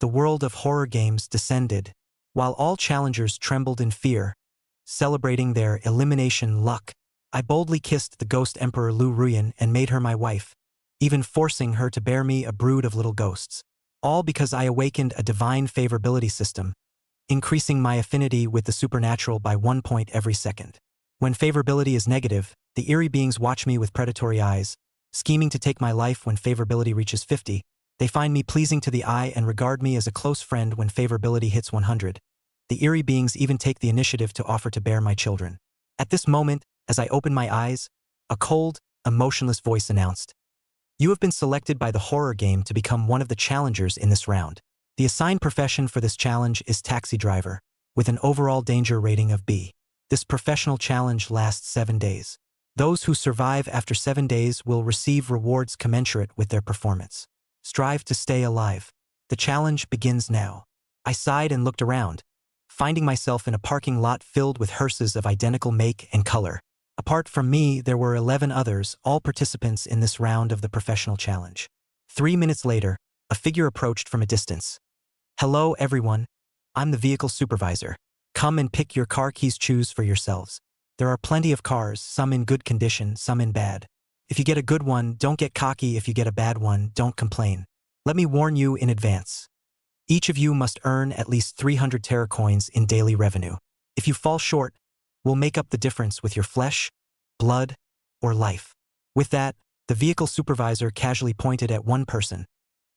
the world of horror games descended, while all challengers trembled in fear, celebrating their elimination luck. I boldly kissed the ghost emperor Lu Ruyan and made her my wife, even forcing her to bear me a brood of little ghosts. All because I awakened a divine favorability system, increasing my affinity with the supernatural by 1 point every second. When favorability is negative, the eerie beings watch me with predatory eyes, scheming to take my life when favorability reaches 50. They find me pleasing to the eye and regard me as a close friend when favorability hits 100. The eerie beings even take the initiative to offer to bear my children. At this moment, as I opened my eyes, a cold, emotionless voice announced, "You have been selected by the horror game to become one of the challengers in this round. The assigned profession for this challenge is taxi driver, with an overall danger rating of B. This professional challenge lasts 7 days. Those who survive after 7 days will receive rewards commensurate with their performance. Strive to stay alive. The challenge begins now." I sighed and looked around, finding myself in a parking lot filled with hearses of identical make and color. Apart from me, there were 11 others, all participants in this round of the professional challenge. 3 minutes later, a figure approached from a distance. "Hello, everyone. I'm the vehicle supervisor. Come and pick your car keys, choose for yourselves. There are plenty of cars, some in good condition, some in bad. If you get a good one, don't get cocky. If you get a bad one, don't complain. Let me warn you in advance. Each of you must earn at least 300 Terra coins in daily revenue. If you fall short, we'll make up the difference with your flesh, blood, or life." With that, the vehicle supervisor casually pointed at one person,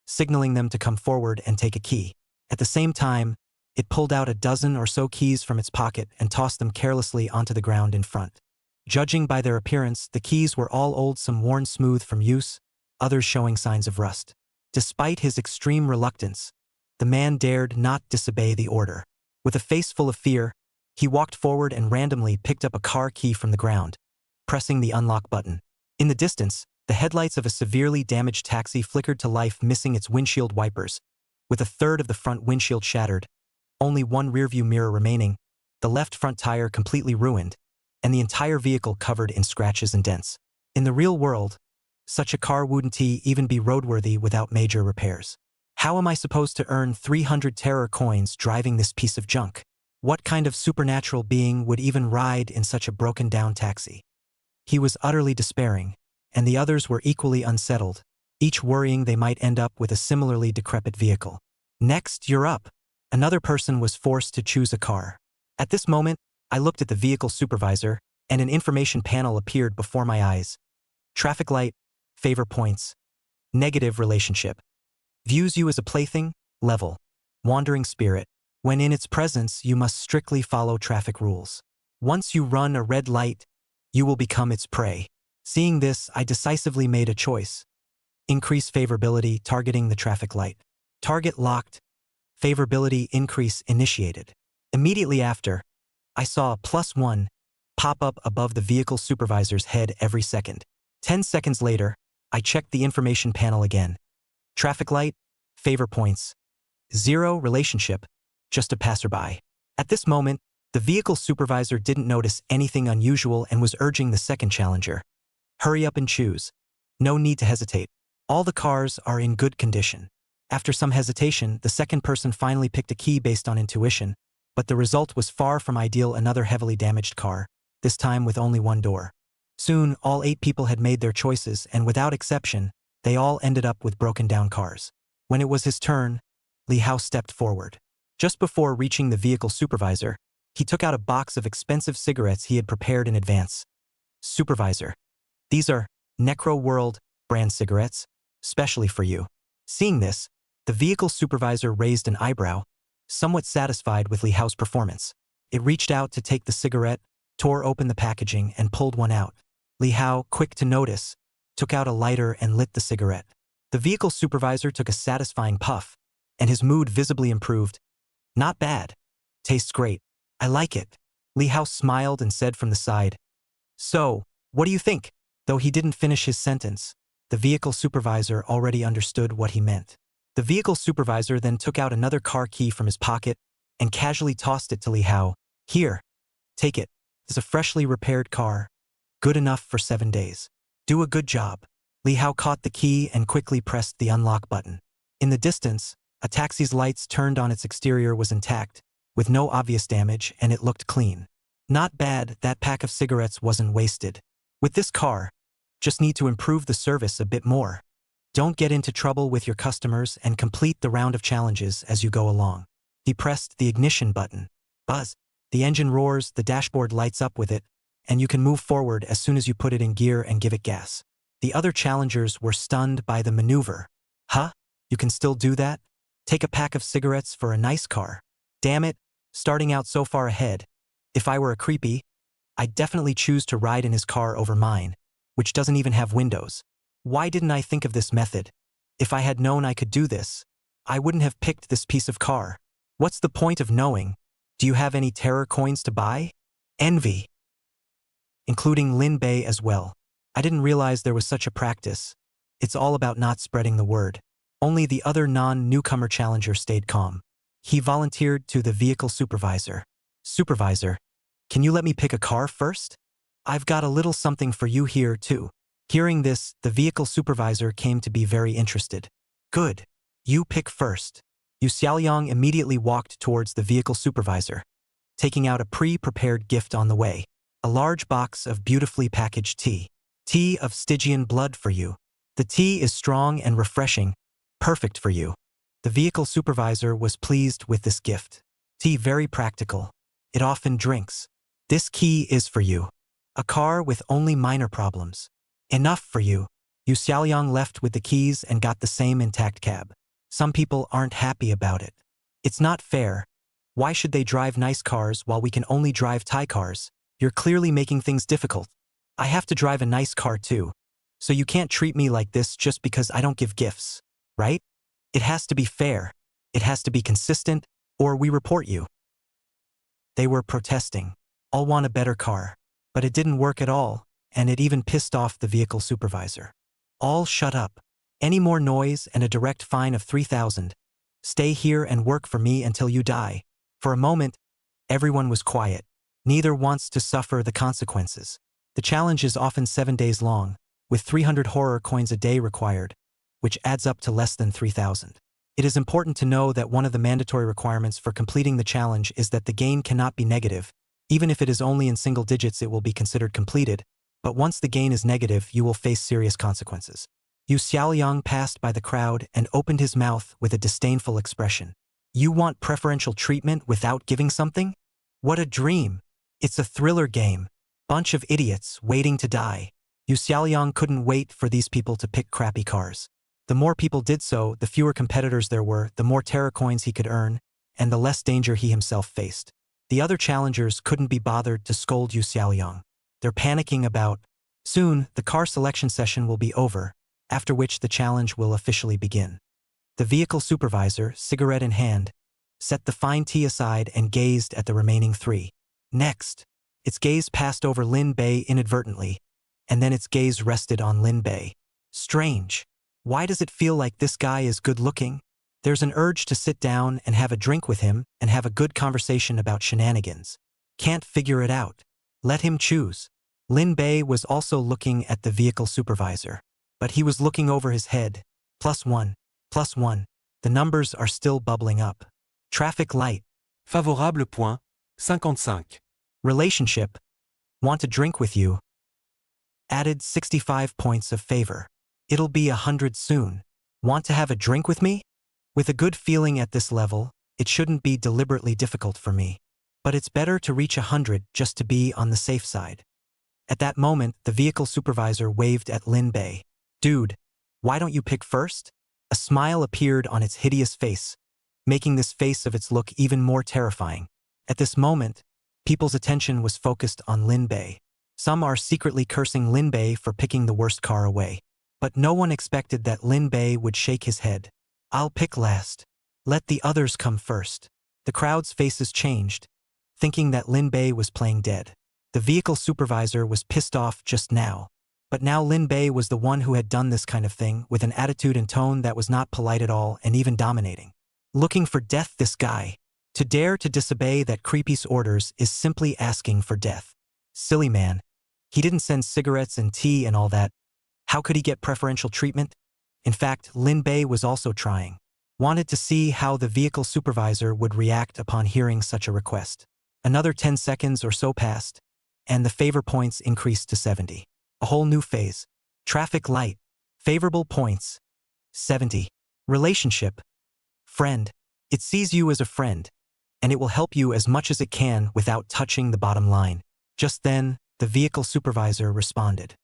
signaling them to come forward and take a key. At the same time, it pulled out a dozen or so keys from its pocket and tossed them carelessly onto the ground in front. Judging by their appearance, the keys were all old, some worn smooth from use, others showing signs of rust. Despite his extreme reluctance, the man dared not disobey the order. With a face full of fear, he walked forward and randomly picked up a car key from the ground, pressing the unlock button. In the distance, the headlights of a severely damaged taxi flickered to life, missing its windshield wipers. With a third of the front windshield shattered, only one rearview mirror remaining, the left front tire completely ruined, and the entire vehicle covered in scratches and dents. In the real world, such a car wouldn't even be roadworthy without major repairs. How am I supposed to earn 300 Terra coins driving this piece of junk? What kind of supernatural being would even ride in such a broken-down taxi? He was utterly despairing, and the others were equally unsettled, each worrying they might end up with a similarly decrepit vehicle. "Next, you're up." Another person was forced to choose a car. At this moment, I looked at the vehicle supervisor, and an information panel appeared before my eyes. Traffic light, favor points, negative relationship. Views you as a plaything, level, wandering spirit. When in its presence, you must strictly follow traffic rules. Once you run a red light, you will become its prey. Seeing this, I decisively made a choice. Increase favorability, targeting the traffic light. Target locked. Favorability increase initiated. Immediately after, I saw a +1 pop up above the vehicle supervisor's head every second. 10 seconds later, I checked the information panel again. Traffic light, favor points. 0 relationship, just a passerby. At this moment, the vehicle supervisor didn't notice anything unusual and was urging the second challenger. "Hurry up and choose. No need to hesitate. All the cars are in good condition." After some hesitation, the second person finally picked a key based on intuition, but the result was far from ideal. Another heavily damaged car, this time with only one door. Soon, all 8 people had made their choices, and without exception, they all ended up with broken-down cars. When it was his turn, Li Hao stepped forward. Just before reaching the vehicle supervisor, he took out a box of expensive cigarettes he had prepared in advance. "Supervisor, these are Necro World brand cigarettes, specially for you." Seeing this, the vehicle supervisor raised an eyebrow, somewhat satisfied with Li Hao's performance. It reached out to take the cigarette, tore open the packaging, and pulled one out. Li Hao, quick to notice, took out a lighter and lit the cigarette. The vehicle supervisor took a satisfying puff, and his mood visibly improved. "Not bad. Tastes great. I like it." Li Hao smiled and said from the side, "So, what do you think?" Though he didn't finish his sentence, the vehicle supervisor already understood what he meant. The vehicle supervisor then took out another car key from his pocket and casually tossed it to Li Hao. "Here, take it. It's a freshly repaired car. Good enough for 7 days. Do a good job." Li Hao caught the key and quickly pressed the unlock button. In the distance, A taxi's lights turned on, its exterior was intact, with no obvious damage, and it looked clean. Not bad, that pack of cigarettes wasn't wasted. With this car, just need to improve the service a bit more. Don't get into trouble with your customers and complete the round of challenges as you go along. He pressed the ignition button. Buzz. The engine roars, the dashboard lights up with it, and you can move forward as soon as you put it in gear and give it gas. The other challengers were stunned by the maneuver. Huh? You can still do that? Take a pack of cigarettes for a nice car. Damn it, starting out so far ahead. If I were a creepy, I'd definitely choose to ride in his car over mine, which doesn't even have windows. Why didn't I think of this method? If I had known I could do this, I wouldn't have picked this piece of car. What's the point of knowing? Do you have any terror coins to buy? Envy. Including Lin Bei as well. I didn't realize there was such a practice. It's all about not spreading the word. Only the other non-newcomer challenger stayed calm. He volunteered to the vehicle supervisor. Supervisor, can you let me pick a car first? I've got a little something for you here too. Hearing this, the vehicle supervisor came to be very interested. Good. You pick first. Yu Xiaoliang immediately walked towards the vehicle supervisor, taking out a pre-prepared gift on the way. A large box of beautifully packaged tea. Tea of Stygian blood for you. The tea is strong and refreshing, perfect for you. The vehicle supervisor was pleased with this gift. Tea very practical. It often drinks. This key is for you. A car with only minor problems. Enough for you. Yu Xiaoliang left with the keys and got the same intact cab. Some people aren't happy about it. It's not fair. Why should they drive nice cars while we can only drive Thai cars? You're clearly making things difficult. I have to drive a nice car too. So you can't treat me like this just because I don't give gifts, right? It has to be fair. It has to be consistent, or we report you. They were protesting. All want a better car. But it didn't work at all, and it even pissed off the vehicle supervisor. All shut up. Any more noise and a direct fine of 3,000. Stay here and work for me until you die. For a moment, everyone was quiet. Neither wants to suffer the consequences. The challenge is often 7 days long, with 300 horror coins a day required, which adds up to less than 3,000. It is important to know that one of the mandatory requirements for completing the challenge is that the gain cannot be negative. Even if it is only in single digits, it will be considered completed, but once the gain is negative, you will face serious consequences. Yu Xiaoliang passed by the crowd and opened his mouth with a disdainful expression. You want preferential treatment without giving something? What a dream! It's a thriller game. Bunch of idiots waiting to die. Yu Xiaoliang couldn't wait for these people to pick crappy cars. The more people did so, the fewer competitors there were, the more terror coins he could earn, and the less danger he himself faced. The other challengers couldn't be bothered to scold Yu Xiaoliang. They're panicking about. Soon, the car selection session will be over, after which the challenge will officially begin. The vehicle supervisor, cigarette in hand, set the fine tea aside and gazed at the remaining 3. Next, its gaze passed over Lin Bei inadvertently, and then its gaze rested on Lin Bei. Strange. Why does it feel like this guy is good-looking? There's an urge to sit down and have a drink with him and have a good conversation about shenanigans. Can't figure it out. Let him choose. Lin Bei was also looking at the vehicle supervisor. But he was looking over his head. +1, +1. The numbers are still bubbling up. Traffic light. Favorable point, 55. Relationship. Want to drink with you. Added 65 points of favor. It'll be 100 soon. Want to have a drink with me? With a good feeling at this level, it shouldn't be deliberately difficult for me. But it's better to reach 100 just to be on the safe side. At that moment, the vehicle supervisor waved at Lin Bei. Dude, why don't you pick first? A smile appeared on its hideous face, making this face of its look even more terrifying. At this moment, people's attention was focused on Lin Bei. Some are secretly cursing Lin Bei for picking the worst car away. But no one expected that Lin Bei would shake his head. I'll pick last. Let the others come first. The crowd's faces changed, thinking that Lin Bei was playing dead. The vehicle supervisor was pissed off just now. But now Lin Bei was the one who had done this kind of thing with an attitude and tone that was not polite at all and even dominating. Looking for death, this guy. To dare to disobey that creepy's orders is simply asking for death. Silly man. He didn't send cigarettes and tea and all that. How could he get preferential treatment? In fact, Lin Bei was also trying. Wanted to see how the vehicle supervisor would react upon hearing such a request. Another 10 seconds or so passed, and the favor points increased to 70. A whole new phase. Traffic light. Favorable points. 70. Relationship. Friend. It sees you as a friend, and it will help you as much as it can without touching the bottom line. Just then, the vehicle supervisor responded.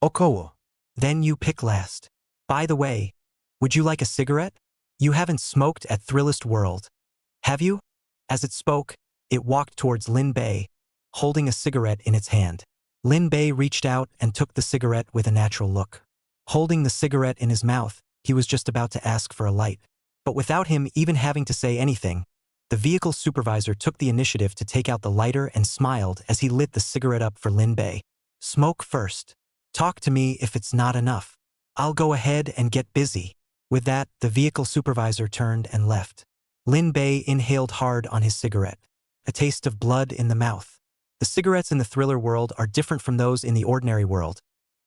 Okowo. Then you pick last. By the way, would you like a cigarette? You haven't smoked at Thrillist World, have you? As it spoke, it walked towards Lin Bei, holding a cigarette in its hand. Lin Bei reached out and took the cigarette with a natural look. Holding the cigarette in his mouth, he was just about to ask for a light. But without him even having to say anything, the vehicle supervisor took the initiative to take out the lighter and smiled as he lit the cigarette up for Lin Bei. Smoke first. Talk to me if it's not enough. I'll go ahead and get busy. With that, the vehicle supervisor turned and left. Lin Bei inhaled hard on his cigarette. A taste of blood in the mouth. The cigarettes in the thriller world are different from those in the ordinary world.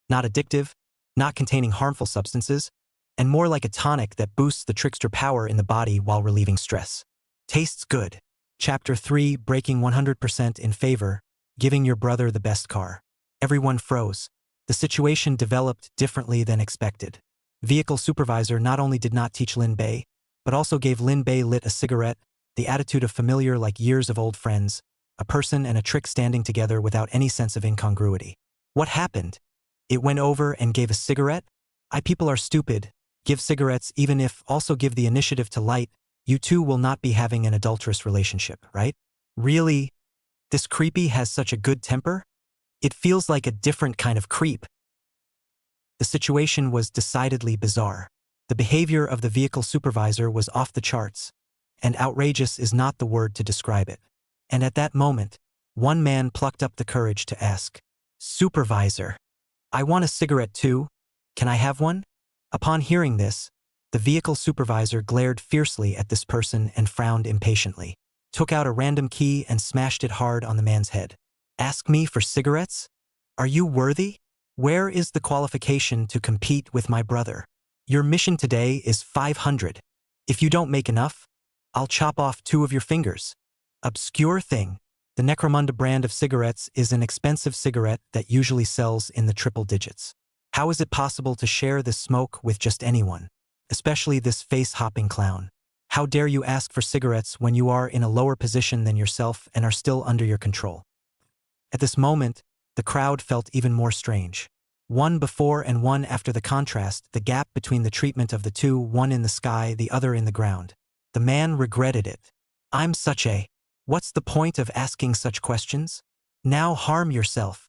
Not addictive, not containing harmful substances, and more like a tonic that boosts the trickster power in the body while relieving stress. Tastes good. Chapter 3, Breaking 100% in Favor, Giving Your Brother the Best Car. Everyone froze. The situation developed differently than expected. Vehicle supervisor not only did not teach Lin Bei, but also gave Lin Bei lit a cigarette, the attitude of familiar like years of old friends, a person and a trick standing together without any sense of incongruity. What happened? It went over and gave a cigarette? People are stupid. Give cigarettes even if also give the initiative to light. You two will not be having an adulterous relationship, right? Really? This creepy has such a good temper? It feels like a different kind of creep. The situation was decidedly bizarre. The behavior of the vehicle supervisor was off the charts, and outrageous is not the word to describe it. And at that moment, one man plucked up the courage to ask, "Supervisor, I want a cigarette too. Can I have one?" Upon hearing this, the vehicle supervisor glared fiercely at this person and frowned impatiently, took out a random key and smashed it hard on the man's head. "Ask me for cigarettes? Are you worthy? Where is the qualification to compete with my brother? Your mission today is 500. If you don't make enough, I'll chop off 2 of your fingers." Obscure thing. The Necromunda brand of cigarettes is an expensive cigarette that usually sells in the triple digits. How is it possible to share this smoke with just anyone, especially this face-hopping clown? How dare you ask for cigarettes when you are in a lower position than yourself and are still under your control? At this moment, the crowd felt even more strange. One before and one after the contrast, the gap between the treatment of the two, one in the sky, the other in the ground. The man regretted it. I'm such a... What's the point of asking such questions? Now harm yourself.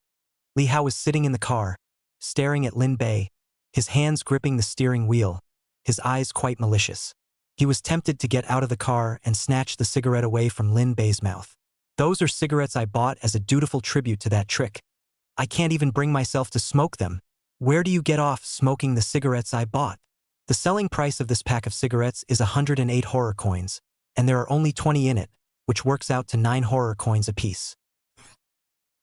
Li Hao was sitting in the car, staring at Lin Bei, his hands gripping the steering wheel, his eyes quite malicious. He was tempted to get out of the car and snatch the cigarette away from Lin Bei's mouth. Those are cigarettes I bought as a dutiful tribute to that trick. I can't even bring myself to smoke them. Where do you get off smoking the cigarettes I bought? The selling price of this pack of cigarettes is 108 horror coins, and there are only 20 in it, which works out to 9 horror coins apiece.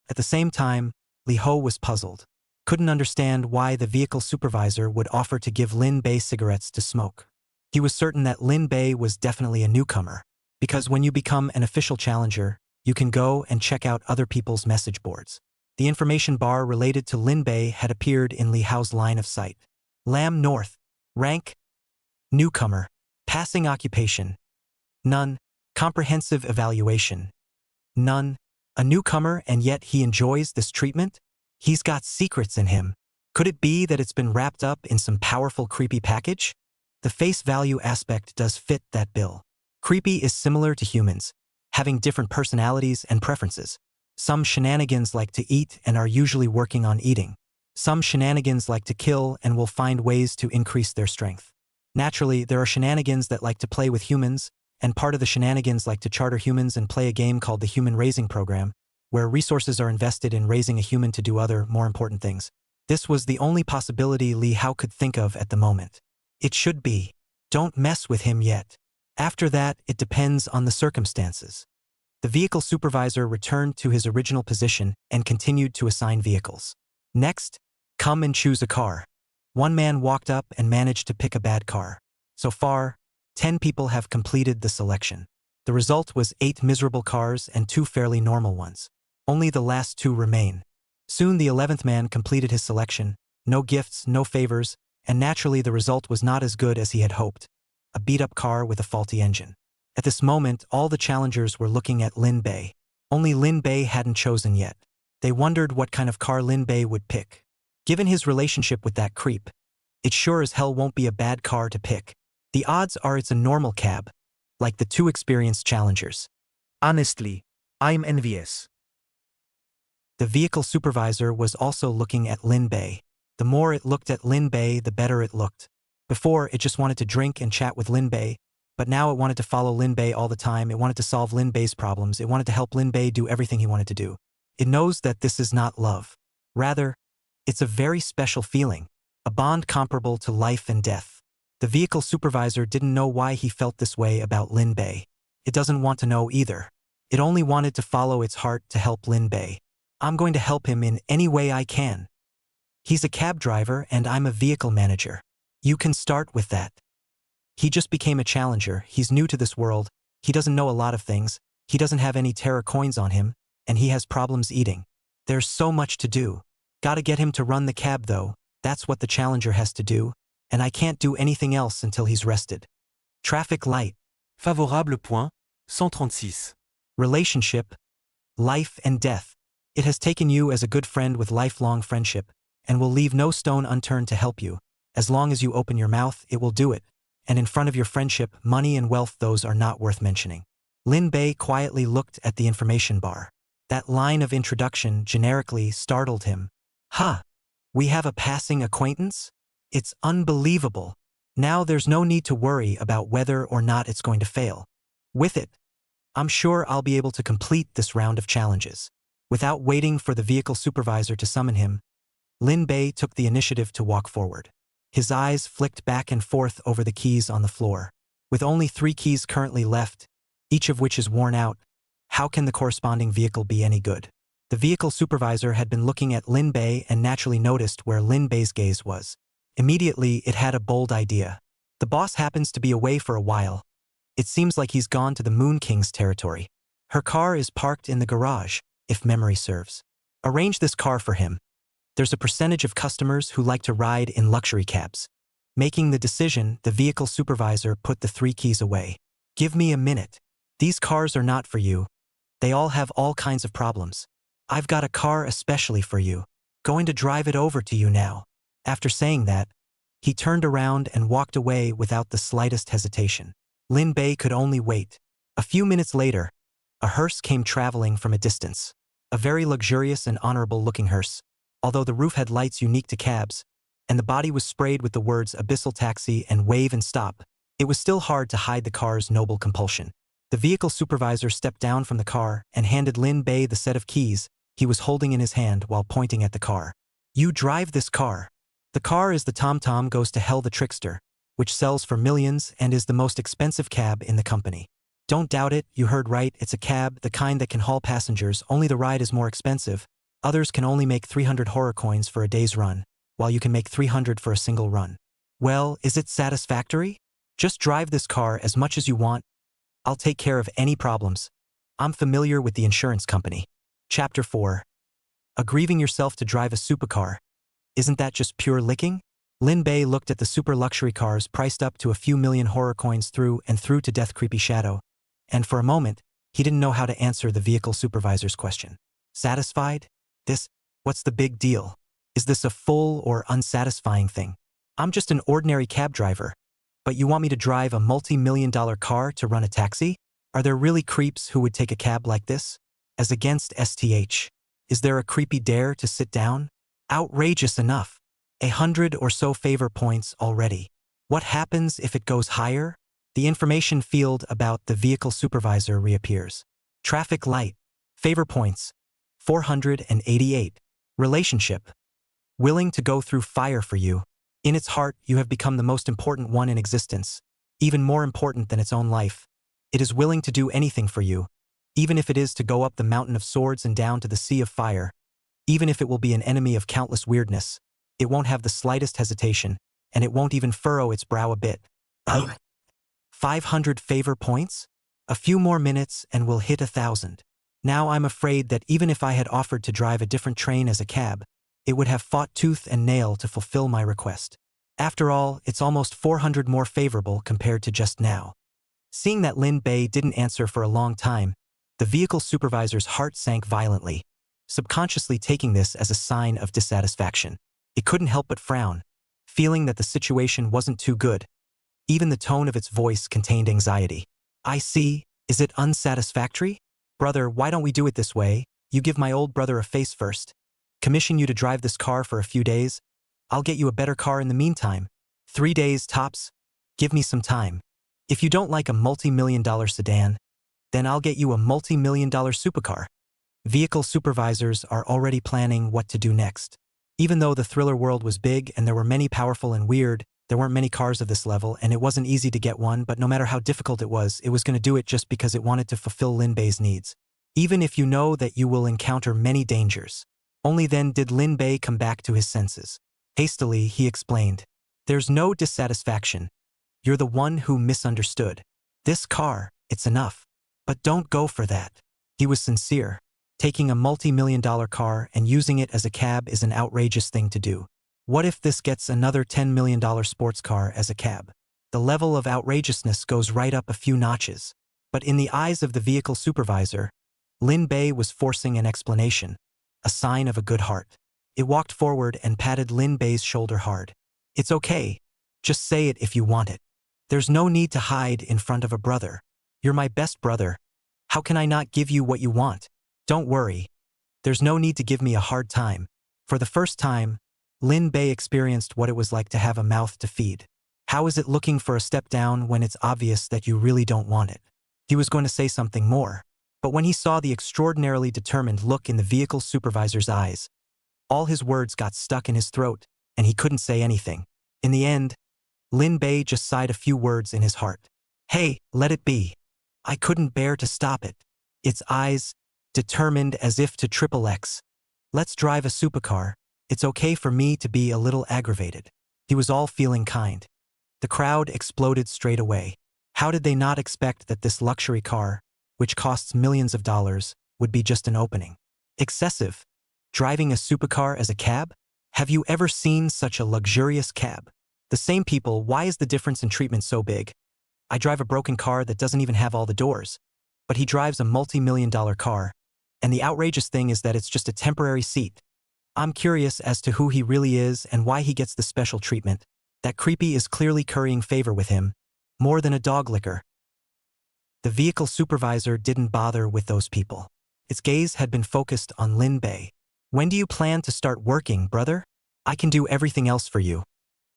At the same time, Li Hao was puzzled. Couldn't understand why the vehicle supervisor would offer to give Lin Bei cigarettes to smoke. He was certain that Lin Bei was definitely a newcomer, because when you become an official challenger, you can go and check out other people's message boards. The information bar related to Lin Bei had appeared in Li Hao's line of sight. Lam North. Rank? Newcomer. Passing occupation? None. Comprehensive evaluation? None. A newcomer and yet he enjoys this treatment? He's got secrets in him. Could it be that it's been wrapped up in some powerful creepy package? The face value aspect does fit that bill. Creepy is similar to humans, having different personalities and preferences. Some shenanigans like to eat and are usually working on eating. Some shenanigans like to kill and will find ways to increase their strength. Naturally, there are shenanigans that like to play with humans, and part of the shenanigans like to charter humans and play a game called the Human Raising Program, where resources are invested in raising a human to do other, more important things. This was the only possibility Li Hao could think of at the moment. It should be. Don't mess with him yet. After that, it depends on the circumstances. The vehicle supervisor returned to his original position and continued to assign vehicles. Next, come and choose a car. One man walked up and managed to pick a bad car. So far, 10 people have completed the selection. The result was 8 miserable cars and 2 fairly normal ones. Only the last 2 remain. Soon the 11th man completed his selection. No gifts, no favors, and naturally the result was not as good as he had hoped. A beat-up car with a faulty engine. At this moment, all the challengers were looking at Lin Bei. Only Lin Bei hadn't chosen yet. They wondered what kind of car Lin Bei would pick. Given his relationship with that creep, it sure as hell won't be a bad car to pick. The odds are it's a normal cab, like the 2 experienced challengers. Honestly, I'm envious. The vehicle supervisor was also looking at Lin Bei. The more it looked at Lin Bei, the better it looked. Before, it just wanted to drink and chat with Lin Bei, but now it wanted to follow Lin Bei all the time. It wanted to solve Lin Bei's problems. It wanted to help Lin Bei do everything he wanted to do. It knows that this is not love. Rather, it's a very special feeling, a bond comparable to life and death. The vehicle supervisor didn't know why he felt this way about Lin Bei. It doesn't want to know either. It only wanted to follow its heart to help Lin Bei. I'm going to help him in any way I can. He's a cab driver and I'm a vehicle manager. You can start with that. He just became a challenger. He's new to this world. He doesn't know a lot of things. He doesn't have any Terra coins on him, and he has problems eating. There's so much to do. Gotta get him to run the cab though. That's what the challenger has to do, and I can't do anything else until he's rested. Traffic light. Favorable point, 136. Relationship. Life and death. It has taken you as a good friend with lifelong friendship, and will leave no stone unturned to help you. As long as you open your mouth, it will do it. And in front of your friendship, money and wealth, those are not worth mentioning. Lin Bei quietly looked at the information bar. That line of introduction generically startled him. Huh. We have a passing acquaintance? It's unbelievable. Now there's no need to worry about whether or not it's going to fail. With it, I'm sure I'll be able to complete this round of challenges. Without waiting for the vehicle supervisor to summon him, Lin Bei took the initiative to walk forward. His eyes flicked back and forth over the keys on the floor. With only 3 keys currently left, each of which is worn out, how can the corresponding vehicle be any good? The vehicle supervisor had been looking at Lin Bei and naturally noticed where Lin Bei's gaze was. Immediately, it had a bold idea. The boss happens to be away for a while. It seems like he's gone to the Moon King's territory. Her car is parked in the garage, if memory serves. Arrange this car for him. There's a percentage of customers who like to ride in luxury cabs. Making the decision, the vehicle supervisor put the 3 keys away. Give me a minute. These cars are not for you. They all have all kinds of problems. I've got a car especially for you. Going to drive it over to you now. After saying that, he turned around and walked away without the slightest hesitation. Lin Bei could only wait. A few minutes later, a hearse came traveling from a distance. A very luxurious and honorable-looking hearse, although the roof had lights unique to cabs, and the body was sprayed with the words Abyssal Taxi and Wave and Stop, it was still hard to hide the car's noble compulsion. The vehicle supervisor stepped down from the car and handed Lin Bei the set of keys he was holding in his hand while pointing at the car. You drive this car. The car is the TomTom Goes to Hell the Trickster, which sells for millions and is the most expensive cab in the company. Don't doubt it, you heard right, it's a cab, the kind that can haul passengers, only the ride is more expensive. Others can only make 300 horror coins for a day's run, while you can make 300 for a single run. Well, is it satisfactory? Just drive this car as much as you want. I'll take care of any problems. I'm familiar with the insurance company. Chapter 4. Aggrieving yourself to drive a supercar. Isn't that just pure licking? Lin Bei looked at the super luxury cars priced up to a few million horror coins through and through to Death Creepy Shadow, and for a moment, he didn't know how to answer the vehicle supervisor's question. Satisfied? What's the big deal? Is this a full or unsatisfying thing? I'm just an ordinary cab driver, but you want me to drive a multi-million-dollar car to run a taxi? Are there really creeps who would take a cab like this? As against STH. Is there a creepy dare to sit down? Outrageous enough. 100 or so favor points already. What happens if it goes higher? The information field about the vehicle supervisor reappears. Traffic light. Favor points. 488. Relationship. Willing to go through fire for you. In its heart, you have become the most important one in existence, even more important than its own life. It is willing to do anything for you, even if it is to go up the mountain of swords and down to the sea of fire, even if it will be an enemy of countless weirdness. It won't have the slightest hesitation, and it won't even furrow its brow a bit. 500 favor points? A few more minutes and we'll hit 1,000. Now I'm afraid that even if I had offered to drive a different train as a cab, it would have fought tooth and nail to fulfill my request. After all, it's almost 400 more favorable compared to just now. Seeing that Lin Bei didn't answer for a long time, the vehicle supervisor's heart sank violently, subconsciously taking this as a sign of dissatisfaction. It couldn't help but frown, feeling that the situation wasn't too good. Even the tone of its voice contained anxiety. I see. Is it unsatisfactory? Brother, why don't we do it this way? You give my old brother a face first. Commission you to drive this car for a few days. I'll get you a better car in the meantime. 3 days tops. Give me some time. If you don't like a multi-million-dollar sedan, then I'll get you a multi-million-dollar supercar. Vehicle supervisors are already planning what to do next. Even though the thriller world was big and there were many powerful and weird, there weren't many cars of this level and it wasn't easy to get one, but no matter how difficult it was going to do it just because it wanted to fulfill Lin Bei's needs. Even if you know that you will encounter many dangers. Only then did Lin Bei come back to his senses. Hastily, he explained, "There's no dissatisfaction. You're the one who misunderstood. This car, it's enough. But don't go for that." He was sincere. Taking a multi-million-dollar car and using it as a cab is an outrageous thing to do. What if this gets another $10 million sports car as a cab? The level of outrageousness goes right up a few notches. But in the eyes of the vehicle supervisor, Lin Bei was forcing an explanation, a sign of a good heart. It walked forward and patted Lin Bei's shoulder hard. "It's okay. Just say it if you want it. There's no need to hide in front of a brother. You're my best brother. How can I not give you what you want? Don't worry. There's no need to give me a hard time." For the first time, Lin Bei experienced what it was like to have a mouth to feed. How is it looking for a step down when it's obvious that you really don't want it? He was going to say something more, but when he saw the extraordinarily determined look in the vehicle supervisor's eyes, all his words got stuck in his throat, and he couldn't say anything. In the end, Lin Bei just sighed a few words in his heart. "Hey, let it be. I couldn't bear to stop it." Its eyes, determined as if to triple X. "Let's drive a supercar. It's okay for me to be a little aggravated." He was all feeling kind. The crowd exploded straight away. How did they not expect that this luxury car, which costs millions of dollars, would be just an opening? Excessive. Driving a supercar as a cab? Have you ever seen such a luxurious cab? The same people, why is the difference in treatment so big? I drive a broken car that doesn't even have all the doors. But he drives a multi-million-dollar car, and the outrageous thing is that it's just a temporary seat. I'm curious as to who he really is and why he gets the special treatment. That creepy is clearly currying favor with him, more than a dog licker. The vehicle supervisor didn't bother with those people. Its gaze had been focused on Lin Bei. "When do you plan to start working, brother? I can do everything else for you.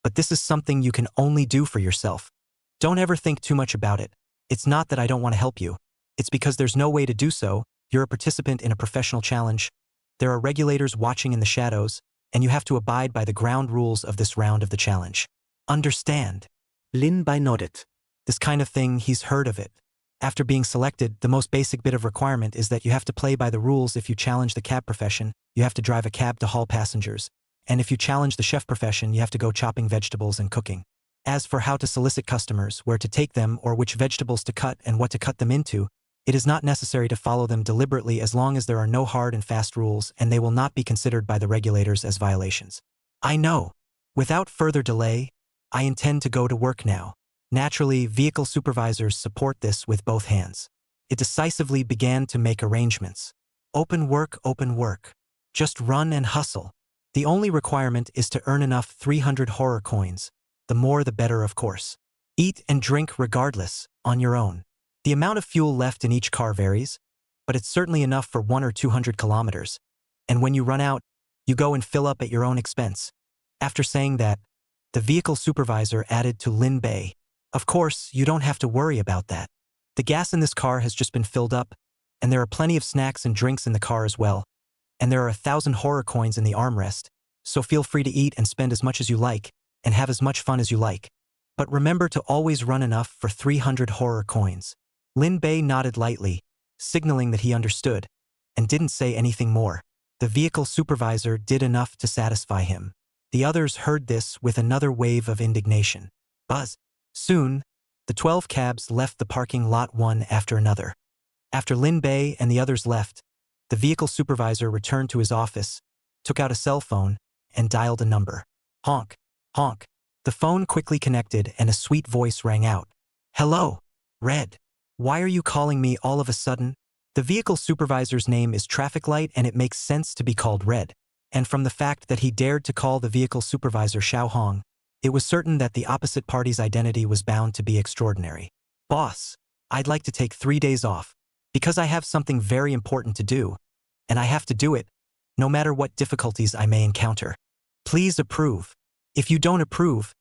But this is something you can only do for yourself. Don't ever think too much about it. It's not that I don't want to help you. It's because there's no way to do so. You're a participant in a professional challenge. There are regulators watching in the shadows, and you have to abide by the ground rules of this round of the challenge. Understand?" Lin Bei nodded. This kind of thing, he's heard of it. After being selected, the most basic bit of requirement is that you have to play by the rules. If you challenge the cab profession, you have to drive a cab to haul passengers. And if you challenge the chef profession, you have to go chopping vegetables and cooking. As for how to solicit customers, where to take them, or which vegetables to cut and what to cut them into, it is not necessary to follow them deliberately as long as there are no hard and fast rules and they will not be considered by the regulators as violations. "I know. Without further delay, I intend to go to work now." Naturally, vehicle supervisors support this with both hands. It decisively began to make arrangements. Open work, open work. Just run and hustle. The only requirement is to earn enough 300 horror coins. The more the better, of course. Eat and drink regardless, on your own. The amount of fuel left in each car varies, but it's certainly enough for 100 or 200 kilometers. And when you run out, you go and fill up at your own expense. After saying that, the vehicle supervisor added to Lin Bei, "Of course, you don't have to worry about that. The gas in this car has just been filled up, and there are plenty of snacks and drinks in the car as well. And there are 1,000 horror coins in the armrest, so feel free to eat and spend as much as you like, and have as much fun as you like. But remember to always run enough for 300 horror coins." Lin Bei nodded lightly, signaling that he understood, and didn't say anything more. The vehicle supervisor did enough to satisfy him. The others heard this with another wave of indignation. Buzz. Soon, The 12 cabs left the parking lot one after another. After Lin Bei and the others left, the vehicle supervisor returned to his office, took out a cell phone, and dialed a number. Honk, honk. The phone quickly connected and a sweet voice rang out. Hello, Red. Why are you calling me all of a sudden? The vehicle supervisor's name is Traffic Light and it makes sense to be called Red. And from the fact that he dared to call the vehicle supervisor Xiao Hong, it was certain that the opposite party's identity was bound to be extraordinary. Boss, I'd like to take 3 days off, because I have something very important to do, and I have to do it, no matter what difficulties I may encounter. Please approve. If you don't approve,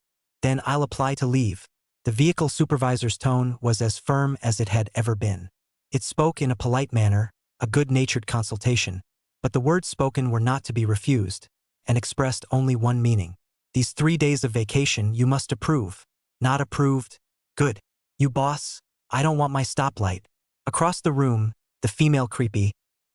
then I'll apply to leave. The vehicle supervisor's tone was as firm as it had ever been. It spoke in a polite manner, a good-natured consultation, but the words spoken were not to be refused, and expressed only one meaning. These 3 days of vacation you must approve. Not approved? Good. You boss, I don't want my stoplight. Across the room, the female creepy,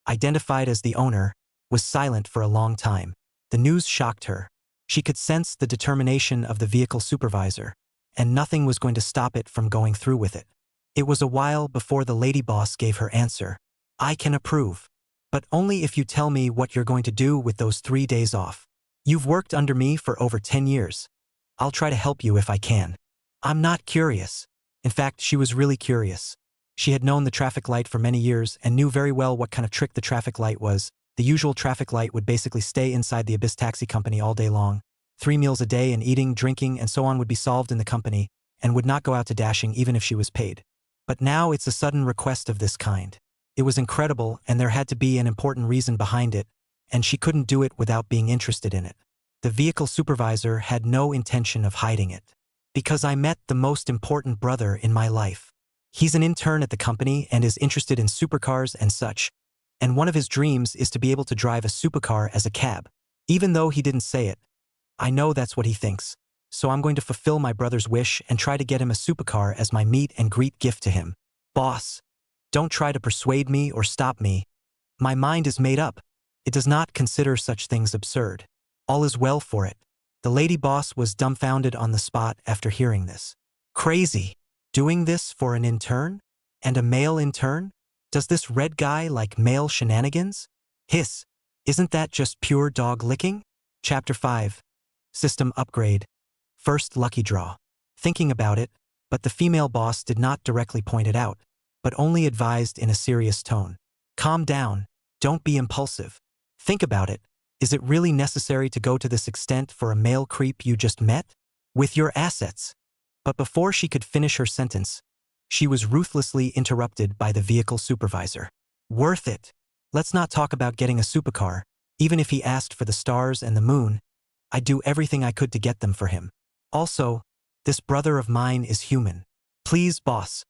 identified as the owner, was silent for a long time. The news shocked her. She could sense the determination of the vehicle supervisor, and nothing was going to stop it from going through with it. It was a while before the lady boss gave her answer. I can approve. But only if you tell me what you're going to do with those 3 days off. You've worked under me for over 10 years. I'll try to help you if I can. I'm not curious. In fact, she was really curious. She had known the traffic light for many years and knew very well what kind of trick the traffic light was. The usual traffic light would basically stay inside the Abyss Taxi Company all day long. 3 meals a day and eating, drinking, and so on would be solved in the company, and would not go out to dashing even if she was paid. But now it's a sudden request of this kind. It was incredible, and there had to be an important reason behind it, and she couldn't do it without being interested in it. The vehicle supervisor had no intention of hiding it. Because I met the most important brother in my life. He's an intern at the company and is interested in supercars and such, and one of his dreams is to be able to drive a supercar as a cab. Even though he didn't say it, I know that's what he thinks, so I'm going to fulfill my brother's wish and try to get him a supercar as my meet and greet gift to him. Boss, don't try to persuade me or stop me. My mind is made up. It does not consider such things absurd. All is well for it. The lady boss was dumbfounded on the spot after hearing this. Crazy. Doing this for an intern? And a male intern? Does this Red guy like male shenanigans? Hiss. Isn't that just pure dog licking? Chapter 5. System Upgrade. First Lucky Draw. Thinking about it, but the female boss did not directly point it out, but only advised in a serious tone. Calm down. Don't be impulsive. Think about it. Is it really necessary to go to this extent for a male creep you just met? With your assets. But before she could finish her sentence, she was ruthlessly interrupted by the vehicle supervisor. Worth it. Let's not talk about getting a supercar. Even if he asked for the stars and the moon, I'd do everything I could to get them for him. Also, this brother of mine is human. Please, boss.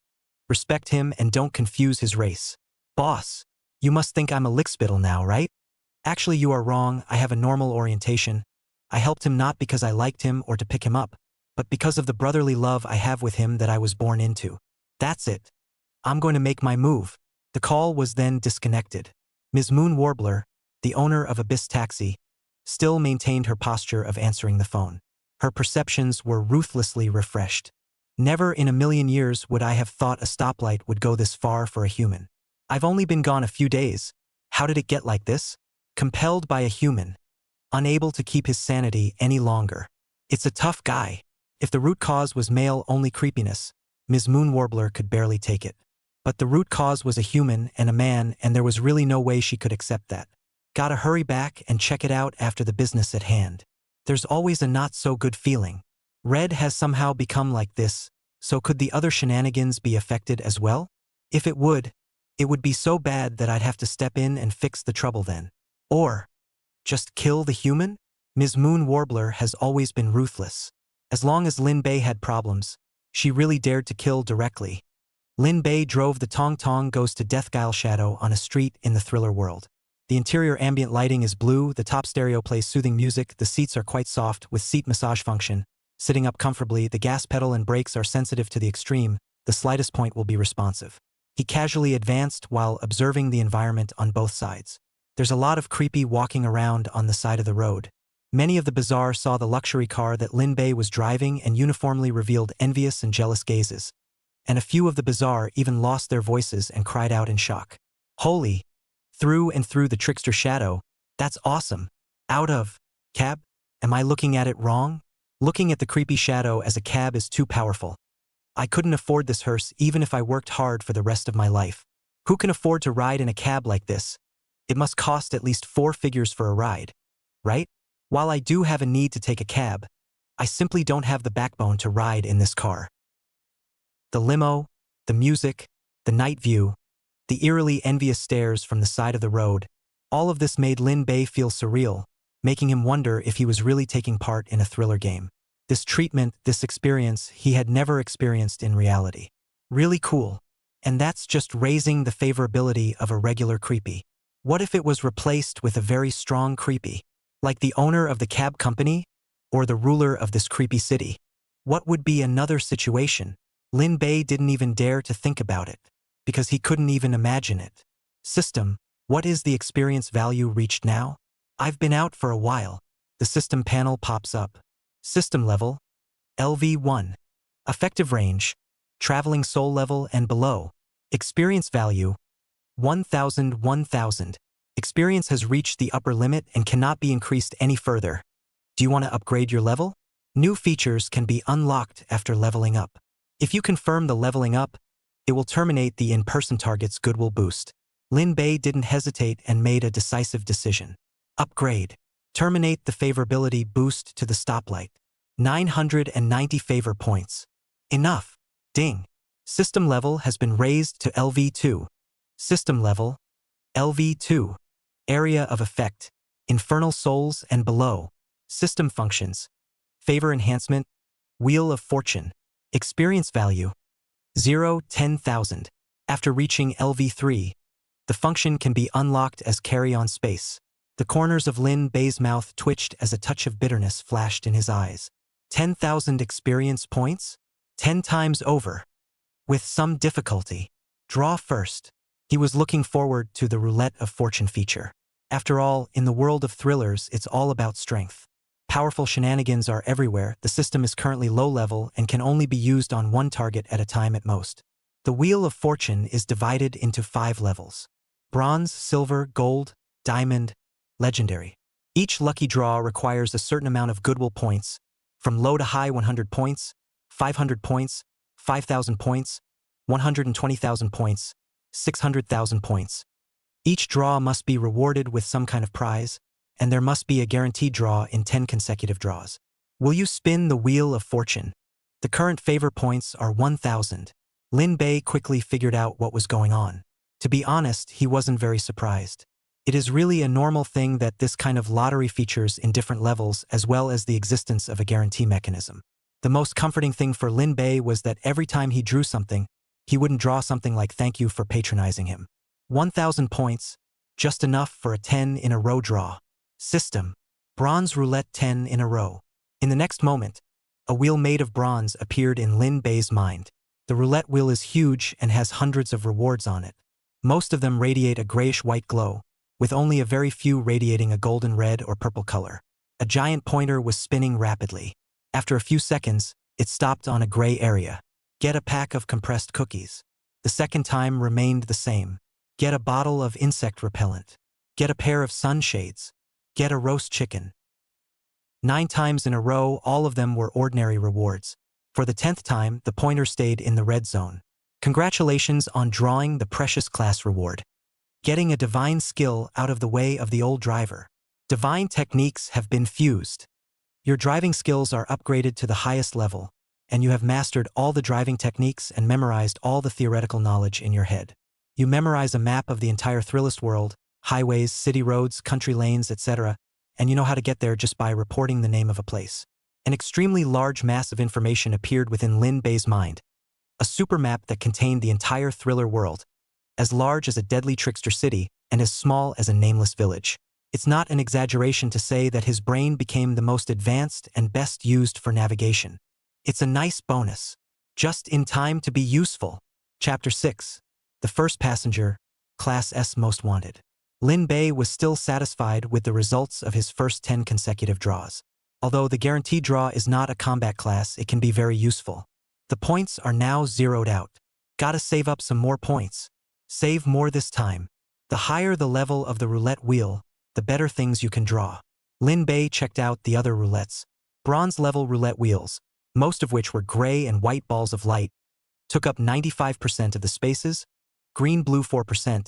Respect him and don't confuse his race. Boss, you must think I'm a lickspittle now, right? Actually, you are wrong. I have a normal orientation. I helped him not because I liked him or to pick him up, but because of the brotherly love I have with him that I was born into. That's it. I'm going to make my move. The call was then disconnected. Ms. Moon Warbler, the owner of Abyss Taxi, still maintained her posture of answering the phone. Her perceptions were ruthlessly refreshed. Never in a million years would I have thought a stoplight would go this far for a human. I've only been gone a few days. How did it get like this? Compelled by a human. Unable to keep his sanity any longer. It's a tough guy. If the root cause was male-only creepiness, Ms. Moon Warbler could barely take it. But the root cause was a human and a man, and there was really no way she could accept that. Gotta hurry back and check it out after the business at hand. There's always a not-so-good feeling. Red has somehow become like this, so could the other shenanigans be affected as well? If it would be so bad that I'd have to step in and fix the trouble then. Or, just kill the human? Ms. Moon Warbler has always been ruthless. As long as Lin Bei had problems, she really dared to kill directly. Lin Bei drove the Tong Tong Goes to Death Guile Shadow on a street in the thriller world. The interior ambient lighting is blue, the top stereo plays soothing music, the seats are quite soft with seat massage function. Sitting up comfortably, the gas pedal and brakes are sensitive to the extreme, the slightest point will be responsive. He casually advanced while observing the environment on both sides. There's a lot of creepy walking around on the side of the road. Many of the bazaar saw the luxury car that Lin Bei was driving and uniformly revealed envious and jealous gazes. and a few of the bazaar even lost their voices and cried out in shock. Holy! Through and through the trickster shadow, that's awesome. Out of cab? Am I looking at it wrong? Looking at the creepy shadow as a cab is too powerful. I couldn't afford this hearse even if I worked hard for the rest of my life. Who can afford to ride in a cab like this? It must cost at least 4 figures for a ride, right? While I do have a need to take a cab, I simply don't have the backbone to ride in this car. The limo, the music, the night view, the eerily envious stares from the side of the road, all of this made Lin Bei feel surreal, making him wonder if he was really taking part in a thriller game. This treatment, this experience, he had never experienced in reality. Really cool. And that's just raising the favorability of a regular creepy. What if it was replaced with a very strong creepy? Like the owner of the cab company? Or the ruler of this creepy city? What would be another situation? Lin Bei didn't even dare to think about it, because he couldn't even imagine it. System, what is the experience value reached now? I've been out for a while. The system panel pops up. System level, LV1. Effective range, traveling soul level and below. Experience value, 1000. Experience has reached the upper limit and cannot be increased any further. Do you want to upgrade your level? New features can be unlocked after leveling up. If you confirm the leveling up, it will terminate the in-person target's goodwill boost. Lin Bei didn't hesitate and made a decisive decision. Upgrade. Terminate the favorability boost to the stoplight. 990 favor points. Enough. Ding. System level has been raised to LV2. System level, LV2. Area of effect, infernal souls and below. System functions. Favor enhancement, wheel of fortune. Experience value, 10,000. After reaching LV3, the function can be unlocked as carry-on space. The corners of Lin Bei's mouth twitched as a touch of bitterness flashed in his eyes. 10,000 experience points? 10 times over. With some difficulty. Draw first. He was looking forward to the roulette of fortune feature. After all, in the world of thrillers, it's all about strength. Powerful shenanigans are everywhere. The system is currently low level and can only be used on one target at a time at most. The Wheel of Fortune is divided into 5 levels. Bronze, silver, gold, diamond, legendary. Each lucky draw requires a certain amount of goodwill points, from low to high 100 points, 500 points, 5,000 points, 120,000 points, 600,000 points. Each draw must be rewarded with some kind of prize, and there must be a guaranteed draw in 10 consecutive draws. Will you spin the Wheel of Fortune? The current favor points are 1,000. Lin Bei quickly figured out what was going on. To be honest, he wasn't very surprised. It is really a normal thing that this kind of lottery features in different levels as well as the existence of a guarantee mechanism. The most comforting thing for Lin Bei was that every time he drew something, he wouldn't draw something like "thank you for patronizing him." 1,000 points, just enough for a 10 in a row draw. System. Bronze roulette 10 in a row. In the next moment, a wheel made of bronze appeared in Lin Bei's mind. The roulette wheel is huge and has hundreds of rewards on it. Most of them radiate a grayish-white glow, with only a very few radiating a golden red or purple color. A giant pointer was spinning rapidly. After a few seconds, it stopped on a gray area. Get a pack of compressed cookies. The second time remained the same. Get a bottle of insect repellent. Get a pair of sunshades. Get a roast chicken. 9 times in a row, all of them were ordinary rewards. For the 10th time, the pointer stayed in the red zone. Congratulations on drawing the precious class reward. Getting a divine skill out of the way of the old driver. Divine techniques have been fused. Your driving skills are upgraded to the highest level, and you have mastered all the driving techniques and memorized all the theoretical knowledge in your head. You memorize a map of the entire Thrillist world, highways, city roads, country lanes, etc., and you know how to get there just by reporting the name of a place. An extremely large mass of information appeared within Lin Bei's mind. A super map that contained the entire thriller world, as large as a deadly trickster city and as small as a nameless village. It's not an exaggeration to say that his brain became the most advanced and best used for navigation. It's a nice bonus. Just in time to be useful. Chapter 6. The First Passenger, Class S Most Wanted. Lin Bei was still satisfied with the results of his first 10 consecutive draws. Although the guaranteed draw is not a combat class, it can be very useful. The points are now zeroed out. Gotta save up some more points. Save more this time. The higher the level of the roulette wheel, the better things you can draw. Lin Bei checked out the other roulettes. Bronze-level roulette wheels, most of which were gray and white balls of light, took up 95% of the spaces, green-blue 4%,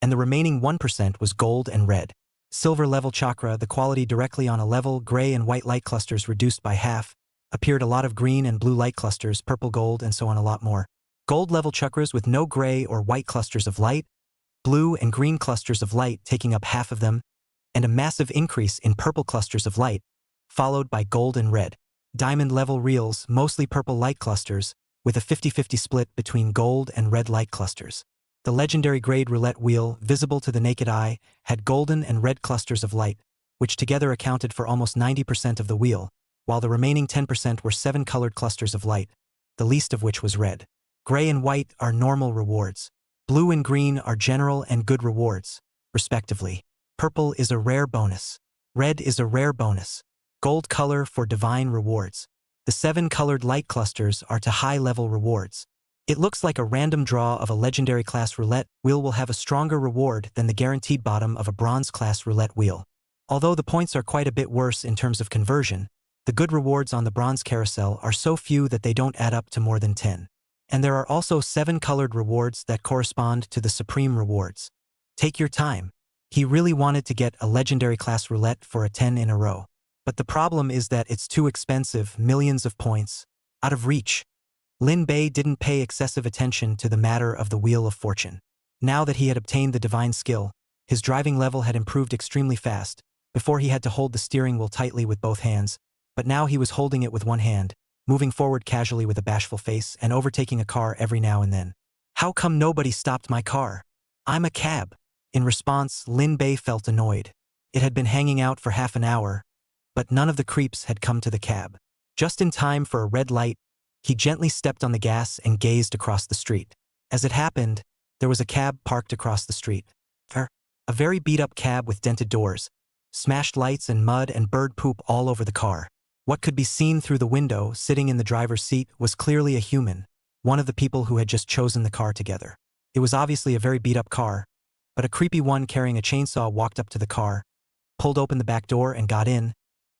and the remaining 1% was gold and red. Silver-level chakra, the quality directly on a level, gray and white light clusters reduced by half, appeared a lot of green and blue light clusters, purple gold, and so on a lot more. Gold-level chakras with no gray or white clusters of light, blue and green clusters of light taking up half of them, and a massive increase in purple clusters of light, followed by gold and red. Diamond-level reels, mostly purple light clusters, with a 50-50 split between gold and red light clusters. The legendary grade roulette wheel, visible to the naked eye, had golden and red clusters of light, which together accounted for almost 90% of the wheel, while the remaining 10% were 7 colored clusters of light, the least of which was red. Gray and white are normal rewards. Blue and green are general and good rewards, respectively. Purple is a rare bonus. Red is a rare bonus. Gold color for divine rewards. The 7 colored light clusters are to high-level rewards. It looks like a random draw of a legendary class roulette wheel will have a stronger reward than the guaranteed bottom of a bronze class roulette wheel. Although the points are quite a bit worse in terms of conversion, the good rewards on the bronze carousel are so few that they don't add up to more than 10. And there are also 7 colored rewards that correspond to the supreme rewards. Take your time. He really wanted to get a legendary class roulette for a 10 in a row. But the problem is that it's too expensive, millions of points, out of reach. Lin Bei didn't pay excessive attention to the matter of the Wheel of Fortune. Now that he had obtained the divine skill, his driving level had improved extremely fast. Before he had to hold the steering wheel tightly with both hands, but now he was holding it with one hand, moving forward casually with a bashful face and overtaking a car every now and then. How come nobody stopped my car? I'm a cab. In response, Lin Bei felt annoyed. It had been hanging out for half an hour, but none of the creeps had come to the cab. Just in time for a red light, he gently stepped on the gas and gazed across the street. As it happened, there was a cab parked across the street. A very beat-up cab with dented doors, smashed lights and mud and bird poop all over the car. What could be seen through the window, sitting in the driver's seat, was clearly a human, one of the people who had just chosen the car together. It was obviously a very beat-up car, but a creepy one carrying a chainsaw walked up to the car, pulled open the back door and got in,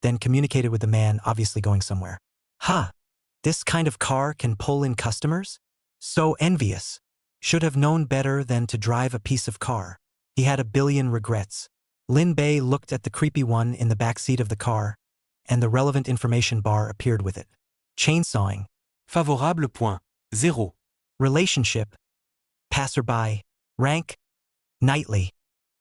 then communicated with the man obviously going somewhere. Huh, this kind of car can pull in customers? So envious. Should have known better than to drive a piece of car. He had a billion regrets. Lin Bei looked at the creepy one in the back seat of the car, and the relevant information bar appeared with it. Chainsawing. Favorable point. 0. Relationship. Passerby. Rank. Knightly.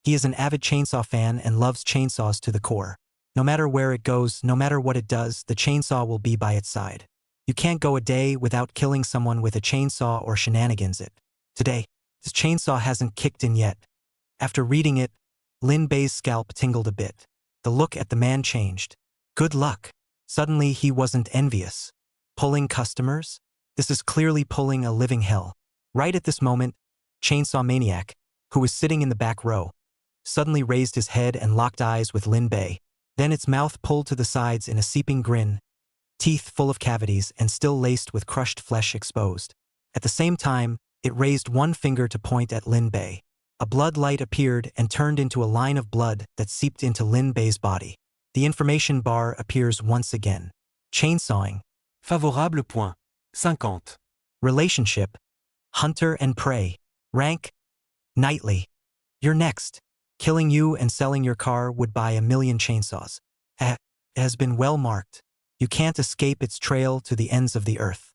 He is an avid chainsaw fan and loves chainsaws to the core. No matter where it goes, no matter what it does, the chainsaw will be by its side. You can't go a day without killing someone with a chainsaw or shenanigans it. Today, his chainsaw hasn't kicked in yet. After reading it, Lin Bei's scalp tingled a bit. The look at the man changed. Good luck. Suddenly he wasn't envious. Pulling customers? This is clearly pulling a living hell. Right at this moment, Chainsaw Maniac, who was sitting in the back row, suddenly raised his head and locked eyes with Lin Bei. Then its mouth pulled to the sides in a seeping grin, teeth full of cavities and still laced with crushed flesh exposed. At the same time, it raised one finger to point at Lin Bei. A blood light appeared and turned into a line of blood that seeped into Lin Bei's body. The information bar appears once again. Chainsawing. Favorable point. 50. Relationship. Hunter and prey. Rank. Knightly. You're next. Killing you and selling your car would buy 1,000,000 chainsaws. It has been well marked. You can't escape its trail to the ends of the earth.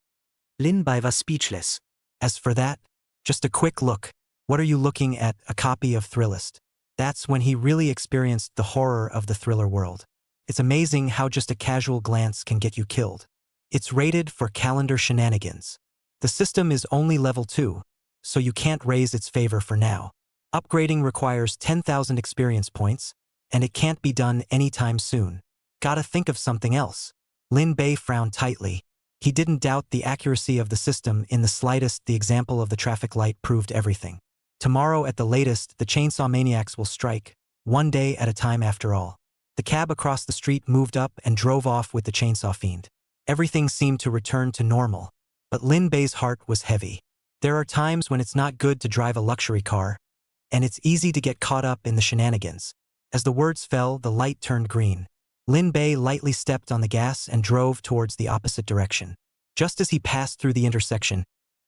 Lin Bei was speechless. As for that, just a quick look. What are you looking at? A copy of Thrillist. That's when he really experienced the horror of the thriller world. It's amazing how just a casual glance can get you killed. It's rated for calendar shenanigans. The system is only level 2, so you can't raise its favor for now. Upgrading requires 10,000 experience points, and it can't be done anytime soon. Gotta think of something else. Lin Bei frowned tightly. He didn't doubt the accuracy of the system in the slightest. The example of the traffic light proved everything. Tomorrow at the latest, the chainsaw maniacs will strike, one day at a time after all. The cab across the street moved up and drove off with the chainsaw fiend. Everything seemed to return to normal. But Lin Bei's heart was heavy. There are times when it's not good to drive a luxury car, and it's easy to get caught up in the shenanigans. As the words fell, the light turned green. Lin Bei lightly stepped on the gas and drove towards the opposite direction. Just as he passed through the intersection,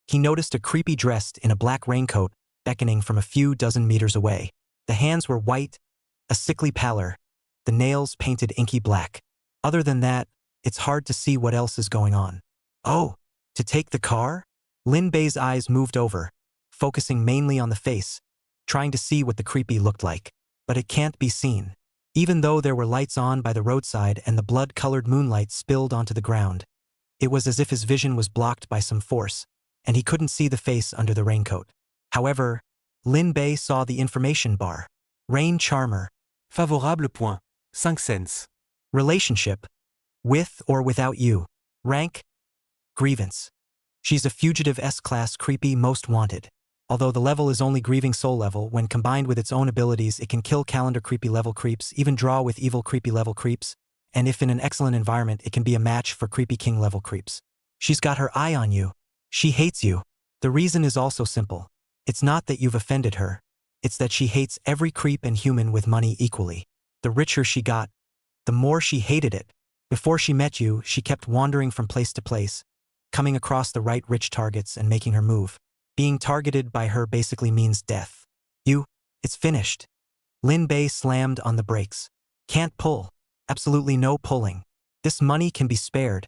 he noticed a creepy dressed in a black raincoat beckoning from a few dozen meters away. The hands were white, a sickly pallor, the nails painted inky black. Other than that, it's hard to see what else is going on. Oh, to take the car? Lin Bei's eyes moved over, focusing mainly on the face, trying to see what the creepy looked like. But it can't be seen. Even though there were lights on by the roadside and the blood-colored moonlight spilled onto the ground, it was as if his vision was blocked by some force, and he couldn't see the face under the raincoat. However, Lin Bei saw the information bar. Rain charmer. Favorable point, 5 cents. Relationship. With or without you. Rank. Grievance. She's a fugitive S-class creepy most wanted. Although the level is only grieving soul level, when combined with its own abilities it can kill calendar creepy level creeps, even draw with evil creepy level creeps, and if in an excellent environment it can be a match for creepy king level creeps. She's got her eye on you. She hates you. The reason is also simple. It's not that you've offended her. It's that she hates every creep and human with money equally. The richer she got, the more she hated it. Before she met you, she kept wandering from place to place, coming across the right rich targets and making her move. Being targeted by her basically means death. It's finished. Lin Bei slammed on the brakes. Can't pull. Absolutely no pulling. This money can be spared,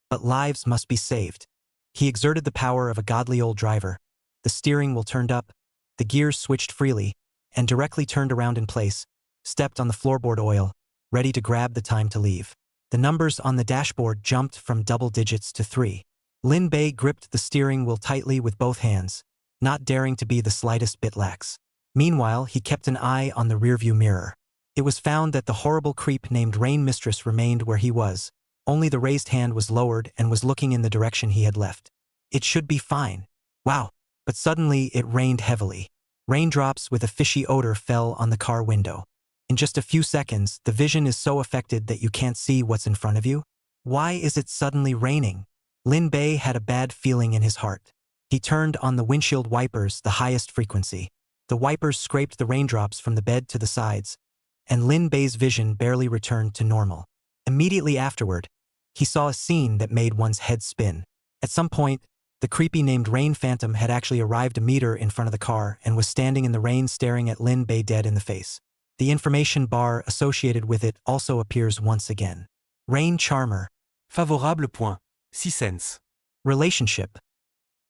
but lives must be saved. He exerted the power of a godly old driver. The steering wheel turned up, the gears switched freely, and directly turned around in place, stepped on the floorboard oil, ready to grab the time to leave. The numbers on the dashboard jumped from double digits to 3. Lin Bei gripped the steering wheel tightly with both hands, not daring to be the slightest bit lax. Meanwhile, he kept an eye on the rearview mirror. It was found that the horrible creep named Rain Mistress remained where he was. Only the raised hand was lowered and was looking in the direction he had left. It should be fine. Wow. But suddenly it rained heavily. Raindrops with a fishy odor fell on the car window. In just a few seconds, the vision is so affected that you can't see what's in front of you. Why is it suddenly raining? Lin Bei had a bad feeling in his heart. He turned on the windshield wipers the highest frequency. The wipers scraped the raindrops from the bed to the sides, and Lin Bei's vision barely returned to normal. Immediately afterward, he saw a scene that made one's head spin. At some point, the creepy named Rain Phantom had actually arrived a meter in front of the car and was standing in the rain staring at Lin Bei dead in the face. The information bar associated with it also appears once again. Rain charmer. Favorable point, 6 cents. Relationship.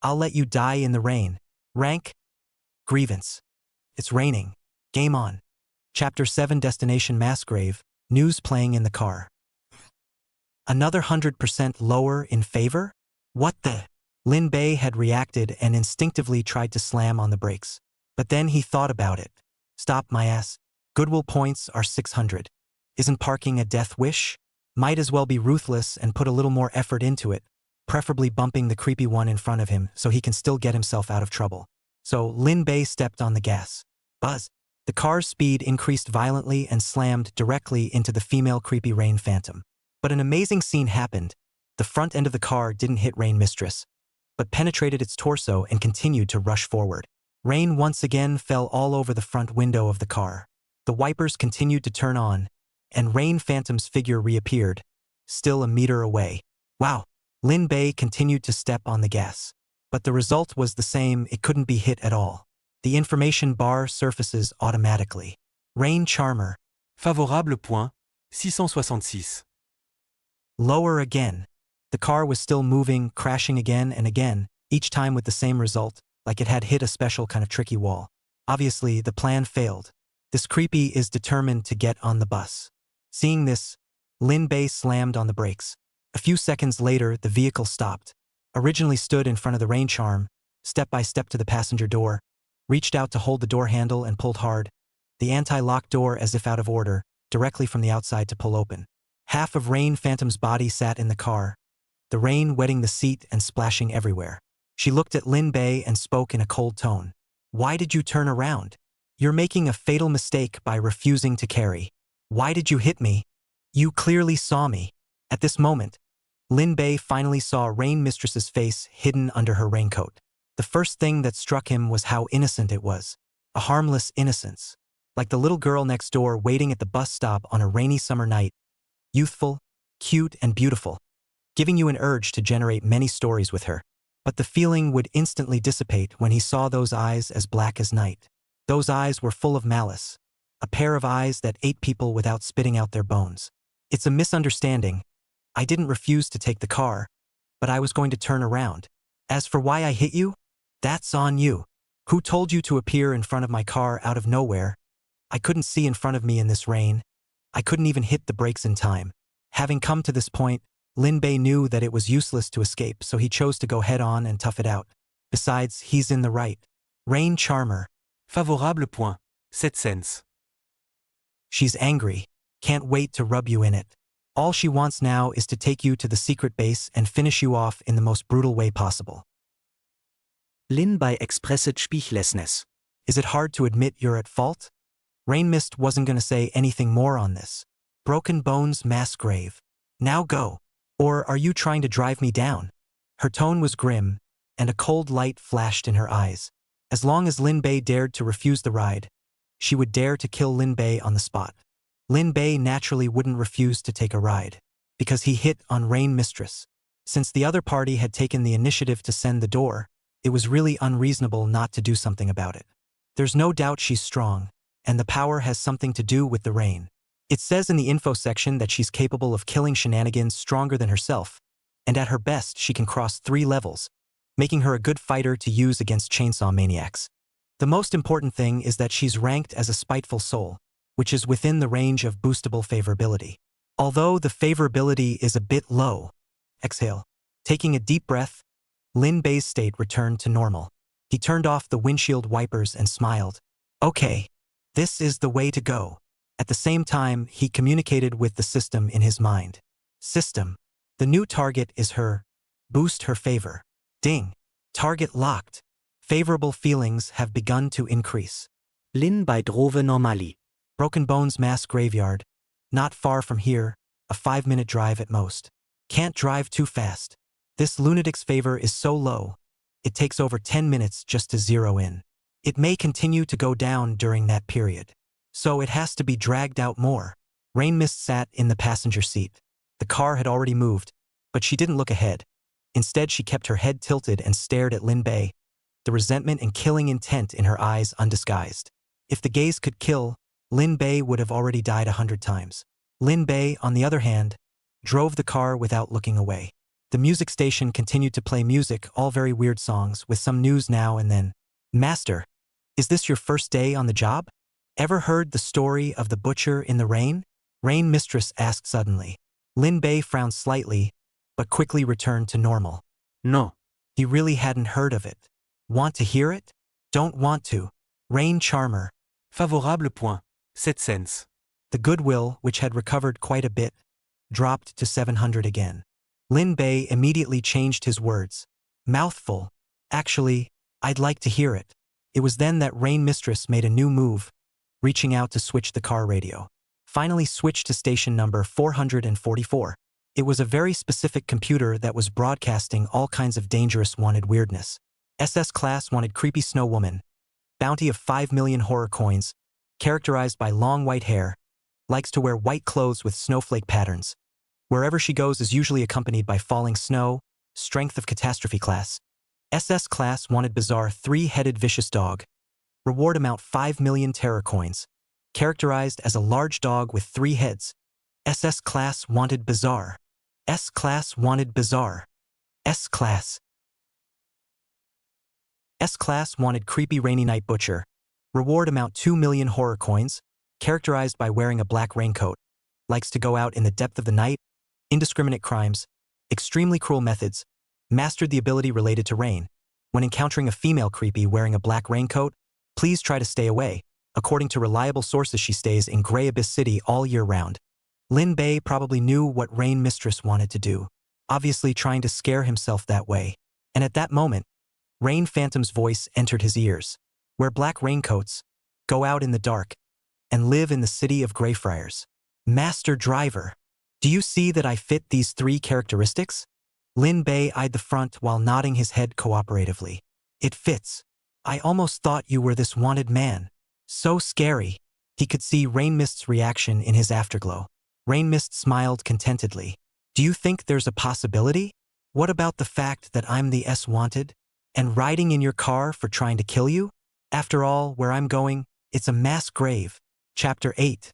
I'll let you die in the rain. Rank. Grievance. It's raining. Game on. Chapter 7 Destination Massgrave. News playing in the car. Another 100% lower in favor? What the? Lin Bei had reacted and instinctively tried to slam on the brakes. But then he thought about it. Stop my ass. Goodwill points are 600. Isn't parking a death wish? Might as well be ruthless and put a little more effort into it, preferably bumping the creepy one in front of him so he can still get himself out of trouble. So Lin Bei stepped on the gas. Buzz. The car's speed increased violently and slammed directly into the female creepy Rain Phantom. But an amazing scene happened. The front end of the car didn't hit Rain Mistress, but penetrated its torso and continued to rush forward. Rain once again fell all over the front window of the car. The wipers continued to turn on, and Rain Phantom's figure reappeared, still a meter away. Wow! Lin Bei continued to step on the gas. But the result was the same, it couldn't be hit at all. The information bar surfaces automatically. Rain charmer. Favorable point, 666. Lower again. The car was still moving, crashing again and again, each time with the same result, like it had hit a special kind of tricky wall. Obviously, the plan failed. This creepy is determined to get on the bus. Seeing this, Lin Bei slammed on the brakes. A few seconds later, the vehicle stopped. Originally stood in front of the rain charm, step by step to the passenger door, reached out to hold the door handle and pulled hard, the anti-lock door as if out of order, directly from the outside to pull open. Half of Rain Phantom's body sat in the car, the rain wetting the seat and splashing everywhere. She looked at Lin Bei and spoke in a cold tone. Why did you turn around? You're making a fatal mistake by refusing to carry. Why did you hit me? You clearly saw me. At this moment, Lin Bei finally saw Rain Mistress's face hidden under her raincoat. The first thing that struck him was how innocent it was. A harmless innocence. Like the little girl next door waiting at the bus stop on a rainy summer night. Youthful, cute, and beautiful, giving you an urge to generate many stories with her. But the feeling would instantly dissipate when he saw those eyes as black as night. Those eyes were full of malice. A pair of eyes that ate people without spitting out their bones. It's a misunderstanding. I didn't refuse to take the car, but I was going to turn around. As for why I hit you, that's on you. Who told you to appear in front of my car out of nowhere? I couldn't see in front of me in this rain. I couldn't even hit the brakes in time. Having come to this point, Lin Bei knew that it was useless to escape, so he chose to go head-on and tough it out. Besides, he's in the right. Rain Charmer. Favorable point, 7 cents. She's angry. Can't wait to rub you in it. All she wants now is to take you to the secret base and finish you off in the most brutal way possible. Lin Bei expressed speechlessness. Is it hard to admit you're at fault? Rain Mist wasn't going to say anything more on this. Broken Bones mass grave. Now go. Or are you trying to drive me down? Her tone was grim, and a cold light flashed in her eyes. As long as Lin Bei dared to refuse the ride, she would dare to kill Lin Bei on the spot. Lin Bei naturally wouldn't refuse to take a ride, because he hit on Rain Mistress. Since the other party had taken the initiative to send the door, it was really unreasonable not to do something about it. There's no doubt she's strong, and the power has something to do with the rain. It says in the info section that she's capable of killing shenanigans stronger than herself, and at her best she can cross 3 levels, making her a good fighter to use against chainsaw maniacs. The most important thing is that she's ranked as a spiteful soul, which is within the range of boostable favorability. Although the favorability is a bit low. Exhale. Taking a deep breath, Lin Bei's state returned to normal. He turned off the windshield wipers and smiled. Okay, this is the way to go. At the same time, he communicated with the system in his mind. System. The new target is her. Boost her favor. Ding. Target locked. Favorable feelings have begun to increase. Lin Bei drove normali. Broken Bones Mass Graveyard. Not far from here, a 5-minute drive at most. Can't drive too fast. This lunatic's favor is so low, it takes over 10 minutes just to zero in. It may continue to go down during that period. So it has to be dragged out more. Rain Mist sat in the passenger seat. The car had already moved, but she didn't look ahead. Instead, she kept her head tilted and stared at Lin Bei, the resentment and killing intent in her eyes undisguised. If the gaze could kill, Lin Bei would have already died 100 times. Lin Bei, on the other hand, drove the car without looking away. The music station continued to play music, all very weird songs, with some news now and then. Master, is this your first day on the job? Ever heard the story of the butcher in the rain? Rain Mistress asked suddenly. Lin Bei frowned slightly, but quickly returned to normal. No. He really hadn't heard of it. Want to hear it? Don't want to. Rain Charmer. Favorable point, 7 cents. The goodwill, which had recovered quite a bit, dropped to 700 again. Lin Bei immediately changed his words. Mouthful. Actually, I'd like to hear it. It was then that Rain Mistress made a new move, reaching out to switch the car radio. Finally switched to station number 444. It was a very specific computer that was broadcasting all kinds of dangerous wanted weirdness. SS Class wanted creepy snow woman. Bounty of 5 million horror coins, characterized by long white hair, likes to wear white clothes with snowflake patterns. Wherever she goes is usually accompanied by falling snow, strength of catastrophe class. SS Class wanted bizarre 3-headed vicious dog. Reward amount 5 million terror coins. Characterized as a large dog with 3 heads. SS Class wanted bizarre. S Class wanted bizarre. S Class. S Class wanted creepy rainy night butcher. Reward amount 2 million horror coins. Characterized by wearing a black raincoat. Likes to go out in the depth of the night. Indiscriminate crimes. Extremely cruel methods. Mastered the ability related to rain. When encountering a female creepy wearing a black raincoat, please try to stay away. According to reliable sources, she stays in Grey Abyss City all year round. Lin Bei probably knew what Rain Mistress wanted to do, obviously trying to scare himself that way. And at that moment, Rain Phantom's voice entered his ears. Wear black raincoats, go out in the dark, and live in the city of Greyfriars. Master Driver. Do you see that I fit these 3 characteristics? Lin Bei eyed the front while nodding his head cooperatively. It fits. I almost thought you were this wanted man. So scary. He could see Rain Mist's reaction in his afterglow. Rain Mist smiled contentedly. Do you think there's a possibility? What about the fact that I'm the wanted? And riding in your car for trying to kill you? After all, where I'm going, it's a mass grave. Chapter 8.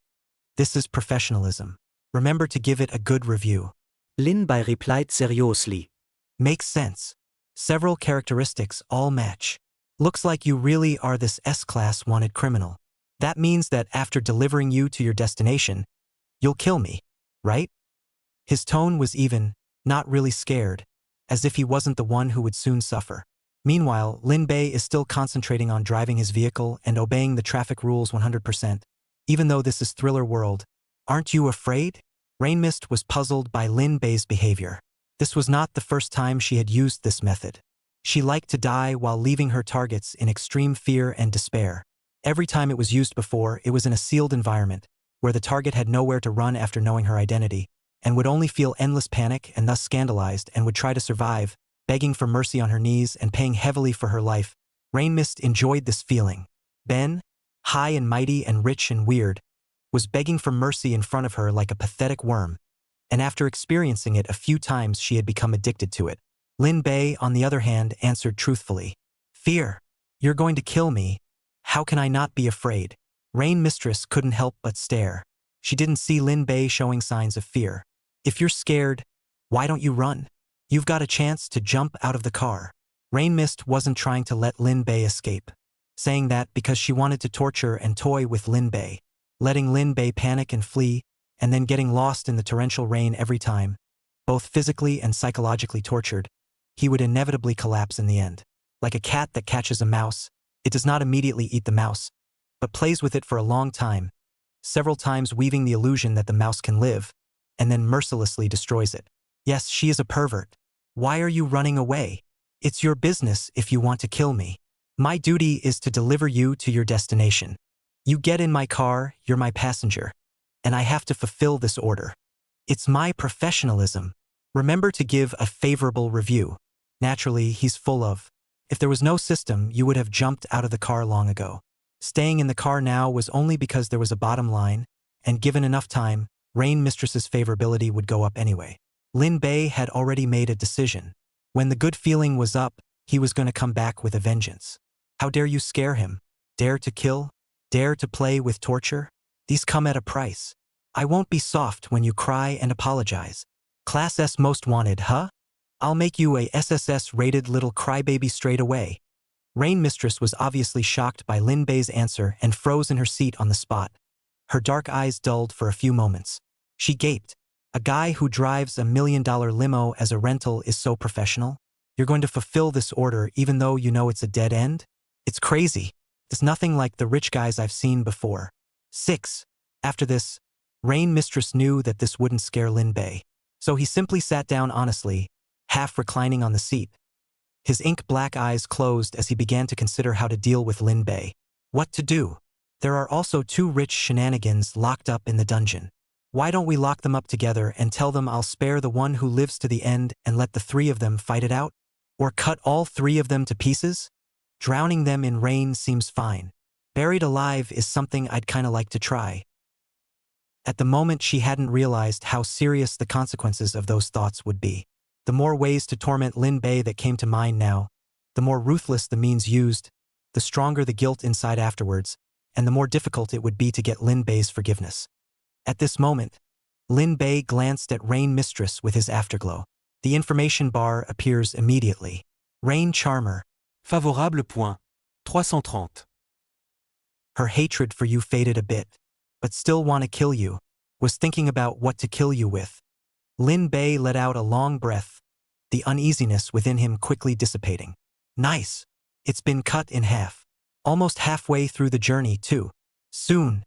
This is professionalism. Remember to give it a good review. Lin Bei replied seriously. Makes sense. Several characteristics all match. Looks like you really are this S-class wanted criminal. That means that after delivering you to your destination, you'll kill me, right? His tone was even, not really scared, as if he wasn't the one who would soon suffer. Meanwhile, Lin Bei is still concentrating on driving his vehicle and obeying the traffic rules 100%. Even though this is thriller world, aren't you afraid? Rain Mist was puzzled by Lin Bei's behavior. This was not the first time she had used this method. She liked to die while leaving her targets in extreme fear and despair. Every time it was used before, it was in a sealed environment, where the target had nowhere to run after knowing her identity, and would only feel endless panic and thus scandalized and would try to survive, begging for mercy on her knees and paying heavily for her life. Rain Mist enjoyed this feeling. Ben, high and mighty and rich and weird, was begging for mercy in front of her like a pathetic worm, and after experiencing it a few times she had become addicted to it. Lin Bei, on the other hand, answered truthfully. Fear. You're going to kill me. How can I not be afraid? Rain Mistress couldn't help but stare. She didn't see Lin Bei showing signs of fear. If you're scared, why don't you run? You've got a chance to jump out of the car. Rain Mist wasn't trying to let Lin Bei escape, saying that because she wanted to torture and toy with Lin Bei, letting Lin Bei panic and flee, and then getting lost in the torrential rain every time, both physically and psychologically tortured. He would inevitably collapse in the end. Like a cat that catches a mouse, it does not immediately eat the mouse, but plays with it for a long time, several times weaving the illusion that the mouse can live, and then mercilessly destroys it. Yes, she is a pervert. Why are you running away? It's your business if you want to kill me. My duty is to deliver you to your destination. You get in my car, you're my passenger, and I have to fulfill this order. It's my professionalism. Remember to give a favorable review. Naturally, he's full of. If there was no system, you would have jumped out of the car long ago. Staying in the car now was only because there was a bottom line, and given enough time, Rain Mistress's favorability would go up anyway. Lin Bei had already made a decision. When the good feeling was up, he was going to come back with a vengeance. How dare you scare him? Dare to kill? Dare to play with torture? These come at a price. I won't be soft when you cry and apologize. Class S most wanted, huh? I'll make you a SSS-rated little crybaby straight away. Rain Mistress was obviously shocked by Lin Bei's answer and froze in her seat on the spot. Her dark eyes dulled for a few moments. She gaped. A guy who drives $1 million limo as a rental is so professional? You're going to fulfill this order even though you know it's a dead end? It's crazy. It's nothing like the rich guys I've seen before. 6. After this, Rain Mistress knew that this wouldn't scare Lin Bei. So he simply sat down honestly, half reclining on the seat. His ink-black eyes closed as he began to consider how to deal with Lin Bei. What to do? There are also 2 rich shenanigans locked up in the dungeon. Why don't we lock them up together and tell them I'll spare the one who lives to the end and let the 3 of them fight it out? Or cut all 3 of them to pieces? Drowning them in rain seems fine. Buried alive is something I'd kinda like to try. At the moment she hadn't realized how serious the consequences of those thoughts would be. The more ways to torment Lin Bei that came to mind now, the more ruthless the means used, the stronger the guilt inside afterwards, and the more difficult it would be to get Lin Bei's forgiveness. At this moment, Lin Bei glanced at Rain Mistress with his afterglow. The information bar appears immediately. Rain Charmer. Favorable point. 330. Her hatred for you faded a bit, but still want to kill you, was thinking about what to kill you with. Lin Bei let out a long breath, the uneasiness within him quickly dissipating. Nice. It's been cut in half. Almost halfway through the journey, too. Soon.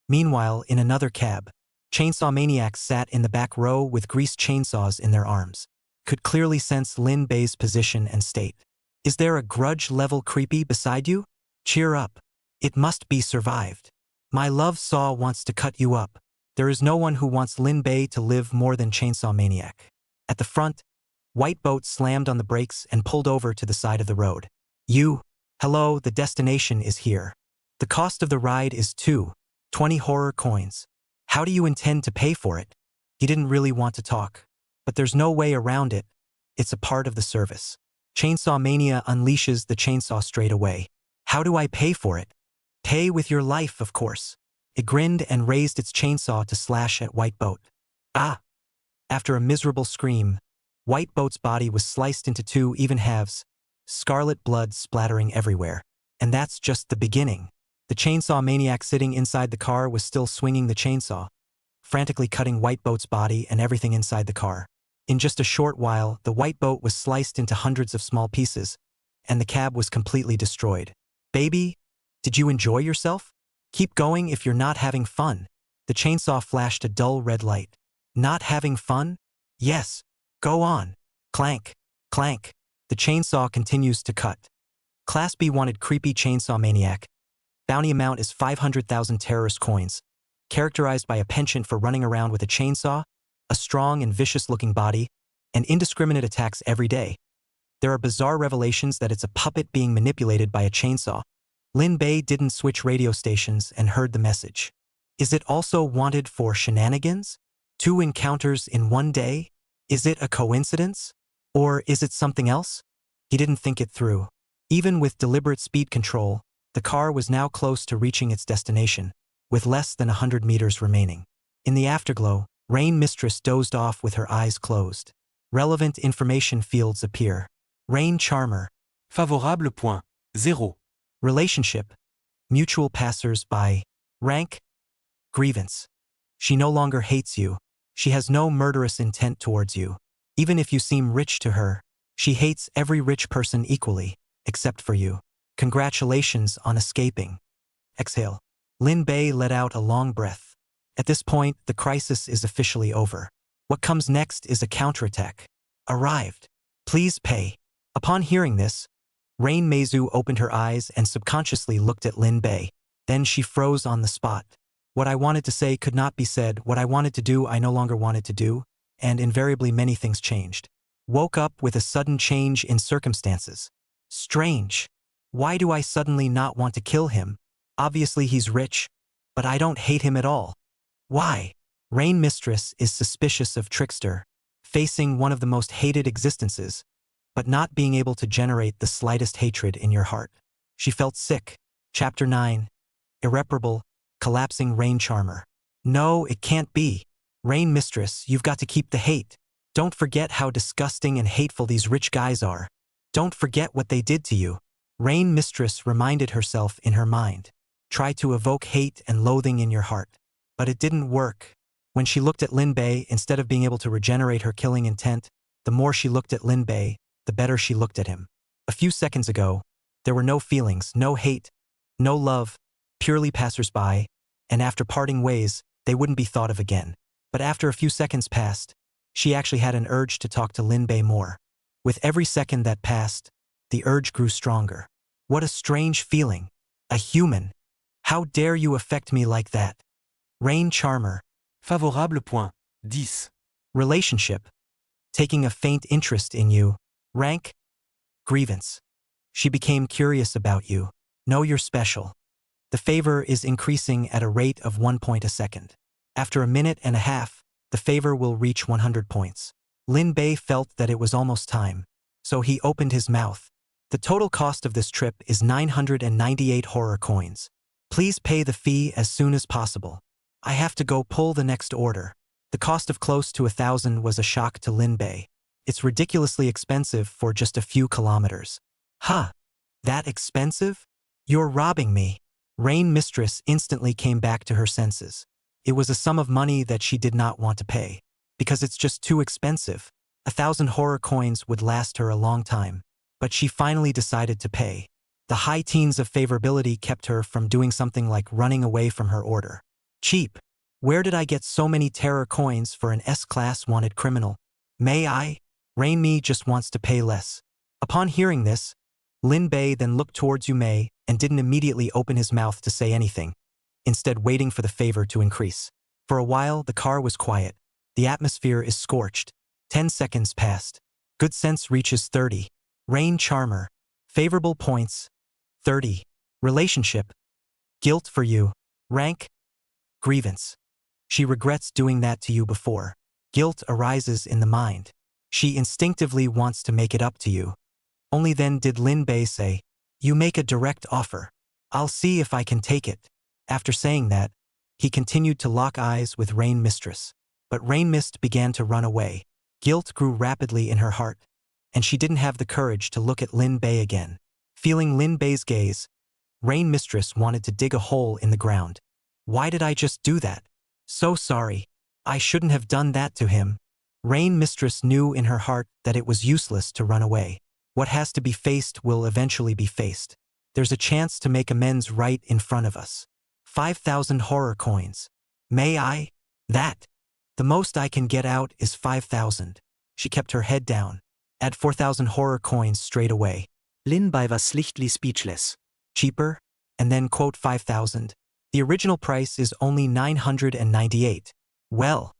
Meanwhile, in another cab, chainsaw maniacs sat in the back row with greased chainsaws in their arms. Could clearly sense Lin Bei's position and state. Is there a grudge-level creepy beside you? Cheer up. It must be survived. My love saw wants to cut you up. There is no one who wants Lin Bei to live more than Chainsaw Maniac. At the front, White Boat slammed on the brakes and pulled over to the side of the road. Hello, the destination is here. The cost of the ride is 20 horror coins. How do you intend to pay for it? He didn't really want to talk, but there's no way around it. It's a part of the service. Chainsaw Mania unleashes the chainsaw straight away. How do I pay for it? Pay with your life, of course. It grinned and raised its chainsaw to slash at White Boat. Ah! After a miserable scream, White Boat's body was sliced into 2 even halves, scarlet blood splattering everywhere. And that's just the beginning. The chainsaw maniac sitting inside the car was still swinging the chainsaw, frantically cutting White Boat's body and everything inside the car. In just a short while, the White Boat was sliced into hundreds of small pieces, and the cab was completely destroyed. Baby, did you enjoy yourself? Keep going if you're not having fun. The chainsaw flashed a dull red light. Not having fun? Yes. Go on. Clank. Clank. The chainsaw continues to cut. Class B wanted creepy chainsaw maniac. Bounty amount is 500,000 terrorist coins. Characterized by a penchant for running around with a chainsaw, a strong and vicious-looking body, and indiscriminate attacks every day. There are bizarre revelations that it's a puppet being manipulated by a chainsaw. Lin Bei didn't switch radio stations and heard the message. Is it also wanted for shenanigans? 2 encounters in one day? Is it a coincidence? Or is it something else? He didn't think it through. Even with deliberate speed control, the car was now close to reaching its destination, with less than 100 meters remaining. In the afterglow, Rain Mistress dozed off with her eyes closed. Relevant information fields appear. Rain Charmer. Favorable point. 0. Relationship. Mutual passers-by. Rank. Grievance. She no longer hates you. She has no murderous intent towards you. Even if you seem rich to her, she hates every rich person equally, except for you. Congratulations on escaping. Exhale. Lin Bei let out a long breath. At this point, the crisis is officially over. What comes next is a counterattack. Arrived. Please pay. Upon hearing this, Rain Meizu opened her eyes and subconsciously looked at Lin Bei. Then she froze on the spot. What I wanted to say could not be said. What I wanted to do, I no longer wanted to do, and invariably many things changed. Woke up with a sudden change in circumstances. Strange. Why do I suddenly not want to kill him? Obviously he's rich, but I don't hate him at all. Why? Rain Mistress is suspicious of Trickster, facing one of the most hated existences, but not being able to generate the slightest hatred in your heart. She felt sick. Chapter 9. Irreparable, collapsing Rain Charmer. No, it can't be. Rain Mistress, you've got to keep the hate. Don't forget how disgusting and hateful these rich guys are. Don't forget what they did to you. Rain Mistress reminded herself in her mind. Try to evoke hate and loathing in your heart. But it didn't work. When she looked at Lin Bei, instead of being able to regenerate her killing intent, the more she looked at Lin Bei, the better she looked at him. A few seconds ago, there were no feelings, no hate, no love, purely passers-by, and after parting ways, they wouldn't be thought of again. But after a few seconds passed, she actually had an urge to talk to Lin Bei more. With every second that passed, the urge grew stronger. What a strange feeling. A human. How dare you affect me like that? Rain Charmer. Favorable point. 10. Relationship. Taking a faint interest in you. Rank. Grievance. She became curious about you. Know you're special. The favor is increasing at a rate of 1 point a second. After a minute and a half, the favor will reach 100 points. Lin Bei felt that it was almost time, so he opened his mouth. The total cost of this trip is 998 horror coins. Please pay the fee as soon as possible. I have to go pull the next order. The cost of close to 1,000 was a shock to Lin Bei. It's ridiculously expensive for just a few kilometers. Huh? That expensive? You're robbing me. Rain Mistress instantly came back to her senses. It was a sum of money that she did not want to pay, because it's just too expensive. 1,000 horror coins would last her a long time, but she finally decided to pay. The high teens of favorability kept her from doing something like running away from her order. Cheap. Where did I get so many terror coins for an S-class wanted criminal? May I? Rain Me just wants to pay less. Upon hearing this, Lin Bei then looked towards Yu Mei and didn't immediately open his mouth to say anything, instead waiting for the favor to increase. For a while, the car was quiet. The atmosphere is scorched. 10 seconds passed. Good sense reaches 30. Rain charmer. Favorable points. 30. Relationship. Guilt for you. Rank. Grievance. She regrets doing that to you before. Guilt arises in the mind. She instinctively wants to make it up to you. Only then did Lin Bei say, "You make a direct offer. I'll see if I can take it." After saying that, he continued to lock eyes with Rain Mistress. But Rain Mist began to run away. Guilt grew rapidly in her heart, and she didn't have the courage to look at Lin Bei again. Feeling Lin Bei's gaze, Rain Mistress wanted to dig a hole in the ground. Why did I just do that? So sorry. I shouldn't have done that to him. Rain Mistress knew in her heart that it was useless to run away. What has to be faced will eventually be faced. There's a chance to make amends right in front of us. 5,000 horror coins. May I? That. The most I can get out is 5,000. She kept her head down. Add 4,000 horror coins straight away. Lin Bei was slightly speechless. Cheaper? And then quote 5,000. The original price is only 998. Well.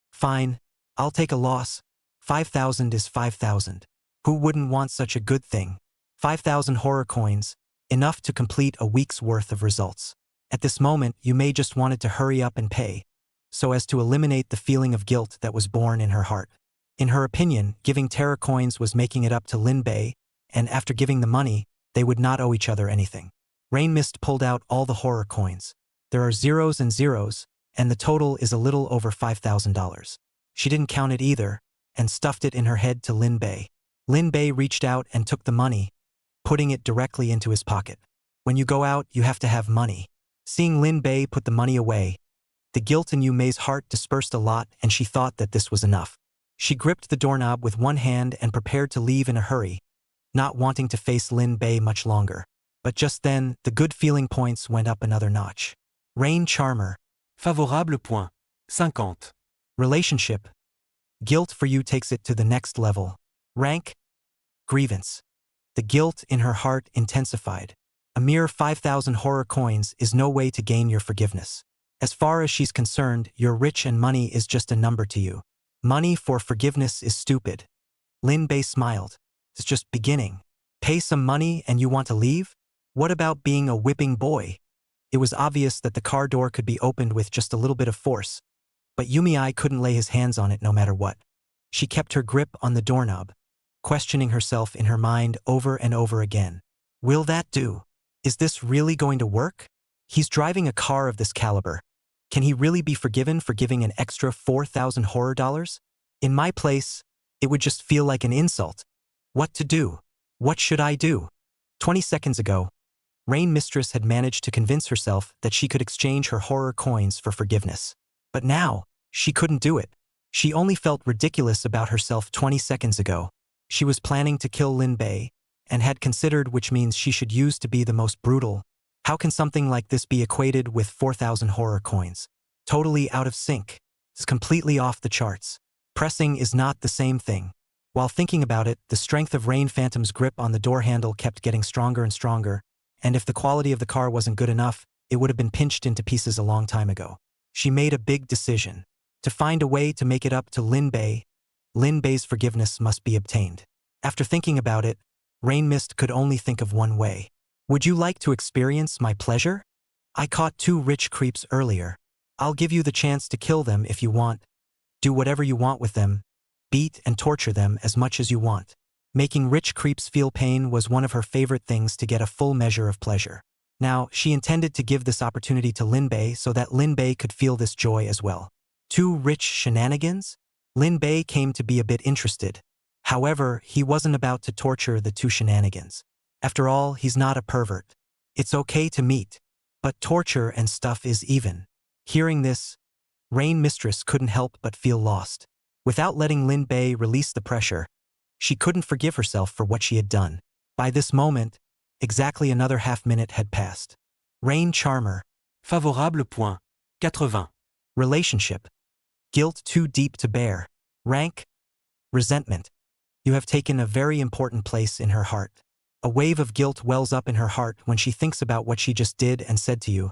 Fine. I'll take a loss. 5,000 is 5,000. Who wouldn't want such a good thing? 5,000 horror coins, enough to complete a week's worth of results. At this moment, you may just wanted to hurry up and pay, so as to eliminate the feeling of guilt that was born in her heart. In her opinion, giving terror coins was making it up to Lin Bei, and after giving the money, they would not owe each other anything. Rain Mist pulled out all the horror coins. There are zeros and zeros, and the total is a little over $5,000. She didn't count it either, and stuffed it in her head to Lin Bei. Lin Bei reached out and took the money, putting it directly into his pocket. When you go out, you have to have money. Seeing Lin Bei put the money away, the guilt in Yu Mei's heart dispersed a lot, and she thought that this was enough. She gripped the doorknob with one hand and prepared to leave in a hurry, not wanting to face Lin Bei much longer. But just then, the good feeling points went up another notch. Rain charmer. Favorable point. 50. Relationship. Guilt for you takes it to the next level. Rank. Grievance. The guilt in her heart intensified. A mere 5,000 horror coins is no way to gain your forgiveness. As far as she's concerned, you're rich and money is just a number to you. Money for forgiveness is stupid. Lin Bei smiled. It's just beginning. Pay some money and you want to leave? What about being a whipping boy? It was obvious that the car door could be opened with just a little bit of force, but Yumi couldn't lay his hands on it no matter what. She kept her grip on the doorknob, questioning herself in her mind over and over again. Will that do? Is this really going to work? He's driving a car of this caliber. Can he really be forgiven for giving an extra 4,000 horror dollars? In my place, it would just feel like an insult. What to do? What should I do? 20 seconds ago, Rain Mistress had managed to convince herself that she could exchange her horror coins for forgiveness. But now, she couldn't do it. She only felt ridiculous about herself 20 seconds ago. She was planning to kill Lin Bei, and had considered which means she should use to be the most brutal. How can something like this be equated with 4,000 horror coins? Totally out of sync. It's completely off the charts. Pressing is not the same thing. While thinking about it, the strength of Rain Phantom's grip on the door handle kept getting stronger and stronger, and if the quality of the car wasn't good enough, it would have been pinched into pieces a long time ago. She made a big decision. To find a way to make it up to Lin Bei, Lin Bei's forgiveness must be obtained. After thinking about it, Rain Mist could only think of one way. Would you like to experience my pleasure? I caught 2 rich creeps earlier. I'll give you the chance to kill them if you want. Do whatever you want with them. Beat and torture them as much as you want. Making rich creeps feel pain was one of her favorite things to get a full measure of pleasure. Now, she intended to give this opportunity to Lin Bei so that Lin Bei could feel this joy as well. 2 rich shenanigans? Lin Bei came to be a bit interested. However, he wasn't about to torture the 2 shenanigans. After all, he's not a pervert. It's okay to meet. But torture and stuff is even. Hearing this, Rain Mistress couldn't help but feel lost. Without letting Lin Bei release the pressure, she couldn't forgive herself for what she had done. By this moment, exactly another half-minute had passed. Rain charmer. Favorable point. 80. Relationship. Guilt too deep to bear. Rank. Resentment. You have taken a very important place in her heart. A wave of guilt wells up in her heart when she thinks about what she just did and said to you,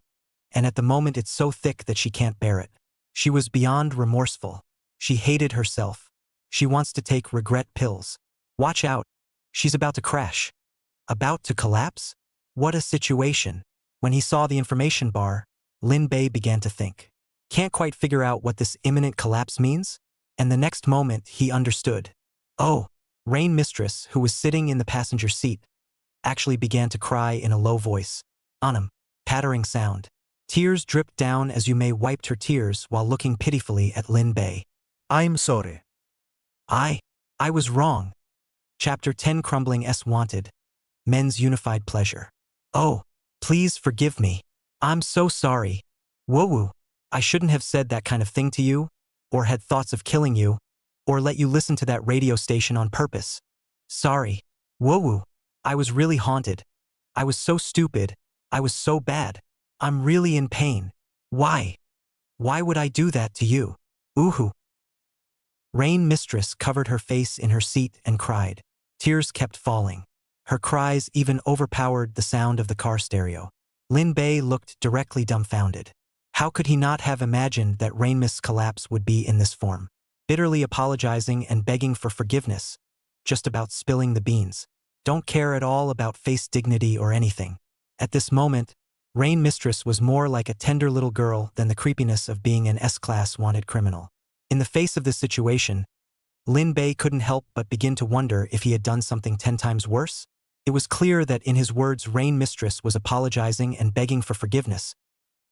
and at the moment it's so thick that she can't bear it. She was beyond remorseful. She hated herself. She wants to take regret pills. Watch out. She's about to crash. About to collapse? What a situation. When he saw the information bar, Lin Bei began to think. Can't quite figure out what this imminent collapse means? And the next moment, he understood. Oh, Rain Mistress, who was sitting in the passenger seat, actually began to cry in a low voice. Anam, pattering sound. Tears dripped down as Yumei wiped her tears while looking pitifully at Lin Bei. I'm sorry. I was wrong. Chapter 10 Crumbling S Wanted. Men's Unified Pleasure. Oh, please forgive me. I'm so sorry. Woo-woo. I shouldn't have said that kind of thing to you, or had thoughts of killing you, or let you listen to that radio station on purpose. Sorry. Woo-woo. I was really haunted. I was so stupid. I was so bad. I'm really in pain. Why? Why would I do that to you? Ooh-hoo. Rain Mistress covered her face in her seat and cried. Tears kept falling. Her cries even overpowered the sound of the car stereo. Lin Bei looked directly dumbfounded. How could he not have imagined that Rainmist's collapse would be in this form? Bitterly apologizing and begging for forgiveness. Just about spilling the beans. Don't care at all about face dignity or anything. At this moment, Rain Mistress was more like a tender little girl than the creepiness of being an S-class wanted criminal. In the face of this situation, Lin Bei couldn't help but begin to wonder if he had done something 10 times worse. It was clear that in his words Rain Mistress was apologizing and begging for forgiveness.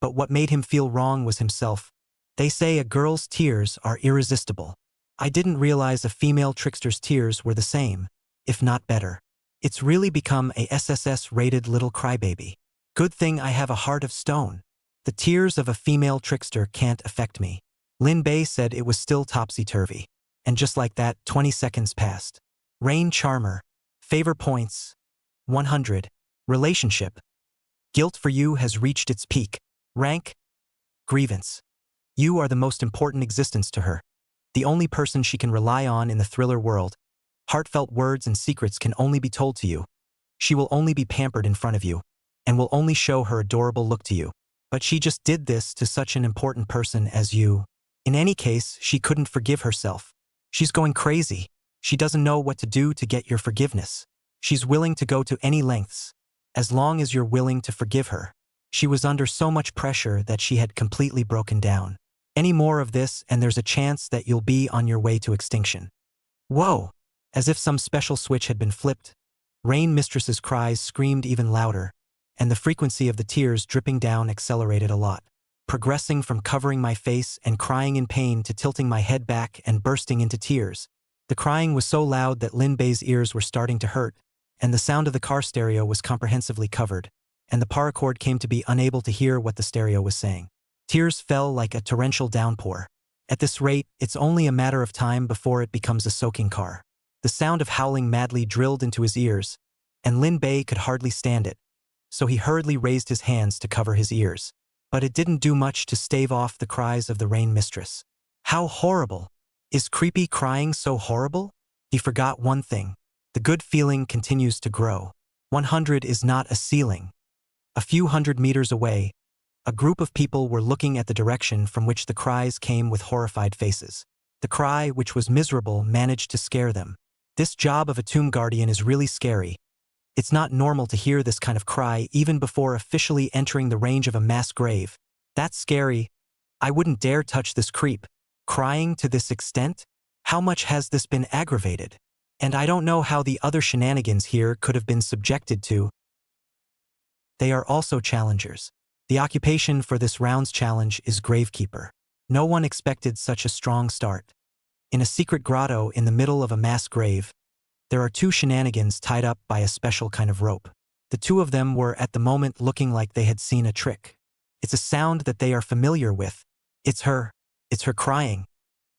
But what made him feel wrong was himself. They say a girl's tears are irresistible. I didn't realize a female trickster's tears were the same, if not better. It's really become a SSS-rated little crybaby. Good thing I have a heart of stone. The tears of a female trickster can't affect me. Lin Bei said it was still topsy-turvy. And just like that, 20 seconds passed. Rain Charmer. Favor points. 100. Relationship. Guilt for you has reached its peak. Rank. Grievance. You are the most important existence to her. The only person she can rely on in the thriller world. Heartfelt words and secrets can only be told to you. She will only be pampered in front of you, and will only show her adorable look to you. But she just did this to such an important person as you. In any case, she couldn't forgive herself. She's going crazy. She doesn't know what to do to get your forgiveness. She's willing to go to any lengths, as long as you're willing to forgive her. She was under so much pressure that she had completely broken down. Any more of this and there's a chance that you'll be on your way to extinction. Whoa! As if some special switch had been flipped, Rain Mistress's cries screamed even louder, and the frequency of the tears dripping down accelerated a lot, progressing from covering my face and crying in pain to tilting my head back and bursting into tears. The crying was so loud that Lin Bei's ears were starting to hurt, and the sound of the car stereo was comprehensively covered, and the paracord came to be unable to hear what the stereo was saying. Tears fell like a torrential downpour. At this rate, it's only a matter of time before it becomes a soaking car. The sound of howling madly drilled into his ears, and Lin Bei could hardly stand it, so he hurriedly raised his hands to cover his ears. But it didn't do much to stave off the cries of the Rain Mistress. How horrible! Is creepy crying so horrible? He forgot one thing. The good feeling continues to grow. 100 is not a ceiling. A few hundred meters away, a group of people were looking at the direction from which the cries came with horrified faces. The cry, which was miserable, managed to scare them. This job of a tomb guardian is really scary. It's not normal to hear this kind of cry even before officially entering the range of a mass grave. That's scary. I wouldn't dare touch this creep. Crying to this extent? How much has this been aggravated? And I don't know how the other shenanigans here could have been subjected to. They are also challengers. The occupation for this round's challenge is gravekeeper. No one expected such a strong start. In a secret grotto in the middle of a mass grave, there are two shenanigans tied up by a special kind of rope. The two of them were at the moment looking like they had seen a trick. It's a sound that they are familiar with. It's her crying.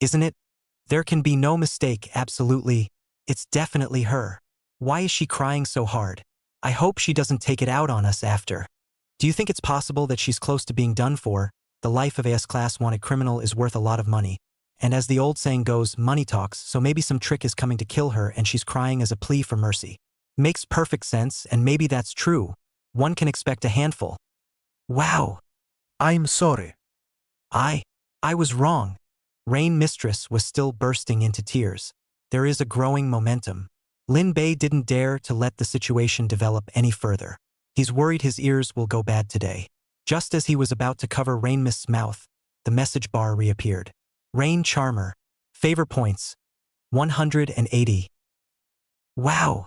Isn't it? There can be no mistake, absolutely. It's definitely her. Why is she crying so hard? I hope she doesn't take it out on us after. Do you think it's possible that she's close to being done for? The life of a S-class wanted criminal is worth a lot of money. And as the old saying goes, money talks, so maybe some trick is coming to kill her and she's crying as a plea for mercy. Makes perfect sense, and maybe that's true. One can expect a handful. Wow. I'm sorry. I I was wrong. Rain Mistress was still bursting into tears. There is a growing momentum. Lin Bei didn't dare to let the situation develop any further. He's worried his ears will go bad today. Just as he was about to cover Rain Mist's mouth, the message bar reappeared. Rain Charmer. Favor points. 180. Wow!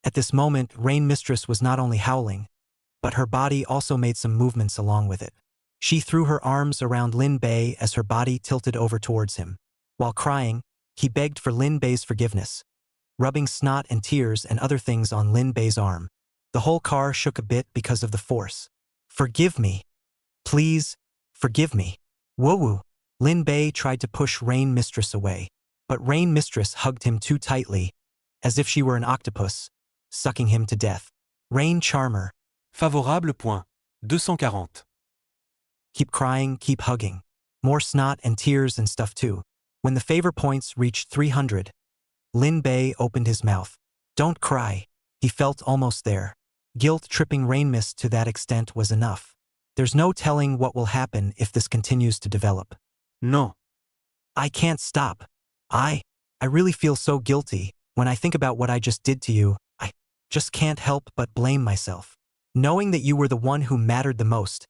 At this moment, Rain Mistress was not only howling, but her body also made some movements along with it. She threw her arms around Lin Bei as her body tilted over towards him. While crying, he begged for Lin Bei's forgiveness, rubbing snot and tears and other things on Lin Bei's arm. The whole car shook a bit because of the force. Forgive me. Please, forgive me. Woo-woo. Lin Bei tried to push Rain Mistress away, but Rain Mistress hugged him too tightly, as if she were an octopus, sucking him to death. Rain Charmer. Favorable point. 240. Keep crying, keep hugging. More snot and tears and stuff too. When the favor points reached 300, Lin Bei opened his mouth. Don't cry. He felt almost there. Guilt-tripping Rain Mist to that extent was enough. There's no telling what will happen if this continues to develop. No. I can't stop. I really feel so guilty. When I think about what I just did to you, I just can't help but blame myself. Knowing that you were the one who mattered the most,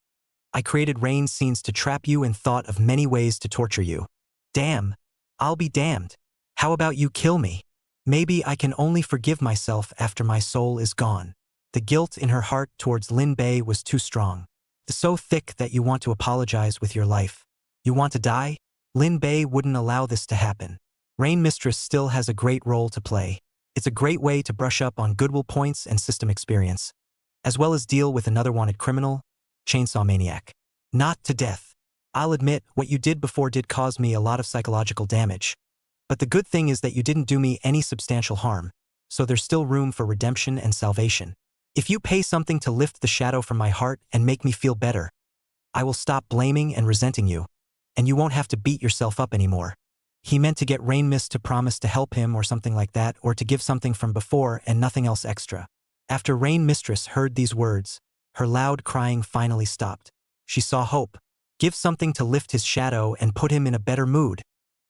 I created rain scenes to trap you and thought of many ways to torture you. Damn. I'll be damned. How about you kill me? Maybe I can only forgive myself after my soul is gone. The guilt in her heart towards Lin Bei was too strong. So thick that you want to apologize with your life. You want to die? Lin Bei wouldn't allow this to happen. Rain Mistress still has a great role to play. It's a great way to brush up on goodwill points and system experience, as well as deal with another wanted criminal, Chainsaw Maniac. Not to death. I'll admit, what you did before did cause me a lot of psychological damage. But the good thing is that you didn't do me any substantial harm, so there's still room for redemption and salvation. If you pay something to lift the shadow from my heart and make me feel better, I will stop blaming and resenting you, and you won't have to beat yourself up anymore. He meant to get Rain Mist to promise to help him or something like that, or to give something from before and nothing else extra. After Rain Mistress heard these words, her loud crying finally stopped. She saw hope. Give something to lift his shadow and put him in a better mood.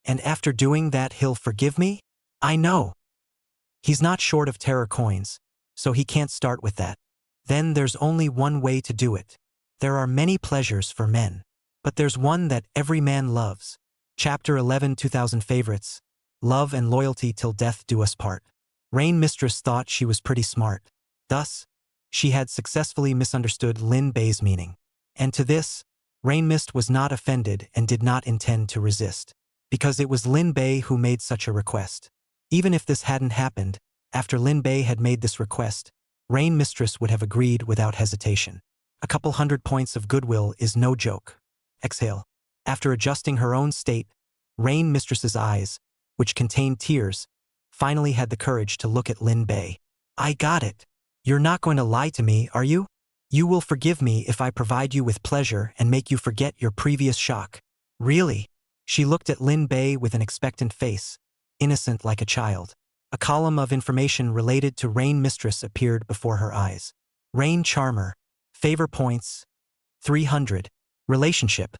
And after doing that he'll forgive me? I know. He's not short of terror coins, so he can't start with that. Then there's only one way to do it. There are many pleasures for men, but there's one that every man loves. Chapter 11 2000 Favorites. Love and Loyalty Till Death Do Us Part. Rain Mistress thought she was pretty smart. Thus, she had successfully misunderstood Lin Bei's meaning. And to this, Rain Mist was not offended and did not intend to resist, because it was Lin Bei who made such a request. Even if this hadn't happened, after Lin Bei had made this request, Rain Mistress would have agreed without hesitation. A couple hundred points of goodwill is no joke. Exhale. After adjusting her own state, Rain Mistress's eyes, which contained tears, finally had the courage to look at Lin Bei. I got it. You're not going to lie to me, are you? You will forgive me if I provide you with pleasure and make you forget your previous shock. Really? She looked at Lin Bei with an expectant face, innocent like a child. A column of information related to Rain Mistress appeared before her eyes. Rain Charmer. Favor points. 300. Relationship.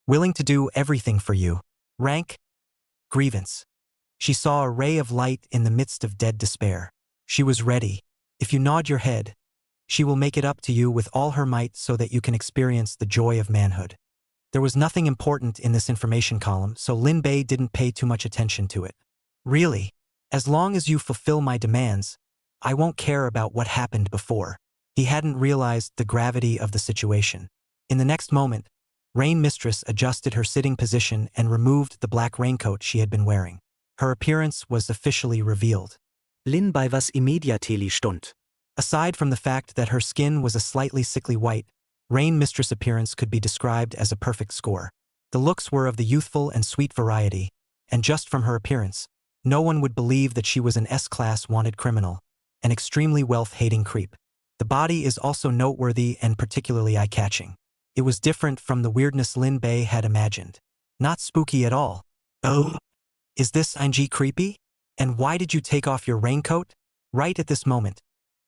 Willing to do everything for you. Rank. Grievance. She saw a ray of light in the midst of dead despair. She was ready. If you nod your head, she will make it up to you with all her might so that you can experience the joy of manhood. There was nothing important in this information column, so Lin Bei didn't pay too much attention to it. Really? As long as you fulfill my demands, I won't care about what happened before. He hadn't realized the gravity of the situation. In the next moment, Rain Mistress adjusted her sitting position and removed the black raincoat she had been wearing. Her appearance was officially revealed. Lin Bei was immediately stund. Aside from the fact that her skin was a slightly sickly white, Rain Mistress' appearance could be described as a perfect score. The looks were of the youthful and sweet variety, and just from her appearance, no one would believe that she was an S-class wanted criminal, an extremely wealth-hating creep. The body is also noteworthy and particularly eye-catching. It was different from the weirdness Lin Bei had imagined. Not spooky at all. Oh, is this Anji creepy? And why did you take off your raincoat? Right at this moment,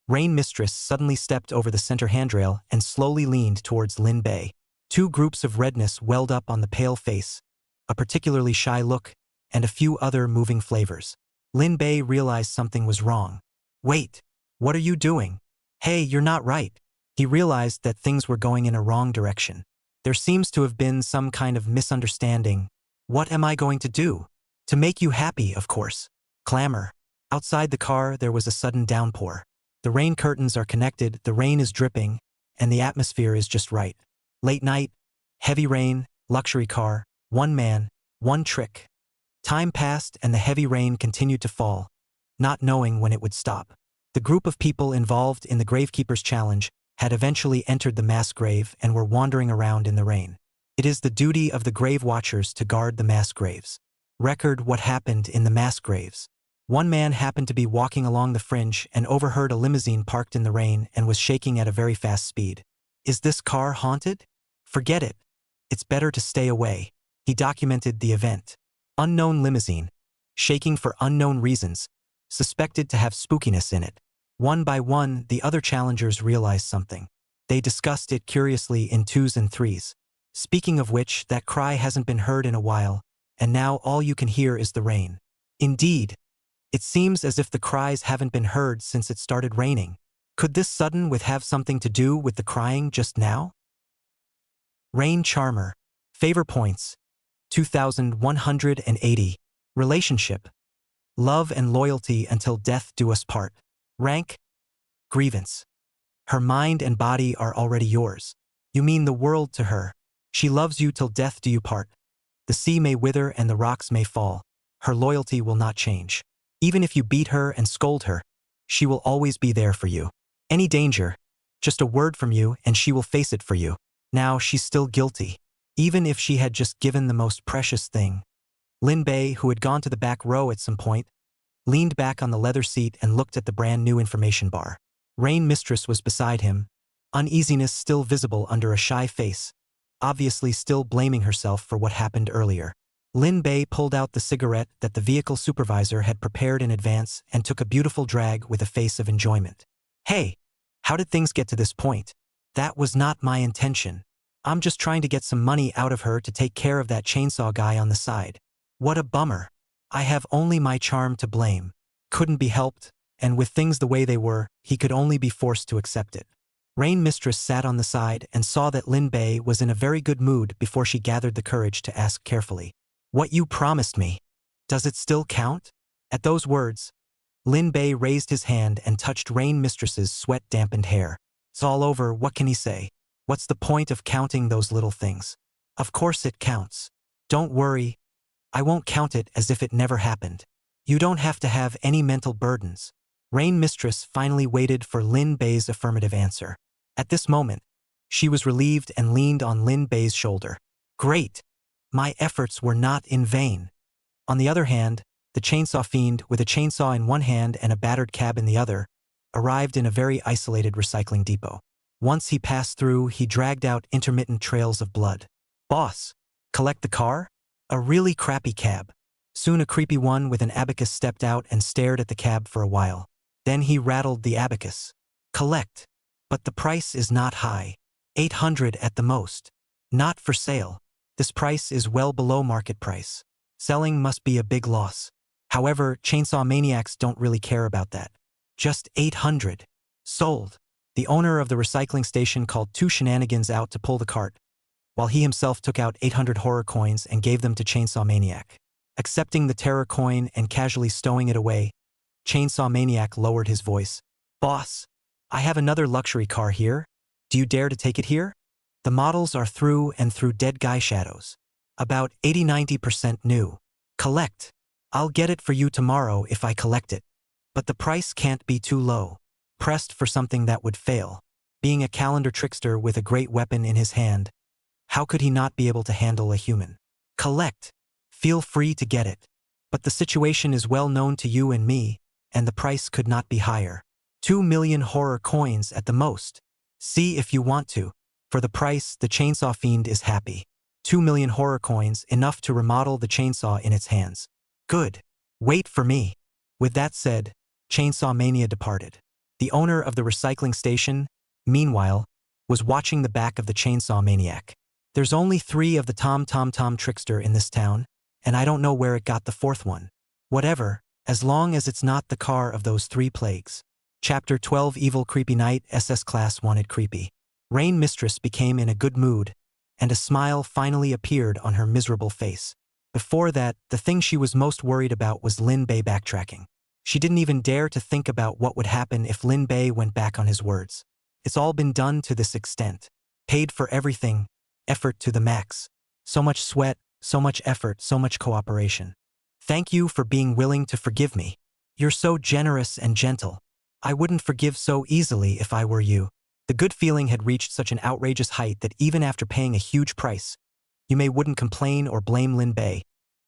Rain Mistress suddenly stepped over the center handrail and slowly leaned towards Lin Bei. Two groups of redness welled up on the pale face, a particularly shy look, and a few other moving flavors. Lin Bei realized something was wrong. Wait, what are you doing? Hey, you're not right. He realized that things were going in a wrong direction. There seems to have been some kind of misunderstanding. What am I going to do? To make you happy, of course. Clamor. Outside the car, there was a sudden downpour. The rain curtains are connected, the rain is dripping, and the atmosphere is just right. Late night, heavy rain, luxury car, one man, one trick. Time passed and the heavy rain continued to fall, not knowing when it would stop. The group of people involved in the Gravekeeper's Challenge had eventually entered the mass grave and were wandering around in the rain. It is the duty of the grave watchers to guard the mass graves. Record what happened in the mass graves. One man happened to be walking along the fringe and overheard a limousine parked in the rain and was shaking at a very fast speed. Is this car haunted? Forget it. It's better to stay away. He documented the event. Unknown limousine. Shaking for unknown reasons. Suspected to have spookiness in it. One by one, the other challengers realized something. They discussed it curiously in twos and threes. Speaking of which, that cry hasn't been heard in a while, and now all you can hear is the rain. Indeed. It seems as if the cries haven't been heard since it started raining. Could this sudden with have something to do with the crying just now? Rain Charmer. Favor points. 2,180. Relationship. Love and loyalty until death do us part. Rank. Grievance. Her mind and body are already yours. You mean the world to her. She loves you till death do you part. The sea may wither and the rocks may fall. Her loyalty will not change. Even if you beat her and scold her, she will always be there for you. Any danger, just a word from you and she will face it for you. Now she's still guilty. Even if she had just given the most precious thing. Lin Bei, who had gone to the back row at some point, leaned back on the leather seat and looked at the brand new information bar. Rain Mistress was beside him, uneasiness still visible under a shy face, obviously still blaming herself for what happened earlier. Lin Bei pulled out the cigarette that the vehicle supervisor had prepared in advance and took a beautiful drag with a face of enjoyment. Hey, how did things get to this point? That was not my intention. I'm just trying to get some money out of her to take care of that chainsaw guy on the side. What a bummer. I have only my charm to blame. Couldn't be helped, and with things the way they were, he could only be forced to accept it. Rain Mistress sat on the side and saw that Lin Bei was in a very good mood before she gathered the courage to ask carefully. What you promised me. Does it still count? At those words, Lin Bei raised his hand and touched Rain Mistress's sweat-dampened hair. It's all over, what can he say? What's the point of counting those little things? Of course it counts. Don't worry. I won't count it as if it never happened. You don't have to have any mental burdens. Rain Mistress finally waited for Lin Bei's affirmative answer. At this moment, she was relieved and leaned on Lin Bei's shoulder. Great. My efforts were not in vain. On the other hand, the chainsaw fiend, with a chainsaw in one hand and a battered cab in the other, arrived in a very isolated recycling depot. Once he passed through, he dragged out intermittent trails of blood. Boss, collect the car? A really crappy cab. Soon a creepy one with an abacus stepped out and stared at the cab for a while. Then he rattled the abacus. Collect. But the price is not high. 800 at the most. Not for sale. This price is well below market price. Selling must be a big loss. However, chainsaw maniacs don't really care about that. Just 800. Sold. The owner of the recycling station called two shenanigans out to pull the cart, while he himself took out 800 horror coins and gave them to Chainsaw Maniac. Accepting the terror coin and casually stowing it away, Chainsaw Maniac lowered his voice. Boss, I have another luxury car here. Do you dare to take it here? The models are through and through dead guy shadows. About 80–90% new. Collect. I'll get it for you tomorrow if I collect it. But the price can't be too low. Pressed for something that would fail. Being a calendar trickster with a great weapon in his hand, how could he not be able to handle a human? Collect. Feel free to get it. But the situation is well known to you and me, and the price could not be higher. 2 million horror coins at the most. See if you want to. For the price, the chainsaw fiend is happy. 2 million horror coins, enough to remodel the chainsaw in its hands. Good. Wait for me. With that said, Chainsaw Mania departed. The owner of the recycling station, meanwhile, was watching the back of the Chainsaw Maniac. There's only 3 of the Tom trickster in this town, and I don't know where it got the 4th one. Whatever, as long as it's not the car of those 3 plagues. Chapter 12 Evil Creepy Night SS Class Wanted Creepy. Rain Mistress became in a good mood, and a smile finally appeared on her miserable face. Before that, the thing she was most worried about was Lin Bei backtracking. She didn't even dare to think about what would happen if Lin Bei went back on his words. It's all been done to this extent. Paid for everything, effort to the max. So much sweat, so much effort, so much cooperation. Thank you for being willing to forgive me. You're so generous and gentle. I wouldn't forgive so easily if I were you. The good feeling had reached such an outrageous height that even after paying a huge price, Yume wouldn't complain or blame Lin Bei.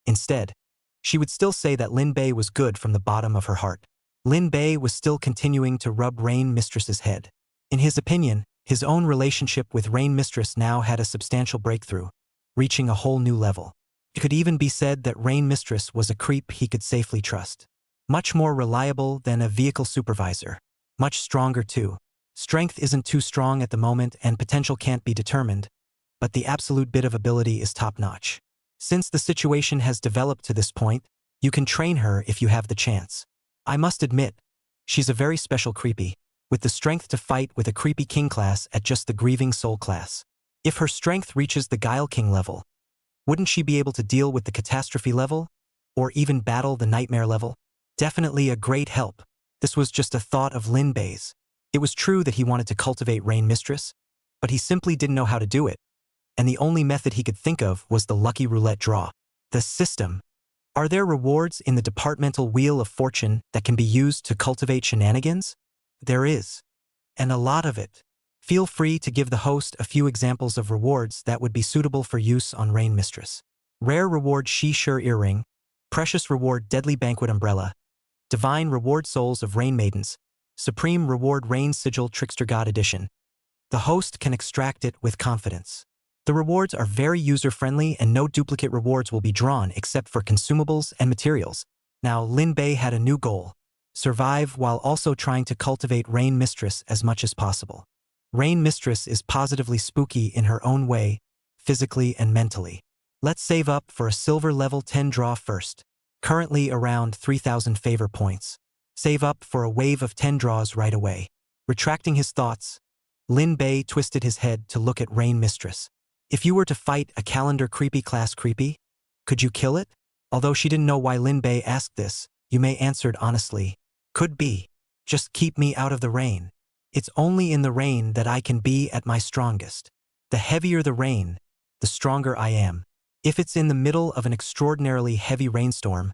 Instead, she would still say that Lin Bei was good from the bottom of her heart. Lin Bei was still continuing to rub Rain Mistress's head. In his opinion, his own relationship with Rain Mistress now had a substantial breakthrough, reaching a whole new level. It could even be said that Rain Mistress was a creep he could safely trust. Much more reliable than a vehicle supervisor. Much stronger too. Strength isn't too strong at the moment and potential can't be determined, but the absolute bit of ability is top-notch. Since the situation has developed to this point, you can train her if you have the chance. I must admit, she's a very special creepy, with the strength to fight with a creepy king class at just the grieving soul class. If her strength reaches the guile king level, wouldn't she be able to deal with the catastrophe level? Or even battle the nightmare level? Definitely a great help. This was just a thought of Lin Bei's. It was true that he wanted to cultivate Rain Mistress, but he simply didn't know how to do it, and the only method he could think of was the lucky roulette draw. The system. Are there rewards in the departmental wheel of fortune that can be used to cultivate shenanigans? There is. And a lot of it. Feel free to give the host a few examples of rewards that would be suitable for use on Rain Mistress. Rare reward She-Sure Earring, Precious reward Deadly Banquet Umbrella, Divine reward Souls of Rain Maidens, Supreme reward Rain Sigil Trickster God Edition. The host can extract it with confidence. The rewards are very user-friendly and no duplicate rewards will be drawn except for consumables and materials. Now Lin Bei had a new goal. Survive while also trying to cultivate Rain Mistress as much as possible. Rain Mistress is positively spooky in her own way, physically and mentally. Let's save up for a silver level 10 draw first. Currently around 3,000 favor points. Save up for a wave of 10 draws right away. Retracting his thoughts, Lin Bei twisted his head to look at Rain Mistress. If you were to fight a calendar creepy class creepy, could you kill it? Although she didn't know why Lin Bei asked this, Yume answered honestly. Could be. Just keep me out of the rain. It's only in the rain that I can be at my strongest. The heavier the rain, the stronger I am. If it's in the middle of an extraordinarily heavy rainstorm,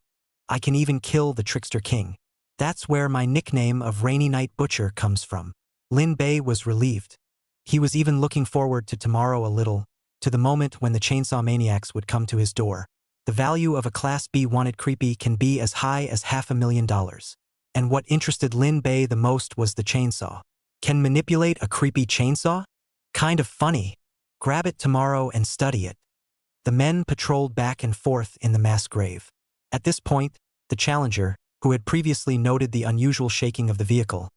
I can even kill the Trickster King. That's where my nickname of Rainy Night Butcher comes from. Lin Bei was relieved. He was even looking forward to tomorrow a little, to the moment when the chainsaw maniacs would come to his door. The value of a Class B wanted creepy can be as high as $500,000. And what interested Lin Bei the most was the chainsaw. Can manipulate a creepy chainsaw? Kind of funny. Grab it tomorrow and study it. The men patrolled back and forth in the mass grave. At this point, the challenger, who had previously noted the unusual shaking of the vehicle,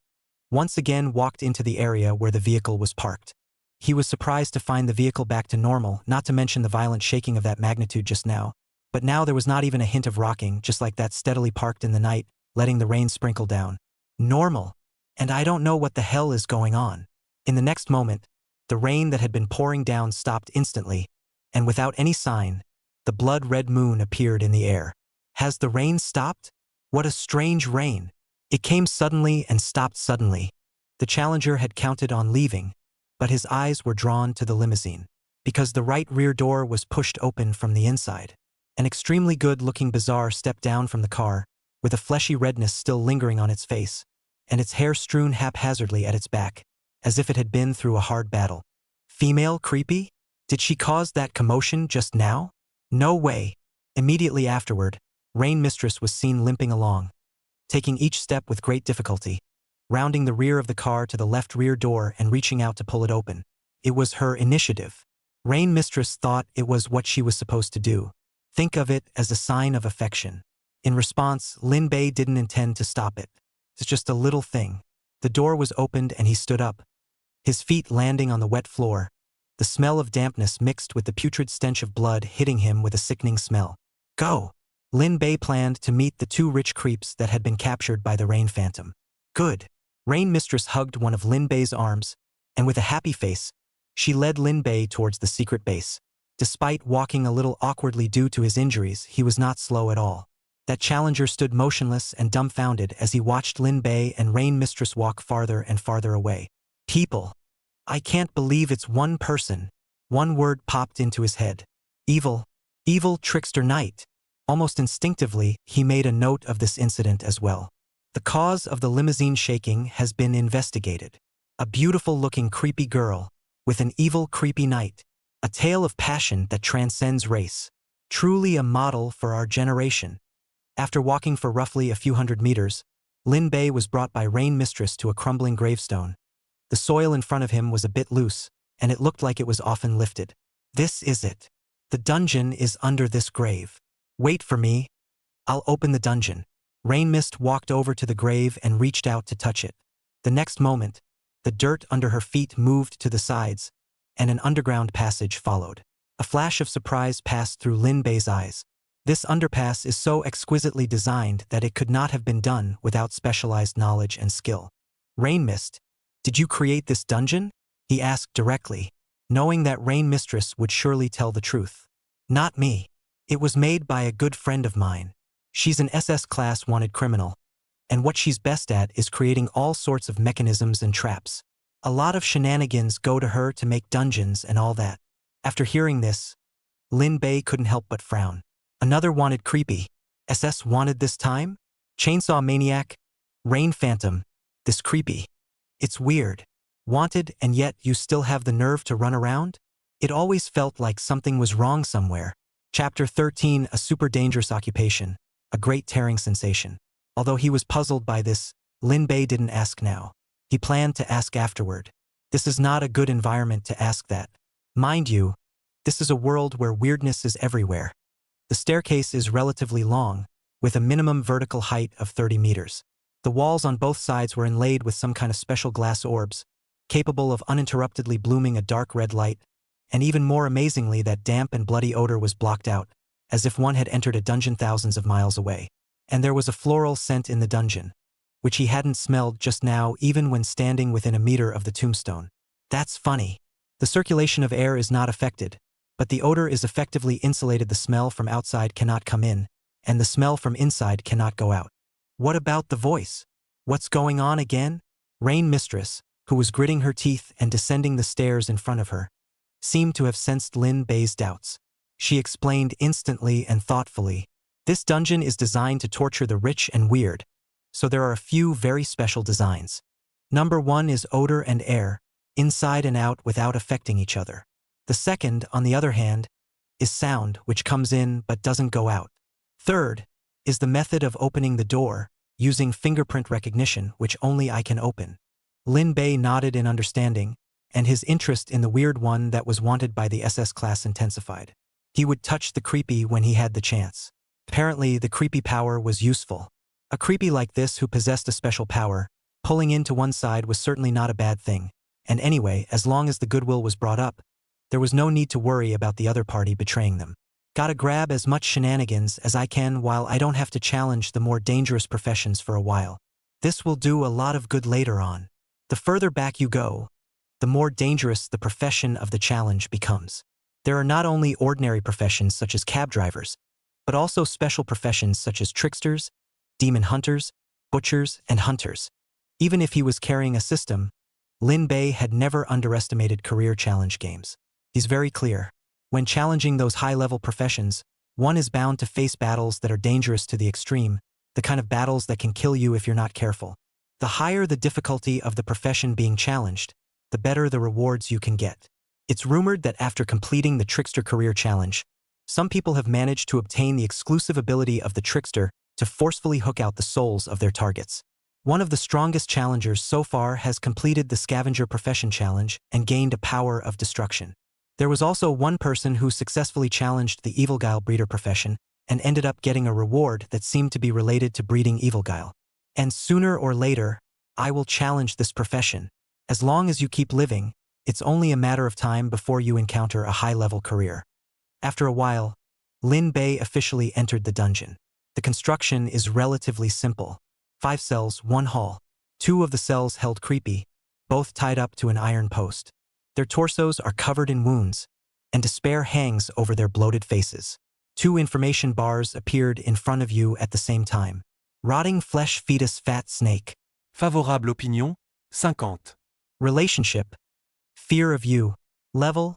once again walked into the area where the vehicle was parked. He was surprised to find the vehicle back to normal, not to mention the violent shaking of that magnitude just now. But now there was not even a hint of rocking, just like that steadily parked in the night, letting the rain sprinkle down. Normal. And I don't know what the hell is going on. In the next moment, the rain that had been pouring down stopped instantly, and without any sign, the blood-red moon appeared in the air. Has the rain stopped? What a strange rain. It came suddenly and stopped suddenly. The challenger had counted on leaving, but his eyes were drawn to the limousine, because the right rear door was pushed open from the inside. An extremely good-looking Bazaar stepped down from the car, with a fleshy redness still lingering on its face, and its hair strewn haphazardly at its back, as if it had been through a hard battle. Female creepy? Did she cause that commotion just now? No way. Immediately afterward, Rain Mistress was seen limping along, taking each step with great difficulty, rounding the rear of the car to the left rear door and reaching out to pull it open. It was her initiative. Rain Mistress thought it was what she was supposed to do. Think of it as a sign of affection. In response, Lin Bei didn't intend to stop it. It's just a little thing. The door was opened and he stood up, his feet landing on the wet floor, the smell of dampness mixed with the putrid stench of blood hitting him with a sickening smell. Go! Lin Bei planned to meet the two rich creeps that had been captured by the Rain Phantom. Good. Rain Mistress hugged one of Lin Bei's arms, and with a happy face, she led Lin Bei towards the secret base. Despite walking a little awkwardly due to his injuries, he was not slow at all. That challenger stood motionless and dumbfounded as he watched Lin Bei and Rain Mistress walk farther and farther away. People. I can't believe it's one person. One word popped into his head. Evil. Evil trickster knight. Almost instinctively, he made a note of this incident as well. The cause of the limousine shaking has been investigated. A beautiful-looking creepy girl, with an evil creepy knight. A tale of passion that transcends race. Truly a model for our generation. After walking for roughly a few hundred meters, Lin Bei was brought by Rain Mistress to a crumbling gravestone. The soil in front of him was a bit loose, and it looked like it was often lifted. This is it. The dungeon is under this grave. Wait for me. I'll open the dungeon. Rain Mist walked over to the grave and reached out to touch it. The next moment, the dirt under her feet moved to the sides, and an underground passage followed. A flash of surprise passed through Lin Bei's eyes. This underpass is so exquisitely designed that it could not have been done without specialized knowledge and skill. Rain Mist, did you create this dungeon? He asked directly, knowing that Rain Mistress would surely tell the truth. Not me. It was made by a good friend of mine. She's an SS-class wanted criminal, and what she's best at is creating all sorts of mechanisms and traps. A lot of shenanigans go to her to make dungeons and all that. After hearing this, Lin Bei couldn't help but frown. Another wanted creepy. SS wanted this time? Chainsaw Maniac? Rain Phantom? This creepy. It's weird. Wanted, and yet you still have the nerve to run around? It always felt like something was wrong somewhere. Chapter 13, a super dangerous occupation. A great tearing sensation. Although he was puzzled by this, Lin Bei didn't ask now. He planned to ask afterward. This is not a good environment to ask that. Mind you, this is a world where weirdness is everywhere. The staircase is relatively long, with a minimum vertical height of 30 meters. The walls on both sides were inlaid with some kind of special glass orbs, capable of uninterruptedly blooming a dark red light, and even more amazingly that damp and bloody odor was blocked out, as if one had entered a dungeon thousands of miles away. And there was a floral scent in the dungeon, which he hadn't smelled just now even when standing within a meter of the tombstone. That's funny. The circulation of air is not affected, but the odor is effectively insulated. The smell from outside cannot come in, and the smell from inside cannot go out. What about the voice? What's going on again? Rain Mistress, who was gritting her teeth and descending the stairs in front of her, seemed to have sensed Lin Bei's doubts. She explained instantly and thoughtfully, this dungeon is designed to torture the rich and weird, so there are a few very special designs. Number 1 is odor and air, inside and out without affecting each other. The second, on the other hand, is sound, which comes in but doesn't go out. Third is the method of opening the door, using fingerprint recognition, which only I can open. Lin Bei nodded in understanding, and his interest in the weird one that was wanted by the SS class intensified. He would touch the creepy when he had the chance. Apparently, the creepy power was useful. A creepy like this who possessed a special power, pulling in to one side was certainly not a bad thing, and anyway, as long as the goodwill was brought up, there was no need to worry about the other party betraying them. Gotta grab as much shenanigans as I can while I don't have to challenge the more dangerous professions for a while. This will do a lot of good later on. The further back you go, the more dangerous the profession of the challenge becomes. There are not only ordinary professions such as cab drivers, but also special professions such as tricksters, demon hunters, butchers, and hunters. Even if he was carrying a system, Lin Bei had never underestimated career challenge games. He's very clear. When challenging those high-level professions, one is bound to face battles that are dangerous to the extreme, the kind of battles that can kill you if you're not careful. The higher the difficulty of the profession being challenged, the better the rewards you can get. It's rumored that after completing the Trickster Career Challenge, some people have managed to obtain the exclusive ability of the Trickster to forcefully hook out the souls of their targets. One of the strongest challengers so far has completed the Scavenger Profession Challenge and gained a power of destruction. There was also one person who successfully challenged the Evil Guile Breeder profession and ended up getting a reward that seemed to be related to breeding Evil Guile. And sooner or later, I will challenge this profession. As long as you keep living, It's only a matter of time before you encounter a high-level career. After a while, Lin Bei officially entered the dungeon. The construction is relatively simple. 5 cells, 1 hall. 2 of the cells held creepy, both tied up to an iron post. Their torsos are covered in wounds, and despair hangs over their bloated faces. 2 information bars appeared in front of you at the same time. Rotting flesh fetus fat snake. Favorable opinion, 50. Relationship. Fear of you. Level.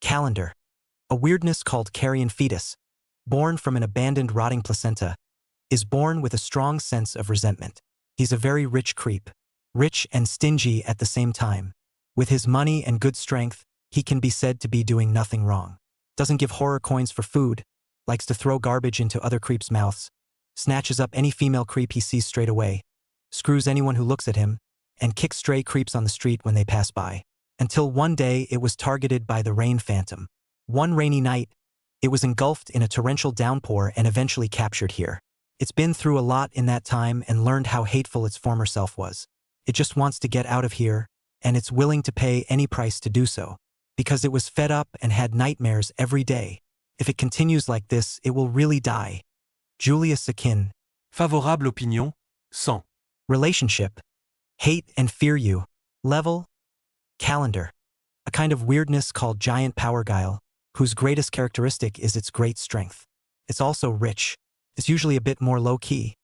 Calendar. A weirdness called carrion fetus, born from an abandoned rotting placenta, is born with a strong sense of resentment. He's a very rich creep. Rich and stingy at the same time. With his money and good strength, he can be said to be doing nothing wrong. Doesn't give horror coins for food, likes to throw garbage into other creeps' mouths, snatches up any female creep he sees straight away, screws anyone who looks at him, and kicks stray creeps on the street when they pass by. Until one day it was targeted by the rain phantom. One rainy night, it was engulfed in a torrential downpour and eventually captured here. It's been through a lot in that time and learned how hateful its former self was. It just wants to get out of here, and it's willing to pay any price to do so, because it was fed up and had nightmares every day. If it continues like this, it will really die. Julius Akin. Favorable opinion, 100. Relationship. Hate and fear you. Level. Calendar. A kind of weirdness called giant power guile, whose greatest characteristic is its great strength. It's also rich. It's usually a bit more low-key,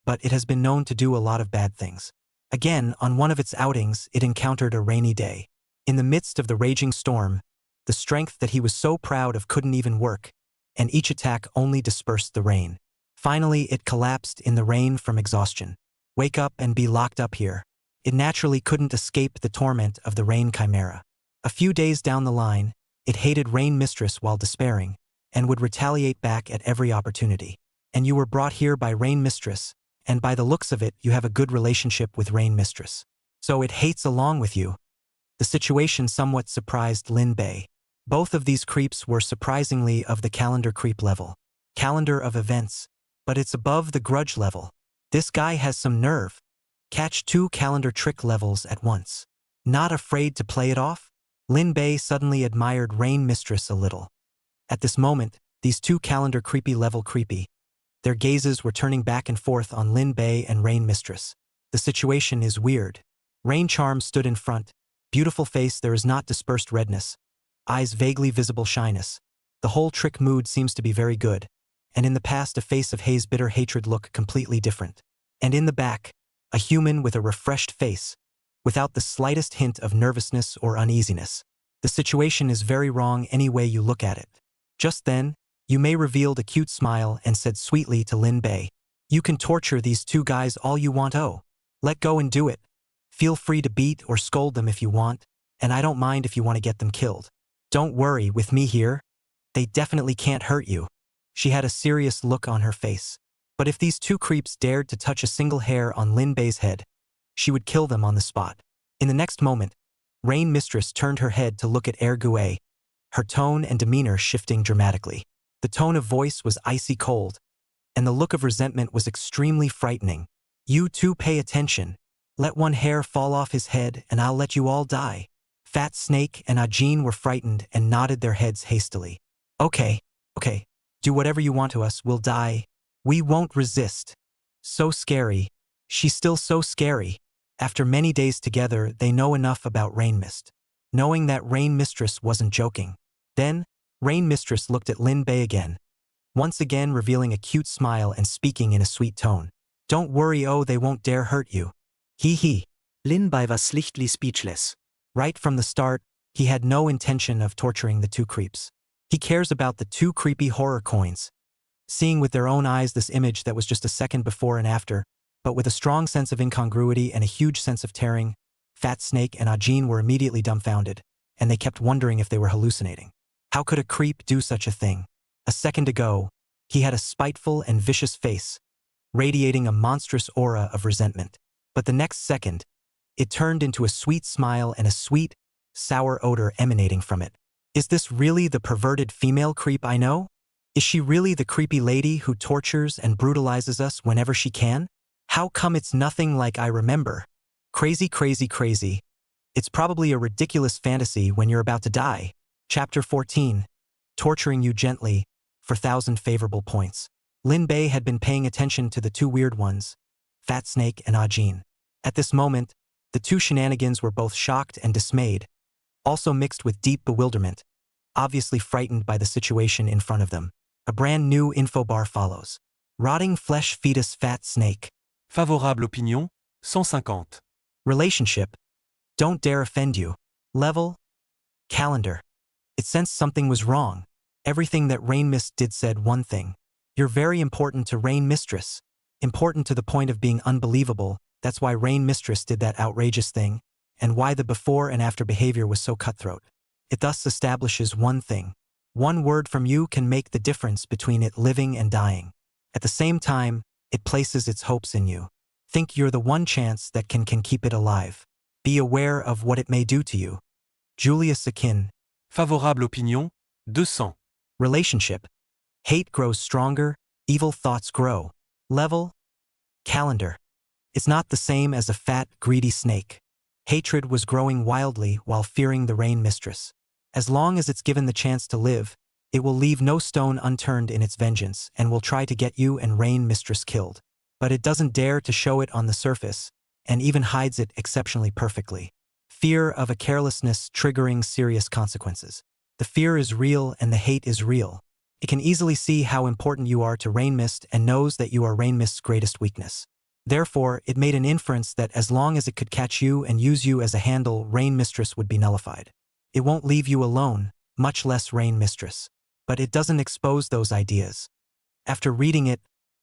but it has been known to do a lot of bad things. Again, on one of its outings, it encountered a rainy day. In the midst of the raging storm, the strength that he was so proud of couldn't even work, and each attack only dispersed the rain. Finally, it collapsed in the rain from exhaustion. Wake up and be locked up here. It naturally couldn't escape the torment of the rain chimera. A few days down the line, it hated Rain Mistress while despairing, and would retaliate back at every opportunity. And you were brought here by Rain Mistress, and by the looks of it, you have a good relationship with Rain Mistress. So it hates along with you. The situation somewhat surprised Lin Bei. Both of these creeps were surprisingly of the calendar creep level. Calendar of events, but it's above the grudge level. This guy has some nerve. Catch 2 calendar trick levels at once. Not afraid to play it off? Lin Bei suddenly admired Rain Mistress a little. At this moment, these 2 calendar creepy level creepy. Their gazes were turning back and forth on Lin Bei and Rain Mistress. The situation is weird. Rain Charm stood in front. Beautiful face, there is not dispersed redness. Eyes vaguely visible shyness. The whole trick mood seems to be very good. And in the past a face of haze bitter hatred look completely different. And in the back, a human with a refreshed face, without the slightest hint of nervousness or uneasiness. The situation is very wrong any way you look at it. Just then, Yu Mei revealed a cute smile and said sweetly to Lin Bei, "You can torture these 2 guys all you want. Oh, let go and do it. Feel free to beat or scold them if you want, and I don't mind if you want to get them killed. Don't worry, with me here, they definitely can't hurt you." She had a serious look on her face. But if these 2 creeps dared to touch a single hair on Lin Bei's head, she would kill them on the spot. In the next moment, Rain Mistress turned her head to look at Ergue, her tone and demeanor shifting dramatically. The tone of voice was icy cold, and the look of resentment was extremely frightening. "You 2 pay attention. Let one hair fall off his head and I'll let you all die." Fat Snake and Ajin were frightened and nodded their heads hastily. Okay. Do whatever you want to us, we'll die. We won't resist." So scary. She's still so scary. After many days together, they know enough about Rain Mist, knowing that Rain Mistress wasn't joking. Then, Rain Mistress looked at Lin Bei again, once again revealing a cute smile and speaking in a sweet tone. "Don't worry, oh, they won't dare hurt you. Hee." Lin Bei was lichtly speechless. Right from the start, he had no intention of torturing the 2 creeps. He cares about the 2 creepy horror coins. Seeing with their own eyes this image that was just a second before and after, but with a strong sense of incongruity and a huge sense of tearing, Fat Snake and Ajin were immediately dumbfounded, and they kept wondering if they were hallucinating. How could a creep do such a thing? A second ago, he had a spiteful and vicious face, radiating a monstrous aura of resentment. But the next second, it turned into a sweet smile and a sweet, sour odor emanating from it. Is this really the perverted female creep I know? Is she really the creepy lady who tortures and brutalizes us whenever she can? How come it's nothing like I remember? Crazy. It's probably a ridiculous fantasy when you're about to die. Chapter 14. Torturing you gently, for 1,000 favorable points. Lin Bei had been paying attention to the two weird ones, Fat Snake and Ajin. At this moment, the two shenanigans were both shocked and dismayed, also mixed with deep bewilderment, obviously frightened by the situation in front of them. A brand new info bar follows. Rotting flesh fetus Fat Snake. Favorable opinion, 150. Relationship. Don't dare offend you. Level. Calendar. It sensed something was wrong. Everything that Rain Mist did said one thing. You're very important to Rain Mistress. Important to the point of being unbelievable. That's why Rain Mistress did that outrageous thing, and why the before and after behavior was so cutthroat. It thus establishes one thing. One word from you can make the difference between it living and dying. At the same time, it places its hopes in you. Think you're the one chance that can keep it alive. Be aware of what it may do to you. Julius Akin. Favorable opinion, 200. Relationship. Hate grows stronger, evil thoughts grow. Level. Calendar. It's not the same as a fat, greedy snake. Hatred was growing wildly while fearing the Rain Mistress. As long as it's given the chance to live, it will leave no stone unturned in its vengeance and will try to get you and Rain Mistress killed. But it doesn't dare to show it on the surface, and even hides it exceptionally perfectly. Fear of a carelessness triggering serious consequences. The fear is real and the hate is real. It can easily see how important you are to Rain Mist and knows that you are Rain Mist's greatest weakness. Therefore, it made an inference that as long as it could catch you and use you as a handle, Rain Mistress would be nullified. It won't leave you alone, much less Rain Mistress. But it doesn't expose those ideas. After reading it,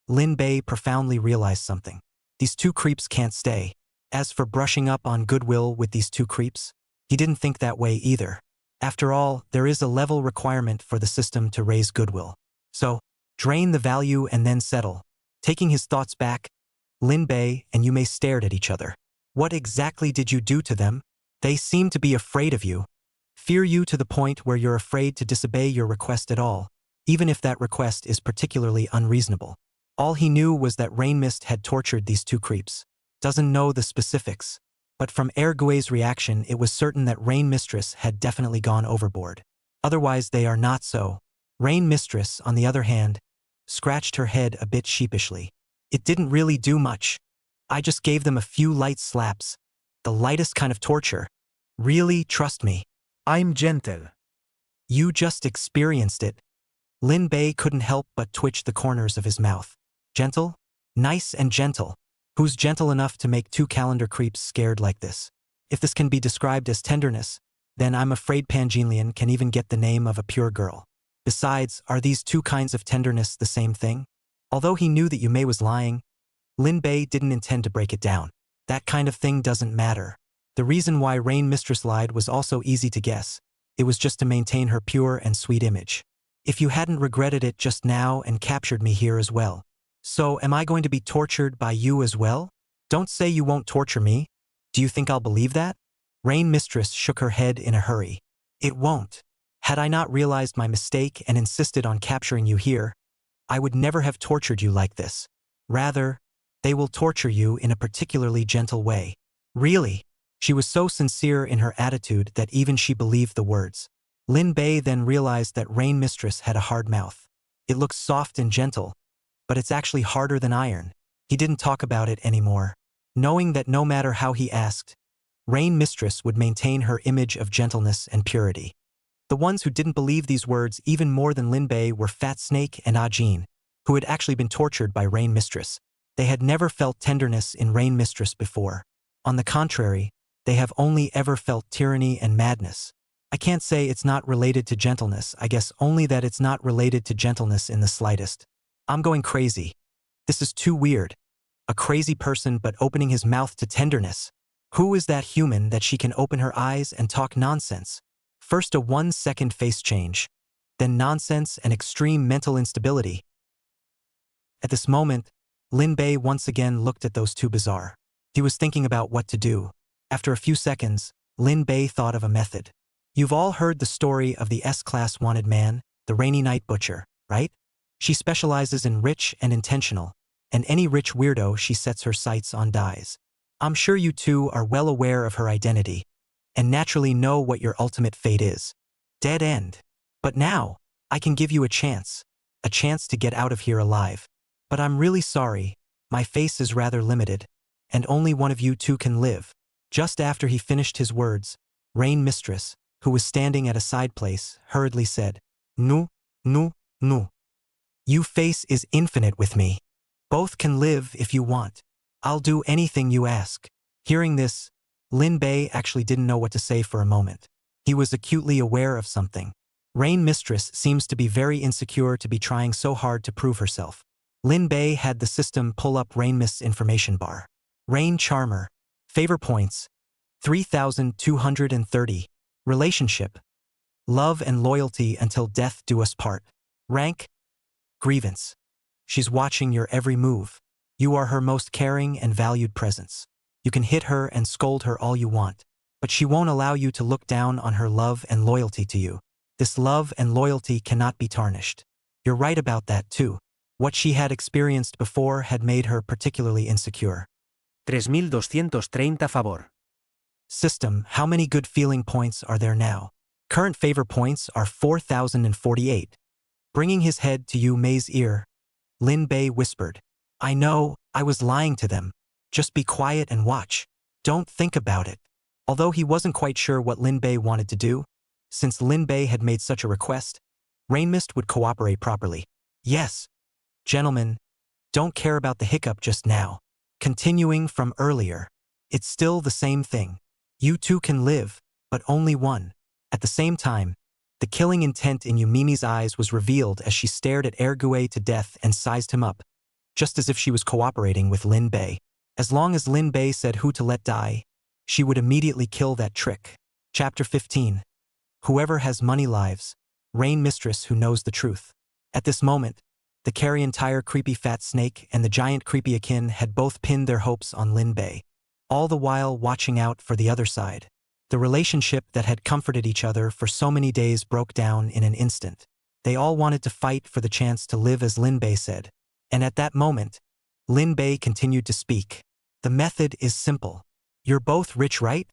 Lin Bei profoundly realized something. These two creeps can't stay. As for brushing up on goodwill with these two creeps, he didn't think that way either. After all, there is a level requirement for the system to raise goodwill. So, drain the value and then settle. Taking his thoughts back, Lin Bei and Yume stared at each other. What exactly did you do to them? They seem to be afraid of you. Fear you to the point where you're afraid to disobey your request at all, even if that request is particularly unreasonable. All he knew was that Rain Mist had tortured these two creeps. Doesn't know the specifics. But from Ergue's reaction, it was certain that Rain Mistress had definitely gone overboard. Otherwise, they are not so. Rain Mistress, on the other hand, scratched her head a bit sheepishly. It didn't really do much. I just gave them a few light slaps. The lightest kind of torture. Really, trust me. I'm gentle. You just experienced it. Lin Bei couldn't help but twitch the corners of his mouth. Gentle? Nice and gentle. Who's gentle enough to make two calendar creeps scared like this? If this can be described as tenderness, then I'm afraid Panjinlian can even get the name of a pure girl. Besides, are these two kinds of tenderness the same thing? Although he knew that Yume was lying, Lin Bei didn't intend to break it down. That kind of thing doesn't matter. The reason why Rain Mistress lied was also easy to guess. It was just to maintain her pure and sweet image. If you hadn't regretted it just now and captured me here as well. So, am I going to be tortured by you as well? Don't say you won't torture me. Do you think I'll believe that? Rain Mistress shook her head in a hurry. It won't. Had I not realized my mistake and insisted on capturing you here, I would never have tortured you like this. Rather, they will torture you in a particularly gentle way. Really? She was so sincere in her attitude that even she believed the words. Lin Bei then realized that Rain Mistress had a hard mouth. It looks soft and gentle, but it's actually harder than iron. He didn't talk about it anymore, knowing that no matter how he asked, Rain Mistress would maintain her image of gentleness and purity. The ones who didn't believe these words even more than Lin Bei were Fat Snake and Ajin, who had actually been tortured by Rain Mistress. They had never felt tenderness in Rain Mistress before. On the contrary, they have only ever felt tyranny and madness. I can't say it's not related to gentleness, I guess only that it's not related to gentleness in the slightest. I'm going crazy. This is too weird. A crazy person but opening his mouth to tenderness. Who is that human that she can open her eyes and talk nonsense? First a 1-second face change, then nonsense and extreme mental instability. At this moment, Lin Bei once again looked at those two bizarre. He was thinking about what to do. After a few seconds, Lin Bei thought of a method. You've all heard the story of the S-Class wanted man, the Rainy Night Butcher, right? She specializes in rich and intentional, and any rich weirdo she sets her sights on dies. I'm sure you two are well aware of her identity. and naturally know what your ultimate fate is. Dead end. But now, I can give you a chance to get out of here alive. But I'm really sorry, my face is rather limited, and only one of you two can live. Just after he finished his words, Rain Mistress, who was standing at a side place, hurriedly said, "Nu, nu, nu. You face is infinite with me. Both can live if you want. I'll do anything you ask." Hearing this, Lin Bei actually didn't know what to say for a moment. He was acutely aware of something. Rain Mistress seems to be very insecure to be trying so hard to prove herself. Lin Bei had the system pull up Rain Mist's information bar. Rain Charmer. Favor points. 3,230. Relationship. Love and loyalty until death do us part. Rank. Grievance. She's watching your every move. You are her most caring and valued presence. You can hit her and scold her all you want, but she won't allow you to look down on her love and loyalty to you. This love and loyalty cannot be tarnished. You're right about that too. What she had experienced before had made her particularly insecure. 3230 favor. System, how many good feeling points are there now? Current favor points are 4,048. Bringing his head to Yu Mei's ear, Lin Bei whispered, "I know, I was lying to them. Just be quiet and watch. Don't think about it." Although he wasn't quite sure what Lin Bei wanted to do, since Lin Bei had made such a request, Rain Mist would cooperate properly. "Yes. Gentlemen, don't care about the hiccup just now. Continuing from earlier, it's still the same thing. You two can live, but only one." At the same time, the killing intent in Yumimi's eyes was revealed as she stared at Ergue to death and sized him up, just as if she was cooperating with Lin Bei. As long as Lin Bei said who to let die, she would immediately kill that trick. Chapter 15. Whoever has money lives. Rain Mistress who knows the truth. At this moment, the carrion tire creepy fat snake and the giant creepy akin had both pinned their hopes on Lin Bei, all the while watching out for the other side. The relationship that had comforted each other for so many days broke down in an instant. They all wanted to fight for the chance to live as Lin Bei said. And at that moment, Lin Bei continued to speak. "The method is simple. You're both rich, right?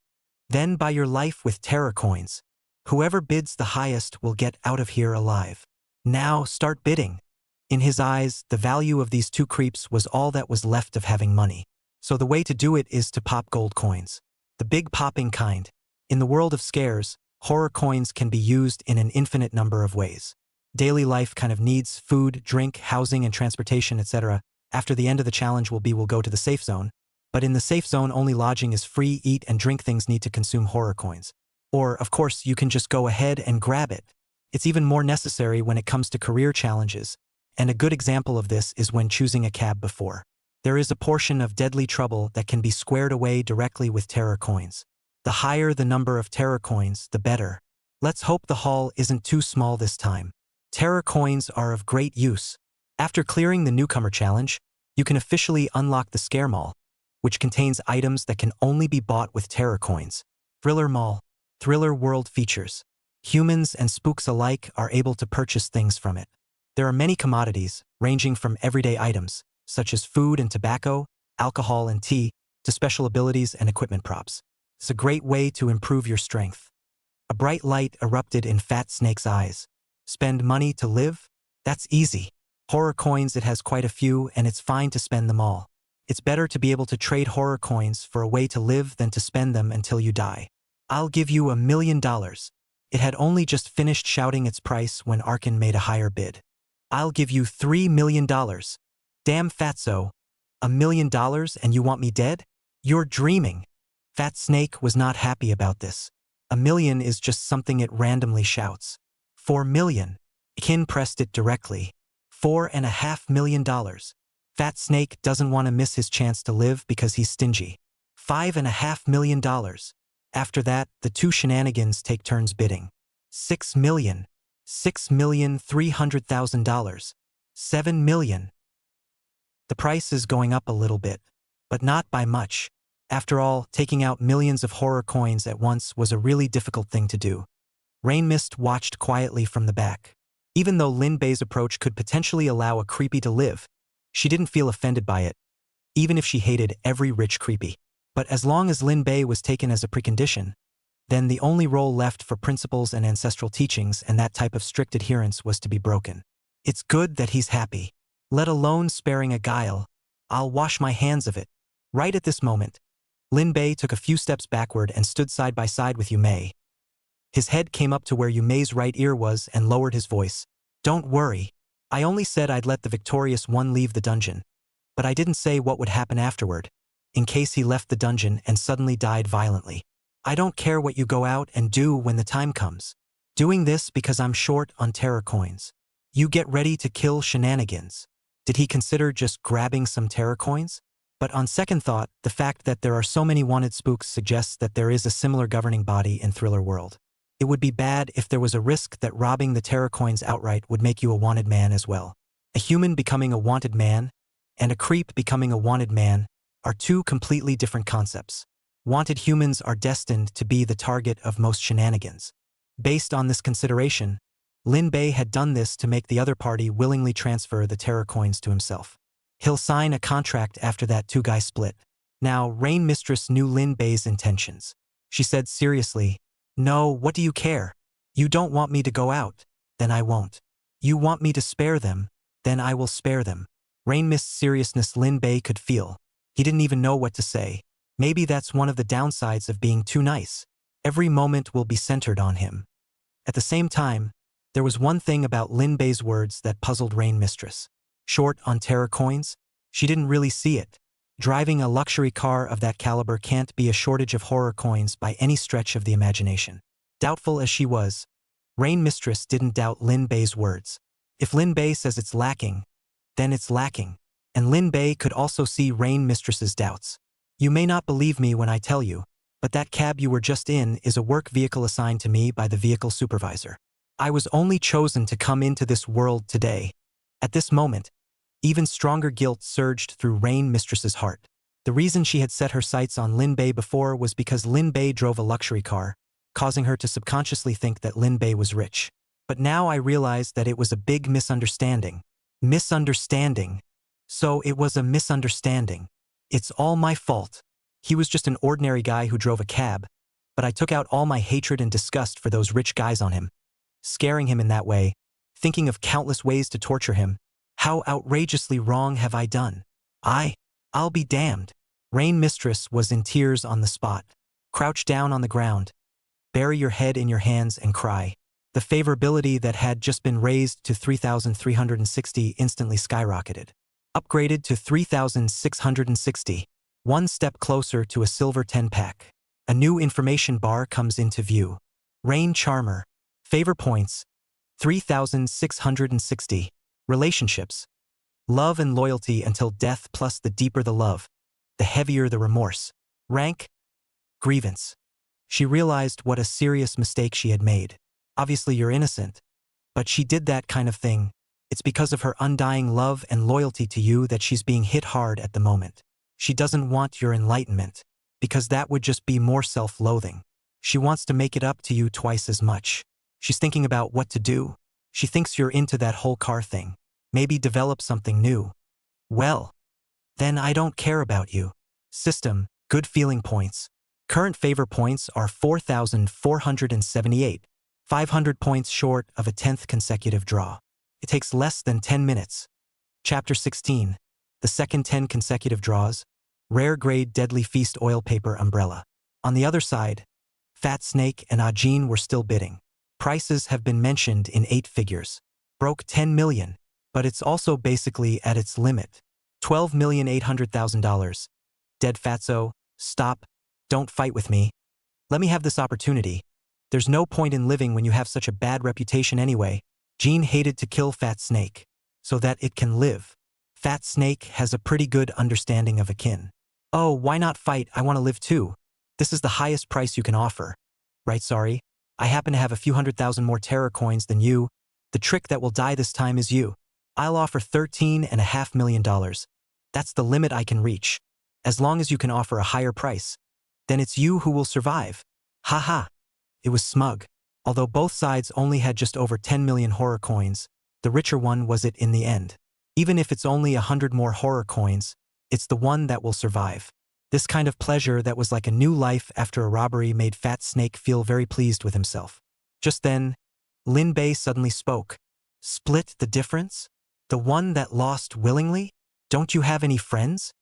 Then buy your life with terror coins. Whoever bids the highest will get out of here alive. Now start bidding." In his eyes, the value of these two creeps was all that was left of having money. So the way to do it is to pop gold coins. The big popping kind. In the world of scares, horror coins can be used in an infinite number of ways. Daily life kind of needs food, drink, housing, and transportation, etc. After the end of the challenge we'll go to the safe zone. But in the safe zone, only lodging is free, eat and drink things need to consume horror coins. Or, of course, you can just go ahead and grab it. It's even more necessary when it comes to career challenges, and a good example of this is when choosing a cab before. There is a portion of deadly trouble that can be squared away directly with terror coins. The higher the number of terror coins, the better. Let's hope the haul isn't too small this time. Terror coins are of great use. After clearing the newcomer challenge, you can officially unlock the Scare Mall, which contains items that can only be bought with terror coins. Thriller Mall. Thriller World features. Humans and spooks alike are able to purchase things from it. There are many commodities, ranging from everyday items, such as food and tobacco, alcohol and tea, to special abilities and equipment props. It's a great way to improve your strength. A bright light erupted in Fat Snake's eyes. Spend money to live? That's easy. Horror coins, it has quite a few, and it's fine to spend them all. It's better to be able to trade horror coins for a way to live than to spend them until you die. I'll give you $1 million. It had only just finished shouting its price when Arkin made a higher bid. I'll give you $3 million. Damn Fatso. $1 million and you want me dead? You're dreaming. Fat Snake was not happy about this. $1 million is just something it randomly shouts. $4 million. Kin pressed it directly. $4.5 million. Fat Snake doesn't want to miss his chance to live because he's stingy. $5.5 million. After that, the two shenanigans take turns bidding. $6 million. $6,300,000. $7 million. The price is going up a little bit, but not by much. After all, taking out millions of horror coins at once was a really difficult thing to do. Rain Mist watched quietly from the back. Even though Lin Bei's approach could potentially allow a creepy to live, she didn't feel offended by it, even if she hated every rich creepy. But as long as Lin Bei was taken as a precondition, then the only role left for principles and ancestral teachings and that type of strict adherence was to be broken. It's good that he's happy. Let alone sparing a guile. I'll wash my hands of it. Right at this moment, Lin Bei took a few steps backward and stood side by side with Yu Mei. His head came up to where Yu Mei's right ear was and lowered his voice. Don't worry. I only said I'd let the victorious one leave the dungeon. But I didn't say what would happen afterward, in case he left the dungeon and suddenly died violently. I don't care what you go out and do when the time comes. Doing this because I'm short on terror coins. You get ready to kill shenanigans. Did he consider just grabbing some terror coins? But on second thought, the fact that there are so many wanted spooks suggests that there is a similar governing body in thriller world. It would be bad if there was a risk that robbing the terror coins outright would make you a wanted man as well. A human becoming a wanted man and a creep becoming a wanted man are two completely different concepts. Wanted humans are destined to be the target of most shenanigans. Based on this consideration, Lin Bei had done this to make the other party willingly transfer the terror coins to himself. He'll sign a contract after that two-guy split. Now, Rain Mistress knew Lin Bei's intentions. She said seriously, "No, what do you care? You don't want me to go out, then I won't. You want me to spare them, then I will spare them." Rain Mist's seriousness Lin Bei could feel. He didn't even know what to say. Maybe that's one of the downsides of being too nice. Every moment will be centered on him. At the same time, there was one thing about Lin Bei's words that puzzled Rain Mistress. Short on terror coins? She didn't really see it. Driving a luxury car of that caliber can't be a shortage of horror coins by any stretch of the imagination. Doubtful as she was, Rain Mistress didn't doubt Lin Bei's words. If Lin Bei says it's lacking, then it's lacking. And Lin Bei could also see Rain Mistress's doubts. You may not believe me when I tell you, but that cab you were just in is a work vehicle assigned to me by the vehicle supervisor. I was only chosen to come into this world today. At this moment, even stronger guilt surged through Rain Mistress's heart. The reason she had set her sights on Lin Bei before was because Lin Bei drove a luxury car, causing her to subconsciously think that Lin Bei was rich. But now I realized that it was a big misunderstanding. Misunderstanding. So it was a misunderstanding. It's all my fault. He was just an ordinary guy who drove a cab, but I took out all my hatred and disgust for those rich guys on him. Scaring him in that way, thinking of countless ways to torture him. How outrageously wrong have I done? I'll be damned. Rain Mistress was in tears on the spot. Crouch down on the ground. Bury your head in your hands and cry. The favorability that had just been raised to 3,360 instantly skyrocketed. Upgraded to 3,660. One step closer to a silver 10-pack. A new information bar comes into view. Rain Charmer. Favor points. 3,660. Relationships. Love and loyalty until death, plus the deeper the love, the heavier the remorse. Rank. Grievance. She realized what a serious mistake she had made. Obviously you're innocent, but she did that kind of thing. It's because of her undying love and loyalty to you that she's being hit hard at the moment. She doesn't want your enlightenment, because that would just be more self-loathing. She wants to make it up to you twice as much. She's thinking about what to do. She thinks you're into that whole car thing. Maybe develop something new. Well, then I don't care about you. System, good feeling points. Current favor points are 4,478. 500 points short of a 10th consecutive draw. It takes less than 10 minutes. Chapter 16. The second 10 consecutive draws. Rare grade deadly feast oil paper umbrella. On the other side, Fat Snake and Ajin were still bidding. Prices have been mentioned in 8 figures. Broke 10 million, but it's also basically at its limit. $12,800,000. Dead Fatso, stop, don't fight with me. Let me have this opportunity. There's no point in living when you have such a bad reputation anyway. Jean hated to kill Fat Snake, so that it can live. Fat Snake has a pretty good understanding of akin. Oh, why not fight? I want to live too. This is the highest price you can offer. Right, sorry. I happen to have a few 100,000 more terror coins than you. The trick that will die this time is you. I'll offer $13.5 million. That's the limit I can reach. As long as you can offer a higher price, then it's you who will survive. Haha. It was smug. Although both sides only had just over 10 million horror coins, the richer one was it in the end. Even if it's only 100 more horror coins, it's the one that will survive. This kind of pleasure that was like a new life after a robbery made Fat Snake feel very pleased with himself. Just then, Lin Bei suddenly spoke. Split the difference? The one that lost willingly? Don't you have any friends?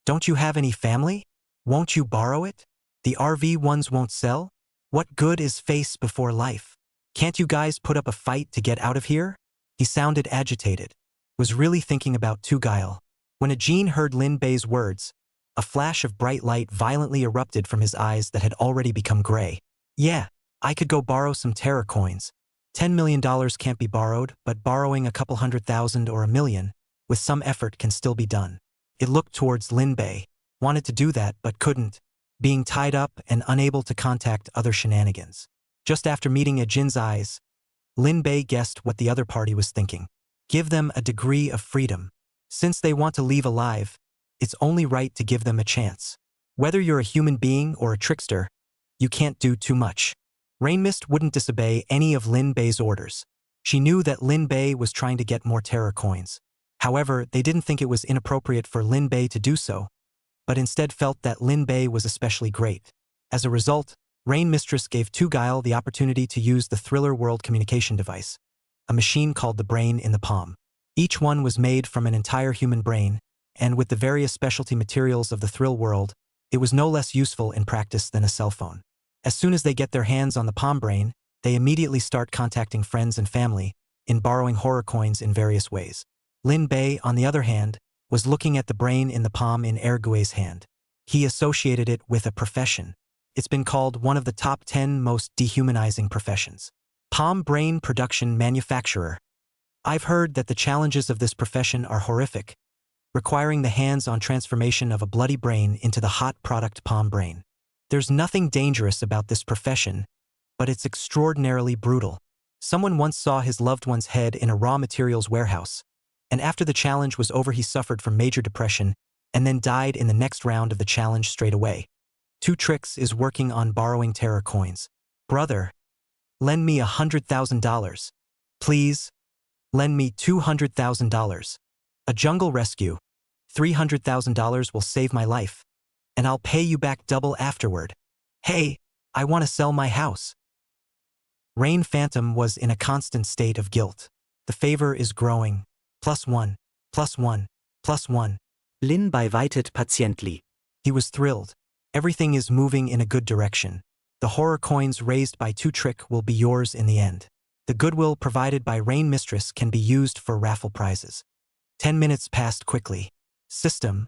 Don't you have any family? Won't you borrow it? The RV ones won't sell? What good is face before life? Can't you guys put up a fight to get out of here? He sounded agitated. Was really thinking about Tugile. When Ajin heard Lin Bei's words, a flash of bright light violently erupted from his eyes that had already become gray. Yeah, I could go borrow some Terra coins. $10 million can't be borrowed, but borrowing a couple 100,000 or $1 million, with some effort can still be done. It looked towards Lin Bei, wanted to do that but couldn't, being tied up and unable to contact other shenanigans. Just after meeting Ajin's eyes, Lin Bei guessed what the other party was thinking. Give them a degree of freedom. Since they want to leave alive, it's only right to give them a chance. Whether you're a human being or a trickster, you can't do too much. Rainmist wouldn't disobey any of Lin Bei's orders. She knew that Lin Bei was trying to get more Terra coins. However, they didn't think it was inappropriate for Lin Bei to do so, but instead felt that Lin Bei was especially great. As a result, Rain Mistress gave Tugile the opportunity to use the Thriller World communication device, a machine called the brain in the palm. Each one was made from an entire human brain, and with the various specialty materials of the Thrill World, it was no less useful in practice than a cell phone. As soon as they get their hands on the palm brain, they immediately start contacting friends and family, in borrowing horror coins in various ways. Lin Bei, on the other hand, was looking at the brain in the palm in Ergue's hand. He associated it with a profession. It's been called one of the top 10 most dehumanizing professions. Palm brain production manufacturer. I've heard that the challenges of this profession are horrific, requiring the hands-on transformation of a bloody brain into the hot product palm brain. There's nothing dangerous about this profession, but it's extraordinarily brutal. Someone once saw his loved one's head in a raw materials warehouse, and after the challenge was over he suffered from major depression and then died in the next round of the challenge straight away. Two Tricks is working on borrowing Terra coins. Brother, lend me $100,000. Please, lend me $200,000. A jungle rescue. $300,000 will save my life, and I'll pay you back double afterward. Hey, I want to sell my house. Rain Phantom was in a constant state of guilt. The favor is growing. +1, +1, +1. Lin Bei weitet patiently. He was thrilled. Everything is moving in a good direction. The horror coins raised by Two Trick will be yours in the end. The goodwill provided by Rain Mistress can be used for raffle prizes. 10 minutes passed quickly. System,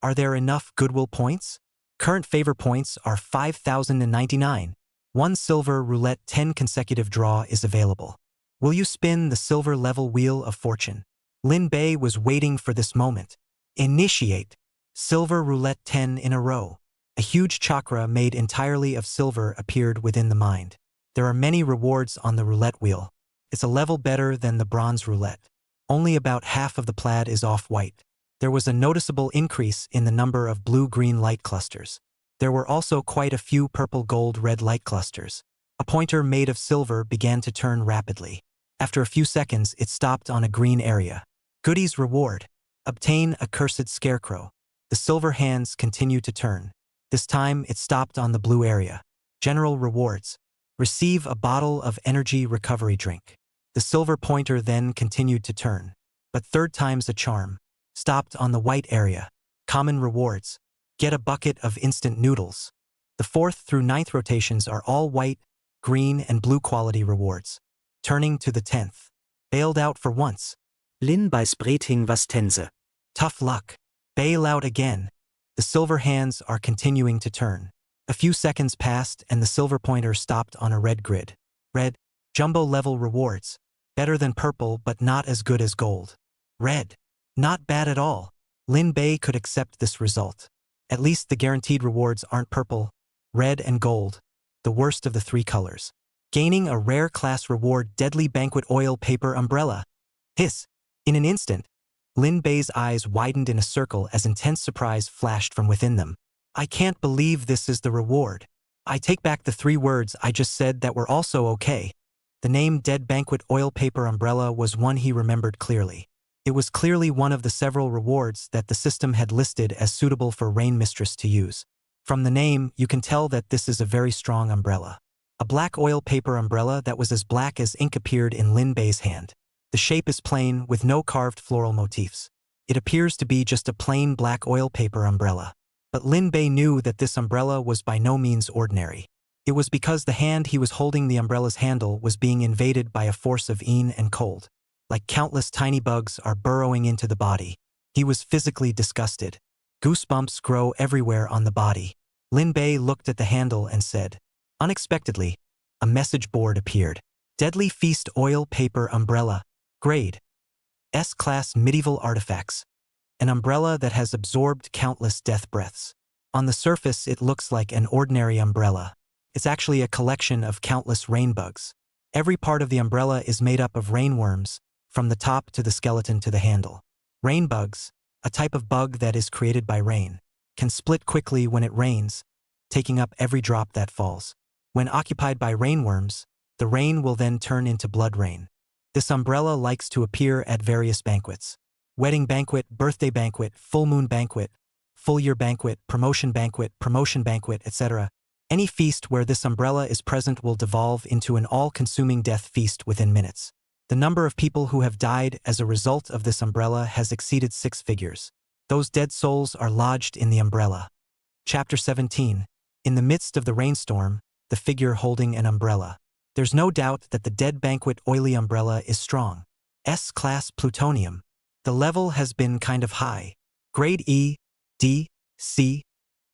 are there enough goodwill points? Current favor points are 5,099. One silver roulette 10 consecutive draw is available. Will you spin the silver level wheel of fortune? Lin Bei was waiting for this moment. Initiate. Silver roulette 10 in a row. A huge chakra made entirely of silver appeared within the mind. There are many rewards on the roulette wheel. It's a level better than the bronze roulette. Only about half of the plaid is off-white. There was a noticeable increase in the number of blue-green light clusters. There were also quite a few purple-gold-red light clusters. A pointer made of silver began to turn rapidly. After a few seconds, it stopped on a green area. Goodies reward. Obtain a cursed scarecrow. The silver hands continue to turn. This time, it stopped on the blue area. General rewards. Receive a bottle of energy recovery drink. The silver pointer then continued to turn. But third time's a charm. Stopped on the white area. Common rewards. Get a bucket of instant noodles. The 4th through 9th rotations are all white, green, and blue quality rewards. Turning to the 10th. Bailed out for once. Lin Bei's Breting was Tense. Tough luck. Bail out again. The silver hands are continuing to turn. A few seconds passed and the silver pointer stopped on a red grid. Red. Jumbo level rewards. Better than purple but not as good as gold. Red. Not bad at all. Lin Bei could accept this result. At least the guaranteed rewards aren't purple, red, and gold, the worst of the 3 colors. Gaining a rare class reward, Deadly Banquet Oil Paper Umbrella. Hiss. In an instant, Lin Bei's eyes widened in a circle as intense surprise flashed from within them. I can't believe this is the reward. I take back the 3 words I just said that were also okay. The name Dead Banquet Oil Paper Umbrella was one he remembered clearly. It It was clearly one of the several rewards that the system had listed as suitable for Rain Mistress to use. From the name, you can tell that this is a very strong umbrella. A black oil paper umbrella that was as black as ink appeared in Lin Bei's hand. The shape is plain, with no carved floral motifs. It appears to be just a plain black oil paper umbrella. But Lin Bei knew that this umbrella was by no means ordinary. It was because the hand he was holding the umbrella's handle was being invaded by a force of een and cold. Like countless tiny bugs are burrowing into the body. He was physically disgusted. Goosebumps grow everywhere on the body. Lin Bei looked at the handle and said, unexpectedly, a message board appeared. Deadly Feast Oil Paper Umbrella. Grade S-Class Medieval Artifacts. An umbrella that has absorbed countless death breaths. On the surface, it looks like an ordinary umbrella. It's actually a collection of countless rain bugs. Every part of the umbrella is made up of rainworms, from the top to the skeleton to the handle. Rain bugs, a type of bug that is created by rain, can split quickly when it rains, taking up every drop that falls. When occupied by rainworms, the rain will then turn into blood rain. This umbrella likes to appear at various banquets. Wedding banquet, birthday banquet, full moon banquet, full year banquet, promotion banquet, etc. Any feast where this umbrella is present will devolve into an all-consuming death feast within minutes. The number of people who have died as a result of this umbrella has exceeded 6 figures. Those dead souls are lodged in the umbrella. Chapter 17. In the midst of the rainstorm, the figure holding an umbrella. There's no doubt that the dead banquet oily umbrella is strong. S-Class Plutonium. The level has been kind of high. Grade E, D, C,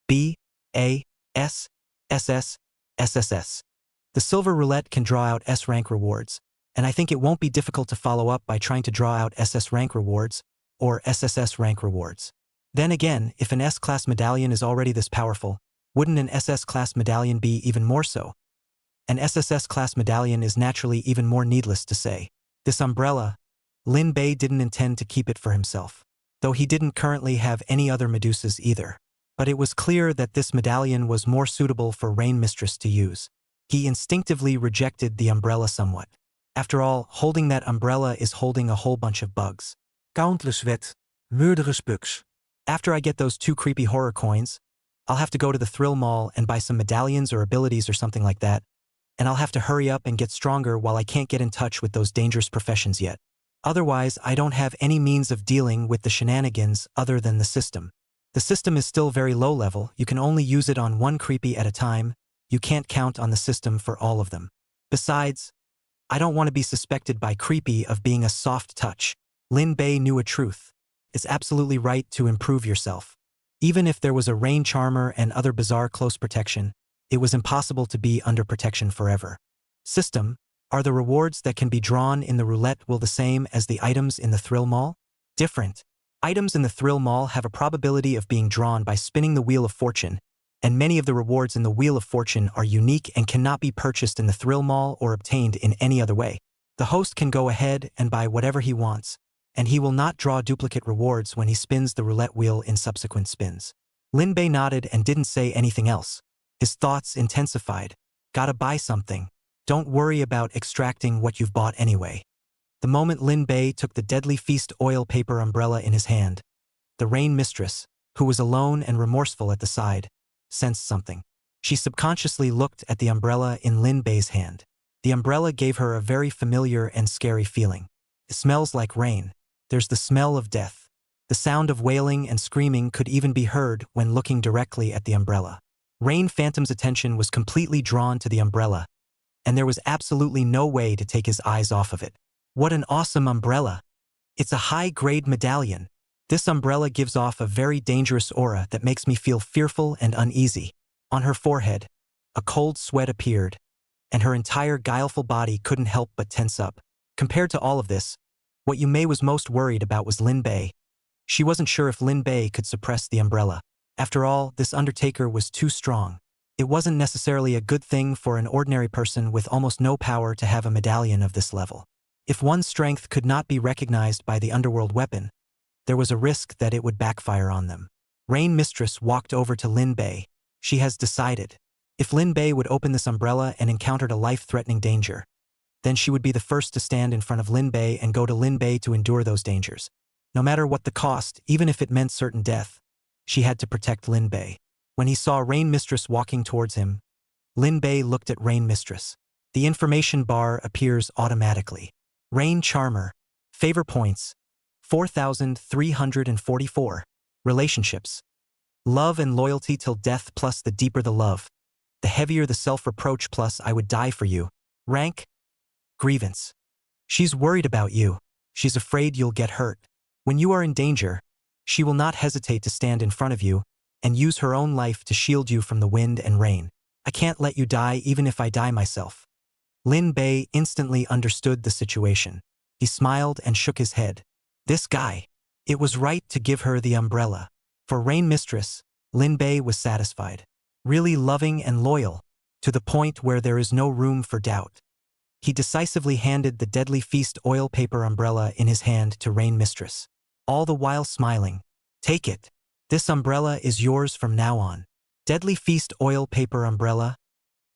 B, A, S, SS, SSS. The silver roulette can draw out S rank rewards, and I think it won't be difficult to follow up by trying to draw out SS rank rewards or SSS rank rewards. Then again, if an S-Class medallion is already this powerful, wouldn't an SS-Class medallion be even more so? An SSS-Class medallion is naturally even more needless to say. This umbrella, Lin Bei didn't intend to keep it for himself, though he didn't currently have any other Medusas either. But it was clear that this medallion was more suitable for Rain Mistress to use. He instinctively rejected the umbrella somewhat. After all, holding that umbrella is holding a whole bunch of bugs. Countless wet, murderous bugs. After I get those 2 creepy horror coins, I'll have to go to the thrill mall and buy some medallions or abilities or something like that, and I'll have to hurry up and get stronger while I can't get in touch with those dangerous professions yet. Otherwise, I don't have any means of dealing with the shenanigans other than the system. The system is still very low level, you can only use it on 1 creepy at a time, you can't count on the system for all of them. Besides, I don't want to be suspected by creepy of being a soft touch. Lin Bei knew a truth. It's absolutely right to improve yourself. Even if there was a rain charmer and other bizarre close protection, it was impossible to be under protection forever. System, are the rewards that can be drawn in the roulette will the same as the items in the thrill mall? Different. Items in the thrill mall have a probability of being drawn by spinning the Wheel of Fortune, and many of the rewards in the Wheel of Fortune are unique and cannot be purchased in the thrill mall or obtained in any other way. The host can go ahead and buy whatever he wants, and he will not draw duplicate rewards when he spins the roulette wheel in subsequent spins. Lin Bei nodded and didn't say anything else. His thoughts intensified. Gotta buy something. Don't worry about extracting what you've bought anyway. The moment Lin Bei took the Deadly Feast oil paper umbrella in his hand, the Rain Mistress, who was alone and remorseful at the side, sensed something. She subconsciously looked at the umbrella in Lin Bei's hand. The umbrella gave her a very familiar and scary feeling. It smells like rain. There's the smell of death. The sound of wailing and screaming could even be heard when looking directly at the umbrella. Rain Phantom's attention was completely drawn to the umbrella, and there was absolutely no way to take his eyes off of it. What an awesome umbrella! It's a high-grade medallion. This umbrella gives off a very dangerous aura that makes me feel fearful and uneasy. On her forehead, a cold sweat appeared, and her entire guileful body couldn't help but tense up. Compared to all of this, what Yu Mei was most worried about was Lin Bei. She wasn't sure if Lin Bei could suppress the umbrella. After all, this undertaker was too strong. It wasn't necessarily a good thing for an ordinary person with almost no power to have a medallion of this level. If one's strength could not be recognized by the underworld weapon, there was a risk that it would backfire on them. Rain Mistress walked over to Lin Bei. She has decided. If Lin Bei would open this umbrella and encountered a life-threatening danger, then she would be the first to stand in front of Lin Bei and go to Lin Bei to endure those dangers. No matter what the cost, even if it meant certain death, she had to protect Lin Bei. When he saw Rain Mistress walking towards him, Lin Bei looked at Rain Mistress. The information bar appears automatically. Rain Charmer. Favor points. 4,344. Relationships. Love and loyalty till death plus the deeper the love. The heavier the self-reproach plus I would die for you. Rank. Grievance. She's worried about you. She's afraid you'll get hurt. When you are in danger, she will not hesitate to stand in front of you and use her own life to shield you from the wind and rain. I can't let you die even if I die myself. Lin Bei instantly understood the situation. He smiled and shook his head. This guy. It was right to give her the umbrella. For Rain Mistress, Lin Bei was satisfied. Really loving and loyal, to the point where there is no room for doubt. He decisively handed the Deadly Feast oil paper umbrella in his hand to Rain Mistress, all the while smiling. Take it. This umbrella is yours from now on. Deadly Feast oil paper umbrella,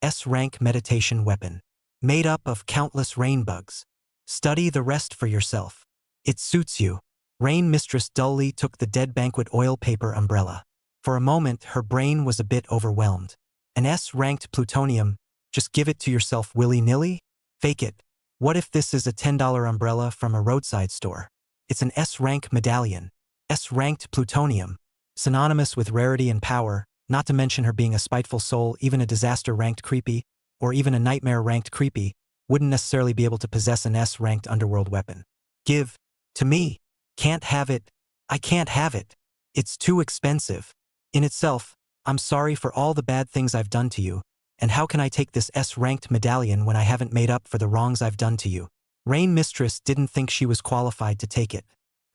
S-rank meditation weapon. Made up of countless rain bugs. Study the rest for yourself. It suits you. Rain Mistress dully took the dead banquet oil paper umbrella. For a moment, her brain was a bit overwhelmed. An S-ranked plutonium, just give it to yourself willy-nilly? Fake it. What if this is a $10 umbrella from a roadside store? It's an S-rank medallion. S-ranked plutonium. Synonymous with rarity and power, not to mention her being a spiteful soul. Even a disaster-ranked creepy, or even a nightmare-ranked creepy, wouldn't necessarily be able to possess an S-ranked underworld weapon. Give. To me. Can't have it. I can't have it. It's too expensive. In itself, I'm sorry for all the bad things I've done to you, and how can I take this S-ranked medallion when I haven't made up for the wrongs I've done to you? Rain Mistress didn't think she was qualified to take it.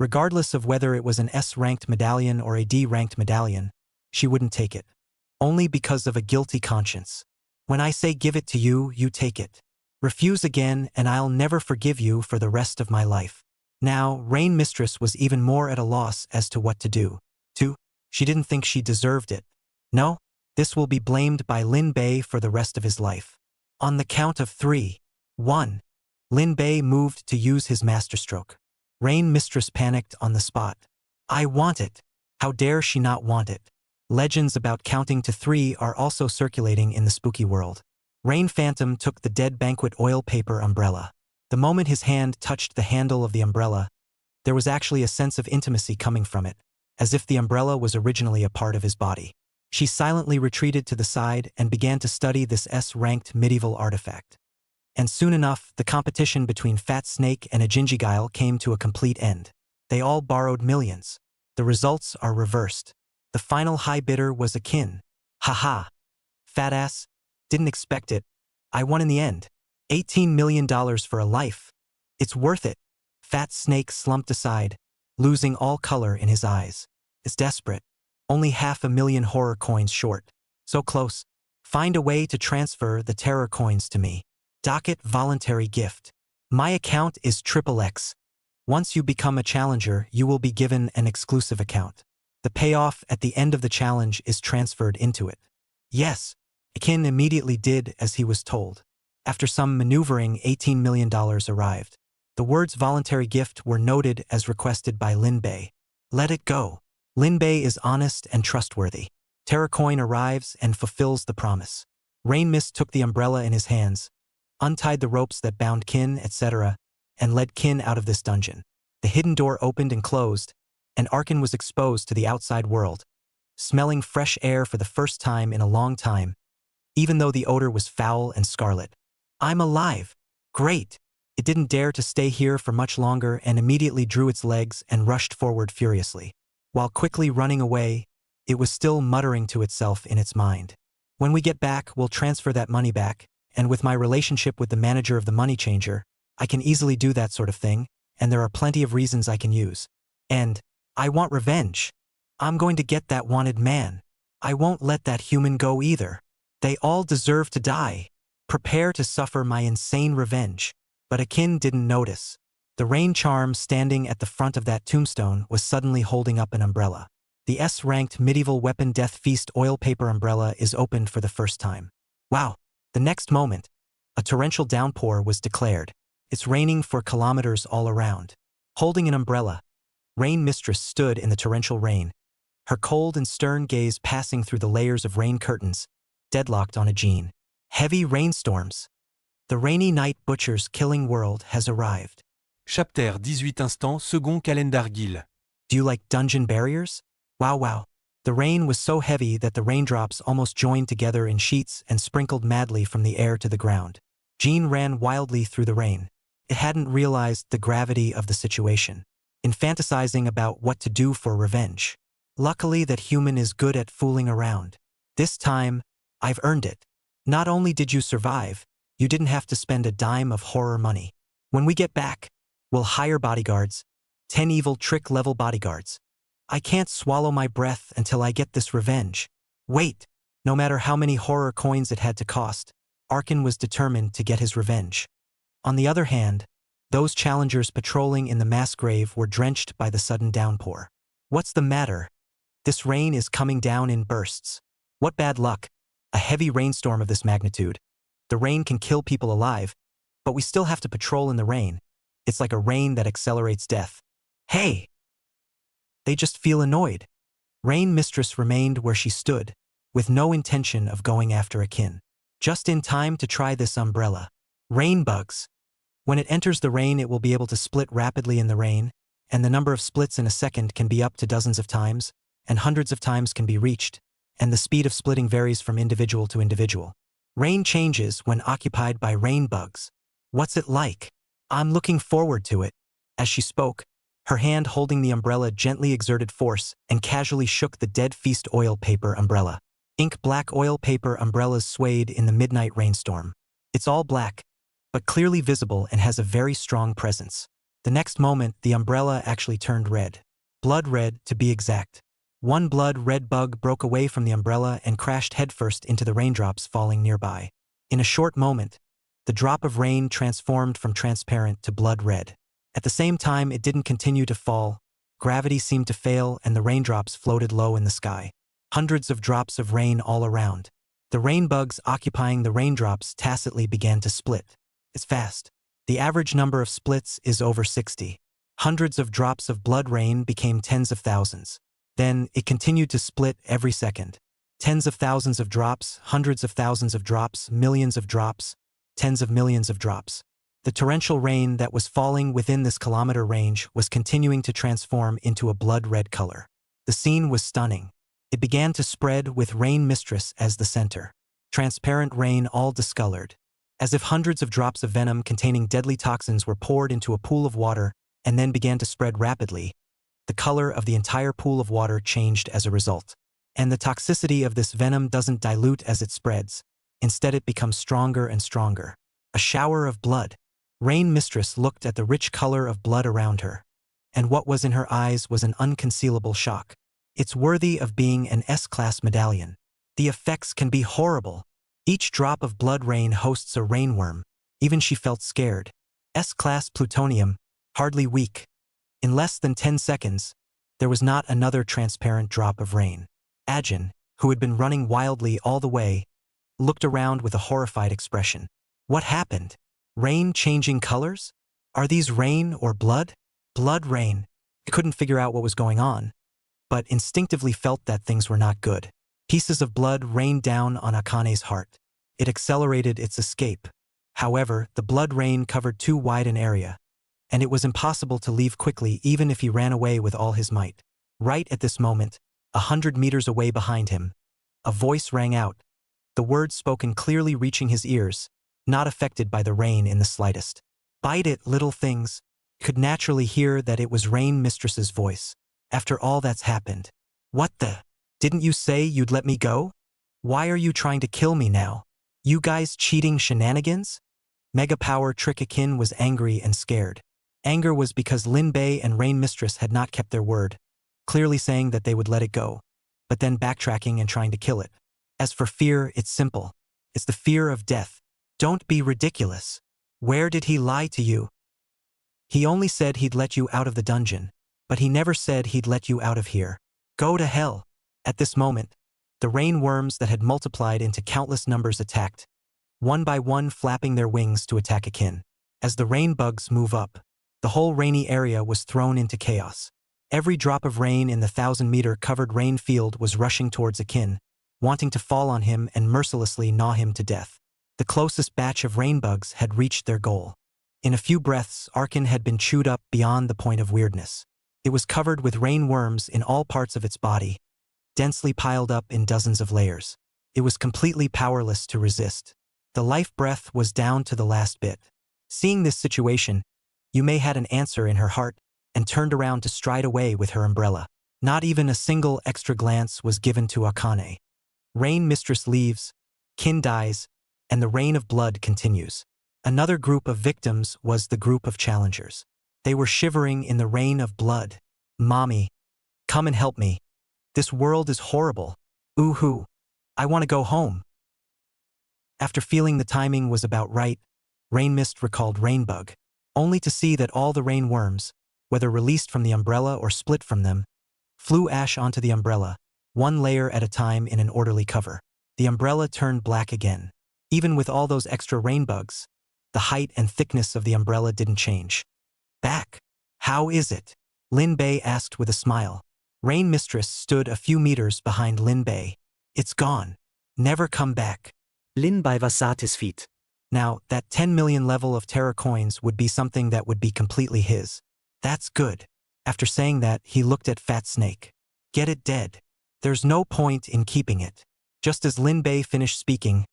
Regardless of whether it was an S-ranked medallion or a D-ranked medallion, she wouldn't take it. Only because of a guilty conscience. When I say give it to you, you take it. Refuse again and I'll never forgive you for the rest of my life. Now, Rain Mistress was even more at a loss as to what to do. She didn't think she deserved it. No, this will be blamed by Lin Bei for the rest of his life. On the count of 3. 1. Lin Bei moved to use his masterstroke. Rain Mistress panicked on the spot. I want it. How dare she not want it? Legends about counting to 3 are also circulating in the spooky world. Rain Phantom took the dead banquet oil paper umbrella. The moment his hand touched the handle of the umbrella, there was actually a sense of intimacy coming from it, as if the umbrella was originally a part of his body. She silently retreated to the side and began to study this S-ranked medieval artifact. And soon enough, the competition between Fat Snake and a Gingigeil came to a complete end. They all borrowed millions. The results are reversed. The final high bidder was Akin. Haha. Fat ass. Didn't expect it. I won in the end. $18 million for a life. It's worth it. Fat Snake slumped aside, losing all color in his eyes. It's desperate. Only 500,000 horror coins short. So close. Find a way to transfer the terror coins to me. Docket voluntary gift. My account is XXX. Once you become a challenger, you will be given an exclusive account. The payoff at the end of the challenge is transferred into it. Yes. Akin immediately did as he was told. After some maneuvering, $18 million arrived. The words voluntary gift were noted as requested by Lin Bei. Let it go. Lin Bei is honest and trustworthy. Terracoin arrives and fulfills the promise. Rain Mist took the umbrella in his hands, untied the ropes that bound Kin, etc., and led Kin out of this dungeon. The hidden door opened and closed, and Arkin was exposed to the outside world, smelling fresh air for the first time in a long time, even though the odor was foul and scarlet. I'm alive. Great. It didn't dare to stay here for much longer and immediately drew its legs and rushed forward furiously. While quickly running away, it was still muttering to itself in its mind. When we get back, we'll transfer that money back, and with my relationship with the manager of the money changer, I can easily do that sort of thing, and there are plenty of reasons I can use. And I want revenge. I'm going to get that wanted man. I won't let that human go either. They all deserve to die. Prepare to suffer my insane revenge. But Akin didn't notice. The rain charm standing at the front of that tombstone was suddenly holding up an umbrella. The S-ranked medieval weapon Death Feast oil paper umbrella is opened for the first time. Wow. The next moment, a torrential downpour was declared. It's raining for kilometers all around. Holding an umbrella, Rain Mistress stood in the torrential rain, her cold and stern gaze passing through the layers of rain curtains, deadlocked on a Jean. Heavy rainstorms. The rainy night butcher's killing world has arrived. Chapter 18 instant second calendar Gil. Do you like dungeon barriers? Wow. The rain was so heavy that the raindrops almost joined together in sheets and sprinkled madly from the air to the ground. Jean ran wildly through the rain. It hadn't realized the gravity of the situation, fantasizing about what to do for revenge. Luckily that human is good at fooling around. This time, I've earned it. Not only did you survive, you didn't have to spend a dime of horror money. When we get back, we'll hire bodyguards, 10 evil trick-level bodyguards. I can't swallow my breath until I get this revenge. Wait, no matter how many horror coins it had to cost, Arkin was determined to get his revenge. On the other hand, those challengers patrolling in the mass grave were drenched by the sudden downpour. What's the matter? This rain is coming down in bursts. What bad luck. A heavy rainstorm of this magnitude. The rain can kill people alive, but we still have to patrol in the rain. It's like a rain that accelerates death. Hey! They just feel annoyed. Rain Mistress remained where she stood, with no intention of going after Akin. Just in time to try this umbrella. Rain bugs. When it enters the rain, it will be able to split rapidly in the rain, and the number of splits in a second can be up to dozens of times, and hundreds of times can be reached, and the speed of splitting varies from individual to individual. Rain changes when occupied by rain bugs. What's it like? I'm looking forward to it. As she spoke, her hand holding the umbrella gently exerted force and casually shook the dead feast oil paper umbrella. Ink black oil paper umbrellas swayed in the midnight rainstorm. It's all black, but clearly visible and has a very strong presence. The next moment, the umbrella actually turned red. Blood red, to be exact. One blood red bug broke away from the umbrella and crashed headfirst into the raindrops falling nearby. In a short moment, the drop of rain transformed from transparent to blood red. At the same time, it didn't continue to fall. Gravity seemed to fail and the raindrops floated low in the sky. Hundreds of drops of rain all around. The rain bugs occupying the raindrops tacitly began to split. It's fast. The average number of splits is over 60. Hundreds of drops of blood rain became tens of thousands. Then, it continued to split every second. Tens of thousands of drops, hundreds of thousands of drops, millions of drops, tens of millions of drops. The torrential rain that was falling within this kilometer range was continuing to transform into a blood-red color. The scene was stunning. It began to spread with Rain Mistress as the center. Transparent rain all discolored. As if hundreds of drops of venom containing deadly toxins were poured into a pool of water and then began to spread rapidly, the color of the entire pool of water changed as a result. And the toxicity of this venom doesn't dilute as it spreads. Instead, it becomes stronger and stronger. A shower of blood. Rain Mistress looked at the rich color of blood around her, and what was in her eyes was an unconcealable shock. It's worthy of being an S-class medallion. The effects can be horrible. Each drop of blood rain hosts a rainworm. Even she felt scared. S-class plutonium, hardly weak. In less than 10 seconds, there was not another transparent drop of rain. Ajin, who had been running wildly all the way, looked around with a horrified expression. What happened? Rain changing colors? Are these rain or blood? Blood rain. He couldn't figure out what was going on, but instinctively felt that things were not good. Pieces of blood rained down on Akane's heart. It accelerated its escape. However, the blood rain covered too wide an area, and it was impossible to leave quickly even if he ran away with all his might. Right at this moment, 100 meters away behind him, a voice rang out, the words spoken clearly reaching his ears, not affected by the rain in the slightest. Bite it, little things. Could naturally hear that it was Rain Mistress's voice. After all that's happened. What the? Didn't you say you'd let me go? Why are you trying to kill me now? You guys cheating shenanigans? Mega Power Trick Akin was angry and scared. Anger was because Lin Bei and Rain Mistress had not kept their word, clearly saying that they would let it go, but then backtracking and trying to kill it. As for fear, it's simple. It's the fear of death. Don't be ridiculous. Where did he lie to you? He only said he'd let you out of the dungeon, but he never said he'd let you out of here. Go to hell. At this moment, the rain worms that had multiplied into countless numbers attacked, one by one flapping their wings to attack Akin. As the rain bugs move up, the whole rainy area was thrown into chaos. Every drop of rain in the 1,000-meter covered rain field was rushing towards Akin, wanting to fall on him and mercilessly gnaw him to death. The closest batch of rainbugs had reached their goal. In a few breaths, Arkin had been chewed up beyond the point of weirdness. It was covered with rain worms in all parts of its body, densely piled up in dozens of layers. It was completely powerless to resist. The life breath was down to the last bit. Seeing this situation, Yume had an answer in her heart and turned around to stride away with her umbrella. Not even a single extra glance was given to Akane. Rain Mistress leaves, Kin dies, and the rain of blood continues. Another group of victims was the group of challengers. They were shivering in the rain of blood. Mommy, come and help me. This world is horrible. Ooh-hoo. I want to go home. After feeling the timing was about right, Rain Mist recalled Rainbug, only to see that all the rain worms, whether released from the umbrella or split from them, flew ash onto the umbrella, one layer at a time in an orderly cover. The umbrella turned black again. Even with all those extra rainbugs, the height and thickness of the umbrella didn't change. Back. How is it? Lin Bei asked with a smile. Rain Mistress stood a few meters behind Lin Bei. It's gone. Never come back. Lin Bei was satisfied. Now, that 10 million level of Terra coins would be something that would be completely his. That's good. After saying that, he looked at Fat Snake. Get it dead. There's no point in keeping it. Just as Lin Bei finished speaking,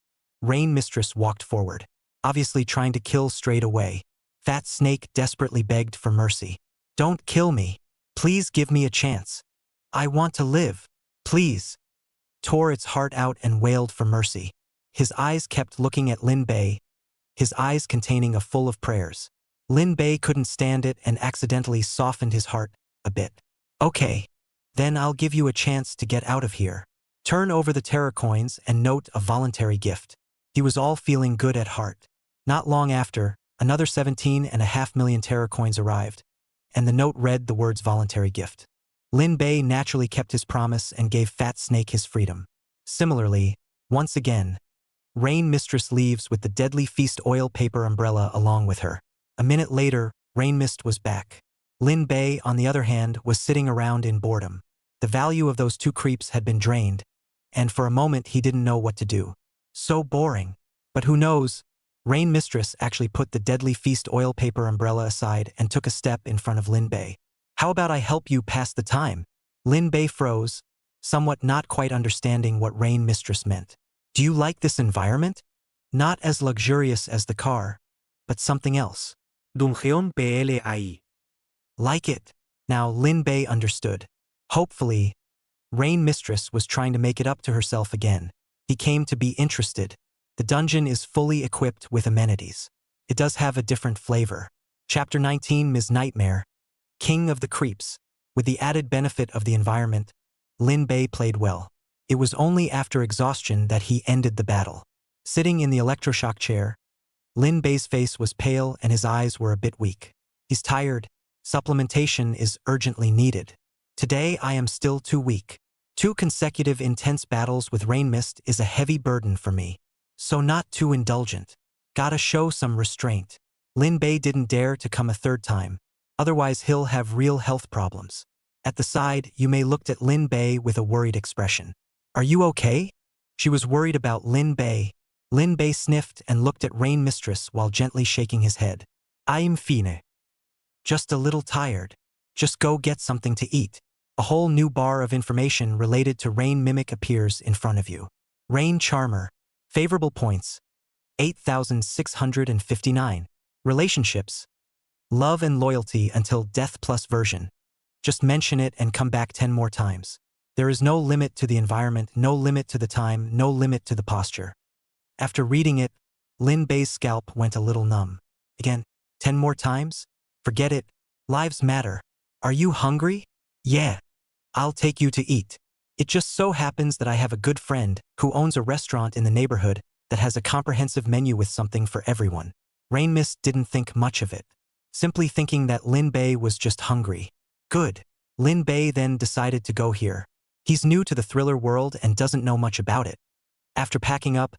Rain Mistress walked forward, obviously trying to kill straight away. Fat Snake desperately begged for mercy. Don't kill me. Please give me a chance. I want to live. Please. Tore its heart out and wailed for mercy. His eyes kept looking at Lin Bei, his eyes containing a full of prayers. Lin Bei couldn't stand it and accidentally softened his heart a bit. Okay. Then I'll give you a chance to get out of here. Turn over the Terra coins and note a voluntary gift. He was all feeling good at heart. Not long after, another 17.5 million Terra coins arrived, and the note read the words voluntary gift. Lin Bei naturally kept his promise and gave Fat Snake his freedom. Similarly, once again, Rain Mistress leaves with the deadly feast oil paper umbrella along with her. A minute later, Rain Mist was back. Lin Bei, on the other hand, was sitting around in boredom. The value of those two creeps had been drained, and for a moment he didn't know what to do. So boring. But who knows? Rain Mistress actually put the deadly feast oil paper umbrella aside and took a step in front of Lin Bei. How about I help you pass the time? Lin Bei froze, somewhat not quite understanding what Rain Mistress meant. Do you like this environment? Not as luxurious as the car, but something else. Dungeon PLAI. Like it. Now Lin Bei understood. Hopefully, Rain Mistress was trying to make it up to herself again. He came to be interested. The dungeon is fully equipped with amenities. It does have a different flavor. Chapter 19 Ms. Nightmare, King of the Creeps. With the added benefit of the environment, Lin Bei played well. It was only after exhaustion that he ended the battle. Sitting in the electroshock chair, Lin Bei's face was pale and his eyes were a bit weak. He's tired. Supplementation is urgently needed. Today I am still too weak. 2 consecutive intense battles with Rain Mist is a heavy burden for me. So not too indulgent. Gotta show some restraint. Lin Bei didn't dare to come a third time. Otherwise he'll have real health problems. At the side, Yume looked at Lin Bei with a worried expression. Are you okay? She was worried about Lin Bei. Lin Bei sniffed and looked at Rain Mistress while gently shaking his head. I'm fine. Just a little tired. Just go get something to eat. A whole new bar of information related to Rain Mimic appears in front of you. Rain Charmer. Favorable points. 8,659. Relationships. Love and loyalty until death plus version. Just mention it and come back 10 more times. There is no limit to the environment, no limit to the time, no limit to the posture. After reading it, Lin Bei's scalp went a little numb. Again, 10 more times? Forget it. Lives matter. Are you hungry? Yeah. I'll take you to eat. It just so happens that I have a good friend who owns a restaurant in the neighborhood that has a comprehensive menu with something for everyone. Rain Mist didn't think much of it, simply thinking that Lin Bei was just hungry. Good. Lin Bei then decided to go here. He's new to the thriller world and doesn't know much about it. After packing up,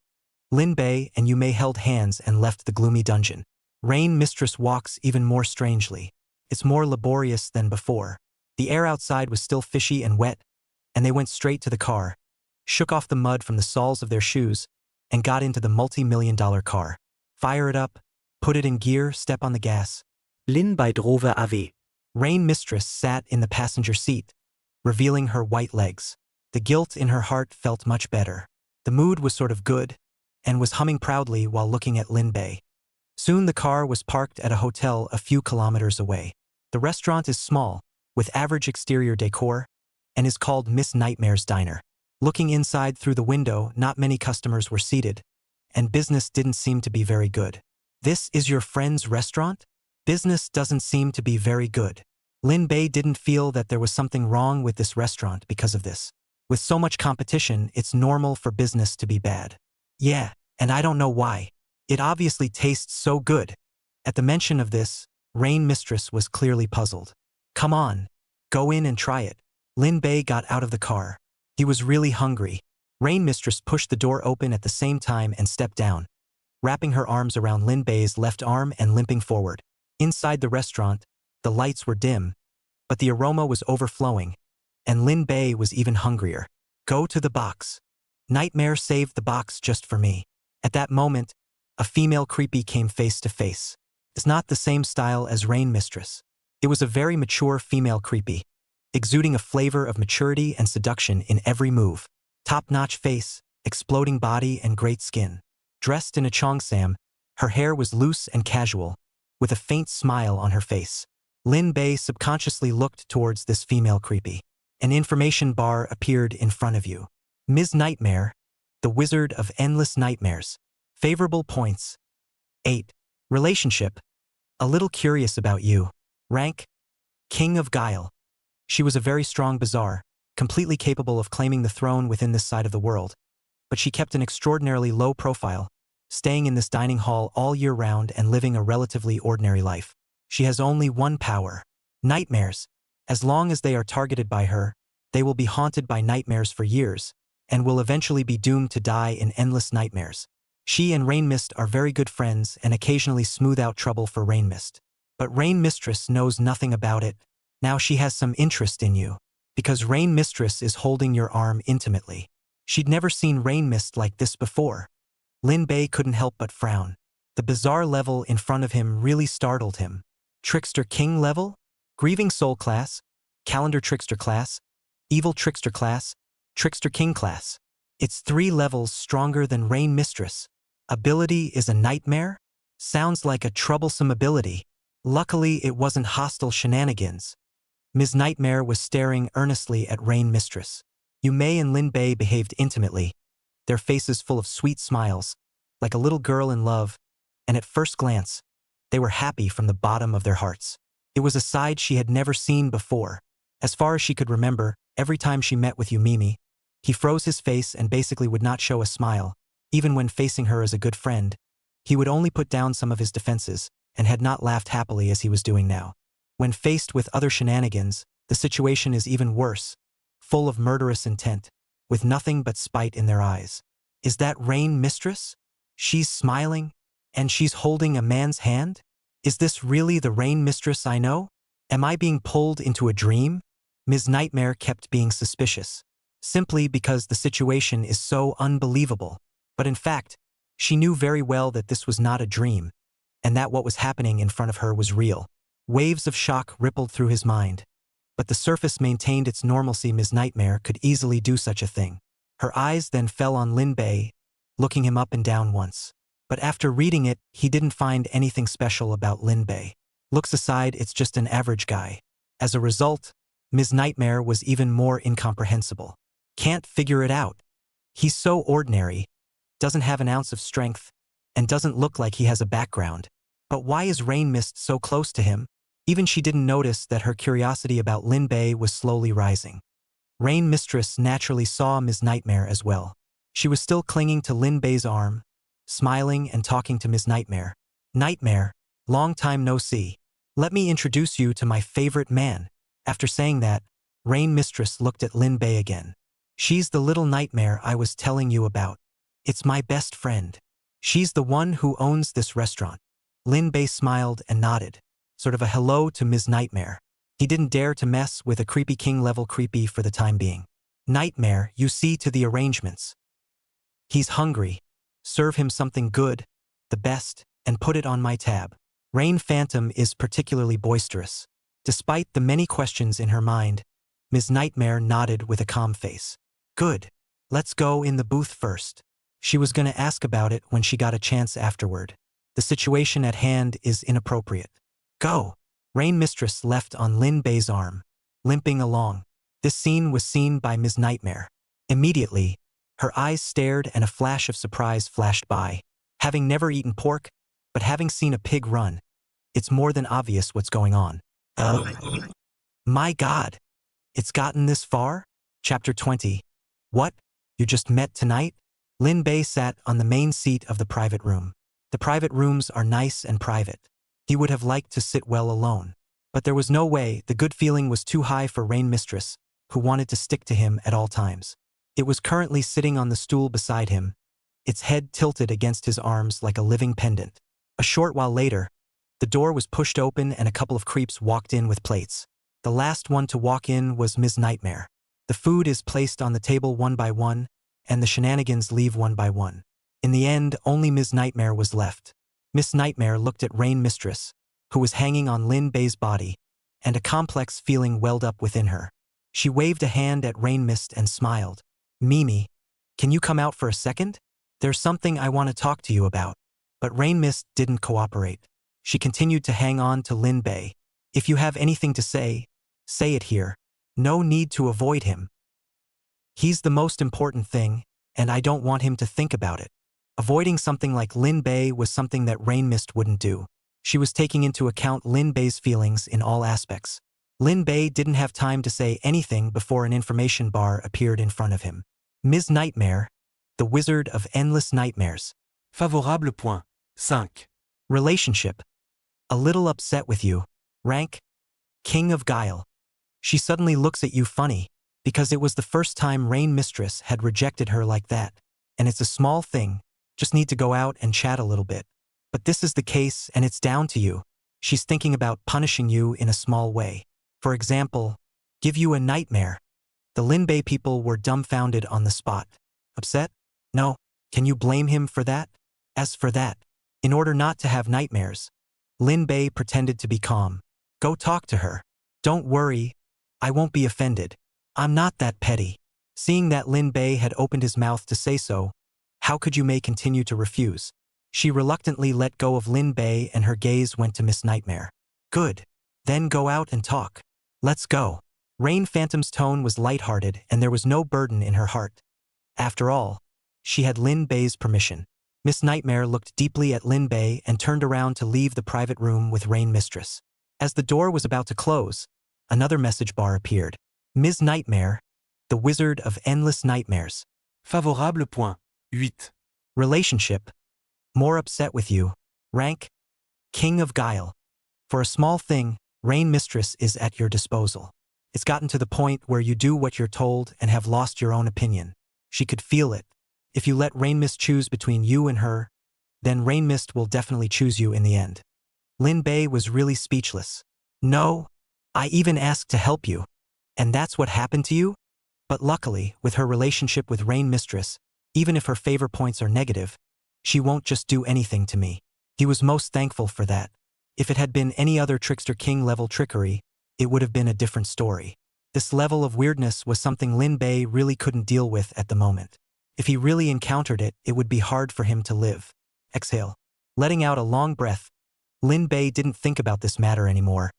Lin Bei and Yume held hands and left the gloomy dungeon. Rain Mistress walks even more strangely. It's more laborious than before. The air outside was still fishy and wet, and they went straight to the car, shook off the mud from the soles of their shoes, and got into the multi-million-dollar car. Fire it up, put it in gear, step on the gas. Lin bei drove AV. Rain Mistress sat in the passenger seat, revealing her white legs. The guilt in her heart felt much better. The mood was sort of good, and was humming proudly while looking at Lin Bei. Soon the car was parked at a hotel a few kilometers away. The restaurant is small, with average exterior decor, and is called Miss Nightmare's Diner. Looking inside through the window, not many customers were seated, and business didn't seem to be very good. This is your friend's restaurant? Business doesn't seem to be very good. Lin Bei didn't feel that there was something wrong with this restaurant because of this. With so much competition, it's normal for business to be bad. Yeah, and I don't know why. It obviously tastes so good. At the mention of this, Rain Mistress was clearly puzzled. Come on, go in and try it. Lin Bei got out of the car. He was really hungry. Rain Mistress pushed the door open at the same time and stepped down, wrapping her arms around Lin Bei's left arm and limping forward. Inside the restaurant, the lights were dim, but the aroma was overflowing, and Lin Bei was even hungrier. Go to the box. Nightmare saved the box just for me. At that moment, a female creepy came face to face. It's not the same style as Rain Mistress. It was a very mature female creepy, exuding a flavor of maturity and seduction in every move. Top-notch face, exploding body, and great skin. Dressed in a cheongsam, her hair was loose and casual, with a faint smile on her face. Lin Bei subconsciously looked towards this female creepy. An information bar appeared in front of you. Ms. Nightmare, the Wizard of Endless Nightmares. Favorable points. 8. Relationship. A little curious about you. Rank. King of Guile. She was a very strong bazaar, completely capable of claiming the throne within this side of the world. But she kept an extraordinarily low profile, staying in this dining hall all year round and living a relatively ordinary life. She has only one power. Nightmares. As long as they are targeted by her, they will be haunted by nightmares for years, and will eventually be doomed to die in endless nightmares. She and Rain Mist are very good friends and occasionally smooth out trouble for Rain Mist. But Rain Mistress knows nothing about it. Now she has some interest in you, because Rain Mistress is holding your arm intimately. She'd never seen Rain Mist like this before. Lin Bei couldn't help but frown. The bizarre level in front of him really startled him. Trickster King level? Grieving Soul class? Calendar Trickster class? Evil Trickster class? Trickster King class? It's 3 levels stronger than Rain Mistress. Ability is a nightmare? Sounds like a troublesome ability. Luckily, it wasn't hostile shenanigans. Ms. Nightmare was staring earnestly at Rain Mistress. Yu Mei and Lin Bei behaved intimately, their faces full of sweet smiles, like a little girl in love, and at first glance, they were happy from the bottom of their hearts. It was a side she had never seen before. As far as she could remember, every time she met with Yumimi, he froze his face and basically would not show a smile. Even when facing her as a good friend, he would only put down some of his defenses, and had not laughed happily as he was doing now. When faced with other shenanigans, the situation is even worse, full of murderous intent, with nothing but spite in their eyes. Is that Rain Mistress? She's smiling, and she's holding a man's hand? Is this really the Rain Mistress I know? Am I being pulled into a dream? Ms. Nightmare kept being suspicious, simply because the situation is so unbelievable. But in fact, she knew very well that this was not a dream, and that what was happening in front of her was real. Waves of shock rippled through his mind, but the surface maintained its normalcy. Ms. Nightmare could easily do such a thing. Her eyes then fell on Lin Bei, looking him up and down once. But after reading it, he didn't find anything special about Lin Bei. Looks aside, it's just an average guy. As a result, Ms. Nightmare was even more incomprehensible. Can't figure it out. He's so ordinary, doesn't have an ounce of strength, and doesn't look like he has a background. But why is Rain Mist so close to him? Even she didn't notice that her curiosity about Lin Bei was slowly rising. Rain Mistress naturally saw Ms. Nightmare as well. She was still clinging to Lin Bei's arm, smiling and talking to Ms. Nightmare. Nightmare, long time no see. Let me introduce you to my favorite man. After saying that, Rain Mistress looked at Lin Bei again. She's the little nightmare I was telling you about. It's my best friend. She's the one who owns this restaurant. Lin Bei smiled and nodded, sort of a hello to Ms. Nightmare. He didn't dare to mess with a creepy king-level creepy for the time being. Nightmare, you see to the arrangements. He's hungry. Serve him something good, the best, and put it on my tab. Rain Phantom is particularly boisterous. Despite the many questions in her mind, Ms. Nightmare nodded with a calm face. Good. Let's go in the booth first. She was going to ask about it when she got a chance afterward. The situation at hand is inappropriate. Go. Rain Mistress left on Lin Bei's arm, limping along. This scene was seen by Ms. Nightmare. Immediately, her eyes stared and a flash of surprise flashed by. Having never eaten pork, but having seen a pig run, it's more than obvious what's going on. My God! It's gotten this far? Chapter 20. What? You just met tonight? Lin Bei sat on the main seat of the private room. The private rooms are nice and private. He would have liked to sit well alone. But there was no way. The good feeling was too high for Rain Mistress, who wanted to stick to him at all times. It was currently sitting on the stool beside him, its head tilted against his arms like a living pendant. A short while later, the door was pushed open and a couple of creeps walked in with plates. The last one to walk in was Ms. Nightmare. The food is placed on the table one by one, and the shenanigans leave one by one. In the end, only Ms. Nightmare was left. Miss Nightmare looked at Rain Mistress, who was hanging on Lin Bei's body, and a complex feeling welled up within her. She waved a hand at Rain Mist and smiled. Mimi, can you come out for a second? There's something I want to talk to you about. But Rain Mist didn't cooperate. She continued to hang on to Lin Bei. If you have anything to say it here. No need to avoid him. He's the most important thing, and I don't want him to think about it. Avoiding something like Lin Bei was something that Rain Mist wouldn't do. She was taking into account Lin Bei's feelings in all aspects. Lin Bei didn't have time to say anything before an information bar appeared in front of him. Ms. Nightmare, the Wizard of Endless Nightmares. Favorable point. 5. Relationship. A little upset with you. Rank. King of Guile. She suddenly looks at you funny, because it was the first time Rain Mistress had rejected her like that. And it's a small thing, just need to go out and chat a little bit. But this is the case and it's down to you. She's thinking about punishing you in a small way. For example, give you a nightmare. The Lin Bei people were dumbfounded on the spot. Upset? No. Can you blame him for that? As for that, in order not to have nightmares, Lin Bei pretended to be calm. Go talk to her. Don't worry, I won't be offended. I'm not that petty. Seeing that Lin Bei had opened his mouth to say so, how could you may continue to refuse? She reluctantly let go of Lin Bei and her gaze went to Miss Nightmare. Good. Then go out and talk. Let's go. Rain Phantom's tone was lighthearted and there was no burden in her heart. After all, she had Lin Bei's permission. Miss Nightmare looked deeply at Lin Bei and turned around to leave the private room with Rain Mistress. As the door was about to close, another message bar appeared. Ms. Nightmare, the Wizard of Endless Nightmares. Favorable point. 8. Relationship. More upset with you. Rank. King of Guile. For a small thing, Rain Mistress is at your disposal. It's gotten to the point where you do what you're told and have lost your own opinion. She could feel it. If you let Rain Mist choose between you and her, then Rain Mist will definitely choose you in the end. Lin Bei was really speechless. No, I even asked to help you. And that's what happened to you? But luckily, with her relationship with Rain Mistress, even if her favor points are negative, she won't just do anything to me. He was most thankful for that. If it had been any other Trickster King level trickery, it would have been a different story. This level of weirdness was something Lin Bei really couldn't deal with at the moment. If he really encountered it, it would be hard for him to live. Exhale. Letting out a long breath, Lin Bei didn't think about this matter anymore,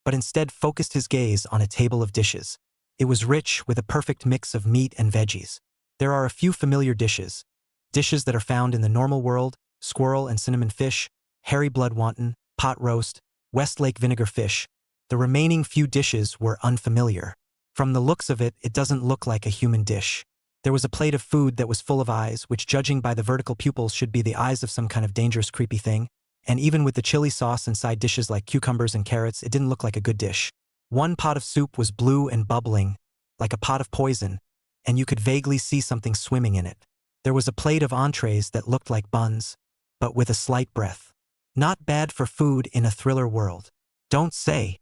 but instead focused his gaze on a table of dishes. It was rich with a perfect mix of meat and veggies. There are a few familiar dishes. Dishes that are found in the normal world: squirrel and cinnamon fish, hairy blood wonton, pot roast, Westlake vinegar fish. The remaining few dishes were unfamiliar. From the looks of it, it doesn't look like a human dish. There was a plate of food that was full of eyes, which judging by the vertical pupils should be the eyes of some kind of dangerous creepy thing. And even with the chili sauce and side dishes like cucumbers and carrots, it didn't look like a good dish. One pot of soup was blue and bubbling, like a pot of poison, and you could vaguely see something swimming in it. There was a plate of entrees that looked like buns, but with a slight breath. Not bad for food in a thriller world. Don't say.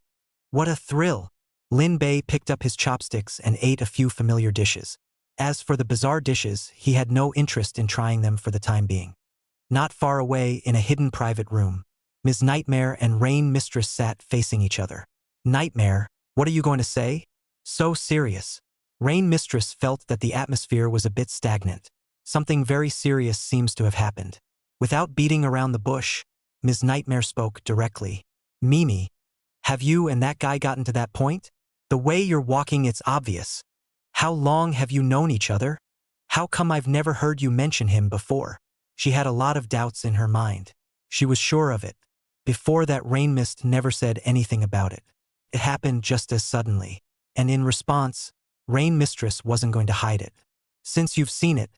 What a thrill! Lin Bei picked up his chopsticks and ate a few familiar dishes. As for the bizarre dishes, he had no interest in trying them for the time being. Not far away, in a hidden private room, Ms. Nightmare and Rain Mistress sat facing each other. Nightmare, what are you going to say? So serious. Rain Mistress felt that the atmosphere was a bit stagnant. Something very serious seems to have happened. Without beating around the bush, Ms. Nightmare spoke directly. Mimi, have you and that guy gotten to that point? The way you're walking, it's obvious. How long have you known each other? How come I've never heard you mention him before? She had a lot of doubts in her mind. She was sure of it. Before that, Rain Mist never said anything about it. It happened just as suddenly. And in response, Rain Mistress wasn't going to hide it. Since you've seen it,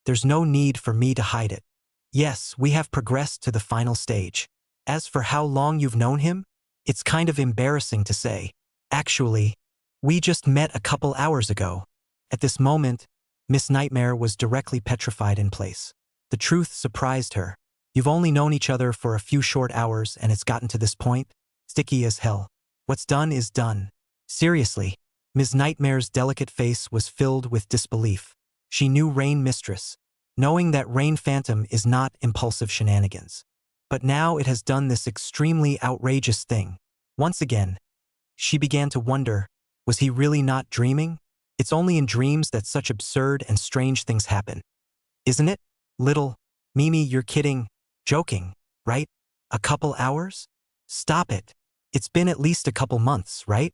there's no need for me to hide it. Yes, we have progressed to the final stage. As for how long you've known him, it's kind of embarrassing to say. Actually, we just met a couple hours ago. At this moment, Miss Nightmare was directly petrified in place. The truth surprised her. You've only known each other for a few short hours and it's gotten to this point? Sticky as hell. What's done is done. Seriously. Ms. Nightmare's delicate face was filled with disbelief. She knew Rain Mistress, knowing that Rain Phantom is not impulsive shenanigans. But now it has done this extremely outrageous thing. Once again, she began to wonder, was he really not dreaming? It's only in dreams that such absurd and strange things happen. Isn't it? Little Mimi, you're kidding, joking, right? A couple hours? Stop it. It's been at least a couple months, right?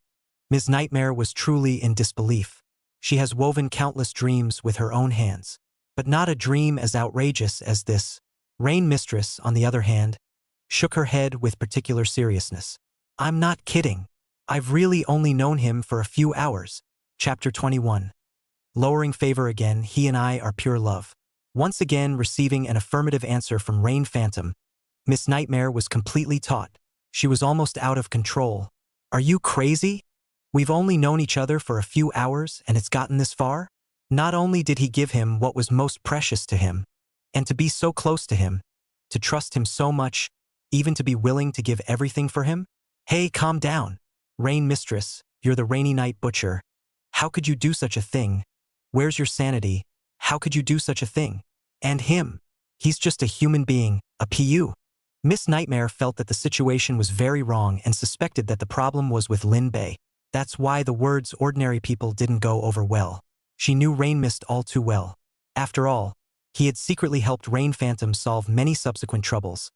Ms. Nightmare was truly in disbelief. She has woven countless dreams with her own hands, but not a dream as outrageous as this. Rain Mistress, on the other hand, shook her head with particular seriousness. I'm not kidding. I've really only known him for a few hours. Chapter 21. Lowering favor again, he and I are pure love. Once again receiving an affirmative answer from Rain Phantom, Miss Nightmare was completely taut. She was almost out of control. Are you crazy? We've only known each other for a few hours and it's gotten this far? Not only did he give him what was most precious to him, and to be so close to him, to trust him so much, even to be willing to give everything for him? Hey, calm down. Rain Mistress, you're the Rainy Night Butcher. How could you do such a thing? Where's your sanity? How could you do such a thing? And him. He's just a human being, a PU. Miss Nightmare felt that the situation was very wrong and suspected that the problem was with Lin Bei. That's why the words ordinary people didn't go over well. She knew Rain Mist all too well. After all, he had secretly helped Rain Phantom solve many subsequent troubles,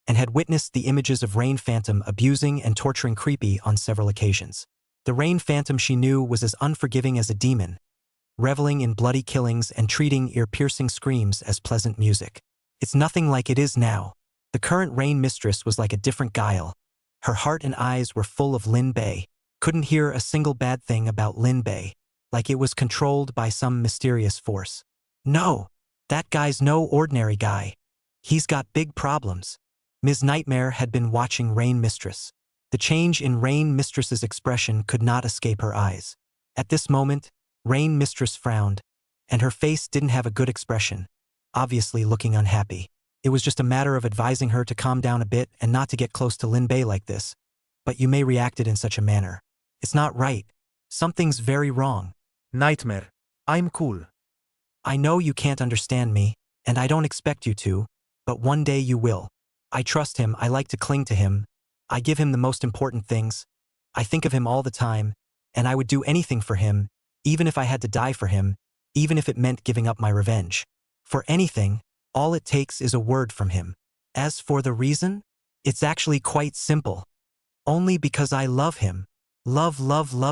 and had witnessed the images of Rain Phantom abusing and torturing Creepy on several occasions. The Rain Phantom she knew was as unforgiving as a demon, reveling in bloody killings and treating ear-piercing screams as pleasant music. It's nothing like it is now. The current Rain Mistress was like a different Guile. Her heart and eyes were full of Lin Bei. Couldn't hear a single bad thing about Lin Bei, like it was controlled by some mysterious force. No, that guy's no ordinary guy. He's got big problems. Ms. Nightmare had been watching Rain Mistress. The change in Rain Mistress's expression could not escape her eyes. At this moment, Rain Mistress frowned, and her face didn't have a good expression, obviously looking unhappy. It was just a matter of advising her to calm down a bit and not to get close to Lin Bei like this. But you may react it in such a manner. It's not right. Something's very wrong. Nightmare. I'm cool. I know you can't understand me, and I don't expect you to, but one day you will. I trust him, I like to cling to him. I give him the most important things. I think of him all the time, and I would do anything for him, even if I had to die for him, even if it meant giving up my revenge. For anything, all it takes is a word from him. As for the reason, it's actually quite simple. Only because I love him. Love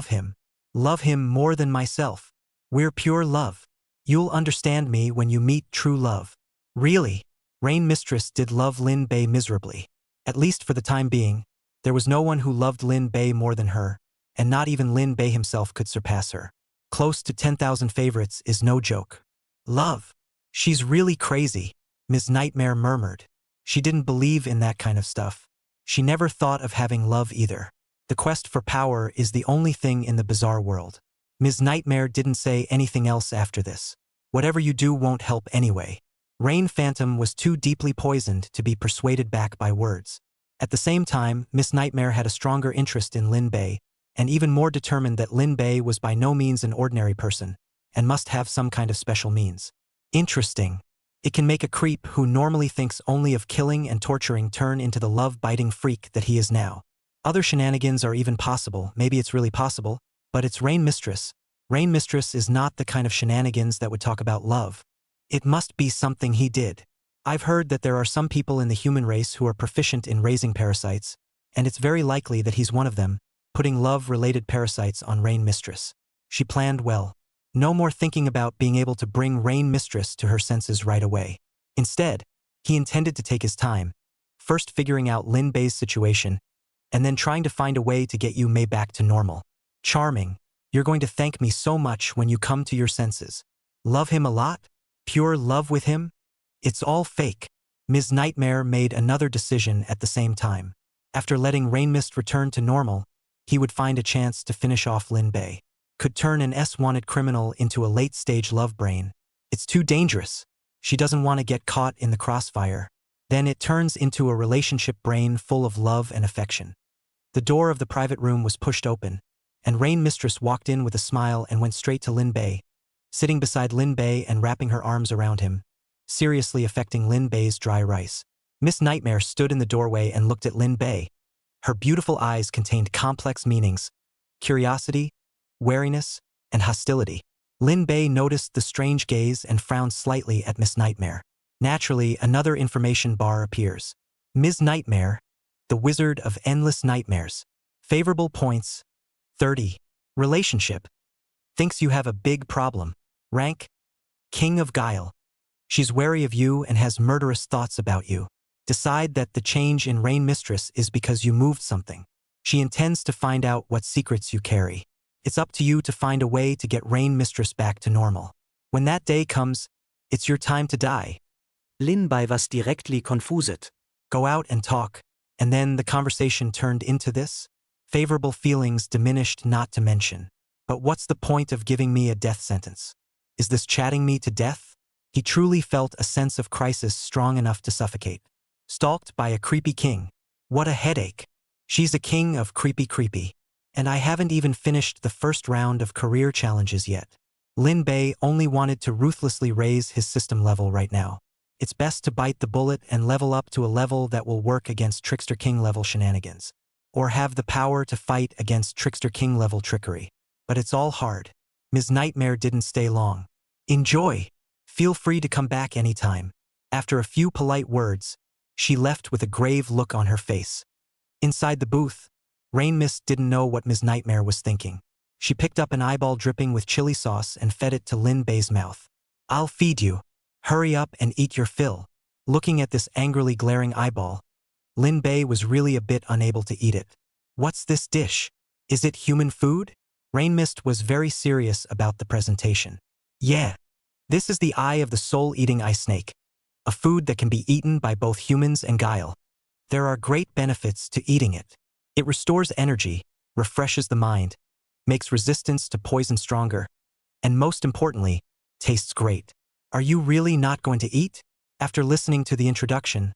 him. Love him more than myself. We're pure love. You'll understand me when you meet true love. Really, Rain Mistress did love Lin Bei miserably. At least for the time being, there was no one who loved Lin Bei more than her, and not even Lin Bei himself could surpass her. Close to 10,000 favorites is no joke. Love. She's really crazy, Ms. Nightmare murmured. She didn't believe in that kind of stuff. She never thought of having love either. The quest for power is the only thing in the bizarre world. Ms. Nightmare didn't say anything else after this. Whatever you do won't help anyway. Rain Phantom was too deeply poisoned to be persuaded back by words. At the same time, Miss Nightmare had a stronger interest in Lin Bei, and even more determined that Lin Bei was by no means an ordinary person, and must have some kind of special means. Interesting. It can make a creep who normally thinks only of killing and torturing turn into the love-biting freak that he is now. Other shenanigans are even possible, maybe it's really possible, but it's Rain Mistress. Rain Mistress is not the kind of shenanigans that would talk about love. It must be something he did. I've heard that there are some people in the human race who are proficient in raising parasites, and it's very likely that he's one of them, putting love-related parasites on Rain Mistress. She planned well. No more thinking about being able to bring Rain Mistress to her senses right away. Instead, he intended to take his time, first figuring out Lin Bei's situation, and then trying to find a way to get Yu Mei back to normal. Charming. You're going to thank me so much when you come to your senses. Love him a lot? Pure love with him? It's all fake. Ms. Nightmare made another decision at the same time. After letting Rain Mist return to normal, he would find a chance to finish off Lin Bei. Could turn an S-wanted criminal into a late-stage love brain. It's too dangerous. She doesn't want to get caught in the crossfire. Then it turns into a relationship brain full of love and affection. The door of the private room was pushed open, and Rain Mistress walked in with a smile and went straight to Lin Bei, sitting beside Lin Bei and wrapping her arms around him, seriously affecting Lin Bei's dry rice. Miss Nightmare stood in the doorway and looked at Lin Bei. Her beautiful eyes contained complex meanings: curiosity, wariness, and hostility. Lin Bei noticed the strange gaze and frowned slightly at Miss Nightmare. Naturally, another information bar appears. Ms. Nightmare, the Wizard of Endless Nightmares. Favorable points: 30. Relationship. Thinks you have a big problem. Rank: King of Guile. She's wary of you and has murderous thoughts about you. Decide that the change in Rain Mistress is because you moved something. She intends to find out what secrets you carry. It's up to you to find a way to get Rain Mistress back to normal. When that day comes, it's your time to die. Lin Bei was directly confused. Go out and talk, and then the conversation turned into this? Favorable feelings diminished not to mention. But what's the point of giving me a death sentence? Is this chatting me to death? He truly felt a sense of crisis strong enough to suffocate. Stalked by a creepy king. What a headache. She's a king of creepy. And I haven't even finished the first round of career challenges yet. Lin Bei only wanted to ruthlessly raise his system level right now. It's best to bite the bullet and level up to a level that will work against Trickster King level shenanigans. Or have the power to fight against Trickster King level trickery. But it's all hard. Ms. Nightmare didn't stay long. Enjoy. Feel free to come back anytime. After a few polite words, she left with a grave look on her face. Inside the booth, Rain Mist didn't know what Ms. Nightmare was thinking. She picked up an eyeball dripping with chili sauce and fed it to Lin Bei's mouth. I'll feed you. Hurry up and eat your fill. Looking at this angrily glaring eyeball, Lin Bei was really a bit unable to eat it. What's this dish? Is it human food? Rain Mist was very serious about the presentation. Yeah. This is the eye of the soul-eating ice snake, a food that can be eaten by both humans and guile. There are great benefits to eating it. It restores energy, refreshes the mind, makes resistance to poison stronger, and most importantly, tastes great. Are you really not going to eat? After listening to the introduction,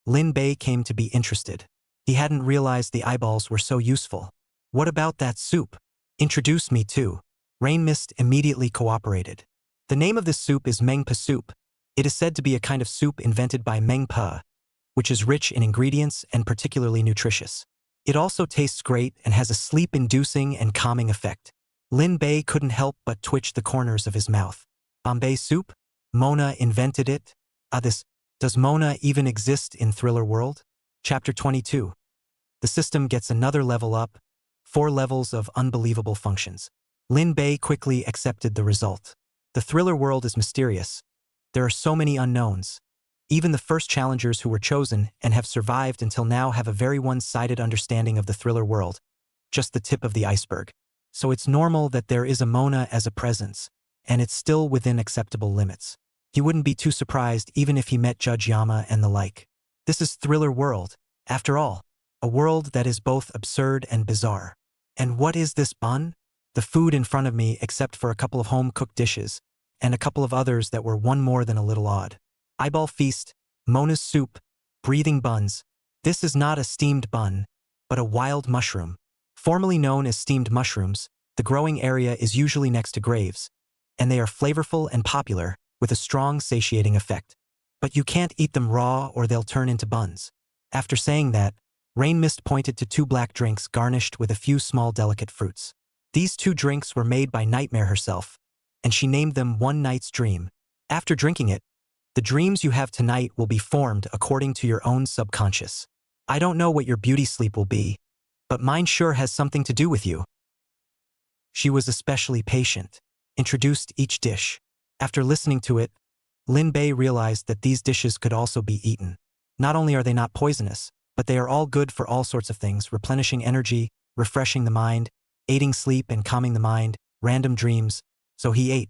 Lin Bei came to be interested. He hadn't realized the eyeballs were so useful. What about that soup? Introduce me to. Rain Mist immediately cooperated. The name of this soup is Meng Pa soup. It is said to be a kind of soup invented by Meng Pa, which is rich in ingredients and particularly nutritious. It also tastes great and has a sleep-inducing and calming effect. Lin Bei couldn't help but twitch the corners of his mouth. Bombay soup? Mona invented it? Does Mona even exist in Thriller World? Chapter 22. The system gets another level up, 4 levels of unbelievable functions. Lin Bei quickly accepted the result. The Thriller World is mysterious. There are so many unknowns. Even the first challengers who were chosen and have survived until now have a very one-sided understanding of the Thriller World, just the tip of the iceberg. So it's normal that there is a Mona as a presence, and it's still within acceptable limits. He wouldn't be too surprised even if he met Judge Yama and the like. This is Thriller World, after all, a world that is both absurd and bizarre. And what is this bun? The food in front of me except for a couple of home-cooked dishes, and a couple of others that were one more than a little odd. Eyeball feast, Mona's soup, breathing buns. This is not a steamed bun, but a wild mushroom. Formerly known as steamed mushrooms, the growing area is usually next to graves, and they are flavorful and popular, with a strong satiating effect. But you can't eat them raw or they'll turn into buns. After saying that, Rain Mist pointed to 2 black drinks garnished with a few small delicate fruits. These 2 drinks were made by Nightmare herself, and she named them One Night's Dream. After drinking it, the dreams you have tonight will be formed according to your own subconscious. I don't know what your beauty sleep will be, but mine sure has something to do with you. She was especially patient, introduced each dish. After listening to it, Lin Bei realized that these dishes could also be eaten. Not only are they not poisonous, but they are all good for all sorts of things, replenishing energy, refreshing the mind, aiding sleep and calming the mind, random dreams. So he ate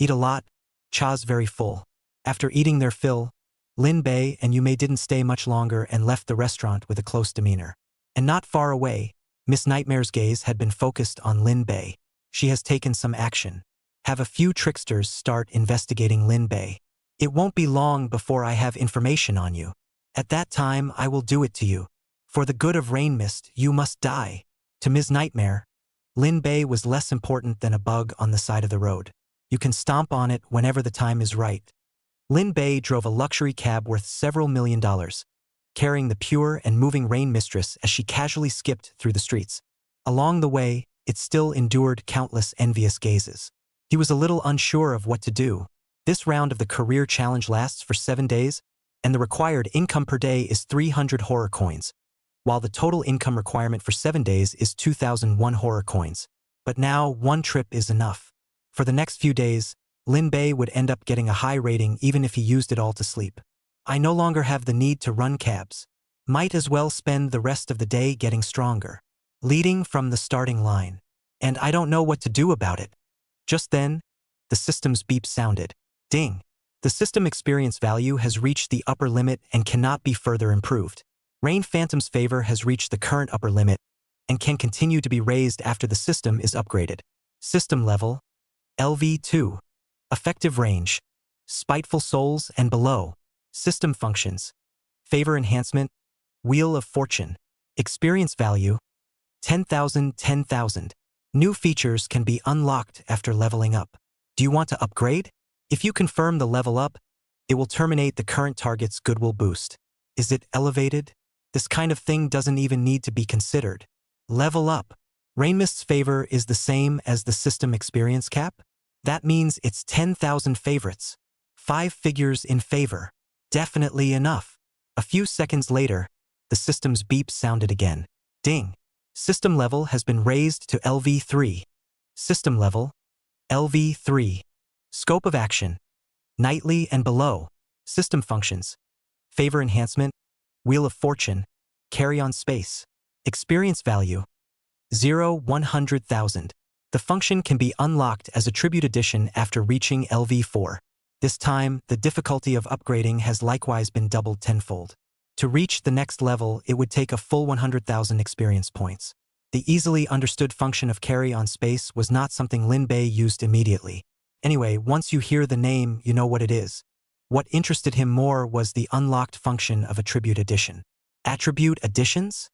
a lot, Cha's very full. After eating their fill, Lin Bei and Yumei didn't stay much longer and left the restaurant with a close demeanor. And not far away, Miss Nightmare's gaze had been focused on Lin Bei. She has taken some action. Have a few tricksters start investigating Lin Bei. It won't be long before I have information on you. At that time I will do it to you. For the good of Rain Mist, you must die. To Ms. Nightmare, Lin Bei was less important than a bug on the side of the road. You can stomp on it whenever the time is right. Lin Bei drove a luxury cab worth several $1,000,000, carrying the pure and moving Rain Mistress as she casually skipped through the streets. Along the way, it still endured countless envious gazes. He was a little unsure of what to do. This round of the career challenge lasts for 7 days, and the required income per day is 300 horror coins, while the total income requirement for 7 days is 2,001 horror coins. But now, 1 trip is enough. For the next few days, Lin Bei would end up getting a high rating even if he used it all to sleep. I no longer have the need to run cabs. Might as well spend the rest of the day getting stronger. Leading from the starting line. And I don't know what to do about it. Just then, the system's beep sounded. Ding. The system experience value has reached the upper limit and cannot be further improved. Rain Phantom's favor has reached the current upper limit and can continue to be raised after the system is upgraded. System level, LV2. Effective range, Spiteful Souls and below. System functions, Favor enhancement, Wheel of Fortune. Experience value, 10,000, 10,000. New features can be unlocked after leveling up. Do you want to upgrade? If you confirm the level up, it will terminate the current target's goodwill boost. Is it elevated? This kind of thing doesn't even need to be considered. Level up. Rain Mist's favor is the same as the system experience cap? That means it's 10,000 favorites. 5 figures in favor. Definitely enough. A few seconds later, the system's beep sounded again. Ding. System level has been raised to LV3. System level, LV3. Scope of action, Nightly and below. System functions, Favor enhancement, Wheel of Fortune, Carry on space. Experience value, 0, 100,000. The function can be unlocked as a Tribute Edition after reaching LV4. This time, the difficulty of upgrading has likewise been doubled tenfold. To reach the next level, it would take a full 100,000 experience points. The easily understood function of Carry on space was not something Lin Bei used immediately. Anyway, once you hear the name, you know what it is. What interested him more was the unlocked function of Attribute Addition. Attribute additions?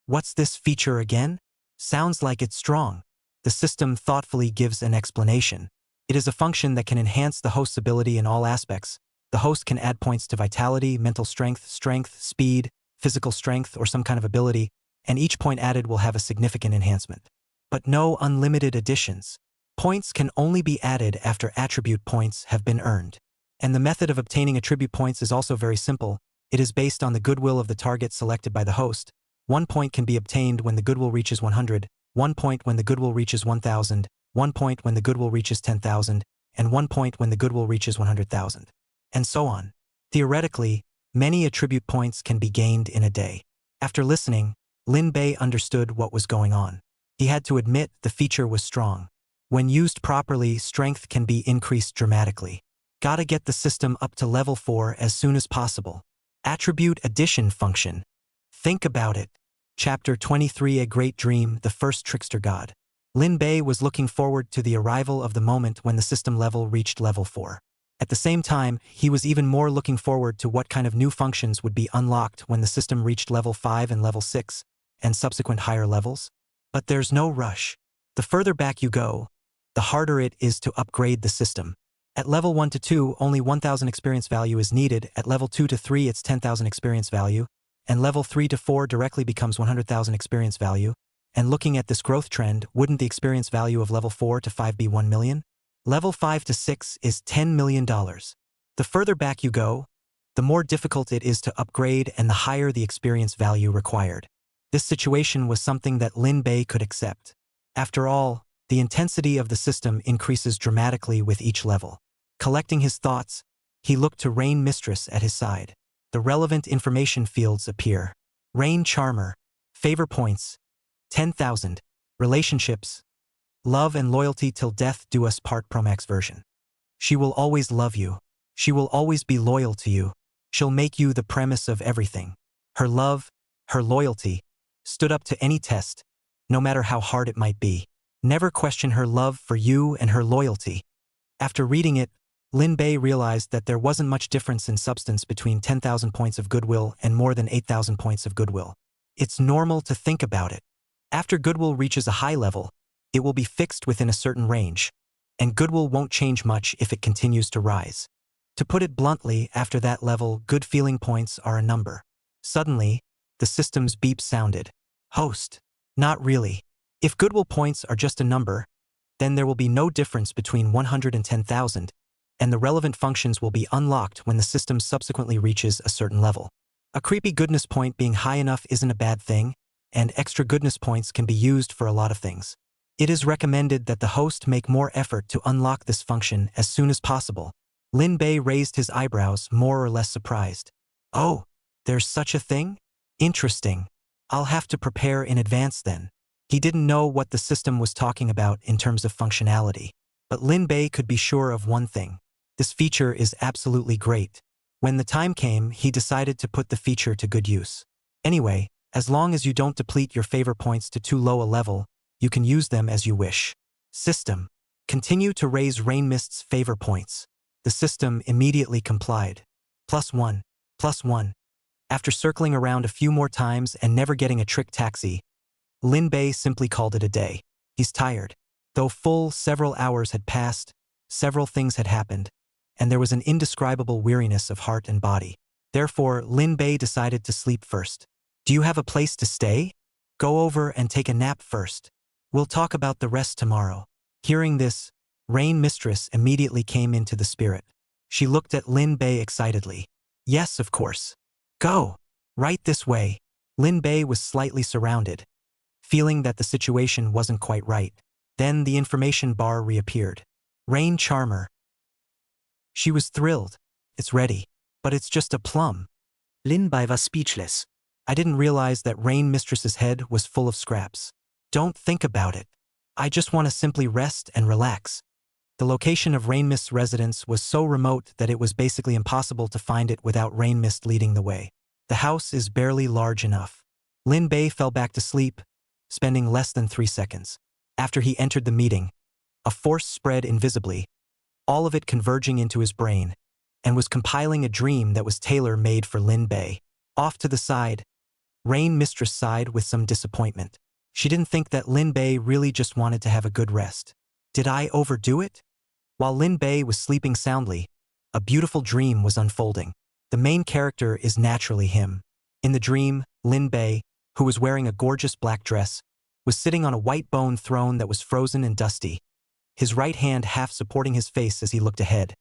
What's this feature again? Sounds like it's strong. The system thoughtfully gives an explanation. It is a function that can enhance the host's ability in all aspects. The host can add points to vitality, mental strength, speed, physical strength, or some kind of ability, and each point added will have a significant enhancement. But no unlimited additions. Points can only be added after attribute points have been earned. And the method of obtaining attribute points is also very simple. It is based on the goodwill of the target selected by the host. 1 point can be obtained when the goodwill reaches 100, 1 point when the goodwill reaches 1,000, 1 point when the goodwill reaches 10,000, and 1 point when the goodwill reaches 100,000. And so on. Theoretically, many attribute points can be gained in a day. After listening, Lin Bei understood what was going on. He had to admit the feature was strong. When used properly, strength can be increased dramatically. Gotta get the system up to level 4 as soon as possible. Attribute addition function. Think about it. Chapter 23 A Great Dream, the First Trickster God. Lin Bei was looking forward to the arrival of the moment when the system level reached level 4. At the same time, he was even more looking forward to what kind of new functions would be unlocked when the system reached level 5 and level 6, and subsequent higher levels. But there's no rush. The further back you go, the harder it is to upgrade the system. At level 1 to 2, only 1,000 experience value is needed. At level 2 to 3, it's 10,000 experience value. And level 3 to 4 directly becomes 100,000 experience value. And looking at this growth trend, wouldn't the experience value of level 4 to 5 be 1 million? Level 5 to 6 is $10 million. The further back you go, the more difficult it is to upgrade and the higher the experience value required. This situation was something that Lin Bei could accept. After all, the intensity of the system increases dramatically with each level. Collecting his thoughts, he looked to Rain Mistress at his side. The relevant information fields appear. Rain Charmer, favor points, 10,000, relationships, love and loyalty till death do us part Promax version. She will always love you. She will always be loyal to you. She'll make you the premise of everything. Her love, her loyalty, stood up to any test, no matter how hard it might be. Never question her love for you and her loyalty. After reading it, Lin Bei realized that there wasn't much difference in substance between 10,000 points of goodwill and more than 8,000 points of goodwill. It's normal to think about it. After goodwill reaches a high level, it will be fixed within a certain range, and goodwill won't change much if it continues to rise. To put it bluntly, after that level, good feeling points are a number. Suddenly, the system's beep sounded. Host. Not really. If goodwill points are just a number, then there will be no difference between 110,000, and the relevant functions will be unlocked when the system subsequently reaches a certain level. A creepy goodness point being high enough isn't a bad thing, and extra goodness points can be used for a lot of things. It is recommended that the host make more effort to unlock this function as soon as possible. Lin Bei raised his eyebrows, more or less surprised. Oh, there's such a thing? Interesting. I'll have to prepare in advance then. He didn't know what the system was talking about in terms of functionality. But Lin Bei could be sure of one thing. This feature is absolutely great. When the time came, he decided to put the feature to good use. Anyway, as long as you don't deplete your favor points to too low a level, you can use them as you wish. System. Continue to raise Rain Mist's favor points. The system immediately complied. +1, +1. After circling around a few more times and never getting a trick taxi, Lin Bei simply called it a day. He's tired. Though full several hours had passed, several things had happened, and there was an indescribable weariness of heart and body. Therefore, Lin Bei decided to sleep first. Do you have a place to stay? Go over and take a nap first. We'll talk about the rest tomorrow. Hearing this, Rain Mistress immediately came into the spirit. She looked at Lin Bei excitedly. Yes, of course. Go. Right this way. Lin Bei was slightly surrounded, feeling that the situation wasn't quite right. Then the information bar reappeared. Rain Charmer. She was thrilled. It's ready. But it's just a plum. Lin Bei was speechless. I didn't realize that Rain Mistress's head was full of scraps. Don't think about it. I just want to simply rest and relax. The location of Rain Mist's residence was so remote that it was basically impossible to find it without Rain Mist leading the way. The house is barely large enough. Lin Bei fell back to sleep, spending less than 3 seconds. After he entered the meeting, a force spread invisibly, all of it converging into his brain, and was compiling a dream that was tailor-made for Lin Bei. Off to the side, Rain Mistress sighed with some disappointment. She didn't think that Lin Bei really just wanted to have a good rest. Did I overdo it? While Lin Bei was sleeping soundly, a beautiful dream was unfolding. The main character is naturally him. In the dream, Lin Bei, who was wearing a gorgeous black dress, was sitting on a white bone throne that was frozen and dusty, his right hand half supporting his face as he looked ahead.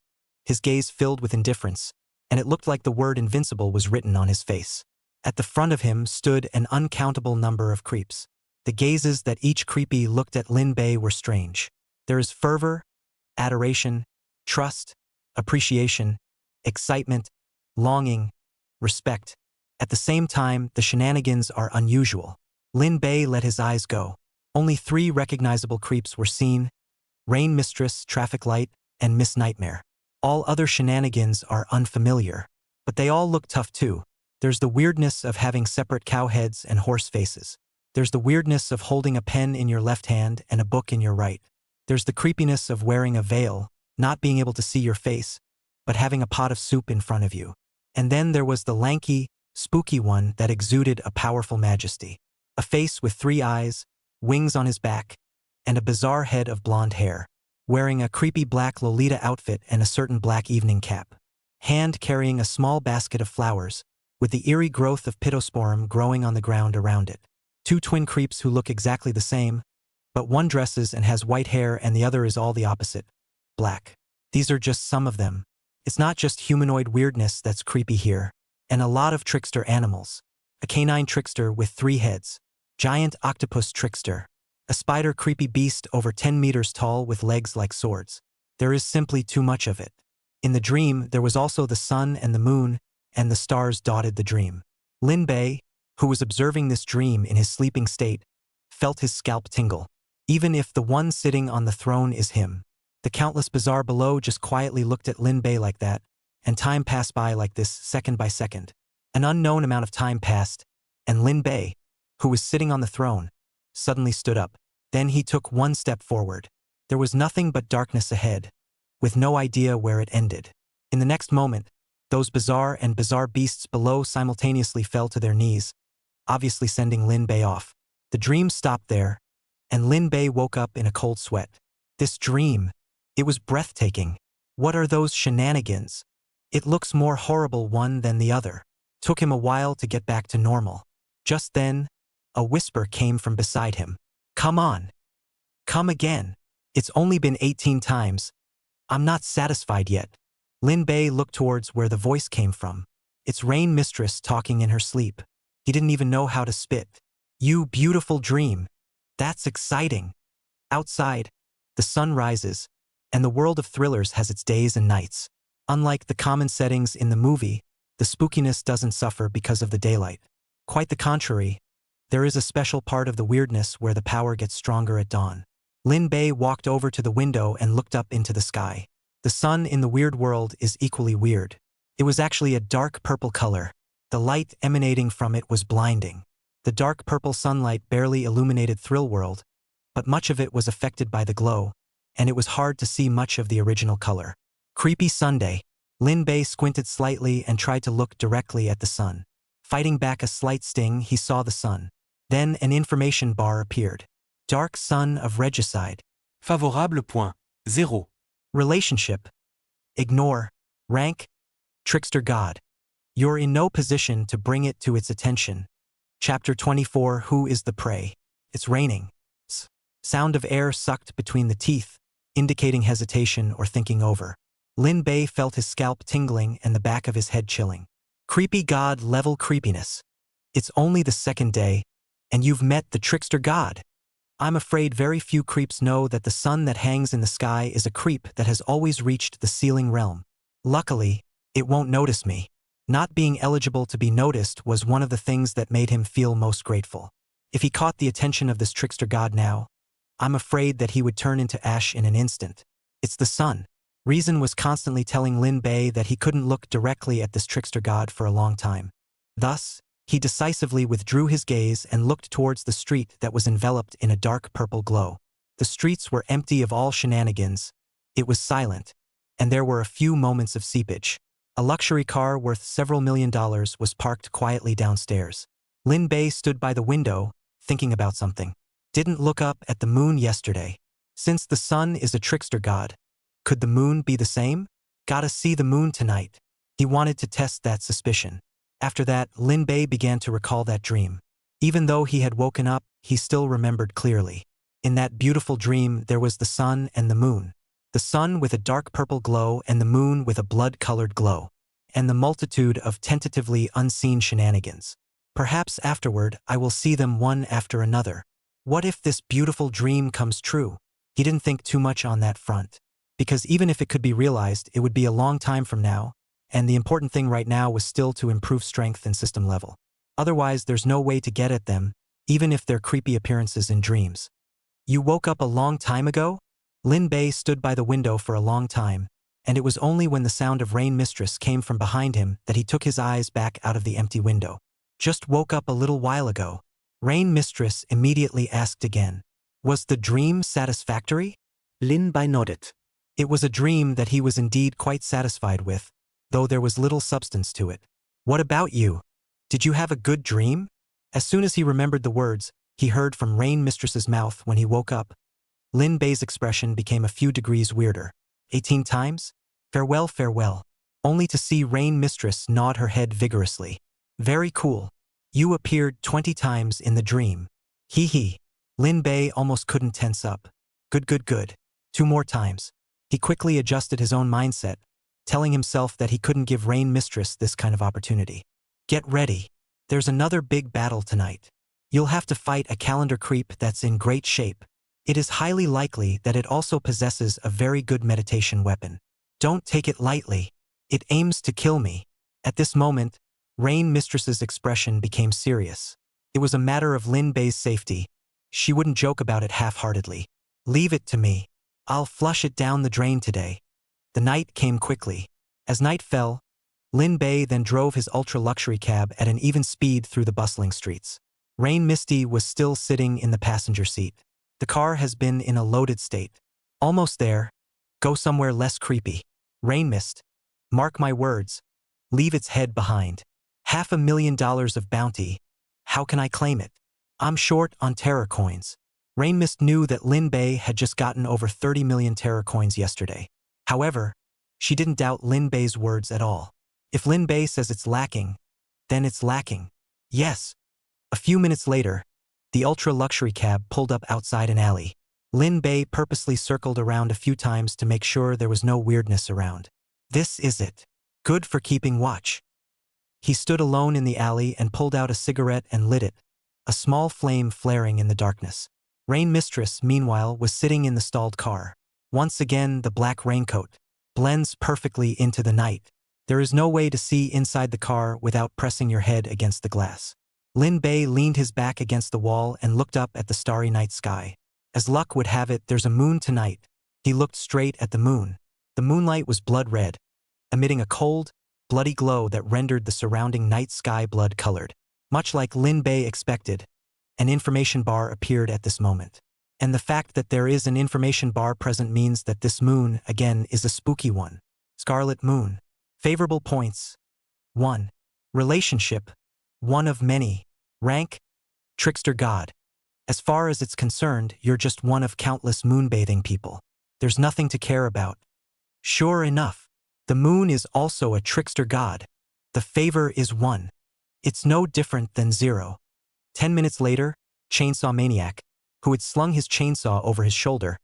His gaze filled with indifference, and it looked like the word invincible was written on his face. At the front of him stood an uncountable number of creeps. The gazes that each creepy looked at Lin Bei were strange. There is fervor, adoration, trust, appreciation, excitement, longing, respect. At the same time, the shenanigans are unusual. Lin Bei let his eyes go. Only 3 recognizable creeps were seen: Rain Mistress, Traffic Light, and Miss Nightmare. All other shenanigans are unfamiliar. But they all look tough too. There's the weirdness of having separate cow heads and horse faces. There's the weirdness of holding a pen in your left hand and a book in your right. There's the creepiness of wearing a veil, not being able to see your face, but having a pot of soup in front of you. And then there was the lanky, spooky one that exuded a powerful majesty. A face with 3 eyes, wings on his back, and a bizarre head of blonde hair, wearing a creepy black Lolita outfit and a certain black evening cap. Hand carrying a small basket of flowers, with the eerie growth of pittosporum growing on the ground around it. Two twin creeps who look exactly the same, but one dresses and has white hair and the other is all the opposite, black. These are just some of them. It's not just humanoid weirdness that's creepy here, and a lot of trickster animals. A canine trickster with 3 heads, giant octopus trickster, a spider creepy beast over 10 meters tall with legs like swords. There is simply too much of it. In the dream, there was also the sun and the moon, and the stars dotted the dream. Lin Bei, who was observing this dream in his sleeping state, felt his scalp tingle. Even if the one sitting on the throne is him. The countless bazaar below just quietly looked at Lin Bei like that, and time passed by like this, second by second. An unknown amount of time passed, and Lin Bei, who was sitting on the throne, suddenly stood up. Then he took one step forward. There was nothing but darkness ahead, with no idea where it ended. In the next moment, those bizarre beasts below simultaneously fell to their knees, obviously sending Lin Bei off. The dream stopped there, and Lin Bei woke up in a cold sweat. This dream, it was breathtaking. What are those shenanigans? It looks more horrible one than the other. Took him a while to get back to normal. Just then, a whisper came from beside him. Come on. Come again. It's only been 18 times. I'm not satisfied yet. Lin Bei looked towards where the voice came from. It's Rain Mistress talking in her sleep. He didn't even know how to spit. You beautiful dream. That's exciting. Outside, the sun rises, and the world of thrillers has its days and nights. Unlike the common settings in the movie, the spookiness doesn't suffer because of the daylight. Quite the contrary, there is a special part of the weirdness where the power gets stronger at dawn. Lin Bei walked over to the window and looked up into the sky. The sun in the weird world is equally weird. It was actually a dark purple color. The light emanating from it was blinding. The dark purple sunlight barely illuminated Thrill World, but much of it was affected by the glow, and it was hard to see much of the original color. Creepy Sunday. Lin Bei squinted slightly and tried to look directly at the sun. Fighting back a slight sting, he saw the sun. Then an information bar appeared. Dark Sun of Regicide. Favorable point. 0. Relationship. Ignore. Rank. Trickster God. You're in no position to bring it to its attention. Chapter 24. Who is the prey? It's raining. Sound of air sucked between the teeth, indicating hesitation or thinking over. Lin Bei felt his scalp tingling and the back of his head chilling. Creepy God level creepiness. It's only the second day, and you've met the trickster God. I'm afraid very few creeps know that the sun that hangs in the sky is a creep that has always reached the ceiling realm. Luckily, it won't notice me. Not being eligible to be noticed was one of the things that made him feel most grateful. If he caught the attention of this trickster God now, I'm afraid that he would turn into ash in an instant. It's the sun. Reason was constantly telling Lin Bei that he couldn't look directly at this trickster God for a long time. Thus, he decisively withdrew his gaze and looked towards the street that was enveloped in a dark purple glow. The streets were empty of all shenanigans. It was silent, and there were a few moments of seepage. A luxury car worth several $1 million was parked quietly downstairs. Lin Bei stood by the window, thinking about something. Didn't look up at the moon yesterday. Since the sun is a trickster god, could the moon be the same? Gotta see the moon tonight. He wanted to test that suspicion. After that, Lin Bei began to recall that dream. Even though he had woken up, he still remembered clearly. In that beautiful dream, there was the sun and the moon. The sun with a dark purple glow and the moon with a blood-colored glow. And the multitude of tentatively unseen shenanigans. Perhaps afterward, I will see them one after another. What if this beautiful dream comes true? He didn't think too much on that front. Because even if it could be realized, it would be a long time from now, and the important thing right now was still to improve strength and system level. Otherwise, there's no way to get at them, even if they're creepy appearances in dreams. You woke up a long time ago? Lin Bei stood by the window for a long time, and it was only when the sound of Rain Mistress came from behind him that he took his eyes back out of the empty window. Just woke up a little while ago. Rain Mistress immediately asked again. Was the dream satisfactory? Lin Bei nodded. It was a dream that he was indeed quite satisfied with, though there was little substance to it. What about you? Did you have a good dream? As soon as he remembered the words, he heard from Rain Mistress's mouth when he woke up. Lin Bei's expression became a few degrees weirder. 18 times? Farewell, farewell. Only to see Rain Mistress nod her head vigorously. Very cool. You appeared 20 times in the dream. Hee hee. Lin Bei almost couldn't tense up. Good, good, good. 2 more times. He quickly adjusted his own mindset, telling himself that he couldn't give Rain Mistress this kind of opportunity. Get ready. There's another big battle tonight. You'll have to fight a calendar creep that's in great shape. It is highly likely that it also possesses a very good meditation weapon. Don't take it lightly. It aims to kill me. At this moment, Rain Mistress's expression became serious. It was a matter of Lin Bei's safety. She wouldn't joke about it half-heartedly. Leave it to me. I'll flush it down the drain today. The night came quickly. As night fell, Lin Bei then drove his ultra-luxury cab at an even speed through the bustling streets. Rain Misty was still sitting in the passenger seat. The car has been in a loaded state. Almost there. Go somewhere less creepy. Rain Mist. Mark my words. Leave its head behind. $500,000 of bounty. How can I claim it? I'm short on terror coins. Rain Mist knew that Lin Bei had just gotten over 30 million terror coins yesterday. However, she didn't doubt Lin Bei's words at all. If Lin Bei says it's lacking, then it's lacking. Yes. A few minutes later, the ultra-luxury cab pulled up outside an alley. Lin Bei purposely circled around a few times to make sure there was no weirdness around. This is it. Good for keeping watch. He stood alone in the alley and pulled out a cigarette and lit it, a small flame flaring in the darkness. Rain Mistress, meanwhile, was sitting in the stalled car. Once again, the black raincoat blends perfectly into the night. There is no way to see inside the car without pressing your head against the glass. Lin Bei leaned his back against the wall and looked up at the starry night sky. As luck would have it, there's a moon tonight. He looked straight at the moon. The moonlight was blood red, emitting a cold, bloody glow that rendered the surrounding night sky blood-colored. Much like Lin Bei expected, an information bar appeared at this moment. And the fact that there is an information bar present means that this moon, again, is a spooky one. Scarlet Moon. Favorable points. 1. Relationship. 1 of many. Rank. Trickster God. As far as it's concerned, you're just one of countless moonbathing people. There's nothing to care about. Sure enough, the moon is also a trickster god. The favor is 1. It's no different than 0. 10 minutes later, Chainsaw Maniac, who had slung his chainsaw over his shoulder,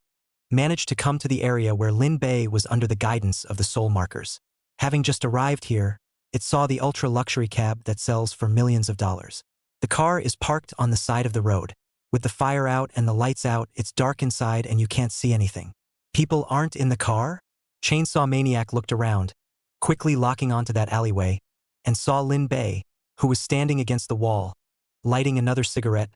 managed to come to the area where Lin Bei was under the guidance of the soul markers. Having just arrived here, it saw the ultra-luxury cab that sells for millions of dollars. The car is parked on the side of the road. With the fire out and the lights out, it's dark inside and you can't see anything. People aren't in the car? Chainsaw Maniac looked around, quickly locking onto that alleyway, and saw Lin Bei, who was standing against the wall, lighting another cigarette,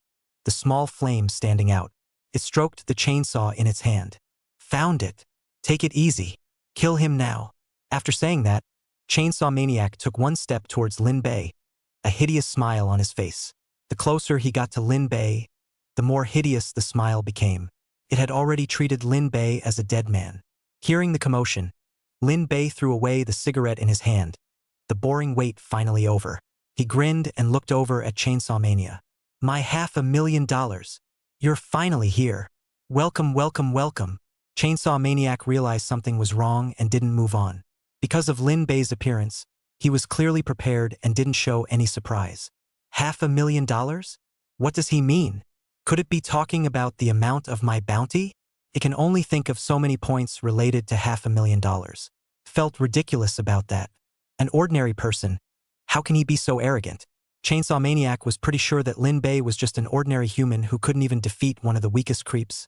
the small flame standing out. It stroked the chainsaw in its hand. Found it. Take it easy. Kill him now. After saying that, Chainsaw Maniac took 1 step towards Lin Bei, a hideous smile on his face. The closer he got to Lin Bei, the more hideous the smile became. It had already treated Lin Bei as a dead man. Hearing the commotion, Lin Bei threw away the cigarette in his hand, the boring wait finally over. He grinned and looked over at Chainsaw Mania. My $500,000. You're finally here. Welcome, welcome, welcome. Chainsaw Maniac realized something was wrong and didn't move on. Because of Lin Bei's appearance, he was clearly prepared and didn't show any surprise. $500,000? What does he mean? Could it be talking about the amount of my bounty? It can only think of so many points related to $500,000. Felt ridiculous about that. An ordinary person. How can he be so arrogant? Chainsaw Maniac was pretty sure that Lin Bei was just an ordinary human who couldn't even defeat one of the weakest creeps,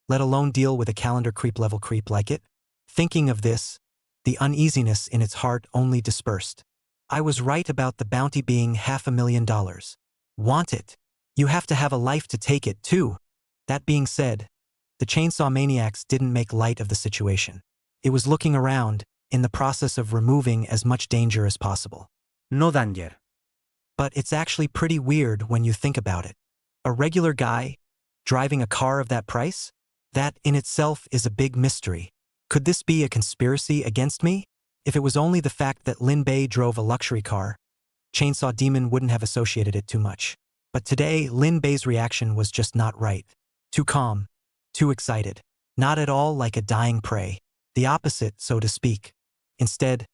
let alone deal with a calendar creep-level creep like it. Thinking of this, the uneasiness in its heart only dispersed. I was right about the bounty being $500,000. Want it? You have to have a life to take it, too. That being said, the Chainsaw Maniacs didn't make light of the situation. It was looking around, in the process of removing as much danger as possible. No danger. But it's actually pretty weird when you think about it. A regular guy, driving a car of that price? That in itself is a big mystery. Could this be a conspiracy against me? If it was only the fact that Lin Bei drove a luxury car, Chainsaw Demon wouldn't have associated it too much. But today, Lin Bei's reaction was just not right. Too calm. Too excited. Not at all like a dying prey. The opposite, so to speak. Instead,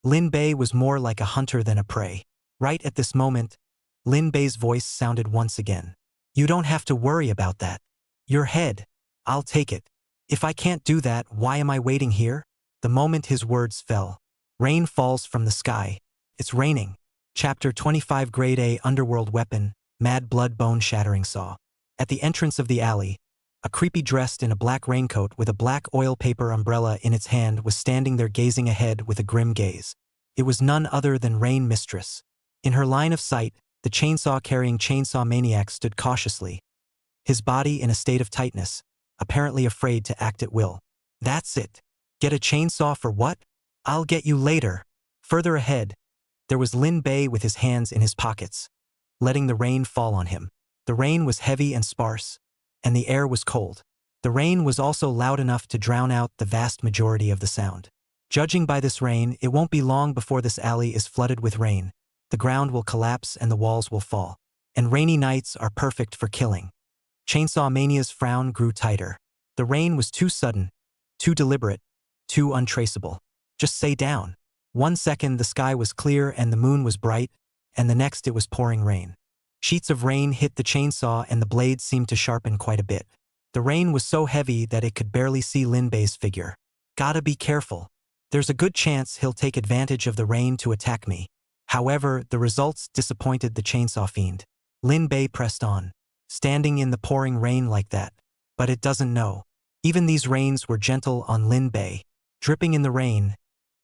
Lin Bei was more like a hunter than a prey. Right at this moment, Lin Bei's voice sounded once again. You don't have to worry about that. Your head. I'll take it. If I can't do that, why am I waiting here? The moment his words fell, rain falls from the sky. It's raining. Chapter 25 Grade A Underworld Weapon, Mad Blood Bone Shattering Saw. At the entrance of the alley, a creepy dressed in a black raincoat with a black oil paper umbrella in its hand was standing there gazing ahead with a grim gaze. It was none other than Rain Mistress. In her line of sight, the chainsaw-carrying chainsaw maniac stood cautiously, his body in a state of tightness, apparently afraid to act at will. That's it. Get a chainsaw for what? I'll get you later. Further ahead, there was Lin Bei with his hands in his pockets, letting the rain fall on him. The rain was heavy and sparse, and the air was cold. The rain was also loud enough to drown out the vast majority of the sound. Judging by this rain, it won't be long before this alley is flooded with rain. The ground will collapse and the walls will fall. And rainy nights are perfect for killing. Chainsaw Mania's frown grew tighter. The rain was too sudden, too deliberate, too untraceable. Just say down. 1 second the sky was clear and the moon was bright, and the next it was pouring rain. Sheets of rain hit the chainsaw and the blade seemed to sharpen quite a bit. The rain was so heavy that it could barely see Lin Bei's figure. Gotta be careful. There's a good chance he'll take advantage of the rain to attack me. However, the results disappointed the chainsaw fiend. Lin Bei pressed on, standing in the pouring rain like that. But it doesn't know. Even these rains were gentle on Lin Bei. Dripping in the rain,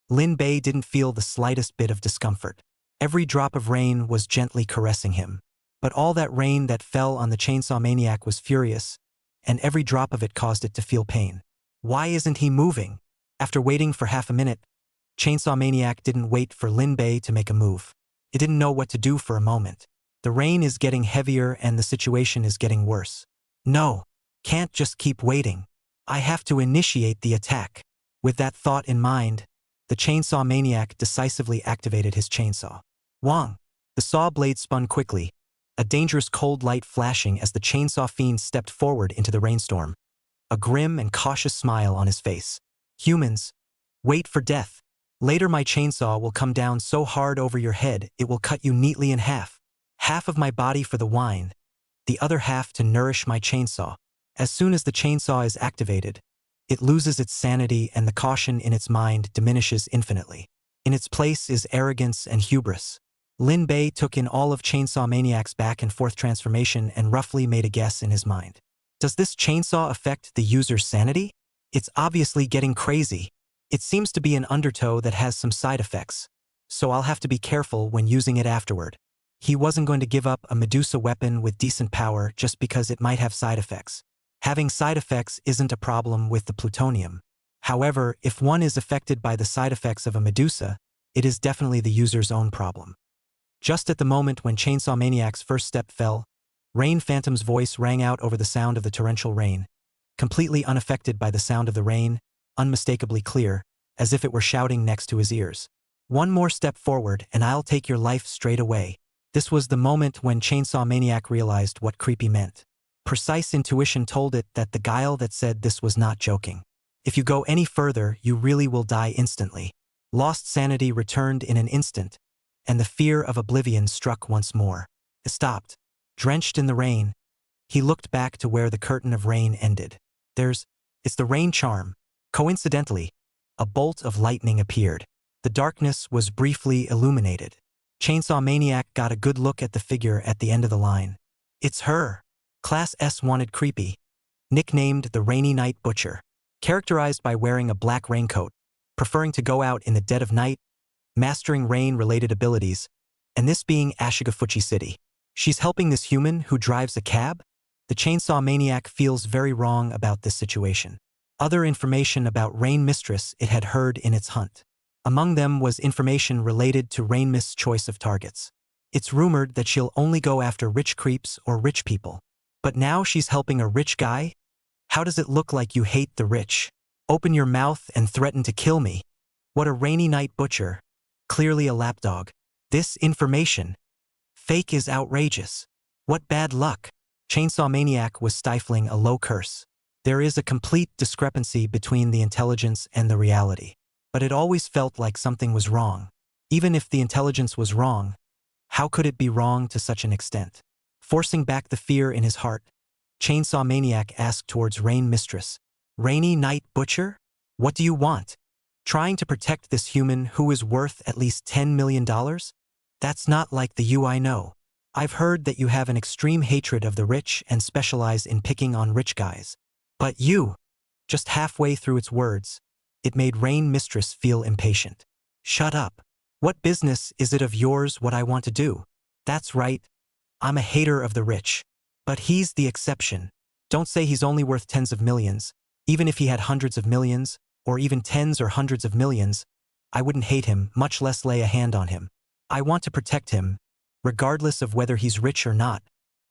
Lin Bei didn't feel the slightest bit of discomfort. Every drop of rain was gently caressing him. But all that rain that fell on the chainsaw maniac was furious, and every drop of it caused it to feel pain. Why isn't he moving? After waiting for half a minute, Chainsaw Maniac didn't wait for Lin Bei to make a move. It didn't know what to do for a moment. The rain is getting heavier and the situation is getting worse. No, can't just keep waiting. I have to initiate the attack. With that thought in mind, the Chainsaw Maniac decisively activated his chainsaw. Wang! The saw blade spun quickly, a dangerous cold light flashing as the chainsaw fiend stepped forward into the rainstorm, a grim and cautious smile on his face. Humans, wait for death. Later my chainsaw will come down so hard over your head it will cut you neatly in half. Half of my body for the wine, the other half to nourish my chainsaw. As soon as the chainsaw is activated, it loses its sanity and the caution in its mind diminishes infinitely. In its place is arrogance and hubris. Lin Bei took in all of Chainsaw Maniac's back and forth transformation and roughly made a guess in his mind. Does this chainsaw affect the user's sanity? It's obviously getting crazy. It seems to be an undertow that has some side effects, so I'll have to be careful when using it afterward. He wasn't going to give up a Medusa weapon with decent power just because it might have side effects. Having side effects isn't a problem with the plutonium. However, if one is affected by the side effects of a Medusa, it is definitely the user's own problem. Just at the moment when Chainsaw Maniac's first step fell, Rain Phantom's voice rang out over the sound of the torrential rain, completely unaffected by the sound of the rain, unmistakably clear, as if it were shouting next to his ears. One more step forward and I'll take your life straight away. This was the moment when Chainsaw Maniac realized what creepy meant. Precise intuition told it that the guile that said this was not joking. If you go any further, you really will die instantly. Lost sanity returned in an instant, and the fear of oblivion struck once more. It stopped. Drenched in the rain, he looked back to where the curtain of rain ended. It's the rain charm. Coincidentally, a bolt of lightning appeared. The darkness was briefly illuminated. Chainsaw Maniac got a good look at the figure at the end of the line. It's her. Class S wanted creepy. Nicknamed the Rainy Night Butcher. Characterized by wearing a black raincoat, preferring to go out in the dead of night, mastering rain-related abilities, and this being Ashigafuchi City. She's helping this human who drives a cab? The Chainsaw Maniac feels very wrong about this situation. Other information about Rain Mistress it had heard in its hunt. Among them was information related to Rain Mist's choice of targets. It's rumored that she'll only go after rich creeps or rich people. But now she's helping a rich guy? How does it look like you hate the rich? Open your mouth and threaten to kill me. What a rainy night butcher. Clearly a lapdog. This information. Fake is outrageous. What bad luck! Chainsaw Maniac was stifling a low curse. There is a complete discrepancy between the intelligence and the reality. But it always felt like something was wrong. Even if the intelligence was wrong, how could it be wrong to such an extent? Forcing back the fear in his heart, Chainsaw Maniac asked towards Rain Mistress. Rainy Night Butcher? What do you want? Trying to protect this human who is worth at least $10 million? That's not like the you I know. I've heard that you have an extreme hatred of the rich and specialize in picking on rich guys. But you! Just halfway through its words, it made Rain Mistress feel impatient. Shut up. What business is it of yours what I want to do? That's right. I'm a hater of the rich. But he's the exception. Don't say he's only worth tens of millions. Even if he had hundreds of millions, or even tens or hundreds of millions, I wouldn't hate him, much less lay a hand on him. I want to protect him, regardless of whether he's rich or not,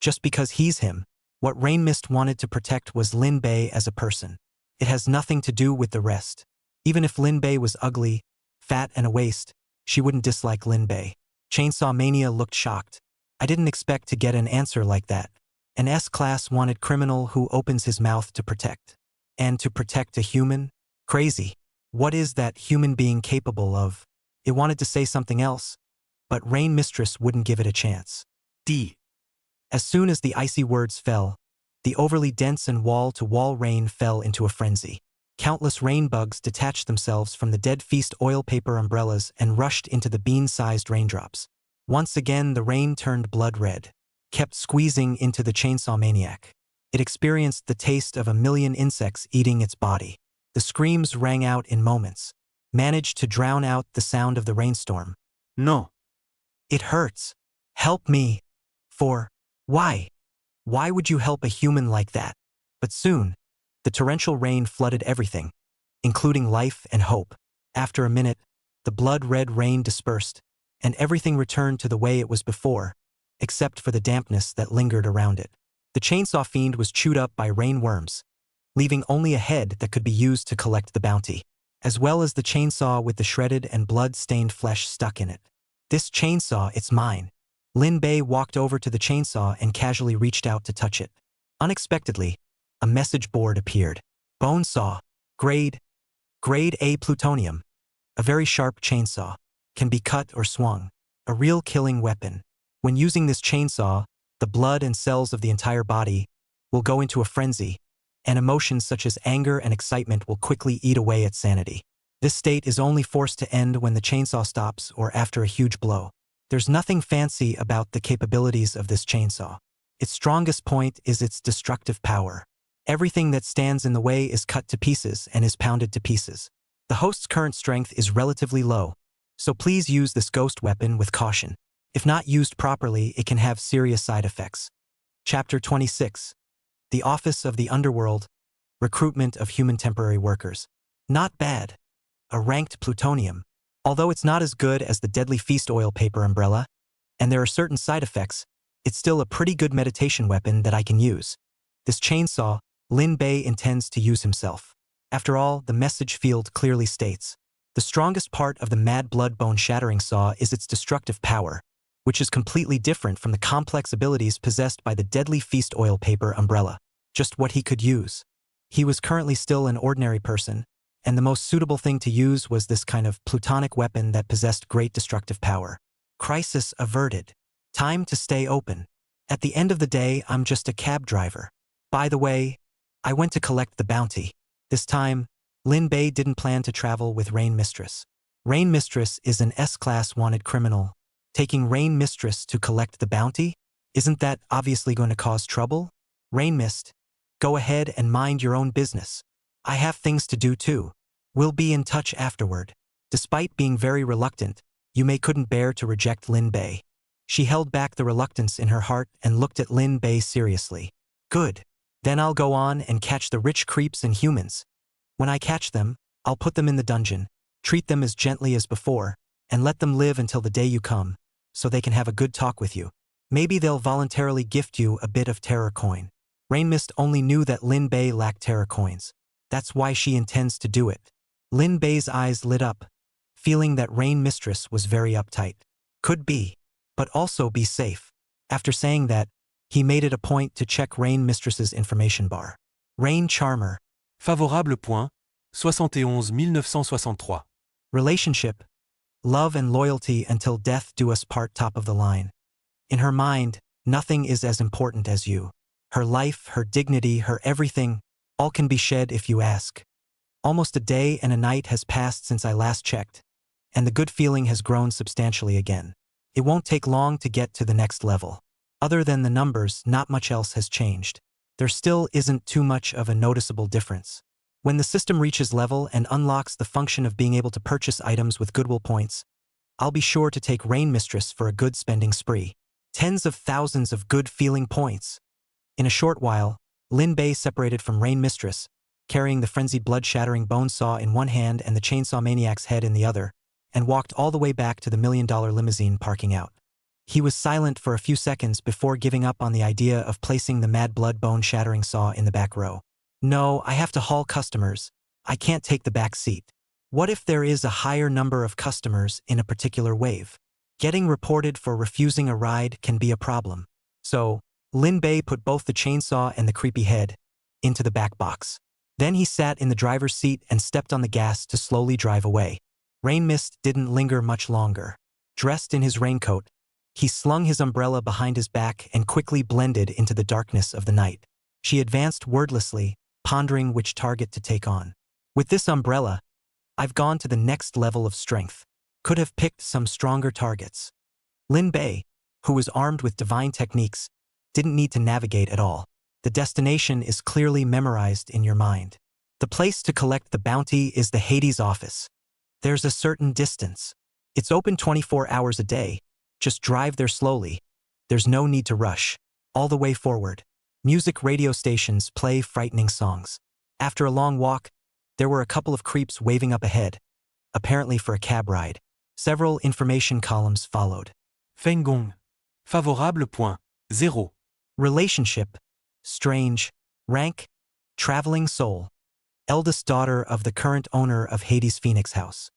just because he's him. What Rain Mist wanted to protect was Lin Bei as a person. It has nothing to do with the rest. Even if Lin Bei was ugly, fat and a waste, she wouldn't dislike Lin Bei. Chainsaw Mania looked shocked. I didn't expect to get an answer like that. An S-class wanted criminal who opens his mouth to protect. And to protect a human? Crazy. What is that human being capable of? It wanted to say something else, but Rain Mistress wouldn't give it a chance. D. As soon as the icy words fell, the overly dense and wall-to-wall rain fell into a frenzy. Countless rain bugs detached themselves from the dead feast oil paper umbrellas and rushed into the bean-sized raindrops. Once again the rain turned blood red, kept squeezing into the Chainsaw Maniac. It experienced the taste of a million insects eating its body. The screams rang out in moments, managed to drown out the sound of the rainstorm. No. It hurts. Help me. Why? Why would you help a human like that? But soon, the torrential rain flooded everything, including life and hope. After a minute, the blood-red rain dispersed, and everything returned to the way it was before, except for the dampness that lingered around it. The chainsaw fiend was chewed up by rain worms, leaving only a head that could be used to collect the bounty, as well as the chainsaw with the shredded and blood-stained flesh stuck in it. This chainsaw, it's mine. Lin Bei walked over to the chainsaw and casually reached out to touch it. Unexpectedly, a message board appeared. Bone saw. Grade A plutonium. A very sharp chainsaw. Can be cut or swung. A real killing weapon. When using this chainsaw, the blood and cells of the entire body will go into a frenzy, and emotions such as anger and excitement will quickly eat away at sanity. This state is only forced to end when the chainsaw stops or after a huge blow. There's nothing fancy about the capabilities of this chainsaw. Its strongest point is its destructive power. Everything that stands in the way is cut to pieces and is pounded to pieces. The host's current strength is relatively low, so please use this ghost weapon with caution. If not used properly, it can have serious side effects. Chapter 26. The Office of the Underworld. Recruitment of Human Temporary Workers. Not bad. A ranked plutonium. Although it's not as good as the deadly feast oil paper umbrella, and there are certain side effects, it's still a pretty good meditation weapon that I can use. This chainsaw, Lin Bei intends to use himself. After all, the message field clearly states, the strongest part of the mad blood bone shattering saw is its destructive power, which is completely different from the complex abilities possessed by the deadly feast oil paper umbrella. Just what he could use. He was currently still an ordinary person, and the most suitable thing to use was this kind of plutonic weapon that possessed great destructive power. Crisis averted. Time to stay open. At the end of the day, I'm just a cab driver. By the way, I went to collect the bounty. This time, Lin Bei didn't plan to travel with Rain Mistress. Rain Mistress is an S-class wanted criminal. Taking Rain Mistress to collect the bounty? Isn't that obviously going to cause trouble? Rain Mist, go ahead and mind your own business. I have things to do too. We'll be in touch afterward. Despite being very reluctant, Yume couldn't bear to reject Lin Bei. She held back the reluctance in her heart and looked at Lin Bei seriously. Good. Then I'll go on and catch the rich creeps and humans. When I catch them, I'll put them in the dungeon, treat them as gently as before, and let them live until the day you come, so they can have a good talk with you. Maybe they'll voluntarily gift you a bit of terror coin. Rain Mist only knew that Lin Bei lacked terror coins. That's why she intends to do it. Lin Bei's eyes lit up, feeling that Rain Mistress was very uptight. Could be, but also be safe. After saying that, He made it a point to check Rain Mistress's information bar. Rain Charmer. Favorable point, 71 963. Relationship. Love and loyalty until death do us part, top of the line. In her mind, nothing is as important as you. Her life, her dignity, her everything, all can be shed if you ask. Almost a day and a night has passed since I last checked, and the good feeling has grown substantially again. It won't take long to get to the next level. Other than the numbers, not much else has changed. There still isn't too much of a noticeable difference. When the system reaches level and unlocks the function of being able to purchase items with goodwill points, I'll be sure to take Rain Mistress for a good spending spree. Tens of thousands of good-feeling points. In a short while, Lin Bei separated from Rain Mistress, carrying the frenzied blood-shattering bone saw in one hand and the chainsaw maniac's head in the other, and walked all the way back to the $1 million limousine parking out. He was silent for a few seconds before giving up on the idea of placing the mad blood bone-shattering saw in the back row. No, I have to haul customers. I can't take the back seat. What if there is a higher number of customers in a particular wave? Getting reported for refusing a ride can be a problem. So, Lin Bei put both the chainsaw and the creepy head into the back box. Then he sat in the driver's seat and stepped on the gas to slowly drive away. Rain Mist didn't linger much longer. Dressed in his raincoat, he slung his umbrella behind his back and quickly blended into the darkness of the night. She advanced wordlessly, pondering which target to take on. With this umbrella, I've gone to the next level of strength. Could have picked some stronger targets. Lin Bei, who was armed with divine techniques, didn't need to navigate at all. The destination is clearly memorized in your mind. The place to collect the bounty is the Hades office. There's a certain distance. It's open 24 hours a day. Just drive there slowly. There's no need to rush. All the way forward. Music radio stations play frightening songs. After a long walk, there were a couple of creeps waving up ahead, apparently for a cab ride. Several information columns followed. Feng Gong. Favorable point, 0. Relationship. Strange. Rank. Traveling soul. Eldest daughter of the current owner of Hades Phoenix House.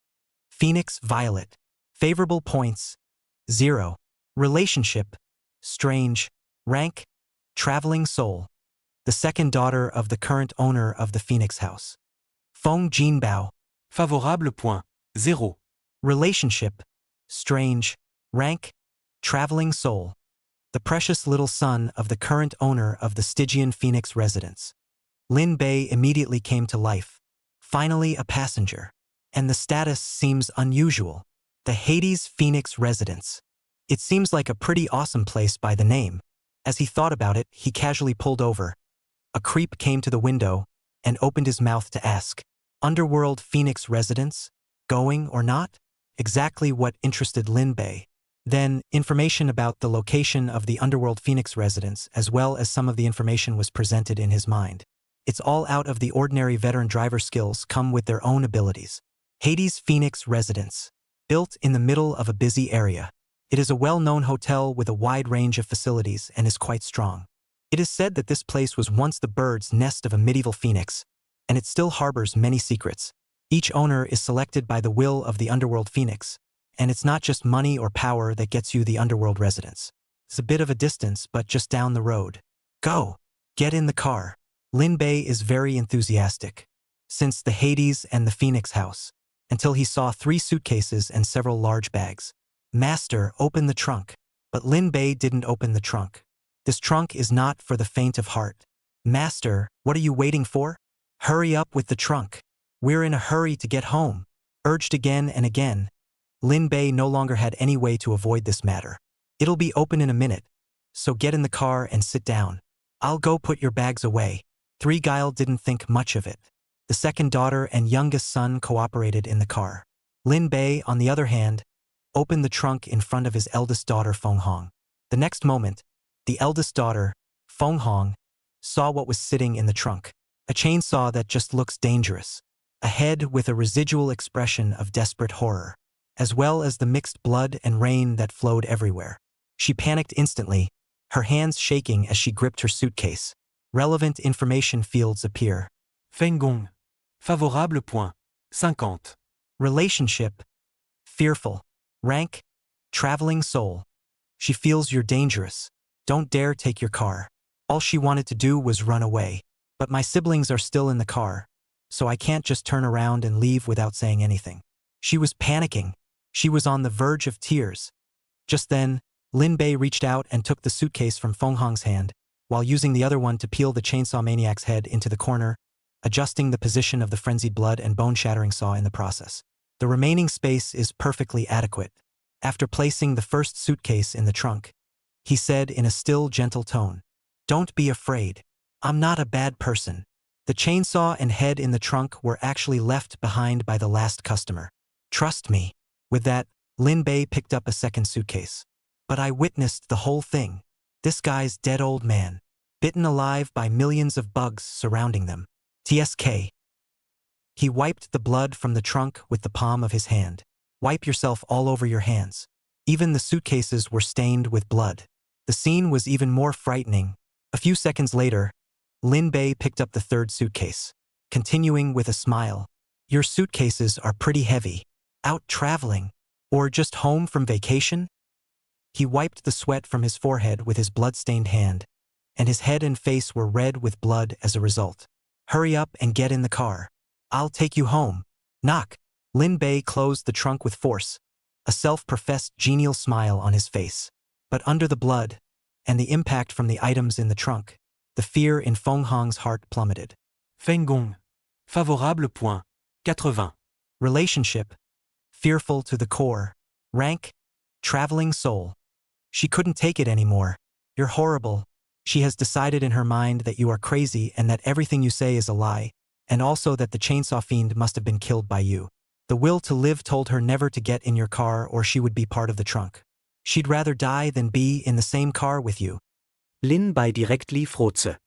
Phoenix Violet. Favorable points. 0. Relationship. Strange. Rank. Traveling soul. The second daughter of the current owner of the Phoenix House. Feng Jinbao. Favorable point, 0. Relationship. Strange. Rank. Traveling soul. The precious little son of the current owner of the Stygian Phoenix residence. Lin Bei immediately came to life. Finally a passenger. And the status seems unusual. The Hades Phoenix residence. It seems like a pretty awesome place by the name. As he thought about it, he casually pulled over. A creep came to the window and opened his mouth to ask, "Underworld Phoenix residence? Going or not?" Exactly what interested Lin Bei. Then, information about the location of the Underworld Phoenix residence as well as some of the information was presented in his mind. It's all out of the ordinary veteran driver skills come with their own abilities. Hades Phoenix residence. Built in the middle of a busy area. It is a well-known hotel with a wide range of facilities and is quite strong. It is said that this place was once the bird's nest of a medieval phoenix, and it still harbors many secrets. Each owner is selected by the will of the Underworld Phoenix, and it's not just money or power that gets you the Underworld residence. It's a bit of a distance, but just down the road. Go! Get in the car. Lin Bei is very enthusiastic. Since the Hades and the Phoenix house, until he saw 3 suitcases and several large bags. Master, open the trunk. But Lin Bei didn't open the trunk. This trunk is not for the faint of heart. Master, what are you waiting for? Hurry up with the trunk. We're in a hurry to get home. Urged again and again, Lin Bei no longer had any way to avoid this matter. It'll be open in a minute, so get in the car and sit down. I'll go put your bags away. Three Guile didn't think much of it. The second daughter and youngest son cooperated in the car. Lin Bei, on the other hand, opened the trunk in front of his eldest daughter Feng Hong. The next moment, the eldest daughter, Feng Hong, saw what was sitting in the trunk. A chainsaw that just looks dangerous. A head with a residual expression of desperate horror, as well as the mixed blood and rain that flowed everywhere. She panicked instantly, her hands shaking as she gripped her suitcase. Relevant information fields appear. Feng Gong. Favorable point, 50. Relationship. Fearful. Rank. Traveling soul. She feels you're dangerous. Don't dare take your car. All she wanted to do was run away. But my siblings are still in the car, so I can't just turn around and leave without saying anything. She was panicking. She was on the verge of tears. Just then, Lin Bei reached out and took the suitcase from Feng Hong's hand, while using the other one to peel the chainsaw maniac's head into the corner, adjusting the position of the frenzied blood and bone-shattering saw in the process. The remaining space is perfectly adequate. After placing the first suitcase in the trunk, he said in a still, gentle tone, "Don't be afraid. I'm not a bad person." The chainsaw and head in the trunk were actually left behind by the last customer. Trust me. With that, Lin Bei picked up a second suitcase. But I witnessed the whole thing. This guy's dead old man, bitten alive by millions of bugs surrounding them. TSK. He wiped the blood from the trunk with the palm of his hand. Wipe yourself all over your hands. Even the suitcases were stained with blood. The scene was even more frightening. A few seconds later, Lin Bei picked up the third suitcase, continuing with a smile. Your suitcases are pretty heavy. Out traveling? Or just home from vacation? He wiped the sweat from his forehead with his blood-stained hand, and his head and face were red with blood as a result. Hurry up and get in the car. I'll take you home. Knock. Lin Bei closed the trunk with force, a self-professed genial smile on his face. But under the blood, and the impact from the items in the trunk, the fear in Feng Hong's heart plummeted. Feng Gong. Favorable point. 80. Relationship. Fearful to the core. Rank. Traveling soul. She couldn't take it anymore. You're horrible. She has decided in her mind that you are crazy and that everything you say is a lie, and also that the chainsaw fiend must have been killed by you. The will to live told her never to get in your car or she would be part of the trunk. She'd rather die than be in the same car with you. Lin Bei directly Froze.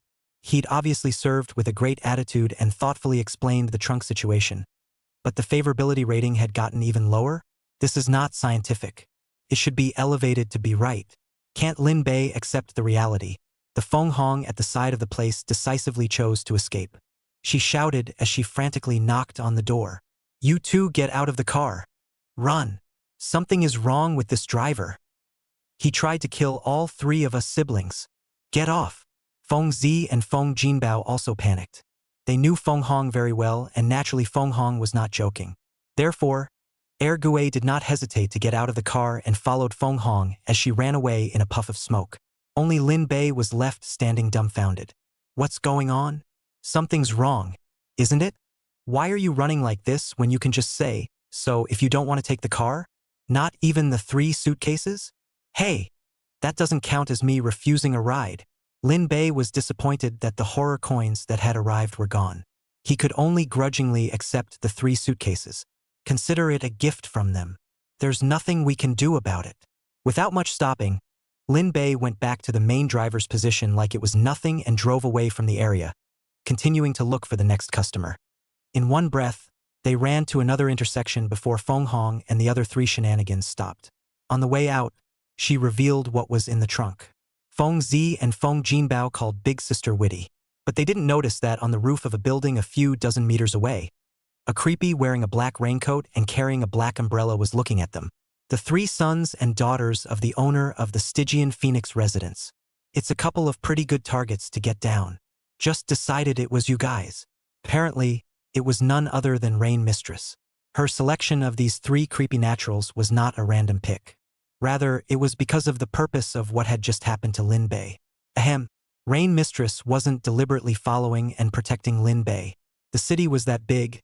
He'd obviously served with a great attitude and thoughtfully explained the trunk situation. But the favorability rating had gotten even lower? This is not scientific. It should be elevated to be right. Can't Lin Bei accept the reality? The Feng Hong at the side of the place decisively chose to escape. She shouted as she frantically knocked on the door. You two get out of the car. Run. Something is wrong with this driver. He tried to kill all three of us siblings. Get off. Feng Zi and Feng Jinbao also panicked. They knew Feng Hong very well, and naturally Feng Hong was not joking. Therefore, Ergue did not hesitate to get out of the car and followed Feng Hong as she ran away in a puff of smoke. Only Lin Bei was left standing dumbfounded. What's going on? Something's wrong, isn't it? Why are you running like this when you can just say, so if you don't want to take the car? Not even the 3 suitcases? Hey, that doesn't count as me refusing a ride. Lin Bei was disappointed that the horror coins that had arrived were gone. He could only grudgingly accept the 3 suitcases. Consider it a gift from them. There's nothing we can do about it. Without much stopping, Lin Bei went back to the main driver's position like it was nothing and drove away from the area, continuing to look for the next customer. In one breath, they ran to another intersection before Feng Hong and the other 3 shenanigans stopped. On the way out, she revealed what was in the trunk. Feng Zi and Feng Jinbao called Big Sister witty, but they didn't notice that on the roof of a building a few dozen meters away, a creepy wearing a black raincoat and carrying a black umbrella was looking at them. The 3 sons and daughters of the owner of the Stygian Phoenix residence. It's a couple of pretty good targets to get down. Just decided it was you guys. Apparently, it was none other than Rain Mistress. Her selection of these 3 creepy naturals was not a random pick. Rather, it was because of the purpose of what had just happened to Lin Bei. Ahem. Rain Mistress wasn't deliberately following and protecting Lin Bei. The city was that big,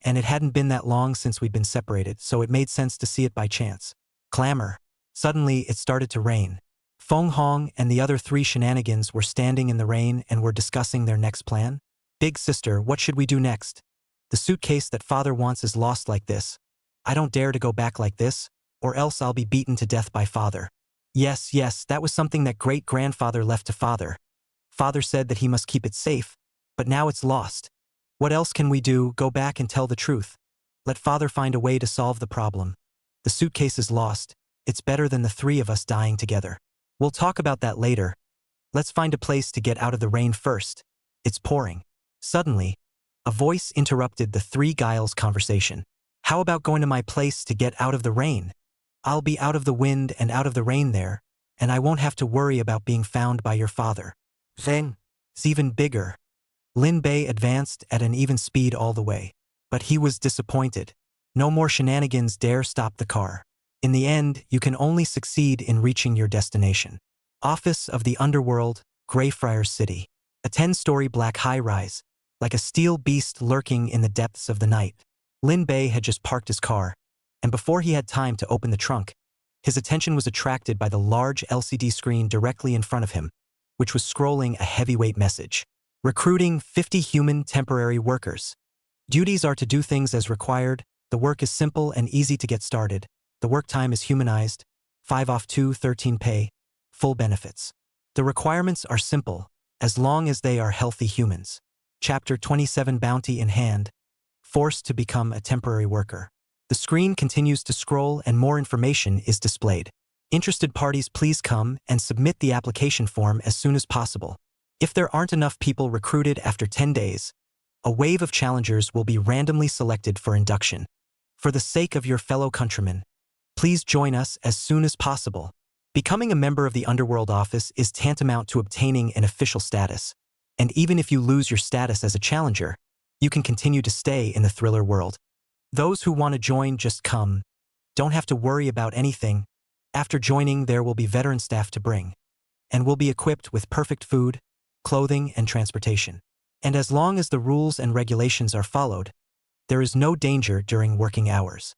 and it hadn't been that long since we'd been separated, so it made sense to see it by chance. Clamor. Suddenly, it started to rain. Feng Hong and the other 3 shenanigans were standing in the rain and were discussing their next plan. Big sister, what should we do next? The suitcase that father wants is lost like this. I don't dare to go back like this, or else I'll be beaten to death by father. Yes, that was something that great-grandfather left to father. Father said that he must keep it safe, but now it's lost. What else can we do? Go back and tell the truth. Let father find a way to solve the problem. The suitcase is lost. It's better than the 3 of us dying together. We'll talk about that later. Let's find a place to get out of the rain first. It's pouring. Suddenly, a voice interrupted the 3 Giles' conversation. How about going to my place to get out of the rain? I'll be out of the wind and out of the rain there, and I won't have to worry about being found by your father. Then, it's even bigger. Lin Bei advanced at an even speed all the way. But he was disappointed. No more shenanigans dare stop the car. In the end, you can only succeed in reaching your destination. Office of the Underworld, Greyfriars City. A 10-story black high-rise, like a steel beast lurking in the depths of the night. Lin Bei had just parked his car, and before he had time to open the trunk, his attention was attracted by the large LCD screen directly in front of him, which was scrolling a heavyweight message. Recruiting 50 human temporary workers. Duties are to do things as required. The work is simple and easy to get started. The work time is humanized. 5 off 2, 13 pay. Full benefits. The requirements are simple, as long as they are healthy humans. Chapter 27 Bounty in Hand. Forced to become a temporary worker. The screen continues to scroll and more information is displayed. Interested parties, please come and submit the application form as soon as possible. If there aren't enough people recruited after 10 days, a wave of challengers will be randomly selected for induction. For the sake of your fellow countrymen, please join us as soon as possible. Becoming a member of the Underworld office is tantamount to obtaining an official status. And even if you lose your status as a challenger, you can continue to stay in the thriller world. Those who want to join, just come. Don't have to worry about anything. After joining, there will be veteran staff to bring, and will be equipped with perfect food, clothing, and transportation. And as long as the rules and regulations are followed, there is no danger during working hours.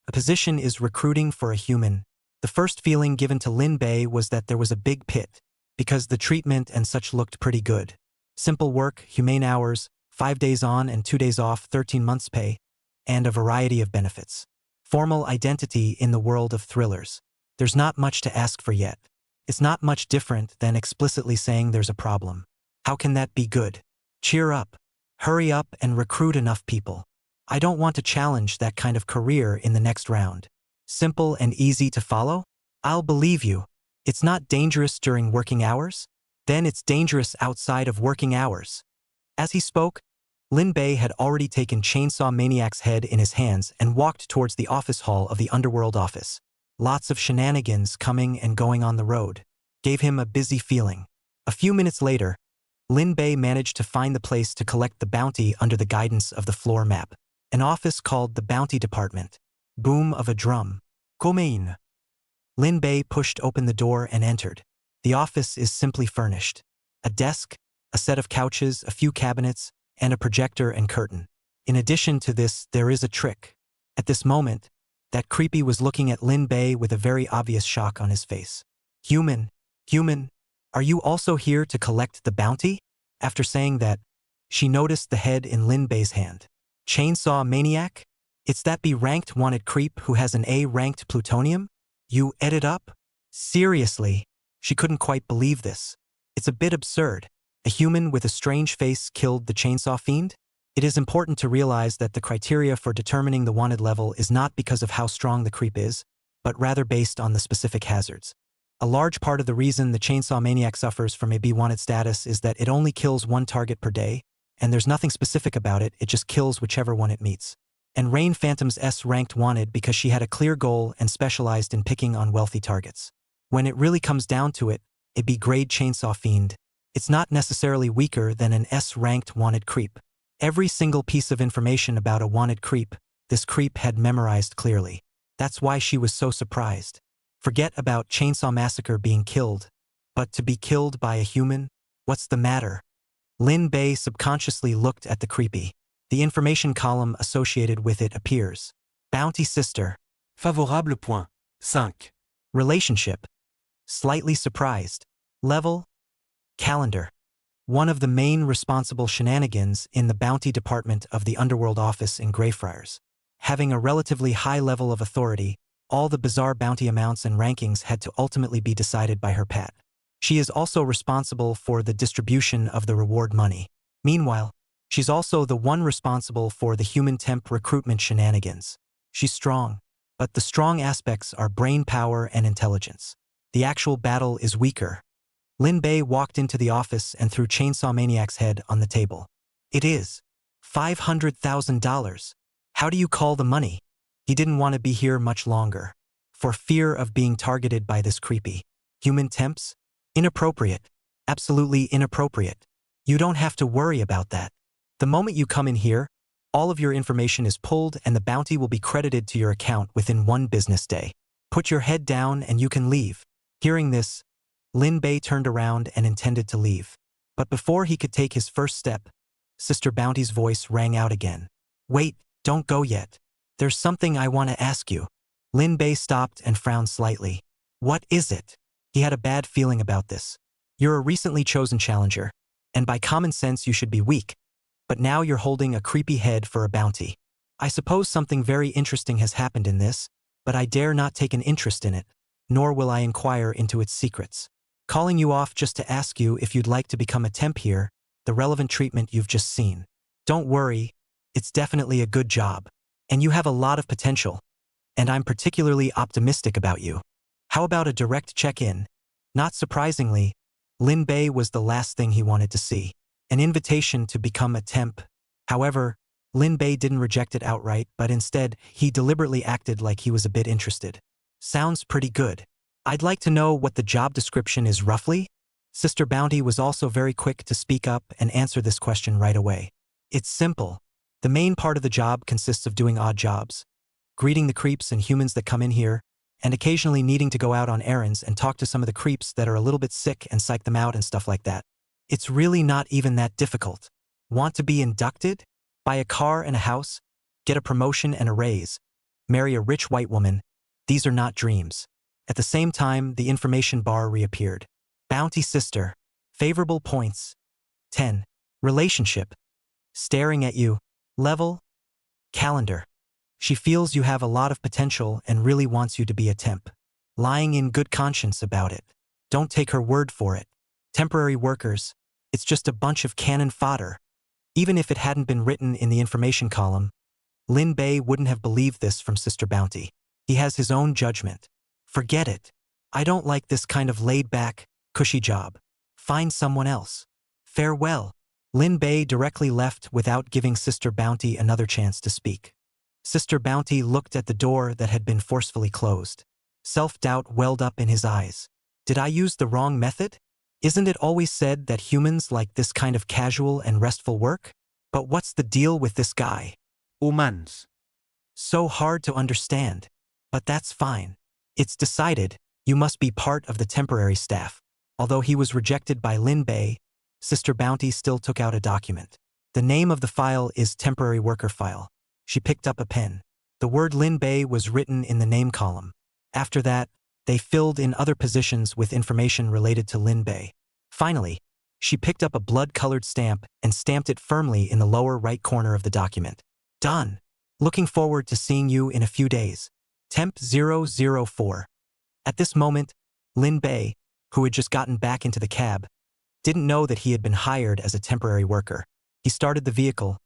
A position is recruiting for a human. The first feeling given to Lin Bei was that there was a big pit, because the treatment and such looked pretty good. Simple work, humane hours, 5 days on and 2 days off, 13 months pay, and a variety of benefits. Formal identity in the world of thrillers. There's not much to ask for yet. It's not much different than explicitly saying there's a problem. How can that be good? Cheer up. Hurry up and recruit enough people. I don't want to challenge that kind of career in the next round. Simple and easy to follow? I'll believe you. It's not dangerous during working hours? Then it's dangerous outside of working hours. As he spoke, Lin Bei had already taken Chainsaw Maniac's head in his hands and walked towards the office hall of the Underworld office. Lots of shenanigans coming and going on the road gave him a busy feeling. A few minutes later, Lin Bei managed to find the place to collect the bounty under the guidance of the floor map. An office called the Bounty Department. Boom of a drum. Gomein. Lin Bei pushed open the door and entered. The office is simply furnished. A desk, a set of couches, a few cabinets, and a projector and curtain. In addition to this, there is a trick. At this moment, that creepy was looking at Lin Bei with a very obvious shock on his face. Human, are you also here to collect the bounty? After saying that, she noticed the head in Lin Bei's hand. Chainsaw Maniac? It's that B-ranked wanted creep who has an A-ranked plutonium? You ate it up? Seriously? She couldn't quite believe this. It's a bit absurd. A human with a strange face killed the chainsaw fiend? It is important to realize that the criteria for determining the wanted level is not because of how strong the creep is, but rather based on the specific hazards. A large part of the reason the Chainsaw Maniac suffers from a B-wanted status is that it only kills one target per day, and there's nothing specific about it, it just kills whichever one it meets. And Rain Phantom's S ranked wanted because she had a clear goal and specialized in picking on wealthy targets. When it really comes down to it, a B-grade chainsaw fiend, it's not necessarily weaker than an S-ranked wanted creep. Every single piece of information about a wanted creep, this creep had memorized clearly. That's why she was so surprised. Forget about Chainsaw Massacre being killed, but to be killed by a human? What's the matter? Lin Bei subconsciously looked at the creepy. The information column associated with it appears. Bounty sister. Favorable point. 5. Relationship. Slightly surprised. Level. Calendar. One of the main responsible shenanigans in the bounty department of the Underworld office in Greyfriars. Having a relatively high level of authority, all the bizarre bounty amounts and rankings had to ultimately be decided by her pet. She is also responsible for the distribution of the reward money. Meanwhile, she's also the one responsible for the human temp recruitment shenanigans. She's strong, but the strong aspects are brain power and intelligence. The actual battle is weaker. Lin Bei walked into the office and threw Chainsaw Maniac's head on the table. It is $500,000. How do you call the money? He didn't want to be here much longer. for fear of being targeted by this creepy human temps? Inappropriate. Absolutely inappropriate. You don't have to worry about that. The moment you come in here, all of your information is pulled and the bounty will be credited to your account within 1 business day. Put your head down and you can leave. Hearing this, Lin Bei turned around and intended to leave. But before he could take his first step, Sister Bounty's voice rang out again. Wait, don't go yet. There's something I want to ask you. Lin Bei stopped and frowned slightly. What is it? He had a bad feeling about this. You're a recently chosen challenger, and by common sense you should be weak. But now you're holding a creepy head for a bounty. I suppose something very interesting has happened in this, but I dare not take an interest in it, nor will I inquire into its secrets. Calling you off just to ask you if you'd like to become a temp here, the relevant treatment you've just seen. Don't worry, it's definitely a good job. And you have a lot of potential. And I'm particularly optimistic about you. How about a direct check-in? Not surprisingly, Lin Bei was the last thing he wanted to see. An invitation to become a temp. However, Lin Bei didn't reject it outright, but instead, he deliberately acted like he was a bit interested. Sounds pretty good. I'd like to know what the job description is roughly? Sister Bounty was also very quick to speak up and answer this question right away. It's simple. The main part of the job consists of doing odd jobs, greeting the creeps and humans that come in here, and occasionally needing to go out on errands and talk to some of the creeps that are a little bit sick and psych them out and stuff like that. It's really not even that difficult. Want to be inducted? Buy a car and a house? Get a promotion and a raise? Marry a rich white woman? These are not dreams. At the same time, the information bar reappeared. Bounty Sister. Favorable points. 10. Relationship. Staring at you. Level. Calendar. She feels you have a lot of potential and really wants you to be a temp. Lying in good conscience about it. Don't take her word for it. Temporary workers. It's just a bunch of cannon fodder. Even if it hadn't been written in the information column, Lin Bei wouldn't have believed this from Sister Bounty. He has his own judgment. Forget it. I don't like this kind of laid-back, cushy job. Find someone else. Farewell. Lin Bei directly left without giving Sister Bounty another chance to speak. Sister Bounty looked at the door that had been forcefully closed. Self-doubt welled up in his eyes. Did I use the wrong method? Isn't it always said that humans like this kind of casual and restful work? But what's the deal with this guy? Humans. So hard to understand. But that's fine. It's decided, you must be part of the temporary staff. Although he was rejected by Lin Bei, Sister Bounty still took out a document. The name of the file is Temporary Worker File. She picked up a pen. The word Lin Bei was written in the name column. After that, they filled in other positions with information related to Lin Bei. Finally, she picked up a blood-colored stamp and stamped it firmly in the lower right corner of the document. Done. Looking forward to seeing you in a few days. Temp 004. At this moment, Lin Bei, who had just gotten back into the cab, didn't know that he had been hired as a temporary worker. He started the vehicle,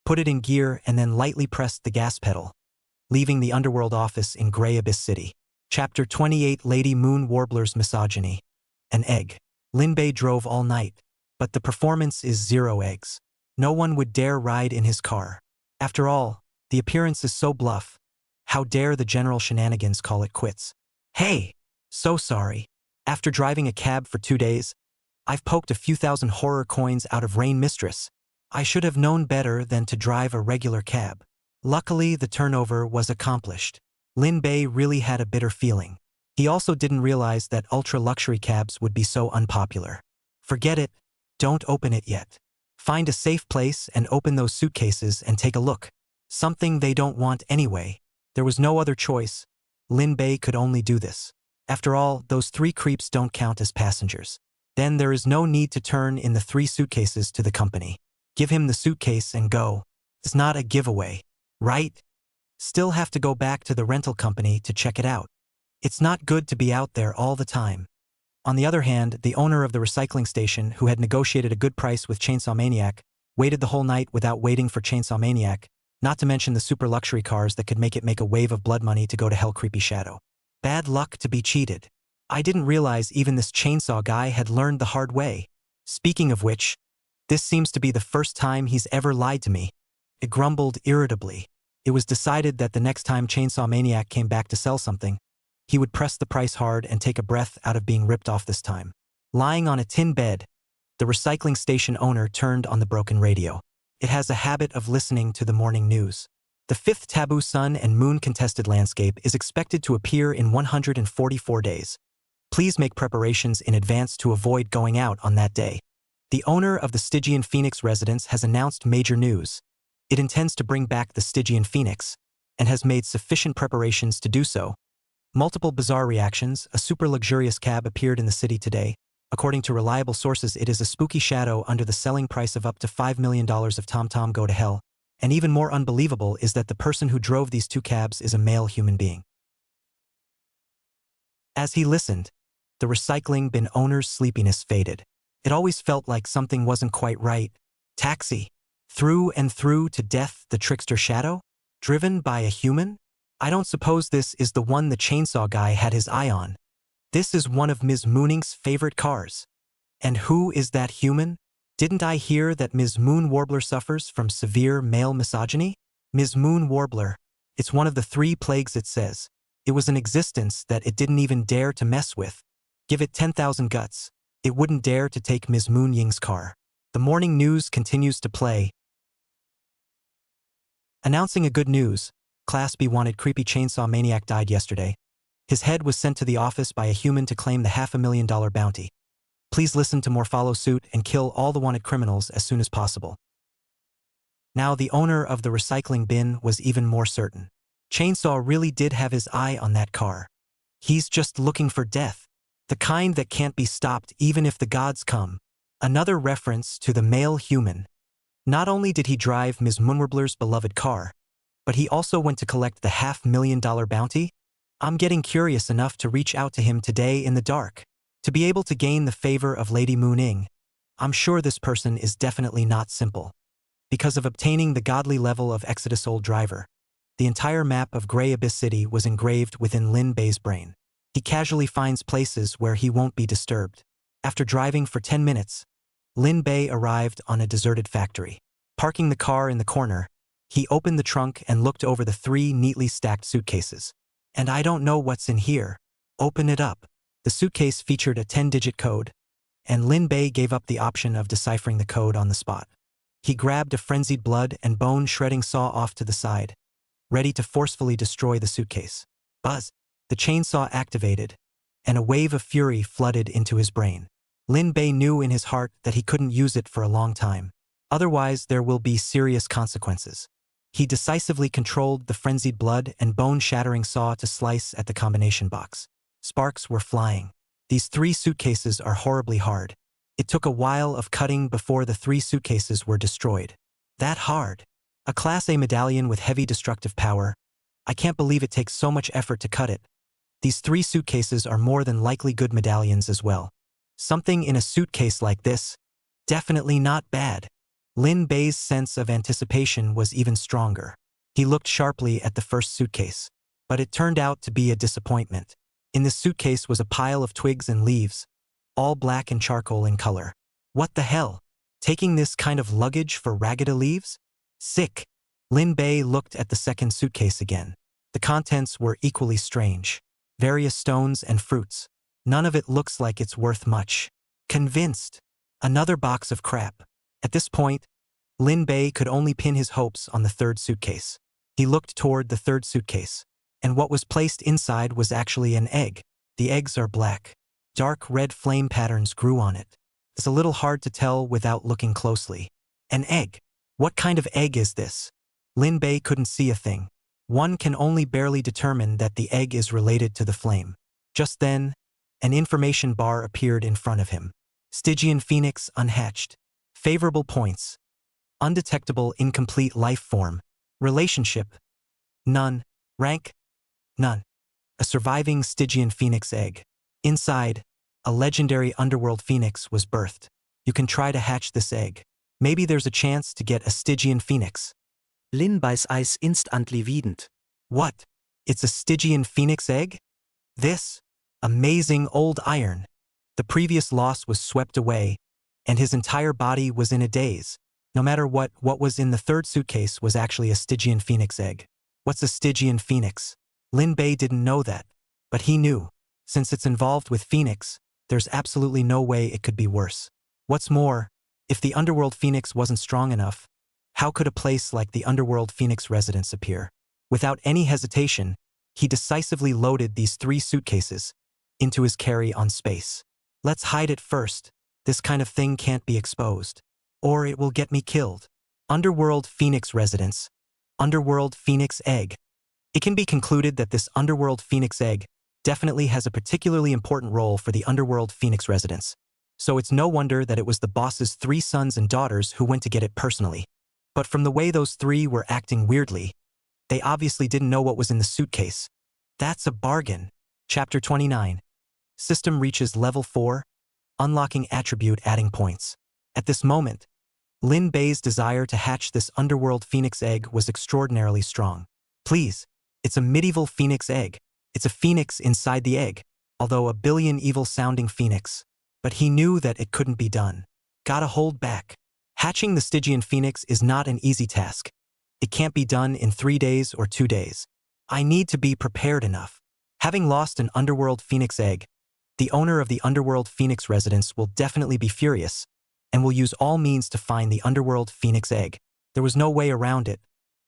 put it in gear, and then lightly pressed the gas pedal, leaving the underworld office in Grey Abyss City. Chapter 28 Lady Moon Warbler's Misogyny. An egg. Lin Bei drove all night, but the performance is 0 eggs. No one would dare ride in his car. After all, the appearance is so bluff. How dare the general shenanigans call it quits? Hey! So sorry. After driving a cab for 2 days, I've poked a few thousand horror coins out of Rain Mistress. I should have known better than to drive a regular cab. Luckily, the turnover was accomplished. Lin Bei really had a bitter feeling. He also didn't realize that ultra-luxury cabs would be so unpopular. Forget it. Don't open it yet. Find a safe place and open those suitcases and take a look. Something they don't want anyway. There was no other choice. Lin Bei could only do this. After all, those 3 creeps don't count as passengers. Then there is no need to turn in the 3 suitcases to the company. Give him the suitcase and go. It's not a giveaway, right? Still have to go back to the rental company to check it out. It's not good to be out there all the time. On the other hand, the owner of the recycling station, who had negotiated a good price with Chainsaw Maniac, waited the whole night without waiting for Chainsaw Maniac, not to mention the super luxury cars that could make it make a wave of blood money to go to Hell Creepy Shadow. Bad luck to be cheated. I didn't realize even this chainsaw guy had learned the hard way. Speaking of which, this seems to be the first time he's ever lied to me. It grumbled irritably. It was decided that the next time Chainsaw Maniac came back to sell something, He would press the price hard and take a breath out of being ripped off this time. Lying on a tin bed, the recycling station owner turned on the broken radio. It has a habit of listening to the morning news. The fifth taboo sun and moon contested landscape is expected to appear in 144 days. Please make preparations in advance to avoid going out on that day. The owner of the Stygian Phoenix residence has announced major news. It intends to bring back the Stygian Phoenix, and has made sufficient preparations to do so. Multiple bizarre reactions. A super luxurious cab appeared in the city today. According to reliable sources, it is a spooky shadow under the selling price of up to $5 million of TomTom Go to Hell. And even more unbelievable is that the person who drove these two cabs is a male human being. As he listened, the recycling bin owner's sleepiness faded. It always felt like something wasn't quite right. Taxi. Through and through to death, the trickster shadow? Driven by a human? I don't suppose this is the one the chainsaw guy had his eye on. This is one of Ms. Mooning's favorite cars. And who is that human? Didn't I hear that Ms. Moon Warbler suffers from severe male misogyny? Ms. Moon Warbler. It's one of the 3 plagues, it says. It was an existence that it didn't even dare to mess with. Give it 10,000 guts. It wouldn't dare to take Ms. Moon Ying's car. The morning news continues to play. Announcing a good news. Class B wanted creepy chainsaw maniac died yesterday. His head was sent to the office by a human to claim the $500,000 bounty. Please listen to more follow suit and kill all the wanted criminals as soon as possible. Now the owner of the recycling bin was even more certain. Chainsaw really did have his eye on that car. He's just looking for death. The kind that can't be stopped even if the gods come. Another reference to the male human. Not only did he drive Ms. Moonwarbler's beloved car, but he also went to collect the $500,000 bounty. I'm getting curious enough to reach out to him today in the dark. To be able to gain the favor of Lady Mooning. I'm sure this person is definitely not simple. Because of obtaining the godly level of Exodus Old Driver, the entire map of Grey Abyss City was engraved within Lin Bei's brain. He casually finds places where he won't be disturbed. After driving for 10 minutes, Lin Bei arrived on a deserted factory. Parking the car in the corner, he opened the trunk and looked over the 3 neatly stacked suitcases. And I don't know what's in here. Open it up. The suitcase featured a 10-digit code, and Lin Bei gave up the option of deciphering the code on the spot. He grabbed a frenzied blood and bone shredding saw off to the side, ready to forcefully destroy the suitcase. Buzz! The chainsaw activated, and a wave of fury flooded into his brain. Lin Bei knew in his heart that he couldn't use it for a long time. Otherwise, there will be serious consequences. He decisively controlled the frenzied blood and bone-shattering saw to slice at the combination box. Sparks were flying. These 3 suitcases are horribly hard. It took a while of cutting before the 3 suitcases were destroyed. That hard. A Class A medallion with heavy destructive power. I can't believe it takes so much effort to cut it. These 3 suitcases are more than likely good medallions as well. Something in a suitcase like this? Definitely not bad. Lin Bei's sense of anticipation was even stronger. He looked sharply at the first suitcase, but it turned out to be a disappointment. In the suitcase was a pile of twigs and leaves, all black and charcoal in color. What the hell? Taking this kind of luggage for ragged leaves? Sick. Lin Bei looked at the second suitcase again. The contents were equally strange. Various stones and fruits. None of it looks like it's worth much. Convinced. Another box of crap. At this point, Lin Bei could only pin his hopes on the third suitcase. He looked toward the third suitcase, and what was placed inside was actually an egg. The eggs are black. Dark red flame patterns grew on it. It's a little hard to tell without looking closely. An egg. What kind of egg is this? Lin Bei couldn't see a thing. One can only barely determine that the egg is related to the flame. Just then, an information bar appeared in front of him. Stygian Phoenix unhatched. Favorable points. Undetectable incomplete life form. Relationship. None. Rank. None. A surviving Stygian Phoenix egg. Inside, a legendary underworld phoenix was birthed. You can try to hatch this egg. Maybe there's a chance to get a Stygian Phoenix. Lin Bei's eyes instantly widened. What? It's a Stygian Phoenix egg? This? Amazing old iron. The previous loss was swept away, and his entire body was in a daze. No matter what was in the third suitcase was actually a Stygian Phoenix egg. What's a Stygian Phoenix? Lin Bei didn't know that. But he knew, since it's involved with Phoenix, there's absolutely no way it could be worse. What's more, if the Underworld Phoenix wasn't strong enough, how could a place like the Underworld Phoenix residence appear? Without any hesitation, he decisively loaded these 3 suitcases into his carry-on space. Let's hide it first. This kind of thing can't be exposed. Or it will get me killed. Underworld Phoenix residence. Underworld Phoenix egg. It can be concluded that this Underworld Phoenix egg definitely has a particularly important role for the Underworld Phoenix residence. So it's no wonder that it was the boss's 3 sons and daughters who went to get it personally. But from the way those 3 were acting weirdly, they obviously didn't know what was in the suitcase. That's a bargain. Chapter 29. System reaches level 4, unlocking attribute adding points. At this moment, Lin Bei's desire to hatch this Underworld Phoenix egg was extraordinarily strong. Please, it's a medieval phoenix egg. It's a phoenix inside the egg, although a billion evil-sounding phoenix. But he knew that it couldn't be done. Gotta hold back. Hatching the Stygian phoenix is not an easy task. It can't be done in 3 days or 2 days. I need to be prepared enough. Having lost an Underworld Phoenix egg, the owner of the Underworld Phoenix residence will definitely be furious and will use all means to find the Underworld Phoenix egg. There was no way around it.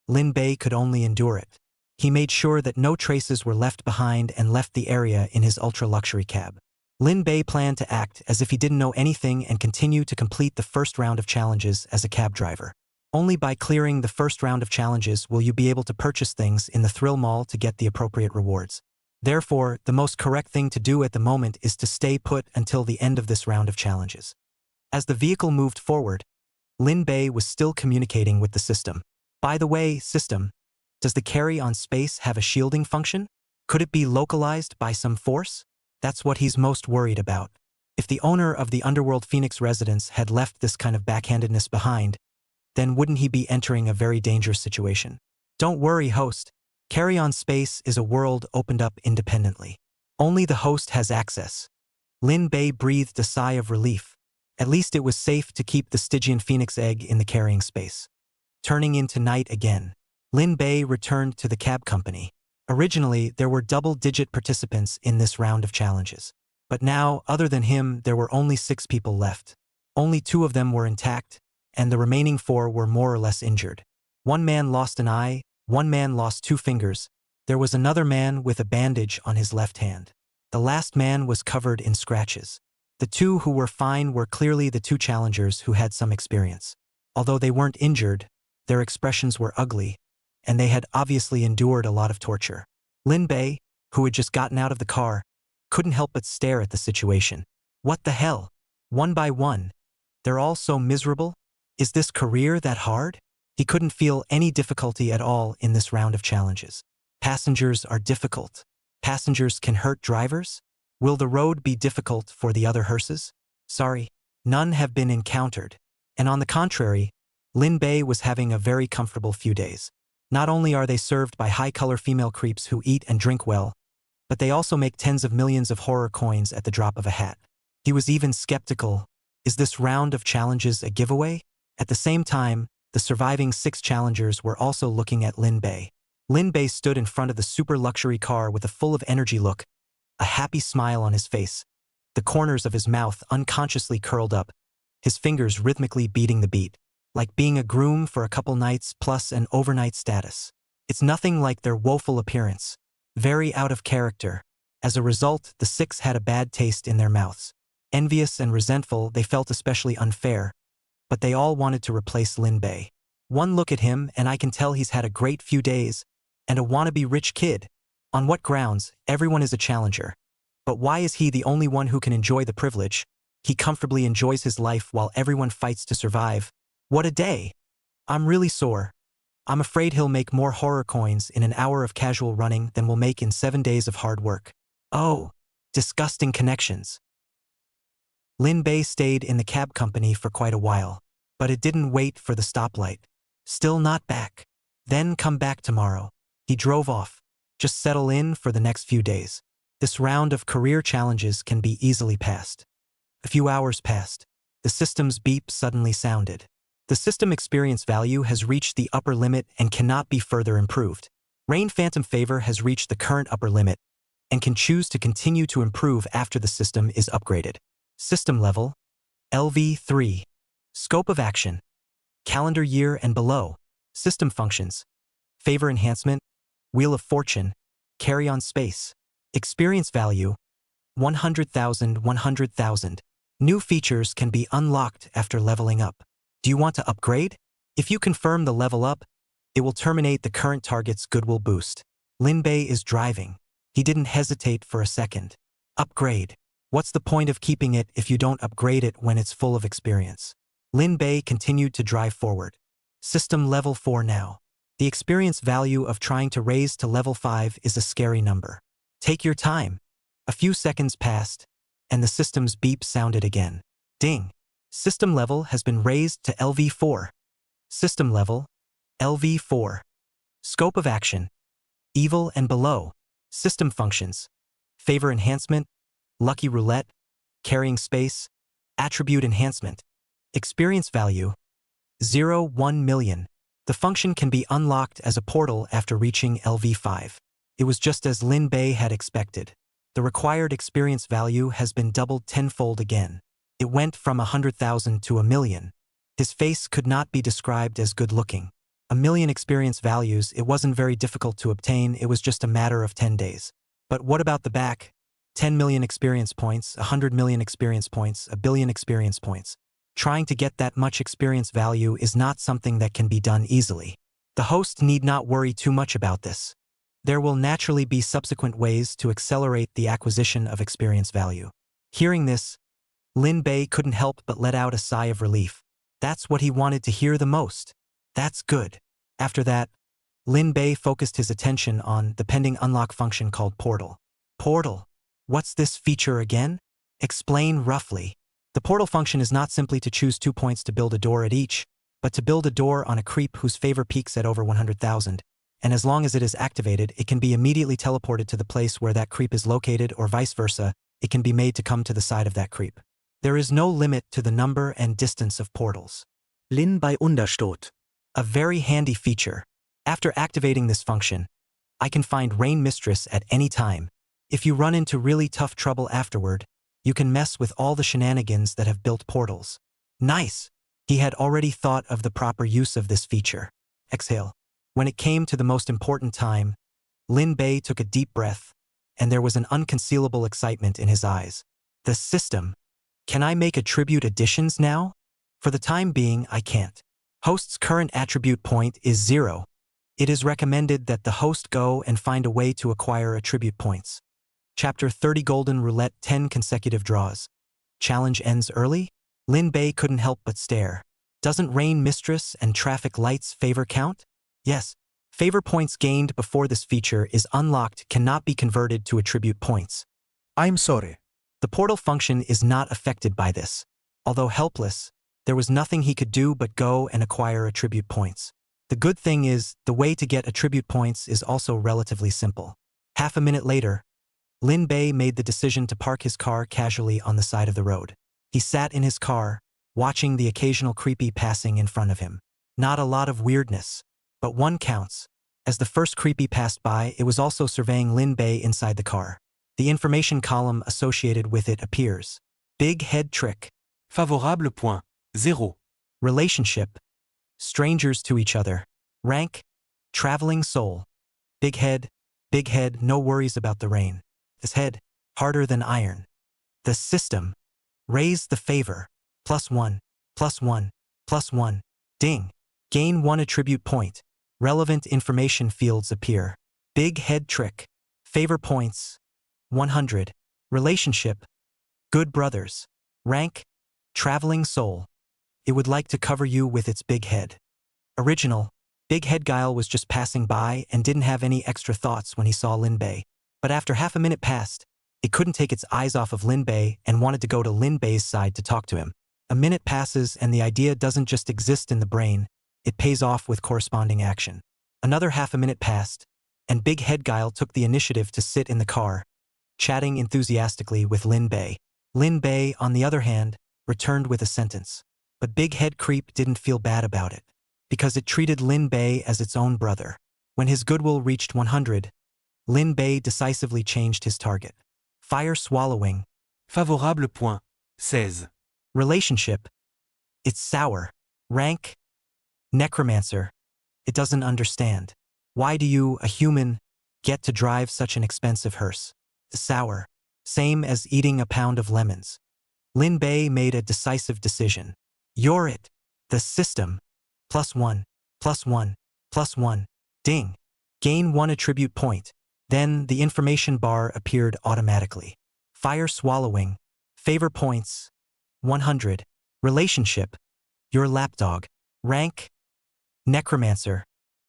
Lin Bei could only endure it. He made sure that no traces were left behind and left the area in his ultra-luxury cab. Lin Bei planned to act as if he didn't know anything and continue to complete the first round of challenges as a cab driver. Only by clearing the first round of challenges will you be able to purchase things in the thrill mall to get the appropriate rewards. Therefore, the most correct thing to do at the moment is to stay put until the end of this round of challenges. As the vehicle moved forward, Lin Bei was still communicating with the system. By the way, system, does the carry-on space have a shielding function? Could it be localized by some force? That's what he's most worried about. If the owner of the Underworld Phoenix residence had left this kind of backhandedness behind, then wouldn't he be entering a very dangerous situation? Don't worry, host. Carry-on space is a world opened up independently. Only the host has access. Lin Bei breathed a sigh of relief. At least it was safe to keep the Stygian phoenix egg in the carrying space. Turning into night again, Lin Bei returned to the cab company. Originally, there were double-digit participants in this round of challenges. But now, other than him, there were only 6 people left. Only 2 of them were intact, and the remaining 4 were more or less injured. 1 man lost an eye, 1 man lost 2 fingers. There was another man with a bandage on his left hand. The last man was covered in scratches. The 2 who were fine were clearly the 2 challengers who had some experience. Although they weren't injured, their expressions were ugly, and they had obviously endured a lot of torture. Lin Bei, who had just gotten out of the car, couldn't help but stare at the situation. What the hell? One by one. They're all so miserable? Is this career that hard? He couldn't feel any difficulty at all in this round of challenges. Passengers are difficult. Passengers can hurt drivers? Will the road be difficult for the other hearses? Sorry, none have been encountered. And on the contrary, Lin Bei was having a very comfortable few days. Not only are they served by high-color female creeps who eat and drink well, but they also make tens of millions of horror coins at the drop of a hat. He was even skeptical. Is this round of challenges a giveaway? At the same time, the surviving 6 challengers were also looking at Lin Bei. Lin Bei stood in front of the super luxury car with a full of energy look, a happy smile on his face, the corners of his mouth unconsciously curled up, his fingers rhythmically beating the beat, like being a groom for a couple nights plus an overnight status. It's nothing like their woeful appearance. Very out of character. As a result, the 6 had a bad taste in their mouths. Envious and resentful, they felt especially unfair, but they all wanted to replace Lin Bei. One look at him and I can tell he's had a great few days, and a wannabe rich kid. On what grounds? Everyone is a challenger. But why is he the only one who can enjoy the privilege? He comfortably enjoys his life while everyone fights to survive. What a day! I'm really sore. I'm afraid he'll make more horror coins in an hour of casual running than we'll make in 7 days of hard work. Oh, disgusting connections. Lin Bei stayed in the cab company for quite a while, but it didn't wait for the stoplight. Still not back. Then come back tomorrow. He drove off. Just settle in for the next few days. This round of career challenges can be easily passed. A few hours passed. The system's beep suddenly sounded. The system experience value has reached the upper limit and cannot be further improved. Rain Phantom Favor has reached the current upper limit, and can choose to continue to improve after the system is upgraded. System level, LV3. Scope of action, calendar year and below. System functions, favor enhancement, wheel of fortune, carry on space. Experience value, 100,000. New features can be unlocked after leveling up. Do you want to upgrade? If you confirm the level up, it will terminate the current target's goodwill boost. Lin Bei is driving. He didn't hesitate for a second. Upgrade. What's the point of keeping it if you don't upgrade it when it's full of experience? Lin Bei continued to drive forward. System level 4 now. The experience value of trying to raise to level 5 is a scary number. Take your time. A few seconds passed, and the system's beep sounded again. Ding. System level has been raised to LV4. System level, LV4. Scope of action, evil and below. System functions, favor enhancement, lucky roulette, carrying space, attribute enhancement. Experience value, 1 million. The function can be unlocked as a portal after reaching LV5. It was just as Lin Bei had expected. The required experience value has been doubled tenfold again. It went from 100,000 to 1 million. His face could not be described as good-looking. 1 million experience values, it wasn't very difficult to obtain, it was just a matter of 10 days. But what about the back? 10 million experience points, 100 million experience points, 1 billion experience points. Trying to get that much experience value is not something that can be done easily. The host need not worry too much about this. There will naturally be subsequent ways to accelerate the acquisition of experience value. Hearing this, Lin Bei couldn't help but let out a sigh of relief. That's what he wanted to hear the most. That's good. After that, Lin Bei focused his attention on the pending unlock function called Portal. Portal. What's this feature again? Explain roughly. The portal function is not simply to choose 2 points to build a door at each, but to build a door on a creep whose favor peaks at over 100,000, and as long as it is activated, it can be immediately teleported to the place where that creep is located, or vice versa, it can be made to come to the side of that creep. There is no limit to the number and distance of portals. Lin Bei Unterstoot. A very handy feature. After activating this function, I can find Rain Mistress at any time. If you run into really tough trouble afterward, you can mess with all the shenanigans that have built portals. Nice! He had already thought of the proper use of this feature. Exhale. When it came to the most important time, Lin Bei took a deep breath, and there was an unconcealable excitement in his eyes. The system. Can I make attribute additions now? For the time being, I can't. Host's current attribute point is 0. It is recommended that the host go and find a way to acquire attribute points. Chapter 30 Golden Roulette 10 consecutive draws. Challenge ends early? Lin Bei couldn't help but stare. Doesn't Rain Mistress and traffic lights favor count? Yes. Favor points gained before this feature is unlocked cannot be converted to attribute points. I'm sorry. The portal function is not affected by this. Although helpless, there was nothing he could do but go and acquire attribute points. The good thing is, the way to get attribute points is also relatively simple. Half a minute later, Lin Bei made the decision to park his car casually on the side of the road. He sat in his car, watching the occasional creepy passing in front of him. Not a lot of weirdness, but one counts. As the first creepy passed by, it was also surveying Lin Bei inside the car. The information column associated with it appears. Big head trick. Favorable point, 0. Relationship. Strangers to each other. Rank. Traveling soul. Big head, no worries about the rain. His head, harder than iron. The system. Raise the favor. +1, +1, +1. Ding. Gain 1 attribute point. Relevant information fields appear. Big head trick. Favor points. 100. Relationship. Good brothers. Rank. Traveling soul. It would like to cover you with its big head. Original. Big head Guile was just passing by and didn't have any extra thoughts when he saw Lin Bei. But after half a minute passed, it couldn't take its eyes off of Lin Bei and wanted to go to Lin Bei's side to talk to him. A minute passes and the idea doesn't just exist in the brain, it pays off with corresponding action. Another half a minute passed, and Big Head Guile took the initiative to sit in the car, chatting enthusiastically with Lin Bei. Lin Bei, on the other hand, returned with a sentence. But Big Head Creep didn't feel bad about it, because it treated Lin Bei as its own brother. When his goodwill reached 100, Lin Bei decisively changed his target. Fire swallowing. Favorable point. 16. Relationship. It's sour. Rank. Necromancer. It doesn't understand. Why do you, a human, get to drive such an expensive hearse? Sour. Same as eating a pound of lemons. Lin Bei made a decisive decision. You're it. The system. +1, +1, +1. Ding. Gain 1 attribute point. Then the information bar appeared automatically. Fire swallowing. Favor points. 100. Relationship. Your lapdog. Rank. Necromancer.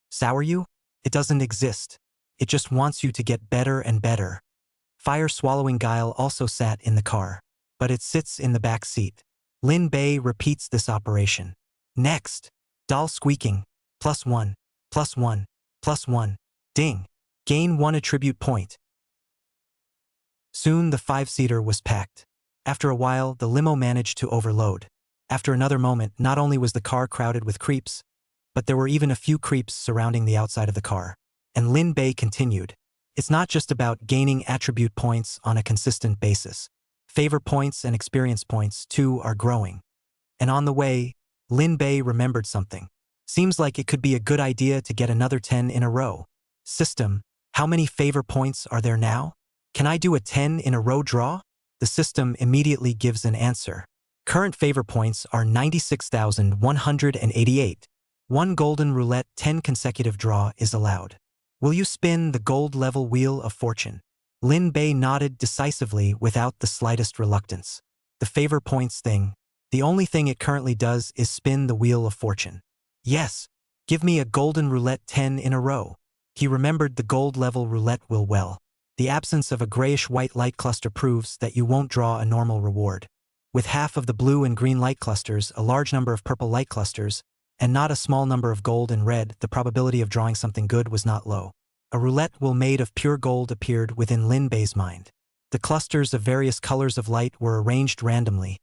Sour you? It doesn't exist. It just wants you to get better and better. Fire swallowing guile also sat in the car, but it sits in the back seat. Lin Bei repeats this operation. Next. Doll squeaking. +1, +1, +1. Ding. Gain 1 attribute point. Soon the 5-seater was packed. After a while, the limo managed to overload. After another moment, not only was the car crowded with creeps, but there were even a few creeps surrounding the outside of the car. And Lin Bei continued. It's not just about gaining attribute points on a consistent basis. Favor points and experience points, too, are growing. And on the way, Lin Bei remembered something. Seems like it could be a good idea to get another 10 in a row. System, how many favor points are there now? Can I do a 10 in a row draw? The system immediately gives an answer. Current favor points are 96,188. 1 golden roulette 10 consecutive draw is allowed. Will you spin the gold level wheel of fortune? Lin Bei nodded decisively without the slightest reluctance. The favor points thing, the only thing it currently does is spin the wheel of fortune. Yes, give me a golden roulette 10 in a row. He remembered the gold level roulette wheel well. The absence of a grayish-white light cluster proves that you won't draw a normal reward. With half of the blue and green light clusters, a large number of purple light clusters, and not a small number of gold and red, the probability of drawing something good was not low. A roulette wheel made of pure gold appeared within Lin Bei's mind. The clusters of various colors of light were arranged randomly,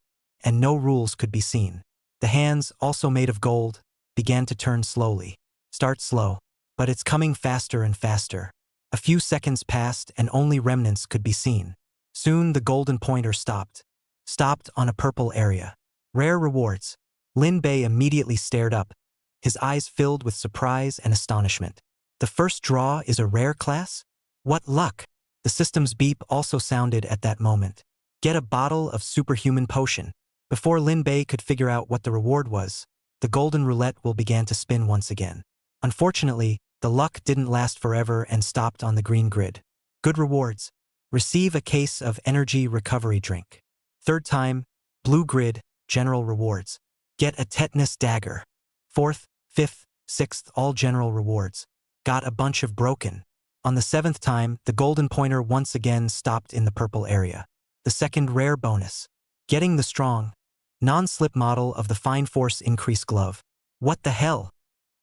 and no rules could be seen. The hands, also made of gold, began to turn slowly. Start slow, but it's coming faster and faster. A few seconds passed and only remnants could be seen. Soon the golden pointer stopped. Stopped on a purple area. Rare rewards. Lin Bei immediately stared up, his eyes filled with surprise and astonishment. The first draw is a rare class? What luck! The system's beep also sounded at that moment. Get a bottle of superhuman potion. Before Lin Bei could figure out what the reward was, the golden roulette wheel began to spin once again. Unfortunately, the luck didn't last forever and stopped on the green grid. Good rewards. Receive a case of energy recovery drink. Third time, blue grid, general rewards. Get a tetanus dagger. Fourth, fifth, sixth, all general rewards. Got a bunch of broken. On the 7th time, the golden pointer once again stopped in the purple area. The second rare bonus. Getting the strong, non-slip model of the Fine Force Increase glove. What the hell?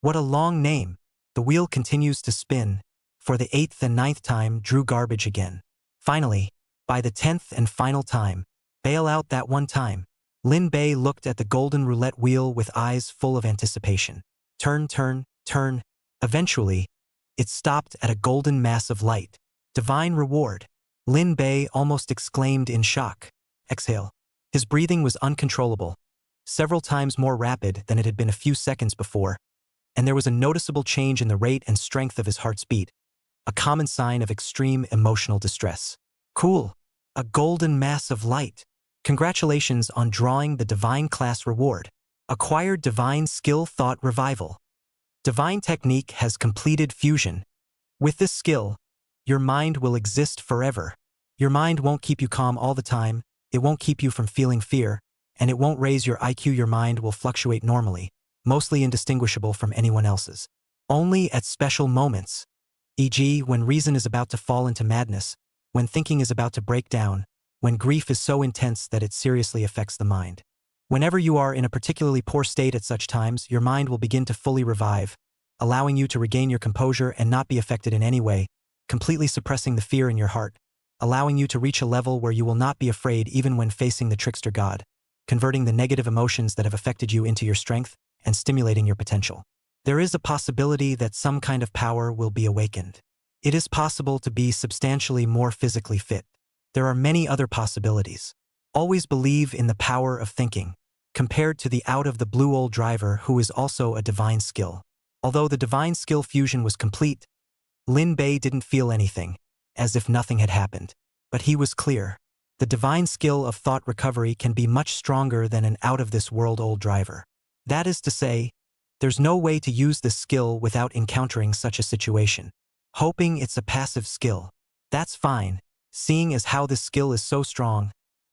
What a long name. The wheel continues to spin. For the 8th and 9th time, drew garbage again. Finally, by the 10th and final time, bail out that one time. Lin Bei looked at the golden roulette wheel with eyes full of anticipation. Turn, turn, turn. Eventually, it stopped at a golden mass of light. Divine reward. Lin Bei almost exclaimed in shock. Exhale. His breathing was uncontrollable, several times more rapid than it had been a few seconds before, and there was a noticeable change in the rate and strength of his heart's beat, a common sign of extreme emotional distress. Cool. A golden mass of light. Congratulations on drawing the Divine Class reward. Acquired Divine Skill Thought Revival. Divine Technique has completed fusion. With this skill, your mind will exist forever. Your mind won't keep you calm all the time, it won't keep you from feeling fear, and it won't raise your IQ. Your mind will fluctuate normally, mostly indistinguishable from anyone else's. Only at special moments, e.g., when reason is about to fall into madness, when thinking is about to break down, when grief is so intense that it seriously affects the mind. Whenever you are in a particularly poor state at such times, your mind will begin to fully revive, allowing you to regain your composure and not be affected in any way, completely suppressing the fear in your heart, allowing you to reach a level where you will not be afraid even when facing the trickster god, converting the negative emotions that have affected you into your strength and stimulating your potential. There is a possibility that some kind of power will be awakened. It is possible to be substantially more physically fit. There are many other possibilities. Always believe in the power of thinking, compared to the out-of-the-blue old driver who is also a divine skill. Although the divine skill fusion was complete, Lin Bei didn't feel anything, as if nothing had happened. But he was clear. The divine skill of thought recovery can be much stronger than an out-of-this-world old driver. That is to say, there's no way to use this skill without encountering such a situation. Hoping it's a passive skill. That's fine, seeing as how this skill is so strong.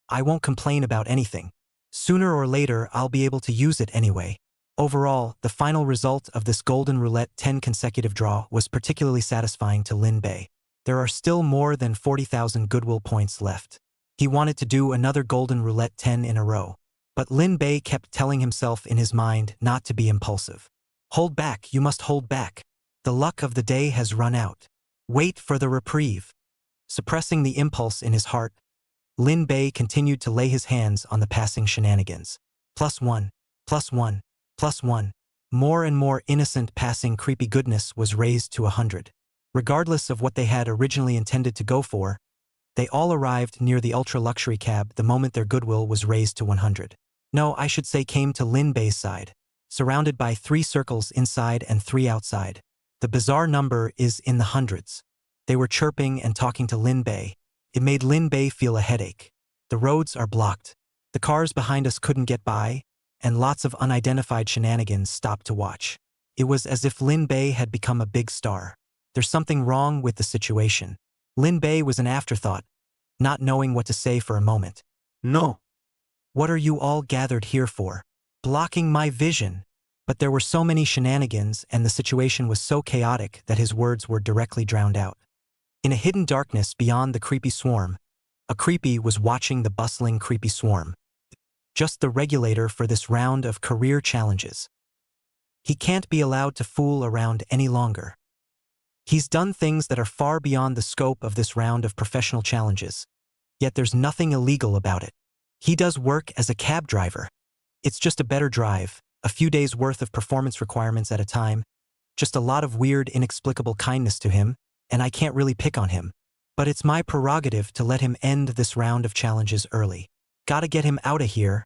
I won't complain about anything. Sooner or later I'll be able to use it anyway. Overall, the final result of this Golden Roulette 10 consecutive draw was particularly satisfying to Lin Bei. There are still more than 40,000 goodwill points left. He wanted to do another Golden Roulette 10 in a row. But Lin Bei kept telling himself in his mind not to be impulsive. Hold back, you must hold back. The luck of the day has run out. Wait for the reprieve. Suppressing the impulse in his heart, Lin Bei continued to lay his hands on the passing shenanigans. +1, +1, +1. More and more innocent passing creepy goodness was raised to 100. Regardless of what they had originally intended to go for, they all arrived near the ultra-luxury cab the moment their goodwill was raised to 100. No, I should say came to Lin Bei's side, surrounded by 3 circles inside and 3 outside. The bizarre number is in the hundreds. They were chirping and talking to Lin Bei. It made Lin Bei feel a headache. The roads are blocked. The cars behind us couldn't get by, and lots of unidentified shenanigans stopped to watch. It was as if Lin Bei had become a big star. There's something wrong with the situation. Lin Bei was an afterthought, not knowing what to say for a moment. No. What are you all gathered here for? Blocking my vision. But there were so many shenanigans and the situation was so chaotic that his words were directly drowned out. In a hidden darkness beyond the creepy swarm, a creepy was watching the bustling creepy swarm. Just the regulator for this round of career challenges. He can't be allowed to fool around any longer. He's done things that are far beyond the scope of this round of professional challenges. Yet there's nothing illegal about it. He does work as a cab driver. It's just a better drive, a few days' worth of performance requirements at a time, just a lot of weird, inexplicable kindness to him, and I can't really pick on him. But it's my prerogative to let him end this round of challenges early. Gotta get him out of here.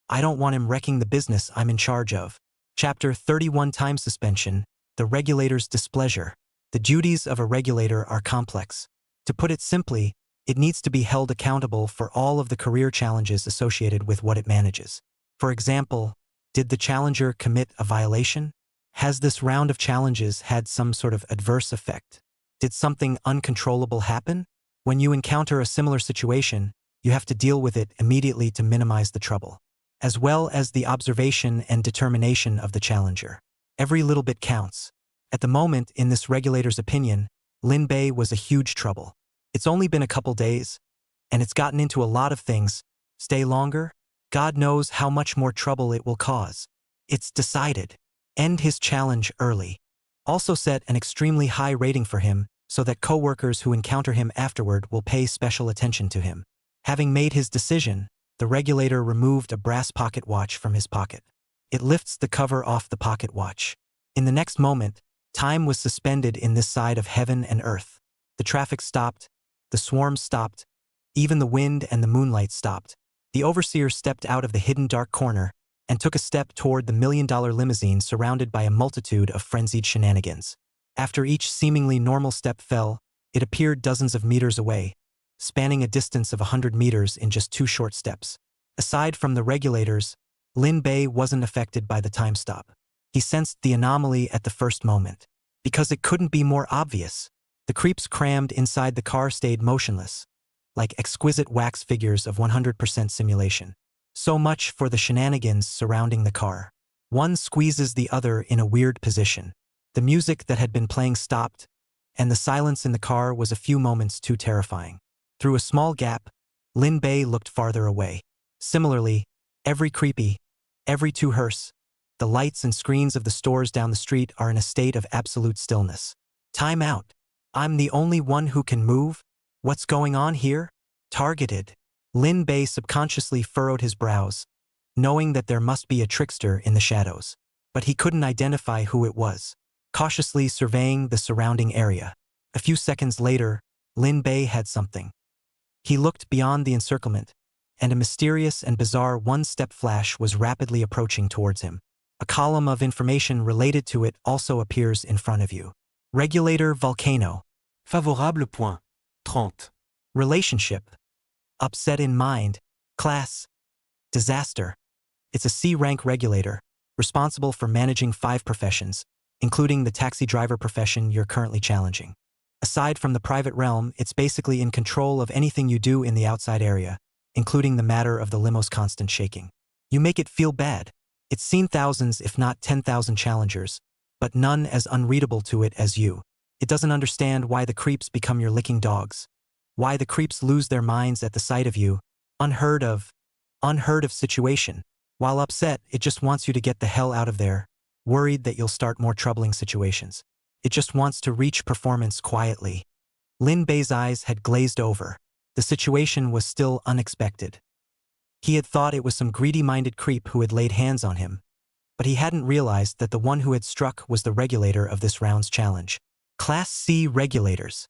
I don't want him wrecking the business I'm in charge of. Chapter 31 Time Suspension, The Regulator's Displeasure. The duties of a regulator are complex. To put it simply, it needs to be held accountable for all of the career challenges associated with what it manages. For example, did the challenger commit a violation? Has this round of challenges had some sort of adverse effect? Did something uncontrollable happen? When you encounter a similar situation, you have to deal with it immediately to minimize the trouble, as well as the observation and determination of the challenger. Every little bit counts. At the moment, in this regulator's opinion, Lin Bei was a huge trouble. It's only been a couple days, and it's gotten into a lot of things. Stay longer? God knows how much more trouble it will cause. It's decided. End his challenge early. Also set an extremely high rating for him so that co-workers who encounter him afterward will pay special attention to him. Having made his decision, the regulator removed a brass pocket watch from his pocket. It lifts the cover off the pocket watch. In the next moment, time was suspended in this side of heaven and earth. The traffic stopped, the swarms stopped, even the wind and the moonlight stopped. The overseer stepped out of the hidden dark corner and took a step toward the $1,000,000 limousine surrounded by a multitude of frenzied shenanigans. After each seemingly normal step fell, it appeared dozens of meters away, spanning a distance of 100 meters in just 2 short steps. Aside from the regulators, Lin Bei wasn't affected by the time stop. He sensed the anomaly at the first moment. Because it couldn't be more obvious. The creeps crammed inside the car stayed motionless, like exquisite wax figures of 100% simulation. So much for the shenanigans surrounding the car. One squeezes the other in a weird position. The music that had been playing stopped, and the silence in the car was a few moments too terrifying. Through a small gap, Lin Bei looked farther away. Similarly, every creepy, every 2 hearse, the lights and screens of the stores down the street are in a state of absolute stillness. Time out. I'm the only one who can move? What's going on here? Targeted. Lin Bei subconsciously furrowed his brows, knowing that there must be a trickster in the shadows. But he couldn't identify who it was. Cautiously surveying the surrounding area. A few seconds later, Lin Bei had something. He looked beyond the encirclement, and a mysterious and bizarre one-step flash was rapidly approaching towards him. A column of information related to it also appears in front of you. Regulator volcano. Favorable point. 30. Relationship. Upset in mind. Class. Disaster. It's a C-rank regulator, responsible for managing 5 professions, including the taxi driver profession you're currently challenging. Aside from the private realm, it's basically in control of anything you do in the outside area, including the matter of the limo's constant shaking. You make it feel bad. It's seen thousands, if not 10,000 challengers, but none as unreadable to it as you. It doesn't understand why the creeps become your licking dogs. Why the creeps lose their minds at the sight of you. Unheard of situation. While upset, it just wants you to get the hell out of there, worried that you'll start more troubling situations. It just wants to reach performance quietly. Lin Bei's eyes had glazed over. The situation was still unexpected. He had thought it was some greedy-minded creep who had laid hands on him, but he hadn't realized that the one who had struck was the regulator of this round's challenge. Class C regulators.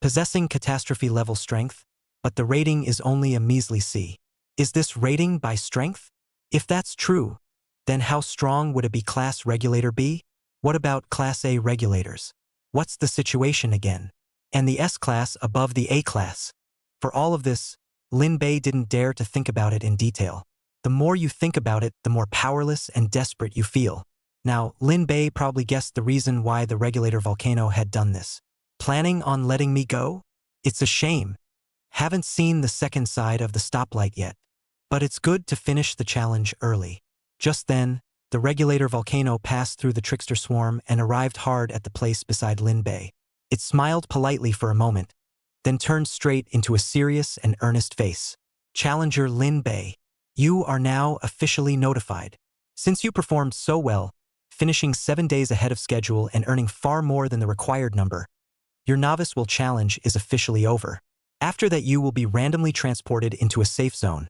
Possessing catastrophe-level strength, but the rating is only a measly C. Is this rating by strength? If that's true, then how strong would a B-class regulator be? What about Class A regulators? What's the situation again? And the S-class above the A-class? For all of this, Lin Bei didn't dare to think about it in detail. The more you think about it, the more powerless and desperate you feel. Now, Lin Bei probably guessed the reason why the regulator volcano had done this. Planning on letting me go? It's a shame. Haven't seen the second side of the stoplight yet. But it's good to finish the challenge early. Just then, the regulator volcano passed through the trickster swarm and arrived hard at the place beside Lin Bei. It smiled politely for a moment, then turned straight into a serious and earnest face. Challenger Lin Bei, you are now officially notified. Since you performed so well, finishing 7 days ahead of schedule and earning far more than the required number, your novice will challenge is officially over. After that, you will be randomly transported into a safe zone,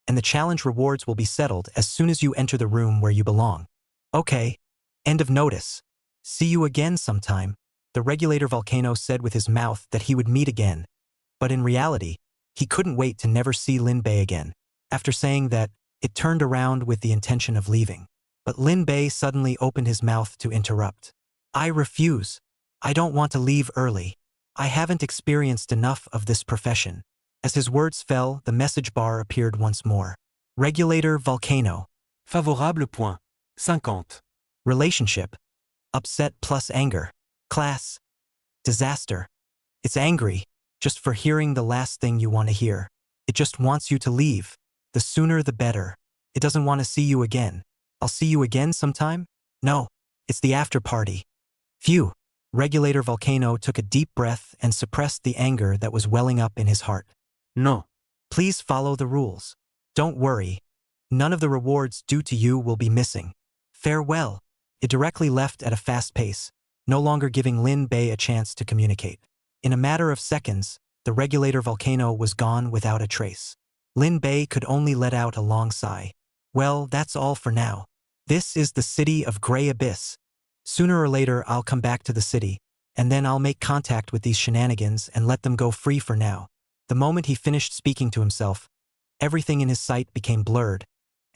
and the challenge rewards will be settled as soon as you enter the room where you belong. Okay, end of notice. See you again sometime. The regulator volcano said with his mouth that he would meet again, but in reality, he couldn't wait to never see Lin Bei again. After saying that, it turned around with the intention of leaving. But Lin Bei suddenly opened his mouth to interrupt. I refuse. I don't want to leave early. I haven't experienced enough of this profession. As his words fell, the message bar appeared once more. Regulator volcano. Favorable point. 50. Relationship. Upset plus anger. Class. Disaster. It's angry, just for hearing the last thing you want to hear. It just wants you to leave. The sooner the better. It doesn't want to see you again. I'll see you again sometime? No, it's the after party. Phew. Regulator volcano took a deep breath and suppressed the anger that was welling up in his heart. No. Please follow the rules. Don't worry. None of the rewards due to you will be missing. Farewell. It directly left at a fast pace, no longer giving Lin Bei a chance to communicate. In a matter of seconds, the regulator volcano was gone without a trace. Lin Bei could only let out a long sigh. Well, that's all for now. This is the city of Grey Abyss. Sooner or later, I'll come back to the city, and then I'll make contact with these shenanigans and let them go free for now. The moment he finished speaking to himself, everything in his sight became blurred,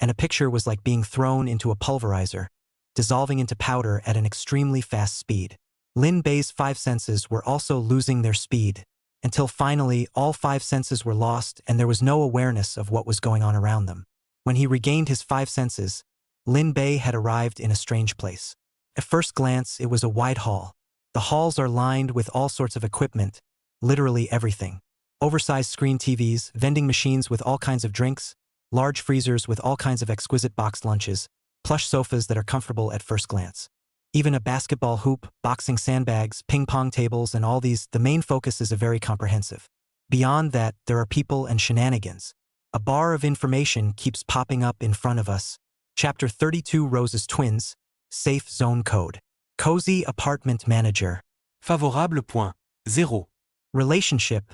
and a picture was like being thrown into a pulverizer, dissolving into powder at an extremely fast speed. Lin Bei's 5 senses were also losing their speed, until finally all 5 senses were lost and there was no awareness of what was going on around them. When he regained his 5 senses, Lin Bei had arrived in a strange place. At first glance, it was a wide hall. The halls are lined with all sorts of equipment, literally everything. Oversized screen TVs, vending machines with all kinds of drinks, large freezers with all kinds of exquisite boxed lunches, plush sofas that are comfortable at first glance. Even a basketball hoop, boxing sandbags, ping-pong tables, and all these, the main focus is very comprehensive. Beyond that, there are people and shenanigans. A bar of information keeps popping up in front of us. Chapter 32 Rose's Twins, Safe Zone Code. Cozy Apartment Manager. Favorable point. 0. Relationship.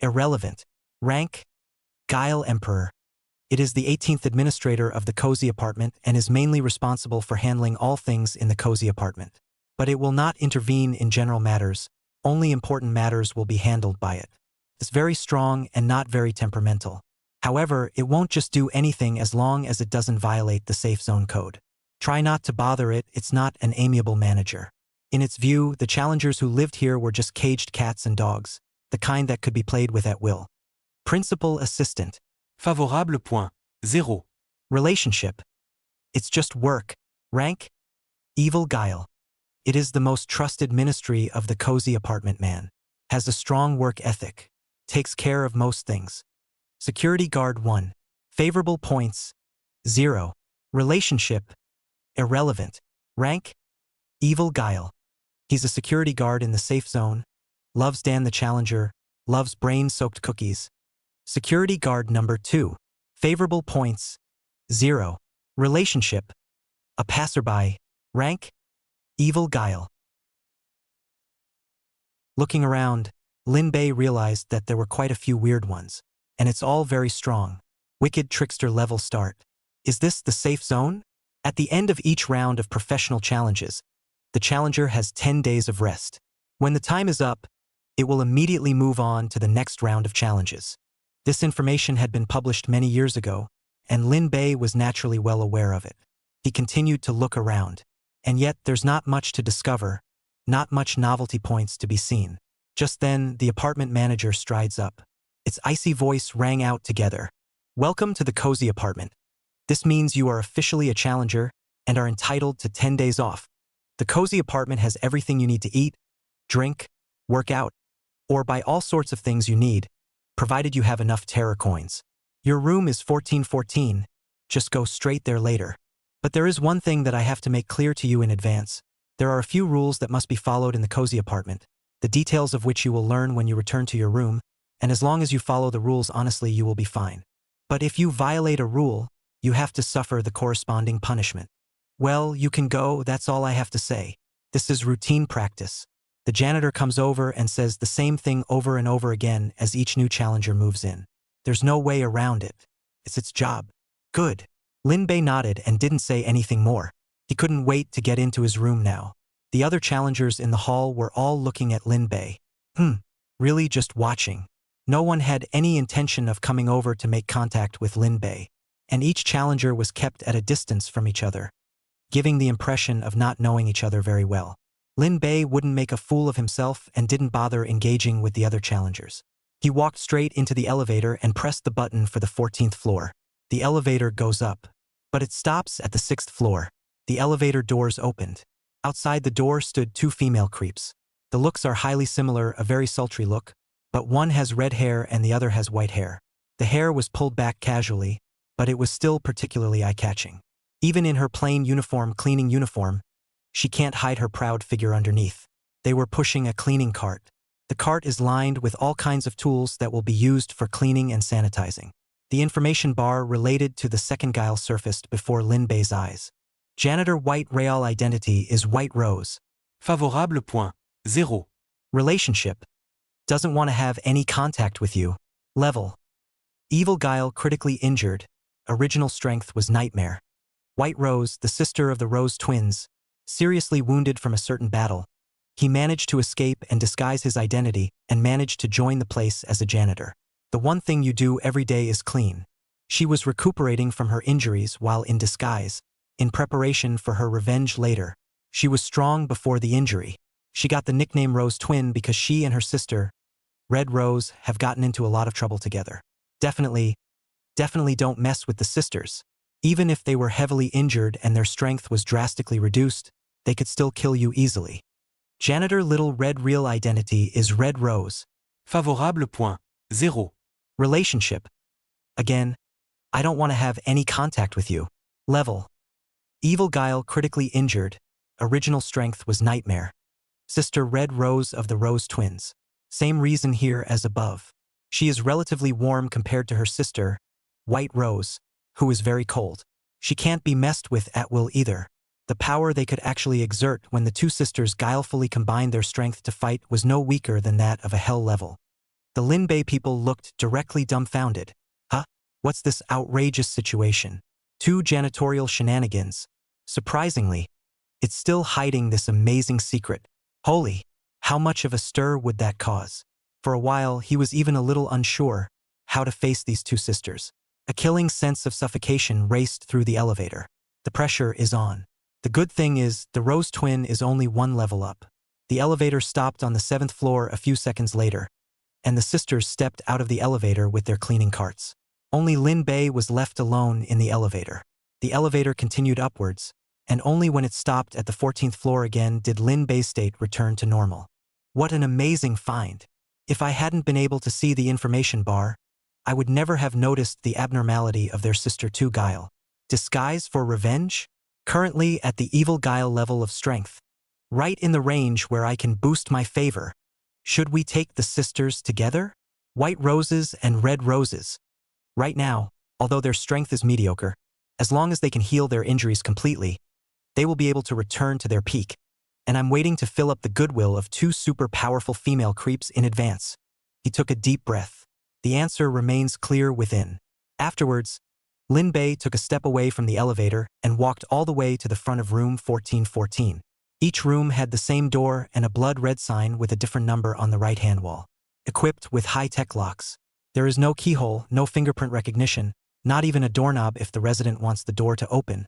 Irrelevant. Rank. Guile Emperor. It is the 18th administrator of the cozy apartment and is mainly responsible for handling all things in the cozy apartment. But it will not intervene in general matters, Only important matters will be handled by it. It's very strong and not very temperamental. However, it won't just do anything as long as it doesn't violate the safe zone code. Try not to bother it, it's not an amiable manager. In its view, the challengers who lived here were just caged cats and dogs, the kind that could be played with at will. Principal assistant. Favorable point. 0. Relationship. It's just work. Rank. Evil guile. It is the most trusted ministry of the cozy apartment man. Has a strong work ethic. Takes care of most things. Security guard 1. Favorable points. 0. Relationship. Irrelevant. Rank. Evil guile. He's a security guard in the safe zone. Loves Dan the Challenger. Loves brain-soaked cookies. Security guard number 2. Favorable points. 0. Relationship. A passerby. Rank. Evil guile. Looking around, Lin Bei realized that there were quite a few weird ones, and it's all very strong. Wicked trickster level start. Is this the safe zone? At the end of each round of professional challenges, the challenger has 10 days of rest. When the time is up, it will immediately move on to the next round of challenges. This information had been published many years ago, and Lin Bei was naturally well aware of it. He continued to look around, and yet there's not much to discover, not much novelty points to be seen. Just then, the apartment manager strides up. Its icy voice rang out together. Welcome to the cozy apartment. This means you are officially a challenger and are entitled to 10 days off. The cozy apartment has everything you need to eat, drink, work out, or buy all sorts of things you need, provided you have enough terror coins. Your room is 1414. Just go straight there later. But there is one thing that I have to make clear to you in advance. There are a few rules that must be followed in the cozy apartment, the details of which you will learn when you return to your room, and as long as you follow the rules honestly, you will be fine. But if you violate a rule, you have to suffer the corresponding punishment. Well, you can go, that's all I have to say. This is routine practice. The janitor comes over and says the same thing over and over again as each new challenger moves in. There's no way around it. It's its job. Good. Lin Bei nodded and didn't say anything more. He couldn't wait to get into his room now. The other challengers in the hall were all looking at Lin Bei. Really just watching. No one had any intention of coming over to make contact with Lin Bei, and each challenger was kept at a distance from each other, giving the impression of not knowing each other very well. Lin Bei wouldn't make a fool of himself and didn't bother engaging with the other challengers. He walked straight into the elevator and pressed the button for the 14th floor. The elevator goes up, but it stops at the 6th floor. The elevator doors opened. Outside the door stood 2 female creeps. The looks are highly similar, a very sultry look, but one has red hair and the other has white hair. The hair was pulled back casually, but it was still particularly eye-catching. Even in her plain cleaning uniform, she can't hide her proud figure underneath. They were pushing a cleaning cart. The cart is lined with all kinds of tools that will be used for cleaning and sanitizing. The information bar related to the second guile surfaced before Lin Bei's eyes. Janitor White Real identity is White Rose. Favorable point. 0. Relationship. Doesn't want to have any contact with you. Level. Evil guile critically injured. Original strength was nightmare. White Rose, the sister of the Rose twins, seriously wounded from a certain battle. He managed to escape and disguise his identity and managed to join the place as a janitor. The one thing you do every day is clean. She was recuperating from her injuries while in disguise, in preparation for her revenge later. She was strong before the injury. She got the nickname Rose Twin because she and her sister, Red Rose, have gotten into a lot of trouble together. Definitely don't mess with the sisters. Even if they were heavily injured and their strength was drastically reduced, they could still kill you easily. Janitor Little Red real identity is Red Rose. Favorable point. 0. Relationship. Again, I don't want to have any contact with you. Level. Evil guile critically injured. Original strength was nightmare. Sister Red Rose of the Rose twins. Same reason here as above. She is relatively warm compared to her sister, White Rose, who is very cold. She can't be messed with at will either. The power they could actually exert when the two sisters guilefully combined their strength to fight was no weaker than that of a hell level. The Lin Bei people looked directly dumbfounded. Huh? What's this outrageous situation? 2 janitorial shenanigans. Surprisingly, it's still hiding this amazing secret. Holy. How much of a stir would that cause? For a while, he was even a little unsure how to face these two sisters. A killing sense of suffocation raced through the elevator. The pressure is on. The good thing is, the Rose twin is only one level up. The elevator stopped on the 7th floor a few seconds later, and the sisters stepped out of the elevator with their cleaning carts. Only Lin Bei was left alone in the elevator. The elevator continued upwards, and only when it stopped at the 14th floor again did Lin Bei's state return to normal. What an amazing find! If I hadn't been able to see the information bar, I would never have noticed the abnormality of their sister 2 Guile. Disguise for revenge? Currently at the evil Guile level of strength. Right in the range where I can boost my favor. Should we take the sisters together? White roses and red roses. Right now, although their strength is mediocre, as long as they can heal their injuries completely, they will be able to return to their peak. And I'm waiting to fill up the goodwill of 2 super powerful female creeps in advance. He took a deep breath. The answer remains clear within. Afterwards, Lin Bei took a step away from the elevator and walked all the way to the front of room 1414. Each room had the same door and a blood red sign with a different number on the right-hand wall. Equipped with high-tech locks. There is no keyhole, no fingerprint recognition, not even a doorknob if the resident wants the door to open.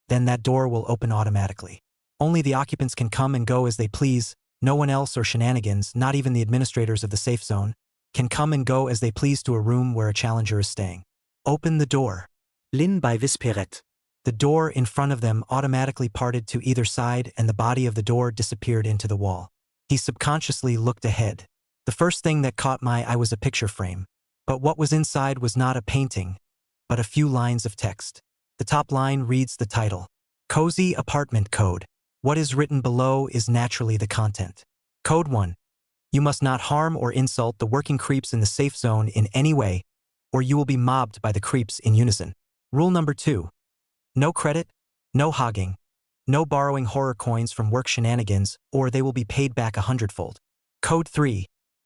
Then that door will open automatically. Only the occupants can come and go as they please. No one else or shenanigans, not even the administrators of the safe zone, can come and go as they please to a room where a challenger is staying. Open the door. Lin Bei whisperet. The door in front of them automatically parted to either side and the body of the door disappeared into the wall. He subconsciously looked ahead. The first thing that caught my eye was a picture frame. But what was inside was not a painting, but a few lines of text. The top line reads the title. Cozy Apartment Code. What is written below is naturally the content. Code 1. You must not harm or insult the working creeps in the safe zone in any way, or you will be mobbed by the creeps in unison. Rule number 2. No credit, no hogging, no borrowing horror coins from work shenanigans, or they will be paid back 100-fold. Code 3.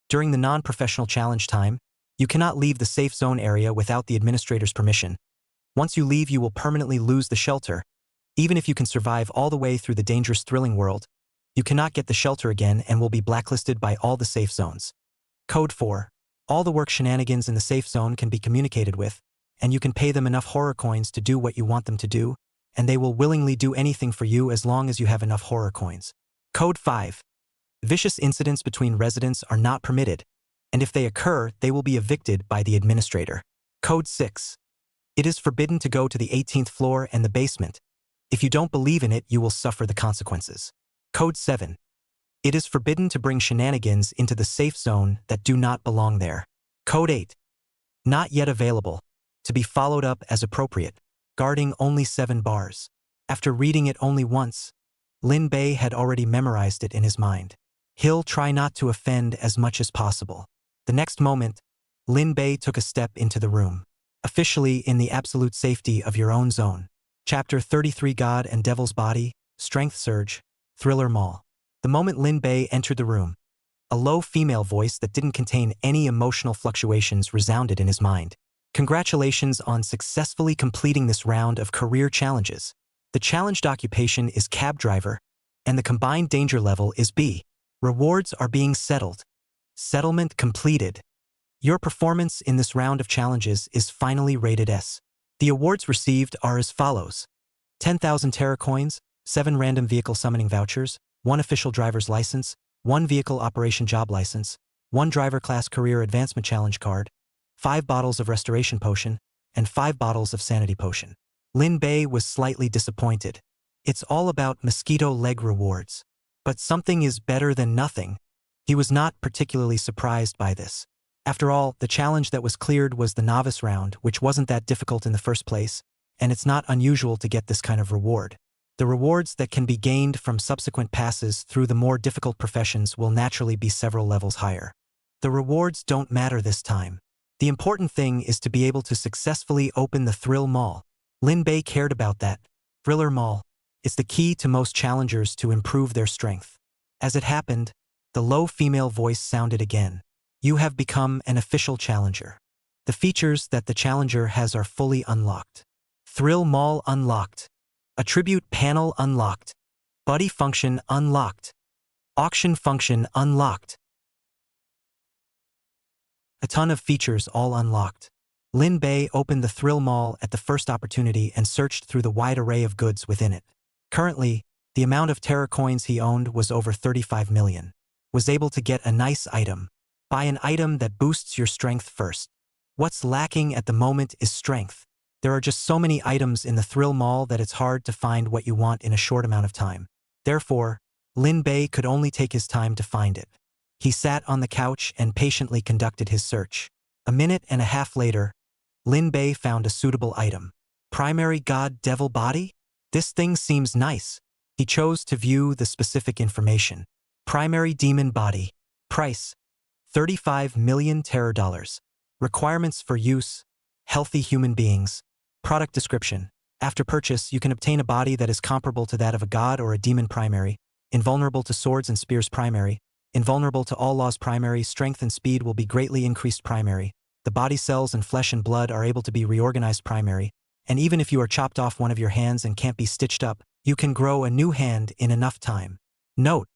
During the non-professional challenge time, you cannot leave the safe zone area without the administrator's permission. Once you leave, you will permanently lose the shelter. Even if you can survive all the way through the dangerous thrilling world, you cannot get the shelter again and will be blacklisted by all the safe zones. Code 4. All the work shenanigans in the safe zone can be communicated with, and you can pay them enough horror coins to do what you want them to do, and they will willingly do anything for you as long as you have enough horror coins. Code 5. Vicious incidents between residents are not permitted, and if they occur, they will be evicted by the administrator. Code 6. It is forbidden to go to the 18th floor and the basement. If you don't believe in it, you will suffer the consequences. Code 7. It is forbidden to bring shenanigans into the safe zone that do not belong there. Code 8. Not yet available. To be followed up as appropriate. Guarding only 7 bars. After reading it only once, Lin Bei had already memorized it in his mind. He'll try not to offend as much as possible. The next moment, Lin Bei took a step into the room. Officially in the absolute safety of your own zone. Chapter 33 God and Devil's Body, Strength Surge, Thriller Mall. The moment Lin Bei entered the room, a low female voice that didn't contain any emotional fluctuations resounded in his mind. Congratulations on successfully completing this round of career challenges. The challenged occupation is cab driver, and the combined danger level is B. Rewards are being settled. Settlement completed. Your performance in this round of challenges is finally rated S. The awards received are as follows. 10,000 Terra coins, 7 random vehicle summoning vouchers, 1 official driver's license, 1 vehicle operation job license, 1 driver class career advancement challenge card, 5 bottles of restoration potion, and 5 bottles of sanity potion. Lin Bei was slightly disappointed. It's all about mosquito leg rewards. But something is better than nothing. He was not particularly surprised by this. After all, the challenge that was cleared was the novice round, which wasn't that difficult in the first place, and it's not unusual to get this kind of reward. The rewards that can be gained from subsequent passes through the more difficult professions will naturally be several levels higher. The rewards don't matter this time. The important thing is to be able to successfully open the Thrill Mall. Lin Bei cared about that. Thriller Mall. It's the key to most challengers to improve their strength. As it happened, the low female voice sounded again. You have become an official challenger. The features that the challenger has are fully unlocked. Thrill Mall unlocked. Attribute panel unlocked. Buddy function unlocked. Auction function unlocked. A ton of features all unlocked. Lin Bei opened the thrill mall at the first opportunity and searched through the wide array of goods within it. Currently, the amount of Terra coins he owned was over 35 million. Was able to get a nice item. Buy an item that boosts your strength first. What's lacking at the moment is strength. There are just so many items in the thrill mall that it's hard to find what you want in a short amount of time. Therefore, Lin Bei could only take his time to find it. He sat on the couch and patiently conducted his search. A minute and a half later, Lin Bei found a suitable item. Primary God Devil Body? This thing seems nice. He chose to view the specific information. Primary Demon Body. Price: 35 million Terra dollars. Requirements for use: healthy human beings. Product description: after purchase, you can obtain a body that is comparable to that of a god or a demon primary, invulnerable to swords and spears primary, invulnerable to all laws primary, strength and speed will be greatly increased primary, the body cells and flesh and blood are able to be reorganized primary, and even if you are chopped off one of your hands and can't be stitched up, you can grow a new hand in enough time. Note: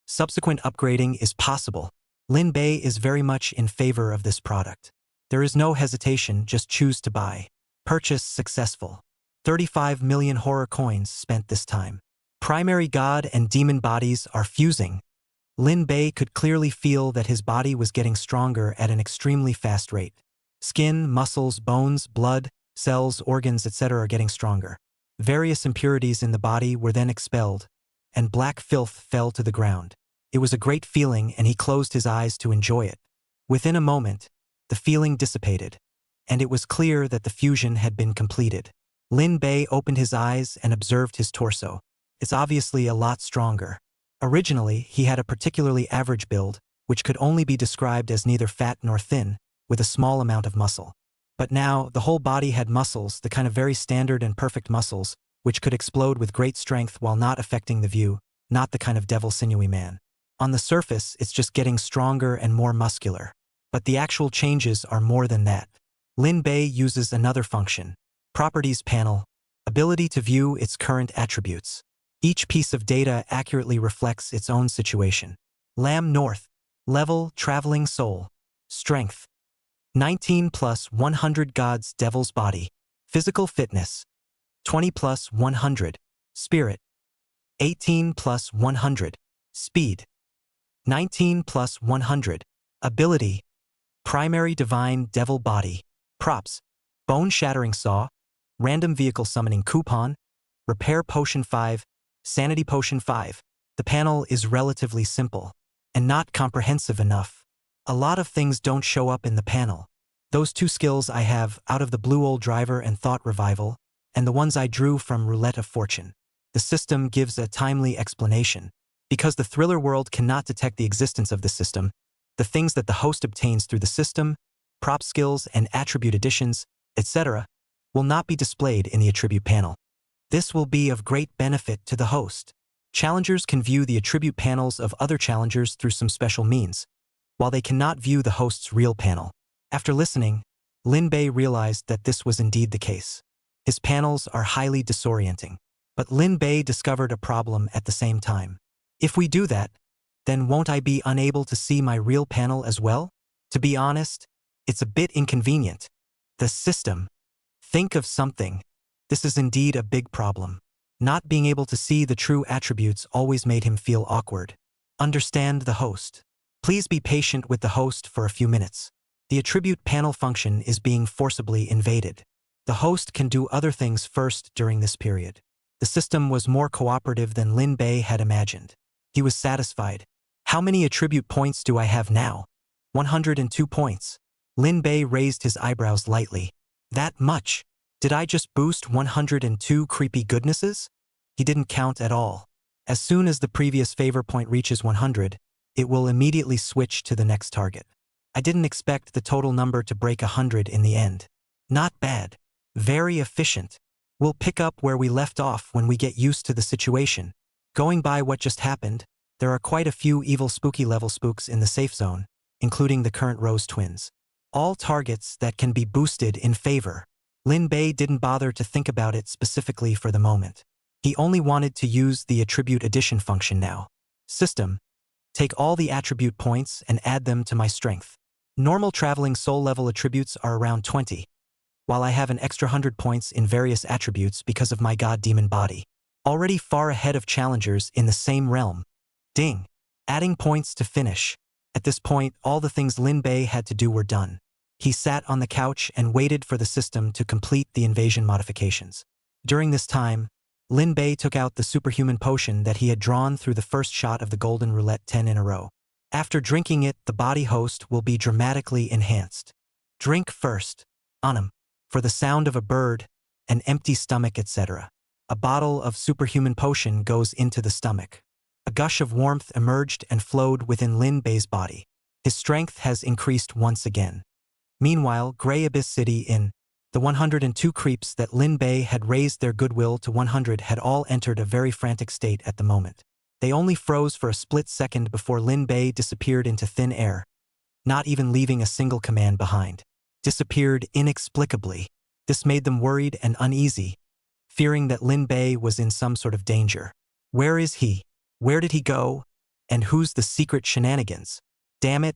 subsequent upgrading is possible. Lin Bei is very much in favor of this product. There is no hesitation, just choose to buy. Purchase successful. 35 million horror coins spent this time. Primary god and demon bodies are fusing. Lin Bei could clearly feel that his body was getting stronger at an extremely fast rate. Skin, muscles, bones, blood, cells, organs, etc. are getting stronger. Various impurities in the body were then expelled, and black filth fell to the ground. It was a great feeling, and he closed his eyes to enjoy it. Within a moment, the feeling dissipated, and it was clear that the fusion had been completed. Lin Bei opened his eyes and observed his torso. It's obviously a lot stronger. Originally, he had a particularly average build, which could only be described as neither fat nor thin, with a small amount of muscle. But now, the whole body had muscles, the kind of very standard and perfect muscles, which could explode with great strength while not affecting the view, not the kind of devil sinewy man. On the surface, it's just getting stronger and more muscular. But the actual changes are more than that. Lin Bei uses another function. Properties panel. Ability to view its current attributes. Each piece of data accurately reflects its own situation. Lamb North. Level: Traveling Soul. Strength: 19 plus 100 God's Devil's Body. Physical Fitness: 20 plus 100. Spirit: 18 plus 100. Speed: 19 plus 100. Ability: Primary Divine Devil Body. Props: Bone Shattering Saw, Random Vehicle Summoning Coupon, Repair Potion 5, Sanity Potion 5. The panel is relatively simple, and not comprehensive enough. A lot of things don't show up in the panel. Those two skills I have out of the Blue Old Driver and Thought Revival, and the ones I drew from Roulette of Fortune. The system gives a timely explanation. Because the thriller world cannot detect the existence of the system, the things that the host obtains through the system, prop skills and attribute additions, etc., will not be displayed in the attribute panel. This will be of great benefit to the host. Challengers can view the attribute panels of other challengers through some special means, while they cannot view the host's real panel. After listening, Lin Bei realized that this was indeed the case. His panels are highly disorienting. But Lin Bei discovered a problem at the same time. If we do that, then won't I be unable to see my real panel as well? To be honest, it's a bit inconvenient. The system. Think of something. This is indeed a big problem. Not being able to see the true attributes always made him feel awkward. Understand the host. Please be patient with the host for a few minutes. The attribute panel function is being forcibly invaded. The host can do other things first during this period. The system was more cooperative than Lin Bei had imagined. He was satisfied. How many attribute points do I have now? 102 points. Lin Bei raised his eyebrows lightly. That much? Did I just boost 102 creepy goodnesses? He didn't count at all. As soon as the previous favor point reaches 100, it will immediately switch to the next target. I didn't expect the total number to break 100 in the end. Not bad. Very efficient. We'll pick up where we left off when we get used to the situation. Going by what just happened, there are quite a few evil spooky level spooks in the safe zone, including the current Rose twins. All targets that can be boosted in favor. Lin Bei didn't bother to think about it specifically for the moment. He only wanted to use the attribute addition function now. System. Take all the attribute points and add them to my strength. Normal traveling soul level attributes are around 20, while I have an extra 100 points in various attributes because of my god demon body. Already far ahead of challengers in the same realm. Ding! Adding points to finish. At this point, all the things Lin Bei had to do were done. He sat on the couch and waited for the system to complete the invasion modifications. During this time, Lin Bei took out the superhuman potion that he had drawn through the first shot of the golden roulette 10 in a row. After drinking it, the body host will be dramatically enhanced. Drink first. Anam. For the sound of a bird, an empty stomach, etc. A bottle of superhuman potion goes into the stomach. A gush of warmth emerged and flowed within Lin Bei's body. His strength has increased once again. Meanwhile, Grey Abyss City in the 102 creeps that Lin Bei had raised their goodwill to 100 had all entered a very frantic state at the moment. They only froze for a split second before Lin Bei disappeared into thin air, not even leaving a single command behind. Disappeared inexplicably. This made them worried and uneasy, fearing that Lin Bei was in some sort of danger. Where is he? Where did he go? And who's the secret shenanigans? Damn it!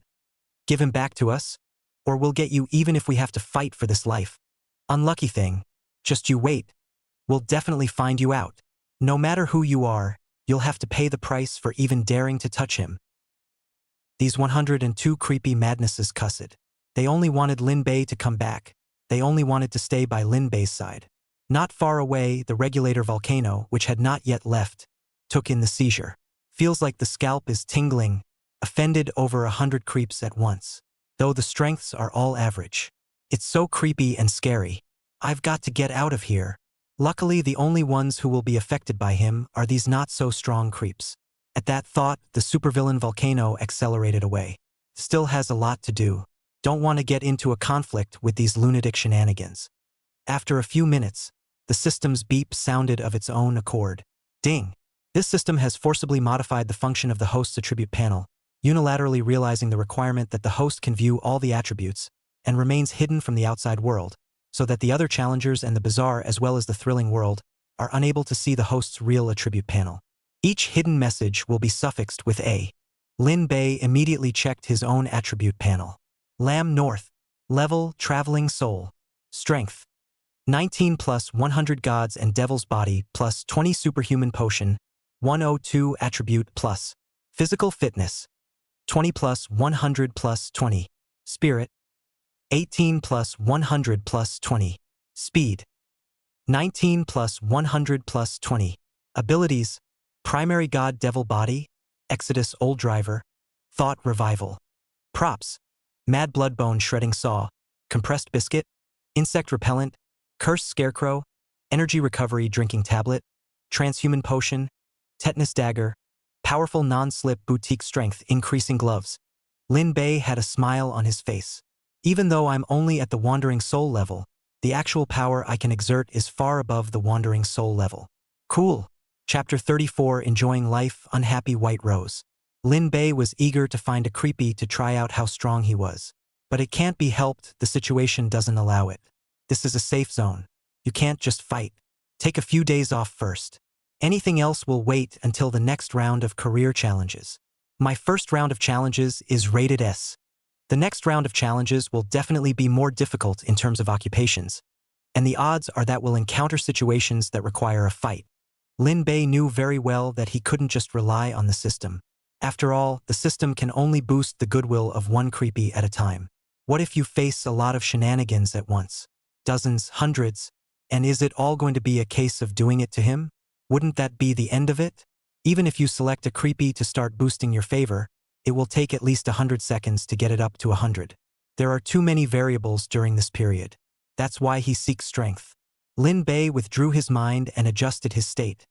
Give him back to us, or we'll get you even if we have to fight for this life. Unlucky thing. Just you wait. We'll definitely find you out. No matter who you are, you'll have to pay the price for even daring to touch him. These 102 creepy madnesses cussed. They only wanted Lin Bei to come back. They only wanted to stay by Lin Bei's side. Not far away, the regulator volcano, which had not yet left, took in the seizure. Feels like the scalp is tingling, offended over 100 creeps at once. Though the strengths are all average. It's so creepy and scary. I've got to get out of here. Luckily, the only ones who will be affected by him are these not-so-strong creeps. At that thought, the supervillain volcano accelerated away. Still has a lot to do. Don't want to get into a conflict with these lunatic shenanigans. After a few minutes, the system's beep sounded of its own accord. Ding! This system has forcibly modified the function of the host's attribute panel, unilaterally realizing the requirement that the host can view all the attributes, and remains hidden from the outside world, so that the other challengers and the bizarre as well as the thrilling world are unable to see the host's real attribute panel. Each hidden message will be suffixed with A. Lin Bei immediately checked his own attribute panel. Lamb North. Level, Traveling Soul. Strength. 19 plus 100 Gods and Devil's Body plus 20 Superhuman Potion. 102 Attribute plus. Physical Fitness. 20 plus 100 plus 20. Spirit. 18 plus 100 plus 20. Speed. 19 plus 100 plus 20. Abilities. Primary God Devil Body. Exodus Old Driver. Thought Revival. Props. Mad Bloodbone Shredding Saw. Compressed Biscuit. Insect Repellent. Cursed Scarecrow. Energy Recovery Drinking Tablet. Transhuman Potion. Tetanus Dagger. Powerful Non-Slip Boutique Strength Increasing Gloves. Lin Bei had a smile on his face. Even though I'm only at the Wandering Soul level, the actual power I can exert is far above the Wandering Soul level. Cool. Chapter 34 Enjoying Life Unhappy White Rose. Lin Bei was eager to find a creepy to try out how strong he was. But it can't be helped, the situation doesn't allow it. This is a safe zone. You can't just fight. Take a few days off first. Anything else will wait until the next round of career challenges. My first round of challenges is rated S. The next round of challenges will definitely be more difficult in terms of occupations, and the odds are that we'll encounter situations that require a fight. Lin Bei knew very well that he couldn't just rely on the system. After all, the system can only boost the goodwill of one creepy at a time. What if you face a lot of shenanigans at once? Dozens, hundreds, and is it all going to be a case of doing it to him? Wouldn't that be the end of it? Even if you select a creepy to start boosting your favor, it will take at least 100 seconds to get it up to 100. There are too many variables during this period. That's why he seeks strength. Lin Bei withdrew his mind and adjusted his state,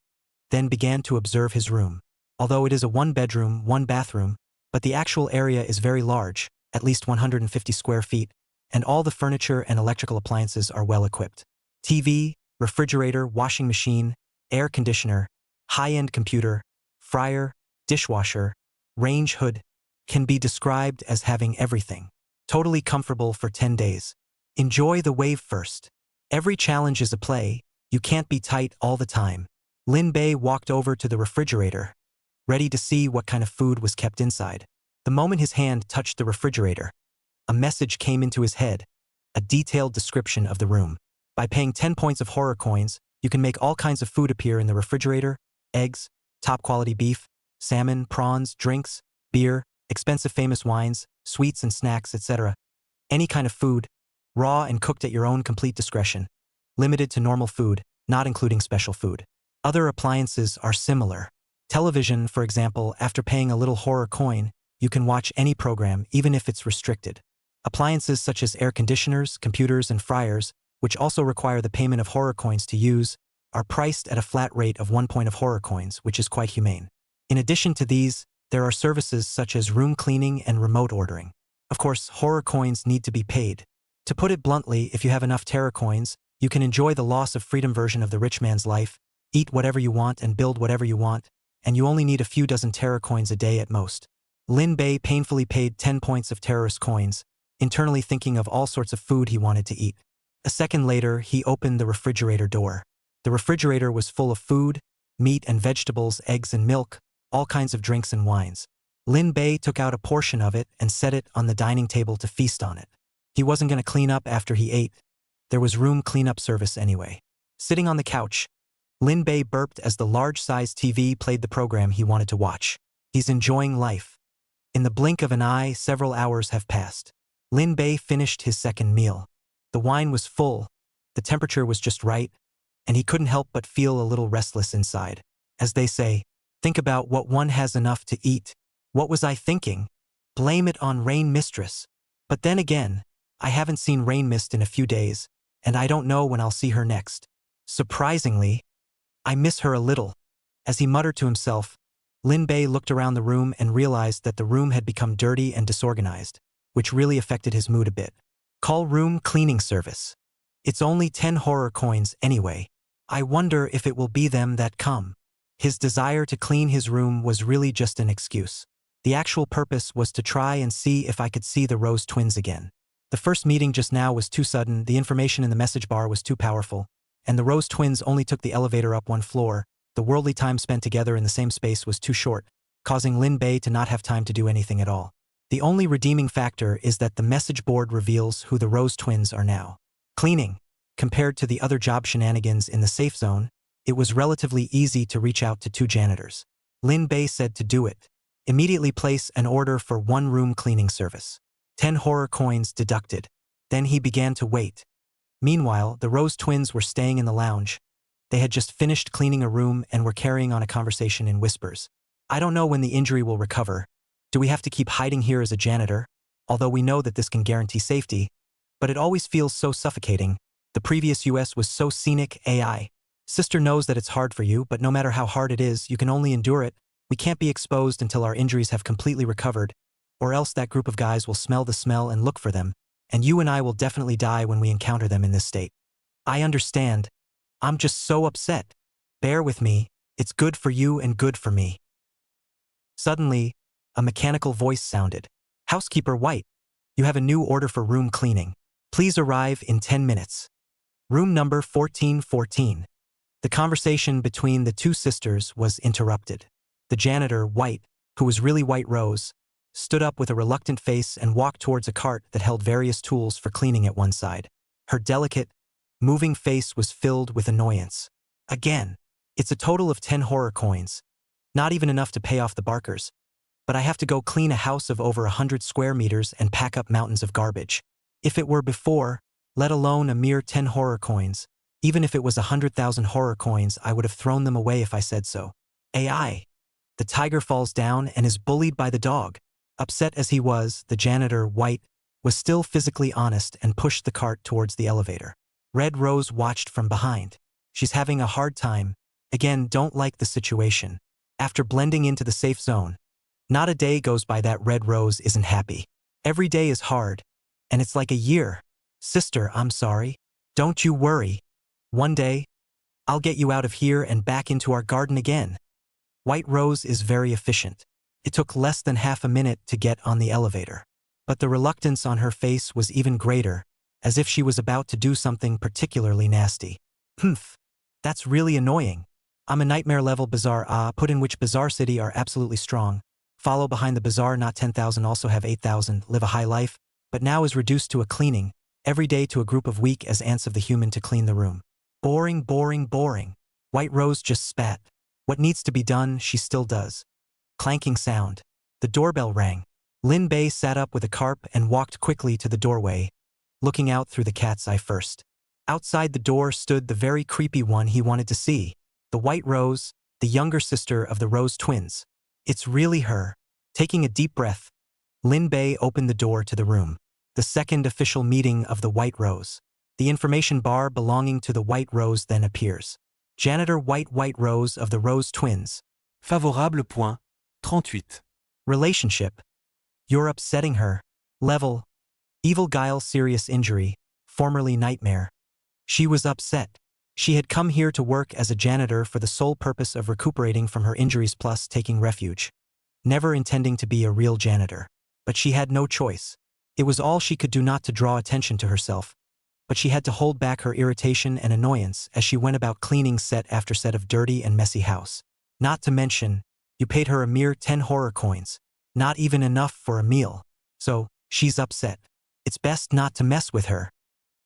then began to observe his room. Although it is a one-bedroom, one-bathroom, but the actual area is very large, at least 150 square feet, and all the furniture and electrical appliances are well equipped. TV, refrigerator, washing machine, air conditioner, high-end computer, fryer, dishwasher, range hood, can be described as having everything. Totally comfortable for 10 days. Enjoy the wave first. Every challenge is a play, you can't be tight all the time. Lin Bei walked over to the refrigerator, ready to see what kind of food was kept inside. The moment his hand touched the refrigerator, a message came into his head, a detailed description of the room. By paying 10 points of horror coins, you can make all kinds of food appear in the refrigerator: eggs, top-quality beef, salmon, prawns, drinks, beer, expensive famous wines, sweets and snacks, etc. Any kind of food, raw and cooked at your own complete discretion. Limited to normal food, not including special food. Other appliances are similar. Television, for example, after paying a little horror coin, you can watch any program, even if it's restricted. Appliances such as air conditioners, computers, and fryers, which also require the payment of horror coins to use, are priced at a flat rate of 1 point of horror coins, which is quite humane. In addition to these, there are services such as room cleaning and remote ordering. Of course, horror coins need to be paid. To put it bluntly, if you have enough terror coins, you can enjoy the loss of freedom version of the rich man's life, eat whatever you want and build whatever you want, and you only need a few dozen terror coins a day at most. Lin Bei painfully paid 10 points of terrorist coins, internally thinking of all sorts of food he wanted to eat. A second later, he opened the refrigerator door. The refrigerator was full of food, meat and vegetables, eggs and milk, all kinds of drinks and wines. Lin Bei took out a portion of it and set it on the dining table to feast on it. He wasn't going to clean up after he ate. There was room cleanup service anyway. Sitting on the couch, Lin Bei burped as the large-sized TV played the program he wanted to watch. He's enjoying life. In the blink of an eye, several hours have passed. Lin Bei finished his second meal. The wine was full, the temperature was just right, and he couldn't help but feel a little restless inside. As they say, think about what one has enough to eat. What was I thinking? Blame it on Rain Mistress. But then again, I haven't seen Rain Mist in a few days, and I don't know when I'll see her next. Surprisingly, I miss her a little. As he muttered to himself, Lin Bei looked around the room and realized that the room had become dirty and disorganized, which really affected his mood a bit. Call room cleaning service. It's only 10 horror coins anyway. I wonder if it will be them that come. His desire to clean his room was really just an excuse. The actual purpose was to try and see if I could see the Rose twins again. The first meeting just now was too sudden, the information in the message bar was too powerful, and the Rose twins only took the elevator up 1 floor. The worldly time spent together in the same space was too short, causing Lin Bei to not have time to do anything at all. The only redeeming factor is that the message board reveals who the Rose twins are now. Cleaning. Compared to the other job shenanigans in the safe zone, it was relatively easy to reach out to 2 janitors. Lin Bei said to do it. Immediately place an order for 1 room cleaning service. 10 horror coins deducted. Then he began to wait. Meanwhile, the Rose twins were staying in the lounge. They had just finished cleaning a room and were carrying on a conversation in whispers. I don't know when the injury will recover. Do we have to keep hiding here as a janitor? Although we know that this can guarantee safety, but it always feels so suffocating. The previous US was so scenic. AI. Sister knows that it's hard for you, but no matter how hard it is, you can only endure it. We can't be exposed until our injuries have completely recovered, or else that group of guys will smell the smell and look for them, and you and I will definitely die when we encounter them in this state. I understand. I'm just so upset. Bear with me. It's good for you and good for me. Suddenly, a mechanical voice sounded. Housekeeper White, you have a new order for room cleaning. Please arrive in 10 minutes. Room number 1414. The conversation between the 2 sisters was interrupted. The janitor, White, who was really White Rose, stood up with a reluctant face and walked towards a cart that held various tools for cleaning at one side. Her delicate, moving face was filled with annoyance. Again, it's a total of 10 horror coins. Not even enough to pay off the barkers. But I have to go clean a house of over 100 square meters and pack up mountains of garbage. If it were before, let alone a mere 10 horror coins, even if it was 100,000 horror coins, I would have thrown them away if I said so. AI. The tiger falls down and is bullied by the dog. Upset as he was, the janitor, White, was still physically honest and pushed the cart towards the elevator. Red Rose watched from behind. She's having a hard time. Again, don't like the situation. After blending into the safe zone, not a day goes by that Red Rose isn't happy. Every day is hard, and it's like a year. Sister, I'm sorry. Don't you worry. One day, I'll get you out of here and back into our garden again. White Rose is very efficient. It took less than half a minute to get on the elevator. But the reluctance on her face was even greater, as if she was about to do something particularly nasty. Humph. That's really annoying. I'm a nightmare level bizarre put in which bizarre city are absolutely strong. Follow behind the bizarre not 10,000 also have 8,000, live a high life, but now is reduced to a cleaning, every day to a group of weak as ants of the human to clean the room. Boring, boring, boring. White Rose just spat. What needs to be done, she still does. Clanking sound. The doorbell rang. Lin Bei sat up with a carp and walked quickly to the doorway, looking out through the cat's eye first. Outside the door stood the very creepy one he wanted to see, the White Rose, the younger sister of the Rose twins. It's really her. Taking a deep breath, Lin Bei opened the door to the room. The second official meeting of the White Rose. The information bar belonging to the White Rose then appears. Janitor White Rose of the Rose twins. Favorable point. 38. Relationship. You're upsetting her. Level. Evil guile serious injury, formerly nightmare. She was upset. She had come here to work as a janitor for the sole purpose of recuperating from her injuries plus taking refuge. Never intending to be a real janitor. But she had no choice. It was all she could do not to draw attention to herself. But she had to hold back her irritation and annoyance as she went about cleaning set after set of dirty and messy house. Not to mention, you paid her a mere 10 horror coins. Not even enough for a meal. So, she's upset. It's best not to mess with her.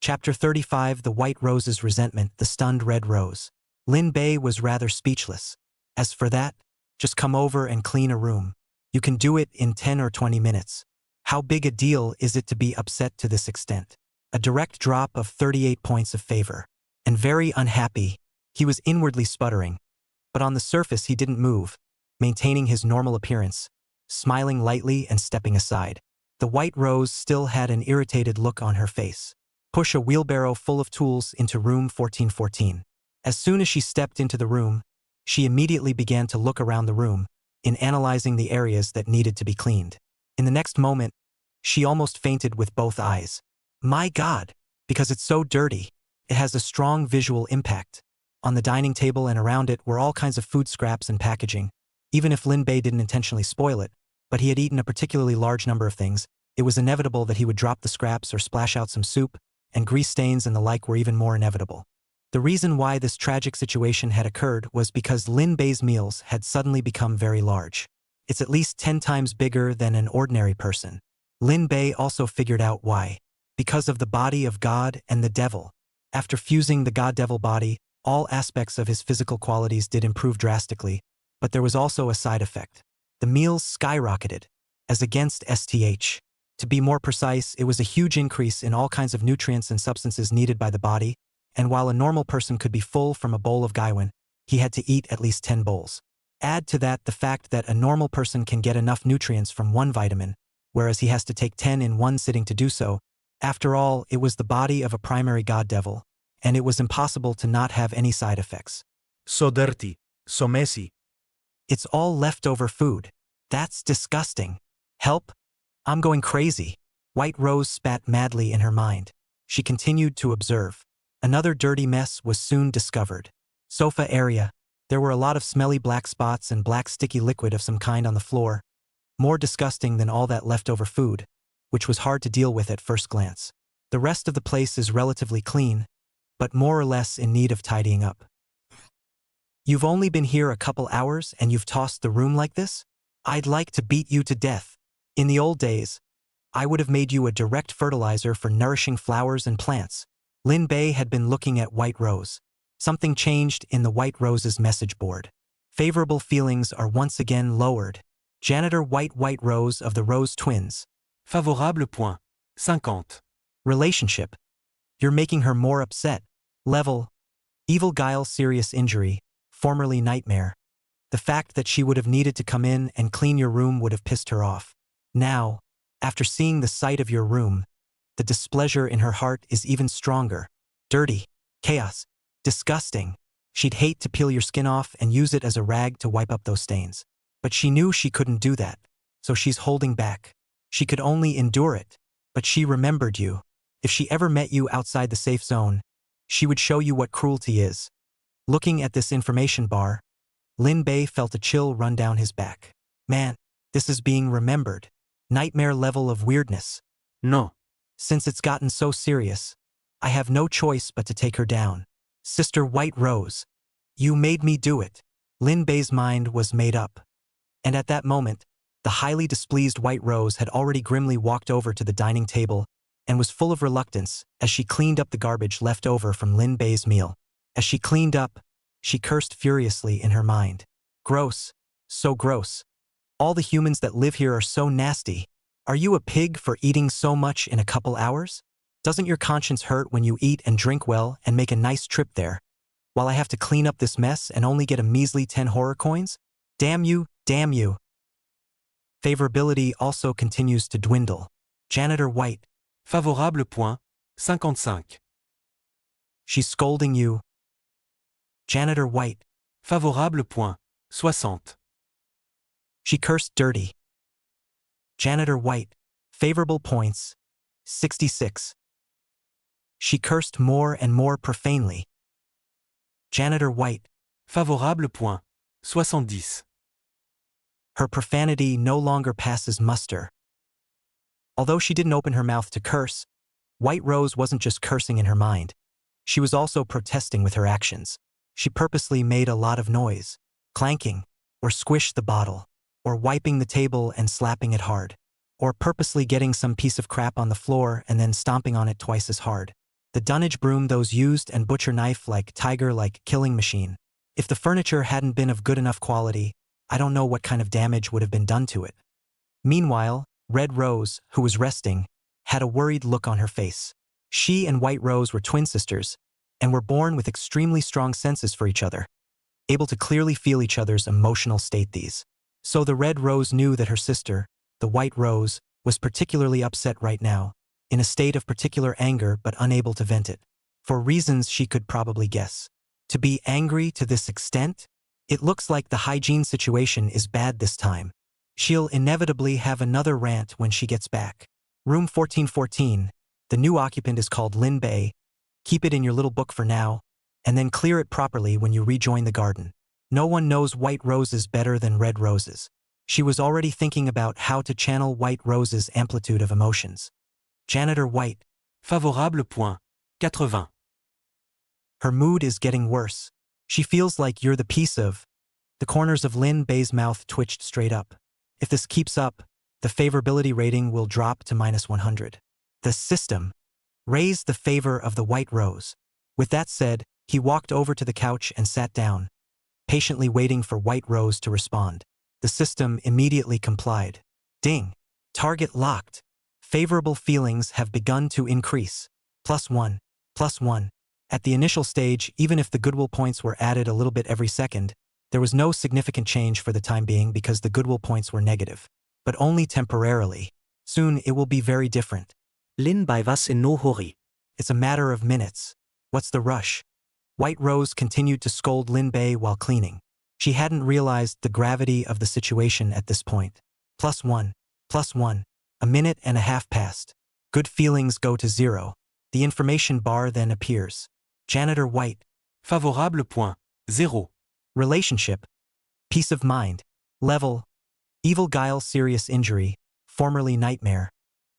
Chapter 35 The White Rose's Resentment, the Stunned Red Rose. Lin Bei was rather speechless. As for that, just come over and clean a room. You can do it in 10 or 20 minutes. How big a deal is it to be upset to this extent? A direct drop of 38 points of favor. And very unhappy, he was inwardly sputtering. But on the surface he didn't move, maintaining his normal appearance, smiling lightly and stepping aside. The White Rose still had an irritated look on her face. Push a wheelbarrow full of tools into room 1414. As soon as she stepped into the room, she immediately began to look around the room, in analyzing the areas that needed to be cleaned. In the next moment, she almost fainted with both eyes. My God! Because it's so dirty. It has a strong visual impact. On the dining table and around it were all kinds of food scraps and packaging. Even if Lin Bei didn't intentionally spoil it, but he had eaten a particularly large number of things, it was inevitable that he would drop the scraps or splash out some soup, and grease stains and the like were even more inevitable. The reason why this tragic situation had occurred was because Lin Bei's meals had suddenly become very large. It's at least 10 times bigger than an ordinary person. Lin Bei also figured out why. Because of the body of God and the devil. After fusing the God-devil body, all aspects of his physical qualities did improve drastically, but there was also a side effect. The meals skyrocketed, as against STH. To be more precise, it was a huge increase in all kinds of nutrients and substances needed by the body, and while a normal person could be full from a bowl of gaiwan, he had to eat at least 10 bowls. Add to that the fact that a normal person can get enough nutrients from one vitamin, whereas he has to take 10 in one sitting to do so. After all, it was the body of a primary god devil, and it was impossible to not have any side effects. So dirty. So messy. It's all leftover food. That's disgusting. Help? I'm going crazy. White Rose spat madly in her mind. She continued to observe. Another dirty mess was soon discovered. Sofa area. There were a lot of smelly black spots and black sticky liquid of some kind on the floor. More disgusting than all that leftover food, which was hard to deal with at first glance. The rest of the place is relatively clean, but more or less in need of tidying up. You've only been here a couple hours and you've tossed the room like this? I'd like to beat you to death. In the old days, I would have made you a direct fertilizer for nourishing flowers and plants. Lin Bei had been looking at White Rose. Something changed in the White Rose's message board. Favorable feelings are once again lowered. Janitor White Rose of the Rose twins. Favorable point. 50. Relationship. You're making her more upset. Level. Evil guile serious injury, formerly nightmare. The fact that she would have needed to come in and clean your room would have pissed her off. Now, after seeing the sight of your room, the displeasure in her heart is even stronger. Dirty. Chaos. Disgusting. She'd hate to peel your skin off and use it as a rag to wipe up those stains. But she knew she couldn't do that, so she's holding back. She could only endure it. But she remembered you. If she ever met you outside the safe zone, she would show you what cruelty is. Looking at this information bar, Lin Bei felt a chill run down his back. Man, this is being remembered. Nightmare level of weirdness. No. Since it's gotten so serious, I have no choice but to take her down. Sister White Rose. You made me do it. Lin Bei's mind was made up. And at that moment, the highly displeased White Rose had already grimly walked over to the dining table and was full of reluctance as she cleaned up the garbage left over from Lin Bei's meal. As she cleaned up, she cursed furiously in her mind. Gross. So gross. All the humans that live here are so nasty. Are you a pig for eating so much in a couple hours? Doesn't your conscience hurt when you eat and drink well and make a nice trip there, while I have to clean up this mess and only get a measly 10 horror coins? Damn you, damn you. Favorability also continues to dwindle. Janitor White. Favorable point, 55. She's scolding you. Janitor White. Favorable point, 60. She cursed dirty. Janitor White. Favorable points, 66. She cursed more and more profanely. Janitor White. Favorable point, 70. Her profanity no longer passes muster. Although she didn't open her mouth to curse, White Rose wasn't just cursing in her mind. She was also protesting with her actions. She purposely made a lot of noise, clanking, or squished the bottle, or wiping the table and slapping it hard, or purposely getting some piece of crap on the floor and then stomping on it twice as hard. The dunnage broom those used and butcher knife like tiger-like killing machine. If the furniture hadn't been of good enough quality, I don't know what kind of damage would have been done to it. Meanwhile, Red Rose, who was resting, had a worried look on her face. She and White Rose were twin sisters, and were born with extremely strong senses for each other, able to clearly feel each other's emotional state these. So the Red Rose knew that her sister, the White Rose, was particularly upset right now, in a state of particular anger but unable to vent it. For reasons she could probably guess. To be angry to this extent? It looks like the hygiene situation is bad this time. She'll inevitably have another rant when she gets back. Room 1414. The new occupant is called Lin Bei. Keep it in your little book for now, and then clear it properly when you rejoin the garden. No one knows White Roses better than Red Roses. She was already thinking about how to channel White Rose's amplitude of emotions. Janitor White. Favorable point, 80. Her mood is getting worse. She feels like you're the piece of. The corners of Lin Bei's mouth twitched straight up. If this keeps up, the favorability rating will drop to -100. The system raised the favor of the White Rose. With that said, he walked over to the couch and sat down, patiently waiting for White Rose to respond. The system immediately complied. Ding! Target locked. Favorable feelings have begun to increase. +1, +1. At the initial stage, even if the goodwill points were added a little bit every second, there was no significant change for the time being because the goodwill points were negative. But only temporarily. Soon it will be very different. Lin Bei was in no hurry. It's a matter of minutes. What's the rush? White Rose continued to scold Lin Bei while cleaning. She hadn't realized the gravity of the situation at this point. +1, +1. A minute and a half passed. Good feelings go to 0. The information bar then appears. Janitor White. Favorable point, 0. Relationship. Peace of mind. Level. Evil guile, serious injury, formerly nightmare.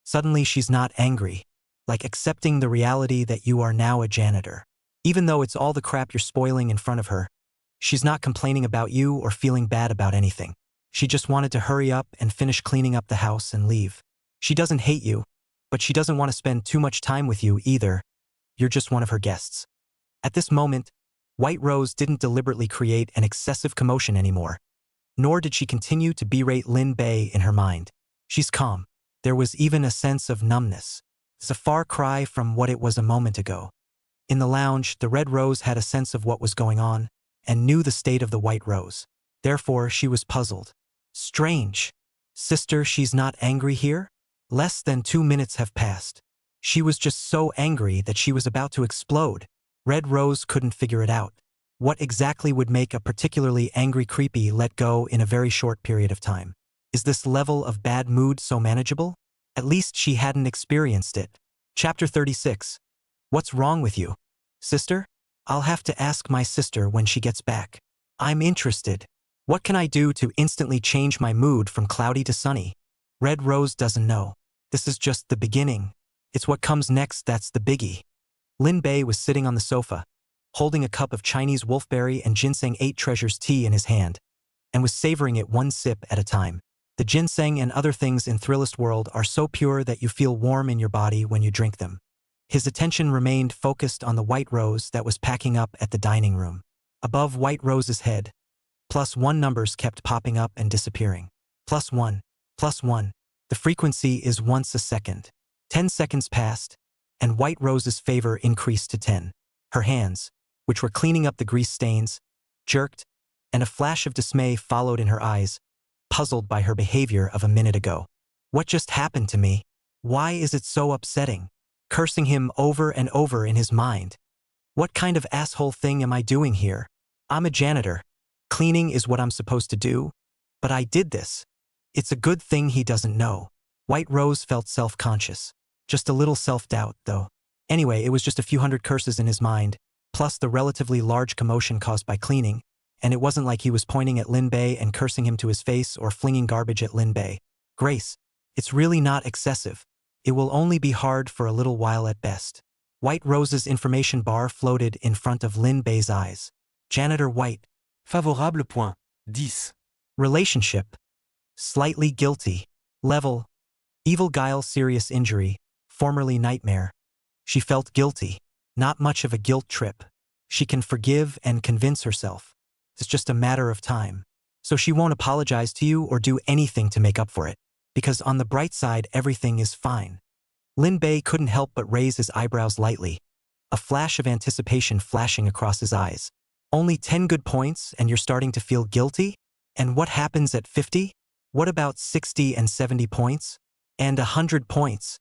Suddenly she's not angry. Like accepting the reality that you are now a janitor. Even though it's all the crap you're spoiling in front of her, she's not complaining about you or feeling bad about anything. She just wanted to hurry up and finish cleaning up the house and leave. She doesn't hate you, but she doesn't want to spend too much time with you either. You're just one of her guests. At this moment, White Rose didn't deliberately create an excessive commotion anymore. Nor did she continue to berate Lin Bei in her mind. She's calm. There was even a sense of numbness. It's a far cry from what it was a moment ago. In the lounge, the Red Rose had a sense of what was going on, and knew the state of the White Rose. Therefore, she was puzzled. Strange. Sister, she's not angry here? Less than 2 minutes have passed. She was just so angry that she was about to explode. Red Rose couldn't figure it out. What exactly would make a particularly angry creepy let go in a very short period of time? Is this level of bad mood so manageable? At least she hadn't experienced it. Chapter 36. What's wrong with you? Sister? I'll have to ask my sister when she gets back. I'm interested. What can I do to instantly change my mood from cloudy to sunny? Red Rose doesn't know. This is just the beginning. It's what comes next that's the biggie. Lin Bei was sitting on the sofa, holding a cup of Chinese wolfberry and ginseng 8 treasures tea in his hand, and was savoring it one sip at a time. The ginseng and other things in Thrillist World are so pure that you feel warm in your body when you drink them. His attention remained focused on the white rose that was packing up at the dining room. Above White Rose's head, +1 numbers kept popping up and disappearing. +1, +1. The frequency is once a second. 10 seconds passed, and White Rose's favor increased to 10. Her hands, which were cleaning up the grease stains, jerked, and a flash of dismay followed in her eyes, puzzled by her behavior of a minute ago. What just happened to me? Why is it so upsetting? Cursing him over and over in his mind. What kind of asshole thing am I doing here? I'm a janitor. Cleaning is what I'm supposed to do, but I did this. It's a good thing he doesn't know. White Rose felt self-conscious. Just a little self-doubt, though. Anyway, it was just a few hundred curses in his mind, plus the relatively large commotion caused by cleaning, and it wasn't like he was pointing at Lin Bei and cursing him to his face or flinging garbage at Lin Bei. Grace, it's really not excessive. It will only be hard for a little while at best. White Rose's information bar floated in front of Lin Bei's eyes. Janitor White. Favorable point. 10. Relationship. Slightly guilty. Level. Evil guile serious injury. Formerly nightmare. She felt guilty. Not much of a guilt trip. She can forgive and convince herself. It's just a matter of time. So she won't apologize to you or do anything to make up for it. Because on the bright side, everything is fine. Lin Bei couldn't help but raise his eyebrows lightly, a flash of anticipation flashing across his eyes. Only 10 good points and you're starting to feel guilty? And what happens at 50? What about 60 and 70 points? And 100 points?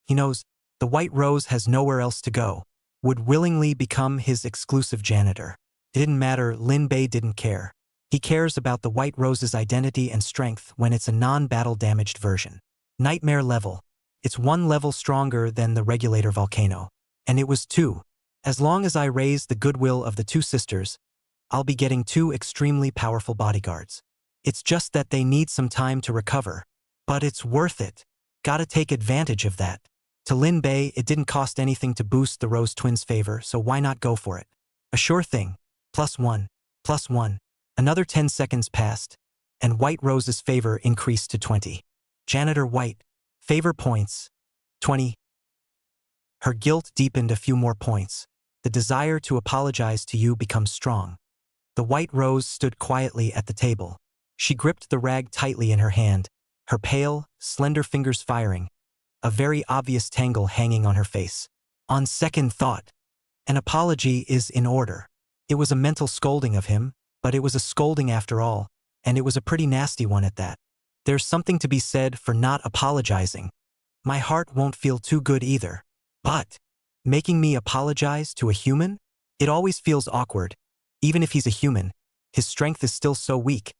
He knows the White Rose has nowhere else to go, would willingly become his exclusive janitor. It didn't matter, Lin Bei didn't care. He cares about the White Rose's identity and strength when it's a non-battle damaged version. Nightmare level. It's 1 level stronger than the regulator volcano. And it was 2. As long as I raise the goodwill of the 2 sisters, I'll be getting 2 extremely powerful bodyguards. It's just that they need some time to recover. But it's worth it. Gotta take advantage of that. To Lin Bei, it didn't cost anything to boost the Rose twins' favor, so why not go for it? A sure thing. +1, +1. Another 10 seconds passed, and White Rose's favor increased to 20. Janitor White. Favor points. 20. Her guilt deepened a few more points. The desire to apologize to you becomes strong. The White Rose stood quietly at the table. She gripped the rag tightly in her hand, her pale, slender fingers firing, a very obvious tangle hanging on her face. On second thought, an apology is in order. It was a mental scolding of him, but it was a scolding after all, and it was a pretty nasty one at that. There's something to be said for not apologizing. My heart won't feel too good either. But making me apologize to a human? It always feels awkward. Even if he's a human, his strength is still so weak.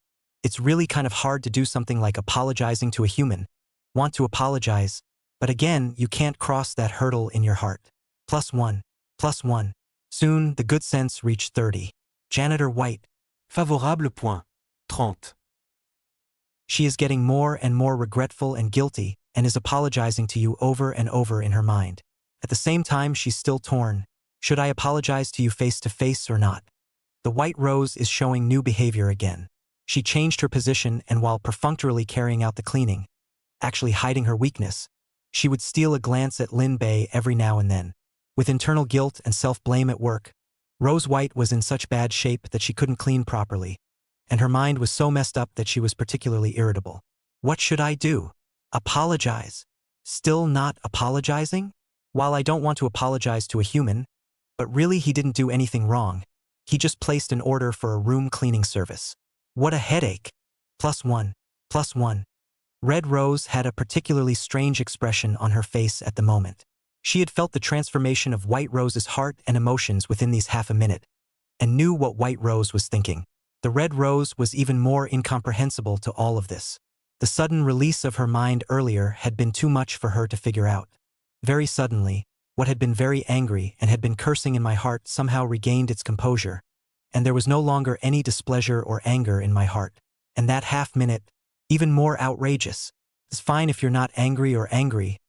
It's really kind of hard to do something like apologizing to a human. Want to apologize, but again, you can't cross that hurdle in your heart. +1, +1. Soon, the good sense reached 30. Janitor White. Favorable point. 30. She is getting more and more regretful and guilty and is apologizing to you over and over in her mind. At the same time, she's still torn. Should I apologize to you face to face or not? The White Rose is showing new behavior again. She changed her position, and while perfunctorily carrying out the cleaning, actually hiding her weakness, she would steal a glance at Lin Bei every now and then. With internal guilt and self-blame at work, Rose White was in such bad shape that she couldn't clean properly, and her mind was so messed up that she was particularly irritable. What should I do? Apologize? Still not apologizing? While I don't want to apologize to a human, but really he didn't do anything wrong. He just placed an order for a room cleaning service. What a headache. +1, +1. Red Rose had a particularly strange expression on her face at the moment. She had felt the transformation of White Rose's heart and emotions within these half a minute, and knew what White Rose was thinking. The Red Rose was even more incomprehensible to all of this. The sudden release of her mind earlier had been too much for her to figure out. Very suddenly, what had been very angry and had been cursing in my heart somehow regained its composure, and there was no longer any displeasure or anger in my heart. And that half minute, even more outrageous. It's fine if you're not angry or angry,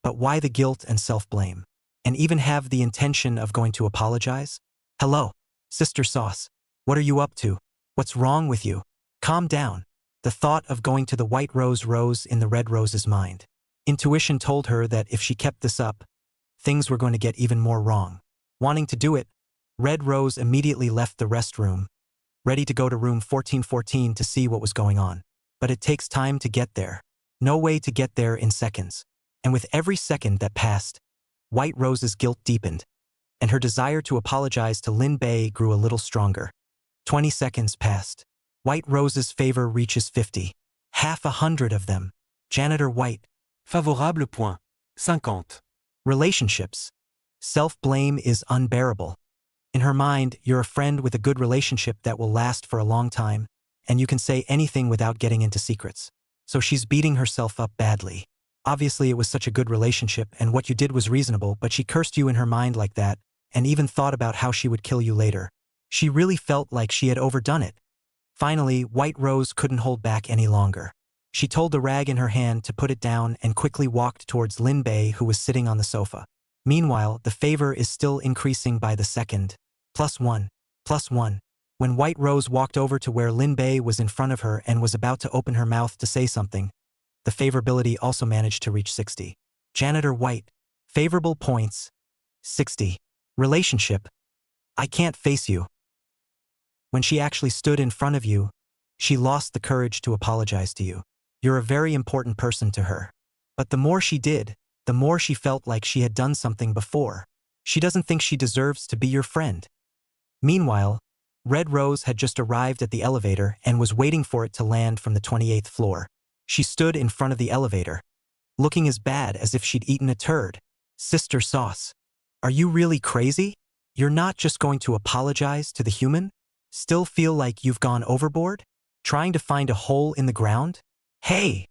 but why the guilt and self-blame? And even have the intention of going to apologize? Hello. Sister Sauce, what are you up to? What's wrong with you? Calm down. The thought of going to the white rose rose in the red rose's mind. Intuition told her that if she kept this up, things were going to get even more wrong. Wanting to do it, Red Rose immediately left the restroom, ready to go to room 1414 to see what was going on. But it takes time to get there. No way to get there in seconds. And with every second that passed, White Rose's guilt deepened, and her desire to apologize to Lin Bei grew a little stronger. 20 seconds passed. White Rose's favor reaches 50. Half 100 of them. Janitor White. Favorable point. 50. Relationships. Self-blame is unbearable. In her mind, you're a friend with a good relationship that will last for a long time, and you can say anything without getting into secrets. So she's beating herself up badly. Obviously it was such a good relationship and what you did was reasonable, but she cursed you in her mind like that, and even thought about how she would kill you later. She really felt like she had overdone it. Finally, White Rose couldn't hold back any longer. She told the rag in her hand to put it down and quickly walked towards Lin Bei, who was sitting on the sofa. Meanwhile, the favor is still increasing by the second. +1, +1. When White Rose walked over to where Lin Bei was in front of her and was about to open her mouth to say something, the favorability also managed to reach 60. Janitor White. Favorable points. 60. Relationship. I can't face you. When she actually stood in front of you, she lost the courage to apologize to you. You're a very important person to her. But the more she did, the more she felt like she had done something before. She doesn't think she deserves to be your friend. Meanwhile, Red Rose had just arrived at the elevator and was waiting for it to land from the 28th floor. She stood in front of the elevator, looking as bad as if she'd eaten a turd. Sister Sauce, are you really crazy? You're not just going to apologize to the human? Still feel like you've gone overboard? Trying to find a hole in the ground? Hey!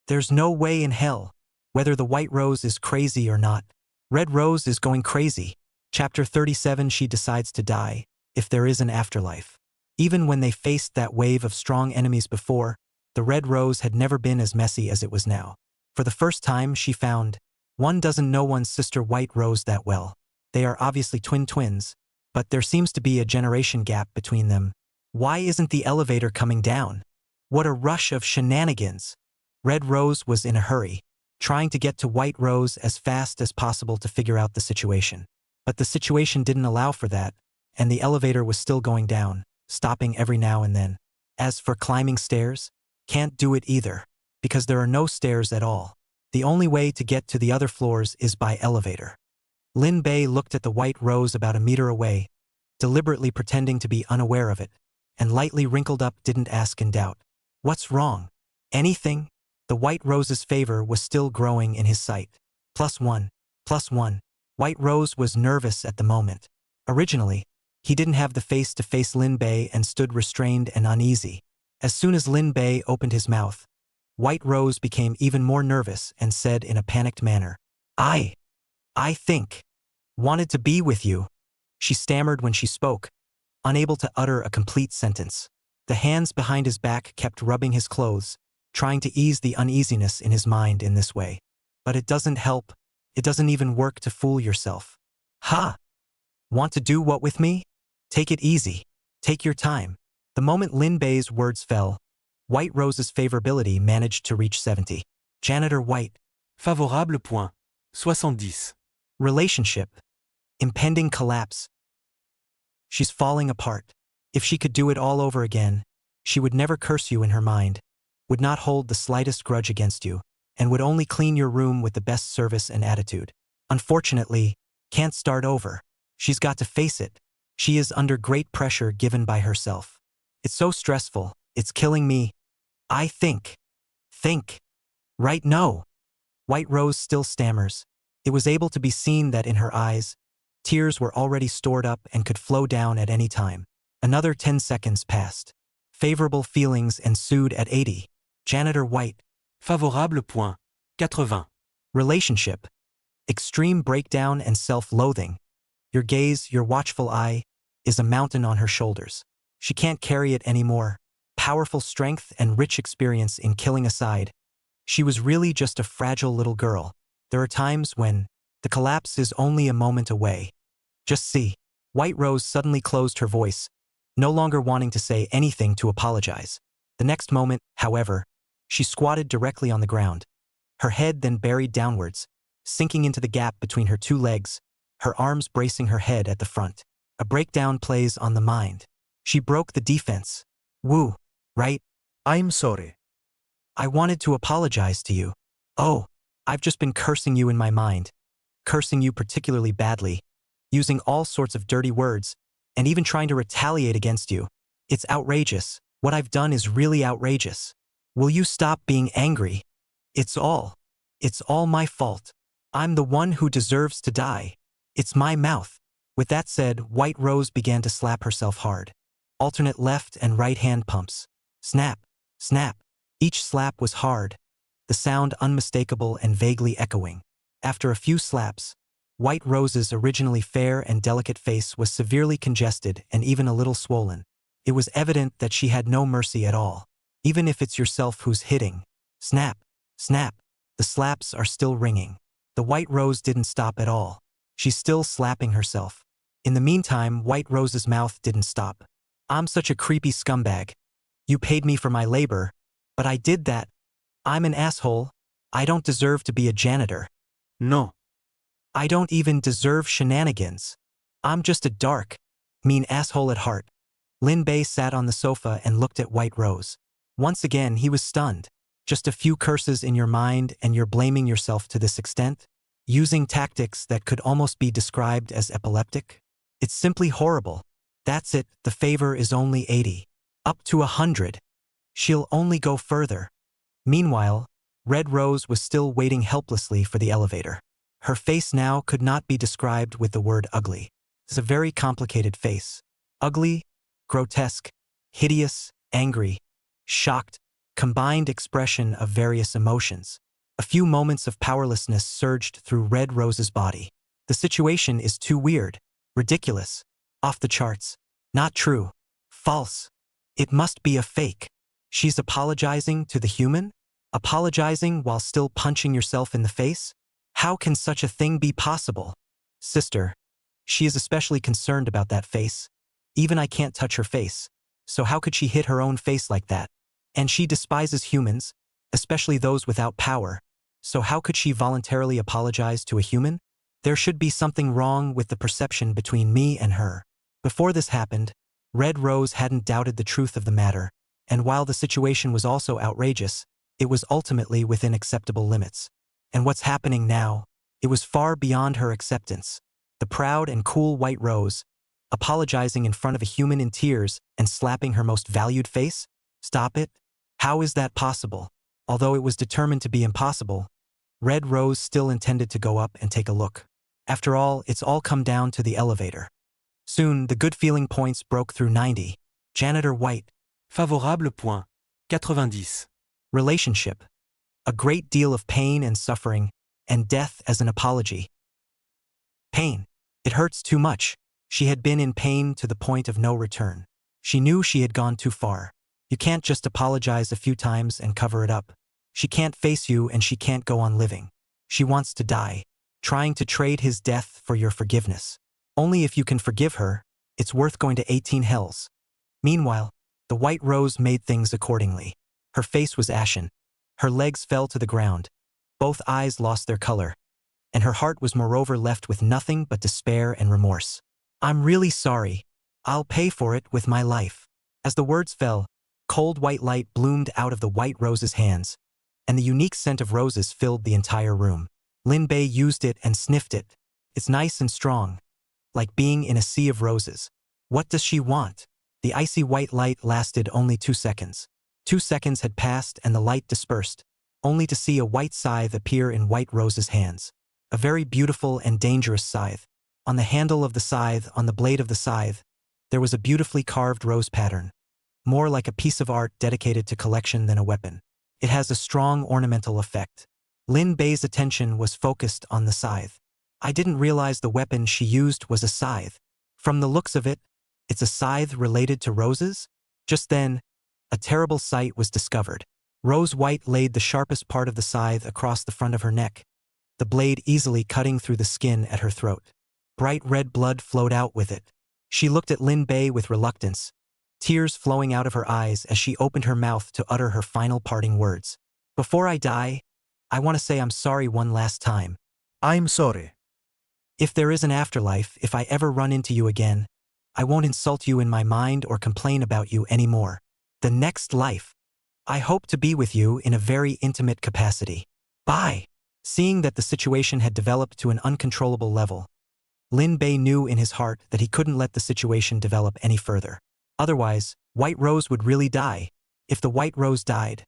There's no way in hell. Whether the White Rose is crazy or not, Red Rose is going crazy. Chapter 37. She decides to die, if there is an afterlife. Even when they faced that wave of strong enemies before, the Red Rose had never been as messy as it was now. For the first time, she found, one doesn't know one's sister White Rose that well. They are obviously twins, but there seems to be a generation gap between them. Why isn't the elevator coming down? What a rush of shenanigans! Red Rose was in a hurry, trying to get to White Rose as fast as possible to figure out the situation. But the situation didn't allow for that, and the elevator was still going down, stopping every now and then. As for climbing stairs, can't do it either, because there are no stairs at all. The only way to get to the other floors is by elevator. Lin Bei looked at the White Rose about a meter away, deliberately pretending to be unaware of it, and lightly wrinkled up didn't ask in doubt. What's wrong? Anything? The White Rose's favor was still growing in his sight. +1, +1. White Rose was nervous at the moment. Originally, he didn't have the face to face Lin Bei and stood restrained and uneasy. As soon as Lin Bei opened his mouth, White Rose became even more nervous and said in a panicked manner, I think, wanted to be with you. She stammered when she spoke, unable to utter a complete sentence. The hands behind his back kept rubbing his clothes, trying to ease the uneasiness in his mind in this way. But it doesn't help. It doesn't even work to fool yourself. Ha! Want to do what with me? Take it easy. Take your time. The moment Lin Bei's words fell, White Rose's favorability managed to reach 70. Janitor White. Favorable point. 70. Relationship. Impending collapse. She's falling apart. If she could do it all over again, she would never curse you in her mind, would not hold the slightest grudge against you, and would only clean your room with the best service and attitude. Unfortunately, can't start over. She's got to face it. She is under great pressure given by herself. It's so stressful. It's killing me. I think. Right, no. White Rose still stammers. It was able to be seen that in her eyes, tears were already stored up and could flow down at any time. Another 10 seconds passed. Favorable feelings ensued at 80. Janitor White. Favorable point. 80. Relationship. Extreme breakdown and self-loathing. Your gaze, your watchful eye, is a mountain on her shoulders. She can't carry it anymore. Powerful strength and rich experience in killing aside, she was really just a fragile little girl. There are times when the collapse is only a moment away. Just see. White Rose suddenly closed her voice, no longer wanting to say anything to apologize. The next moment, however, she squatted directly on the ground, her head then buried downwards, sinking into the gap between her two legs, her arms bracing her head at the front. A breakdown plays on the mind. She broke the defense. Woo, right? I'm sorry. I wanted to apologize to you. Oh, I've just been cursing you in my mind. Cursing you particularly badly, using all sorts of dirty words, and even trying to retaliate against you. It's outrageous. What I've done is really outrageous. Will you stop being angry? It's all my fault. I'm the one who deserves to die. It's my mouth. With that said, White Rose began to slap herself hard. Alternate left and right hand pumps. Snap, snap. Each slap was hard, the sound unmistakable and vaguely echoing. After a few slaps, White Rose's originally fair and delicate face was severely congested and even a little swollen. It was evident that she had no mercy at all. Even if it's yourself who's hitting. Snap, snap. The slaps are still ringing. The White Rose didn't stop at all. She's still slapping herself. In the meantime, White Rose's mouth didn't stop. I'm such a creepy scumbag. You paid me for my labor, but I did that. I'm an asshole. I don't deserve to be a janitor. No. I don't even deserve shenanigans. I'm just a dark, mean asshole at heart. Lin Bei sat on the sofa and looked at White Rose. Once again, he was stunned. Just a few curses in your mind and you're blaming yourself to this extent? Using tactics that could almost be described as epileptic? It's simply horrible. That's it, the favor is only 80. Up to 100. She'll only go further. Meanwhile, Red Rose was still waiting helplessly for the elevator. Her face now could not be described with the word ugly. It's a very complicated face. Ugly, grotesque, hideous, angry, shocked, combined expression of various emotions. A few moments of powerlessness surged through Red Rose's body. The situation is too weird, ridiculous, off the charts, not true, false. It must be a fake. She's apologizing to the human? Apologizing while still punching yourself in the face? How can such a thing be possible? Sister, she is especially concerned about that face. Even I can't touch her face. So how could she hit her own face like that? And she despises humans, especially those without power. So how could she voluntarily apologize to a human? There should be something wrong with the perception between me and her. Before this happened, Red Rose hadn't doubted the truth of the matter, and while the situation was also outrageous, it was ultimately within acceptable limits. And what's happening now? It was far beyond her acceptance. The proud and cool White Rose, apologizing in front of a human in tears and slapping her most valued face? Stop it? How is that possible? Although it was determined to be impossible, Red Rose still intended to go up and take a look. After all, it's all come down to the elevator. Soon, the good feeling points broke through 90. Janitor White. Favorable point. 90. Relationship. A great deal of pain and suffering, and death as an apology. Pain. It hurts too much. She had been in pain to the point of no return. She knew she had gone too far. You can't just apologize a few times and cover it up. She can't face you and she can't go on living. She wants to die, trying to trade his death for your forgiveness. Only if you can forgive her, it's worth going to 18 hells. Meanwhile, the White Rose made things accordingly. Her face was ashen. Her legs fell to the ground. Both eyes lost their color. And her heart was moreover left with nothing but despair and remorse. I'm really sorry. I'll pay for it with my life. As the words fell, cold white light bloomed out of the White Rose's hands, and the unique scent of roses filled the entire room. Lin Bei used it and sniffed it. It's nice and strong, like being in a sea of roses. What does she want? The icy white light lasted only 2 seconds. 2 seconds had passed and the light dispersed, only to see a white scythe appear in White Rose's hands. A very beautiful and dangerous scythe. On the handle of the scythe, on the blade of the scythe, there was a beautifully carved rose pattern, more like a piece of art dedicated to collection than a weapon. It has a strong ornamental effect. Lin Bei's attention was focused on the scythe. I didn't realize the weapon she used was a scythe. From the looks of it, it's a scythe related to roses? Just then, a terrible sight was discovered. Rose White laid the sharpest part of the scythe across the front of her neck, the blade easily cutting through the skin at her throat. Bright red blood flowed out with it. She looked at Lin Bei with reluctance, tears flowing out of her eyes as she opened her mouth to utter her final parting words. Before I die, I want to say I'm sorry one last time. I'm sorry. If there is an afterlife, if I ever run into you again, I won't insult you in my mind or complain about you anymore. The next life, I hope to be with you in a very intimate capacity. Bye. Seeing that the situation had developed to an uncontrollable level, Lin Bei knew in his heart that he couldn't let the situation develop any further. Otherwise, White Rose would really die. If the White Rose died,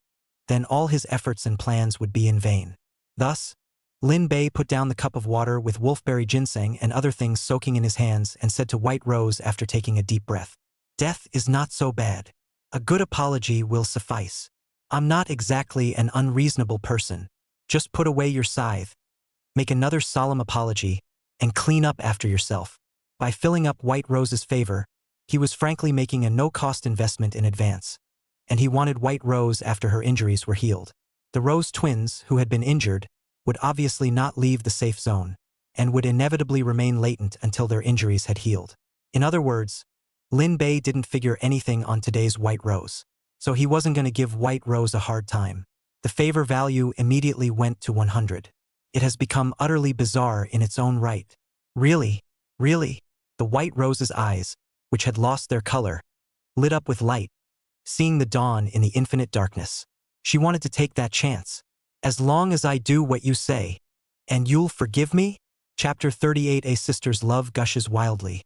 then all his efforts and plans would be in vain. Thus, Lin Bei put down the cup of water with wolfberry ginseng and other things soaking in his hands and said to White Rose after taking a deep breath, "Death is not so bad. A good apology will suffice. I'm not exactly an unreasonable person. Just put away your scythe, make another solemn apology, and clean up after yourself." By filling up White Rose's favor, he was frankly making a no-cost investment in advance, and he wanted White Rose after her injuries were healed. The Rose twins, who had been injured, would obviously not leave the safe zone, and would inevitably remain latent until their injuries had healed. In other words, Lin Bei didn't figure anything on today's White Rose, so he wasn't going to give White Rose a hard time. The favor value immediately went to 100. It has become utterly bizarre in its own right. Really? Really? The White Rose's eyes, which had lost their color, lit up with light, seeing the dawn in the infinite darkness. She wanted to take that chance. As long as I do what you say, and you'll forgive me? Chapter 38. A sister's love gushes wildly.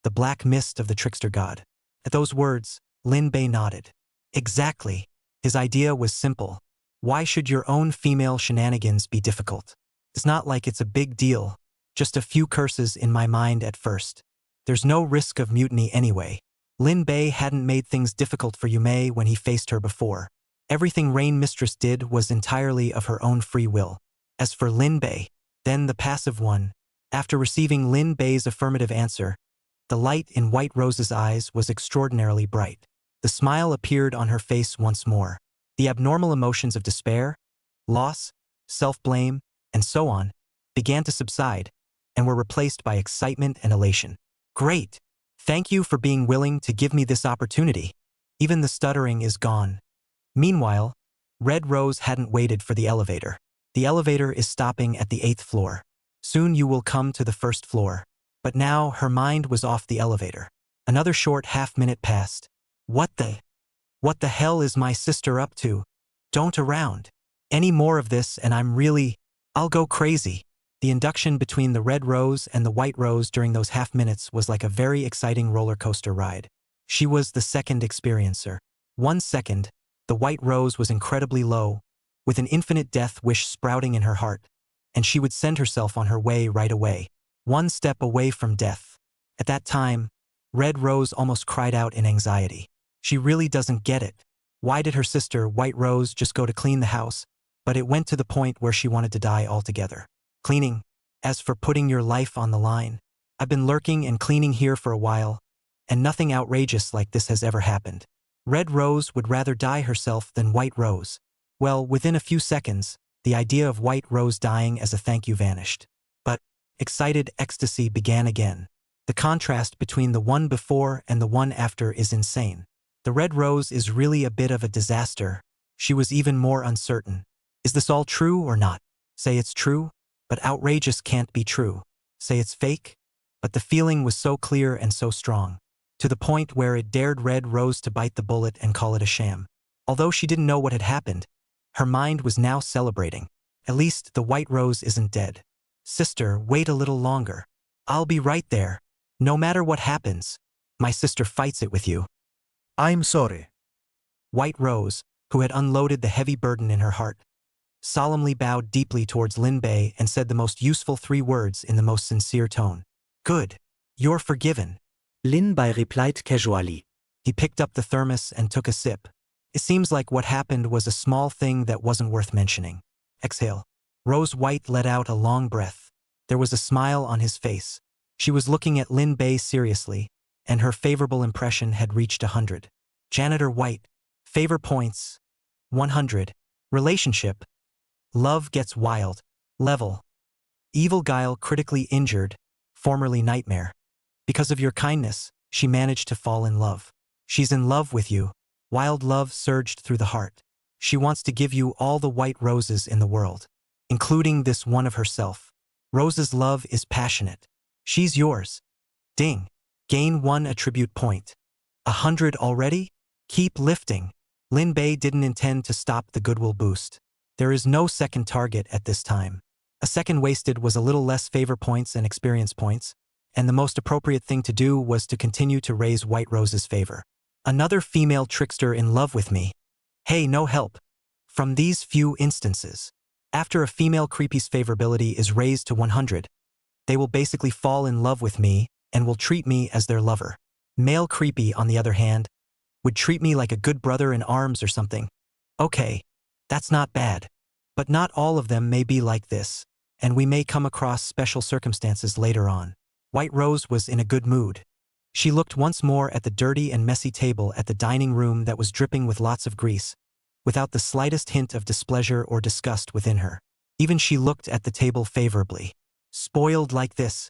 The black mist of the trickster god. At those words, Lin Bei nodded. Exactly. His idea was simple. Why should your own female shenanigans be difficult? It's not like it's a big deal. Just a few curses in my mind at first. There's no risk of mutiny anyway. Lin Bei hadn't made things difficult for Yumei when he faced her before. Everything Rain Mistress did was entirely of her own free will. As for Lin Bei, then the passive one, after receiving Lin Bei's affirmative answer, the light in White Rose's eyes was extraordinarily bright. The smile appeared on her face once more. The abnormal emotions of despair, loss, self-blame, and so on, began to subside, and were replaced by excitement and elation. Great! Thank you for being willing to give me this opportunity. Even the stuttering is gone. Meanwhile, Red Rose hadn't waited for the elevator. The elevator is stopping at the 8th floor. Soon you will come to the 1st floor. But now her mind was off the elevator. Another short half-minute passed. What the hell is my sister up to? Don't around. Any more of this and I'll go crazy. The induction between the Red Rose and the White Rose during those half minutes was like a very exciting roller coaster ride. She was the second experiencer. 1 second, the White Rose was incredibly low, with an infinite death wish sprouting in her heart, and she would send herself on her way right away. 1 step away from death. At that time, Red Rose almost cried out in anxiety. She really doesn't get it. Why did her sister, White Rose, just go to clean the house, but it went to the point where she wanted to die altogether? Cleaning. As for putting your life on the line, I've been lurking and cleaning here for a while, and nothing outrageous like this has ever happened. Red Rose would rather die herself than White Rose. Well, within a few seconds, the idea of White Rose dying as a thank you vanished. But excited ecstasy began again. The contrast between the one before and the one after is insane. The Red Rose is really a bit of a disaster. She was even more uncertain. Is this all true or not? Say it's true, but outrageous can't be true. Say it's fake, but the feeling was so clear and so strong, to the point where it dared Red Rose to bite the bullet and call it a sham. Although she didn't know what had happened, her mind was now celebrating. At least the White Rose isn't dead. Sister, wait a little longer. I'll be right there. No matter what happens, my sister fights it with you. I'm sorry. White Rose, who had unloaded the heavy burden in her heart, solemnly bowed deeply towards Lin Bei and said the most useful 3 words in the most sincere tone. Good. You're forgiven. Lin Bei replied casually. He picked up the thermos and took a sip. It seems like what happened was a small thing that wasn't worth mentioning. Exhale. Rose White let out a long breath. There was a smile on his face. She was looking at Lin Bei seriously, and her favorable impression had reached 100. Janitor White. Favor points. 100. Relationship. Love gets wild. Level. Evil Guile critically injured, formerly Nightmare. Because of your kindness, she managed to fall in love. She's in love with you. Wild love surged through the heart. She wants to give you all the white roses in the world, including this one of herself. Rose's love is passionate. She's yours. Ding. Gain 1 attribute point. 100 already? Keep lifting. Lin Bei didn't intend to stop the goodwill boost. There is no second target at this time. A second wasted was a little less favor points and experience points, and the most appropriate thing to do was to continue to raise White Rose's favor. Another female trickster in love with me. Hey, no help. From these few instances, after a female creepy's favorability is raised to 100, they will basically fall in love with me and will treat me as their lover. Male creepy, on the other hand, would treat me like a good brother in arms or something. Okay, that's not bad. But not all of them may be like this, and we may come across special circumstances later on. White Rose was in a good mood. She looked once more at the dirty and messy table at the dining room that was dripping with lots of grease, without the slightest hint of displeasure or disgust within her. Even she looked at the table favorably. Spoiled like this.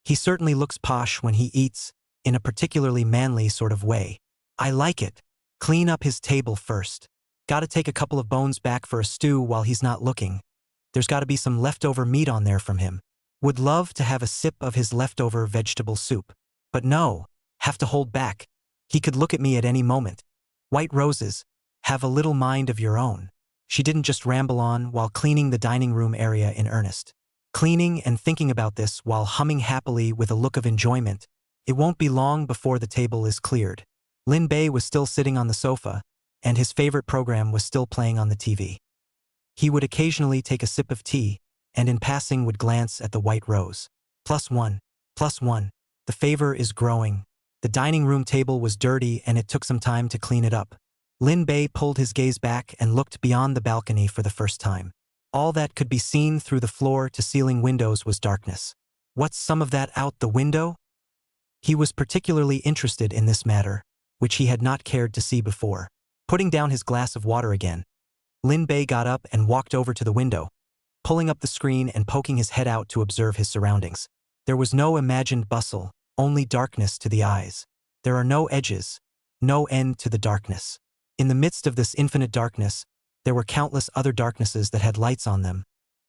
He certainly looks posh when he eats, in a particularly manly sort of way. I like it. Clean up his table first. Gotta take a couple of bones back for a stew while he's not looking. There's gotta be some leftover meat on there from him. Would love to have a sip of his leftover vegetable soup. But no, have to hold back. He could look at me at any moment. White Roses, have a little mind of your own. She didn't just ramble on while cleaning the dining room area in earnest. Cleaning and thinking about this while humming happily with a look of enjoyment. It won't be long before the table is cleared. Lin Bei was still sitting on the sofa, and his favorite program was still playing on the TV. He would occasionally take a sip of tea, and in passing would glance at the White Rose. +1, +1. The favor is growing. The dining room table was dirty and it took some time to clean it up. Lin Bei pulled his gaze back and looked beyond the balcony for the first time. All that could be seen through the floor-to-ceiling windows was darkness. What's some of that out the window? He was particularly interested in this matter, which he had not cared to see before. Putting down his glass of water again, Lin Bei got up and walked over to the window, pulling up the screen and poking his head out to observe his surroundings. There was no imagined bustle, only darkness to the eyes. There are no edges, no end to the darkness. In the midst of this infinite darkness, there were countless other darknesses that had lights on them,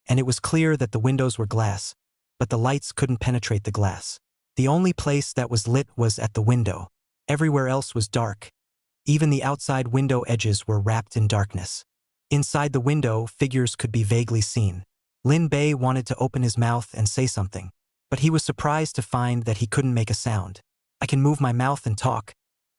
and it was clear that the windows were glass, but the lights couldn't penetrate the glass. The only place that was lit was at the window. Everywhere else was dark. Even the outside window edges were wrapped in darkness. Inside the window, figures could be vaguely seen. Lin Bei wanted to open his mouth and say something, but he was surprised to find that he couldn't make a sound. I can move my mouth and talk,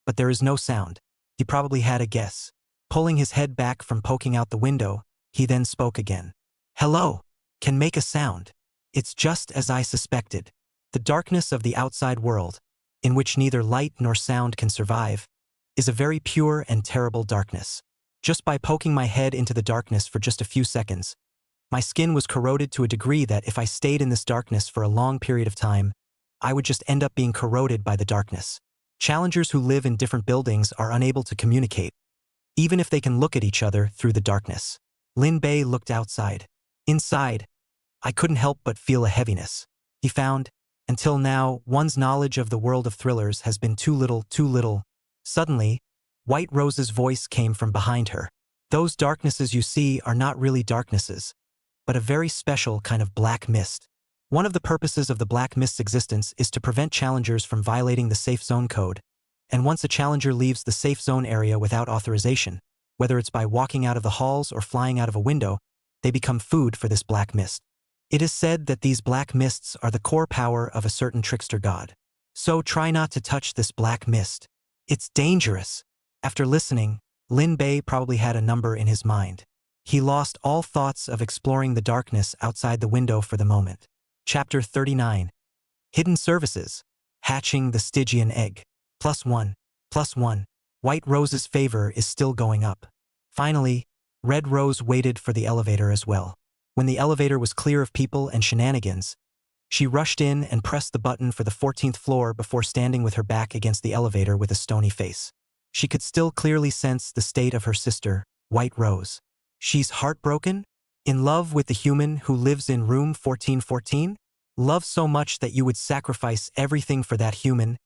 but there is no sound. He probably had a guess. Pulling his head back from poking out the window, he then spoke again. Hello. Can make a sound. It's just as I suspected. The darkness of the outside world, in which neither light nor sound can survive, is a very pure and terrible darkness. Just by poking my head into the darkness for just a few seconds, my skin was corroded to a degree that if I stayed in this darkness for a long period of time, I would just end up being corroded by the darkness. Challengers who live in different buildings are unable to communicate, even if they can look at each other through the darkness. Lin Bei looked outside. Inside, I couldn't help but feel a heaviness. He found, until now, one's knowledge of the world of thrillers has been too little, too little. Suddenly, White Rose's voice came from behind her. Those darknesses you see are not really darknesses, but a very special kind of black mist. One of the purposes of the black mist's existence is to prevent challengers from violating the safe zone code, and once a challenger leaves the safe zone area without authorization, whether it's by walking out of the halls or flying out of a window, they become food for this black mist. It is said that these black mists are the core power of a certain trickster god. So try not to touch this black mist. It's dangerous. After listening, Lin Bei probably had a number in his mind. He lost all thoughts of exploring the darkness outside the window for the moment. Chapter 39. Hidden Services. Hatching the Stygian Egg. +1, +1. White Rose's favor is still going up. Finally, Red Rose waited for the elevator as well. When the elevator was clear of people and shenanigans, she rushed in and pressed the button for the 14th floor before standing with her back against the elevator with a stony face. She could still clearly sense the state of her sister, White Rose. She's heartbroken? In love with the human who lives in room 1414? Love so much that you would sacrifice everything for that human,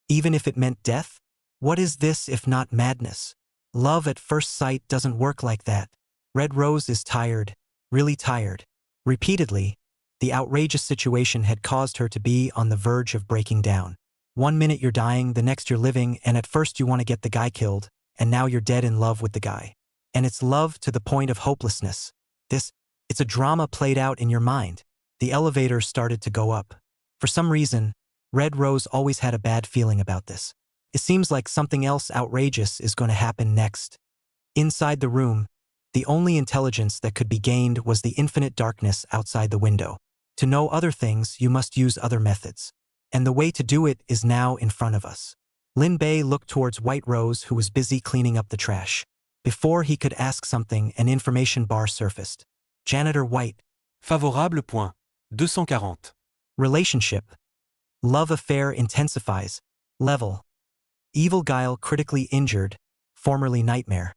Even if it meant death? What is this if not madness? Love at first sight doesn't work like that. Red Rose is tired, really tired. Repeatedly, the outrageous situation had caused her to be on the verge of breaking down. One minute you're dying, the next you're living, and at first you want to get the guy killed, and now you're dead in love with the guy. And it's love to the point of hopelessness. It's a drama played out in your mind. The elevator started to go up. For some reason, Red Rose always had a bad feeling about this. It seems like something else outrageous is going to happen next. Inside the room, the only intelligence that could be gained was the infinite darkness outside the window. To know other things, you must use other methods. And the way to do it is now in front of us. Lin Bei looked towards White Rose, who was busy cleaning up the trash. Before he could ask something, an information bar surfaced. Janitor White. Favorable point. 240. Relationship. Love affair intensifies. Level. Evil guile critically injured. Formerly nightmare.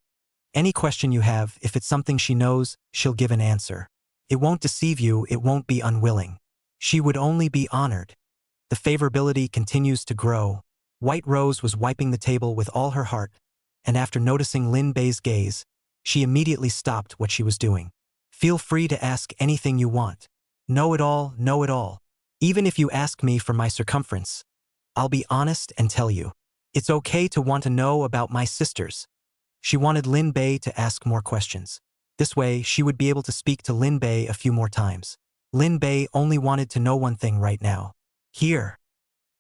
Any question you have, if it's something she knows, she'll give an answer. It won't deceive you, it won't be unwilling. She would only be honored. The favorability continues to grow. White Rose was wiping the table with all her heart, and after noticing Lin Bei's gaze, she immediately stopped what she was doing. Feel free to ask anything you want. Know it all, know it all. Even if you ask me for my circumference, I'll be honest and tell you. It's okay to want to know about my sisters. She wanted Lin Bei to ask more questions. This way, she would be able to speak to Lin Bei a few more times. Lin Bei only wanted to know one thing right now. Here.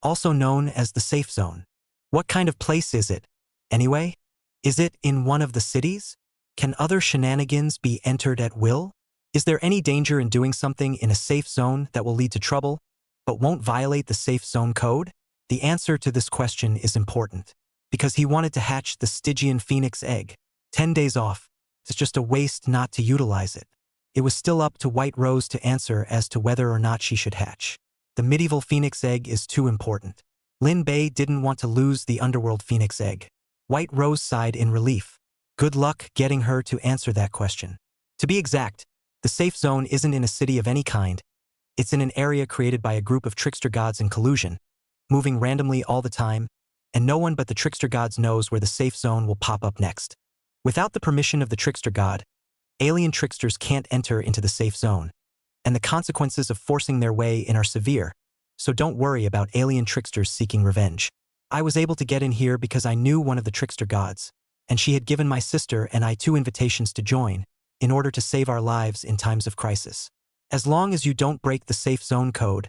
Also known as the safe zone. What kind of place is it, anyway? Is it in one of the cities? Can other shenanigans be entered at will? Is there any danger in doing something in a safe zone that will lead to trouble, but won't violate the safe zone code? The answer to this question is important, because he wanted to hatch the Stygian phoenix egg. 10 days off. It's just a waste not to utilize it. It was still up to White Rose to answer as to whether or not she should hatch. The medieval phoenix egg is too important. Lin Bei didn't want to lose the underworld phoenix egg. White Rose sighed in relief. Good luck getting her to answer that question. To be exact, the safe zone isn't in a city of any kind. It's in an area created by a group of trickster gods in collusion, moving randomly all the time, and no one but the trickster gods knows where the safe zone will pop up next. Without the permission of the trickster god, alien tricksters can't enter into the safe zone, and the consequences of forcing their way in are severe, so don't worry about alien tricksters seeking revenge. I was able to get in here because I knew one of the trickster gods, and she had given my sister and I 2 invitations to join, in order to save our lives in times of crisis. As long as you don't break the safe zone code,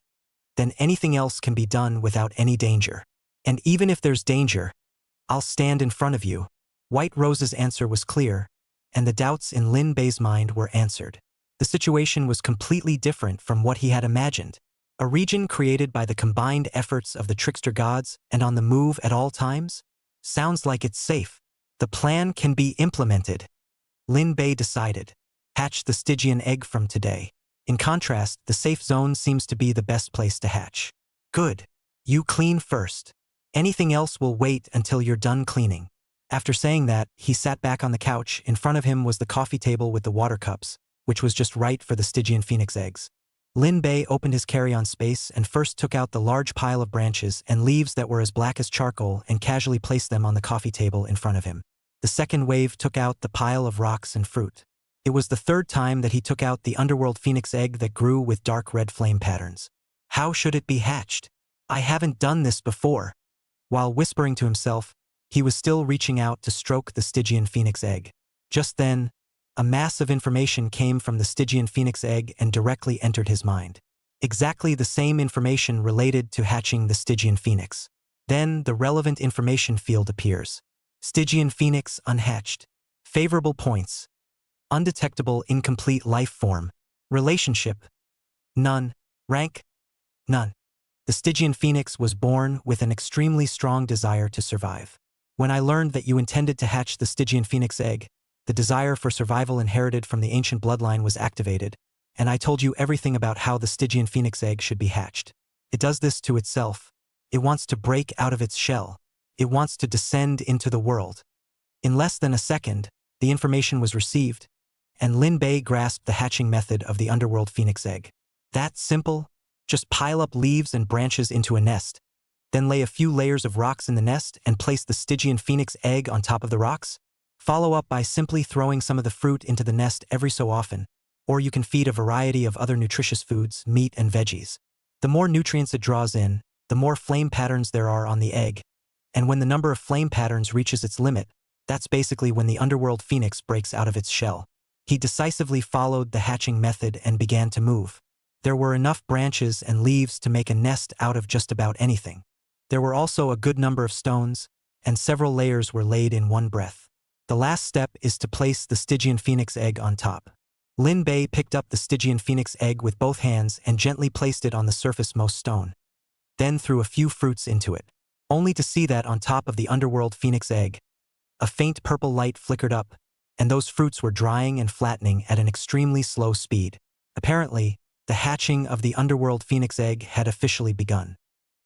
then anything else can be done without any danger. And even if there's danger, I'll stand in front of you. White Rose's answer was clear, and the doubts in Lin Bei's mind were answered. The situation was completely different from what he had imagined. A region created by the combined efforts of the trickster gods and on the move at all times? Sounds like it's safe. The plan can be implemented. Lin Bei decided. Hatch the Stygian egg from today. In contrast, the safe zone seems to be the best place to hatch. Good. You clean first. Anything else will wait until you're done cleaning. After saying that, he sat back on the couch. In front of him was the coffee table with the water cups, which was just right for the Stygian phoenix eggs. Lin Bei opened his carry-on space and first took out the large pile of branches and leaves that were as black as charcoal and casually placed them on the coffee table in front of him. The second wave took out the pile of rocks and fruit. It was the third time that he took out the underworld phoenix egg that grew with dark red flame patterns. How should it be hatched? I haven't done this before. While whispering to himself, he was still reaching out to stroke the Stygian phoenix egg. Just then, a mass of information came from the Stygian phoenix egg and directly entered his mind. Exactly the same information related to hatching the Stygian phoenix. Then the relevant information field appears. Stygian phoenix unhatched. Favorable points. Undetectable incomplete life form. Relationship. None. Rank. None. The Stygian phoenix was born with an extremely strong desire to survive. When I learned that you intended to hatch the Stygian phoenix egg, the desire for survival inherited from the ancient bloodline was activated, and I told you everything about how the Stygian phoenix egg should be hatched. It does this to itself. It wants to break out of its shell. It wants to descend into the world. In less than a second, the information was received, and Lin Bei grasped the hatching method of the underworld phoenix egg. That simple? Just pile up leaves and branches into a nest. Then lay a few layers of rocks in the nest and place the Stygian phoenix egg on top of the rocks. Follow up by simply throwing some of the fruit into the nest every so often, or you can feed a variety of other nutritious foods, meat and veggies. The more nutrients it draws in, the more flame patterns there are on the egg, and when the number of flame patterns reaches its limit, that's basically when the underworld phoenix breaks out of its shell. He decisively followed the hatching method and began to move. There were enough branches and leaves to make a nest out of just about anything. There were also a good number of stones, and several layers were laid in one breath. The last step is to place the Stygian phoenix egg on top. Lin Bei picked up the Stygian phoenix egg with both hands and gently placed it on the surface-most stone. Then threw a few fruits into it, only to see that on top of the underworld phoenix egg, a faint purple light flickered up, and those fruits were drying and flattening at an extremely slow speed. Apparently, the hatching of the underworld phoenix egg had officially begun.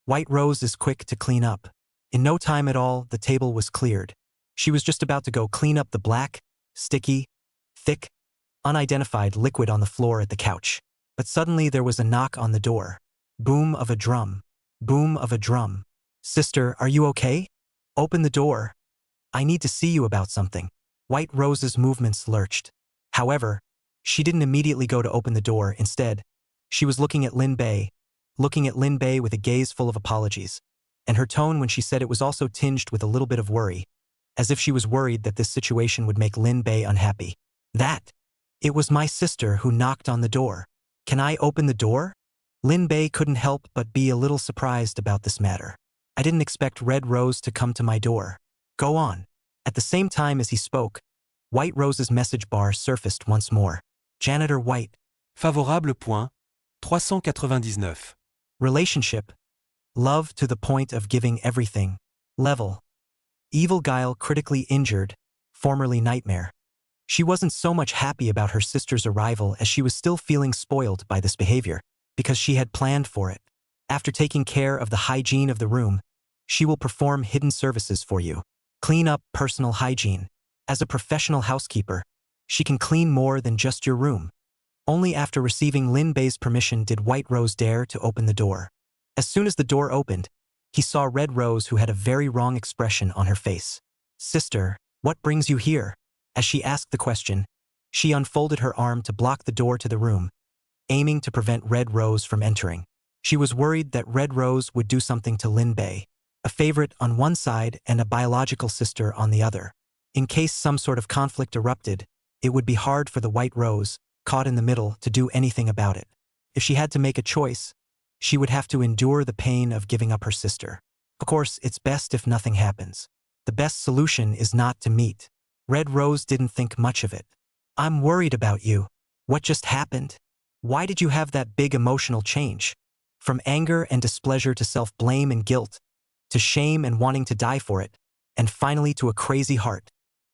White Rose is quick to clean up. In no time at all, the table was cleared. She was just about to go clean up the black, sticky, thick, unidentified liquid on the floor at the couch. But suddenly there was a knock on the door. Boom of a drum. Boom of a drum. "Sister, are you okay? Open the door. I need to see you about something." White Rose's movements lurched. However, she didn't immediately go to open the door. Instead, she was looking at Lin Bei with a gaze full of apologies, and her tone when she said it was also tinged with a little bit of worry, as if she was worried that this situation would make Lin Bei unhappy. It was my sister who knocked on the door. Can I open the door?" Lin Bei couldn't help but be a little surprised about this matter. "I didn't expect Red Rose to come to my door. Go on." At the same time as he spoke, White Rose's message bar surfaced once more. Janitor White. Favorable point, 399. Relationship. Love to the point of giving everything. Level. Evil Guile critically injured, formerly Nightmare. She wasn't so much happy about her sister's arrival as she was still feeling spoiled by this behavior, because she had planned for it. After taking care of the hygiene of the room, she will perform hidden services for you. Clean up personal hygiene. As a professional housekeeper, she can clean more than just your room. Only after receiving Lin Bei's permission did White Rose dare to open the door. As soon as the door opened, he saw Red Rose, who had a very wrong expression on her face. "Sister, what brings you here?" As she asked the question, she unfolded her arm to block the door to the room, aiming to prevent Red Rose from entering. She was worried that Red Rose would do something to Lin Bei, a favorite on one side and a biological sister on the other. In case some sort of conflict erupted, it would be hard for the White Rose, caught in the middle, to do anything about it. If she had to make a choice, she would have to endure the pain of giving up her sister. Of course, it's best if nothing happens. The best solution is not to meet. Red Rose didn't think much of it. "I'm worried about you. What just happened? Why did you have that big emotional change? From anger and displeasure to self-blame and guilt, to shame and wanting to die for it, and finally to a crazy heart.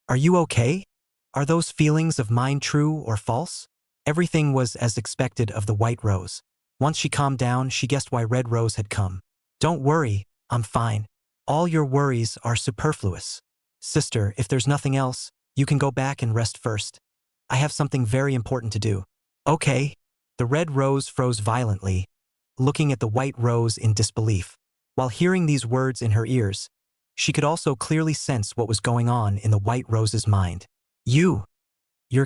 Are you okay? Are those feelings of mine true or false?" Everything was as expected of the White Rose. Once she calmed down, she guessed why Red Rose had come. "Don't worry, I'm fine. All your worries are superfluous. Sister, if there's nothing else, you can go back and rest first. I have something very important to do." "Okay." The Red Rose froze violently, looking at the White Rose in disbelief. While hearing these words in her ears, she could also clearly sense what was going on in the White Rose's mind. You're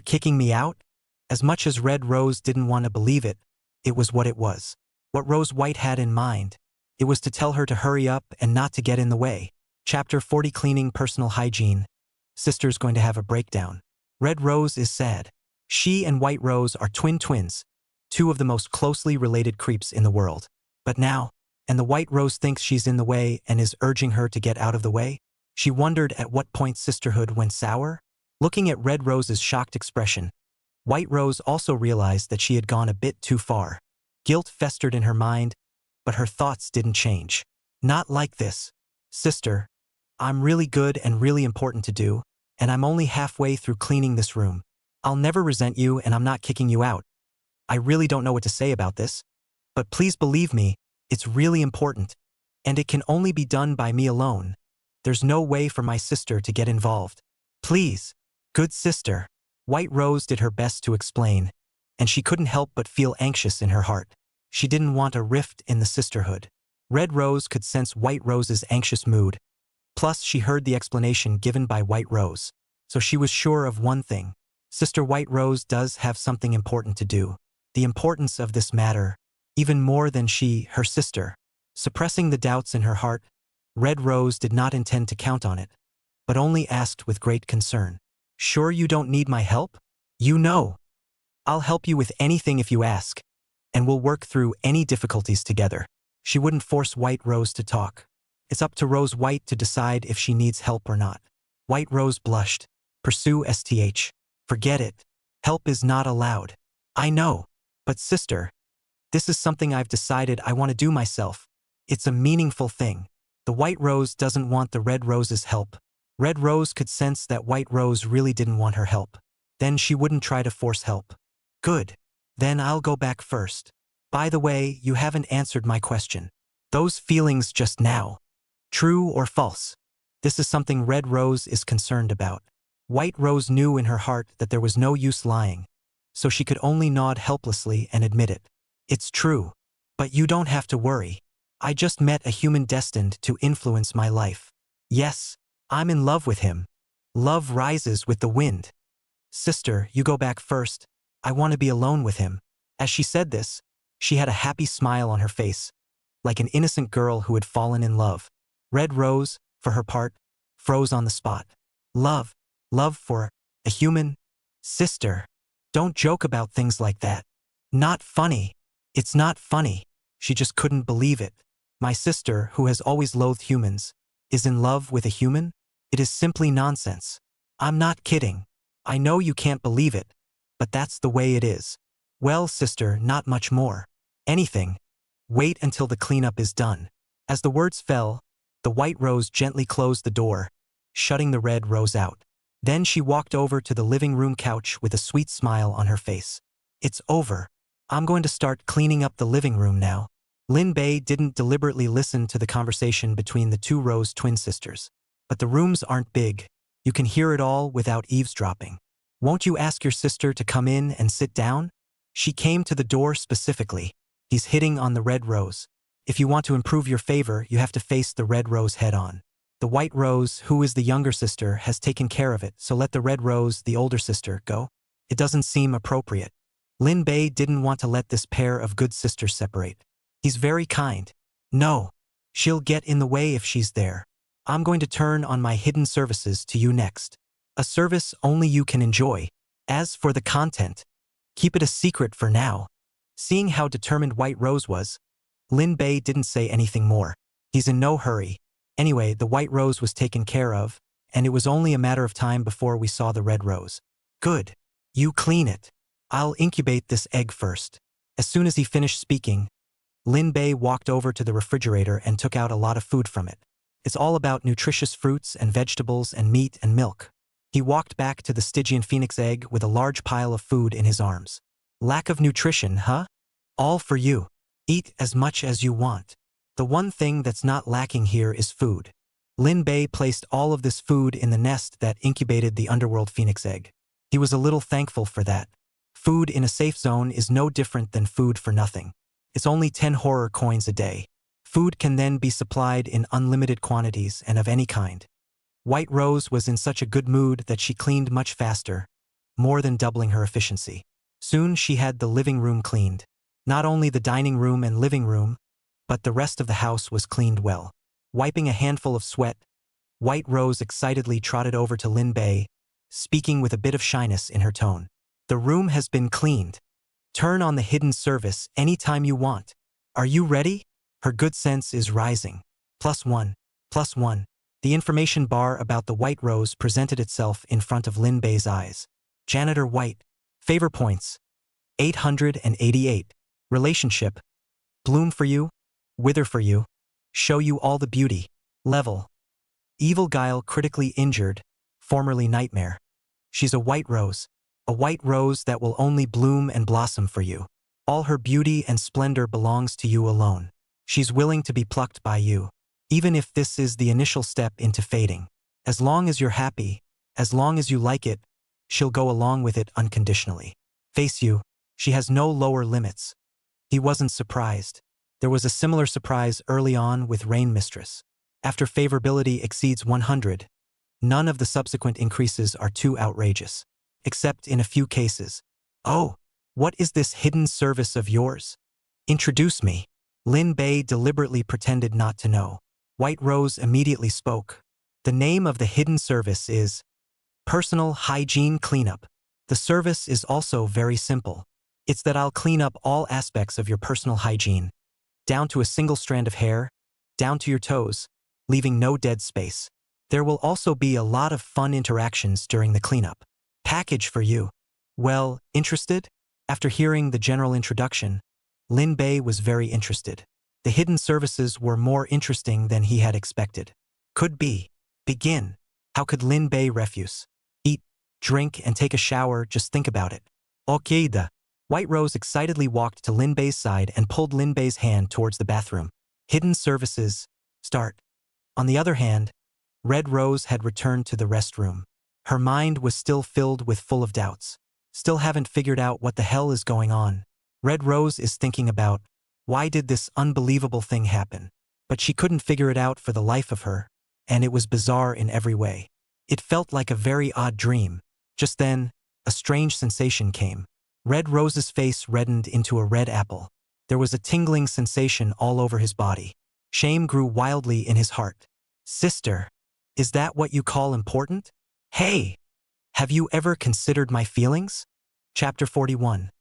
kicking me out?" As much as Red Rose didn't want to believe it, it was what it was. What Rose White had in mind, it was to tell her to hurry up and not to get in the way. Chapter 40, Cleaning Personal Hygiene. Sister's going to have a breakdown. Red Rose is sad. She and White Rose are twins, two of the most closely related creeps in the world. But now, and the White Rose thinks she's in the way and is urging her to get out of the way? She wondered at what point sisterhood went sour. Looking at Red Rose's shocked expression, White Rose also realized that she had gone a bit too far. Guilt festered in her mind, but her thoughts didn't change. "Not like this. Sister, I'm really good and really important to do, and I'm only halfway through cleaning this room. I'll never resent you and I'm not kicking you out. I really don't know what to say about this, but please believe me, it's really important, and it can only be done by me alone. There's no way for my sister to get involved. Please, good sister." White Rose did her best to explain, and she couldn't help but feel anxious in her heart. She didn't want a rift in the sisterhood. Red Rose could sense White Rose's anxious mood. Plus, she heard the explanation given by White Rose. So she was sure of one thing. Sister White Rose does have something important to do. The importance of this matter, even more than she, her sister. Suppressing the doubts in her heart, Red Rose did not intend to count on it, but only asked with great concern. Sure you don't need my help? You know. I'll help you with anything if you ask, and we'll work through any difficulties together. She wouldn't force White Rose to talk. It's up to Rose White to decide if she needs help or not. White Rose blushed. Pursue STH. Forget it. Help is not allowed. I know. But sister, this is something I've decided I want to do myself. It's a meaningful thing. The White Rose doesn't want the Red Rose's help. Red Rose could sense that White Rose really didn't want her help. Then she wouldn't try to force help. Good. Then I'll go back first. By the way, you haven't answered my question. Those feelings just now. True or false? This is something Red Rose is concerned about. White Rose knew in her heart that there was no use lying, so she could only nod helplessly and admit it. It's true. But you don't have to worry. I just met a human destined to influence my life. Yes, I'm in love with him. Love rises with the wind. Sister, you go back first. I want to be alone with him. As she said this, she had a happy smile on her face, like an innocent girl who had fallen in love. Red Rose, for her part, froze on the spot. Love for a human? Sister, don't joke about things like that. Not funny. It's not funny. She just couldn't believe it. My sister, who has always loathed humans, is in love with a human? It is simply nonsense. I'm not kidding. I know you can't believe it, but that's the way it is. Well, sister, not much more. Anything. Wait until the cleanup is done. As the words fell, the White Rose gently closed the door, shutting the Red Rose out. Then she walked over to the living room couch with a sweet smile on her face. It's over. I'm going to start cleaning up the living room now. Lin Bei didn't deliberately listen to the conversation between the two Rose twin sisters. But the rooms aren't big. You can hear it all without eavesdropping. Won't you ask your sister to come in and sit down? She came to the door specifically. He's hitting on the Red Rose. If you want to improve your favor, you have to face the Red Rose head on. The White Rose, who is the younger sister, has taken care of it, so let the Red Rose, the older sister, go. It doesn't seem appropriate. Lin Bei didn't want to let this pair of good sisters separate. He's very kind. No. She'll get in the way if she's there. I'm going to turn on my hidden services to you next. A service only you can enjoy. As for the content, keep it a secret for now. Seeing how determined White Rose was, Lin Bei didn't say anything more. He's in no hurry. Anyway, the White Rose was taken care of, and it was only a matter of time before we saw the Red Rose. Good. You clean it. I'll incubate this egg first. As soon as he finished speaking, Lin Bei walked over to the refrigerator and took out a lot of food from it. It's all about nutritious fruits and vegetables and meat and milk. He walked back to the Stygian phoenix egg with a large pile of food in his arms. Lack of nutrition, huh? All for you. Eat as much as you want. The one thing that's not lacking here is food. Lin Bei placed all of this food in the nest that incubated the underworld phoenix egg. He was a little thankful for that. Food in a safe zone is no different than food for nothing. It's only 10 horror coins a day. Food can then be supplied in unlimited quantities and of any kind. White Rose was in such a good mood that she cleaned much faster, more than doubling her efficiency. Soon she had the living room cleaned. Not only the dining room and living room, but the rest of the house was cleaned well. Wiping a handful of sweat, White Rose excitedly trotted over to Lin Bei, speaking with a bit of shyness in her tone. The room has been cleaned. Turn on the hidden service anytime you want. Are you ready? Her good sense is rising. +1. +1. The information bar about the White Rose presented itself in front of Lin Bei's eyes. Janitor White. Favor points. 888. Relationship. Bloom for you. Wither for you. Show you all the beauty. Level. Evil Guile critically injured. Formerly Nightmare. She's a White Rose. A White Rose that will only bloom and blossom for you. All her beauty and splendor belongs to you alone. She's willing to be plucked by you, even if this is the initial step into fading. As long as you're happy, as long as you like it, she'll go along with it unconditionally. Face you, she has no lower limits. He wasn't surprised. There was a similar surprise early on with Rain Mistress. After favorability exceeds 100, none of the subsequent increases are too outrageous. Except in a few cases. Oh, what is this hidden service of yours? Introduce me. Lin Bei deliberately pretended not to know. White Rose immediately spoke. The name of the hidden service is Personal Hygiene Cleanup. The service is also very simple. It's that I'll clean up all aspects of your personal hygiene, down to a single strand of hair, down to your toes, leaving no dead space. There will also be a lot of fun interactions during the cleanup. Package for you. Well, interested? After hearing the general introduction, Lin Bei was very interested. The hidden services were more interesting than he had expected. Could be. Begin. How could Lin Bei refuse? Eat, drink, and take a shower, just think about it. Okay da. White Rose excitedly walked to Lin Bei's side and pulled Lin Bei's hand towards the bathroom. Hidden services. Start. On the other hand, Red Rose had returned to the restroom. Her mind was still filled with full of doubts. Still haven't figured out what the hell is going on. Red Rose is thinking about, why did this unbelievable thing happen? But she couldn't figure it out for the life of her, and it was bizarre in every way. It felt like a very odd dream. Just then, a strange sensation came. Red Rose's face reddened into a red apple. There was a tingling sensation all over his body. Shame grew wildly in his heart. Sister, is that what you call important? Hey! Have you ever considered my feelings? Chapter 41.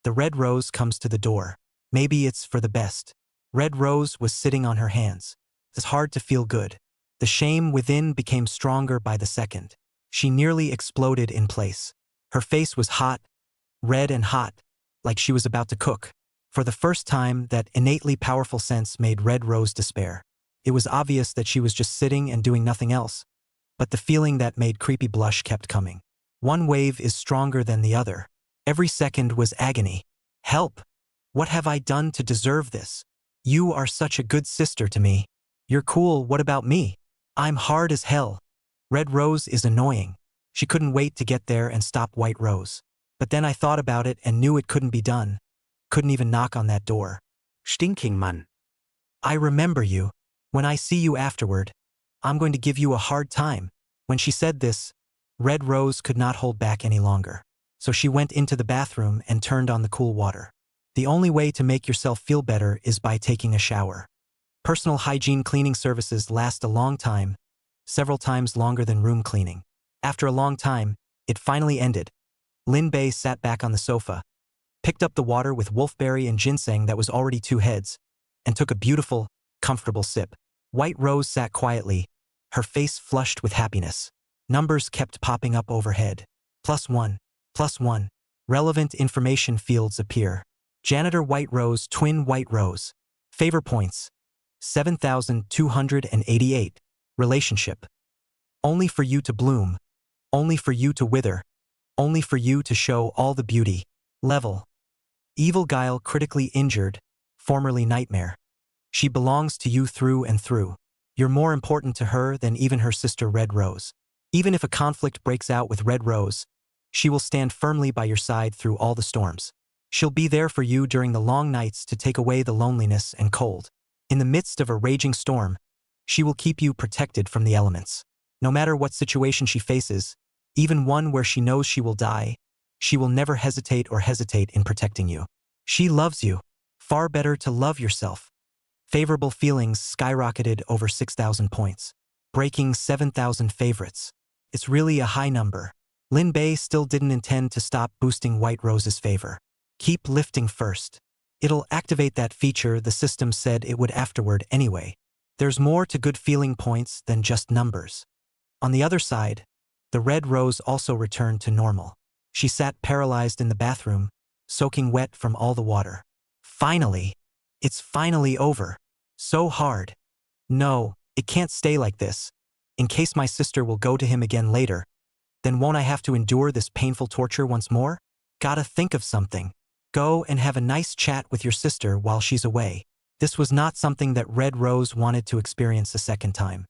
The Red Rose comes to the door. Maybe it's for the best. Red Rose was sitting on her hands. It's hard to feel good. The shame within became stronger by the second. She nearly exploded in place. Her face was hot, red and hot, like she was about to cook. For the first time, that innately powerful sense made Red Rose despair. It was obvious that she was just sitting and doing nothing else. But the feeling that made creepy blush kept coming. One wave is stronger than the other. Every second was agony. Help! What have I done to deserve this? You are such a good sister to me. You're cool, what about me? I'm hard as hell. Red Rose is annoying. She couldn't wait to get there and stop White Rose. But then I thought about it and knew it couldn't be done. Couldn't even knock on that door. Stinking Mann. I remember you. When I see you afterward, I'm going to give you a hard time. When she said this, Red Rose could not hold back any longer. So she went into the bathroom and turned on the cool water. The only way to make yourself feel better is by taking a shower. Personal hygiene cleaning services last a long time, several times longer than room cleaning. After a long time, it finally ended. Lin Bei sat back on the sofa, picked up the water with wolfberry and ginseng that was already 2 heads, and took a beautiful, comfortable sip. White Rose sat quietly, her face flushed with happiness. Numbers kept popping up overhead. +1, +1. Relevant information fields appear. Janitor White Rose, twin White Rose. Favor points. 7,288. Relationship. Only for you to bloom. Only for you to wither. Only for you to show all the beauty. Level. Evil Guile critically injured, formerly Nightmare. She belongs to you through and through. You're more important to her than even her sister Red Rose. Even if a conflict breaks out with Red Rose, she will stand firmly by your side through all the storms. She'll be there for you during the long nights to take away the loneliness and cold. In the midst of a raging storm, she will keep you protected from the elements. No matter what situation she faces, even one where she knows she will die, she will never hesitate in protecting you. She loves you. Far better to love yourself. Favorable feelings skyrocketed over 6,000 points, breaking 7,000 favorites. It's really a high number. Lin Bei still didn't intend to stop boosting White Rose's favor. Keep lifting first. It'll activate that feature the system said it would afterward anyway. There's more to good feeling points than just numbers. On the other side, the Red Rose also returned to normal. She sat paralyzed in the bathroom, soaking wet from all the water. Finally! It's finally over. So hard. No, it can't stay like this. In case my sister will go to him again later, then won't I have to endure this painful torture once more? Gotta think of something. Go and have a nice chat with your sister while she's away. This was not something that Red Rose wanted to experience a second time.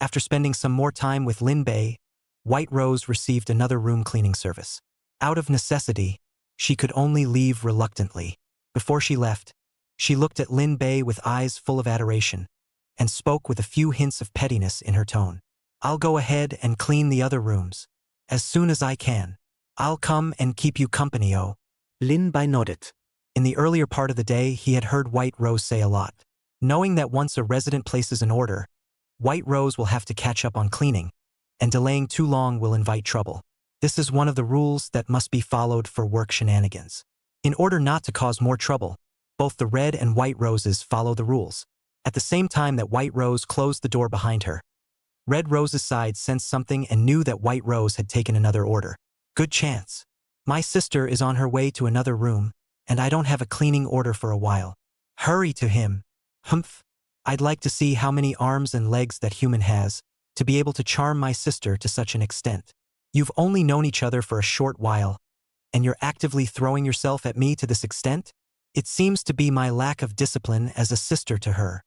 After spending some more time with Lin Bei, White Rose received another room cleaning service. Out of necessity, she could only leave reluctantly. Before she left, She looked at Lin Bei with eyes full of adoration, and spoke with a few hints of pettiness in her tone. I'll go ahead and clean the other rooms. As soon as I can. I'll come and keep you company, oh. Lin Bei nodded. In the earlier part of the day, he had heard White Rose say a lot. Knowing that once a resident places an order, White Rose will have to catch up on cleaning, and delaying too long will invite trouble. This is one of the rules that must be followed for work shenanigans. In order not to cause more trouble, both the Red and White Roses follow the rules. At the same time that White Rose closed the door behind her, Red Rose's side sensed something and knew that White Rose had taken another order. Good chance. My sister is on her way to another room, and I don't have a cleaning order for a while. Hurry to him. Humph. I'd like to see how many arms and legs that human has, to be able to charm my sister to such an extent. You've only known each other for a short while, and you're actively throwing yourself at me to this extent? It seems to be my lack of discipline as a sister to her.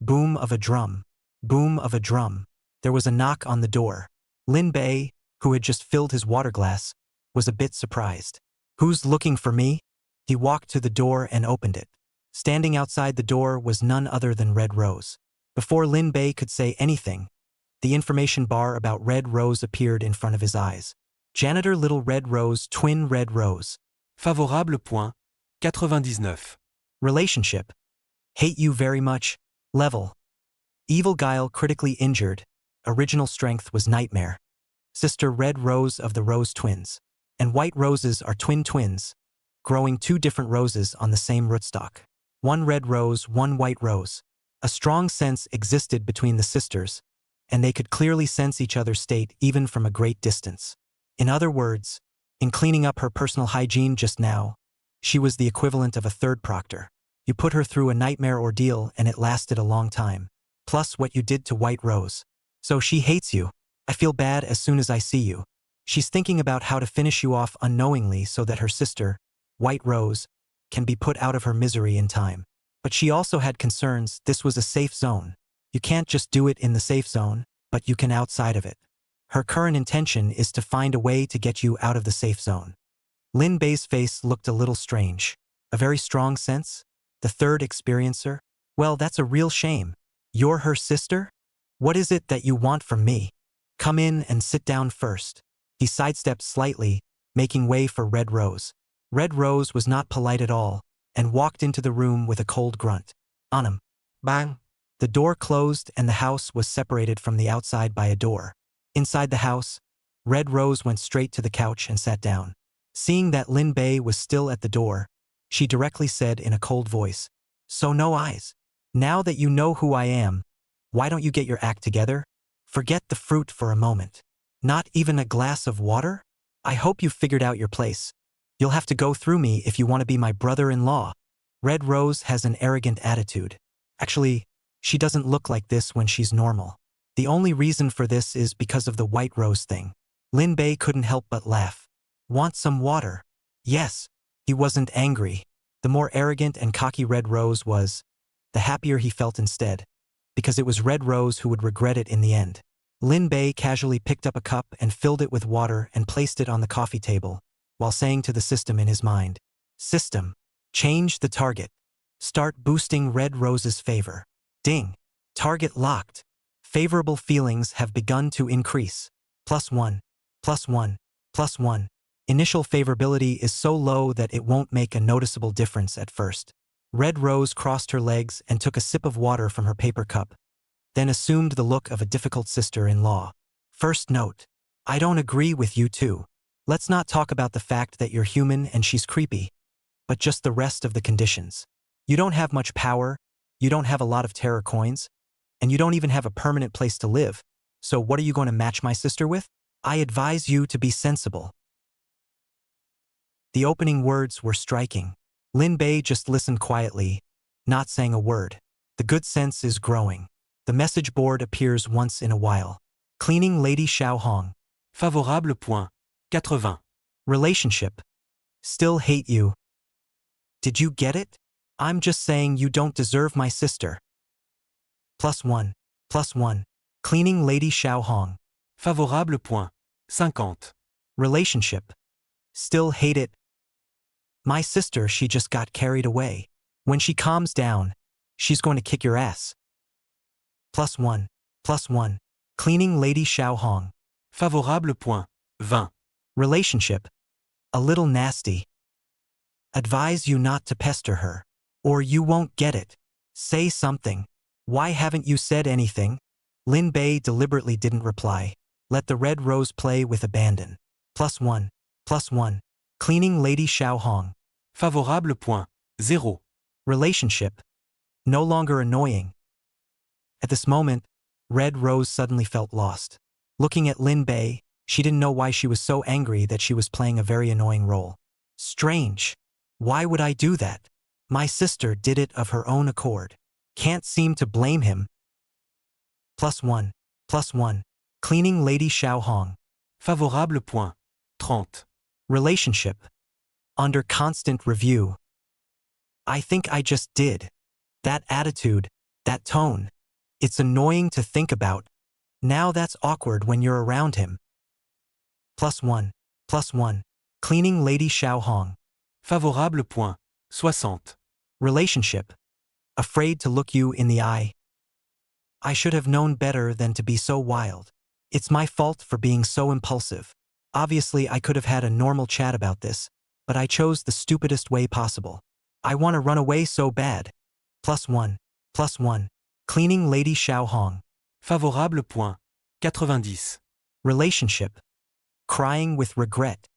Boom of a drum. Boom of a drum. There was a knock on the door. Lin Bei, who had just filled his water glass, was a bit surprised. Who's looking for me? He walked to the door and opened it. Standing outside the door was none other than Red Rose. Before Lin Bei could say anything, the information bar about Red Rose appeared in front of his eyes. Janitor Little Red Rose, Twin Red Rose. Favorable point, 99. Relationship. Hate you very much. Level. Evil Guile critically injured. Original strength was Nightmare. Sister Red Rose of the Rose Twins. And White Roses are twins, growing two different roses on the same rootstock. One red rose, one white rose. A strong sense existed between the sisters, and they could clearly sense each other's state even from a great distance. In other words, in cleaning up her personal hygiene just now, she was the equivalent of a third proctor. You put her through a nightmare ordeal and it lasted a long time. Plus what you did to White Rose. So she hates you. I feel bad as soon as I see you. She's thinking about how to finish you off unknowingly so that her sister, White Rose, can be put out of her misery in time. But she also had concerns. This was a safe zone. You can't just do it in the safe zone, but you can outside of it. Her current intention is to find a way to get you out of the safe zone. Lin Bei's face looked a little strange. A very strong sense? The third experiencer? Well, that's a real shame. You're her sister? What is it that you want from me? Come in and sit down first. He sidestepped slightly, making way for Red Rose. Red Rose was not polite at all, and walked into the room with a cold grunt. Anam. Bang. The door closed and the house was separated from the outside by a door. Inside the house, Red Rose went straight to the couch and sat down. Seeing that Lin Bei was still at the door, she directly said in a cold voice, "So no eyes. Now that you know who I am, why don't you get your act together? Forget the fruit for a moment. Not even a glass of water? I hope you've figured out your place. You'll have to go through me if you want to be my brother-in-law." Red Rose has an arrogant attitude. Actually, she doesn't look like this when she's normal. The only reason for this is because of the White Rose thing. Lin Bei couldn't help but laugh. Want some water? Yes. He wasn't angry. The more arrogant and cocky Red Rose was, the happier he felt instead, because it was Red Rose who would regret it in the end. Lin Bei casually picked up a cup and filled it with water and placed it on the coffee table, while saying to the system in his mind, "System, change the target. Start boosting Red Rose's favor. Ding. Target locked. Favorable feelings have begun to increase. +1, +1, +1. Initial favorability is so low that it won't make a noticeable difference at first." Red Rose crossed her legs and took a sip of water from her paper cup, then assumed the look of a difficult sister-in-law. First note. I don't agree with you too. Let's not talk about the fact that you're human and she's creepy, but just the rest of the conditions. You don't have much power, you don't have a lot of terror coins, and you don't even have a permanent place to live, so what are you going to match my sister with? I advise you to be sensible. The opening words were striking. Lin Bei just listened quietly, not saying a word. The good sense is growing. The message board appears once in a while. Cleaning Lady Xiao Hong. Favorable point, 80. Relationship. Still hate you. Did you get it? I'm just saying you don't deserve my sister. +1, +1. Cleaning Lady Xiao Hong. Favorable point, 50. Relationship. Still hate it. My sister, she just got carried away. When she calms down, she's going to kick your ass. +1. +1. Cleaning Lady Xiao Hong. Favorable point. 20. Relationship. A little nasty. Advise you not to pester her. Or you won't get it. Say something. Why haven't you said anything? Lin Bei deliberately didn't reply. Let the red rose play with abandon. +1. +1. Cleaning Lady Xiao Hong. Favorable point. 0. Relationship. No longer annoying. At this moment, Red Rose suddenly felt lost. Looking at Lin Bei, she didn't know why she was so angry that she was playing a very annoying role. Strange. Why would I do that? My sister did it of her own accord. Can't seem to blame him. +1. +1. Cleaning Lady Xiao Hong. Favorable point. 30. Relationship. Under constant review. I think I just did. That attitude, that tone. It's annoying to think about. Now that's awkward when you're around him. +1. +1. Cleaning Lady Xiao Hong. Favorable point. 60. Relationship. Afraid to look you in the eye. I should have known better than to be so wild. It's my fault for being so impulsive. Obviously, I could have had a normal chat about this, but I chose the stupidest way possible. I want to run away so bad. +1. +1. Cleaning Lady Xiao Hong. Favorable point. 90. Relationship. Crying with regret.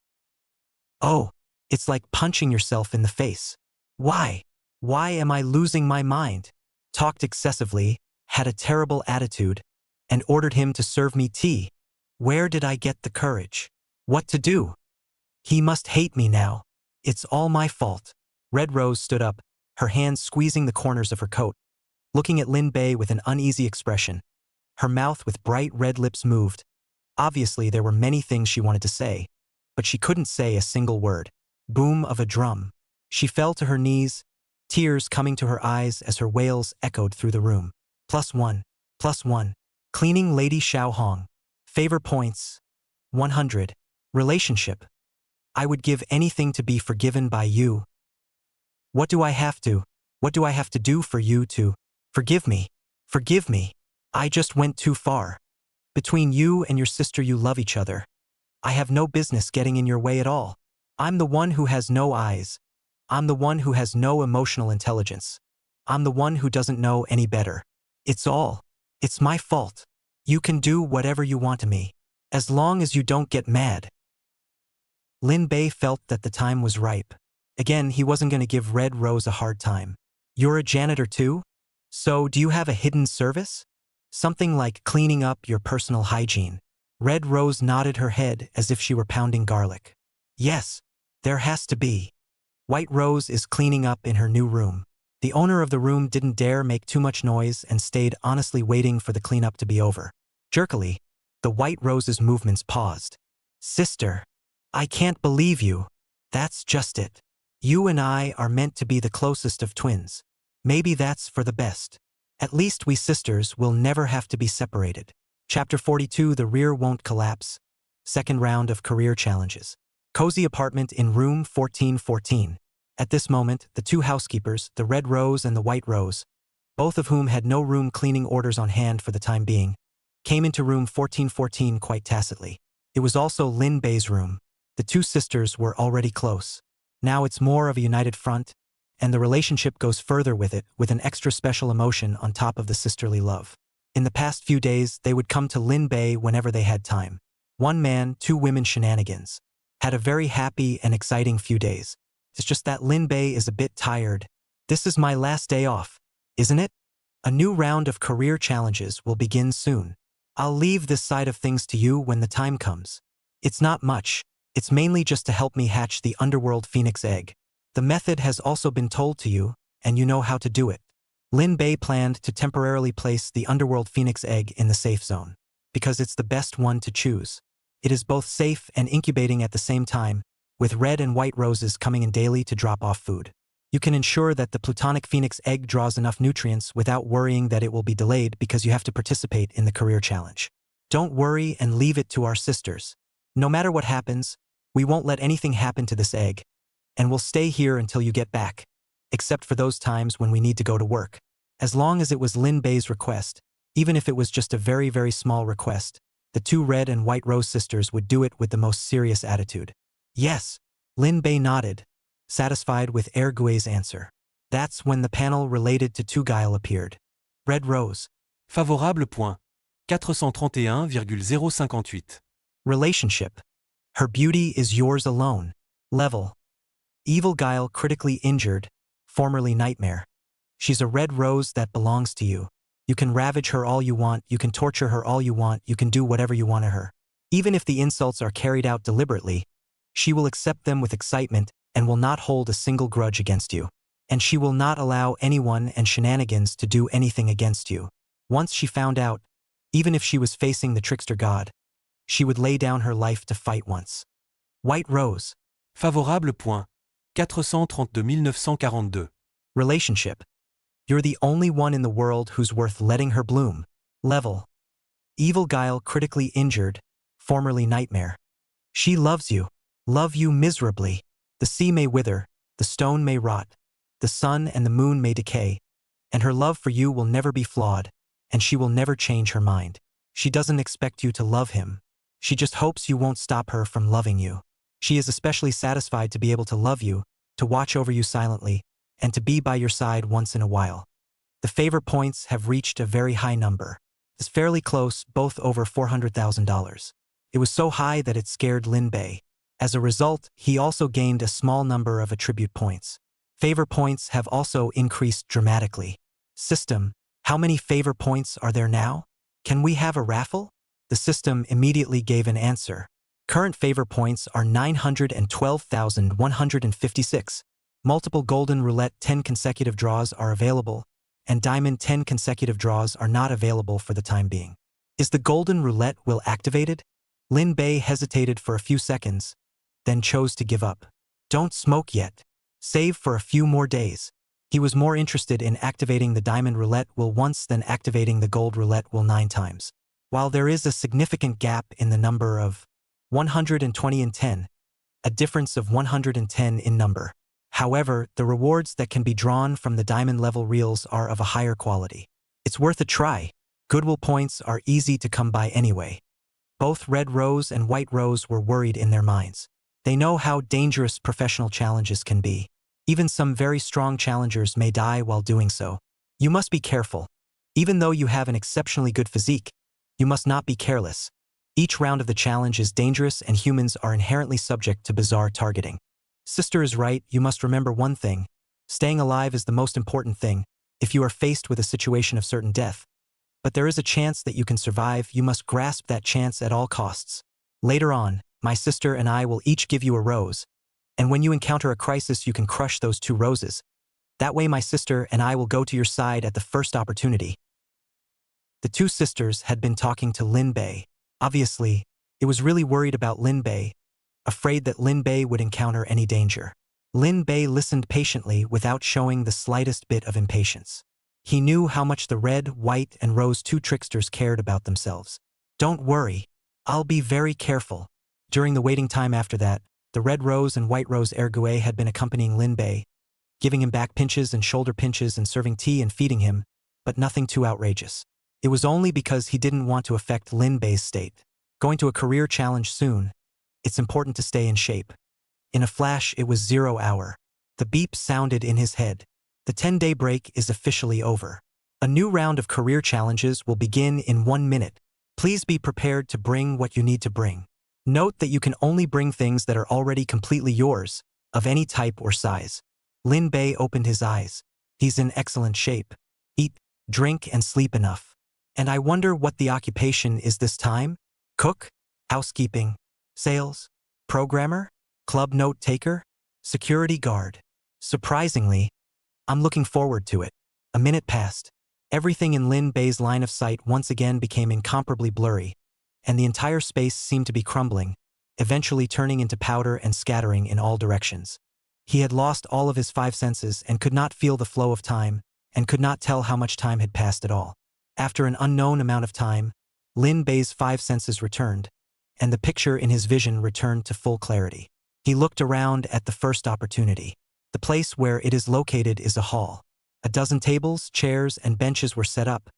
Oh, it's like punching yourself in the face. Why? Why am I losing my mind? Talked excessively, had a terrible attitude, and ordered him to serve me tea. Where did I get the courage? What to do? He must hate me now. It's all my fault. Red Rose stood up, her hands squeezing the corners of her coat, looking at Lin Bei with an uneasy expression. Her mouth with bright red lips moved. Obviously, there were many things she wanted to say, but she couldn't say a single word. Boom of a drum. She fell to her knees, tears coming to her eyes as her wails echoed through the room. +1. +1. Cleaning Lady Xiao Hong. Favor points. 100. Relationship. I would give anything to be forgiven by you. What do I have to do for you to forgive me? Forgive me. I just went too far. Between you and your sister, you love each other. I have no business getting in your way at all. I'm the one who has no eyes. I'm the one who has no emotional intelligence. I'm the one who doesn't know any better. It's my fault. You can do whatever you want to me, as long as you don't get mad. Lin Bei felt that the time was ripe. Again, he wasn't going to give Red Rose a hard time. You're a janitor too? So do you have a hidden service? Something like cleaning up your personal hygiene. Red Rose nodded her head as if she were pounding garlic. Yes, there has to be. White Rose is cleaning up in her new room. The owner of the room didn't dare make too much noise and stayed honestly waiting for the cleanup to be over. Jerkily, the White Rose's movements paused. Sister, I can't believe you. That's just it. You and I are meant to be the closest of twins. Maybe that's for the best. At least we sisters will never have to be separated. Chapter 42. The Rear Won't Collapse. Second round of career challenges. Cozy apartment in room 1414. At this moment, the two housekeepers, the Red Rose and the White Rose, both of whom had no room cleaning orders on hand for the time being, came into room 1414 quite tacitly. It was also Lin Bei's room. The two sisters were already close. Now it's more of a united front, and the relationship goes further with it, with an extra special emotion on top of the sisterly love. In the past few days, they would come to Lin Bei whenever they had time. One man, two women shenanigans. Had a very happy and exciting few days. It's just that Lin Bei is a bit tired. This is my last day off, isn't it? A new round of career challenges will begin soon. I'll leave this side of things to you when the time comes. It's not much. It's mainly just to help me hatch the underworld phoenix egg. The method has also been told to you, and you know how to do it. Lin Bei planned to temporarily place the underworld phoenix egg in the safe zone, because it's the best one to choose. It is both safe and incubating at the same time, with red and white roses coming in daily to drop off food. You can ensure that the plutonic phoenix egg draws enough nutrients without worrying that it will be delayed because you have to participate in the career challenge. Don't worry and leave it to our sisters. No matter what happens, we won't let anything happen to this egg, and we'll stay here until you get back. except for those times when we need to go to work. As long as it was Lin Bei's request, even if it was just a very, very small request, the two red and white rose sisters would do it with the most serious attitude. Yes, Lin Bei nodded, satisfied with Ergue's answer. That's when the panel related to Tugail appeared. Red Rose. Favorable point. 431,058. Relationship. Her beauty is yours alone. Level. Evil Guile critically injured, formerly nightmare. She's a red rose that belongs to you. You can ravage her all you want, you can torture her all you want, you can do whatever you want to her. Even if the insults are carried out deliberately, she will accept them with excitement and will not hold a single grudge against you. And she will not allow anyone and shenanigans to do anything against you. Once she found out, even if she was facing the trickster god, she would lay down her life to fight once. White Rose. Favorable point. 432,942. Relationship. You're the only one in the world who's worth letting her bloom. Level. Evil Guile critically injured, formerly nightmare. She loves you. Love you miserably. The sea may wither, the stone may rot, the sun and the moon may decay, and her love for you will never be flawed, and she will never change her mind. She doesn't expect you to love him. She just hopes you won't stop her from loving you. She is especially satisfied to be able to love you, to watch over you silently, and to be by your side once in a while. The favor points have reached a very high number. It's fairly close, both over $400,000. It was so high that it scared Lin Bei. As a result, he also gained a small number of attribute points. Favor points have also increased dramatically. System, how many favor points are there now? Can we have a raffle? The system immediately gave an answer. Current favor points are 912,156. Multiple golden roulette 10 consecutive draws are available, and diamond 10 consecutive draws are not available for the time being. Is the golden roulette will activated? Lin Bei hesitated for a few seconds, then chose to give up. Don't smoke yet. Save for a few more days. He was more interested in activating the diamond roulette will once than activating the gold roulette will 9 times. While there is a significant gap in the number of 120 and 10, a difference of 110 in number. However, the rewards that can be drawn from the diamond level reels are of a higher quality. It's worth a try. Goodwill points are easy to come by anyway. Both Red Rose and White Rose were worried in their minds. They know how dangerous professional challenges can be. Even some very strong challengers may die while doing so. You must be careful. Even though you have an exceptionally good physique, you must not be careless. Each round of the challenge is dangerous and humans are inherently subject to bizarre targeting. Sister is right, you must remember one thing. Staying alive is the most important thing, if you are faced with a situation of certain death. But there is a chance that you can survive, you must grasp that chance at all costs. Later on, my sister and I will each give you a rose, and when you encounter a crisis you can crush those 2 roses. That way my sister and I will go to your side at the first opportunity. The 2 sisters had been talking to Lin Bei. Obviously, it was really worried about Lin Bei, afraid that Lin Bei would encounter any danger. Lin Bei listened patiently without showing the slightest bit of impatience. He knew how much the red, white, and rose 2 tricksters cared about themselves. Don't worry, I'll be very careful. During the waiting time after that, the Red Rose and White Rose Ergue had been accompanying Lin Bei, giving him back pinches and shoulder pinches and serving tea and feeding him, but nothing too outrageous. It was only because he didn't want to affect Lin Bei's state. Going to a career challenge soon, it's important to stay in shape. In a flash, it was 0 hour. The beep sounded in his head. The 10-day break is officially over. A new round of career challenges will begin in 1 minute. Please be prepared to bring what you need to bring. Note that you can only bring things that are already completely yours, of any type or size. Lin Bei opened his eyes. He's in excellent shape. Eat, drink, and sleep enough. And I wonder what the occupation is this time? Cook? Housekeeping? Sales? Programmer? Club note taker? Security guard? Surprisingly, I'm looking forward to it. A minute passed. Everything in Lin Bei's line of sight once again became incomparably blurry, and the entire space seemed to be crumbling, eventually turning into powder and scattering in all directions. He had lost all of his 5 senses and could not feel the flow of time, and could not tell how much time had passed at all. After an unknown amount of time, Lin Bei's 5 senses returned, and the picture in his vision returned to full clarity. He looked around at the first opportunity. The place where it is located is a hall. A dozen tables, chairs, and benches were set up,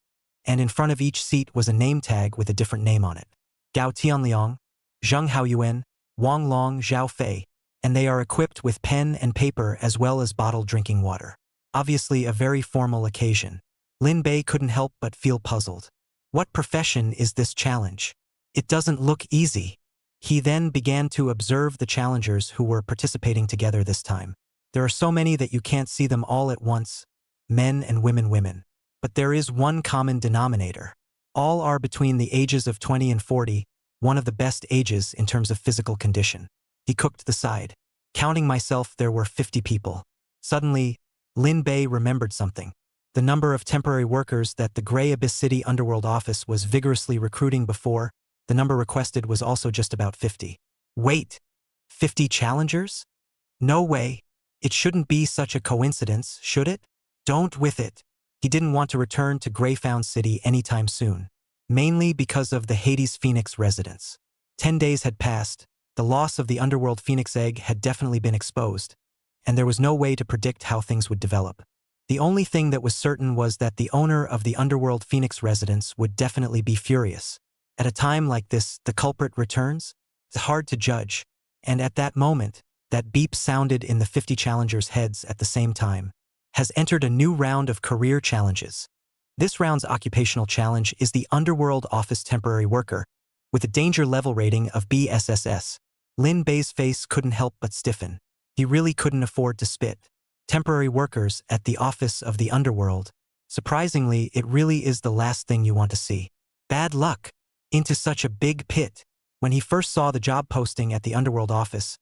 and in front of each seat was a name tag with a different name on it. Gao Tianliang, Zheng Haoyuan, Wang Long Zhao Fei, and they are equipped with pen and paper as well as bottled drinking water. Obviously a very formal occasion. Lin Bei couldn't help but feel puzzled. What profession is this challenge? It doesn't look easy. He then began to observe the challengers who were participating together this time. There are so many that you can't see them all at once, men and women. But there is one common denominator. All are between the ages of 20 and 40, one of the best ages in terms of physical condition. He cooked the side. Counting myself, there were 50 people. Suddenly, Lin Bei remembered something. The number of temporary workers that the Grey Abyss City Underworld office was vigorously recruiting before, the number requested was also just about 50. Wait, 50 challengers? No way. It shouldn't be such a coincidence, should it? Don't with it. He didn't want to return to Greyfound City anytime soon, mainly because of the Hades Phoenix residence. 10 days had passed, the loss of the Underworld Phoenix egg had definitely been exposed, and there was no way to predict how things would develop. The only thing that was certain was that the owner of the Underworld Phoenix residence would definitely be furious. At a time like this, the culprit returns? It's hard to judge, and at that moment, that beep sounded in the 50 challengers' heads at the same time. Has entered a new round of career challenges. This round's occupational challenge is the Underworld Office Temporary Worker, with a danger level rating of BSSS. Lin Bei's face couldn't help but stiffen. He really couldn't afford to spit. Temporary workers at the office of the Underworld. Surprisingly, it really is the last thing you want to see. Bad luck. Into such a big pit. When he first saw the job posting at the Underworld office,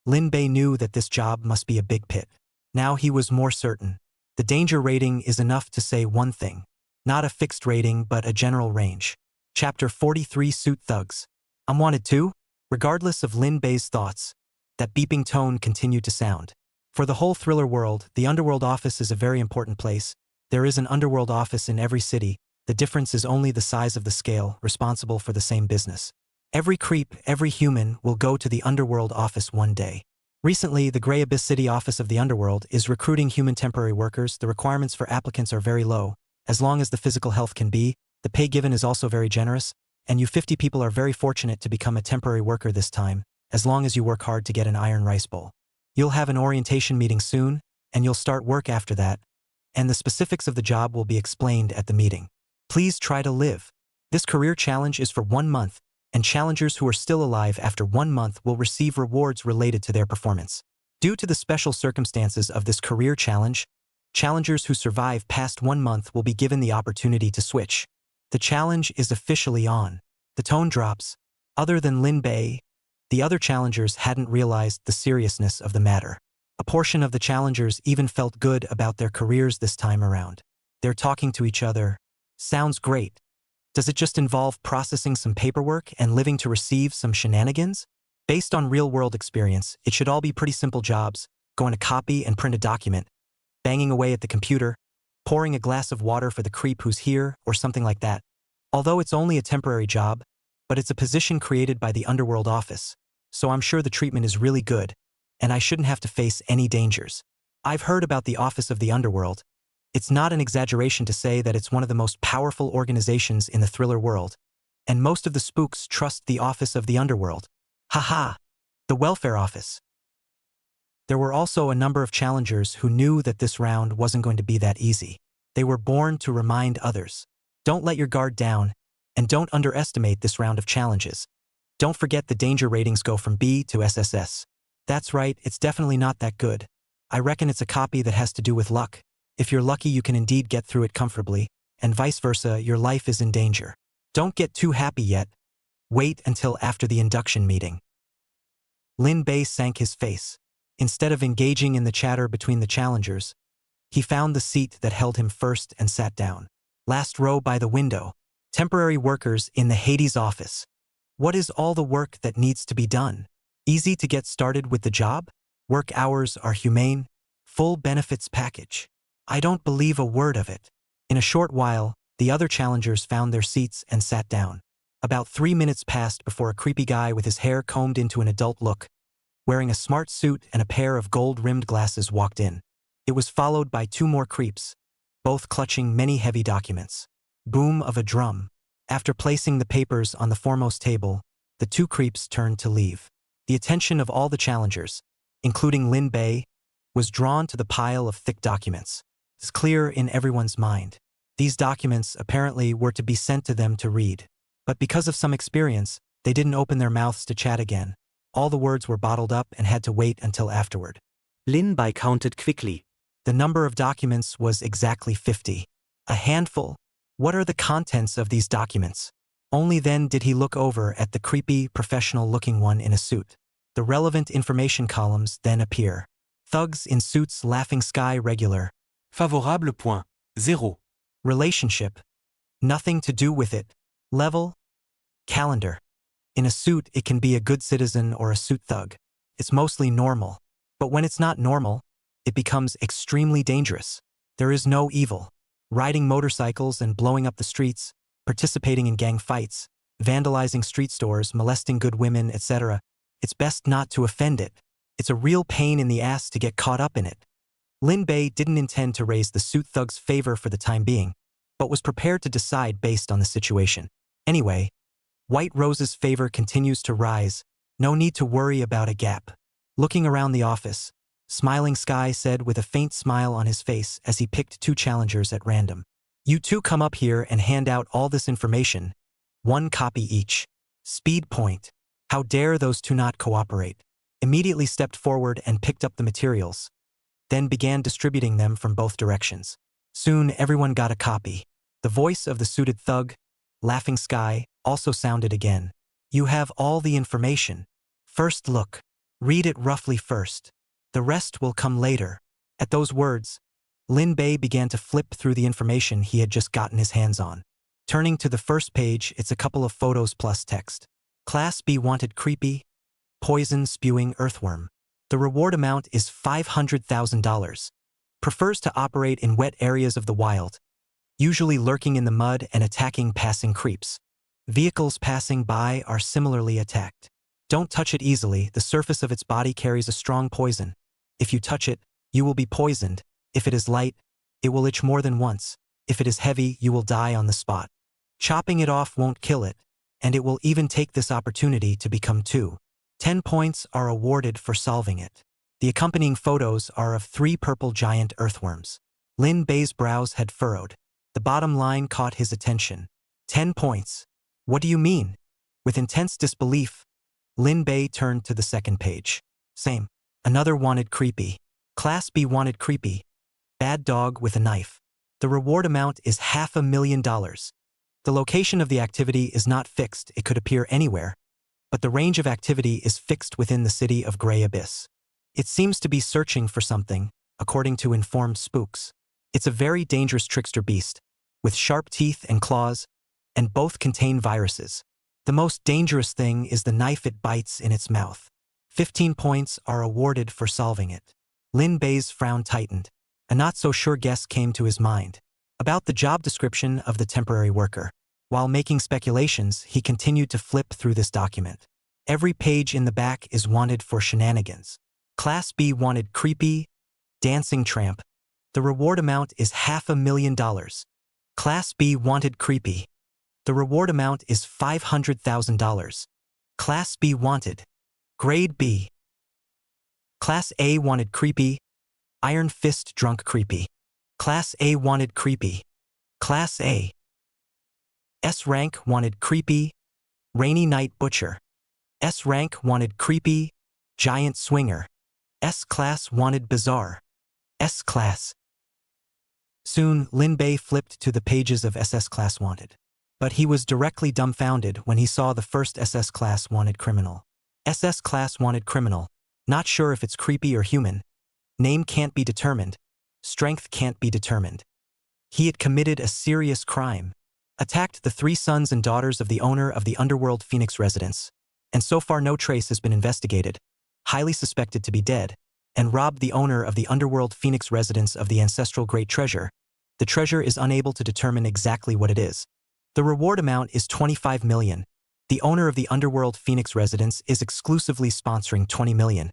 Lin Bei knew that this job must be a big pit. Now he was more certain. The danger rating is enough to say one thing. Not a fixed rating, but a general range. Chapter 43 Suit Thugs. I'm wanted too? Regardless of Lin Bei's thoughts, that beeping tone continued to sound. For the whole thriller world, the Underworld office is a very important place. There is an Underworld office in every city. The difference is only the size of the scale, responsible for the same business. Every creep, every human will go to the Underworld office one day. Recently, the Grey Abyss City office of the Underworld is recruiting human temporary workers. The requirements for applicants are very low. As long as the physical health can be, the pay given is also very generous, and you 50 people are very fortunate to become a temporary worker this time, as long as you work hard to get an iron rice bowl. You'll have an orientation meeting soon, and you'll start work after that, and the specifics of the job will be explained at the meeting. Please try to live. This career challenge is for 1 month, and challengers who are still alive after 1 month will receive rewards related to their performance. Due to the special circumstances of this career challenge, challengers who survive past 1 month will be given the opportunity to switch. The challenge is officially on. The tone drops. Other than Lin Bei, the other challengers hadn't realized the seriousness of the matter. A portion of the challengers even felt good about their careers this time around. They're talking to each other. Sounds great. Does it just involve processing some paperwork and living to receive some shenanigans? Based on real-world experience, it should all be pretty simple jobs: going to copy and print a document, banging away at the computer, pouring a glass of water for the creep who's here, or something like that. Although it's only a temporary job, but it's a position created by the Underworld office, so I'm sure the treatment is really good, and I shouldn't have to face any dangers. I've heard about the office of the Underworld. It's not an exaggeration to say that it's one of the most powerful organizations in the thriller world, and most of the spooks trust the office of the Underworld. Haha! The welfare office. There were also a number of challengers who knew that this round wasn't going to be that easy. They were born to remind others. Don't let your guard down, and don't underestimate this round of challenges. Don't forget the danger ratings go from B to SSS. That's right, it's definitely not that good. I reckon it's a copy that has to do with luck. If you're lucky, you can indeed get through it comfortably, and vice versa, your life is in danger. Don't get too happy yet. Wait until after the induction meeting. Lin Bei sank his face. Instead of engaging in the chatter between the challengers, he found the seat that held him first and sat down. Last row by the window. Temporary workers in the Hades office. What is all the work that needs to be done? Easy to get started with the job? Work hours are humane. Full benefits package. I don't believe a word of it. In a short while, the other challengers found their seats and sat down. About 3 minutes passed before a creepy guy with his hair combed into an adult look, wearing a smart suit and a pair of gold-rimmed glasses, walked in. It was followed by two more creeps, both clutching many heavy documents. Boom of a drum. After placing the papers on the foremost table, the two creeps turned to leave. The attention of all the challengers, including Lin Bei, was drawn to the pile of thick documents. It's clear in everyone's mind. These documents apparently were to be sent to them to read. But because of some experience, they didn't open their mouths to chat again. All the words were bottled up and had to wait until afterward. Lin Bei counted quickly. The number of documents was exactly 50. A handful. What are the contents of these documents? Only then did he look over at the creepy, professional-looking one in a suit. The relevant information columns then appear. Thugs in suits, laughing sky, regular. Favorable point. 0. Relationship. Nothing to do with it. Level. Calendar. In a suit, it can be a good citizen or a suit thug. It's mostly normal. But when it's not normal, it becomes extremely dangerous. There is no evil. Riding motorcycles and blowing up the streets, participating in gang fights, vandalizing street stores, molesting good women, etc. It's best not to offend it. It's a real pain in the ass to get caught up in it. Lin Bei didn't intend to raise the suit thug's favor for the time being, but was prepared to decide based on the situation. Anyway, White Rose's favor continues to rise. No need to worry about a gap. Looking around the office, Smiling Sky said with a faint smile on his face as he picked two challengers at random. You two come up here and hand out all this information. 1 copy each. Speed point. How dare those two not cooperate? Immediately stepped forward and picked up the materials, then began distributing them from both directions. Soon everyone got a copy. The voice of the suited thug, Laughing Sky, also sounded again. You have all the information. First look. Read it roughly first. The rest will come later. At those words, Lin Bei began to flip through the information he had just gotten his hands on. Turning to the first page, it's a couple of photos plus text. Class B wanted creepy, poison-spewing earthworm. The reward amount is $500,000. Prefers to operate in wet areas of the wild, usually lurking in the mud and attacking passing creeps. Vehicles passing by are similarly attacked. Don't touch it easily. The surface of its body carries a strong poison. If you touch it, you will be poisoned. If it is light, it will itch more than once. If it is heavy, you will die on the spot. Chopping it off won't kill it, and it will even take this opportunity to become 2. 10 points are awarded for solving it. The accompanying photos are of 3 purple giant earthworms. Lin Bei's brows had furrowed. The bottom line caught his attention. 10 points. What do you mean? With intense disbelief, Lin Bei turned to the second page. Same. Another wanted creepy. Class B wanted creepy. Bad dog with a knife. The reward amount is $500,000. The location of the activity is not fixed. It could appear anywhere, but the range of activity is fixed within the city of Grey Abyss. It seems to be searching for something, according to informed spooks. It's a very dangerous trickster beast, with sharp teeth and claws, and both contain viruses. The most dangerous thing is the knife it bites in its mouth. 15 points are awarded for solving it. Lin Bei's frown tightened. A not-so-sure guess came to his mind. About the job description of the temporary worker. While making speculations, he continued to flip through this document. Every page in the back is wanted for shenanigans. Class B wanted creepy, dancing tramp. The reward amount is $500,000. Class B wanted creepy. The reward amount is $500,000. Class B wanted. Grade B. Class A wanted creepy, iron fist drunk creepy. Class A wanted creepy. Class A. S rank wanted creepy, rainy night butcher. S rank wanted creepy, giant swinger. S class wanted bizarre. S class. Soon, Lin Bei flipped to the pages of SS class wanted. But he was directly dumbfounded when he saw the first SS class wanted criminal. SS class wanted criminal. Not sure if it's creepy or human. Name can't be determined. Strength can't be determined. He had committed a serious crime. Attacked the 3 sons and daughters of the owner of the Underworld Phoenix residence, and so far no trace has been investigated, highly suspected to be dead, and robbed the owner of the Underworld Phoenix residence of the ancestral great treasure. The treasure is unable to determine exactly what it is. The reward amount is $25 million. The owner of the Underworld Phoenix residence is exclusively sponsoring $20 million.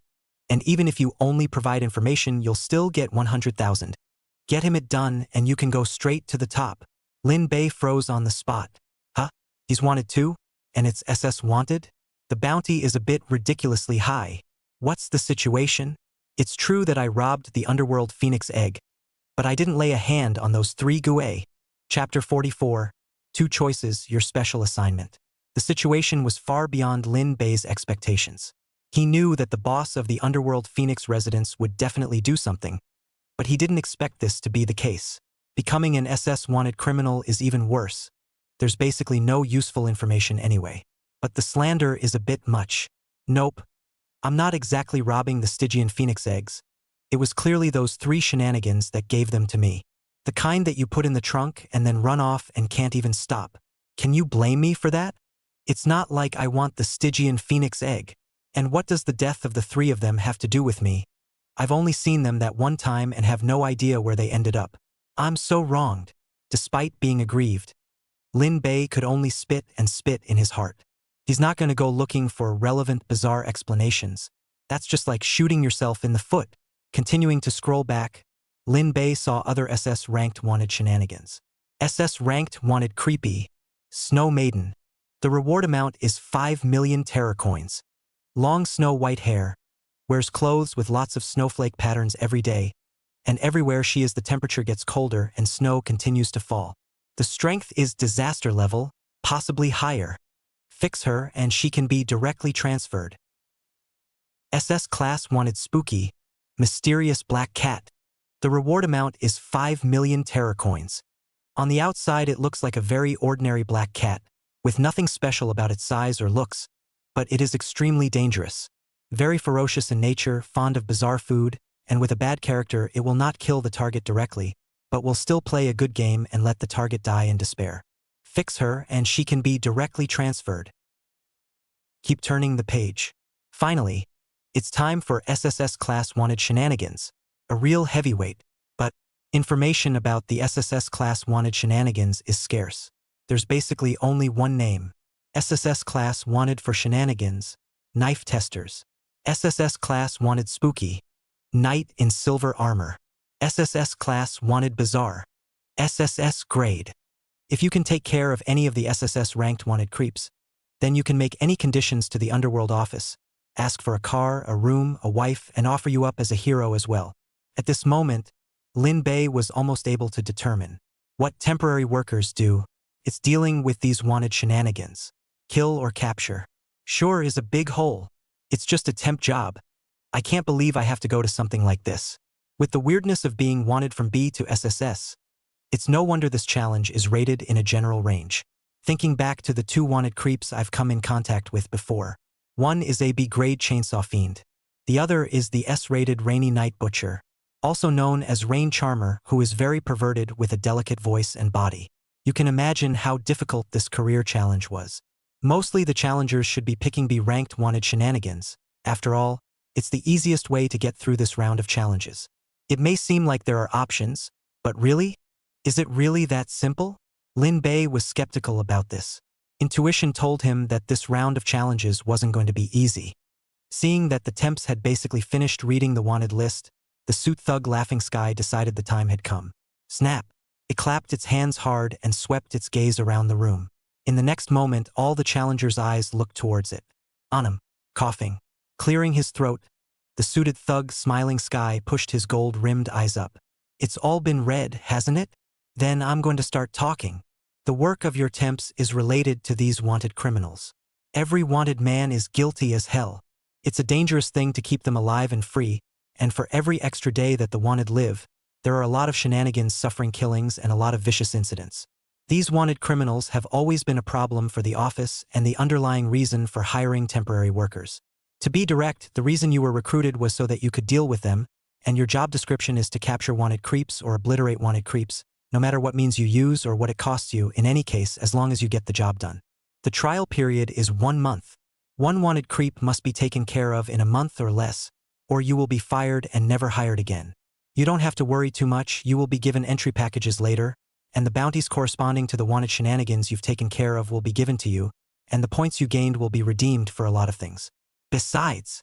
And even if you only provide information, you'll still get 100,000. Get him it done, and you can go straight to the top. Lin Bei froze on the spot. Huh? He's wanted too? And it's SS wanted? The bounty is a bit ridiculously high. What's the situation? It's true that I robbed the underworld phoenix egg, but I didn't lay a hand on those 3 Gue. Chapter 44. 2 choices, your special assignment. The situation was far beyond Lin Bei's expectations. He knew that the boss of the underworld phoenix residence would definitely do something, but he didn't expect this to be the case. Becoming an SS wanted criminal is even worse. There's basically no useful information anyway. But the slander is a bit much. Nope. I'm not exactly robbing the Stygian phoenix eggs. It was clearly those 3 shenanigans that gave them to me. The kind that you put in the trunk and then run off and can't even stop. Can you blame me for that? It's not like I want the Stygian phoenix egg. And what does the death of the 3 of them have to do with me? I've only seen them that one time and have no idea where they ended up. I'm so wronged. Despite being aggrieved, Lin Bei could only spit and spit in his heart. He's not going to go looking for relevant, bizarre explanations. That's just like shooting yourself in the foot. Continuing to scroll back, Lin Bei saw other SS ranked wanted shenanigans. SS ranked wanted creepy, Snow Maiden. The reward amount is 5 million terror coins. Long snow-white hair, wears clothes with lots of snowflake patterns every day, and everywhere she is the temperature gets colder and snow continues to fall. The strength is disaster level, possibly higher. Fix her and she can be directly transferred. SS class wanted spooky, mysterious black cat. The reward amount is 5 million terror coins. On the outside it looks like a very ordinary black cat, with nothing special about its size or looks, but it is extremely dangerous. Very ferocious in nature, fond of bizarre food, and with a bad character it will not kill the target directly, but will still play a good game and let the target die in despair. Fix her and she can be directly transferred. Keep turning the page. Finally, it's time for SSS class wanted shenanigans, a real heavyweight, but information about the SSS class wanted shenanigans is scarce. There's basically only one name. SSS class wanted for shenanigans, knife testers. SSS class wanted spooky, knight in silver armor. SSS class wanted bizarre, SSS grade. If you can take care of any of the SSS ranked wanted creeps, then you can make any conditions to the underworld office, ask for a car, a room, a wife, and offer you up as a hero as well. At this moment, Lin Bei was almost able to determine what temporary workers do. It's dealing with these wanted shenanigans. Kill or capture. Sure is a big hole. It's just a temp job. I can't believe I have to go to something like this. With the weirdness of being wanted from B to SSS, it's no wonder this challenge is rated in a general range. Thinking back to the 2 wanted creeps I've come in contact with before. One is a B-grade chainsaw fiend. The other is the S-rated Rainy Night Butcher, also known as Rain Charmer, who is very perverted with a delicate voice and body. You can imagine how difficult this career challenge was. Mostly the challengers should be picking B-ranked wanted shenanigans. After all, it's the easiest way to get through this round of challenges. It may seem like there are options, but really? Is it really that simple? Lin Bei was skeptical about this. Intuition told him that this round of challenges wasn't going to be easy. Seeing that the temps had basically finished reading the wanted list, the suit thug Laughing Sky decided the time had come. Snap! It clapped its hands hard and swept its gaze around the room. In the next moment, all the challengers' eyes looked towards it. Anam, coughing, clearing his throat, the suited thug Smiling Sky pushed his gold-rimmed eyes up. It's all been read, hasn't it? Then I'm going to start talking. The work of your temps is related to these wanted criminals. Every wanted man is guilty as hell. It's a dangerous thing to keep them alive and free, and for every extra day that the wanted live, there are a lot of shenanigans, suffering killings, and a lot of vicious incidents. These wanted criminals have always been a problem for the office and the underlying reason for hiring temporary workers. To be direct, the reason you were recruited was so that you could deal with them, and your job description is to capture wanted creeps or obliterate wanted creeps, no matter what means you use or what it costs you, in any case, as long as you get the job done. The trial period is 1 month. One wanted creep must be taken care of in a month or less, or you will be fired and never hired again. You don't have to worry too much, you will be given entry packages later, and the bounties corresponding to the wanted shenanigans you've taken care of will be given to you, and the points you gained will be redeemed for a lot of things. Besides,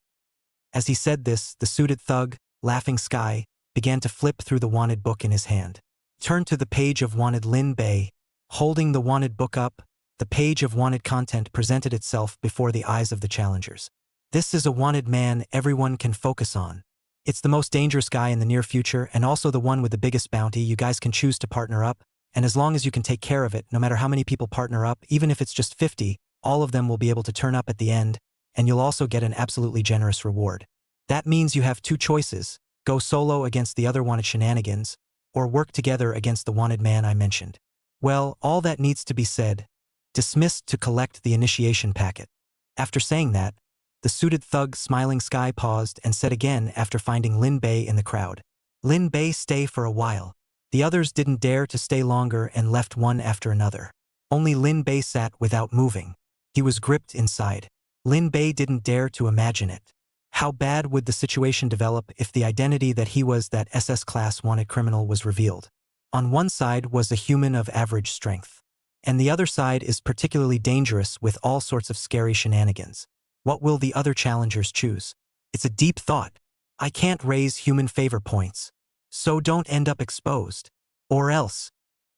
As he said this, the suited thug, Laughing Sky, began to flip through the wanted book in his hand. Turned to the page of wanted Lin Bei. Holding the wanted book up, the page of wanted content presented itself before the eyes of the challengers. This is a wanted man everyone can focus on. It's the most dangerous guy in the near future and also the one with the biggest bounty. You guys can choose to partner up, and as long as you can take care of it, no matter how many people partner up, even if it's just 50, all of them will be able to turn up at the end, and you'll also get an absolutely generous reward. That means you have two choices: go solo against the other wanted shenanigans, or work together against the wanted man I mentioned. Well, all that needs to be said. Dismissed to collect the initiation packet. After saying that, the suited thug Smiling Sky paused and said again after finding Lin Bei in the crowd. Lin Bei, stay for a while. The others didn't dare to stay longer and left one after another. Only Lin Bei sat without moving. He was gripped inside. Lin Bei didn't dare to imagine it. How bad would the situation develop if the identity that he was, that SS class wanted criminal, was revealed? On one side was a human of average strength, and the other side is particularly dangerous with all sorts of scary shenanigans. What will the other challengers choose? It's a deep thought. I can't raise human favor points, so don't end up exposed. Or else,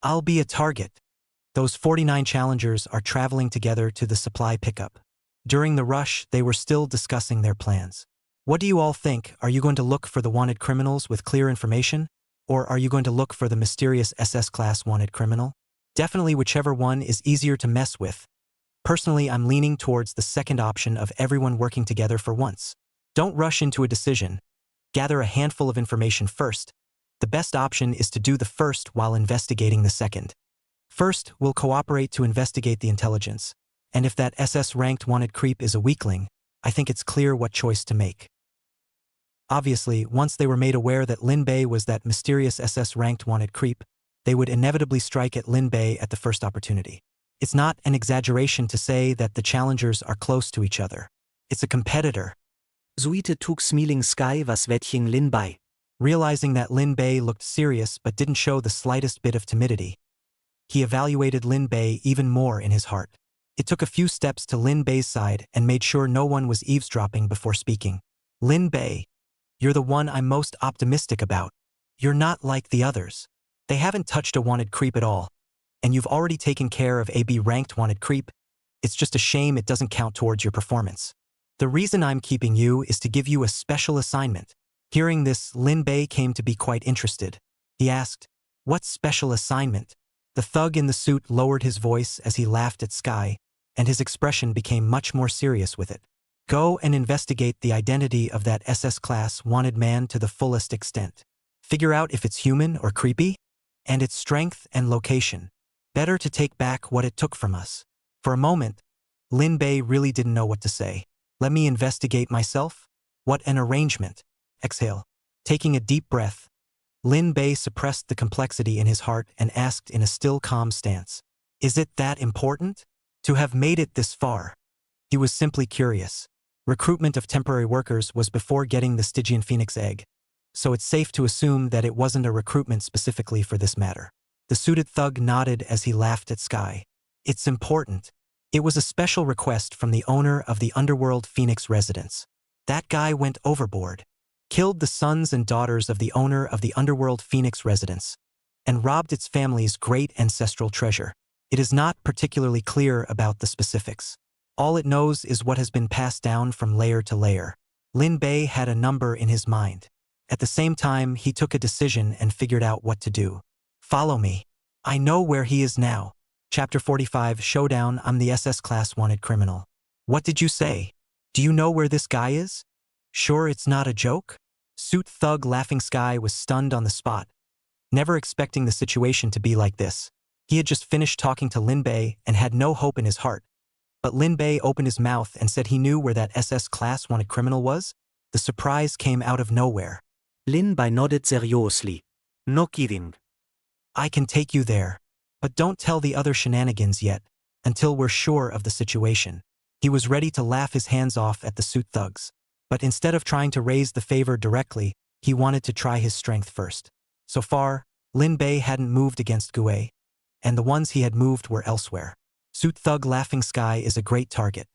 I'll be a target. Those 49 challengers are traveling together to the supply pickup. During the rush, they were still discussing their plans. What do you all think? Are you going to look for the wanted criminals with clear information? Or are you going to look for the mysterious SS class wanted criminal? Definitely whichever one is easier to mess with. Personally, I'm leaning towards the second option of everyone working together for once. Don't rush into a decision. Gather a handful of information first. The best option is to do the first while investigating the second. First, we'll cooperate to investigate the intelligence. And if that SS-ranked wanted creep is a weakling, I think it's clear what choice to make. Obviously, once they were made aware that Lin Bei was that mysterious SS-ranked wanted creep, they would inevitably strike at Lin Bei at the first opportunity. It's not an exaggeration to say that the challengers are close to each other. It's a competitor. Suite tog Smiling Sky was Wettchen Lin Bei. Realizing that Lin Bei looked serious but didn't show the slightest bit of timidity, he evaluated Lin Bei even more in his heart. It took a few steps to Lin Bei's side and made sure no one was eavesdropping before speaking. Lin Bei, you're the one I'm most optimistic about. You're not like the others. They haven't touched a wanted creep at all. And you've already taken care of AB-ranked wanted creep. It's just a shame it doesn't count towards your performance. The reason I'm keeping you is to give you a special assignment. Hearing this, Lin Bei came to be quite interested. He asked, "What special assignment?" The thug in the suit lowered his voice as he laughed at Sky, and his expression became much more serious with it. Go and investigate the identity of that SS class wanted man to the fullest extent. Figure out if it's human or creepy, and its strength and location. Better to take back what it took from us. For a moment, Lin Bei really didn't know what to say. Let me investigate myself? What an arrangement. Exhale. Taking a deep breath, Lin Bei suppressed the complexity in his heart and asked in a still calm stance, "Is it that important? To have made it this far?" He was simply curious. Recruitment of temporary workers was before getting the Stygian Phoenix egg, so it's safe to assume that it wasn't a recruitment specifically for this matter. The suited thug nodded as he laughed at Sky. It's important. It was a special request from the owner of the Underworld Phoenix residence. That guy went overboard, killed the sons and daughters of the owner of the Underworld Phoenix residence, and robbed its family's great ancestral treasure. It is not particularly clear about the specifics. All it knows is what has been passed down from layer to layer. Lin Bei had a number in his mind. At the same time, he took a decision and figured out what to do. Follow me. I know where he is now. Chapter 45, Showdown. I'm the SS class wanted criminal. What did you say? Do you know where this guy is? Sure it's not a joke? Suit thug Laughing Sky was stunned on the spot, never expecting the situation to be like this. He had just finished talking to Lin Bei and had no hope in his heart. But Lin Bei opened his mouth and said he knew where that SS class wanted criminal was. The surprise came out of nowhere. Lin Bei nodded seriously. No kidding. I can take you there. But don't tell the other shenanigans yet, until we're sure of the situation. He was ready to laugh his hands off at the suit thugs. But instead of trying to raise the favor directly, he wanted to try his strength first. So far, Lin Bei hadn't moved against Gue, and the ones he had moved were elsewhere. Suit thug Laughing Sky is a great target.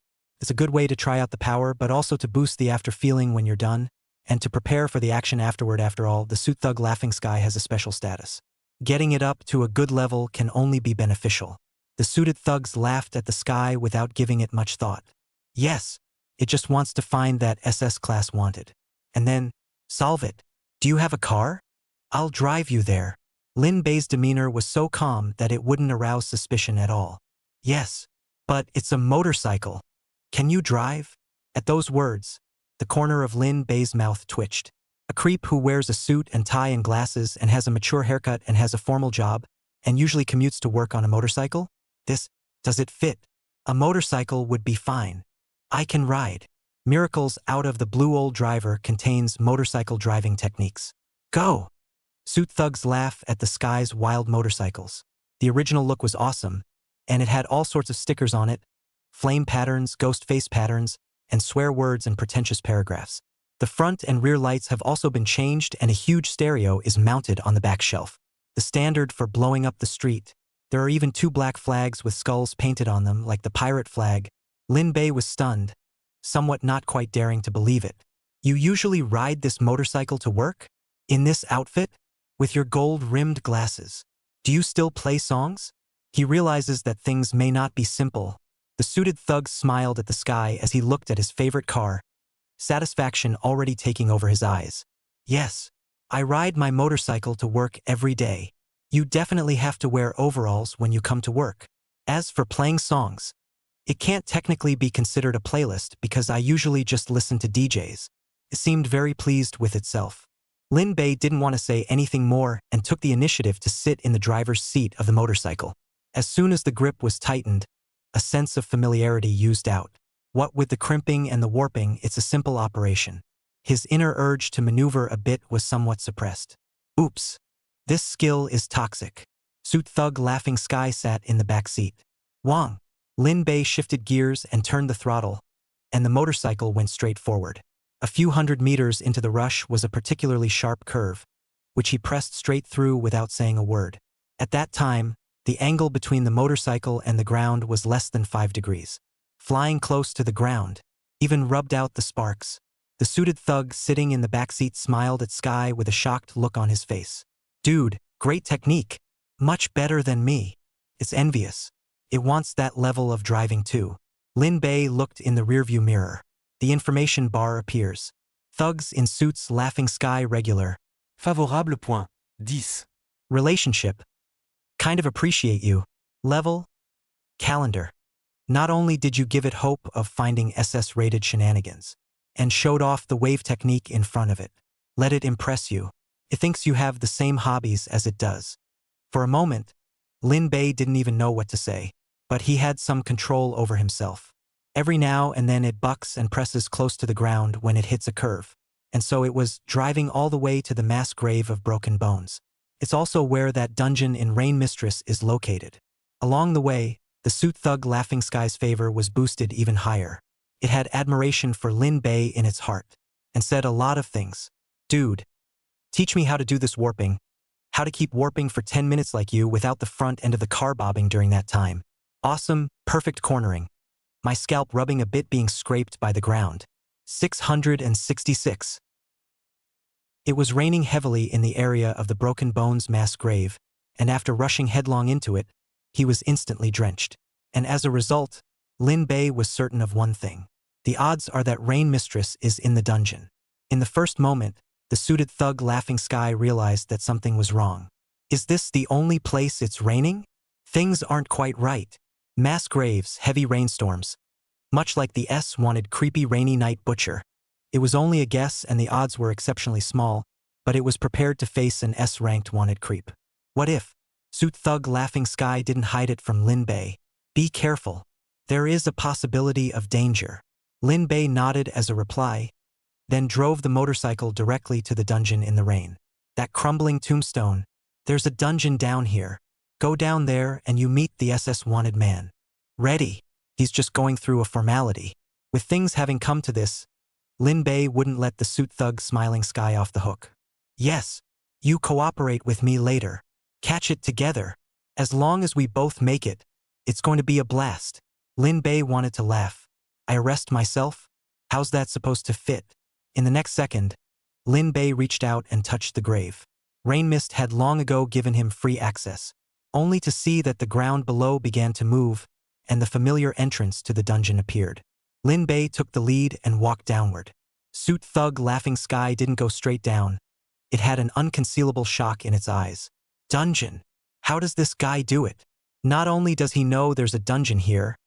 It's a good way to try out the power, but also to boost the after feeling when you're done, and to prepare for the action afterward. After all, the Suit Thug Laughing Sky has a special status. Getting it up to a good level can only be beneficial. The suited thugs laughed at the sky without giving it much thought. Yes, it just wants to find that SS class wanted. And then, solve it. Do you have a car? I'll drive you there. Lin Bei's demeanor was so calm that it wouldn't arouse suspicion at all. Yes, but it's a motorcycle. Can you drive? At those words, the corner of Lin Bei's mouth twitched. A creep who wears a suit and tie and glasses and has a mature haircut and has a formal job and usually commutes to work on a motorcycle? Does it fit? A motorcycle would be fine. I can ride. Miracles Out of the Blue Old Driver contains motorcycle driving techniques. Go! Suit thugs laugh at the sky's wild motorcycles. The original look was awesome, and it had all sorts of stickers on it, flame patterns, ghost face patterns, and swear words and pretentious paragraphs. The front and rear lights have also been changed and a huge stereo is mounted on the back shelf. The standard for blowing up the street. There are even 2 black flags with skulls painted on them like the pirate flag. Lin Bei was stunned, somewhat not quite daring to believe it. You usually ride this motorcycle to work? In this outfit? With your gold-rimmed glasses? Do you still play songs? He realizes that things may not be simple. The suited thug smiled at the sky as he looked at his favorite car, satisfaction already taking over his eyes. Yes, I ride my motorcycle to work every day. You definitely have to wear overalls when you come to work. As for playing songs, it can't technically be considered a playlist because I usually just listen to DJs. It seemed very pleased with itself. Lin Bei didn't want to say anything more and took the initiative to sit in the driver's seat of the motorcycle. As soon as the grip was tightened, a sense of familiarity oozed out. What with the crimping and the warping, it's a simple operation. His inner urge to maneuver a bit was somewhat suppressed. Oops. This skill is toxic. Suit Thug Laughing Sky sat in the back seat. Wang. Lin Bei shifted gears and turned the throttle, and the motorcycle went straight forward. A few hundred meters into the rush was a particularly sharp curve, which he pressed straight through without saying a word. At that time, the angle between the motorcycle and the ground was less than 5 degrees. Flying close to the ground, even rubbed out the sparks. The suited thug sitting in the backseat smiled at Sky with a shocked look on his face. Dude, great technique. Much better than me. It's envious. It wants that level of driving too. Lin Bei looked in the rearview mirror. The information bar appears. Thugs in suits Laughing Sky regular. Favorable point. 10. Relationship. Kind of appreciate you. Level. Calendar. Not only did you give it hope of finding SS-rated shenanigans, and showed off the wave technique in front of it. Let it impress you. It thinks you have the same hobbies as it does. For a moment, Lin Bei didn't even know what to say, but he had some control over himself. Every now and then it bucks and presses close to the ground when it hits a curve, and so it was driving all the way to the mass grave of broken bones. It's also where that dungeon in Rain Mistress is located. Along the way, the Suit Thug Laughing Sky's favor was boosted even higher. It had admiration for Lin Bei in its heart, and said a lot of things. Dude, teach me how to do this warping. How to keep warping for 10 minutes like you without the front end of the car bobbing during that time. Awesome, perfect cornering. My scalp rubbing a bit being scraped by the ground. 666. It was raining heavily in the area of the Broken Bones mass grave, and after rushing headlong into it, he was instantly drenched. And as a result, Lin Bei was certain of one thing. The odds are that Rain Mistress is in the dungeon. In the first moment, the suited thug Laughing Sky realized that something was wrong. Is this the only place it's raining? Things aren't quite right. Mass graves, heavy rainstorms. Much like the S-wanted creepy rainy night butcher. It was only a guess and the odds were exceptionally small, but it was prepared to face an S-ranked wanted creep. What if? Suit Thug Laughing Sky didn't hide it from Lin Bei. Be careful. There is a possibility of danger. Lin Bei nodded as a reply, then drove the motorcycle directly to the dungeon in the rain. That crumbling tombstone. There's a dungeon down here. Go down there and you meet the SS wanted man. Ready. He's just going through a formality. With things having come to this, Lin Bei wouldn't let the Suit Thug Smiling Sky off the hook. Yes, you cooperate with me later. Catch it together. As long as we both make it, it's going to be a blast. Lin Bei wanted to laugh, I arrest myself? How's that supposed to fit? In the next second, Lin Bei reached out and touched the grave. Rain Mist had long ago given him free access, only to see that the ground below began to move and the familiar entrance to the dungeon appeared. Lin Bei took the lead and walked downward. Suit Thug Laughing Sky didn't go straight down. It had an unconcealable shock in its eyes. Dungeon. How does this guy do it? Not only does he know there's a dungeon here,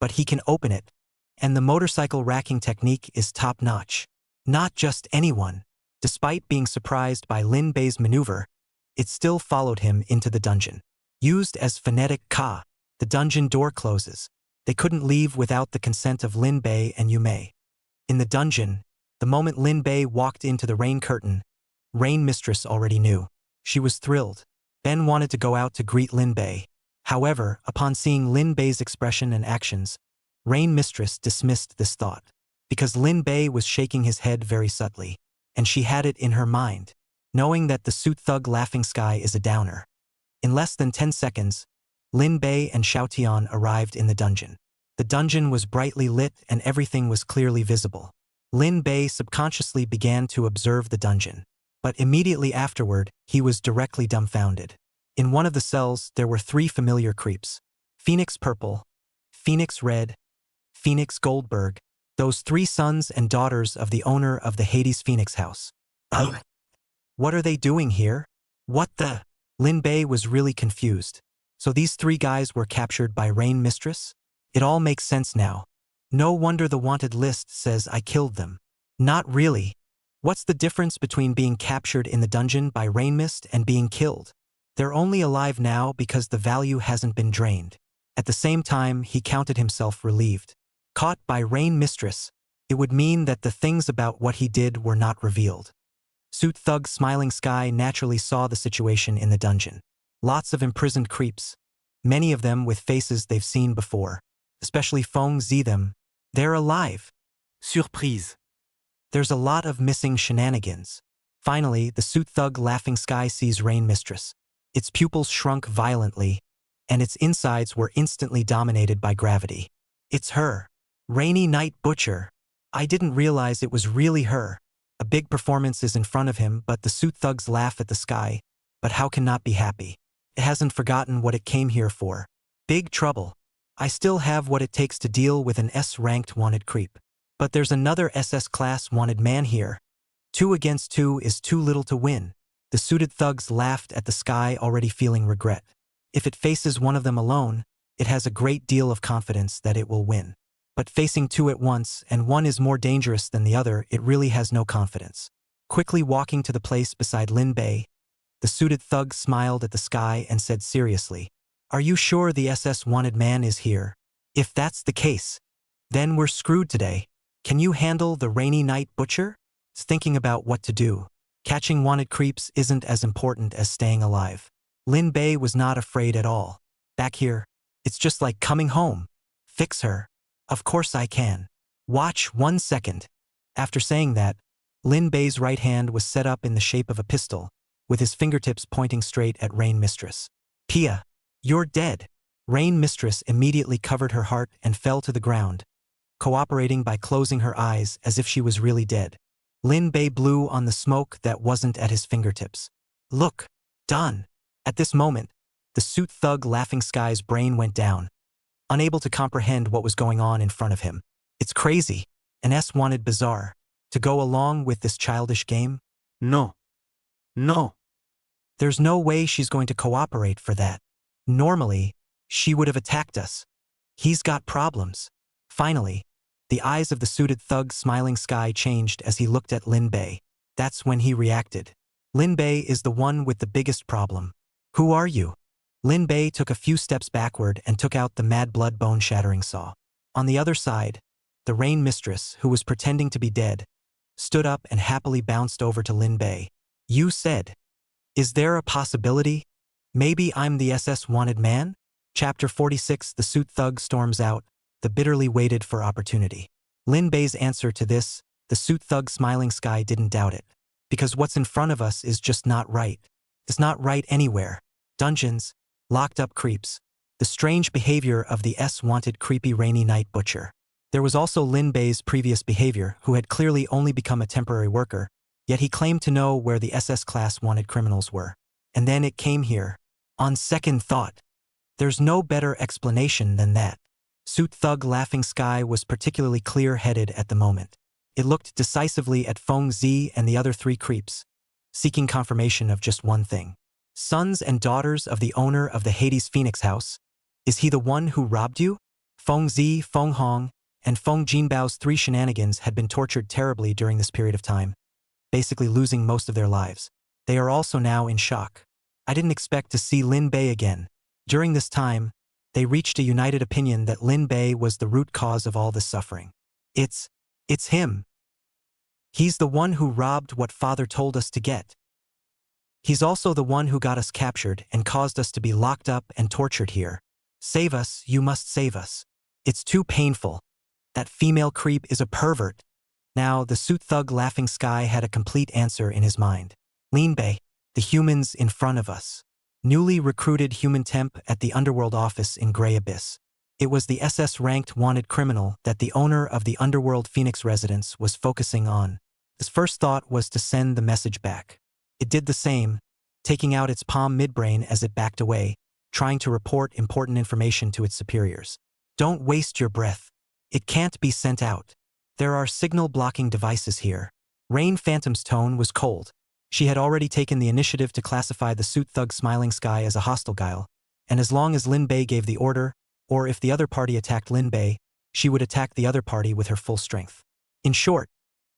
but he can open it. And the motorcycle racking technique is top-notch. Not just anyone. Despite being surprised by Lin Bei's maneuver, it still followed him into the dungeon. Used as phonetic ka, the dungeon door closes. They couldn't leave without the consent of Lin Bei and Yume. In the dungeon, the moment Lin Bei walked into the rain curtain, Rain Mistress already knew. She was thrilled. Ben wanted to go out to greet Lin Bei. However, upon seeing Lin Bei's expression and actions, Rain Mistress dismissed this thought. Because Lin Bei was shaking his head very subtly, and she had it in her mind, knowing that the Suit Thug Laughing Sky is a downer. In less than 10 seconds, Lin Bei and Xiaotian arrived in the dungeon. The dungeon was brightly lit and everything was clearly visible. Lin Bei subconsciously began to observe the dungeon. But immediately afterward, he was directly dumbfounded. In one of the cells, there were 3 familiar creeps. Phoenix Purple, Phoenix Red, Phoenix Goldberg, those 3 sons and daughters of the owner of the Hades Phoenix house. What are they doing here? What the? Lin Bei was really confused. So these 3 guys were captured by Rain Mistress? It all makes sense now. No wonder the wanted list says I killed them. Not really. What's the difference between being captured in the dungeon by Rain Mist and being killed? They're only alive now because the value hasn't been drained. At the same time, he counted himself relieved. Caught by Rain Mistress, it would mean that the things about what he did were not revealed. Suit Thug Smiling Sky naturally saw the situation in the dungeon. Lots of imprisoned creeps, many of them with faces they've seen before, especially Feng Zi them. They're alive. Surprise. There's a lot of missing shenanigans. Finally, the Suit Thug Laughing Sky sees Rain Mistress. Its pupils shrunk violently, and its insides were instantly dominated by gravity. It's her. Rainy Night Butcher. I didn't realize it was really her. A big performance is in front of him, but the Suit Thugs laugh at the sky. But how can not be happy? It hasn't forgotten what it came here for. Big trouble. I still have what it takes to deal with an S-ranked wanted creep. But there's another SS-class wanted man here. 2 against 2 is too little to win. The suited thugs laughed at the sky, already feeling regret. If it faces one of them alone, it has a great deal of confidence that it will win. But facing 2 at once, and one is more dangerous than the other, it really has no confidence. Quickly walking to the place beside Lin Bei, the suited thug smiled at the sky and said seriously, "Are you sure the SS wanted man is here? If that's the case, then we're screwed today. Can you handle the Rainy Night Butcher?" Thinking about what to do. Catching wanted creeps isn't as important as staying alive. Lin Bei was not afraid at all. Back here, it's just like coming home. Fix her. Of course I can. Watch 1 second. After saying that, Lin Bei's right hand was set up in the shape of a pistol, with his fingertips pointing straight at Rain Mistress. "Pia, you're dead." Rain Mistress immediately covered her heart and fell to the ground, cooperating by closing her eyes as if she was really dead. Lin Bei blew on the smoke that wasn't at his fingertips. "Look, done." At this moment, the Suit Thug Laughing Sky's brain went down, unable to comprehend what was going on in front of him. It's crazy. An S wanted bizarre. To go along with this childish game? No. No. There's no way she's going to cooperate for that. Normally, she would have attacked us. He's got problems. Finally, the eyes of the suited thug Smiling Sky changed as he looked at Lin Bei. That's when he reacted. Lin Bei is the one with the biggest problem. "Who are you?" Lin Bei took a few steps backward and took out the mad blood bone-shattering saw. On the other side, the Rain Mistress, who was pretending to be dead, stood up and happily bounced over to Lin Bei. "You said, is there a possibility? Maybe I'm the SS wanted man?" Chapter 46. The Suit Thug storms out, the bitterly waited for opportunity. Lin Bei's answer to this, the Suit Thug Smiling Sky didn't doubt it. Because what's in front of us is just not right. It's not right anywhere. Dungeons, locked up creeps, the strange behavior of the S-wanted creepy Rainy Night Butcher. There was also Lin Bei's previous behavior, who had clearly only become a temporary worker, yet he claimed to know where the SS class wanted criminals were. And then it came here. On second thought, there's no better explanation than that. Suit Thug Laughing Sky was particularly clear-headed at the moment. It looked decisively at Feng Zi and the other three creeps, seeking confirmation of just one thing. Sons and daughters of the owner of the Hades Phoenix House, is he the one who robbed you? Feng Zi, Feng Hong, and Feng Jinbao's three shenanigans had been tortured terribly during this period of time, basically losing most of their lives. They are also now in shock. I didn't expect to see Lin Bei again. During this time, they reached a united opinion that Lin Bei was the root cause of all this suffering. It's him. He's the one who robbed what father told us to get. He's also the one who got us captured and caused us to be locked up and tortured here. Save us, you must save us. It's too painful. That female creep is a pervert. Now, the Suit Thug Laughing Sky had a complete answer in his mind. Lin Bei, the humans in front of us. Newly recruited human temp at the Underworld office in Grey Abyss. It was the SS-ranked wanted criminal that the owner of the Underworld Phoenix residence was focusing on. His first thought was to send the message back. It did the same, taking out its palm midbrain as it backed away, trying to report important information to its superiors. Don't waste your breath. It can't be sent out. There are signal-blocking devices here. Rain Phantom's tone was cold. She had already taken the initiative to classify the Suit Thug Smiling Sky as a hostile guile, and as long as Lin Bei gave the order, or if the other party attacked Lin Bei, she would attack the other party with her full strength. In short,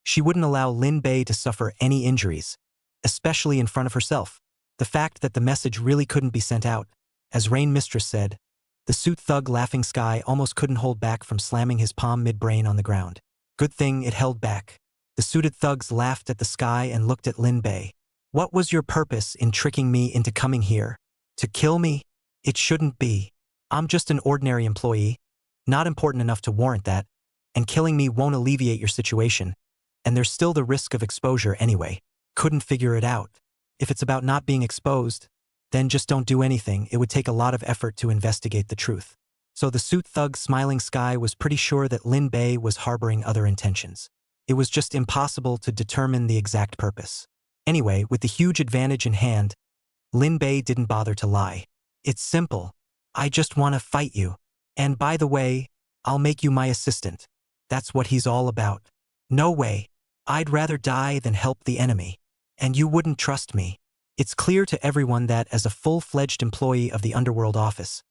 she wouldn't allow Lin Bei to suffer any injuries, especially in front of herself. The fact that the message really couldn't be sent out, as Rain Mistress said, the Suit Thug Laughing Sky almost couldn't hold back from slamming his palm midbrain on the ground. Good thing it held back. The suited thugs laughed at the sky and looked at Lin Bei. What was your purpose in tricking me into coming here? To kill me? It shouldn't be. I'm just an ordinary employee, not important enough to warrant that, and killing me won't alleviate your situation, and there's still the risk of exposure anyway. Couldn't figure it out. If it's about not being exposed, then just don't do anything. It would take a lot of effort to investigate the truth. So the Suit Thug Smiling Sky was pretty sure that Lin Bei was harboring other intentions. It was just impossible to determine the exact purpose. Anyway, with the huge advantage in hand, Lin Bei didn't bother to lie. It's simple. I just want to fight you. And by the way, I'll make you my assistant. That's what he's all about. No way. I'd rather die than help the enemy. And you wouldn't trust me. It's clear to everyone that as a full-fledged employee of the Underworld office,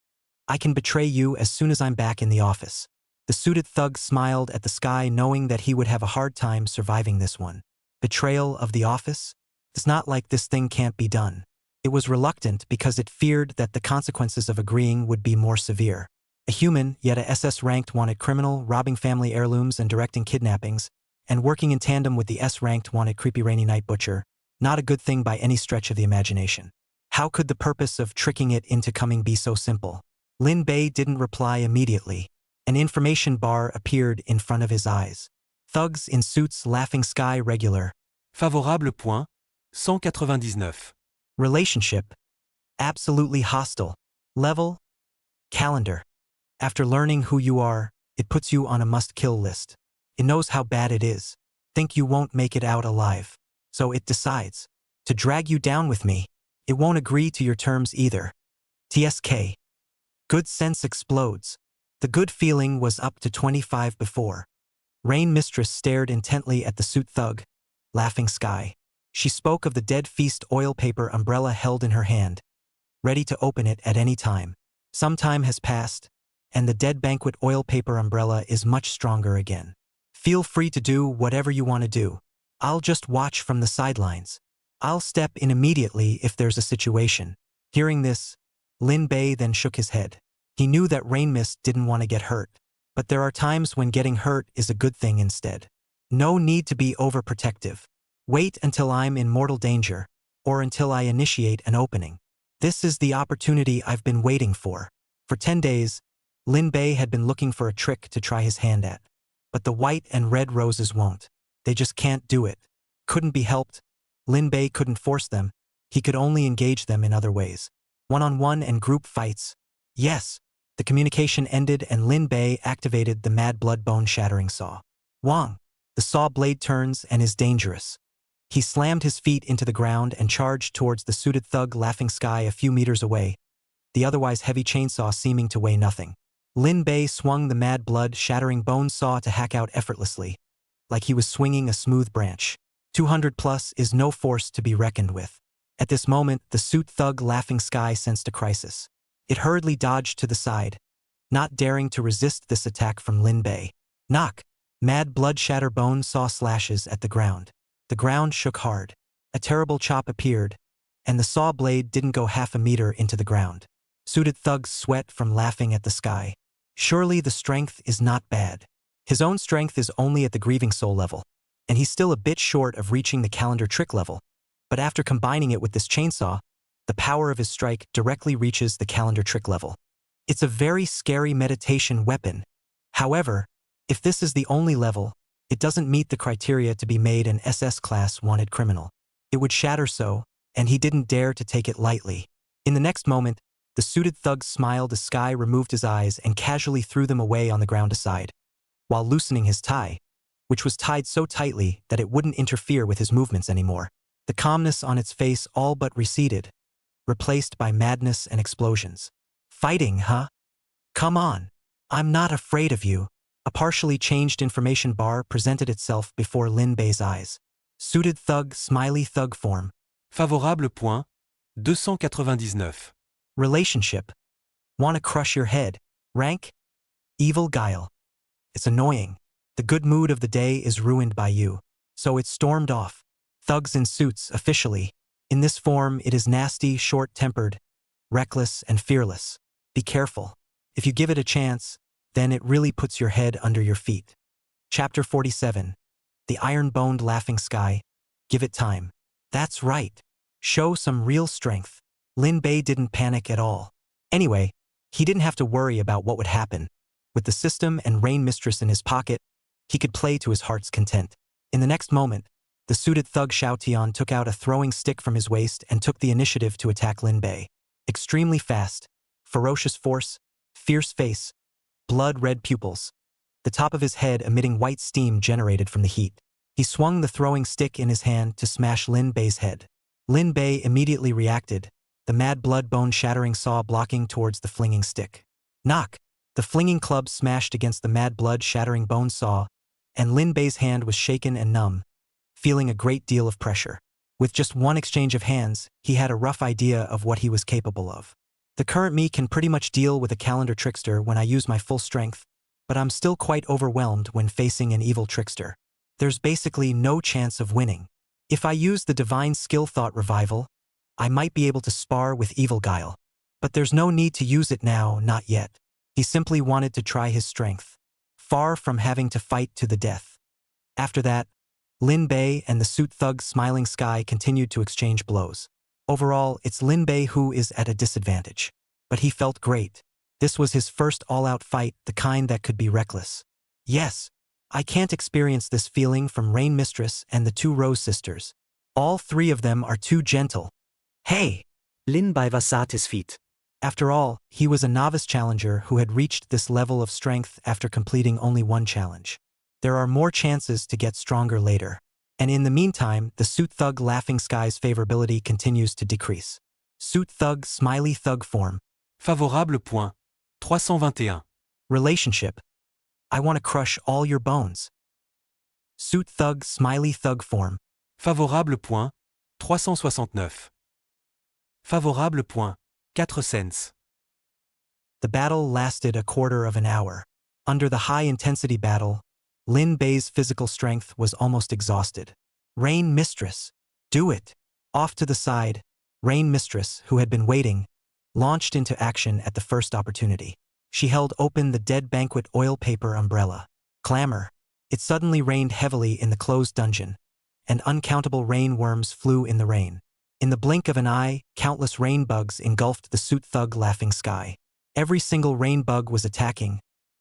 I can betray you as soon as I'm back in the office. The suited thug smiled at the sky, knowing that he would have a hard time surviving this one. Betrayal of the office? It's not like this thing can't be done. It was reluctant because it feared that the consequences of agreeing would be more severe. A human, yet a SS-ranked wanted criminal, robbing family heirlooms and directing kidnappings, and working in tandem with the S-ranked wanted creepy rainy night butcher. Not a good thing by any stretch of the imagination. How could the purpose of tricking it into coming be so simple? Lin Bei didn't reply immediately. An information bar appeared in front of his eyes. Thugs in suits Laughing Sky regular. Favorable point, 199. Relationship. Absolutely hostile. Level. Calendar. After learning who you are, it puts you on a must-kill list. It knows how bad it is. Think you won't make it out alive. So it decides to drag you down with me. It won't agree to your terms either. TSK. Good sense explodes. The good feeling was up to 25 before. Rain Mistress stared intently at the suit thug, Laughing Sky. She spoke of the dead feast oil paper umbrella held in her hand, ready to open it at any time. Some time has passed, and the dead banquet oil paper umbrella is much stronger again. Feel free to do whatever you want to do. I'll just watch from the sidelines. I'll step in immediately if there's a situation. Hearing this, Lin Bei then shook his head. He knew that Rain Mist didn't want to get hurt, but there are times when getting hurt is a good thing instead. No need to be overprotective. Wait until I'm in mortal danger, or until I initiate an opening. This is the opportunity I've been waiting for. For 10 days, Lin Bei had been looking for a trick to try his hand at. But the white and red roses won't. They just can't do it. Couldn't be helped. Lin Bei couldn't force them. He could only engage them in other ways. One-on-one and group fights. Yes, The communication ended and Lin Bei activated the mad blood bone-shattering saw. Wang! The saw blade turns and is dangerous. He slammed his feet into the ground and charged towards the suited thug Laughing Sky a few meters away, the otherwise heavy chainsaw seeming to weigh nothing. Lin Bei swung the mad blood-shattering bone saw to hack out effortlessly, like he was swinging a smooth branch. 200 plus is no force to be reckoned with. At this moment, the suit thug Laughing Sky sensed a crisis. It hurriedly dodged to the side, not daring to resist this attack from Lin Bei. Knock! Mad blood-shatter bone saw slashes at the ground. The ground shook hard. A terrible chop appeared, and the saw blade didn't go half a meter into the ground. Suited thugs sweat from laughing at the sky. Surely the strength is not bad. His own strength is only at the grieving soul level, and he's still a bit short of reaching the calendar trick level. But after combining it with this chainsaw, the power of his strike directly reaches the calendar trick level. It's a very scary meditation weapon. However, if this is the only level, it doesn't meet the criteria to be made an SS class wanted criminal. It would shatter so, and he didn't dare to take it lightly. In the next moment, the suited thug smiled as Sky removed his eyes and casually threw them away on the ground aside, while loosening his tie, which was tied so tightly that it wouldn't interfere with his movements anymore. The calmness on its face all but receded, replaced by madness and explosions. Fighting, huh? Come on. I'm not afraid of you. A partially changed information bar presented itself before Lin Bei's eyes. Suited thug, smiley thug form. Favorable point, 299. Relationship. Wanna crush your head. Rank? Evil guile. It's annoying. The good mood of the day is ruined by you. So it stormed off. Thugs in suits, officially. In this form, it is nasty, short-tempered, reckless, and fearless. Be careful. If you give it a chance, then it really puts your head under your feet. Chapter 47. The Iron-Boned Laughing Sky. Give it time. That's right. Show some real strength. Lin Bei didn't panic at all. Anyway, he didn't have to worry about what would happen. With the system and Rain Mistress in his pocket, he could play to his heart's content. In the next moment, the suited thug Xiao Tian took out a throwing stick from his waist and took the initiative to attack Lin Bei. Extremely fast, ferocious force, fierce face, blood-red pupils, the top of his head emitting white steam generated from the heat. He swung the throwing stick in his hand to smash Lin Bei's head. Lin Bei immediately reacted, the mad blood bone-shattering saw blocking towards the flinging stick. Knock! The flinging club smashed against the mad blood-shattering bone saw, and Lin Bei's hand was shaken and numb, feeling a great deal of pressure. With just one exchange of hands, he had a rough idea of what he was capable of. The current me can pretty much deal with a calendar trickster when I use my full strength, but I'm still quite overwhelmed when facing an evil trickster. There's basically no chance of winning. If I use the Divine Skill Thought Revival, I might be able to spar with Evil Guile. But there's no need to use it now, not yet. He simply wanted to try his strength, far from having to fight to the death. After that, Lin Bei and the suit thug Smiling Sky continued to exchange blows. Overall, it's Lin Bei who is at a disadvantage. But he felt great. This was his first all-out fight, the kind that could be reckless. Yes, I can't experience this feeling from Rain Mistress and the two Rose sisters. All three of them are too gentle. Hey! Lin Bei was at his feet. After all, he was a novice challenger who had reached this level of strength after completing only one challenge. There are more chances to get stronger later. And in the meantime, the suit thug Laughing Sky's favorability continues to decrease. Suit thug Smiley thug form. Favorable point, 321. Relationship. I want to crush all your bones. Suit thug Smiley thug form. Favorable point, 369. Favorable point, 4 cents. The battle lasted a quarter of an hour. Under the high-intensity battle, Lin Bei's physical strength was almost exhausted. Rain Mistress, do it! Off to the side, Rain Mistress, who had been waiting, launched into action at the first opportunity. She held open the dead banquet oil paper umbrella. Clamor. It suddenly rained heavily in the closed dungeon, and uncountable rain worms flew in the rain. In the blink of an eye, countless rain bugs engulfed the suit thug Laughing Sky. Every single rain bug was attacking,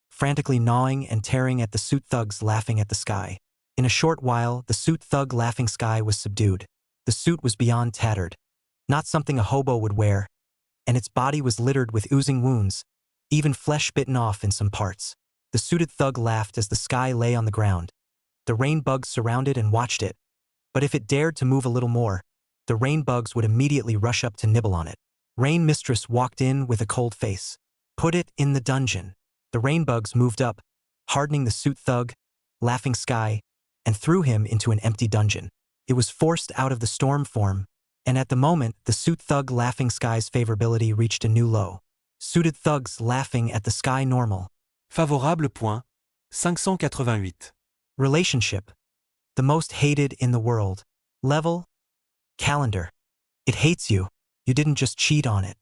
frantically gnawing and tearing at the suit thugs laughing at the sky. In a short while, the suit thug Laughing Sky was subdued. The suit was beyond tattered, not something a hobo would wear, and its body was littered with oozing wounds, even flesh bitten off in some parts. The suited thug laughed as the sky lay on the ground. The rain bugs surrounded and watched it. But if it dared to move a little more, the rain bugs would immediately rush up to nibble on it. Rain Mistress walked in with a cold face. Put it in the dungeon. The rain bugs moved up, hardening the suit thug, laughing sky, and threw him into an empty dungeon. It was forced out of the storm form, and at the moment, the suit thug laughing sky's favorability reached a new low. Suited thugs laughing at the sky normal. Favorable point, 588. Relationship. The most hated in the world. Level. Calendar. It hates you. You didn't just cheat on it.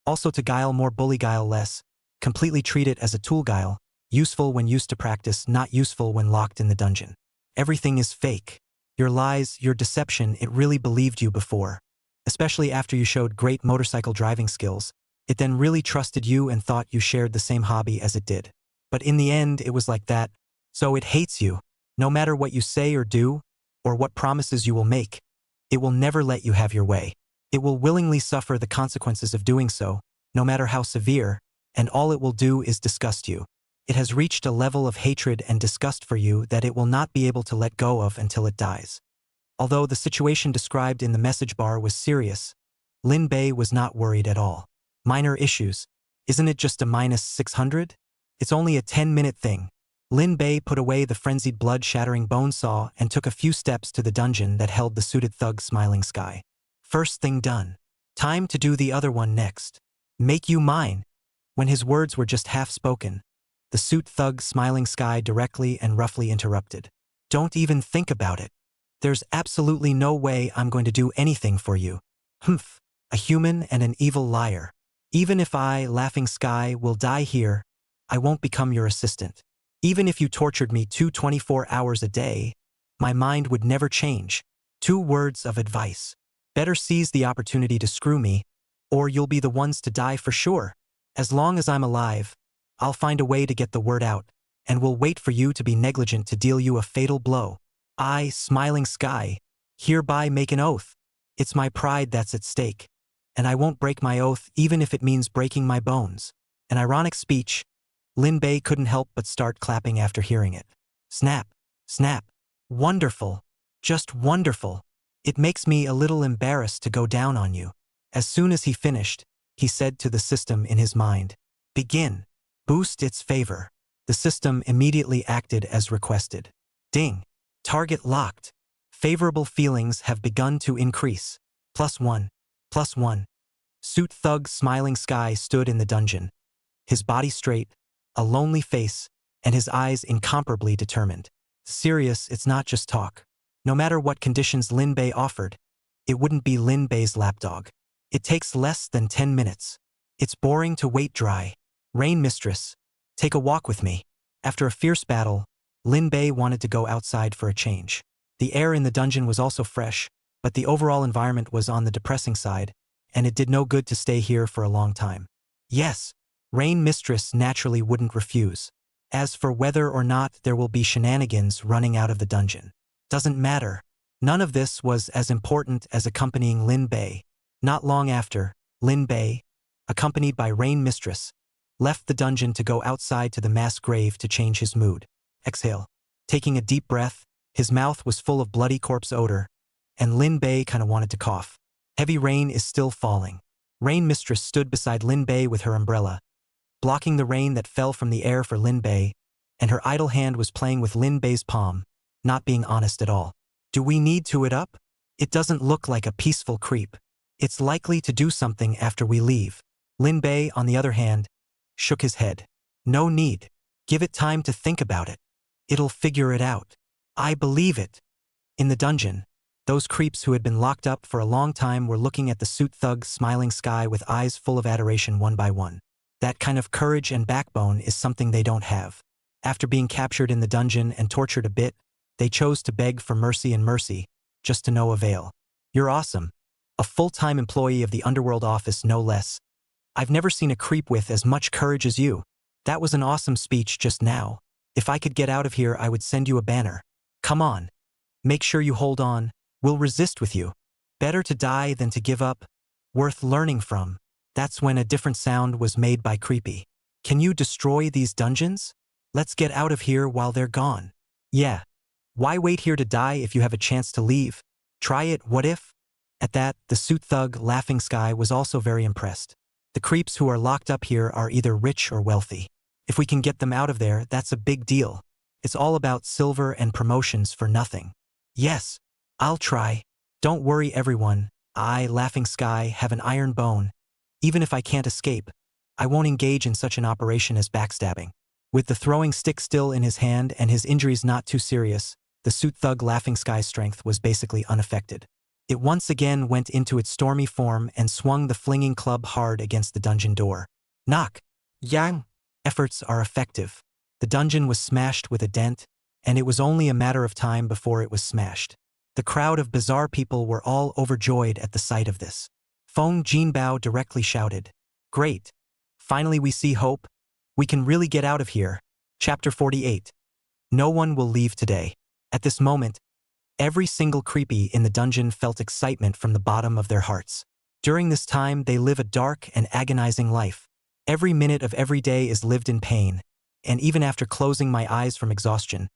Also to guile more, bully guile less. Completely treat it as a tool guile. Useful when used to practice, not useful when locked in the dungeon. Everything is fake. Your lies, your deception, it really believed you before. Especially after you showed great motorcycle driving skills. It then really trusted you and thought you shared the same hobby as it did. But in the end, it was like that. So it hates you. No matter what you say or do, or what promises you will make, it will never let you have your way. It will willingly suffer the consequences of doing so, no matter how severe, and all it will do is disgust you. It has reached a level of hatred and disgust for you that it will not be able to let go of until it dies. Although the situation described in the message bar was serious, Lin Bei was not worried at all. Minor issues. Isn't it just a -600? It's only a 10-minute thing. Lin Bei put away the frenzied blood-shattering bone saw and took a few steps to the dungeon that held the suited thug's smiling sky. First thing done. Time to do the other one next. Make you mine. When his words were just half-spoken, the suit thug's smiling sky directly and roughly interrupted. Don't even think about it. There's absolutely no way I'm going to do anything for you. Humph, a human and an evil liar. Even if I, laughing sky, will die here, I won't become your assistant. Even if you tortured me 24 hours a day, my mind would never change. 2 words of advice. Better seize the opportunity to screw me, or you'll be the ones to die for sure. As long as I'm alive, I'll find a way to get the word out, and will wait for you to be negligent to deal you a fatal blow. I, smiling sky, hereby make an oath. It's my pride that's at stake, and I won't break my oath even if it means breaking my bones. An ironic speech. Lin Bei couldn't help but start clapping after hearing it. Snap, snap. Wonderful. Just wonderful. It makes me a little embarrassed to go down on you. As soon as he finished, he said to the system in his mind, begin. Boost its favor. The system immediately acted as requested. Ding. Target locked. Favorable feelings have begun to increase. +1. +1. Suit thug smiling sky stood in the dungeon. His body straight, a lonely face, and his eyes incomparably determined. Serious, it's not just talk. No matter what conditions Lin Bei offered, it wouldn't be Lin Bei's lapdog. It takes less than 10 minutes. It's boring to wait dry. Rain Mistress, take a walk with me. After a fierce battle, Lin Bei wanted to go outside for a change. The air in the dungeon was also fresh, but the overall environment was on the depressing side, and it did no good to stay here for a long time. Yes, Rain Mistress naturally wouldn't refuse. As for whether or not there will be shenanigans running out of the dungeon, doesn't matter. None of this was as important as accompanying Lin Bei. Not long after, Lin Bei, accompanied by Rain Mistress, left the dungeon to go outside to the mass grave to change his mood. Exhale. Taking a deep breath, his mouth was full of bloody corpse odor, and Lin Bei kinda wanted to cough. Heavy rain is still falling. Rain Mistress stood beside Lin Bei with her umbrella, blocking the rain that fell from the air for Lin Bei, and her idle hand was playing with Lin Bei's palm, not being honest at all. Do we need to it up? It doesn't look like a peaceful creep. It's likely to do something after we leave. Lin Bei, on the other hand, shook his head. No need. Give it time to think about it. It'll figure it out. I believe it. In the dungeon, those creeps who had been locked up for a long time were looking at the suit thug's smiling sky with eyes full of adoration one by one. That kind of courage and backbone is something they don't have. After being captured in the dungeon and tortured a bit, they chose to beg for mercy and mercy, just to no avail. You're awesome. A full-time employee of the underworld office, no less. I've never seen a creep with as much courage as you. That was an awesome speech just now. If I could get out of here, I would send you a banner. Come on. Make sure you hold on. We'll resist with you. Better to die than to give up. Worth learning from. That's when a different sound was made by Creepy. Can you destroy these dungeons? Let's get out of here while they're gone. Yeah. Why wait here to die if you have a chance to leave? Try it, what if? At that, the suit thug, Laughing Sky, was also very impressed. The creeps who are locked up here are either rich or wealthy. If we can get them out of there, that's a big deal. It's all about silver and promotions for nothing. Yes, I'll try. Don't worry, everyone. I, Laughing Sky, have an iron bone. Even if I can't escape, I won't engage in such an operation as backstabbing. With the throwing stick still in his hand and his injuries not too serious, the suit thug Laughing Sky's strength was basically unaffected. It once again went into its stormy form and swung the flinging club hard against the dungeon door. Knock! Yang! Efforts are effective. The dungeon was smashed with a dent, and it was only a matter of time before it was smashed. The crowd of bizarre people were all overjoyed at the sight of this. Feng Jinbao directly shouted, "Great! Finally we see hope. We can really get out of here." Chapter 48. No one will leave today. At this moment, every single creepy in the dungeon felt excitement from the bottom of their hearts. During this time, they live a dark and agonizing life. Every minute of every day is lived in pain, and even after closing my eyes from exhaustion,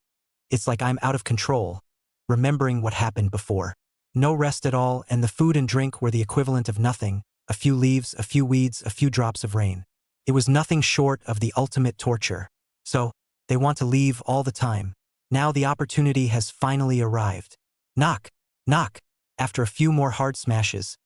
it's like I'm out of control, remembering what happened before. No rest at all, and the food and drink were the equivalent of nothing, a few leaves, a few weeds, a few drops of rain. It was nothing short of the ultimate torture. So, they want to leave all the time. Now the opportunity has finally arrived. Knock! Knock! After a few more hard smashes,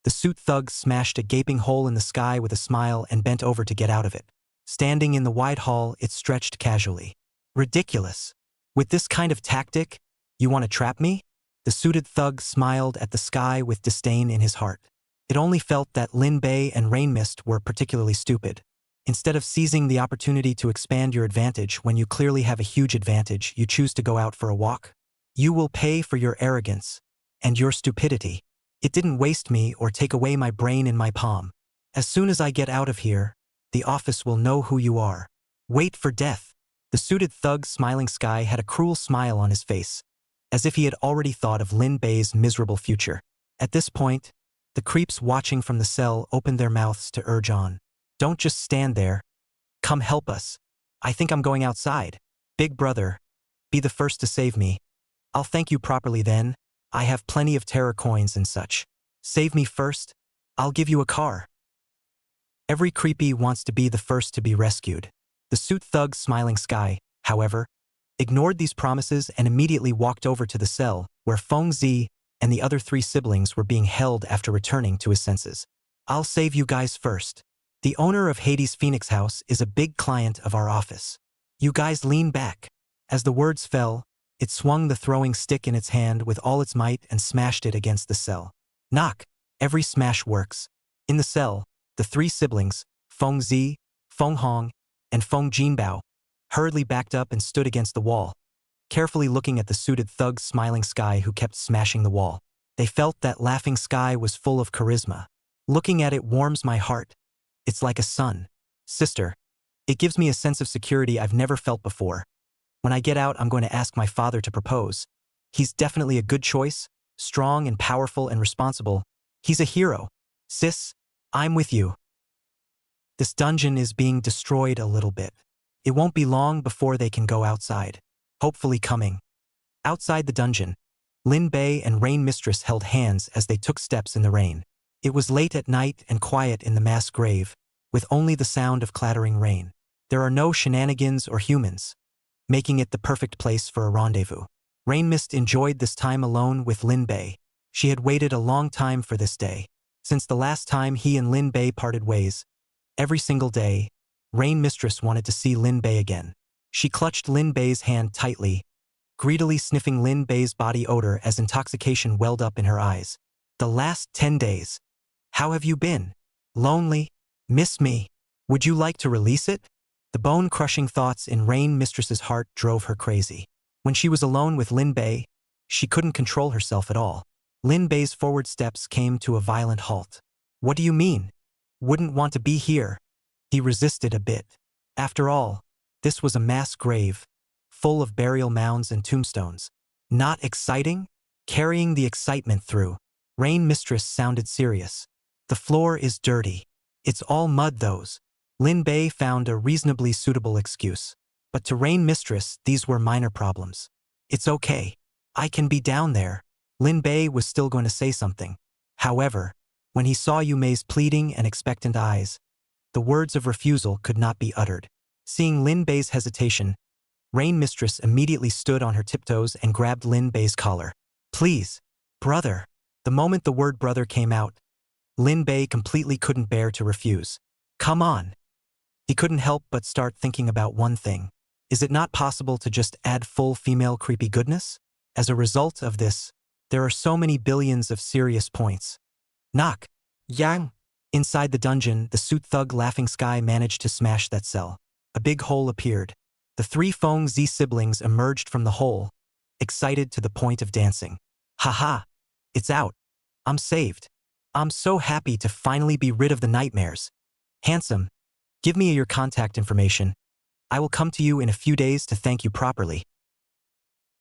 the suit thug smashed a gaping hole in the sky with a smile and bent over to get out of it. Standing in the wide hall, it stretched casually. Ridiculous. With this kind of tactic, you want to trap me? The suited thug smiled at the sky with disdain in his heart. It only felt that Lin Bei and Rain Mist were particularly stupid. Instead of seizing the opportunity to expand your advantage when you clearly have a huge advantage, you choose to go out for a walk. You will pay for your arrogance and your stupidity. It didn't waste me or take away my brain in my palm. As soon as I get out of here, the office will know who you are. Wait for death. The suited thug Smiling Sky had a cruel smile on his face, as if he had already thought of Lin Bei's miserable future. At this point, the creeps watching from the cell opened their mouths to urge on. Don't just stand there. Come help us. I think I'm going outside. Big brother, be the first to save me. I'll thank you properly then. I have plenty of terror coins and such. Save me first. I'll give you a car. Every creepy wants to be the first to be rescued. The suit thug Smiling Sky, however, ignored these promises and immediately walked over to the cell where Feng Zi and the other 3 siblings were being held after returning to his senses. I'll save you guys first. The owner of Hades' Phoenix House is a big client of our office. You guys lean back. As the words fell, it swung the throwing stick in its hand with all its might and smashed it against the cell. Knock! Every smash works. In the cell, the 3 siblings, Feng Zi, Feng Hong, and Feng Jinbao, hurriedly backed up and stood against the wall, carefully looking at the suited thug Smiling Sky who kept smashing the wall. They felt that Laughing Sky was full of charisma. Looking at it warms my heart. It's like a son. Sister. It gives me a sense of security I've never felt before. When I get out, I'm going to ask my father to propose. He's definitely a good choice, strong and powerful and responsible. He's a hero. Sis, I'm with you. This dungeon is being destroyed a little bit. It won't be long before they can go outside. Hopefully coming. Outside the dungeon, Lin Bei and Rain Mistress held hands as they took steps in the rain. It was late at night and quiet in the mass grave, with only the sound of clattering rain. There are no shenanigans or humans, making it the perfect place for a rendezvous. Rain Mist enjoyed this time alone with Lin Bei. She had waited a long time for this day. Since the last time he and Lin Bei parted ways, every single day, Rain Mistress wanted to see Lin Bei again. She clutched Lin Bei's hand tightly, greedily sniffing Lin Bei's body odor as intoxication welled up in her eyes. The last 10 days. How have you been? Lonely? Miss me? Would you like to release it? The bone-crushing thoughts in Rain Mistress's heart drove her crazy. When she was alone with Lin Bei, she couldn't control herself at all. Lin Bei's forward steps came to a violent halt. What do you mean? Wouldn't want to be here? He resisted a bit. After all, this was a mass grave, full of burial mounds and tombstones. Not exciting? Carrying the excitement through. Rain Mistress sounded serious. The floor is dirty. It's all mud those. Lin Bei found a reasonably suitable excuse. But to Rain Mistress, these were minor problems. It's okay. I can be down there. Lin Bei was still going to say something. However, when he saw Yu Mei's pleading and expectant eyes, the words of refusal could not be uttered. Seeing Lin Bei's hesitation, Rain Mistress immediately stood on her tiptoes and grabbed Lin Bei's collar. Please, brother. The moment the word brother came out, Lin Bei completely couldn't bear to refuse. Come on. He couldn't help but start thinking about one thing. Is it not possible to just add full female creepy goodness? As a result of this, there are so many billions of serious points. Knock. Yang. Inside the dungeon, the suit thug Laughing Sky managed to smash that cell. A big hole appeared. The three Feng Zi siblings emerged from the hole, excited to the point of dancing. Haha. It's out. I'm saved. I'm so happy to finally be rid of the nightmares. Handsome, give me your contact information. I will come to you in a few days to thank you properly.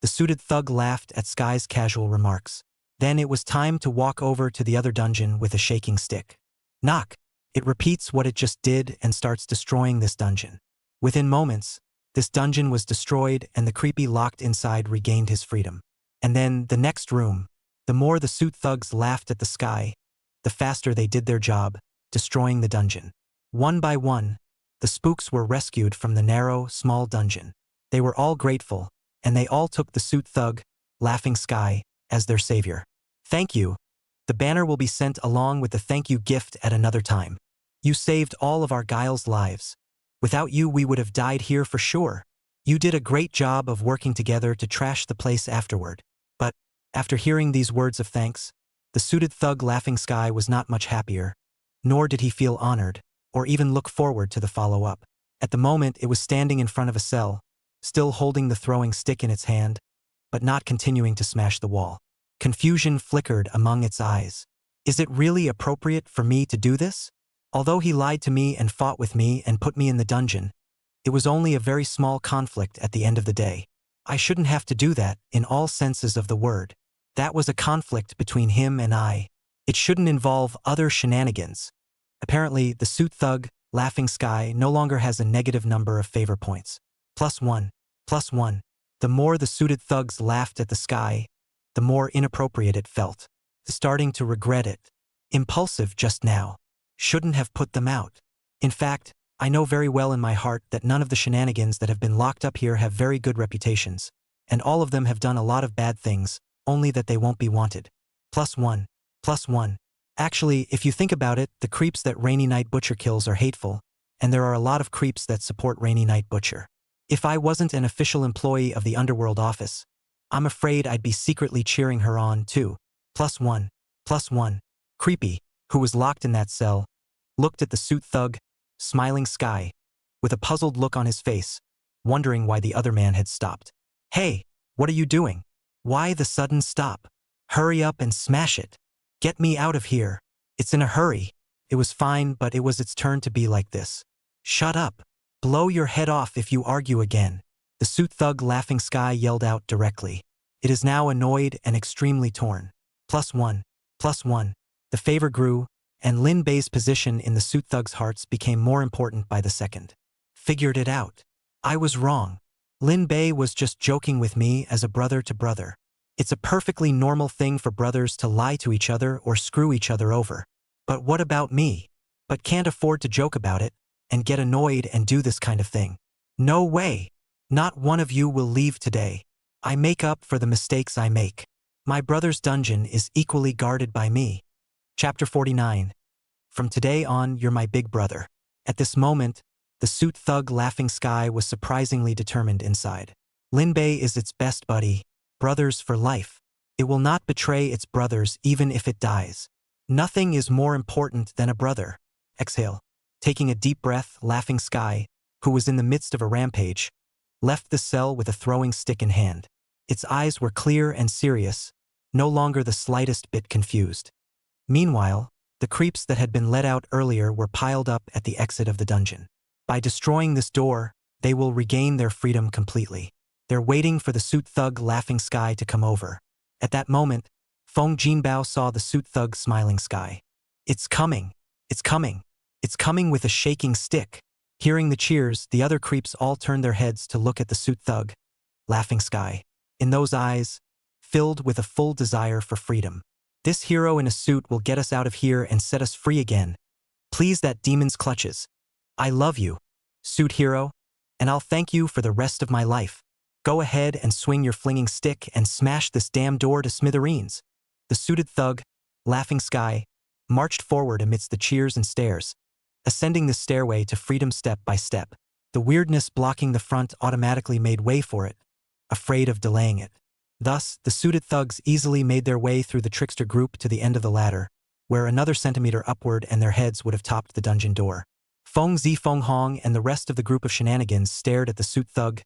The suited thug laughed at Sky's casual remarks. Then it was time to walk over to the other dungeon with a shaking stick. Knock. It repeats what it just did and starts destroying this dungeon. Within moments, this dungeon was destroyed and the creepy locked inside regained his freedom. And then, the next room. The more the suit thugs laughed at the sky, the faster they did their job, destroying the dungeon. One by one, the spooks were rescued from the narrow, small dungeon. They were all grateful, and they all took the suit thug, Laughing Sky, as their savior. Thank you. The banner will be sent along with the thank you gift at another time. You saved all of our Guile's lives. Without you, we would have died here for sure. You did a great job of working together to trash the place afterward. But, after hearing these words of thanks, the suited thug Laughing Sky was not much happier, nor did he feel honored, or even look forward to the follow-up. At the moment, it was standing in front of a cell, still holding the throwing stick in its hand, but not continuing to smash the wall. Confusion flickered among its eyes. Is it really appropriate for me to do this? Although he lied to me and fought with me and put me in the dungeon, it was only a very small conflict at the end of the day. I shouldn't have to do that, in all senses of the word. That was a conflict between him and I. It shouldn't involve other shenanigans. Apparently, the suit thug, Laughing Sky, no longer has a negative number of favor points. +1. +1. The more the suited thugs laughed at the sky, the more inappropriate it felt. Starting to regret it. Impulsive just now. Shouldn't have put them out. In fact, I know very well in my heart that none of the shenanigans that have been locked up here have very good reputations, and all of them have done a lot of bad things, only that they won't be wanted. +1. +1. Actually, if you think about it, the creeps that Rainy Night Butcher kills are hateful, and there are a lot of creeps that support Rainy Night Butcher. If I wasn't an official employee of the Underworld office, I'm afraid I'd be secretly cheering her on, too. +1. +1. Creepy, who was locked in that cell, looked at the suit thug, Smiling Sky, with a puzzled look on his face, wondering why the other man had stopped. Hey, what are you doing? Why the sudden stop? Hurry up and smash it. Get me out of here. It's in a hurry. It was fine, but it was its turn to be like this. Shut up. Blow your head off if you argue again. The suit thug Laughing Sky yelled out directly. It is now annoyed and extremely torn. +1. +1. The favor grew, and Lin Bei's position in the suit thug's hearts became more important by the second. Figured it out. I was wrong. Lin Bei was just joking with me as a brother to brother. It's a perfectly normal thing for brothers to lie to each other or screw each other over. But what about me? But can't afford to joke about it, and get annoyed and do this kind of thing. No way. Not one of you will leave today. I make up for the mistakes I make. My brother's dungeon is equally guarded by me. Chapter 49. From today on, you're my big brother. At this moment, the suit thug Laughing Sky was surprisingly determined inside. Lin Bei is its best buddy, brothers for life. It will not betray its brothers even if it dies. Nothing is more important than a brother. Exhale. Taking a deep breath, Laughing Sky, who was in the midst of a rampage, left the cell with a throwing stick in hand. Its eyes were clear and serious, no longer the slightest bit confused. Meanwhile, the creeps that had been let out earlier were piled up at the exit of the dungeon. By destroying this door, they will regain their freedom completely. They're waiting for the suit thug Laughing Sky to come over. At that moment, Feng Jinbao saw the suit thug Smiling Sky. It's coming. It's coming. It's coming with a shaking stick. Hearing the cheers, the other creeps all turned their heads to look at the suit thug, Laughing Sky. In those eyes, filled with a full desire for freedom. This hero in a suit will get us out of here and set us free again. Please that demon's clutches. I love you, suit hero, and I'll thank you for the rest of my life. Go ahead and swing your flinging stick and smash this damn door to smithereens. The suited thug, Laughing Sky, marched forward amidst the cheers and stares, ascending the stairway to freedom step by step. The weirdness blocking the front automatically made way for it, afraid of delaying it. Thus, the suited thugs easily made their way through the trickster group to the end of the ladder, where another centimeter upward and their heads would have topped the dungeon door. Feng Zi Feng Hong and the rest of the group of shenanigans stared at the suit thug,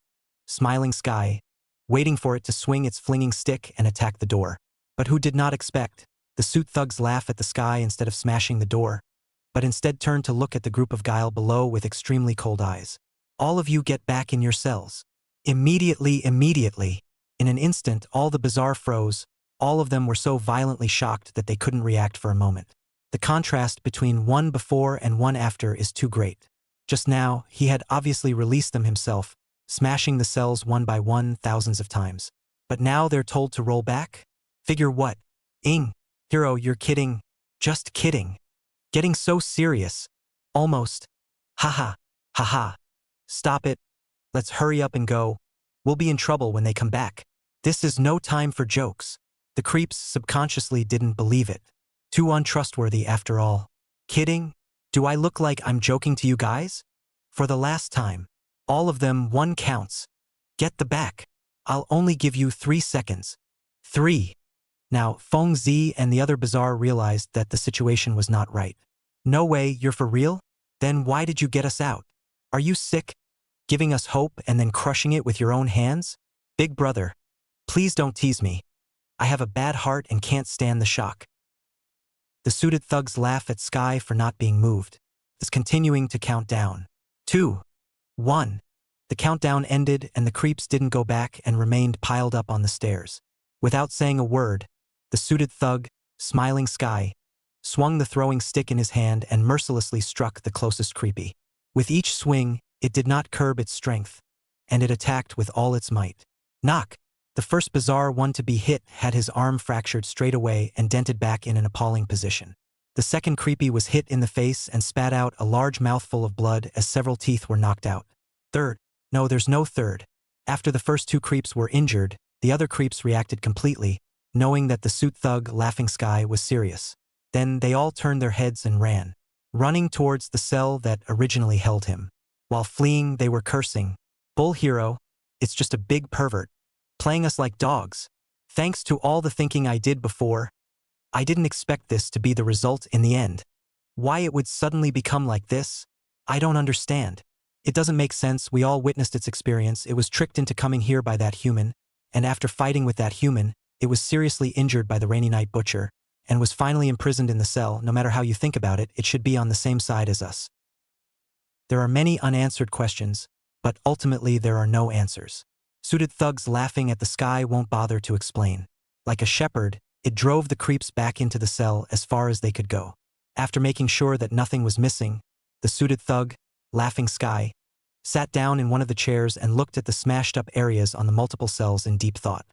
Smiling Sky, waiting for it to swing its flinging stick and attack the door. But who did not expect the suit thugs laugh at the sky instead of smashing the door, but instead turned to look at the group of guile below with extremely cold eyes. All of you get back in your cells. Immediately. In an instant, all the bazaar froze. All of them were so violently shocked that they couldn't react for a moment. The contrast between one before and one after is too great. Just now, he had obviously released them himself, smashing the cells one by one thousands of times. But now they're told to roll back? Figure what? Hero, you're kidding. Just kidding. Getting so serious. Almost. Haha. Haha. Stop it. Let's hurry up and go. We'll be in trouble when they come back. This is no time for jokes. The creeps subconsciously didn't believe it. Too untrustworthy after all. Kidding? Do I look like I'm joking to you guys? For the last time. All of them, one counts. Get the back. I'll only give you 3 seconds. 3. Now, Feng Zi and the other bazaar realized that the situation was not right. No way, you're for real? Then why did you get us out? Are you sick? Giving us hope and then crushing it with your own hands? Big brother, please don't tease me. I have a bad heart and can't stand the shock. The suited thugs laugh at Sky for not being moved. It's continuing to count down. 2. 1. The countdown ended and the creeps didn't go back and remained piled up on the stairs. Without saying a word, the suited thug, Smiling Sky, swung the throwing stick in his hand and mercilessly struck the closest creepy. With each swing, it did not curb its strength, and it attacked with all its might. Knock! The first bizarre one to be hit had his arm fractured straight away and dented back in an appalling position. The second creepy was hit in the face and spat out a large mouthful of blood as several teeth were knocked out. Third. No, there's no third. After the first 2 creeps were injured, the other creeps reacted completely, knowing that the suit thug, Laughing Sky, was serious. Then they all turned their heads and ran, running towards the cell that originally held him. While fleeing, they were cursing. Bull hero, it's just a big pervert, playing us like dogs. Thanks to all the thinking I did before, I didn't expect this to be the result in the end. Why it would suddenly become like this? I don't understand. It doesn't make sense. We all witnessed its experience. It was tricked into coming here by that human, and after fighting with that human, it was seriously injured by the Rainy Night Butcher, and was finally imprisoned in the cell. No matter how you think about it, it should be on the same side as us. There are many unanswered questions, but ultimately there are no answers. Suited thugs laughing at the sky won't bother to explain. Like a shepherd, it drove the creeps back into the cell as far as they could go. After making sure that nothing was missing, the suited thug, Laughing Sky, sat down in one of the chairs and looked at the smashed-up areas on the multiple cells in deep thought.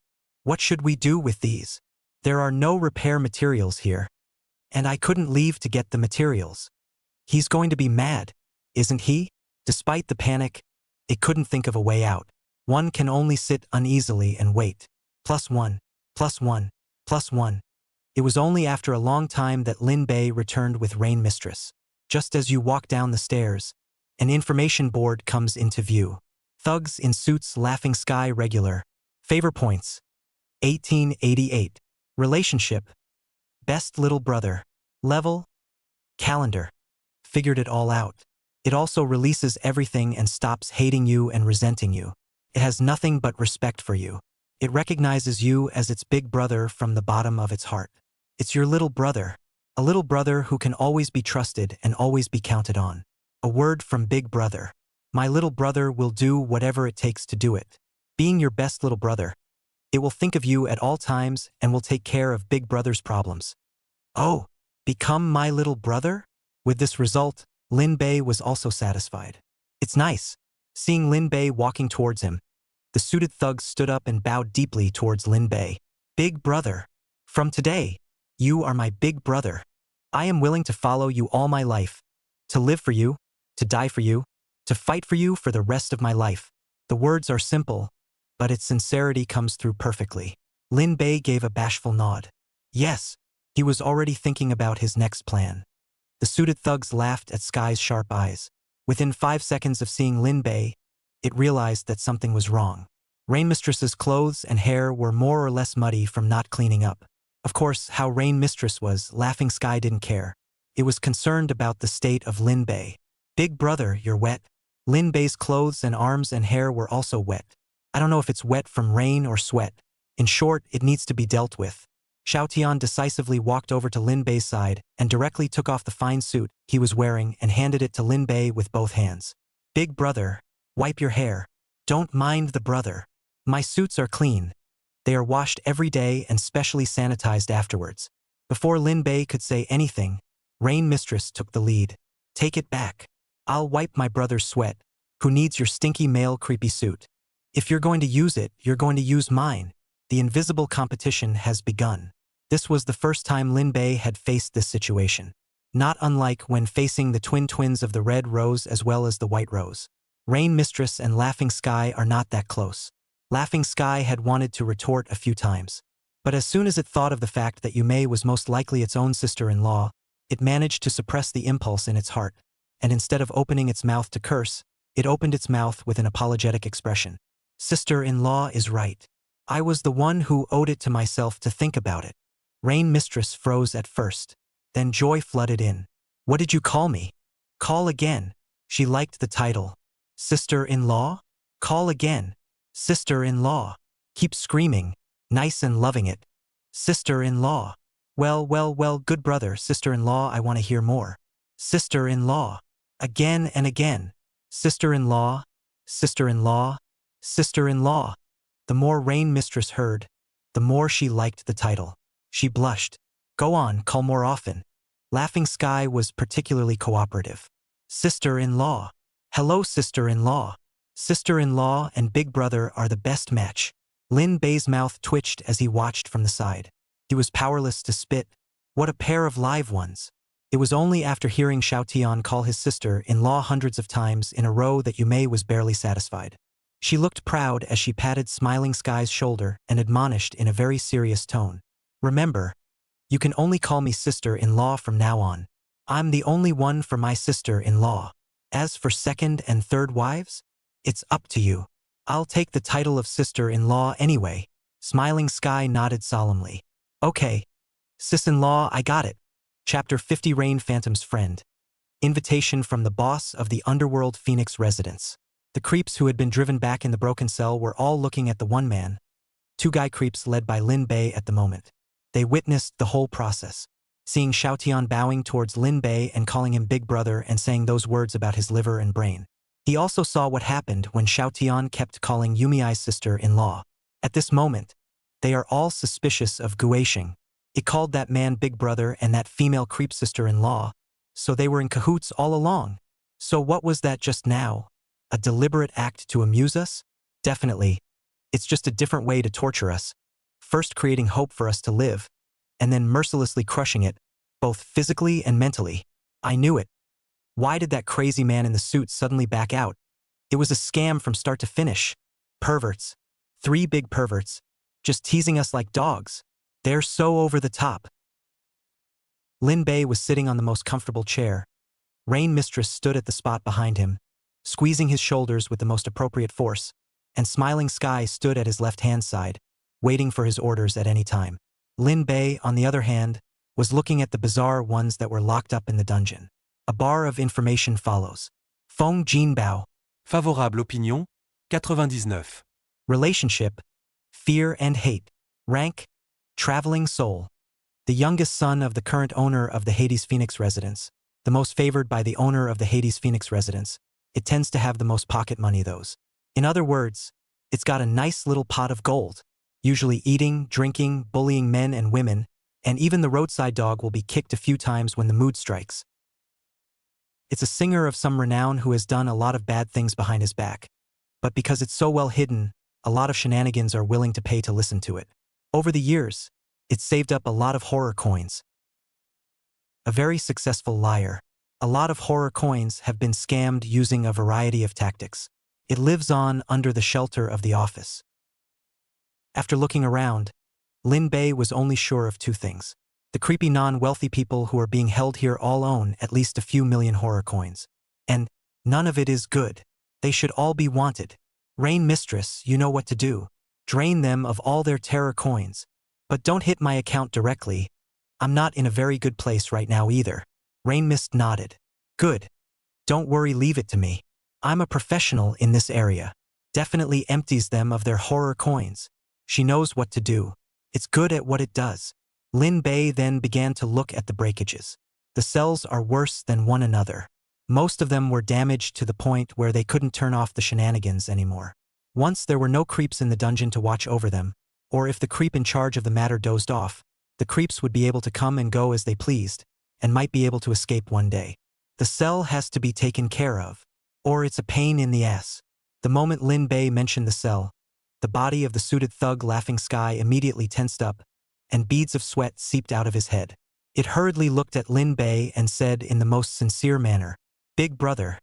What should we do with these? There are no repair materials here. And I couldn't leave to get the materials. He's going to be mad, isn't he? Despite the panic, it couldn't think of a way out. One can only sit uneasily and wait. +1, +1, +1. It was only after a long time that Lin Bei returned with Rain Mistress. Just as you walk down the stairs, an information board comes into view. Thugs in suits, Laughing Sky regular. Favor points. 1888. Relationship. Best little brother. Level. Calendar. Figured it all out. It also releases everything and stops hating you and resenting you. It has nothing but respect for you. It recognizes you as its big brother from the bottom of its heart. It's your little brother. A little brother who can always be trusted and always be counted on. A word from Big Brother. My little brother will do whatever it takes to do it. Being your best little brother. It will think of you at all times and will take care of Big Brother's problems. Oh, become my little brother? With this result, Lin Bei was also satisfied. It's nice. Seeing Lin Bei walking towards him, the suited thug stood up and bowed deeply towards Lin Bei. Big brother. From today, you are my big brother. I am willing to follow you all my life. To live for you, to die for you, to fight for you for the rest of my life. The words are simple, but its sincerity comes through perfectly. Lin Bei gave a bashful nod. Yes, he was already thinking about his next plan. The suited thugs laughed at Sky's sharp eyes. Within 5 seconds of seeing Lin Bei, it realized that something was wrong. Rainmistress's clothes and hair were more or less muddy from not cleaning up. Of course, how Rainmistress was, Laughing Sky didn't care. It was concerned about the state of Lin Bei. Big brother, you're wet. Lin Bei's clothes and arms and hair were also wet. I don't know if it's wet from rain or sweat. In short, it needs to be dealt with. Xiao Tian decisively walked over to Lin Bei's side and directly took off the fine suit he was wearing and handed it to Lin Bei with both hands. Big brother, wipe your hair. Don't mind the brother. My suits are clean. They are washed every day and specially sanitized afterwards. Before Lin Bei could say anything, Rain Mistress took the lead. Take it back. I'll wipe my brother's sweat. Who needs your stinky male creepy suit? If you're going to use it, you're going to use mine. The invisible competition has begun. This was the first time Lin Bei had faced this situation. Not unlike when facing the twins of the red rose as well as the white rose. Rain Mistress and Laughing Sky are not that close. Laughing Sky had wanted to retort a few times. But as soon as it thought of the fact that Yumei was most likely its own sister-in-law, it managed to suppress the impulse in its heart, and instead of opening its mouth to curse, it opened its mouth with an apologetic expression. Sister-in-law is right. I was the one who owed it to myself to think about it. Rain Mistress froze at first. Then joy flooded in. What did you call me? Call again. She liked the title. Sister-in-law? Call again. Sister-in-law. Keep screaming. Nice and loving it. Sister-in-law. Well, good brother, sister-in-law, I want to hear more. Sister-in-law. Again and again. Sister-in-law. Sister-in-law. Sister-in-law. The more Rain Mistress heard, the more she liked the title. She blushed. Go on, call more often. Laughing Sky was particularly cooperative. Sister-in-law. Hello, sister-in-law. Sister-in-law and big brother are the best match. Lin Bei's mouth twitched as he watched from the side. He was powerless to spit. What a pair of live ones. It was only after hearing Xiao Tian call his sister-in-law hundreds of times in a row that Yumei was barely satisfied. She looked proud as she patted Smiling Sky's shoulder and admonished in a very serious tone. Remember, you can only call me sister-in-law from now on. I'm the only one for my sister-in-law. As for second and third wives, it's up to you. I'll take the title of sister-in-law anyway. Smiling Sky nodded solemnly. Okay. Sis-in-law, I got it. Chapter 50 Rain Phantom's Friend. Invitation from the boss of the Underworld Phoenix residence. The creeps who had been driven back in the broken cell were all looking at the one man, two guy creeps led by Lin Bei at the moment. They witnessed the whole process. Seeing Xiao Tian bowing towards Lin Bei and calling him big brother and saying those words about his liver and brain. He also saw what happened when Xiao Tian kept calling Yumiai's sister-in-law. At this moment, they are all suspicious of Guixing. It called that man big brother and that female creep sister-in-law, so they were in cahoots all along. So what was that just now? A deliberate act to amuse us? Definitely. It's just a different way to torture us. First creating hope for us to live, and then mercilessly crushing it, both physically and mentally. I knew it. Why did that crazy man in the suit suddenly back out? It was a scam from start to finish. Perverts. 3 big perverts. Just teasing us like dogs. They're so over the top. Lin Bei was sitting on the most comfortable chair. Rain Mistress stood at the spot behind him, squeezing his shoulders with the most appropriate force, and Smiling Sky stood at his left-hand side, waiting for his orders at any time. Lin Bei, on the other hand, was looking at the bizarre ones that were locked up in the dungeon. A bar of information follows. Feng Jinbao. Favorable opinion, 99. Relationship, fear and hate. Rank, traveling soul. The youngest son of the current owner of the Hades Phoenix residence. The most favored by the owner of the Hades Phoenix residence. It tends to have the most pocket money those. In other words, it's got a nice little pot of gold. Usually eating, drinking, bullying men and women, and even the roadside dog will be kicked a few times when the mood strikes. It's a singer of some renown who has done a lot of bad things behind his back. But because it's so well hidden, a lot of shenanigans are willing to pay to listen to it. Over the years, it's saved up a lot of horror coins. A very successful liar. A lot of horror coins have been scammed using a variety of tactics. It lives on under the shelter of the office. After looking around, Lin Bei was only sure of two things. The creepy non-wealthy people who are being held here all own at least a few million horror coins. And none of it is good. They should all be wanted. Rain Mistress, you know what to do. Drain them of all their terror coins. But don't hit my account directly. I'm not in a very good place right now either. Rain Mist nodded. Good. Don't worry, leave it to me. I'm a professional in this area. Definitely empties them of their horror coins. She knows what to do. It's good at what it does. Lin Bei then began to look at the breakages. The cells are worse than one another. Most of them were damaged to the point where they couldn't turn off the shenanigans anymore. Once there were no creeps in the dungeon to watch over them, or if the creep in charge of the matter dozed off, the creeps would be able to come and go as they pleased, and might be able to escape one day. The cell has to be taken care of, or it's a pain in the ass. The moment Lin Bei mentioned the cell, the body of the suited thug Laughing Sky immediately tensed up, and beads of sweat seeped out of his head. It hurriedly looked at Lin Bei and said in the most sincere manner, "Big brother,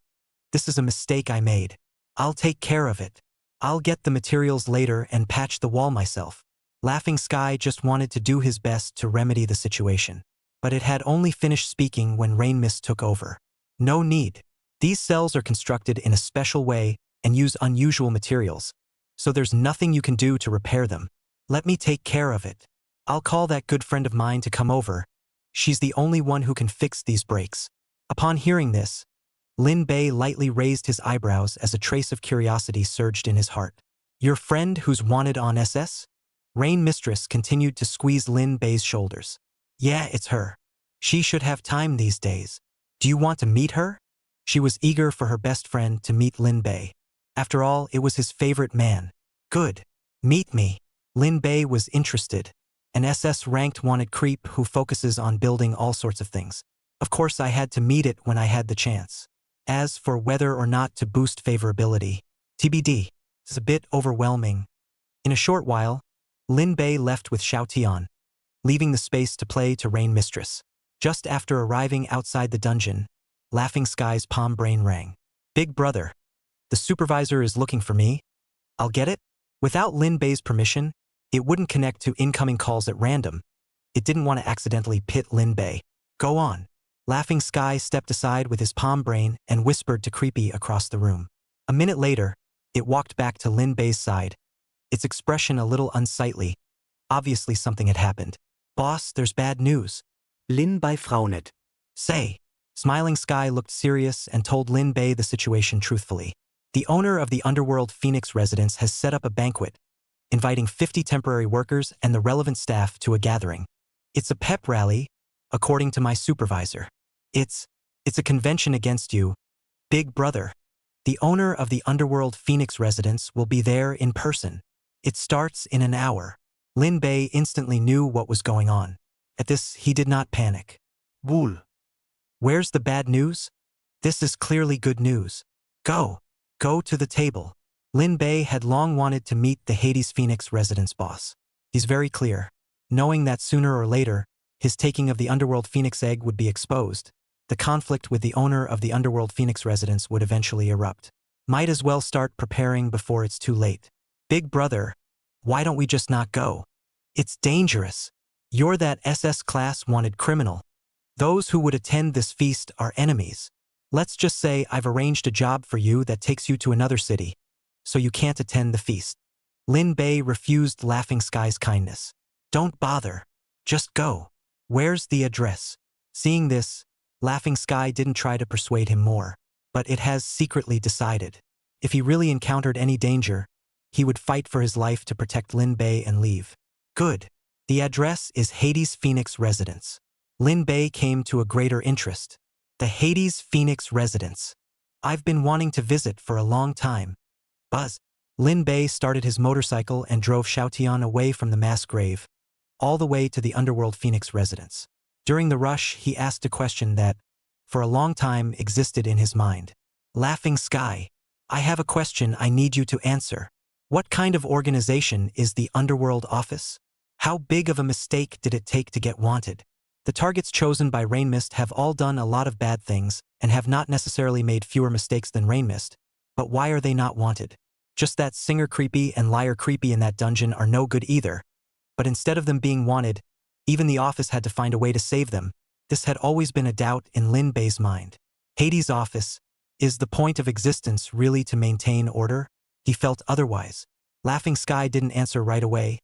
this is a mistake I made. I'll take care of it. I'll get the materials later and patch the wall myself." Laughing Sky just wanted to do his best to remedy the situation. But it had only finished speaking when Rain Mist took over. No need. These cells are constructed in a special way and use unusual materials, so there's nothing you can do to repair them. Let me take care of it. I'll call that good friend of mine to come over. She's the only one who can fix these breaks. Upon hearing this, Lin Bei lightly raised his eyebrows as a trace of curiosity surged in his heart. Your friend who's wanted on SS? Rain Mistress continued to squeeze Lin Bei's shoulders. Yeah, it's her. She should have time these days. Do you want to meet her? She was eager for her best friend to meet Lin Bei. After all, it was his favorite man. Good. Meet me. Lin Bei was interested. An SS-ranked wanted creep who focuses on building all sorts of things. Of course, I had to meet it when I had the chance. As for whether or not to boost favorability, TBD. It's a bit overwhelming. In a short while, Lin Bei left with Xiao Tian, leaving the space to play to Rain Mistress. Just after arriving outside the dungeon, Laughing Sky's palm brain rang. Big brother, the supervisor is looking for me. I'll get it? Without Lin Bei's permission, it wouldn't connect to incoming calls at random. It didn't want to accidentally pit Lin Bei. Go on. Laughing Sky stepped aside with his palm brain and whispered to Creepy across the room. A minute later, it walked back to Lin Bei's side, its expression a little unsightly. Obviously something had happened. Boss, there's bad news. Lin Bei frownet. Say. Smiling Sky looked serious and told Lin Bei the situation truthfully. The owner of the Underworld Phoenix residence has set up a banquet, inviting 50 temporary workers and the relevant staff to a gathering. It's a pep rally, according to my supervisor. It's a convention against you, big brother. The owner of the Underworld Phoenix residence will be there in person. It starts in an hour. Lin Bei instantly knew what was going on. At this, he did not panic. Wool. Where's the bad news? This is clearly good news. Go to the table. Lin Bei had long wanted to meet the Hades Phoenix residence boss. He's very clear, knowing that sooner or later, his taking of the Underworld Phoenix egg would be exposed. The conflict with the owner of the Underworld Phoenix residence would eventually erupt. Might as well start preparing before it's too late. Big brother, why don't we just not go? It's dangerous. You're that SS class wanted criminal. Those who would attend this feast are enemies. Let's just say I've arranged a job for you that takes you to another city, so you can't attend the feast. Lin Bei refused Laughing Sky's kindness. Don't bother. Just go. Where's the address? Seeing this, Laughing Sky didn't try to persuade him more, but it has secretly decided. If he really encountered any danger, he would fight for his life to protect Lin Bei and leave. Good. The address is Hades Phoenix residence. Lin Bei came to a greater interest. The Hades Phoenix residence. I've been wanting to visit for a long time. Buzz. Lin Bei started his motorcycle and drove Xiaotian away from the mass grave, all the way to the Underworld Phoenix residence. During the rush, he asked a question that, for a long time existed in his mind. Laughing Sky, I have a question I need you to answer. What kind of organization is the Underworld Office? How big of a mistake did it take to get wanted? The targets chosen by Rainmist have all done a lot of bad things and have not necessarily made fewer mistakes than Rainmist, but why are they not wanted? Just that Singer Creepy and Liar Creepy in that dungeon are no good either, but instead of them being wanted, even the office had to find a way to save them. This had always been a doubt in Lin Bei's mind. Hades' office, is the point of existence really to maintain order? He felt otherwise. Laughing Sky didn't answer right away,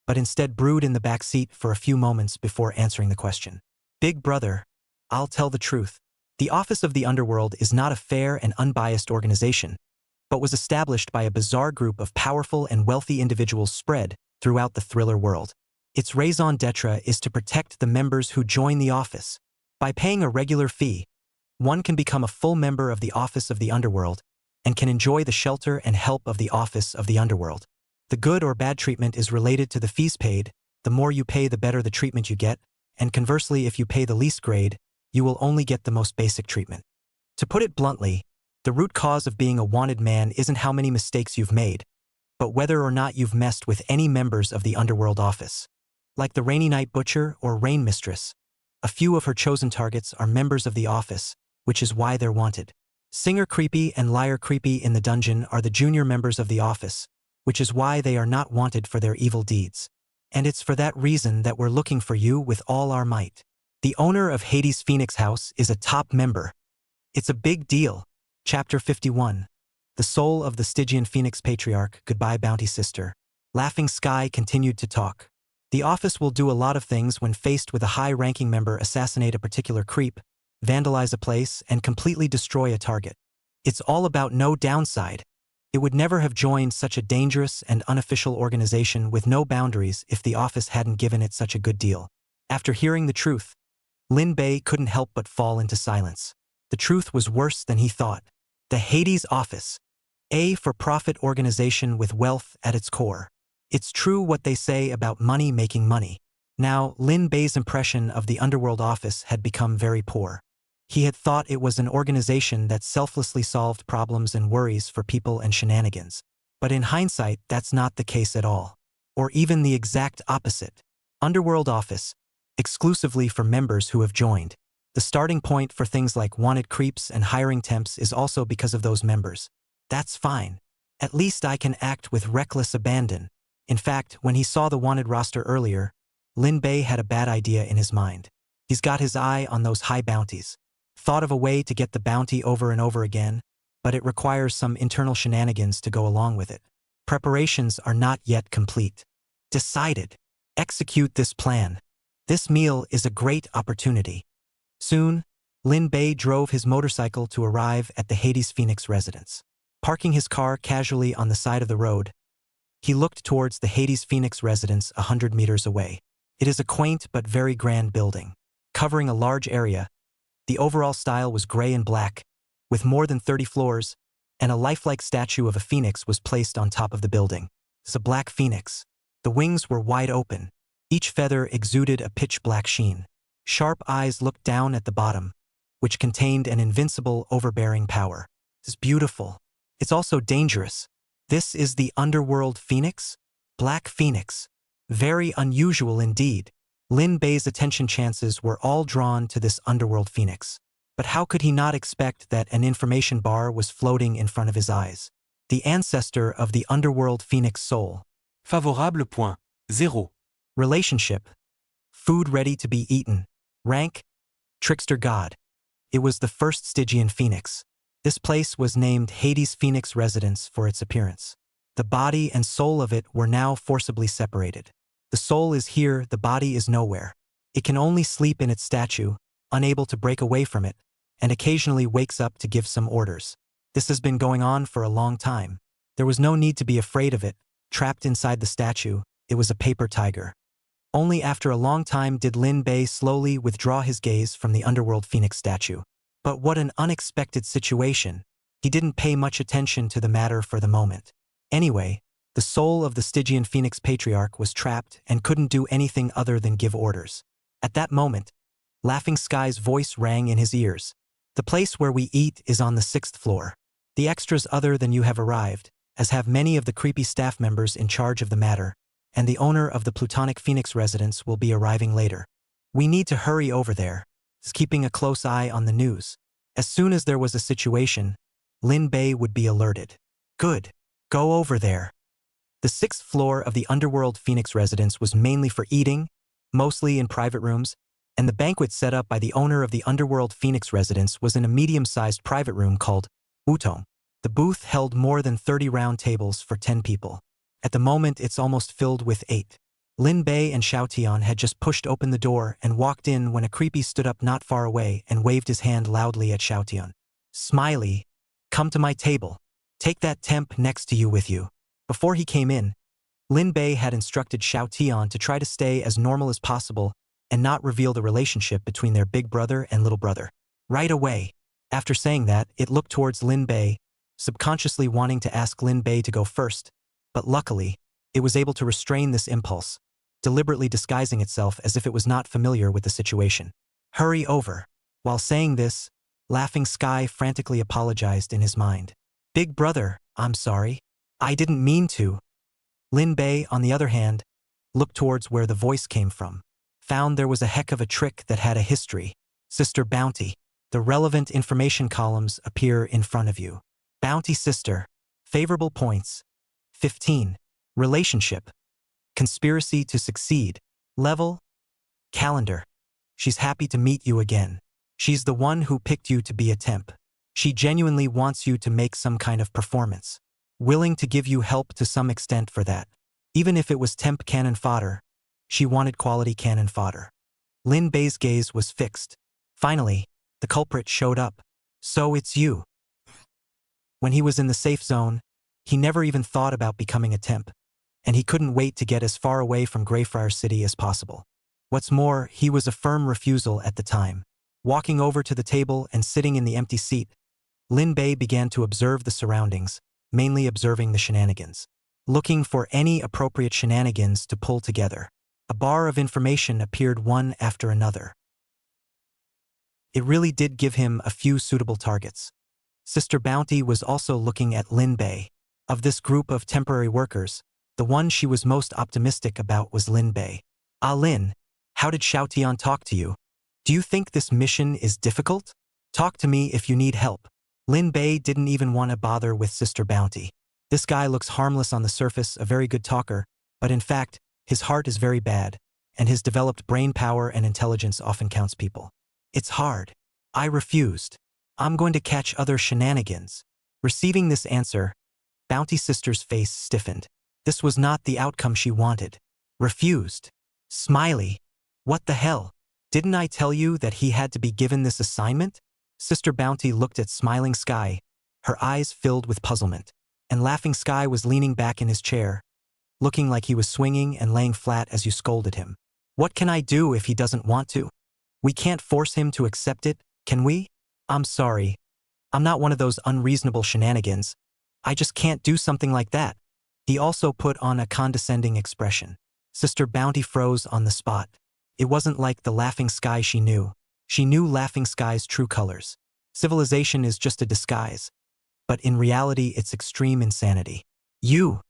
but instead brooded in the back seat for a few moments before answering the question. Big brother, I'll tell the truth. The Office of the Underworld is not a fair and unbiased organization, but was established by a bizarre group of powerful and wealthy individuals spread throughout the thriller world. Its raison d'etre is to protect the members who join the office. By paying a regular fee, one can become a full member of the Office of the Underworld and can enjoy the shelter and help of the Office of the Underworld. The good or bad treatment is related to the fees paid. The more you pay, the better the treatment you get, and conversely, if you pay the least grade, you will only get the most basic treatment. To put it bluntly, the root cause of being a wanted man isn't how many mistakes you've made, but whether or not you've messed with any members of the Underworld Office. Like the Rainy Night Butcher or Rain Mistress, a few of her chosen targets are members of the office, which is why they're wanted. Singer Creepy and Liar Creepy in the dungeon are the junior members of the office, which is why they are not wanted for their evil deeds. And it's for that reason that we're looking for you with all our might. The owner of Hades' Phoenix House is a top member. It's a big deal. Chapter 51. The Soul of the Stygian Phoenix Patriarch, Goodbye Bounty Sister. Laughing Sky continued to talk. The office will do a lot of things when faced with a high-ranking member assassinate a particular creep, vandalize a place, and completely destroy a target. It's all about no downside. It would never have joined such a dangerous and unofficial organization with no boundaries if the office hadn't given it such a good deal. After hearing the truth, Lin Bei couldn't help but fall into silence. The truth was worse than he thought. The Hades Office, a for-profit organization with wealth at its core. It's true what they say about money making money. Now, Lin Bei's impression of the Underworld Office had become very poor. He had thought it was an organization that selflessly solved problems and worries for people and shenanigans. But in hindsight, that's not the case at all. Or even the exact opposite. Underworld Office, exclusively for members who have joined. The starting point for things like wanted creeps and hiring temps is also because of those members. That's fine. At least I can act with reckless abandon. In fact, when he saw the wanted roster earlier, Lin Bei had a bad idea in his mind. He's got his eye on those high bounties. Thought of a way to get the bounty over and over again, but it requires some internal shenanigans to go along with it. Preparations are not yet complete. Decided. Execute this plan. This meal is a great opportunity. Soon, Lin Bei drove his motorcycle to arrive at the Hades Phoenix residence. Parking his car casually on the side of the road, he looked towards the Hades Phoenix residence 100 meters away. It is a quaint but very grand building. Covering a large area, the overall style was gray and black, with more than 30 floors, and a lifelike statue of a phoenix was placed on top of the building. It's a black phoenix. The wings were wide open. Each feather exuded a pitch-black sheen. Sharp eyes looked down at the bottom, which contained an invincible, overbearing power. It's beautiful. It's also dangerous. This is the Underworld Phoenix? Black Phoenix. Very unusual indeed. Lin Bei's attention chances were all drawn to this Underworld Phoenix. But how could he not expect that an information bar was floating in front of his eyes? The ancestor of the Underworld Phoenix soul. Favorable point. 0. Relationship. Food ready to be eaten. Rank. Trickster God. It was the first Stygian Phoenix. This place was named Hades Phoenix Residence for its appearance. The body and soul of it were now forcibly separated. The soul is here, the body is nowhere. It can only sleep in its statue, unable to break away from it, and occasionally wakes up to give some orders. This has been going on for a long time. There was no need to be afraid of it. Trapped inside the statue, it was a paper tiger. Only after a long time did Lin Bei slowly withdraw his gaze from the Underworld Phoenix statue. But what an unexpected situation. He didn't pay much attention to the matter for the moment. Anyway, the soul of the Stygian Phoenix Patriarch was trapped and couldn't do anything other than give orders. At that moment, Laughing Sky's voice rang in his ears. The place where we eat is on the 6th floor. The extras other than you have arrived, as have many of the creepy staff members in charge of the matter, and the owner of the Plutonic Phoenix residence will be arriving later. We need to hurry over there, keeping a close eye on the news. As soon as there was a situation, Lin Bei would be alerted. Good. Go over there. The 6th floor of the Underworld Phoenix residence was mainly for eating, mostly in private rooms, and the banquet set up by the owner of the Underworld Phoenix residence was in a medium-sized private room called Wutong. The booth held more than 30 round tables for 10 people. At the moment it's almost filled with 8. Lin Bei and Xiao Tian had just pushed open the door and walked in when a creepy stood up not far away and waved his hand loudly at Xiao Tian. Smiley, come to my table. Take that temp next to you with you. Before he came in, Lin Bei had instructed Xiao Tian to try to stay as normal as possible and not reveal the relationship between their big brother and little brother. Right away. After saying that, it looked towards Lin Bei, subconsciously wanting to ask Lin Bei to go first, but luckily, it was able to restrain this impulse, deliberately disguising itself as if it was not familiar with the situation. Hurry over. While saying this, Laughing Sky frantically apologized in his mind. Big brother, I'm sorry. I didn't mean to. Lin Bei, on the other hand, looked towards where the voice came from. Found there was a heck of a trick that had a history. Sister Bounty. The relevant information columns appear in front of you. Bounty Sister. Favorable points. 15. Relationship. Conspiracy to succeed. Level. Calendar. She's happy to meet you again. She's the one who picked you to be a temp. She genuinely wants you to make some kind of performance. Willing to give you help to some extent for that. Even if it was temp cannon fodder, she wanted quality cannon fodder. Lin Bei's gaze was fixed. Finally, the culprit showed up. So it's you. When he was in the safe zone, he never even thought about becoming a temp, and he couldn't wait to get as far away from Greyfriar City as possible. What's more, he was a firm refusal at the time. Walking over to the table and sitting in the empty seat, Lin Bei began to observe the surroundings, mainly observing the shenanigans. Looking for any appropriate shenanigans to pull together. A bar of information appeared one after another. It really did give him a few suitable targets. Sister Bounty was also looking at Lin Bei. Of this group of temporary workers, the one she was most optimistic about was Lin Bei. Ah Lin, how did Xiao Tian talk to you? Do you think this mission is difficult? Talk to me if you need help. Lin Bei didn't even want to bother with Sister Bounty. This guy looks harmless on the surface, a very good talker, but in fact, his heart is very bad, and his developed brain power and intelligence often counts people. It's hard. I refused. I'm going to catch other shenanigans. Receiving this answer, Bounty Sister's face stiffened. This was not the outcome she wanted. Refused. Smiley. What the hell? Didn't I tell you that he had to be given this assignment? Sister Bounty looked at Smiling Sky, her eyes filled with puzzlement, and Laughing Sky was leaning back in his chair, looking like he was swinging and laying flat as you scolded him. What can I do if he doesn't want to? We can't force him to accept it, can we? I'm sorry. I'm not one of those unreasonable shenanigans. I just can't do something like that. He also put on a condescending expression. Sister Bounty froze on the spot. It wasn't like the Laughing Sky she knew. She knew Laughing Sky's true colors. Civilization is just a disguise. But in reality, it's extreme insanity. You!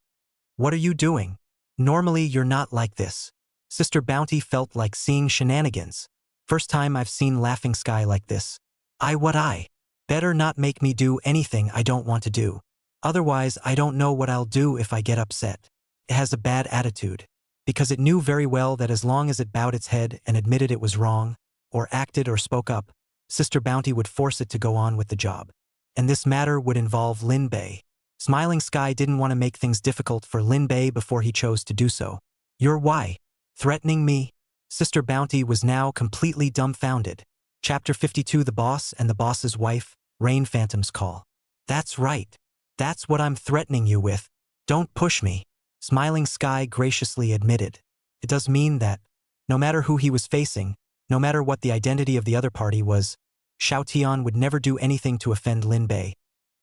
What are you doing? Normally, you're not like this. Sister Bounty felt like seeing shenanigans. First time I've seen Laughing Sky like this. I better not make me do anything I don't want to do. Otherwise, I don't know what I'll do if I get upset. It has a bad attitude. Because it knew very well that as long as it bowed its head and admitted it was wrong, or acted or spoke up, Sister Bounty would force it to go on with the job. And this matter would involve Lin Bei. Smiling Sky didn't want to make things difficult for Lin Bei before he chose to do so. You're why? Threatening me? Sister Bounty was now completely dumbfounded. Chapter 52 The Boss and the Boss's Wife, Rain Phantom's Call. That's right. That's what I'm threatening you with. Don't push me. Smiling Sky graciously admitted. It does mean that, no matter who he was facing, no matter what the identity of the other party was, Xiao Tian would never do anything to offend Lin Bei,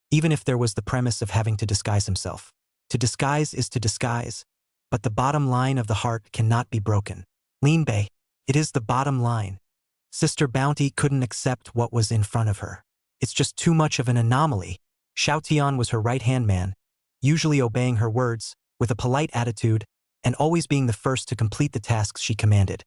even if there was the premise of having to disguise himself. To disguise is to disguise, but the bottom line of the heart cannot be broken. Lin Bei, it is the bottom line. Sister Bounty couldn't accept what was in front of her. It's just too much of an anomaly. Xiao Tian was her right-hand man, usually obeying her words, with a polite attitude, and always being the first to complete the tasks she commanded,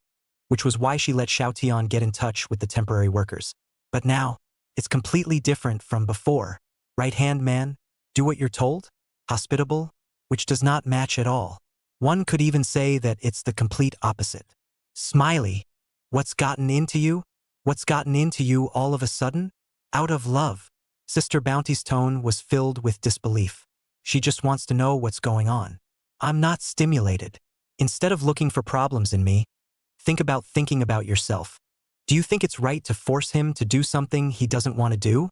which was why she let Xiao Tian get in touch with the temporary workers. But now, it's completely different from before. Right-hand man, do what you're told? Hospitable? Which does not match at all. One could even say that it's the complete opposite. Smiley. What's gotten into you? What's gotten into you all of a sudden? Out of love. Sister Bounty's tone was filled with disbelief. She just wants to know what's going on. I'm not stimulated. Instead of looking for problems in me, think about thinking about yourself. Do you think it's right to force him to do something he doesn't want to do?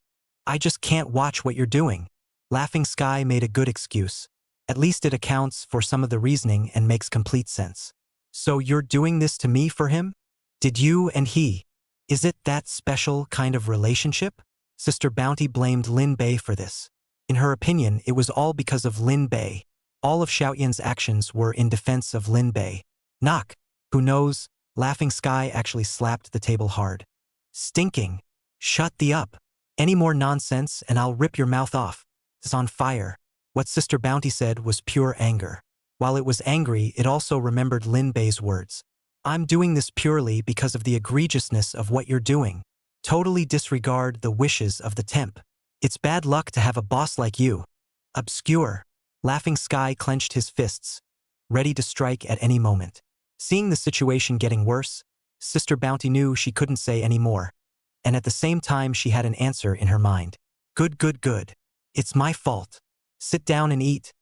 I just can't watch what you're doing. Laughing Sky made a good excuse. At least it accounts for some of the reasoning and makes complete sense. So you're doing this to me for him? Did you and he? Is it that special kind of relationship? Sister Bounty blamed Lin Bei for this. In her opinion, it was all because of Lin Bei. All of Xiaoyan's actions were in defense of Lin Bei. Knock. Who knows? Laughing Sky actually slapped the table hard. Stinking. Shut the up. Any more nonsense and I'll rip your mouth off. It's on fire. What Sister Bounty said was pure anger. While it was angry, it also remembered Lin Bei's words. I'm doing this purely because of the egregiousness of what you're doing. Totally disregard the wishes of the temp. It's bad luck to have a boss like you. Obscure. Laughing Sky clenched his fists, ready to strike at any moment. Seeing the situation getting worse, Sister Bounty knew she couldn't say any more. And at the same time she had an answer in her mind. Good. It's my fault. Sit down and eat,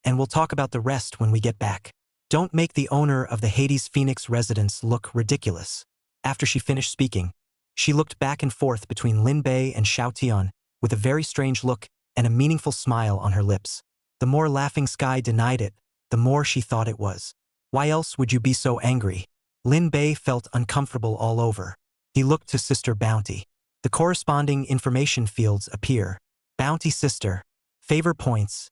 and we'll talk about the rest when we get back. Don't make the owner of the Hades Phoenix residence look ridiculous. After she finished speaking, she looked back and forth between Lin Bei and Xiao Tian with a very strange look and a meaningful smile on her lips. The more Laughing Sky denied it, the more she thought it was. Why else would you be so angry? Lin Bei felt uncomfortable all over. He looked to Sister Bounty. The corresponding information fields appear. Bounty Sister. Favor points.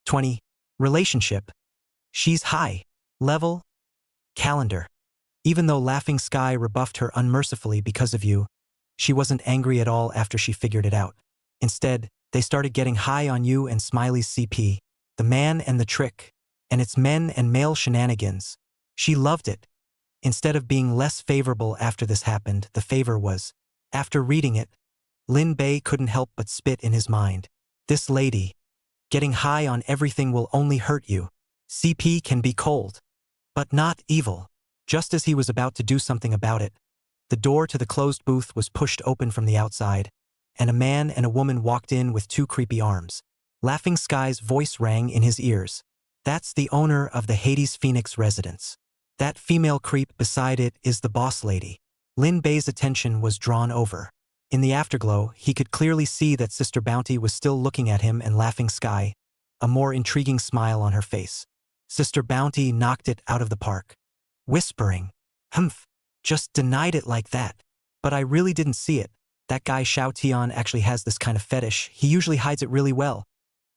20. Relationship. She's high. Level. Calendar. Even though Laughing Sky rebuffed her unmercifully because of you, she wasn't angry at all after she figured it out. Instead, they started getting high on you and Smiley's CP. The man and the trick. And its men and male shenanigans. She loved it. Instead of being less favorable after this happened, the favor was. After reading it, Lin Bei couldn't help but spit in his mind. This lady. Getting high on everything will only hurt you. CP can be cold. But not evil. Just as he was about to do something about it, the door to the closed booth was pushed open from the outside, and a man and a woman walked in with two creepy arms. Laughing Sky's voice rang in his ears. That's the owner of the Hades Phoenix residence. That female creep beside it is the boss lady. Lin Bei's attention was drawn over. In the afterglow, he could clearly see that Sister Bounty was still looking at him and Laughing Sky, a more intriguing smile on her face. Sister Bounty knocked it out of the park. Whispering, "Humph, just denied it like that. But I really didn't see it. That guy Xiao Tian actually has this kind of fetish. He usually hides it really well."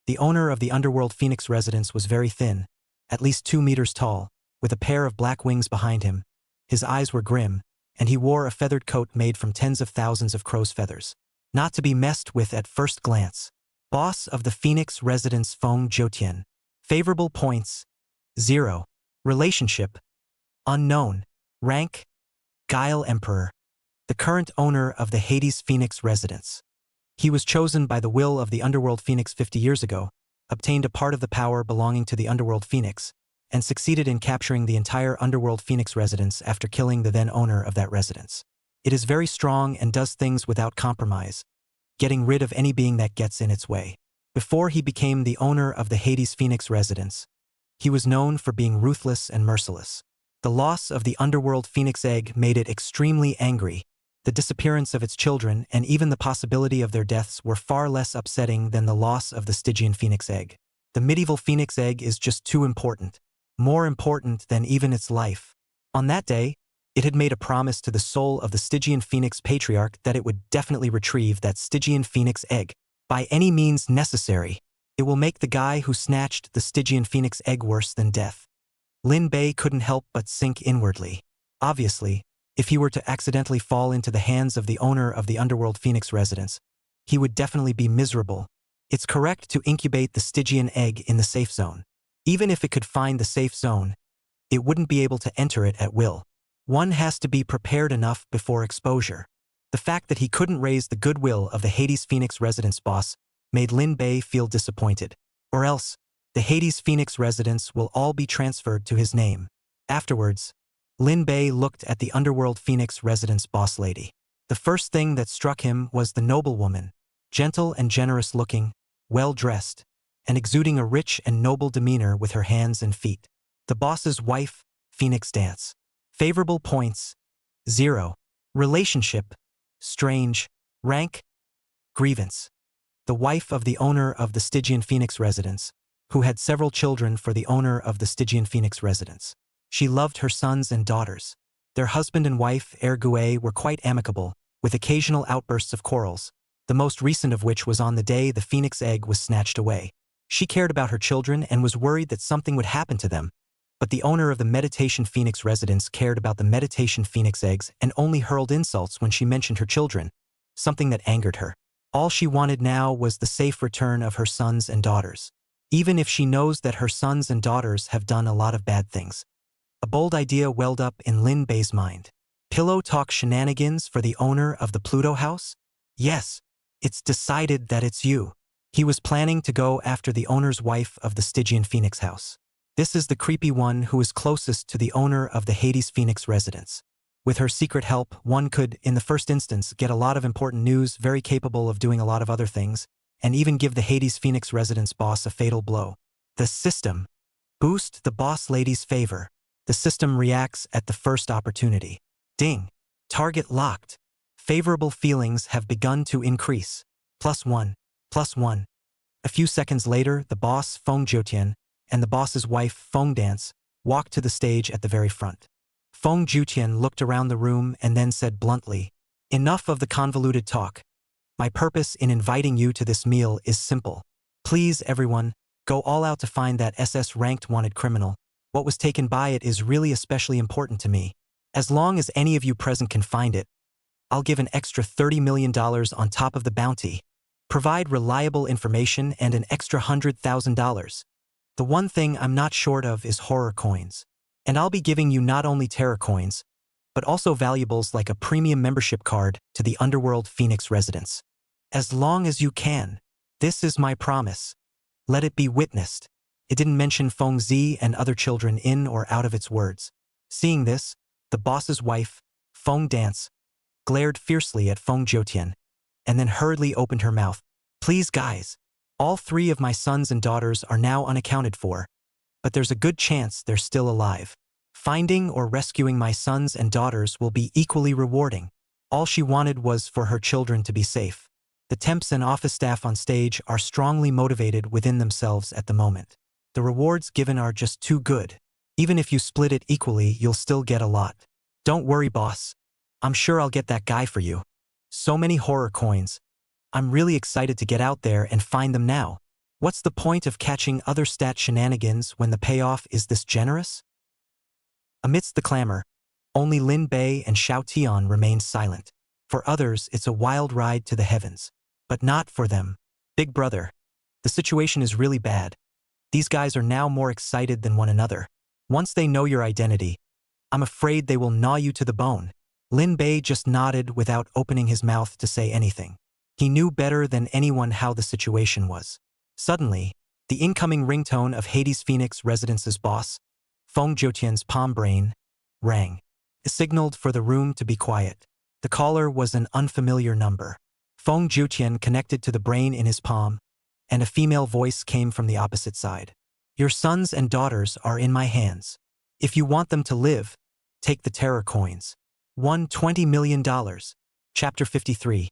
The owner of the Underworld Phoenix residence was very thin, at least 2 meters tall, with a pair of black wings behind him. His eyes were grim, and he wore a feathered coat made from tens of thousands of crow's feathers. Not to be messed with at first glance. Boss of the Phoenix residence Feng Jiutian. Favorable points. 0. Relationship. Unknown. Rank. Guile Emperor. The current owner of the Hades Phoenix residence. He was chosen by the will of the Underworld Phoenix 50 years ago, obtained a part of the power belonging to the Underworld Phoenix, and succeeded in capturing the entire Underworld Phoenix residence after killing the then owner of that residence. It is very strong and does things without compromise, getting rid of any being that gets in its way. Before he became the owner of the Hades Phoenix residence, he was known for being ruthless and merciless. The loss of the Underworld Phoenix egg made it extremely angry. The disappearance of its children and even the possibility of their deaths were far less upsetting than the loss of the Stygian Phoenix egg. The medieval Phoenix egg is just too important. More important than even its life. On that day, it had made a promise to the soul of the Stygian Phoenix patriarch that it would definitely retrieve that Stygian Phoenix egg. By any means necessary. It will make the guy who snatched the Stygian Phoenix egg worse than death. Lin Bei couldn't help but sink inwardly. Obviously, if he were to accidentally fall into the hands of the owner of the Underworld Phoenix residence, he would definitely be miserable. It's correct to incubate the Stygian egg in the safe zone. Even if it could find the safe zone, it wouldn't be able to enter it at will. One has to be prepared enough before exposure. The fact that he couldn't raise the goodwill of the Hades Phoenix residence boss made Lin Bei feel disappointed. Or else, the Hades Phoenix residence will all be transferred to his name. Afterwards, Lin Bei looked at the Underworld Phoenix residence boss lady. The first thing that struck him was the noblewoman, gentle and generous-looking, well-dressed, and exuding a rich and noble demeanor with her hands and feet. The boss's wife, Phoenix Dance. Favorable points, 0. Relationship, strange. Rank, grievance. The wife of the owner of the Stygian Phoenix residence, who had several children for the owner of the Stygian Phoenix residence. She loved her sons and daughters. Their husband and wife, Ergue, were quite amicable, with occasional outbursts of quarrels, the most recent of which was on the day the phoenix egg was snatched away. She cared about her children and was worried that something would happen to them, but the owner of the Meditation Phoenix residence cared about the Meditation Phoenix eggs and only hurled insults when she mentioned her children, something that angered her. All she wanted now was the safe return of her sons and daughters, even if she knows that her sons and daughters have done a lot of bad things. A bold idea welled up in Lin Bei's mind. Pillow talk shenanigans for the owner of the Pluto house? Yes, it's decided that it's you. He was planning to go after the owner's wife of the Stygian Phoenix house. This is the creepy one who is closest to the owner of the Hades Phoenix residence. With her secret help, one could, in the first instance, get a lot of important news, very capable of doing a lot of other things, and even give the Hades Phoenix residence boss a fatal blow. The system. Boost the boss lady's favor. The system reacts at the first opportunity. Ding. Target locked. Favorable feelings have begun to increase. +1. +1. A few seconds later, the boss, Feng Jiutian, and the boss's wife, Feng Dance, walked to the stage at the very front. Feng Jiutian looked around the room and then said bluntly, "Enough of the convoluted talk. My purpose in inviting you to this meal is simple. Please, everyone, go all out to find that SS-ranked wanted criminal. What was taken by it is really especially important to me. As long as any of you present can find it, I'll give an extra $30 million on top of the bounty. Provide reliable information and an extra $100,000. The one thing I'm not short of is horror coins. And I'll be giving you not only terror coins, but also valuables like a premium membership card to the Underworld Phoenix residence. As long as you can. This is my promise. Let it be witnessed." It didn't mention Feng Zi and other children in or out of its words. Seeing this, the boss's wife, Feng Dance, glared fiercely at Feng Jiutian, and then hurriedly opened her mouth. "Please, guys. All 3 of my sons and daughters are now unaccounted for, but there's a good chance they're still alive. Finding or rescuing my sons and daughters will be equally rewarding." All she wanted was for her children to be safe. The temps and office staff on stage are strongly motivated within themselves at the moment. The rewards given are just too good. Even if you split it equally, you'll still get a lot. Don't worry, boss. I'm sure I'll get that guy for you. So many horror coins. I'm really excited to get out there and find them now. What's the point of catching other stat shenanigans when the payoff is this generous? Amidst the clamor, only Lin Bei and Xiao Tian remained silent. For others, it's a wild ride to the heavens. But not for them. Big brother. The situation is really bad. These guys are now more excited than one another. Once they know your identity, I'm afraid they will gnaw you to the bone. Lin Bei just nodded without opening his mouth to say anything. He knew better than anyone how the situation was. Suddenly, the incoming ringtone of Hades Phoenix residence's boss, Feng Jiutian's palm brain, rang. It signaled for the room to be quiet. The caller was an unfamiliar number. Feng Jiutian connected to the brain in his palm, and a female voice came from the opposite side. "Your sons and daughters are in my hands. If you want them to live, take the terror coins. $120 million. Chapter 53.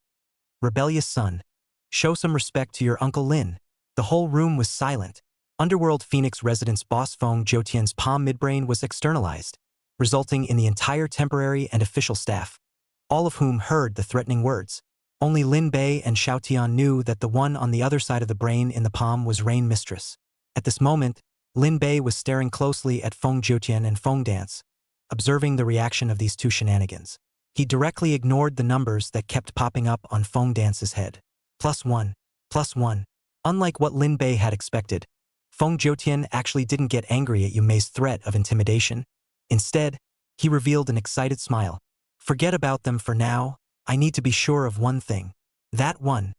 Rebellious son. Show some respect to your Uncle Lin." The whole room was silent. Underworld Phoenix residence boss Feng Jiutian's palm midbrain was externalized, resulting in the entire temporary and official staff, all of whom heard the threatening words. Only Lin Bei and Xiao Tian knew that the one on the other side of the brain in the palm was Rain Mistress. At this moment, Lin Bei was staring closely at Feng Jiutian and Feng Dance, observing the reaction of these 2 shenanigans. He directly ignored the numbers that kept popping up on Feng Dance's head. +1, +1. Unlike what Lin Bei had expected, Feng Jiutian actually didn't get angry at Yu Mei's threat of intimidation. Instead, he revealed an excited smile. Forget about them for now, I need to be sure of one thing. That one.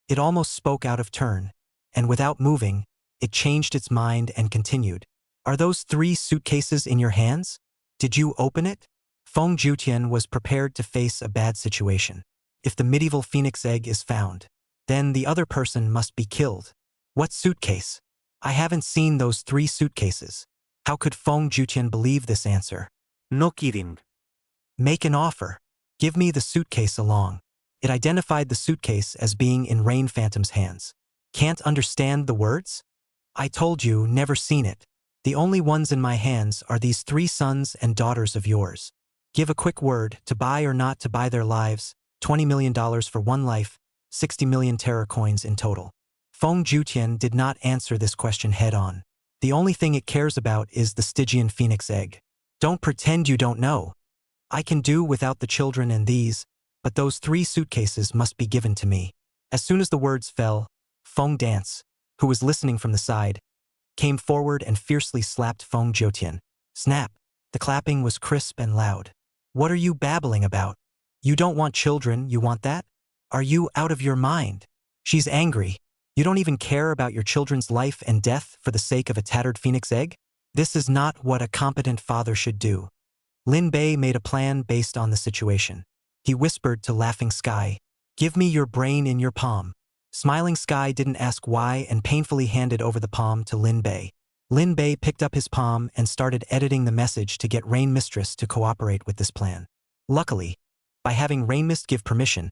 It almost spoke out of turn, and without moving, it changed its mind and continued. Are those 3 suitcases in your hands? Did you open it? Feng Jiutian was prepared to face a bad situation. If the medieval phoenix egg is found, then the other person must be killed. What suitcase? I haven't seen those 3 suitcases. How could Feng Jiutian believe this answer? No kidding. Make an offer. Give me the suitcase along. It identified the suitcase as being in Rain Phantom's hands. Can't understand the words? I told you, never seen it. The only ones in my hands are these 3 sons and daughters of yours. Give a quick word, to buy or not to buy their lives, $20 million for 1 life, 60 million terror coins in total. Feng Jiutian did not answer this question head-on. The only thing it cares about is the Stygian phoenix egg. Don't pretend you don't know. I can do without the children and these, but those 3 suitcases must be given to me. As soon as the words fell, Feng Dance, who was listening from the side, came forward and fiercely slapped Feng Jiutian. Snap! The clapping was crisp and loud. What are you babbling about? You don't want children, you want that? Are you out of your mind? She's angry. You don't even care about your children's life and death for the sake of a tattered phoenix egg? This is not what a competent father should do. Lin Bei made a plan based on the situation. He whispered to Laughing Sky, "Give me your brain in your palm." Smiling Sky didn't ask why and painfully handed over the palm to Lin Bei. Lin Bei picked up his palm and started editing the message to get Rain Mistress to cooperate with this plan. Luckily, by having Rain Mist give permission,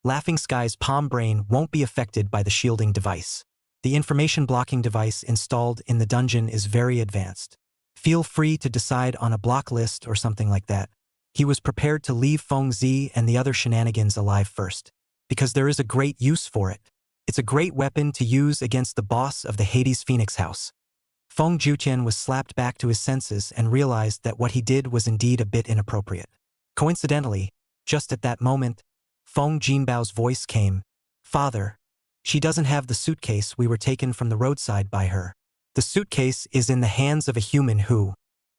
Laughing Sky's palm brain won't be affected by the shielding device. The information blocking device installed in the dungeon is very advanced. Feel free to decide on a block list or something like that. He was prepared to leave Feng Zi and the other shenanigans alive first, because there is a great use for it. It's a great weapon to use against the boss of the Hades Phoenix House. Feng Jiutian was slapped back to his senses and realized that what he did was indeed a bit inappropriate. Coincidentally, just at that moment, Feng Jinbao's voice came, "Father, she doesn't have the suitcase we were taken from the roadside by her. The suitcase is in the hands of a human who..."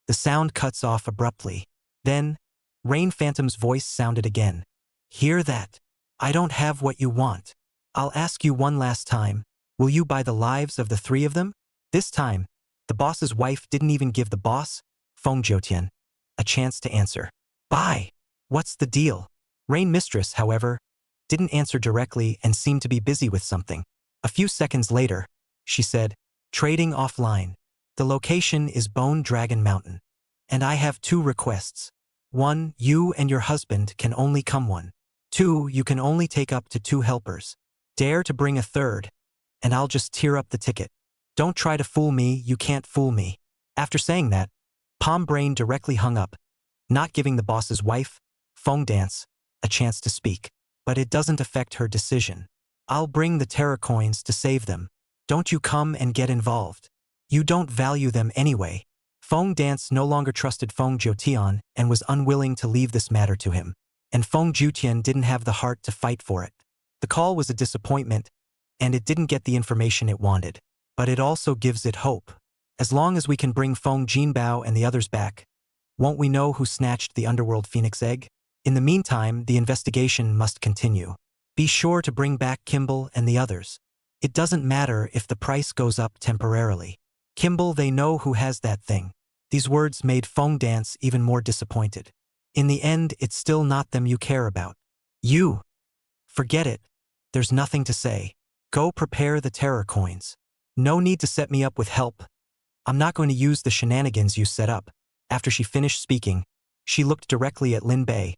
The sound cuts off abruptly. Then, Rain Phantom's voice sounded again. "Hear that? I don't have what you want. I'll ask you one last time, will you buy the lives of the 3 of them?" This time, the boss's wife didn't even give the boss, Feng Jiutian, a chance to answer. "Buy! What's the deal?" Rain Mistress, however, didn't answer directly and seemed to be busy with something. A few seconds later, she said, "Trading offline. The location is Bone Dragon Mountain. And I have 2 requests. 1, you and your husband can only come 1. 2, you can only take up to 2 helpers. Dare to bring a 3rd, and I'll just tear up the ticket. Don't try to fool me, you can't fool me." After saying that, Palm Brain directly hung up, not giving the boss's wife, Feng Dance, a chance to speak. But it doesn't affect her decision. "I'll bring the terror coins to save them. Don't you come and get involved. You don't value them anyway." Feng Dance no longer trusted Feng Jiutian and was unwilling to leave this matter to him. And Feng Jiutian didn't have the heart to fight for it. The call was a disappointment, and it didn't get the information it wanted. But it also gives it hope. As long as we can bring Feng Jinbao and the others back, won't we know who snatched the underworld phoenix egg? In the meantime, the investigation must continue. Be sure to bring back Kimball and the others. It doesn't matter if the price goes up temporarily. Kimball, they know who has that thing. These words made Feng Dance even more disappointed. In the end, it's still not them you care about. You. Forget it. There's nothing to say. Go prepare the terror coins. No need to set me up with help. I'm not going to use the shenanigans you set up. After she finished speaking, she looked directly at Lin Bei,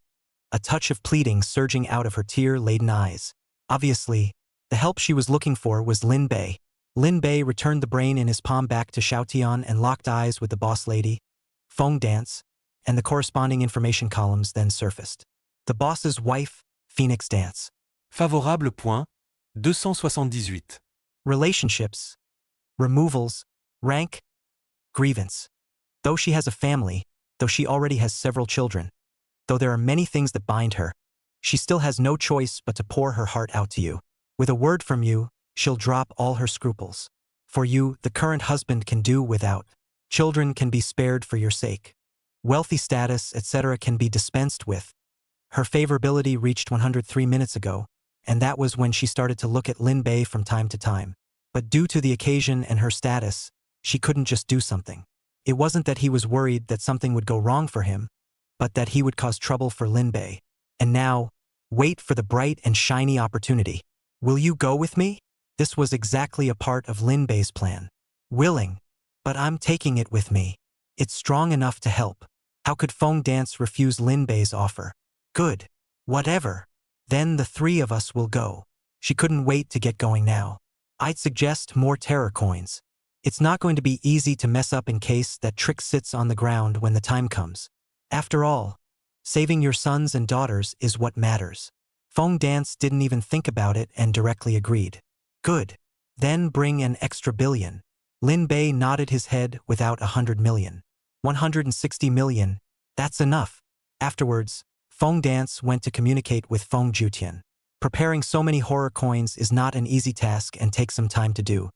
a touch of pleading surging out of her tear-laden eyes. Obviously, the help she was looking for was Lin Bei. Lin Bei returned the brain in his palm back to Xiaotian and locked eyes with the boss lady, Feng Dance, and the corresponding information columns then surfaced. The boss's wife, Phoenix Dance. Favorable point, 278. Relationships. Removals. Rank. Grievance. Though she has a family, though she already has several children, though there are many things that bind her, she still has no choice but to pour her heart out to you. With a word from you, she'll drop all her scruples. For you, the current husband can do without. Children can be spared for your sake. Wealthy status, etc. can be dispensed with. Her favorability reached 103 minutes ago, and that was when she started to look at Lin Bei from time to time. But due to the occasion and her status, she couldn't just do something. It wasn't that he was worried that something would go wrong for him, but that he would cause trouble for Lin Bei. And now, wait for the bright and shiny opportunity. Will you go with me? This was exactly a part of Lin Bei's plan. Willing. But I'm taking it with me. It's strong enough to help. How could Feng Dance refuse Lin Bei's offer? Good. Whatever. Then the three of us will go. She couldn't wait to get going now. I'd suggest more terror coins. It's not going to be easy to mess up in case that trick sits on the ground when the time comes. After all, saving your sons and daughters is what matters. Feng Dance didn't even think about it and directly agreed. Good. Then bring an extra billion. Lin Bei nodded his head without 100 million. 160 million, that's enough. Afterwards, Feng Dance went to communicate with Feng Jutian. Preparing so many horror coins is not an easy task and takes some time to do.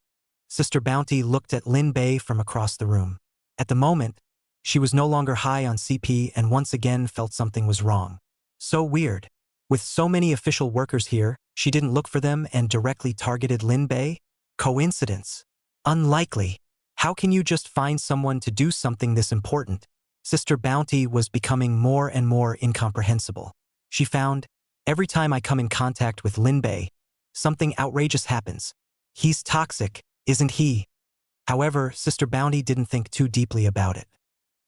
Sister Bounty looked at Lin Bei from across the room. At the moment, she was no longer high on CP and once again felt something was wrong. So weird. With so many official workers here, she didn't look for them and directly targeted Lin Bei? Coincidence? Unlikely. How can you just find someone to do something this important? Sister Bounty was becoming more and more incomprehensible. She found, every time I come in contact with Lin Bei, something outrageous happens. He's toxic, isn't he? However, Sister Bounty didn't think too deeply about it.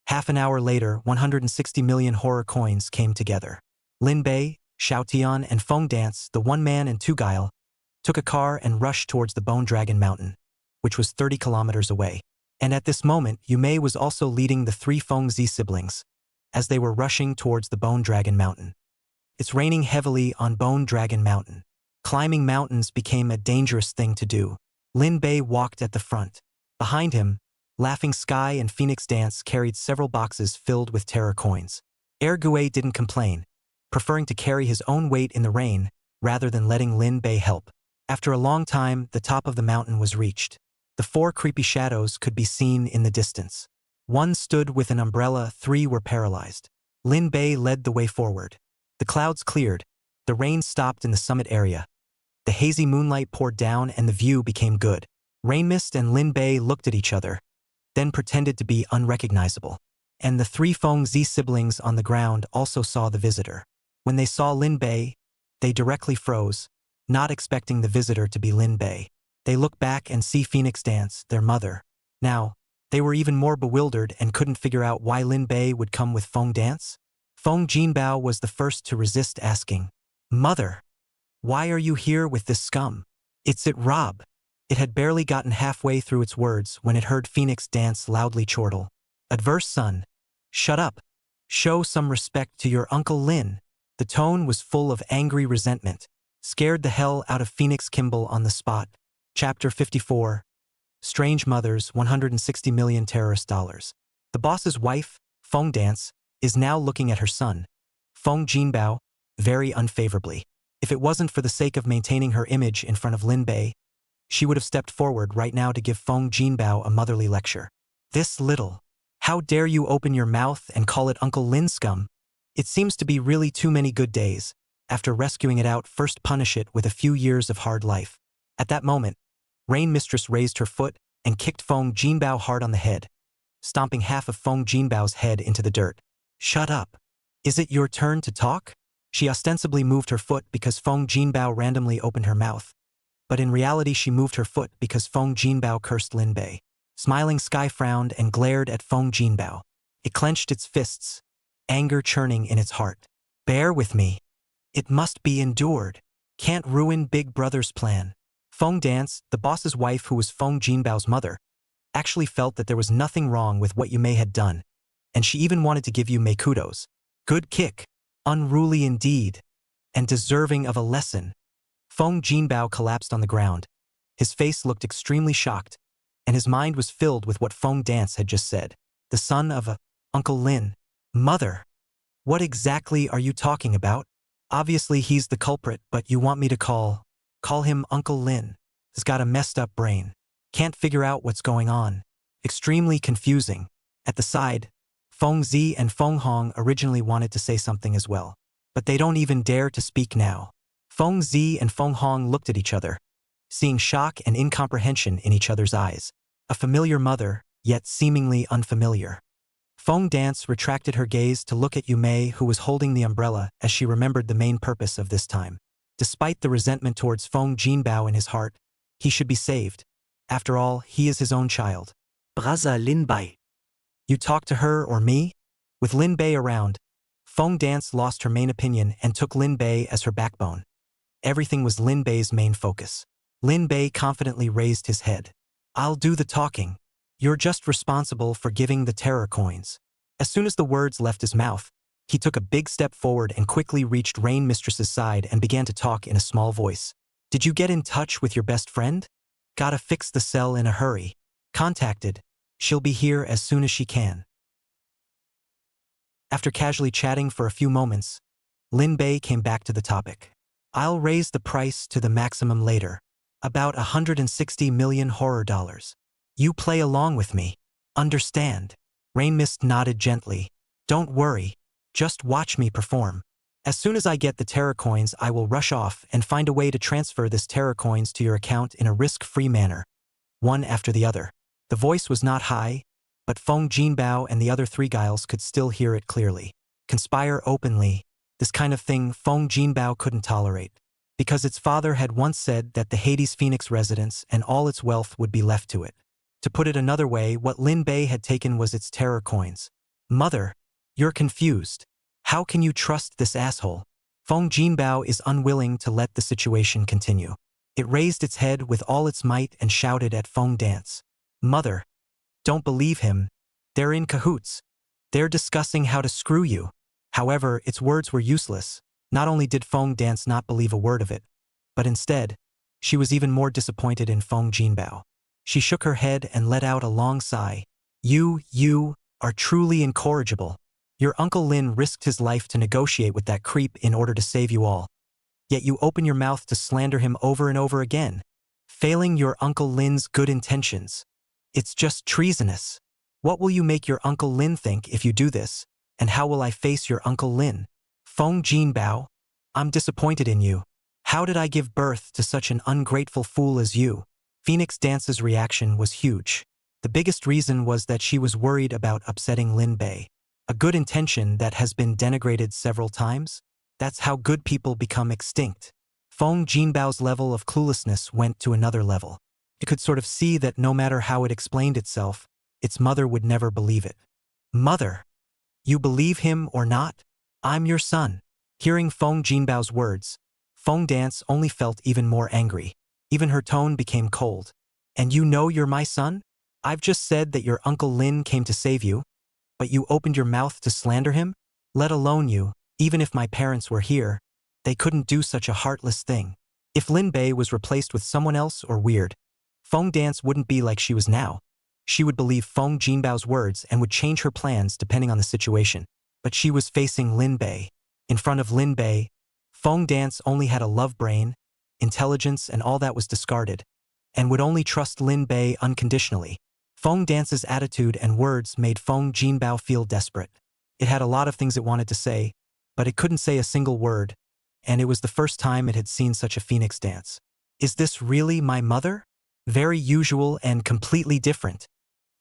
Half an hour later, 160 million horror coins came together. Lin Bei, Xiao Tian, and Feng Dance, the one man and two guile, took a car and rushed towards the Bone Dragon Mountain, which was 30 kilometers away. And at this moment, Yu Mei was also leading the three Feng Zi siblings, as they were rushing towards the Bone Dragon Mountain. It's raining heavily on Bone Dragon Mountain. Climbing mountains became a dangerous thing to do. Lin Bei walked at the front. Behind him, Laughing Sky and Phoenix Dance carried several boxes filled with terror coins. Ergue didn't complain, preferring to carry his own weight in the rain rather than letting Lin Bei help. After a long time, the top of the mountain was reached. The four creepy shadows could be seen in the distance. One stood with an umbrella, three were paralyzed. Lin Bei led the way forward. The clouds cleared. The rain stopped in the summit area. The hazy moonlight poured down and the view became good. Rainmist and Lin Bei looked at each other, then pretended to be unrecognizable. And the three Feng Zi siblings on the ground also saw the visitor. When they saw Lin Bei, they directly froze, not expecting the visitor to be Lin Bei. They looked back and see Phoenix Dance, their mother. Now, they were even more bewildered and couldn't figure out why Lin Bei would come with Feng Dance. Feng Jinbao was the first to resist, asking, "Mother, why are you here with this scum?" "It's it, Rob." It had barely gotten halfway through its words when it heard Phoenix Dance loudly chortle. "Adverse son, shut up. Show some respect to your Uncle Lin." The tone was full of angry resentment. Scared the hell out of Phoenix Kimball on the spot. Chapter 54. Strange Mothers, 160 million terrorist dollars. The boss's wife, Feng Dance, is now looking at her son, Feng Jinbao, very unfavorably. If it wasn't for the sake of maintaining her image in front of Lin Bei, she would have stepped forward right now to give Feng Jinbao a motherly lecture. "This little. How dare you open your mouth and call it Uncle Lin scum? It seems to be really too many good days. After rescuing it out, first punish it with a few years of hard life." At that moment, Rain Mistress raised her foot and kicked Feng Jinbao hard on the head, stomping half of Feng Jinbao's head into the dirt. "Shut up. Is it your turn to talk?" She ostensibly moved her foot because Feng Jinbao randomly opened her mouth, but in reality she moved her foot because Feng Jinbao cursed Lin Bei. Smiling Sky frowned and glared at Feng Jinbao. It clenched its fists, anger churning in its heart. "Bear with me. It must be endured. Can't ruin Big Brother's plan." Feng Dance, the boss's wife who was Feng Jinbao's mother, actually felt that there was nothing wrong with what Yu Mei had done, and she even wanted to give Yu Mei kudos. Good kick. Unruly indeed, and deserving of a lesson. Feng Jinbao collapsed on the ground. His face looked extremely shocked, and his mind was filled with what Feng Dance had just said. The son of Uncle Lin. Mother. What exactly are you talking about? Obviously he's the culprit, but you want me to call Call him Uncle Lin. He's got a messed up brain. Can't figure out what's going on. Extremely confusing. At the side, Feng Zi and Feng Hong originally wanted to say something as well. But they don't even dare to speak now. Feng Zi and Feng Hong looked at each other, seeing shock and incomprehension in each other's eyes. A familiar mother, yet seemingly unfamiliar. Feng Dance retracted her gaze to look at Yu Mei, who was holding the umbrella, as she remembered the main purpose of this time. Despite the resentment towards Feng Jinbao in his heart, he should be saved. After all, he is his own child. Brother Lin Bei. You talk to her or me? With Lin Bei around, Feng Dance lost her main opinion and took Lin Bei as her backbone. Everything was Lin Bei's main focus. Lin Bei confidently raised his head. I'll do the talking. You're just responsible for giving the terror coins. As soon as the words left his mouth, he took a big step forward and quickly reached Rain Mistress's side and began to talk in a small voice. Did you get in touch with your best friend? Gotta fix the cell in a hurry. Contacted. She'll be here as soon as she can. After casually chatting for a few moments, Lin Bei came back to the topic. I'll raise the price to the maximum later. About 160 million horror dollars. You play along with me. Understand? Rain Mist nodded gently. Don't worry. Just watch me perform. As soon as I get the terror coins, I will rush off and find a way to transfer this terror coins to your account in a risk-free manner. One after the other. The voice was not high, but Feng Jinbao and the other three guiles could still hear it clearly. Conspire openly. This kind of thing Feng Jinbao couldn't tolerate, because its father had once said that the Hades Phoenix residence and all its wealth would be left to it. To put it another way, what Lin Bei had taken was its terror coins. Mother, you're confused. How can you trust this asshole? Feng Jinbao is unwilling to let the situation continue. It raised its head with all its might and shouted at Feng Dance. Mother, don't believe him. They're in cahoots. They're discussing how to screw you. However, its words were useless. Not only did Feng Dance not believe a word of it, but instead, she was even more disappointed in Feng Jinbao. She shook her head and let out a long sigh. You are truly incorrigible. Your Uncle Lin risked his life to negotiate with that creep in order to save you all. Yet you open your mouth to slander him over and over again, failing your Uncle Lin's good intentions. It's just treasonous. What will you make your Uncle Lin think if you do this, and how will I face your Uncle Lin? Feng Jinbao, I'm disappointed in you. How did I give birth to such an ungrateful fool as you? Phoenix Dance's reaction was huge. The biggest reason was that she was worried about upsetting Lin Bei. A good intention that has been denigrated several times? That's how good people become extinct. Feng Jinbao's level of cluelessness went to another level. It could sort of see that no matter how it explained itself, its mother would never believe it. Mother, you believe him or not? I'm your son. Hearing Feng Jinbao's words, Feng Dance only felt even more angry. Even her tone became cold. And you know you're my son? I've just said that your Uncle Lin came to save you, but you opened your mouth to slander him? Let alone you, even if my parents were here, they couldn't do such a heartless thing. If Lin Bei was replaced with someone else or weird, Feng Dance wouldn't be like she was now. She would believe Feng Jinbao's words and would change her plans depending on the situation. But she was facing Lin Bei. In front of Lin Bei, Feng Dance only had a love brain, intelligence, and all that was discarded, and would only trust Lin Bei unconditionally. Feng Dance's attitude and words made Feng Jinbao feel desperate. It had a lot of things it wanted to say, but it couldn't say a single word, and it was the first time it had seen such a Phoenix Dance. Is this really my mother? Very usual and completely different.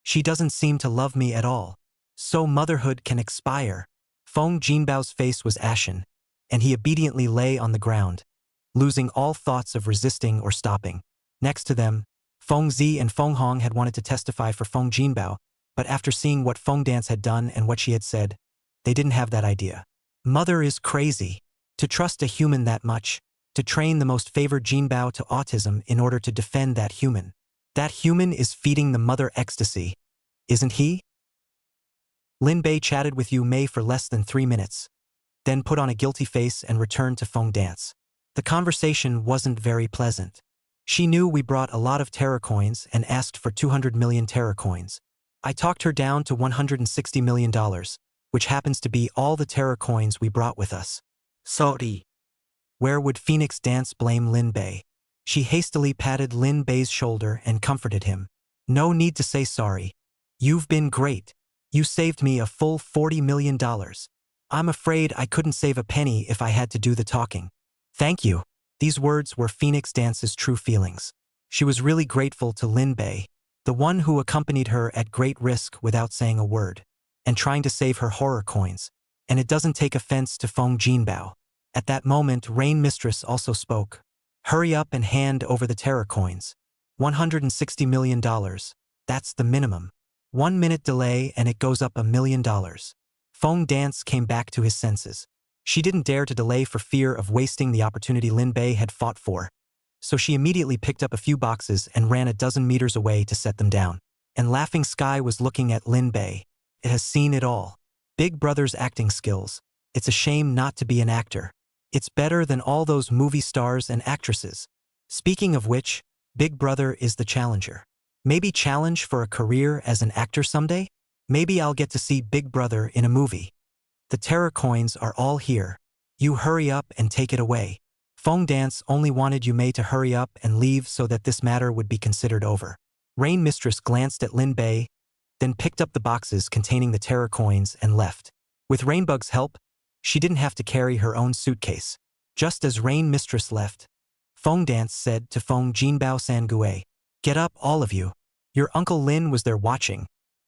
She doesn't seem to love me at all. So motherhood can expire. Feng Jinbao's face was ashen, and he obediently lay on the ground, losing all thoughts of resisting or stopping. Next to them, Feng Zi and Feng Hong had wanted to testify for Feng Jinbao, but after seeing what Feng Dance had done and what she had said, they didn't have that idea. Mother is crazy. To trust a human that much, to train the most favored Jinbao to autism in order to defend that human. That human is feeding the mother ecstasy, isn't he? Lin Bei chatted with Yu Mei for less than 3 minutes, then put on a guilty face and returned to Feng Dance. The conversation wasn't very pleasant. She knew we brought a lot of terror coins and asked for 200 million terror coins. I talked her down to $160 million, which happens to be all the terror coins we brought with us. Sorry. Where would Phoenix Dance blame Lin Bei? She hastily patted Lin Bei's shoulder and comforted him. No need to say sorry. You've been great. You saved me a full $40 million. I'm afraid I couldn't save a penny if I had to do the talking. Thank you. These words were Phoenix Dance's true feelings. She was really grateful to Lin Bei, the one who accompanied her at great risk without saying a word, and trying to save her horror coins. And it doesn't take offense to Feng Jinbao. At that moment, Rain Mistress also spoke. Hurry up and hand over the terror coins. $160 million. That's the minimum. 1 minute delay and it goes up $1 million. Feng Dance came back to his senses. She didn't dare to delay for fear of wasting the opportunity Lin Bei had fought for. So she immediately picked up a few boxes and ran a dozen meters away to set them down. And Laughing Sky was looking at Lin Bei. It has seen it all. Big Brother's acting skills. It's a shame not to be an actor. It's better than all those movie stars and actresses. Speaking of which, Big Brother is the challenger. Maybe challenge for a career as an actor someday? Maybe I'll get to see Big Brother in a movie. The terror coins are all here. You hurry up and take it away. Feng Dance only wanted Yu Mei to hurry up and leave so that this matter would be considered over. Rain Mistress glanced at Lin Bei, then picked up the boxes containing the terror coins and left. With Rainbug's help, she didn't have to carry her own suitcase. Just as Rain Mistress left, Feng Dance said to Feng Jinbao Sangue, "Get up, all of you. Your Uncle Lin was there watching.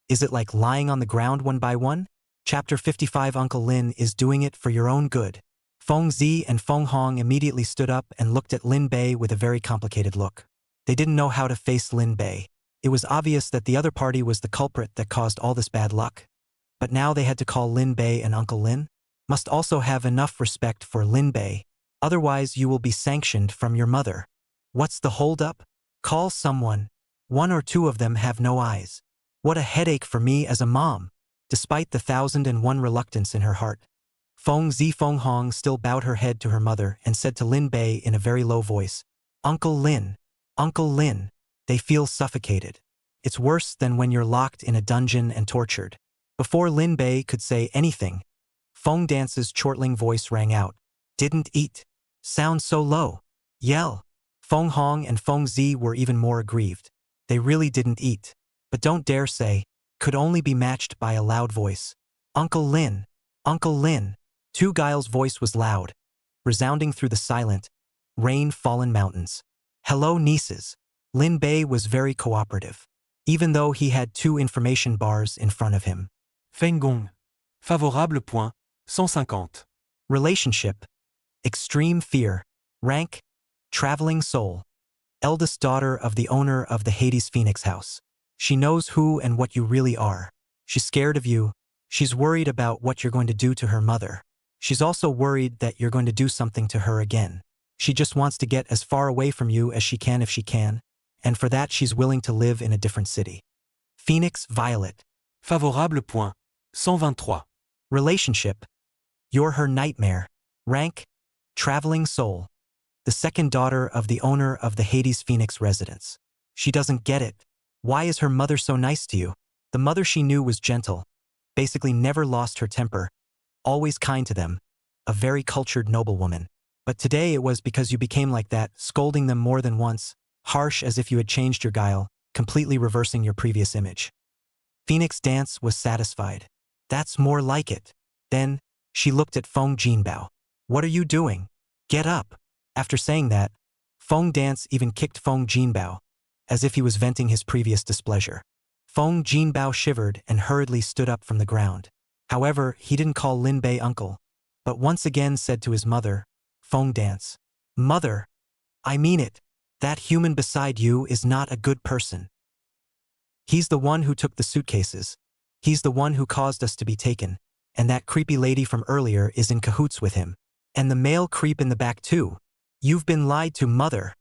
Is it like lying on the ground one by one?" Chapter 55. Uncle Lin is doing it for your own good. Feng Zi and Feng Hong immediately stood up and looked at Lin Bei with a very complicated look. They didn't know how to face Lin Bei. It was obvious that the other party was the culprit that caused all this bad luck. But now they had to call Lin Bei an Uncle Lin? Must also have enough respect for Lin Bei. Otherwise you will be sanctioned from your mother. What's the hold-up? Call someone. One or two of them have no eyes. What a headache for me as a mom. Despite the 1001 reluctance in her heart, Feng Hong still bowed her head to her mother and said to Lin Bei in a very low voice, "Uncle Lin, Uncle Lin." They feel suffocated. It's worse than when you're locked in a dungeon and tortured. Before Lin Bei could say anything, Feng Dance's chortling voice rang out. "Didn't eat. Sound so low. Yell." Feng Hong and Feng Zi were even more aggrieved. They really didn't eat. But don't dare say, could only be matched by a loud voice. "Uncle Lin, Uncle Lin." Tu Guile's voice was loud, resounding through the silent, rain-fallen mountains. "Hello, nieces." Lin Bei was very cooperative, even though he had 2 information bars in front of him. Feng Gong. Favorable point, 150. Relationship. Extreme fear. Rank. Traveling soul. Eldest daughter of the owner of the Hades Phoenix house. She knows who and what you really are. She's scared of you. She's worried about what you're going to do to her mother. She's also worried that you're going to do something to her again. She just wants to get as far away from you as she can if she can, and for that she's willing to live in a different city. Phoenix Violet. Favorable point, 123. Relationship. You're her nightmare. Rank. Traveling soul. The second daughter of the owner of the Hades Phoenix residence. She doesn't get it. Why is her mother so nice to you? The mother she knew was gentle, basically never lost her temper, always kind to them, a very cultured noblewoman. But today it was because you became like that, scolding them more than once, harsh as if you had changed your guile, completely reversing your previous image. Phoenix Dance was satisfied. That's more like it. Then, she looked at Feng Jinbao. "What are you doing? Get up." After saying that, Feng Dance even kicked Feng Jinbao, as if he was venting his previous displeasure. Feng Jinbao shivered and hurriedly stood up from the ground. However, he didn't call Lin Bei uncle, but once again said to his mother, Feng Dance, "Mother, I mean it. That human beside you is not a good person. He's the one who took the suitcases. He's the one who caused us to be taken, and that creepy lady from earlier is in cahoots with him. And the male creep in the back too. You've been lied to, mother.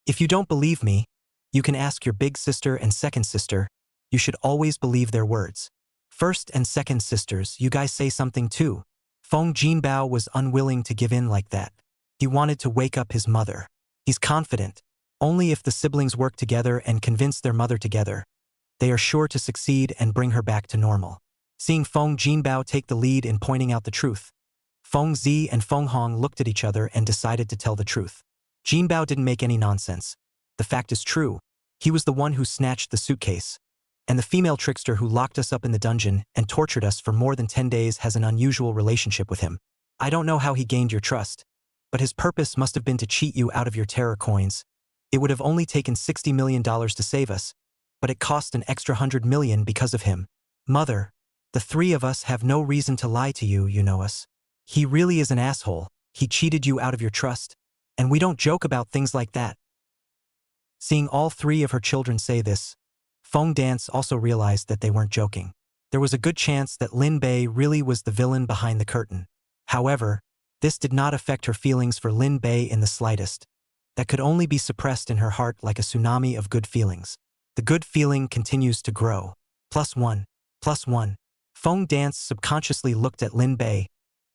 If you don't believe me, you can ask your big sister and second sister. You should always believe their words. First and second sisters, you guys say something too." Feng Jinbao was unwilling to give in like that. He wanted to wake up his mother. He's confident. Only if the siblings work together and convince their mother together, they are sure to succeed and bring her back to normal. Seeing Feng Jinbao take the lead in pointing out the truth, Feng Zi and Feng Hong looked at each other and decided to tell the truth. Jinbao didn't make any nonsense. The fact is true. He was the one who snatched the suitcase. And the female trickster who locked us up in the dungeon and tortured us for more than 10 days has an unusual relationship with him. I don't know how he gained your trust, but his purpose must have been to cheat you out of your terror coins. It would have only taken $60 million to save us, but it cost an extra $100 million because of him. Mother, the three of us have no reason to lie to you, you know us. He really is an asshole. He cheated you out of your trust, and we don't joke about things like that. Seeing all three of her children say this, Feng Dance also realized that they weren't joking. There was a good chance that Lin Bei really was the villain behind the curtain. However, this did not affect her feelings for Lin Bei in the slightest. That could only be suppressed in her heart like a tsunami of good feelings. The good feeling continues to grow. +1, +1. Feng Dance subconsciously looked at Lin Bei,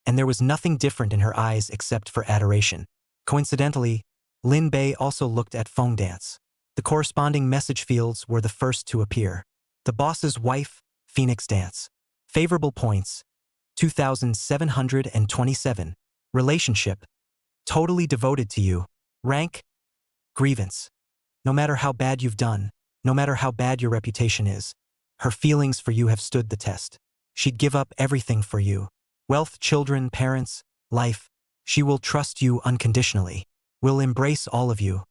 and there was nothing different in her eyes except for adoration. Coincidentally, Lin Bei also looked at Feng Dance. The corresponding message fields were the first to appear. The boss's wife, Phoenix Dance. Favorable points, 2,727. Relationship, totally devoted to you. Rank, grievance. No matter how bad you've done, no matter how bad your reputation is, her feelings for you have stood the test. She'd give up everything for you. Wealth, children, parents, life. She will trust you unconditionally. Will embrace all of you.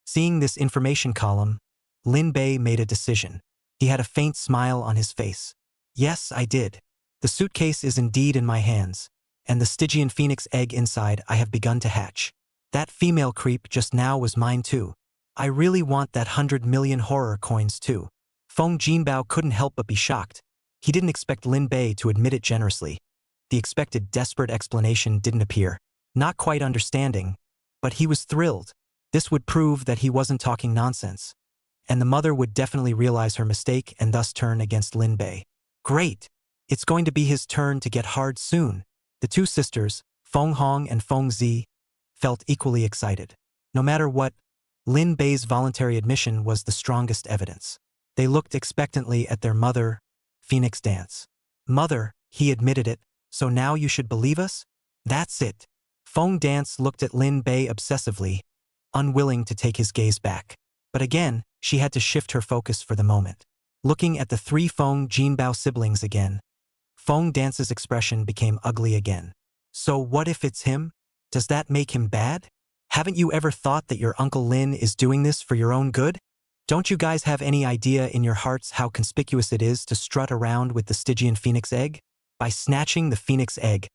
Seeing this information column, Lin Bei made a decision. He had a faint smile on his face. Yes, I did. The suitcase is indeed in my hands, and the Stygian phoenix egg inside I have begun to hatch. That female creep just now was mine too. I really want that 100 million horror coins too. Feng Jinbao couldn't help but be shocked. He didn't expect Lin Bei to admit it generously. The expected desperate explanation didn't appear. Not quite understanding, but he was thrilled. This would prove that he wasn't talking nonsense. And the mother would definitely realize her mistake and thus turn against Lin Bei. Great! It's going to be his turn to get hard soon. The two sisters, Feng Hong and Feng Zi, felt equally excited. No matter what, Lin Bei's voluntary admission was the strongest evidence. They looked expectantly at their mother, Phoenix Dance. Mother, he admitted it, so now you should believe us? That's it. Feng Dance looked at Lin Bei obsessively, unwilling to take his gaze back. But again, she had to shift her focus for the moment. Looking at the three Feng Jinbao siblings again, Feng Dance's expression became ugly again. So what if it's him? Does that make him bad? Haven't you ever thought that your Uncle Lin is doing this for your own good? Don't you guys have any idea in your hearts how conspicuous it is to strut around with the Stygian phoenix egg? By snatching the phoenix egg,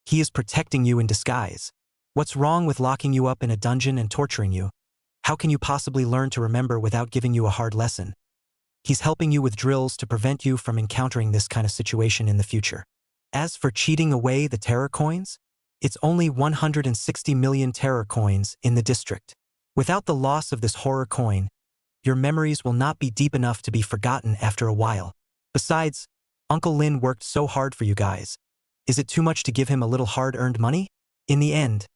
he is protecting you in disguise. What's wrong with locking you up in a dungeon and torturing you? How can you possibly learn to remember without giving you a hard lesson? He's helping you with drills to prevent you from encountering this kind of situation in the future. As for cheating away the terror coins, it's only 160 million terror coins in the district. Without the loss of this horror coin, your memories will not be deep enough to be forgotten after a while. Besides, Uncle Lin worked so hard for you guys. Is it too much to give him a little hard-earned money? In the end,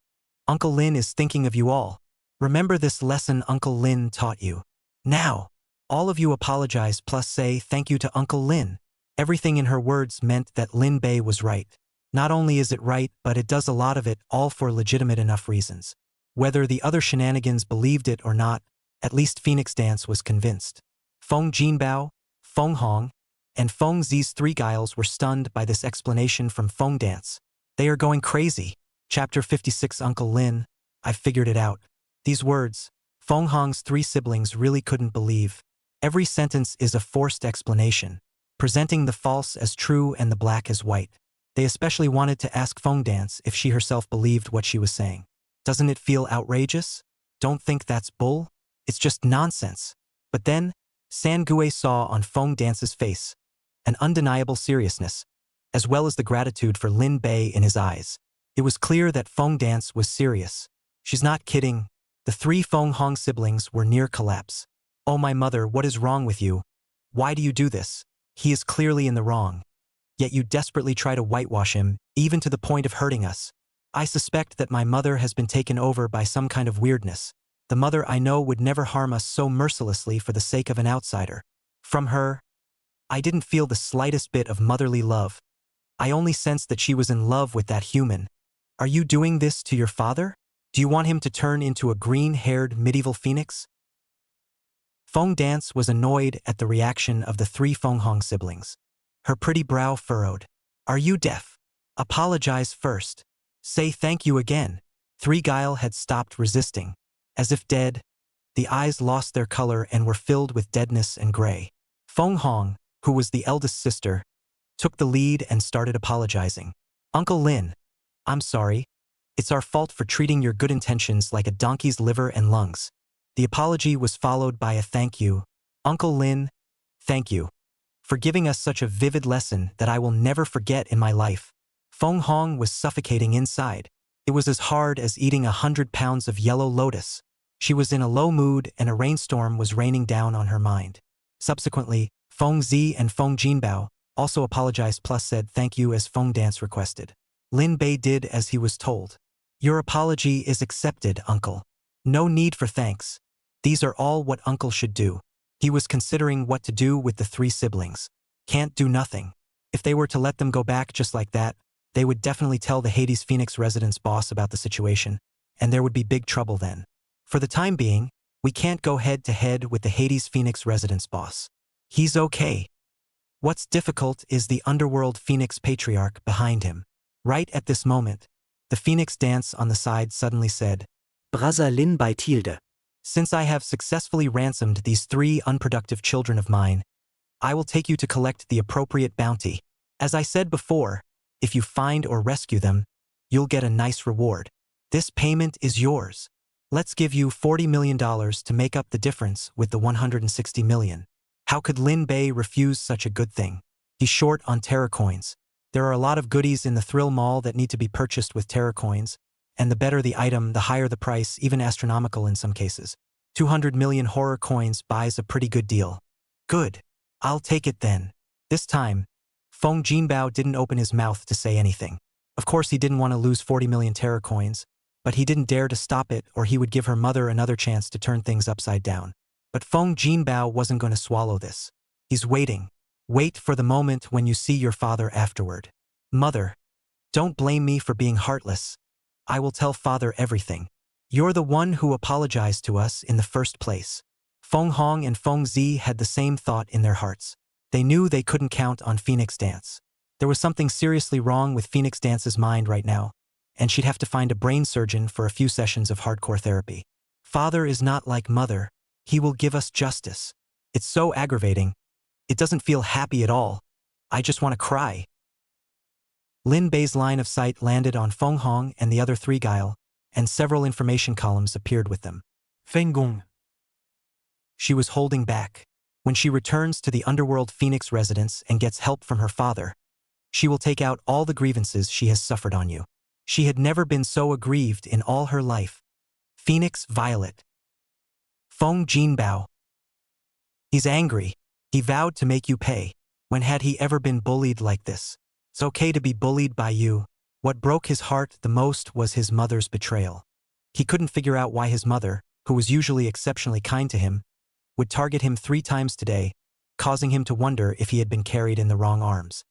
Uncle Lin is thinking of you all. Remember this lesson Uncle Lin taught you. Now, all of you apologize plus say thank you to Uncle Lin. Everything in her words meant that Lin Bei was right. Not only is it right, but it does a lot of it all for legitimate enough reasons. Whether the other shenanigans believed it or not, at least Phoenix Dance was convinced. Feng Jinbao, Feng Hong, and Feng Zi's three guiles were stunned by this explanation from Feng Dance. They are going crazy. Chapter 56 Uncle Lin, I figured it out. These words, Feng Hong's three siblings really couldn't believe. Every sentence is a forced explanation, presenting the false as true and the black as white. They especially wanted to ask Feng Dance if she herself believed what she was saying. Doesn't it feel outrageous? Don't think that's bull? It's just nonsense. But then, San Gue saw on Feng Dance's face an undeniable seriousness, as well as the gratitude for Lin Bei in his eyes. It was clear that Feng Dance was serious. She's not kidding. The three Feng Hong siblings were near collapse. Oh my mother, what is wrong with you? Why do you do this? He is clearly in the wrong. Yet you desperately try to whitewash him, even to the point of hurting us. I suspect that my mother has been taken over by some kind of weirdness. The mother I know would never harm us so mercilessly for the sake of an outsider. From her, I didn't feel the slightest bit of motherly love. I only sensed that she was in love with that human. Are you doing this to your father? Do you want him to turn into a green-haired medieval phoenix? Feng Dance was annoyed at the reaction of the three Feng Hong siblings. Her pretty brow furrowed. Are you deaf? Apologize first. Say thank you again. Three Guile had stopped resisting. As if dead, the eyes lost their color and were filled with deadness and gray. Feng Hong, who was the eldest sister, took the lead and started apologizing. Uncle Lin, I'm sorry. It's our fault for treating your good intentions like a donkey's liver and lungs. The apology was followed by a thank you. Uncle Lin, thank you for giving us such a vivid lesson that I will never forget in my life. Feng Hong was suffocating inside. It was as hard as eating 100 pounds of yellow lotus. She was in a low mood and a rainstorm was raining down on her mind. Subsequently, Feng Zi and Feng Jinbao also apologized plus said thank you as Feng Dance requested. Lin Bei did as he was told. Your apology is accepted, Uncle. No need for thanks. These are all what Uncle should do. He was considering what to do with the three siblings. Can't do nothing. If they were to let them go back just like that, they would definitely tell the Hades Phoenix residence boss about the situation, and there would be big trouble then. For the time being, we can't go head-to-head with the Hades Phoenix residence boss. He's okay. What's difficult is the underworld Phoenix patriarch behind him. Right at this moment, the Phoenix Dance on the side suddenly said, Brother Lin bei Tilde. Since I have successfully ransomed these three unproductive children of mine, I will take you to collect the appropriate bounty. As I said before, if you find or rescue them, you'll get a nice reward. This payment is yours. Let's give you $40 million to make up the difference with the $160 million. How could Lin Bei refuse such a good thing? He's short on Terra coins. There are a lot of goodies in the Thrill Mall that need to be purchased with Terra coins, and the better the item, the higher the price, even astronomical in some cases. 200 million horror coins buys a pretty good deal. Good. I'll take it then. This time, Feng Jinbao didn't open his mouth to say anything. Of course he didn't want to lose 40 million Terra coins, but he didn't dare to stop it or he would give her mother another chance to turn things upside down. But Feng Jinbao wasn't going to swallow this. He's waiting. Wait for the moment when you see your father afterward. Mother, don't blame me for being heartless. I will tell father everything. You're the one who apologized to us in the first place. Feng Hong and Feng Zi had the same thought in their hearts. They knew they couldn't count on Phoenix Dance. There was something seriously wrong with Phoenix Dance's mind right now, and she'd have to find a brain surgeon for a few sessions of hardcore therapy. Father is not like mother. He will give us justice. It's so aggravating. It doesn't feel happy at all. I just want to cry. Lin Bei's line of sight landed on Feng Hong and the other three Guile, and several information columns appeared with them. Feng Gong. She was holding back. When she returns to the underworld Phoenix residence and gets help from her father, she will take out all the grievances she has suffered on you. She had never been so aggrieved in all her life. Phoenix Violet. Feng Jinbao. He's angry. He vowed to make you pay. When had he ever been bullied like this? It's okay to be bullied by you. What broke his heart the most was his mother's betrayal. He couldn't figure out why his mother, who was usually exceptionally kind to him, would target him 3 times today, causing him to wonder if he had been carried in the wrong arms.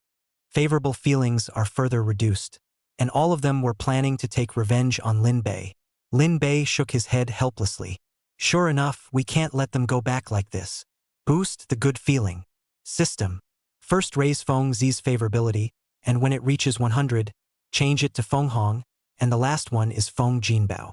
Favorable feelings are further reduced, and all of them were planning to take revenge on Lin Bei. Lin Bei shook his head helplessly. Sure enough, we can't let them go back like this. Boost the good feeling. System. First raise Feng Zi's favorability, and when it reaches 100, change it to Feng Hong, and the last one is Feng Jinbao.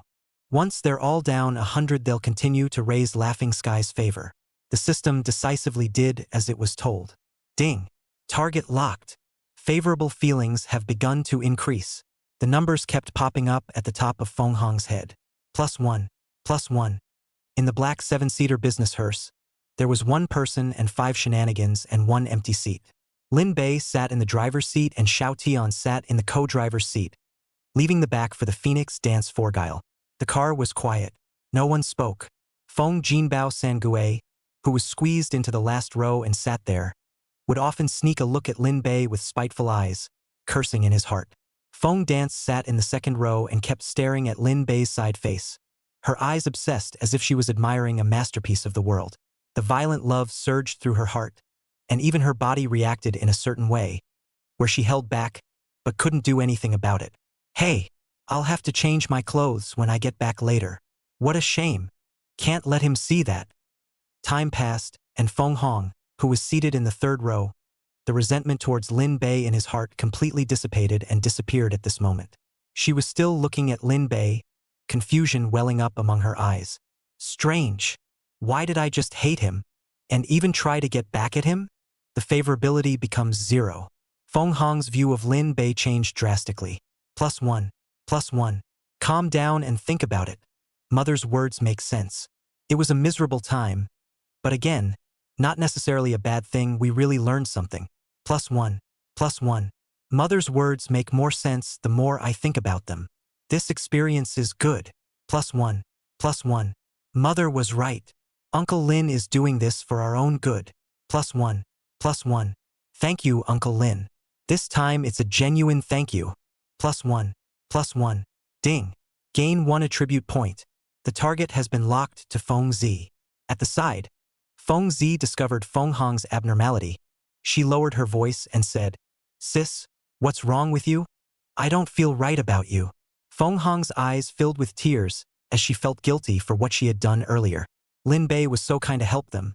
Once they're all down 100, they'll continue to raise Laughing Sky's favor. The system decisively did as it was told. Ding. Target locked. Favorable feelings have begun to increase. The numbers kept popping up at the top of Feng Hong's head. +1, +1. In the black 7-seater business hearse, there was 1 person and 5 shenanigans and 1 empty seat. Lin Bei sat in the driver's seat and Xiao Tian sat in the co-driver's seat, leaving the back for the Phoenix Dance 4 Guile. The car was quiet. No one spoke. Feng Jinbao Sangue, who was squeezed into the last row and sat there, would often sneak a look at Lin Bei with spiteful eyes, cursing in his heart. Feng Dance sat in the second row and kept staring at Lin Bei's side face, her eyes obsessed as if she was admiring a masterpiece of the world. The violent love surged through her heart, and even her body reacted in a certain way, where she held back, but couldn't do anything about it. Hey, I'll have to change my clothes when I get back later. What a shame. Can't let him see that. Time passed, and Feng Hong, who was seated in the third row, the resentment towards Lin Bei in his heart completely dissipated and disappeared at this moment. She was still looking at Lin Bei, confusion welling up among her eyes. Strange. Why did I just hate him? And even try to get back at him? The favorability becomes 0. Feng Hong's view of Lin Bei changed drastically. +1. +1. Calm down and think about it. Mother's words make sense. It was a miserable time. But again, not necessarily a bad thing. We really learned something. +1. +1. Mother's words make more sense the more I think about them. This experience is good. +1. +1. Mother was right. Uncle Lin is doing this for our own good. +1. +1. Thank you, Uncle Lin. This time it's a genuine thank you. +1. +1. Ding. Gain 1 attribute point. The target has been locked to Feng Zi. At the side, Feng Zi discovered Feng Hong's abnormality. She lowered her voice and said, "Sis, what's wrong with you? I don't feel right about you." Feng Hong's eyes filled with tears as she felt guilty for what she had done earlier. Lin Bei was so kind to help them,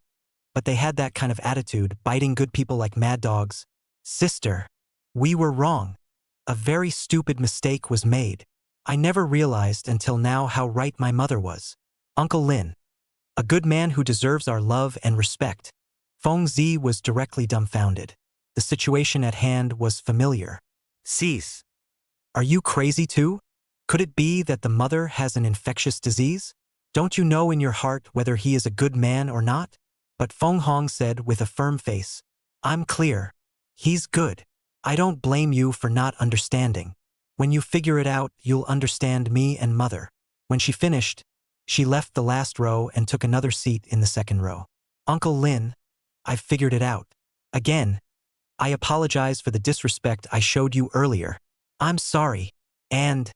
but they had that kind of attitude, biting good people like mad dogs. "Sister, we were wrong. A very stupid mistake was made. I never realized until now how right my mother was. Uncle Lin, a good man who deserves our love and respect." Feng Zi was directly dumbfounded. The situation at hand was familiar. "Sis, are you crazy too? Could it be that the mother has an infectious disease? Don't you know in your heart whether he is a good man or not?" But Feng Hong said with a firm face, "I'm clear. He's good. I don't blame you for not understanding. When you figure it out, you'll understand me and mother." When she finished, she left the last row and took another seat in the second row. "Uncle Lin, I've figured it out. Again, I apologize for the disrespect I showed you earlier. I'm sorry. And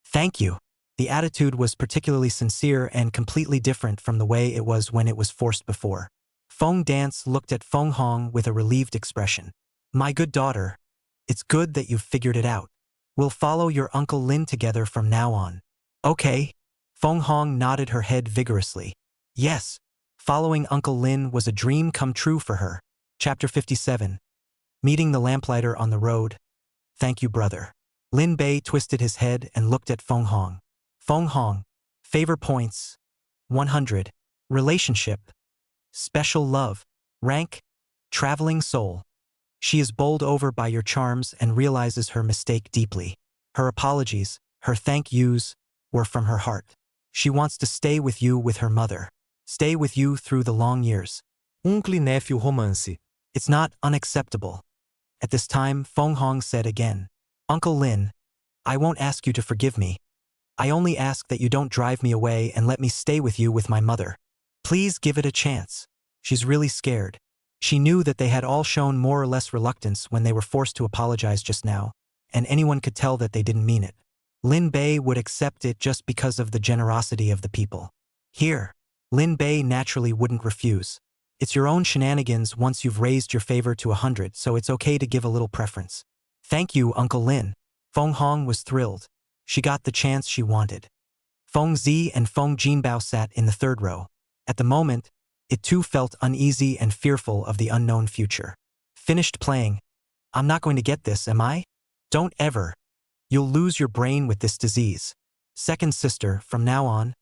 thank you." The attitude was particularly sincere and completely different from the way it was when it was forced before. Feng Dance looked at Feng Hong with a relieved expression. "My good daughter, it's good that you've figured it out. We'll follow your Uncle Lin together from now on." "Okay." Feng Hong nodded her head vigorously. Yes, following Uncle Lin was a dream come true for her. Chapter 57. Meeting the lamplighter on the road. "Thank you, brother." Lin Bei twisted his head and looked at Feng Hong. Feng Hong. Favor points. 100. Relationship. Special love. Rank. Traveling soul. She is bowled over by your charms and realizes her mistake deeply. Her apologies, her thank yous, were from her heart. She wants to stay with you with her mother. Stay with you through the long years. Néfio romance. It's not unacceptable. At this time, Feng Hong said again, "Uncle Lin, I won't ask you to forgive me. I only ask that you don't drive me away and let me stay with you with my mother. Please give it a chance." She's really scared. She knew that they had all shown more or less reluctance when they were forced to apologize just now, and anyone could tell that they didn't mean it. Lin Bei would accept it just because of the generosity of the people. Here, Lin Bei naturally wouldn't refuse. It's your own shenanigans once you've raised your favor to 100, so it's okay to give a little preference. "Thank you, Uncle Lin." Feng Hong was thrilled. She got the chance she wanted. Feng Zi and Feng Jinbao sat in the third row. At the moment, it too felt uneasy and fearful of the unknown future. Finished playing. "I'm not going to get this, am I?" "Don't ever. You'll lose your brain with this disease. Second sister, from now on,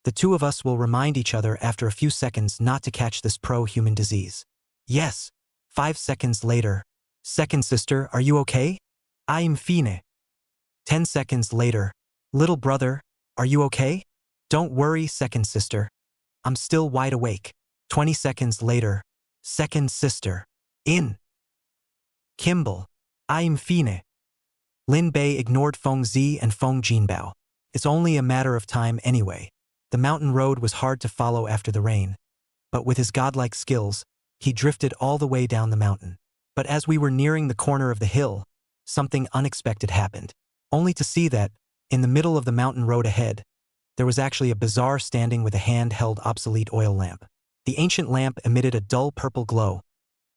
the two of us will remind each other after a few seconds not to catch this pro-human disease." "Yes." 5 seconds later. "Second sister, are you okay?" "I'm fine." 10 seconds later. "Little brother, are you okay?" "Don't worry, second sister. I'm still wide awake." 20 seconds later. "Second sister. In." "Kimball. I'm fine." Lin Bei ignored Feng Zi and Feng Jinbao. It's only a matter of time anyway. The mountain road was hard to follow after the rain, but with his godlike skills, he drifted all the way down the mountain. But as we were nearing the corner of the hill, something unexpected happened. Only to see that, in the middle of the mountain road ahead, there was actually a bazaar standing with a hand-held obsolete oil lamp. The ancient lamp emitted a dull purple glow,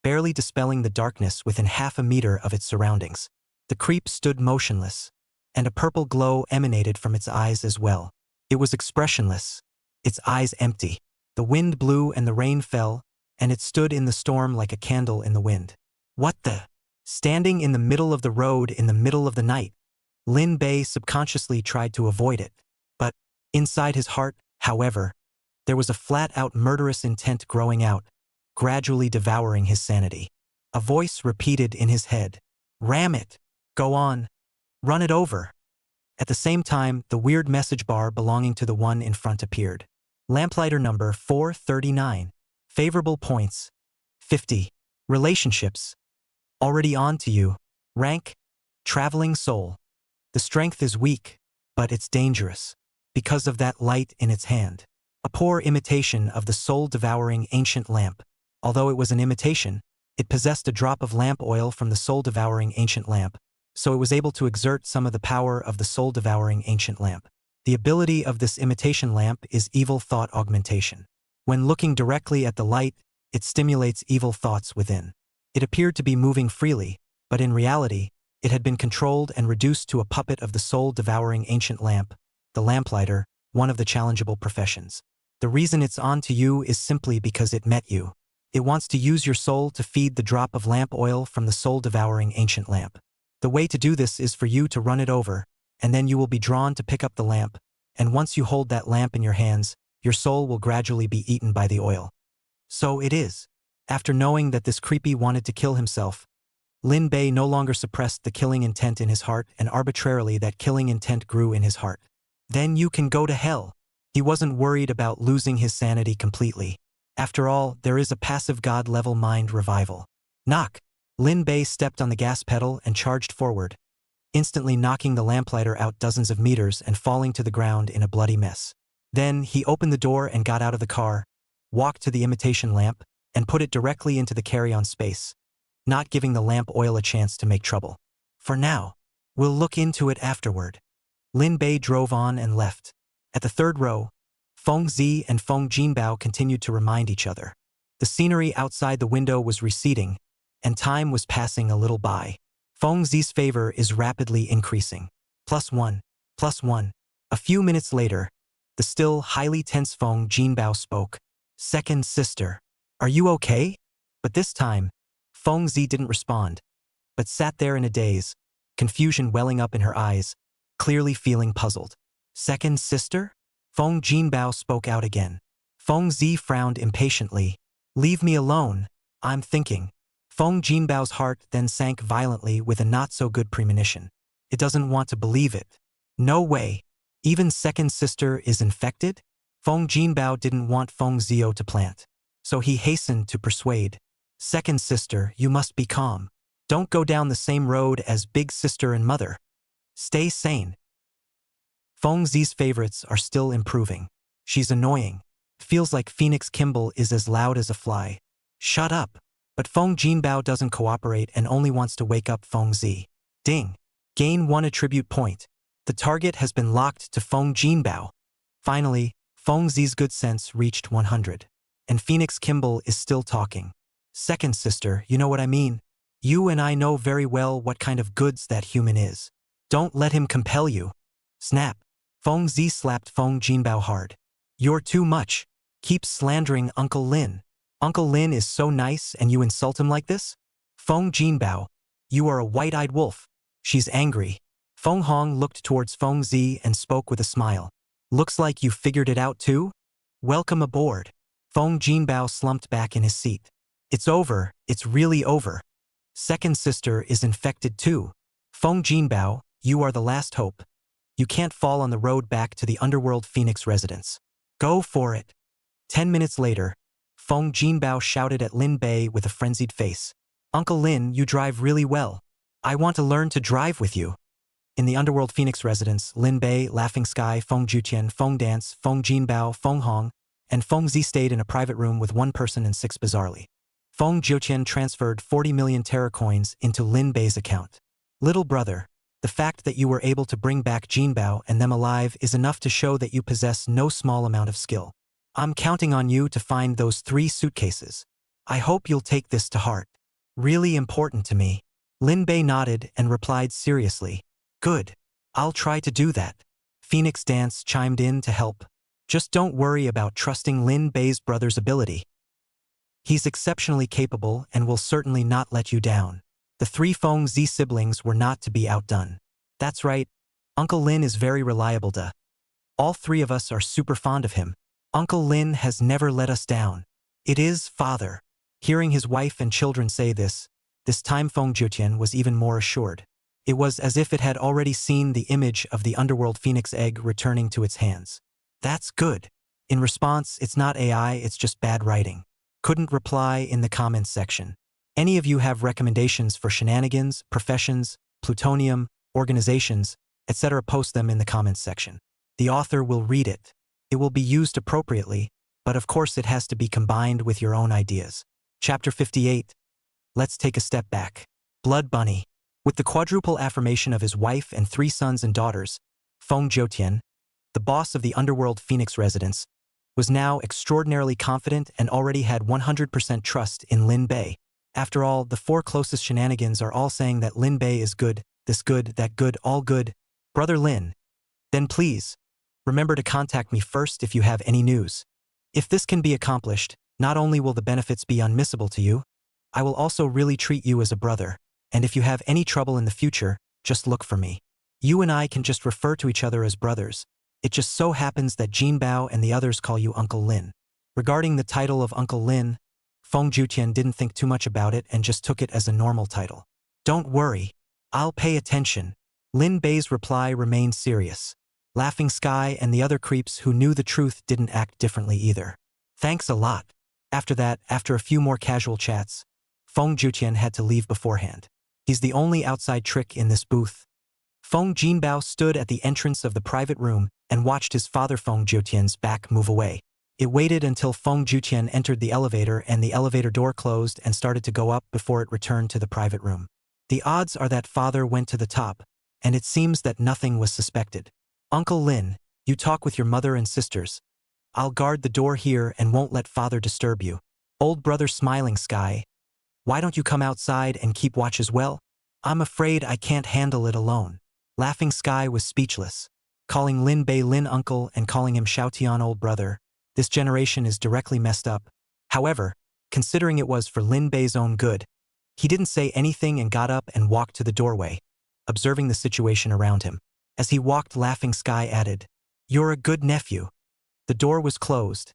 barely dispelling the darkness within half a meter of its surroundings. The creep stood motionless, and a purple glow emanated from its eyes as well. It was expressionless, its eyes empty. The wind blew and the rain fell, and it stood in the storm like a candle in the wind. What the? Standing in the middle of the road in the middle of the night. Lin Bei subconsciously tried to avoid it. But, inside his heart, however, there was a flat-out murderous intent growing out, gradually devouring his sanity. A voice repeated in his head, "Ram it! Go on! Run it over!" At the same time, the weird message bar belonging to the one in front appeared. Lamplighter number 439. Favorable points. 50. Relationships. Already on to you. Rank. Traveling soul. The strength is weak, but it's dangerous. Because of that light in its hand. A poor imitation of the soul-devouring ancient lamp. Although it was an imitation, it possessed a drop of lamp oil from the soul-devouring ancient lamp, so it was able to exert some of the power of the soul-devouring ancient lamp. The ability of this imitation lamp is evil thought augmentation. When looking directly at the light, it stimulates evil thoughts within. It appeared to be moving freely, but in reality, it had been controlled and reduced to a puppet of the soul-devouring ancient lamp, the lamplighter, one of the challengeable professions. The reason it's on to you is simply because it met you. It wants to use your soul to feed the drop of lamp oil from the soul-devouring ancient lamp. The way to do this is for you to run it over, and then you will be drawn to pick up the lamp, and once you hold that lamp in your hands, your soul will gradually be eaten by the oil. So it is. After knowing that this creepy wanted to kill himself, Lin Bei no longer suppressed the killing intent in his heart, and arbitrarily that killing intent grew in his heart. Then you can go to hell. He wasn't worried about losing his sanity completely. After all, there is a passive God-level mind revival. Knock! Lin Bei stepped on the gas pedal and charged forward, instantly knocking the lamplighter out dozens of meters and falling to the ground in a bloody mess. Then he opened the door and got out of the car, walked to the imitation lamp, and put it directly into the carry-on space, not giving the lamp oil a chance to make trouble. For now, we'll look into it afterward. Lin Bei drove on and left. At the third row, Feng Zi and Feng Jinbao continued to remind each other. The scenery outside the window was receding, and time was passing a little by. Feng Zi's favor is rapidly increasing. +1, +1. A few minutes later, the still highly tense Feng Jinbao spoke. "Second sister, are you okay?" But this time, Feng Zi didn't respond, but sat there in a daze, confusion welling up in her eyes, clearly feeling puzzled. "Second sister?" Feng Jinbao spoke out again. Feng Zi frowned impatiently. "Leave me alone, I'm thinking." Feng Jinbao's heart then sank violently with a not-so-good premonition. It doesn't want to believe it. No way. Even second sister is infected? Feng Jinbao didn't want Feng Zio to plant, so he hastened to persuade. "Second sister, you must be calm. Don't go down the same road as big sister and mother. Stay sane." Feng Zi's favorites are still improving. She's annoying. Feels like Phoenix Kimball is as loud as a fly. Shut up. But Feng Jinbao doesn't cooperate and only wants to wake up Feng Zi. Ding. Gain 1 attribute point. The target has been locked to Feng Jinbao. Finally, Feng Zi's good sense reached 100. And Phoenix Kimball is still talking. "Second sister, you know what I mean? You and I know very well what kind of goods that human is. Don't let him compel you." Snap. Feng Zi slapped Feng Jinbao hard. "You're too much. Keep slandering Uncle Lin. Uncle Lin is so nice and you insult him like this? Feng Jinbao, you are a white-eyed wolf." She's angry. Feng Hong looked towards Feng Zi and spoke with a smile. "Looks like you figured it out too? Welcome aboard." Feng Jinbao slumped back in his seat. "It's over, it's really over. Second sister is infected too. Feng Jinbao, you are the last hope. You can't fall on the road back to the underworld Phoenix residence. Go for it." 10 minutes later, Feng Jinbao shouted at Lin Bei with a frenzied face. "Uncle Lin, you drive really well. I want to learn to drive with you." In the underworld Phoenix residence, Lin Bei, Laughing Sky, Feng Jutian, Feng Dance, Feng Jinbao, Feng Hong, and Feng Zi stayed in a private room with one person and 6 bizarrely. Feng Jutian transferred 40 million Terra coins into Lin Bei's account. "Little brother, the fact that you were able to bring back Jinbao and them alive is enough to show that you possess no small amount of skill. I'm counting on you to find those 3 suitcases. I hope you'll take this to heart. Really important to me." Lin Bei nodded and replied seriously. "Good. I'll try to do that. Phoenix Dance chimed in to help. Just don't worry about trusting Lin Bei's brother's ability. He's exceptionally capable and will certainly not let you down. The three Feng Zi siblings were not to be outdone. That's right, Uncle Lin is very reliable. All three of us are super fond of him. Uncle Lin has never let us down. It is, father. Hearing his wife and children say this time Feng Jiutian was even more assured. It was as if it had already seen the image of the underworld phoenix egg returning to its hands. That's good. In response, it's not AI, it's just bad writing. Couldn't reply in the comments section. Any of you have recommendations for shenanigans, professions, plutonium, organizations, etc., post them in the comments section. The author will read it. It will be used appropriately, but of course it has to be combined with your own ideas. Chapter 58. Let's take a step back. Blood Bunny. With the quadruple affirmation of his wife and 3 sons and daughters, Feng Jiutian, the boss of the underworld Phoenix residence, was now extraordinarily confident and already had 100% trust in Lin Bei. After all, the 4 closest shenanigans are all saying that Lin Bei is good, this good, that good, all good. Brother Lin, then please, remember to contact me first if you have any news. If this can be accomplished, not only will the benefits be unmissable to you, I will also really treat you as a brother, and if you have any trouble in the future, just look for me. You and I can just refer to each other as brothers. It just so happens that Jin Bao and the others call you Uncle Lin. Regarding the title of Uncle Lin, Feng Jiutian didn't think too much about it and just took it as a normal title. Don't worry, I'll pay attention. Lin Bei's reply remained serious. Laughing Sky and the other creeps who knew the truth didn't act differently either. Thanks a lot. After that, after a few more casual chats, Feng Jiutian had to leave beforehand. He's the only outside trick in this booth. Feng Jinbao stood at the entrance of the private room and watched his father Feng Jiutian's back move away. It waited until Feng Jiutian entered the elevator and the elevator door closed and started to go up before it returned to the private room. The odds are that father went to the top, and it seems that nothing was suspected. Uncle Lin, you talk with your mother and sisters. I'll guard the door here and won't let father disturb you. Old brother Smiling Sky, why don't you come outside and keep watch as well? I'm afraid I can't handle it alone. Laughing Sky was speechless. Calling Lin Bei Lin uncle and calling him Xiaotian old brother, this generation is directly messed up. However, considering it was for Lin Bei's own good, he didn't say anything and got up and walked to the doorway, observing the situation around him. As he walked, Laughing Sky added, "You're a good nephew." The door was closed,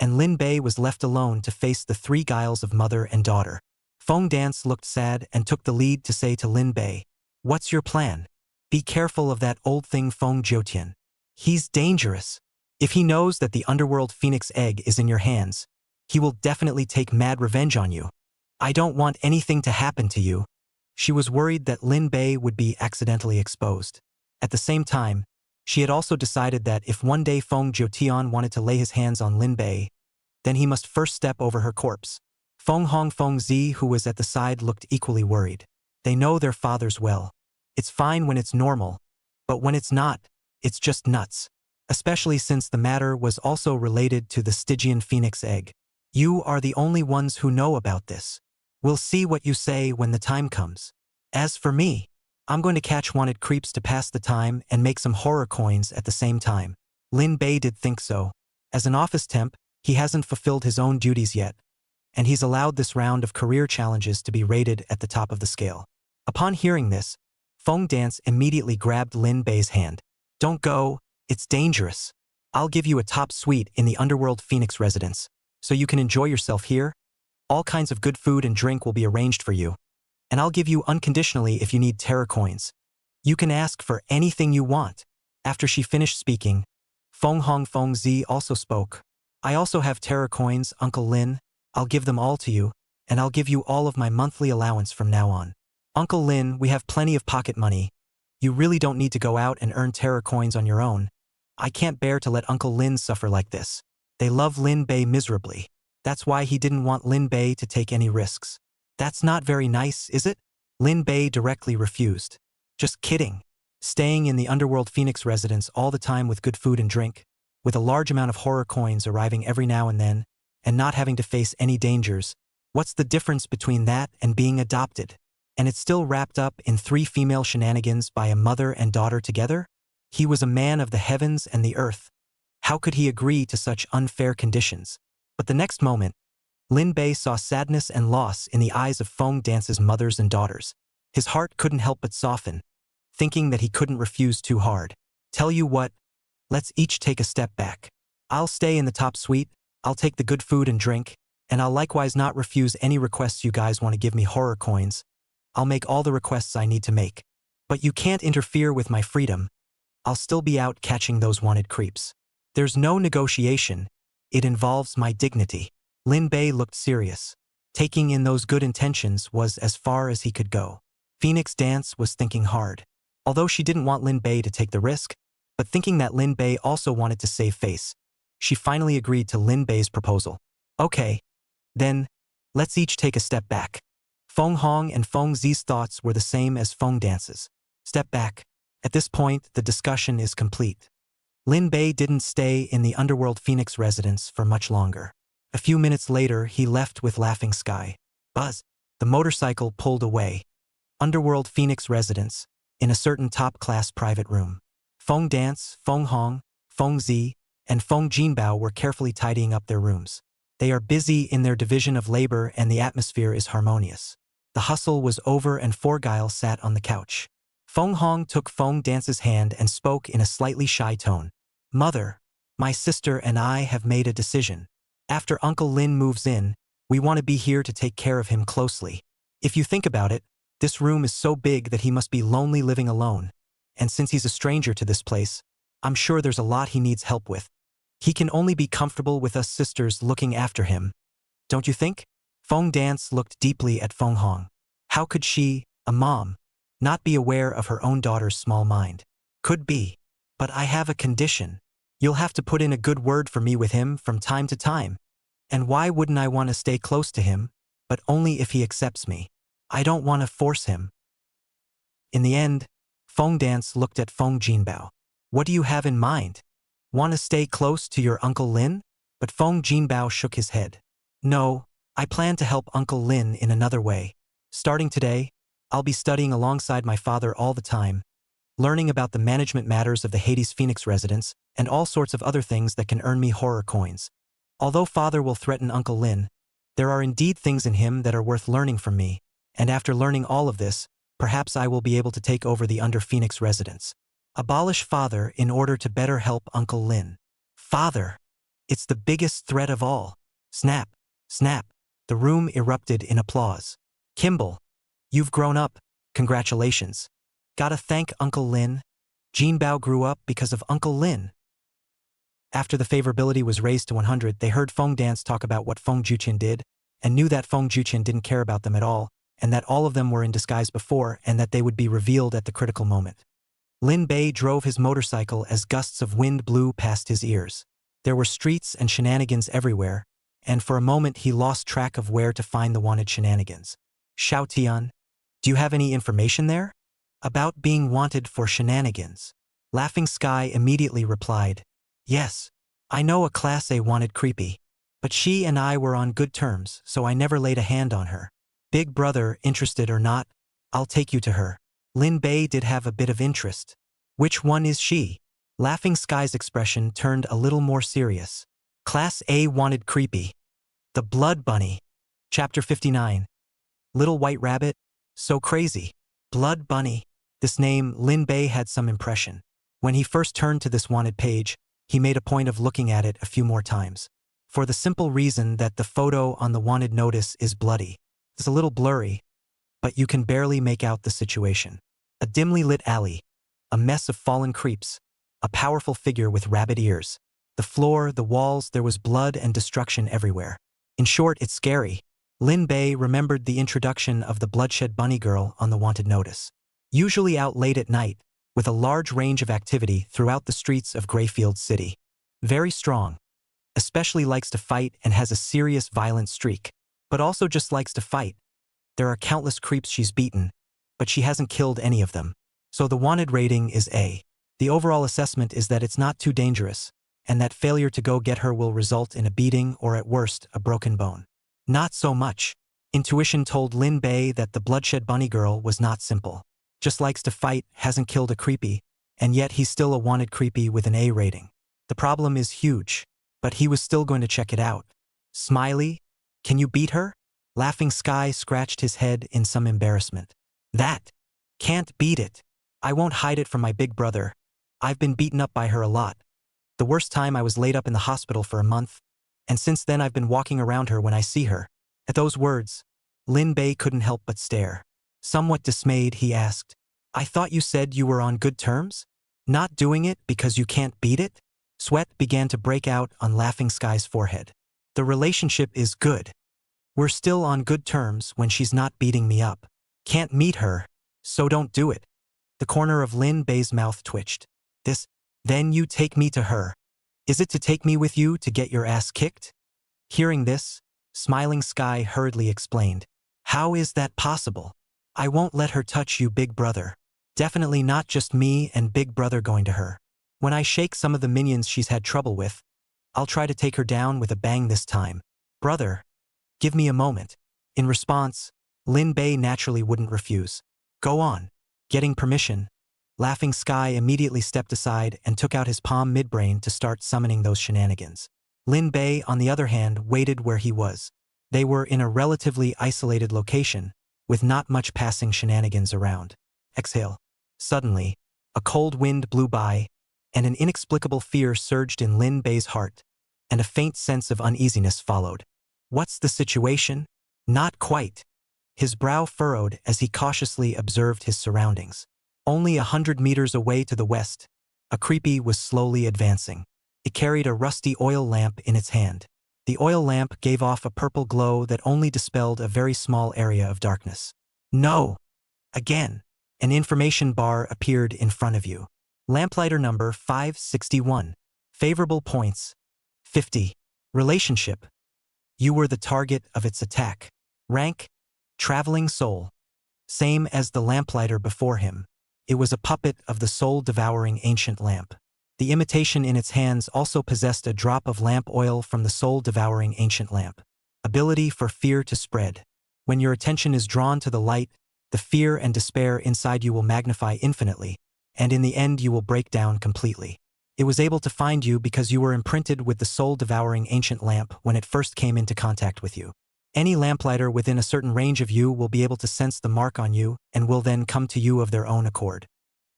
and Lin Bei was left alone to face the 3 guiles of mother and daughter. Feng Dance looked sad and took the lead to say to Lin Bei, "What's your plan? Be careful of that old thing Feng Jiutian. He's dangerous. If he knows that the underworld phoenix egg is in your hands, he will definitely take mad revenge on you. I don't want anything to happen to you." She was worried that Lin Bei would be accidentally exposed. At the same time, she had also decided that if one day Feng Jiutian wanted to lay his hands on Lin Bei, then he must first step over her corpse. Feng Hong Feng Zi, who was at the side, looked equally worried. They know their fathers well. It's fine when it's normal, but when it's not, it's just nuts. Especially since the matter was also related to the Stygian phoenix egg. You are the only ones who know about this. We'll see what you say when the time comes. As for me, I'm going to catch wanted creeps to pass the time and make some horror coins at the same time. Lin Bei did think so. As an office temp, he hasn't fulfilled his own duties yet, and he's allowed this round of career challenges to be rated at the top of the scale. Upon hearing this, Feng Dance immediately grabbed Lin Bei's hand. "Don't go, it's dangerous. I'll give you a top suite in the underworld Phoenix residence, so you can enjoy yourself here. All kinds of good food and drink will be arranged for you, and I'll give you unconditionally if you need terror coins. You can ask for anything you want." After she finished speaking, Feng Hong Feng Zi also spoke. "I also have terror coins, Uncle Lin. I'll give them all to you, and I'll give you all of my monthly allowance from now on. Uncle Lin, we have plenty of pocket money. You really don't need to go out and earn terror coins on your own. I can't bear to let Uncle Lin suffer like this. They love Lin Bei miserably. That's why he didn't want Lin Bei to take any risks." "That's not very nice, is it?" Lin Bei directly refused. "Just kidding. Staying in the underworld Phoenix residence all the time with good food and drink, with a large amount of horror coins arriving every now and then, and not having to face any dangers, what's the difference between that and being adopted? And it's still wrapped up in 3 female shenanigans by a mother and daughter together? He was a man of the heavens and the earth. How could he agree to such unfair conditions? But the next moment, Lin Bei saw sadness and loss in the eyes of Feng Dance's mothers and daughters. His heart couldn't help but soften, thinking that he couldn't refuse too hard. Tell you what, let's each take a step back. I'll stay in the top suite, I'll take the good food and drink, and I'll likewise not refuse any requests you guys want to give me horror coins. I'll make all the requests I need to make. But you can't interfere with my freedom. I'll still be out catching those wanted creeps. There's no negotiation. It involves my dignity. Lin Bei looked serious. Taking in those good intentions was as far as he could go. Phoenix Dance was thinking hard. Although she didn't want Lin Bei to take the risk, but thinking that Lin Bei also wanted to save face, she finally agreed to Lin Bei's proposal. Okay, then, let's each take a step back. Feng Hong and Feng Zi's thoughts were the same as Feng Dance's. Step back. At this point, the discussion is complete. Lin Bei didn't stay in the Underworld Phoenix residence for much longer. A few minutes later, he left with Laughing Sky. Buzz. The motorcycle pulled away. Underworld Phoenix residence, in a certain top-class private room. Feng Dance, Feng Hong, Feng Zi, and Feng Jinbao were carefully tidying up their rooms. They are busy in their division of labor and the atmosphere is harmonious. The hustle was over and Forgyle sat on the couch. Feng Hong took Feng Dance's hand and spoke in a slightly shy tone. Mother, my sister and I have made a decision. After Uncle Lin moves in, we want to be here to take care of him closely. If you think about it, this room is so big that he must be lonely living alone. And since he's a stranger to this place, I'm sure there's a lot he needs help with. He can only be comfortable with us sisters looking after him. Don't you think? Feng Dance looked deeply at Feng Hong. How could she, a mom, not be aware of her own daughter's small mind? Could be. But I have a condition. You'll have to put in a good word for me with him from time to time. And why wouldn't I want to stay close to him, but only if he accepts me? I don't want to force him. In the end, Feng Dance looked at Feng Jinbao. What do you have in mind? Want to stay close to your Uncle Lin? But Feng Jinbao shook his head. No, I plan to help Uncle Lin in another way. Starting today, I'll be studying alongside my father all the time, learning about the management matters of the Hades Phoenix residence and all sorts of other things that can earn me horror coins. Although father will threaten Uncle Lin, there are indeed things in him that are worth learning from me, and after learning all of this, perhaps I will be able to take over the Under Phoenix residence. Abolish father in order to better help Uncle Lin. Father! It's the biggest threat of all. Snap! Snap! The room erupted in applause. Kimball, you've grown up. Congratulations. Gotta thank Uncle Lin. Jinbao grew up because of Uncle Lin. After the favorability was raised to 100, they heard Feng Dance talk about what Feng Juqian did, and knew that Feng Juqian didn't care about them at all, and that all of them were in disguise before, and that they would be revealed at the critical moment. Lin Bei drove his motorcycle as gusts of wind blew past his ears. There were streets and shenanigans everywhere, and for a moment he lost track of where to find the wanted shenanigans. Xiao Tian, do you have any information there? About being wanted for shenanigans. Laughing Sky immediately replied, yes, I know a Class A wanted creepy, but she and I were on good terms, so I never laid a hand on her. Big brother, interested or not, I'll take you to her. Lin Bei did have a bit of interest. Which one is she? Laughing Sky's expression turned a little more serious. Class A wanted creepy. The Blood Bunny. Chapter 59. Little White Rabbit? So crazy. Blood Bunny. This name, Lin Bei had some impression. When he first turned to this wanted page, he made a point of looking at it a few more times. For the simple reason that the photo on the wanted notice is bloody. It's a little blurry, but you can barely make out the situation. A dimly lit alley, a mess of fallen creeps, a powerful figure with rabbit ears. The floor, the walls, there was blood and destruction everywhere. In short, it's scary. Lin Bei remembered the introduction of the bloodshed bunny girl on the wanted notice. Usually out late at night, with a large range of activity throughout the streets of Greyfield City. Very strong. Especially likes to fight and has a serious violent streak. But also just likes to fight. There are countless creeps she's beaten, but she hasn't killed any of them. So the wanted rating is A. The overall assessment is that it's not too dangerous, and that failure to go get her will result in a beating or at worst, a broken bone. Not so much. Intuition told Lin Bei that the bloodshed bunny girl was not simple. Just likes to fight, hasn't killed a creepy, and yet he's still a wanted creepy with an A rating. The problem is huge, but he was still going to check it out. Smiley, can you beat her? Laughing Sky scratched his head in some embarrassment. That. Can't beat it. I won't hide it from my big brother. I've been beaten up by her a lot. The worst time I was laid up in the hospital for a month, and since then I've been walking around her when I see her. At those words, Lin Bei couldn't help but stare. Somewhat dismayed, he asked, I thought you said you were on good terms? Not doing it because you can't beat it? Sweat began to break out on Laughing Sky's forehead. The relationship is good. We're still on good terms when she's not beating me up. Can't meet her, so don't do it. The corner of Lin Bei's mouth twitched. Then you take me to her. Is it to take me with you to get your ass kicked? Hearing this, Smiling Sky hurriedly explained. How is that possible? I won't let her touch you, big brother. Definitely not just me and big brother going to her. When I shake some of the minions she's had trouble with, I'll try to take her down with a bang this time. Brother, give me a moment. In response, Lin Bei naturally wouldn't refuse. Go on. Getting permission, Laughing Sky immediately stepped aside and took out his palm midbrain to start summoning those shenanigans. Lin Bei, on the other hand, waited where he was. They were in a relatively isolated location, with not much passing shenanigans around. Exhale. Suddenly, a cold wind blew by, and an inexplicable fear surged in Lin Bei's heart, and a faint sense of uneasiness followed. What's the situation? Not quite. His brow furrowed as he cautiously observed his surroundings. Only 100 meters away to the west, a creepy was slowly advancing. It carried a rusty oil lamp in its hand. The oil lamp gave off a purple glow that only dispelled a very small area of darkness. No! Again, an information bar appeared in front of you. Lamplighter number 561. Favorable points, 50. Relationship. You were the target of its attack. Rank, traveling soul. Same as the lamplighter before him. It was a puppet of the soul-devouring ancient lamp. The imitation in its hands also possessed a drop of lamp oil from the soul-devouring ancient lamp. Ability for fear to spread. When your attention is drawn to the light, the fear and despair inside you will magnify infinitely, and in the end you will break down completely. It was able to find you because you were imprinted with the soul-devouring ancient lamp when it first came into contact with you. Any lamplighter within a certain range of you will be able to sense the mark on you and will then come to you of their own accord.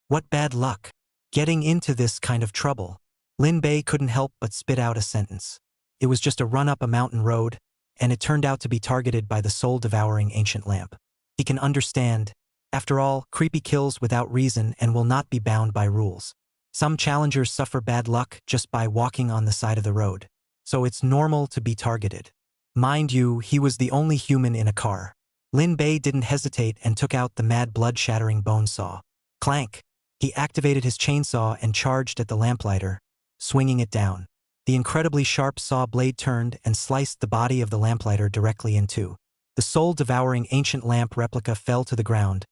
What bad luck. Getting into this kind of trouble. Lin Bei couldn't help but spit out a sentence. It was just a run up a mountain road, and it turned out to be targeted by the soul-devouring ancient lamp. He can understand. After all, creepy kills without reason and will not be bound by rules. Some challengers suffer bad luck just by walking on the side of the road. So it's normal to be targeted. Mind you, he was the only human in a car. Lin Bei didn't hesitate and took out the mad blood-shattering bone saw. Clank! He activated his chainsaw and charged at the lamplighter, swinging it down. The incredibly sharp saw blade turned and sliced the body of the lamplighter directly in two. The soul-devouring ancient lamp replica fell to the ground,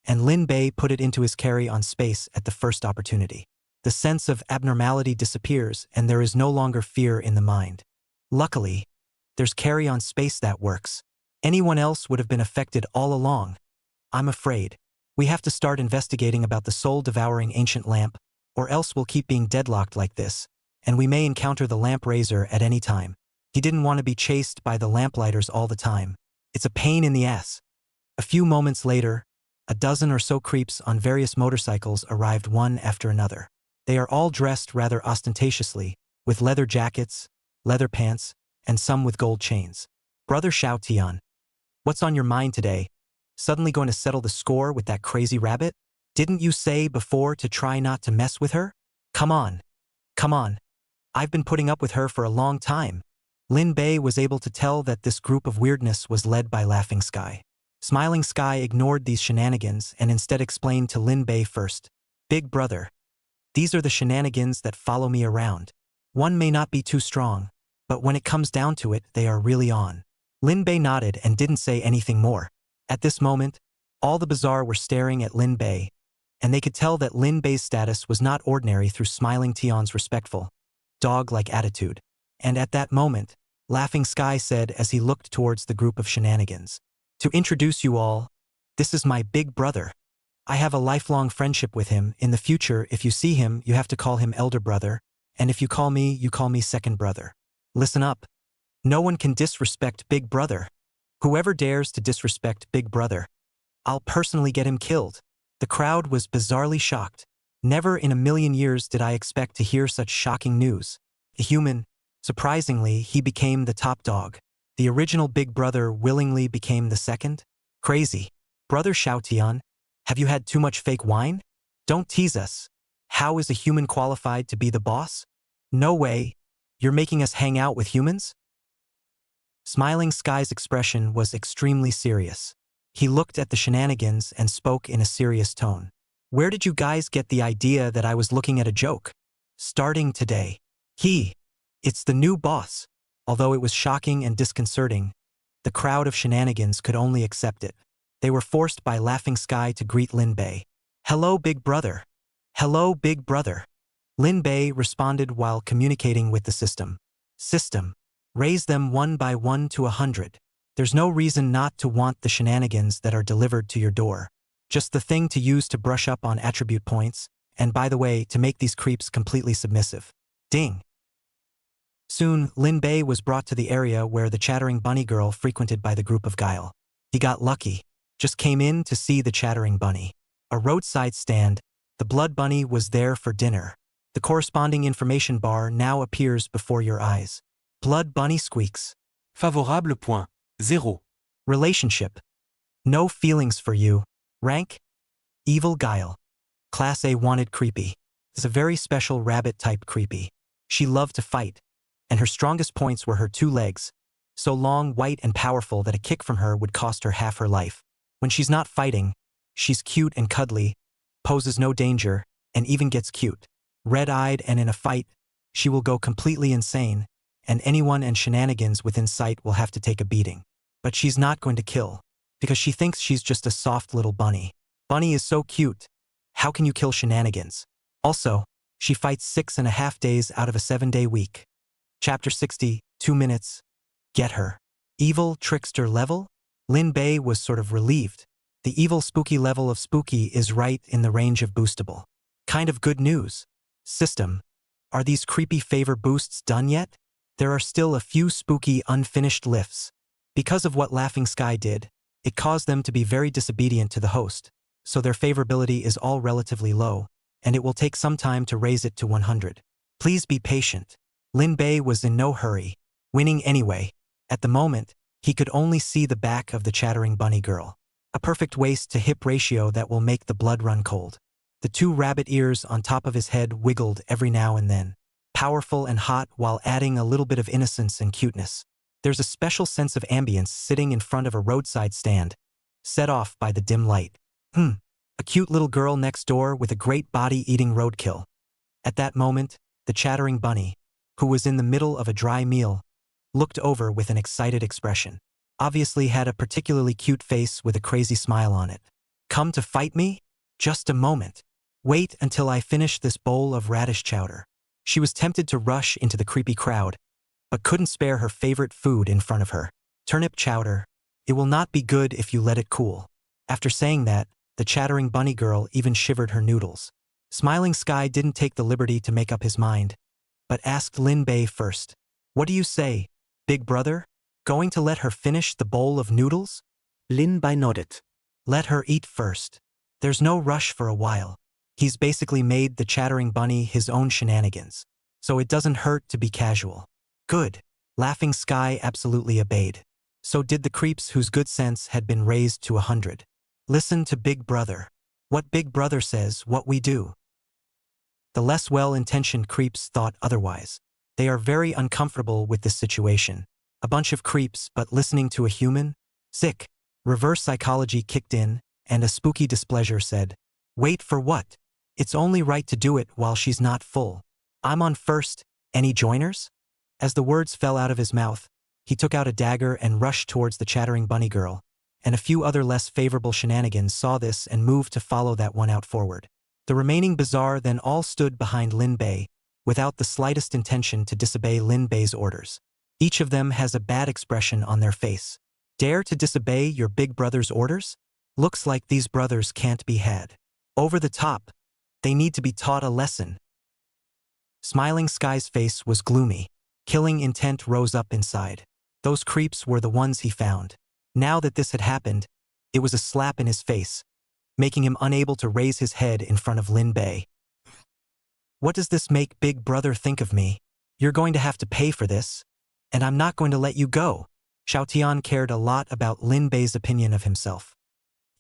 and Lin Bei put it into his carry-on space at the first opportunity. The sense of abnormality disappears and there is no longer fear in the mind. Luckily, there's carry-on space that works. Anyone else would have been affected all along. I'm afraid. We have to start investigating about the soul-devouring ancient lamp, or else we'll keep being deadlocked like this, and we may encounter the lamp raiser at any time. He didn't want to be chased by the lamplighters all the time. It's a pain in the ass. A few moments later, a dozen or so creeps on various motorcycles arrived one after another. They are all dressed rather ostentatiously, with leather jackets, leather pants, and some with gold chains. Brother Xiao Tian, what's on your mind today? Suddenly going to settle the score with that crazy rabbit? Didn't you say before to try not to mess with her? Come on. Come on. I've been putting up with her for a long time. Lin Bei was able to tell that this group of weirdness was led by Laughing Sky. Smiling Sky ignored these shenanigans and instead explained to Lin Bei first. Big brother. These are the shenanigans that follow me around. One may not be too strong, but when it comes down to it, they are really on. Lin Bei nodded and didn't say anything more. At this moment, all the bazaar were staring at Lin Bei, and they could tell that Lin Bei's status was not ordinary through Smiling Tian's respectful, dog-like attitude. And at that moment, Laughing Sky said as he looked towards the group of shenanigans, To introduce you all, this is my big brother. I have a lifelong friendship with him. In the future, if you see him, you have to call him elder brother, and if you call me second brother. Listen up. No one can disrespect big brother. Whoever dares to disrespect big brother, I'll personally get him killed. The crowd was bizarrely shocked. Never in a million years did I expect to hear such shocking news. A human, surprisingly, he became the top dog. The original big brother willingly became the second? Crazy. Brother Xiaotian, have you had too much fake wine? Don't tease us. How is a human qualified to be the boss? No way. You're making us hang out with humans? Smiling Sky's expression was extremely serious. He looked at the shenanigans and spoke in a serious tone. Where did you guys get the idea that I was looking at a joke? Starting today. It's the new boss. Although it was shocking and disconcerting, the crowd of shenanigans could only accept it. They were forced by Laughing Sky to greet Lin Bei. Hello, big brother. Hello, big brother. Lin Bei responded while communicating with the system. System. Raise them 1 by 1 to 100. There's no reason not to want the shenanigans that are delivered to your door. Just the thing to use to brush up on attribute points, and by the way, to make these creeps completely submissive. Ding. Soon, Lin Bei was brought to the area where the chattering bunny girl frequented by the group of Guile. He got lucky. Just came in to see the chattering bunny. A roadside stand. The blood bunny was there for dinner. The corresponding information bar now appears before your eyes. Blood bunny squeaks. Favorable point. 0. Relationship. No feelings for you. Rank? Evil Guile. Class A wanted creepy. Is a very special rabbit-type creepy. She loved to fight, and her strongest points were her 2 legs, so long, white, and powerful that a kick from her would cost her half her life. When she's not fighting, she's cute and cuddly, poses no danger, and even gets cute. Red-eyed, and in a fight, she will go completely insane, and anyone and shenanigans within sight will have to take a beating. But she's not going to kill, because she thinks she's just a soft little bunny. Bunny is so cute. How can you kill shenanigans? Also, she fights 6.5 days out of a 7-day week. Chapter 60, 2 minutes. Get her. Evil trickster level? Lin Bei was sort of relieved. The evil spooky level of spooky is right in the range of boostable. Kind of good news. System. Are these creepy favor boosts done yet? There are still a few spooky unfinished lifts. Because of what Laughing Sky did, it caused them to be very disobedient to the host, so their favorability is all relatively low, and it will take some time to raise it to 100. Please be patient. Lin Bei was in no hurry, winning anyway. At the moment, he could only see the back of the chattering bunny girl. A perfect waist-to-hip ratio that will make the blood run cold. The 2 rabbit ears on top of his head wiggled every now and then. Powerful and hot while adding a little bit of innocence and cuteness. There's a special sense of ambience sitting in front of a roadside stand, set off by the dim light. A cute little girl next door with a great body eating roadkill. At that moment, the chattering bunny, who was in the middle of a dry meal, looked over with an excited expression. Obviously had a particularly cute face with a crazy smile on it. Come to fight me? Just a moment. Wait until I finish this bowl of radish chowder. She was tempted to rush into the creepy crowd, but couldn't spare her favorite food in front of her. Turnip chowder. It will not be good if you let it cool. After saying that, the chattering bunny girl even shivered her noodles. Smiling Sky didn't take the liberty to make up his mind, but asked Lin Bei first. What do you say, big brother? Going to let her finish the bowl of noodles? Lin Bei nodded. Let her eat first. There's no rush for a while. He's basically made the chattering bunny his own shenanigans, so it doesn't hurt to be casual. Good. Laughing Sky absolutely obeyed. So did the creeps whose good sense had been raised to 100. Listen to Big Brother. What Big Brother says, what we do. The less well-intentioned creeps thought otherwise. They are very uncomfortable with this situation. A bunch of creeps, but listening to a human? Sick. Reverse psychology kicked in, and a spooky displeasure said, wait for what? It's only right to do it while she's not full. I'm on first. Any joiners? As the words fell out of his mouth, he took out a dagger and rushed towards the chattering bunny girl, and a few other less favorable shenanigans saw this and moved to follow that one out forward. The remaining Bazaar then all stood behind Lin Bei, without the slightest intention to disobey Lin Bei's orders. Each of them has a bad expression on their face. Dare to disobey your big brother's orders? Looks like these brothers can't be had. Over the top. They need to be taught a lesson. Smiling Sky's face was gloomy. Killing intent rose up inside. Those creeps were the ones he found. Now that this had happened, it was a slap in his face, making him unable to raise his head in front of Lin Bei. What does this make Big Brother think of me? You're going to have to pay for this, and I'm not going to let you go. Xiao Tian cared a lot about Lin Bei's opinion of himself.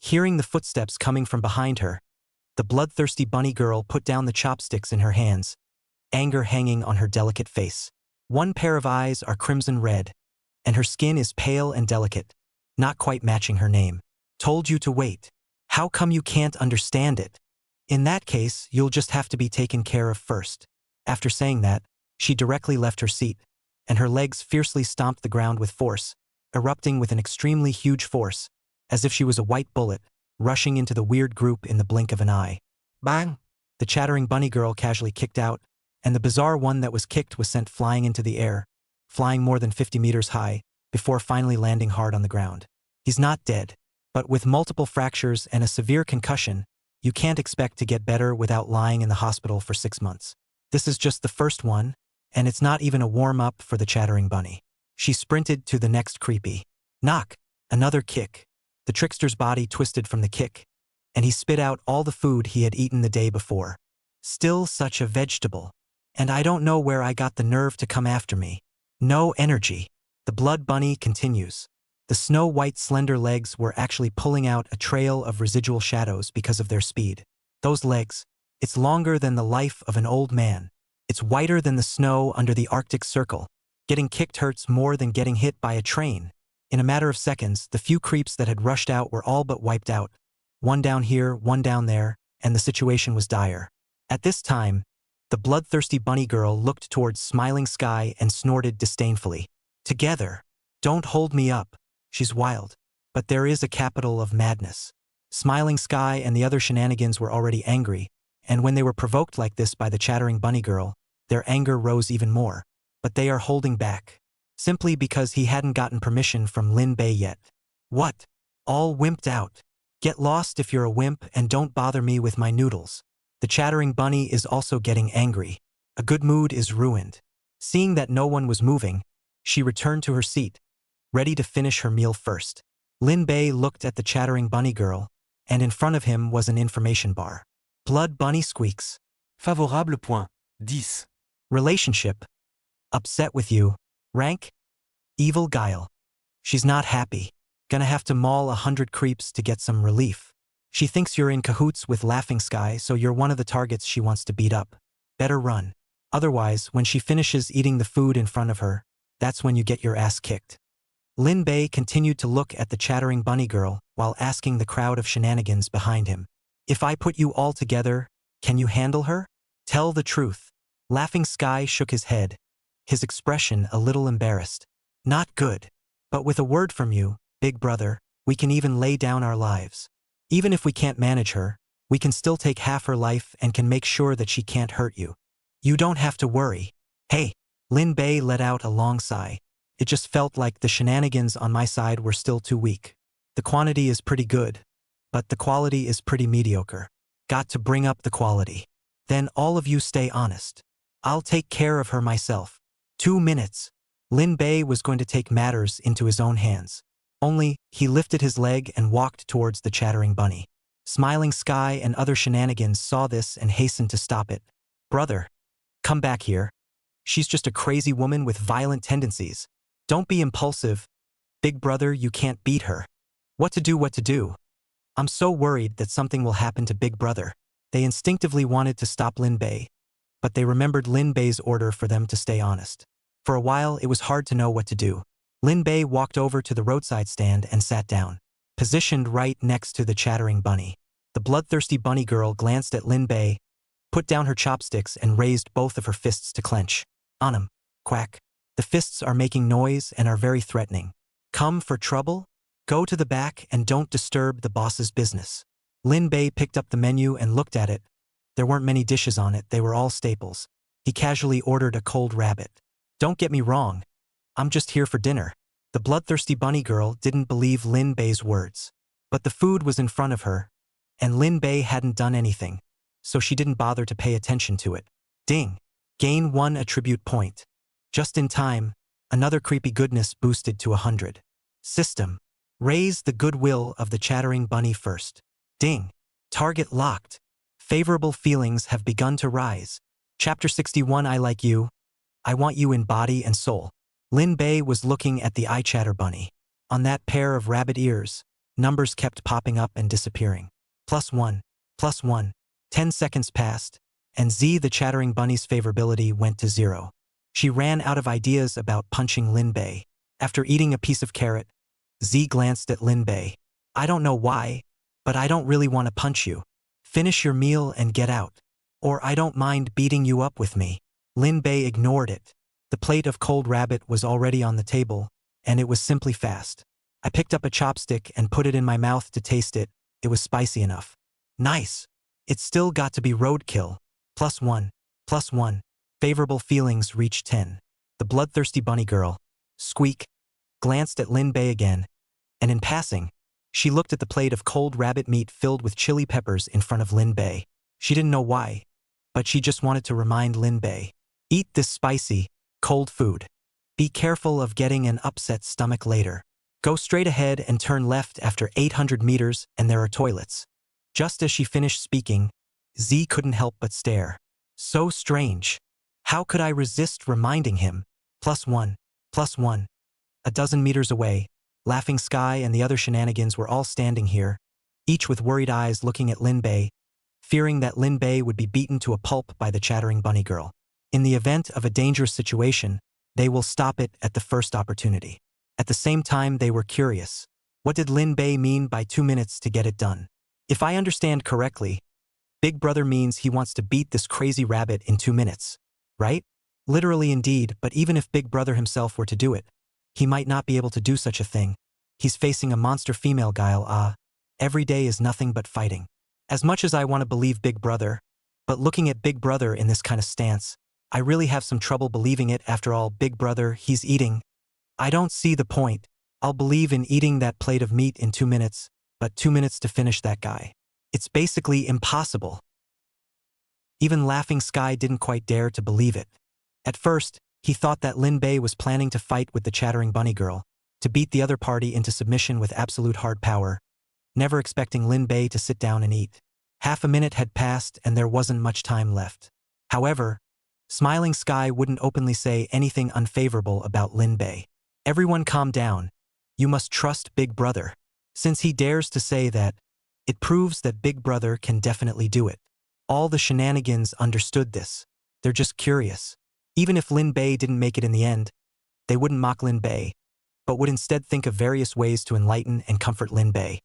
Hearing the footsteps coming from behind her, the bloodthirsty bunny girl put down the chopsticks in her hands, anger hanging on her delicate face. One pair of eyes are crimson red, and her skin is pale and delicate, not quite matching her name. Told you to wait. How come you can't understand it? In that case, you'll just have to be taken care of first. After saying that, she directly left her seat, and her legs fiercely stomped the ground with force, erupting with an extremely huge force, as if she was a white bullet, rushing into the weird group in the blink of an eye. Bang! The chattering bunny girl casually kicked out, and the bizarre one that was kicked was sent flying into the air, flying more than 50 meters high, before finally landing hard on the ground. He's not dead, but with multiple fractures and a severe concussion, you can't expect to get better without lying in the hospital for 6 months. This is just the first one, and it's not even a warm-up for the chattering bunny. She sprinted to the next creepy. Knock! Another kick. The trickster's body twisted from the kick, and he spit out all the food he had eaten the day before. Still such a vegetable. And I don't know where I got the nerve to come after me. No energy. The blood bunny continues. The snow-white slender legs were actually pulling out a trail of residual shadows because of their speed. Those legs, it's longer than the life of an old man. It's whiter than the snow under the Arctic Circle. Getting kicked hurts more than getting hit by a train. In a matter of seconds, the few creeps that had rushed out were all but wiped out. One down here, one down there, and the situation was dire. At this time, the bloodthirsty bunny girl looked towards Smiling Sky and snorted disdainfully. Together. Don't hold me up. She's wild. But there is a capital of madness. Smiling Sky and the other shenanigans were already angry, and when they were provoked like this by the chattering bunny girl, their anger rose even more. But they are holding back. Simply because he hadn't gotten permission from Lin Bei yet. What? All wimped out. Get lost if you're a wimp and don't bother me with my noodles. The chattering bunny is also getting angry. A good mood is ruined. Seeing that no one was moving, she returned to her seat, ready to finish her meal first. Lin Bei looked at the chattering bunny girl, and in front of him was an information bar. Blood bunny squeaks. Favorable point. 10. Relationship. Upset with you. Rank? Evil guile. She's not happy. Gonna have to maul 100 creeps to get some relief. She thinks you're in cahoots with Laughing Sky, so you're one of the targets she wants to beat up. Better run. Otherwise, when she finishes eating the food in front of her, that's when you get your ass kicked. Lin Bei continued to look at the chattering bunny girl while asking the crowd of shenanigans behind him. If I put you all together, can you handle her? Tell the truth. Laughing Sky shook his head, his expression a little embarrassed. Not good. But with a word from you, Big Brother, we can even lay down our lives. Even if we can't manage her, we can still take half her life and can make sure that she can't hurt you. You don't have to worry. Hey, Lin Bei let out a long sigh. It just felt like the shenanigans on my side were still too weak. The quantity is pretty good, but the quality is pretty mediocre. Got to bring up the quality. Then all of you stay honest. I'll take care of her myself. 2 minutes. Lin Bei was going to take matters into his own hands. Only, he lifted his leg and walked towards the chattering bunny. Smiling Sky and other shenanigans saw this and hastened to stop it. Brother, come back here. She's just a crazy woman with violent tendencies. Don't be impulsive. Big Brother, you can't beat her. What to do? I'm so worried that something will happen to Big Brother. They instinctively wanted to stop Lin Bei, but they remembered Lin Bei's order for them to stay honest. For a while, it was hard to know what to do. Lin Bei walked over to the roadside stand and sat down, positioned right next to the chattering bunny. The bloodthirsty bunny girl glanced at Lin Bei, put down her chopsticks and raised both of her fists to clench. On him. Quack. The fists are making noise and are very threatening. Come for trouble? Go to the back and don't disturb the boss's business. Lin Bei picked up the menu and looked at it. There weren't many dishes on it, they were all staples. He casually ordered a cold rabbit. Don't get me wrong. I'm just here for dinner. The bloodthirsty bunny girl didn't believe Lin Bei's words. But the food was in front of her, and Lin Bei hadn't done anything, so she didn't bother to pay attention to it. Ding! Gain 1 attribute point. Just in time, another creepy goodness boosted to 100. System. Raise the goodwill of the chattering bunny first. Ding! Target locked. Favorable feelings have begun to rise. Chapter 61 I like you. I want you in body and soul. Lin Bei was looking at the eye chatter bunny. On that pair of rabbit ears, numbers kept popping up and disappearing. +1, +1. 10 seconds passed, and Z the chattering bunny's favorability went to 0. She ran out of ideas about punching Lin Bei. After eating a piece of carrot, Z glanced at Lin Bei. I don't know why, but I don't really want to punch you. Finish your meal and get out. Or I don't mind beating you up with me. Lin Bei ignored it. The plate of cold rabbit was already on the table, and it was simply fast. I picked up a chopstick and put it in my mouth to taste it. It was spicy enough. Nice. It's still got to be roadkill. +1, +1. Favorable feelings reached 10. The bloodthirsty bunny girl, Squeak, glanced at Lin Bei again, and in passing, she looked at the plate of cold rabbit meat filled with chili peppers in front of Lin Bei. She didn't know why, but she just wanted to remind Lin Bei. Eat this spicy, cold food. Be careful of getting an upset stomach later. Go straight ahead and turn left after 800 meters and there are toilets. Just as she finished speaking, Z couldn't help but stare. So strange. How could I resist reminding him? +1, +1. A dozen meters away, Laughing Sky and the other shenanigans were all standing here, each with worried eyes looking at Lin Bei, fearing that Lin Bei would be beaten to a pulp by the chattering bunny girl. In the event of a dangerous situation, they will stop it at the first opportunity. At the same time, they were curious. What did Lin Bei mean by 2 minutes to get it done? If I understand correctly, Big Brother means he wants to beat this crazy rabbit in 2 minutes, right? Literally indeed, but even if Big Brother himself were to do it, he might not be able to do such a thing. He's facing a monster female guile. Every day is nothing but fighting. As much as I want to believe Big Brother, but looking at Big Brother in this kind of stance, I really have some trouble believing it. After all, Big Brother, he's eating. I don't see the point. I'll believe in eating that plate of meat in 2 minutes, but 2 minutes to finish that guy. It's basically impossible. Even Laughing Sky didn't quite dare to believe it. At first, he thought that Lin Bei was planning to fight with the chattering bunny girl, to beat the other party into submission with absolute hard power, never expecting Lin Bei to sit down and eat. Half a minute had passed and there wasn't much time left. However, Smiling Sky wouldn't openly say anything unfavorable about Lin Bei. Everyone calm down. You must trust Big Brother. Since he dares to say that, it proves that Big Brother can definitely do it. All the shenanigans understood this. They're just curious. Even if Lin Bei didn't make it in the end, they wouldn't mock Lin Bei, but would instead think of various ways to enlighten and comfort Lin Bei.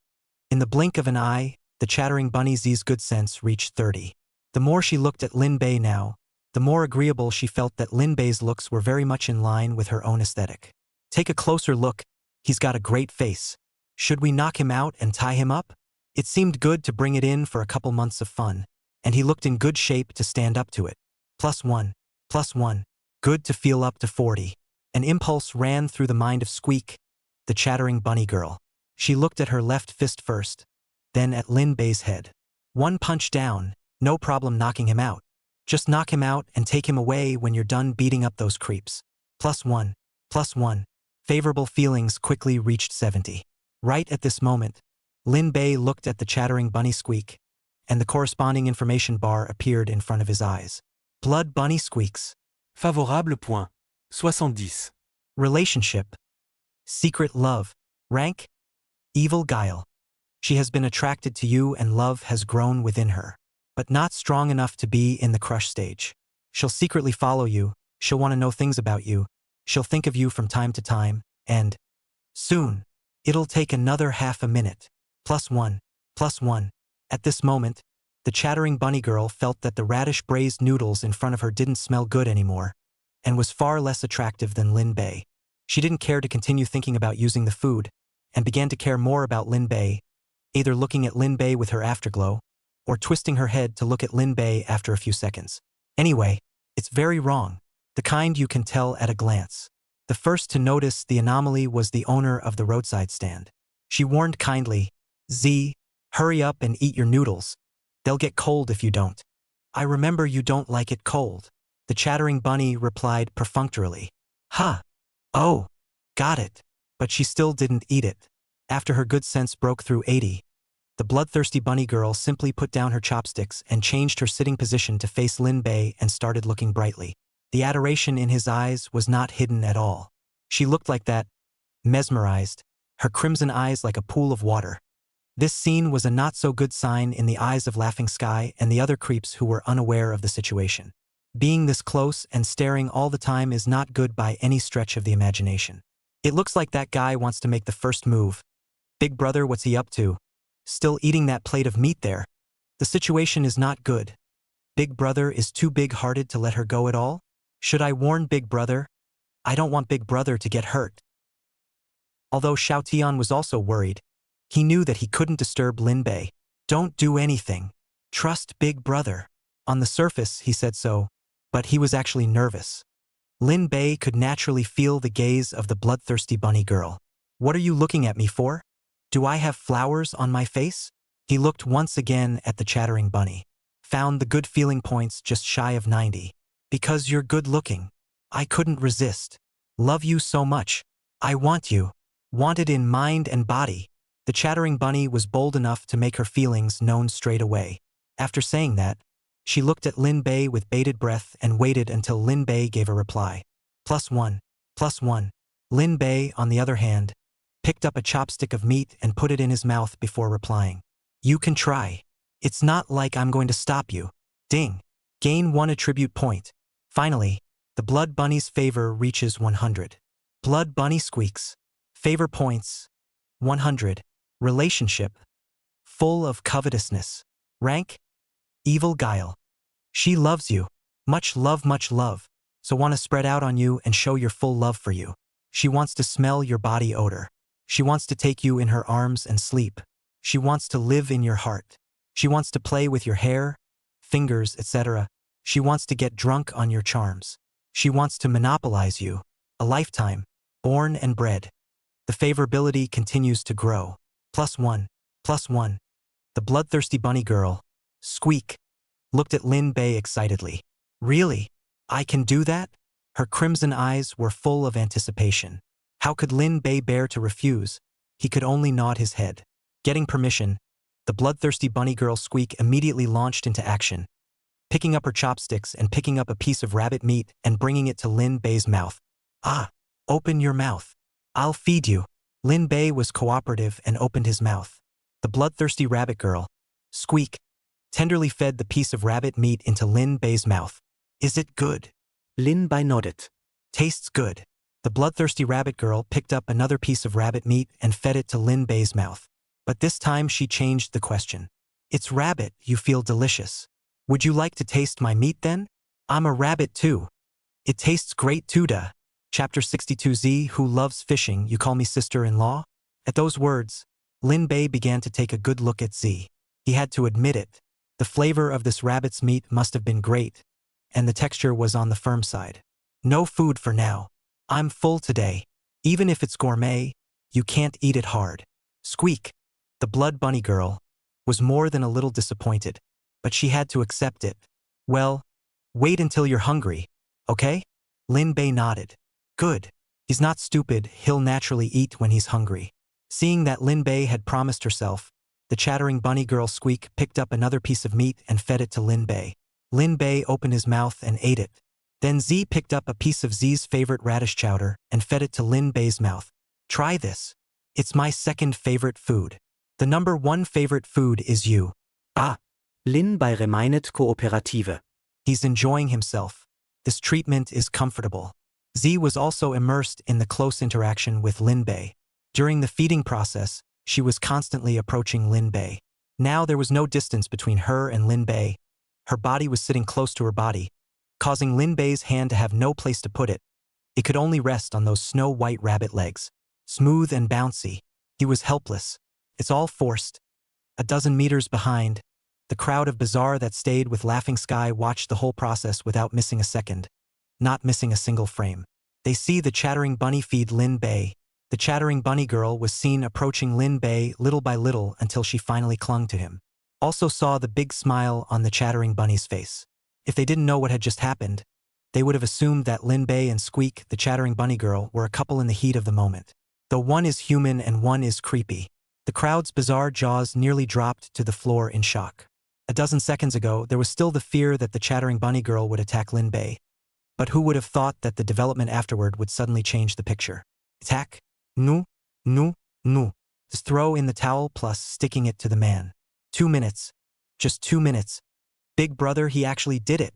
In the blink of an eye, the chattering bunny Z's good sense reached 30. The more she looked at Lin Bei now, the more agreeable she felt that Lin Bei's looks were very much in line with her own aesthetic. Take a closer look. He's got a great face. Should we knock him out and tie him up? It seemed good to bring it in for a couple months of fun, and he looked in good shape to stand up to it. +1, +1. Good to feel up to 40. An impulse ran through the mind of Squeak, the chattering bunny girl. She looked at her left fist first, then at Lin Bei's head. 1 punch down, no problem knocking him out. Just knock him out and take him away when you're done beating up those creeps. +1, +1. Favorable feelings quickly reached 70. Right at this moment, Lin Bei looked at the chattering bunny Squeak, and the corresponding information bar appeared in front of his eyes. Blood bunny squeaks. Favorable point. 70. Relationship. Secret love. Rank. Evil guile. She has been attracted to you and love has grown within her, but not strong enough to be in the crush stage. She'll secretly follow you, she'll want to know things about you, she'll think of you from time to time, and soon, it'll take another half a minute. +1, +1. At this moment, the chattering bunny girl felt that the radish braised noodles in front of her didn't smell good anymore, and was far less attractive than Lin Bei. She didn't care to continue thinking about using the food, and began to care more about Lin Bei, either looking at Lin Bei with her afterglow, or twisting her head to look at Lin Bei after a few seconds. Anyway, it's very wrong, the kind you can tell at a glance. The first to notice the anomaly was the owner of the roadside stand. She warned kindly, "Z, hurry up and eat your noodles. They'll get cold if you don't." "I remember you don't like it cold." The chattering bunny replied perfunctorily. "Huh. Oh. Got it." But she still didn't eat it. After her good sense broke through 80, the bloodthirsty bunny girl simply put down her chopsticks and changed her sitting position to face Lin Bei and started looking brightly. The adoration in his eyes was not hidden at all. She looked like that, mesmerized, her crimson eyes like a pool of water. This scene was a not-so-good sign in the eyes of Laughing Sky and the other creeps who were unaware of the situation. Being this close and staring all the time is not good by any stretch of the imagination. It looks like that guy wants to make the first move. Big brother, what's he up to? Still eating that plate of meat there. The situation is not good. Big brother is too big-hearted to let her go at all? Should I warn Big brother? I don't want Big brother to get hurt. Although Xiao Tian was also worried, he knew that he couldn't disturb Lin Bei. Don't do anything. Trust Big brother. On the surface, he said so, but he was actually nervous. Lin Bei could naturally feel the gaze of the bloodthirsty bunny girl. What are you looking at me for? Do I have flowers on my face? He looked once again at the chattering bunny. Found the good feeling points just shy of 90. Because you're good looking. I couldn't resist. Love you so much. I want you. Wanted in mind and body. The chattering bunny was bold enough to make her feelings known straight away. After saying that, she looked at Lin Bei with bated breath and waited until Lin Bei gave a reply. +1. +1. Lin Bei, on the other hand, picked up a chopstick of meat and put it in his mouth before replying. You can try. It's not like I'm going to stop you. Ding. Gain 1 attribute point. Finally, the blood bunny's favor reaches 100. Blood bunny squeaks. Favor points. 100. Relationship. Full of covetousness. Rank. Evil guile. She loves you. Much love, so want to spread out on you and show your full love for you. She wants to smell your body odor. She wants to take you in her arms and sleep. She wants to live in your heart. She wants to play with your hair, fingers, etc. She wants to get drunk on your charms. She wants to monopolize you. A lifetime, born and bred. The favorability continues to grow. +1. +1. The bloodthirsty bunny girl, Squeak, looked at Lin Bei excitedly. Really? I can do that? Her crimson eyes were full of anticipation. How could Lin Bei bear to refuse? He could only nod his head. Getting permission, the bloodthirsty bunny girl Squeak immediately launched into action, picking up her chopsticks and picking up a piece of rabbit meat and bringing it to Lin Bei's mouth. Ah, open your mouth. I'll feed you. Lin Bei was cooperative and opened his mouth. The bloodthirsty rabbit girl, Squeak, tenderly fed the piece of rabbit meat into Lin Bei's mouth. Is it good? Lin Bei nodded. Tastes good. The bloodthirsty rabbit girl picked up another piece of rabbit meat and fed it to Lin Bei's mouth. But this time she changed the question. It's rabbit, you feel delicious. Would you like to taste my meat then? I'm a rabbit too. It tastes great too da. Chapter 62Z, Who loves fishing, you call me sister-in-law? At those words, Lin Bei began to take a good look at Z. He had to admit it. The flavor of this rabbit's meat must have been great, and the texture was on the firm side. No food for now. I'm full today. Even if it's gourmet, you can't eat it hard. Squeak, the blood bunny girl, was more than a little disappointed, but she had to accept it. Well, wait until you're hungry, okay? Lin Bei nodded. Good. He's not stupid, he'll naturally eat when he's hungry. Seeing that Lin Bei had promised herself, the chattering bunny girl Squeak picked up another piece of meat and fed it to Lin Bei. Lin Bei opened his mouth and ate it. Then Z picked up a piece of Z's favorite radish chowder and fed it to Lin Bei's mouth. Try this. It's my second favorite food. The number 1 favorite food is you. Ah. Lin Bei remainet kooperative. He's enjoying himself. This treatment is comfortable. Z was also immersed in the close interaction with Lin Bei. During the feeding process, she was constantly approaching Lin Bei. Now there was no distance between her and Lin Bei. Her body was sitting close to her body, causing Lin Bei's hand to have no place to put it. It could only rest on those snow-white rabbit legs. Smooth and bouncy. He was helpless. It's all forced. A dozen meters behind, the crowd of Bazaar that stayed with Laughing Sky watched the whole process without missing a second. Not missing a single frame. They see the chattering bunny feed Lin Bei. The chattering bunny girl was seen approaching Lin Bei little by little until she finally clung to him. Also saw the big smile on the chattering bunny's face. If they didn't know what had just happened, they would have assumed that Lin Bei and Squeak, the chattering bunny girl, were a couple in the heat of the moment. Though one is human and one is creepy. The crowd's bizarre jaws nearly dropped to the floor in shock. A dozen seconds ago, there was still the fear that the chattering bunny girl would attack Lin Bei. But who would have thought that the development afterward would suddenly change the picture? Attack? Nu? Nu? Nu. Just throw in the towel plus sticking it to the man. 2 minutes. Just 2 minutes. Big brother, he actually did it.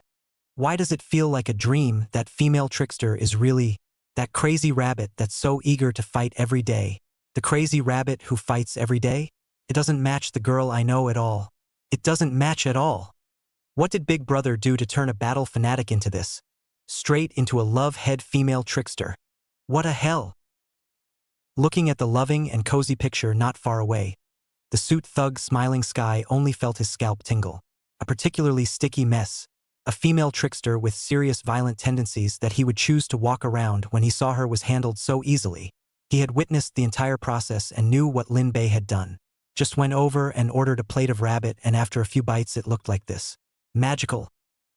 Why does it feel like a dream that female trickster is really that crazy rabbit that's so eager to fight every day? The crazy rabbit who fights every day? It doesn't match the girl I know at all. It doesn't match at all. What did Big Brother do to turn a battle fanatic into this? Straight into a love-head female trickster. What a hell. Looking at the loving and cozy picture not far away, the suit thug smiling Sky only felt his scalp tingle. A particularly sticky mess. A female trickster with serious violent tendencies that he would choose to walk around when he saw her was handled so easily. He had witnessed the entire process and knew what Lin Bei had done. Just went over and ordered a plate of rabbit, and after a few bites it looked like this. Magical.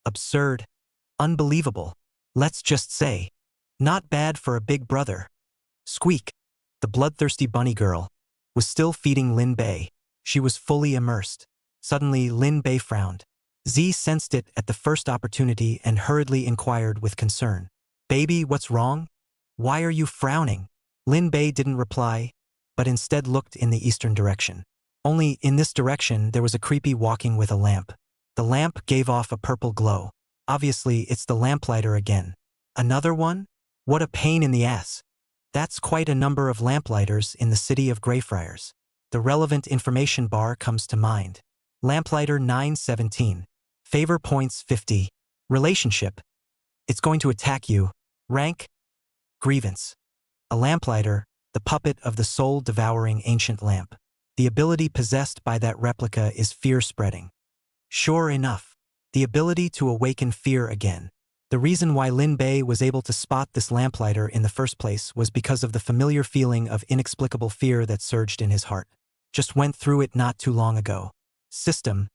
Absurd. Unbelievable. Let's just say. Not bad for a big brother. Squeak, the bloodthirsty bunny girl, was still feeding Lin Bei. She was fully immersed. Suddenly Lin Bei frowned. Z sensed it at the first opportunity and hurriedly inquired with concern. Baby, what's wrong? Why are you frowning? Lin Bei didn't reply, but instead looked in the eastern direction. Only in this direction there was a creepy walking with a lamp. The lamp gave off a purple glow. Obviously, it's the lamplighter again. Another one? What a pain in the ass. That's quite a number of lamplighters in the city of Greyfriars. The relevant information bar comes to mind. Lamplighter 917. Favor points 50. Relationship. It's going to attack you. Rank? Grievance. A lamplighter, the puppet of the soul-devouring ancient lamp. The ability possessed by that replica is fear-spreading. Sure enough. The ability to awaken fear again. The reason why Lin Bei was able to spot this lamplighter in the first place was because of the familiar feeling of inexplicable fear that surged in his heart. Just went through it not too long ago. System.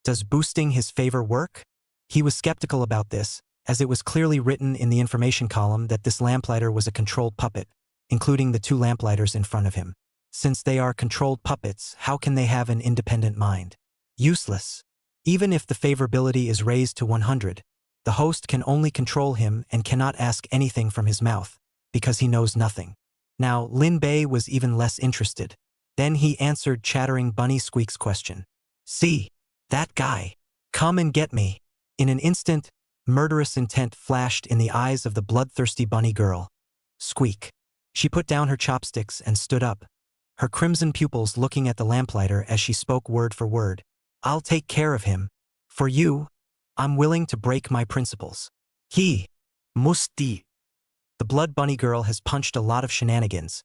Does boosting his favor work? He was skeptical about this, as it was clearly written in the information column that this lamplighter was a controlled puppet, including the 2 lamplighters in front of him. Since they are controlled puppets, how can they have an independent mind? Useless. Even if the favorability is raised to 100, the host can only control him and cannot ask anything from his mouth, because he knows nothing. Now, Lin Bei was even less interested. Then he answered chattering Bunny Squeak's question. See, that guy. Come and get me. In an instant, murderous intent flashed in the eyes of the bloodthirsty bunny girl. Squeak. She put down her chopsticks and stood up, her crimson pupils looking at the lamplighter as she spoke word for word. I'll take care of him. For you, I'm willing to break my principles. He. Musti. The blood bunny girl has punched a lot of shenanigans,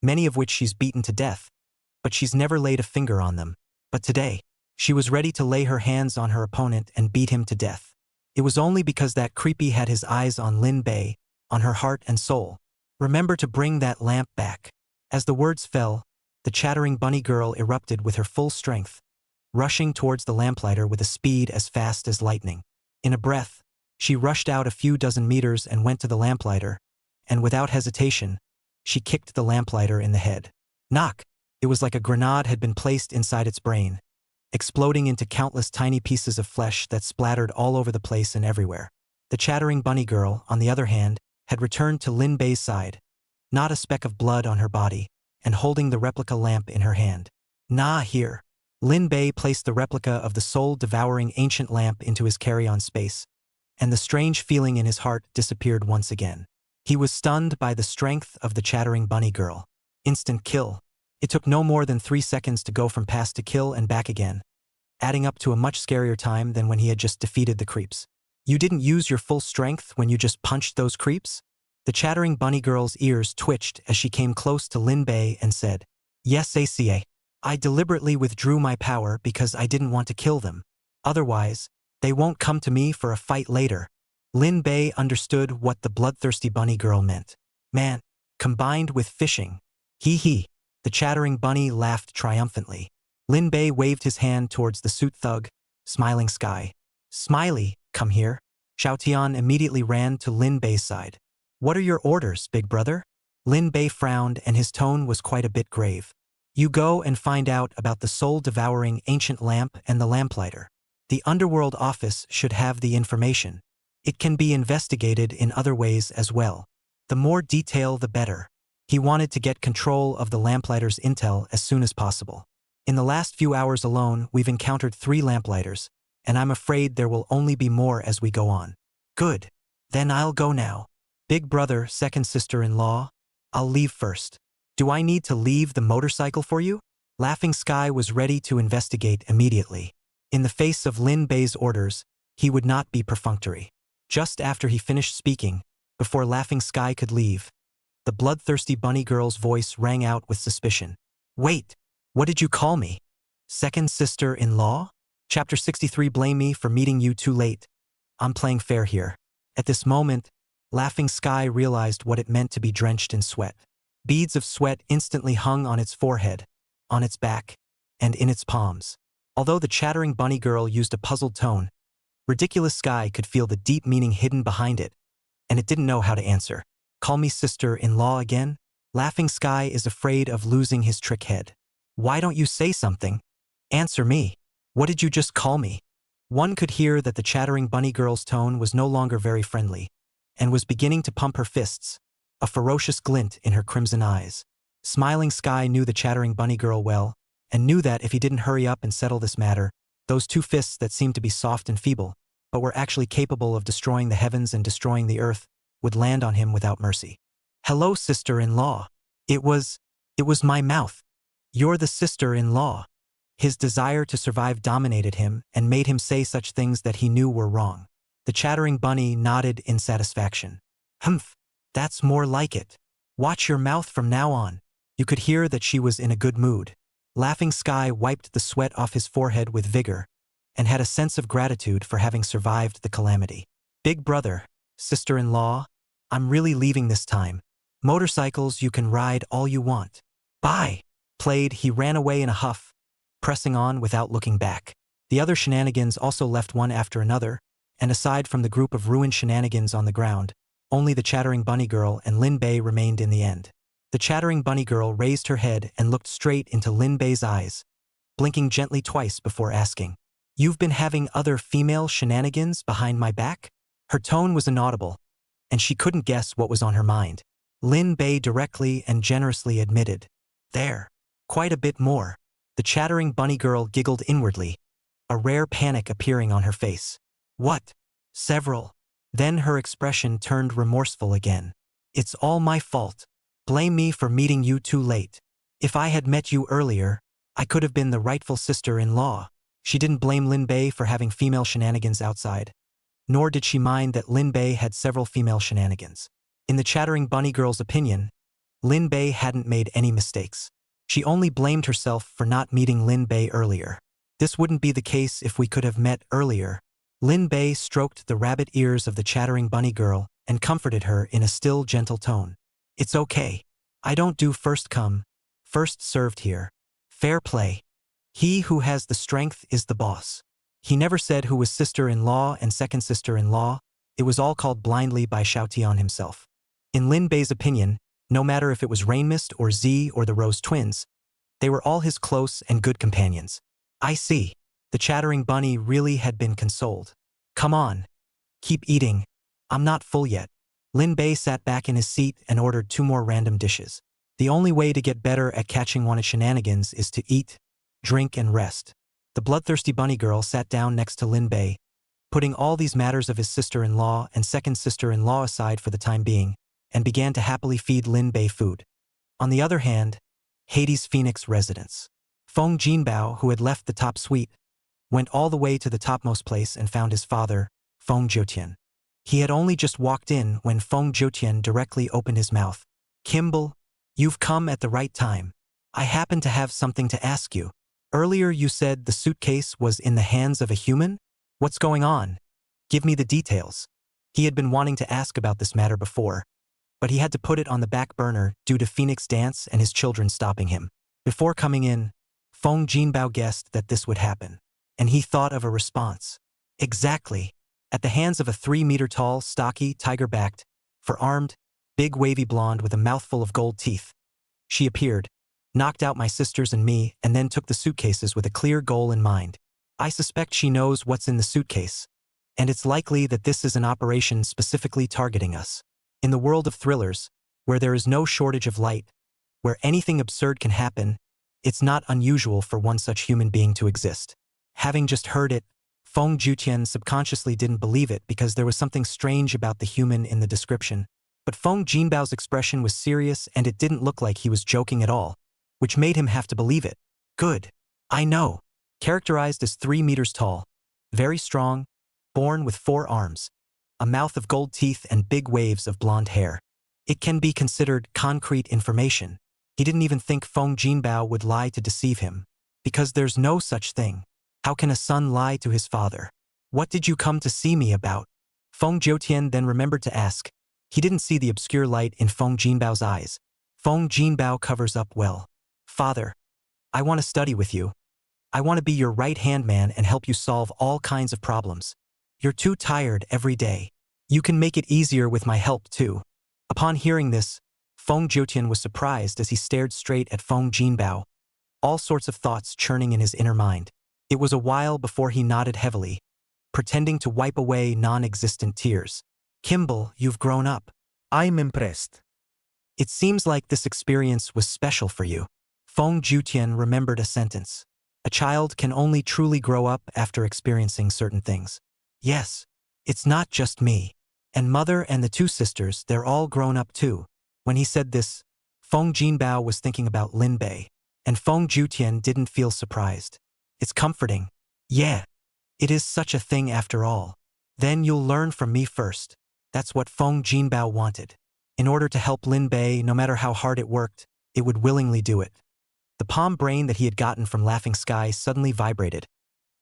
many of which she's beaten to death, but she's never laid a finger on them. But today, she was ready to lay her hands on her opponent and beat him to death. It was only because that creepy had his eyes on Lin Bei, on her heart and soul. Remember to bring that lamp back. As the words fell, the chattering bunny girl erupted with her full strength, rushing towards the lamplighter with a speed as fast as lightning. In a breath, she rushed out a few dozen meters and went to the lamplighter, and without hesitation, she kicked the lamplighter in the head. Knock! It was like a grenade had been placed inside its brain, exploding into countless tiny pieces of flesh that splattered all over the place and everywhere. The chattering bunny girl, on the other hand, had returned to Lin Bei's side, not a speck of blood on her body, and holding the replica lamp in her hand. Nah, here. Lin Bei placed the replica of the soul-devouring ancient lamp into his carry-on space, and the strange feeling in his heart disappeared once again. He was stunned by the strength of the chattering bunny girl. Instant kill. It took no more than 3 seconds to go from pass to kill and back again, adding up to a much scarier time than when he had just defeated the creeps. You didn't use your full strength when you just punched those creeps? The chattering bunny girl's ears twitched as she came close to Lin Bei and said, Yes, ACA. I deliberately withdrew my power because I didn't want to kill them. Otherwise, they won't come to me for a fight later. Lin Bei understood what the bloodthirsty bunny girl meant. Man, combined with fishing. Hee hee. The chattering bunny laughed triumphantly. Lin Bei waved his hand towards the suit thug, Smiling Sky. Smiley, come here. Xiao Tian immediately ran to Lin Bei's side. What are your orders, big brother? Lin Bei frowned and his tone was quite a bit grave. You go and find out about the soul-devouring ancient lamp and the lamplighter. The underworld office should have the information. It can be investigated in other ways as well. The more detail the better. He wanted to get control of the lamplighter's intel as soon as possible. In the last few hours alone, we've encountered 3 lamplighters, and I'm afraid there will only be more as we go on. Good. Then I'll go now. Big brother, second sister-in-law, I'll leave first. Do I need to leave the motorcycle for you? Laughing Sky was ready to investigate immediately. In the face of Lin Bei's orders, he would not be perfunctory. Just after he finished speaking, before Laughing Sky could leave, the bloodthirsty bunny girl's voice rang out with suspicion. Wait, what did you call me? Second sister-in-law? Chapter 63. Blame me for meeting you too late. I'm playing fair here. At this moment, Laughing Sky realized what it meant to be drenched in sweat. Beads of sweat instantly hung on its forehead, on its back, and in its palms. Although the chattering bunny girl used a puzzled tone, Ridiculous Sky could feel the deep meaning hidden behind it, and it didn't know how to answer. Call me sister-in-law again? Laughing Sky is afraid of losing his trick head. Why don't you say something? Answer me. What did you just call me? One could hear that the chattering bunny girl's tone was no longer very friendly, and was beginning to pump her fists, a ferocious glint in her crimson eyes. Smiling Sky knew the chattering bunny girl well, and knew that if he didn't hurry up and settle this matter, those 2 fists that seemed to be soft and feeble, but were actually capable of destroying the heavens and destroying the earth, would land on him without mercy. Hello, sister-in-law. It was my mouth. You're the sister-in-law. His desire to survive dominated him and made him say such things that he knew were wrong. The chattering bunny nodded in satisfaction. Humph, that's more like it. Watch your mouth from now on. You could hear that she was in a good mood. Laughing Sky wiped the sweat off his forehead with vigor, and had a sense of gratitude for having survived the calamity. Big brother, sister-in-law, I'm really leaving this time. Motorcycles you can ride all you want. Bye. He ran away in a huff, pressing on without looking back. The other shenanigans also left one after another, and aside from the group of ruined shenanigans on the ground, only the chattering bunny girl and Lin Bei remained in the end. The chattering bunny girl raised her head and looked straight into Lin Bei's eyes, blinking gently twice before asking, You've been having other female shenanigans behind my back? Her tone was inaudible, and she couldn't guess what was on her mind. Lin Bei directly and generously admitted, There. Quite a bit more. The chattering bunny girl giggled inwardly, a rare panic appearing on her face. What? Several. Then her expression turned remorseful again. It's all my fault. Blame me for meeting you too late. If I had met you earlier, I could have been the rightful sister-in-law. She didn't blame Lin Bei for having female shenanigans outside, nor did she mind that Lin Bei had several female shenanigans. In the chattering bunny girl's opinion, Lin Bei hadn't made any mistakes. She only blamed herself for not meeting Lin Bei earlier. This wouldn't be the case if we could have met earlier. Lin Bei stroked the rabbit ears of the chattering bunny girl and comforted her in a still, gentle tone. It's okay. I don't do first come, first served here. Fair play. He who has the strength is the boss. He never said who was sister-in-law and second sister-in-law. It was all called blindly by Xiao Tian himself. In Lin Bei's opinion, no matter if it was Rainmist or Z or the Rose twins, they were all his close and good companions. I see. The chattering bunny really had been consoled. Come on. Keep eating. I'm not full yet. Lin Bei sat back in his seat and ordered 2 more random dishes. The only way to get better at catching wanted shenanigans is to eat, drink, and rest. The bloodthirsty bunny girl sat down next to Lin Bei, putting all these matters of his sister-in-law and second sister-in-law aside for the time being, and began to happily feed Lin Bei food. On the other hand, Hades' Phoenix residence. Feng Jinbao, who had left the top suite, went all the way to the topmost place and found his father, Feng Jiutian. He had only just walked in when Feng Jiutian directly opened his mouth. Kimball, you've come at the right time. I happen to have something to ask you. Earlier you said the suitcase was in the hands of a human? What's going on? Give me the details. He had been wanting to ask about this matter before, but he had to put it on the back burner due to Phoenix Dance and his children stopping him. Before coming in, Feng Jinbao guessed that this would happen, and he thought of a response. Exactly. At the hands of a 3-meter-tall, stocky, tiger-backed, fur-armed, big wavy blonde with a mouthful of gold teeth, she appeared, knocked out my sisters and me, and then took the suitcases with a clear goal in mind. I suspect she knows what's in the suitcase, and it's likely that this is an operation specifically targeting us. In the world of thrillers, where there is no shortage of light, where anything absurd can happen, it's not unusual for one such human being to exist. Having just heard it, Feng Jutian subconsciously didn't believe it because there was something strange about the human in the description. But Feng Jinbao's expression was serious and it didn't look like he was joking at all, which made him have to believe it. Good. I know. Characterized as 3 meters tall, very strong, born with 4 arms, a mouth of gold teeth and big waves of blonde hair. It can be considered concrete information. He didn't even think Feng Jinbao would lie to deceive him, because there's no such thing. How can a son lie to his father? What did you come to see me about? Feng Jiutian then remembered to ask. He didn't see the obscure light in Feng Jinbao's eyes. Feng Jinbao covers up well. Father, I want to study with you. I want to be your right-hand man and help you solve all kinds of problems. You're too tired every day. You can make it easier with my help too. Upon hearing this, Feng Jiutian was surprised as he stared straight at Feng Jinbao, all sorts of thoughts churning in his inner mind. It was a while before he nodded heavily, pretending to wipe away non-existent tears. Kimball, you've grown up. I'm impressed. It seems like this experience was special for you. Feng Jiutian remembered a sentence. A child can only truly grow up after experiencing certain things. Yes, it's not just me. And mother and the 2 sisters, they're all grown up too. When he said this, Feng Jinbao was thinking about Lin Bei, and Feng Jiutian didn't feel surprised. It's comforting. Yeah, it is such a thing after all. Then you'll learn from me first. That's what Feng Jinbao wanted. In order to help Lin Bei, no matter how hard it worked, it would willingly do it. The palm brain that he had gotten from Laughing Sky suddenly vibrated,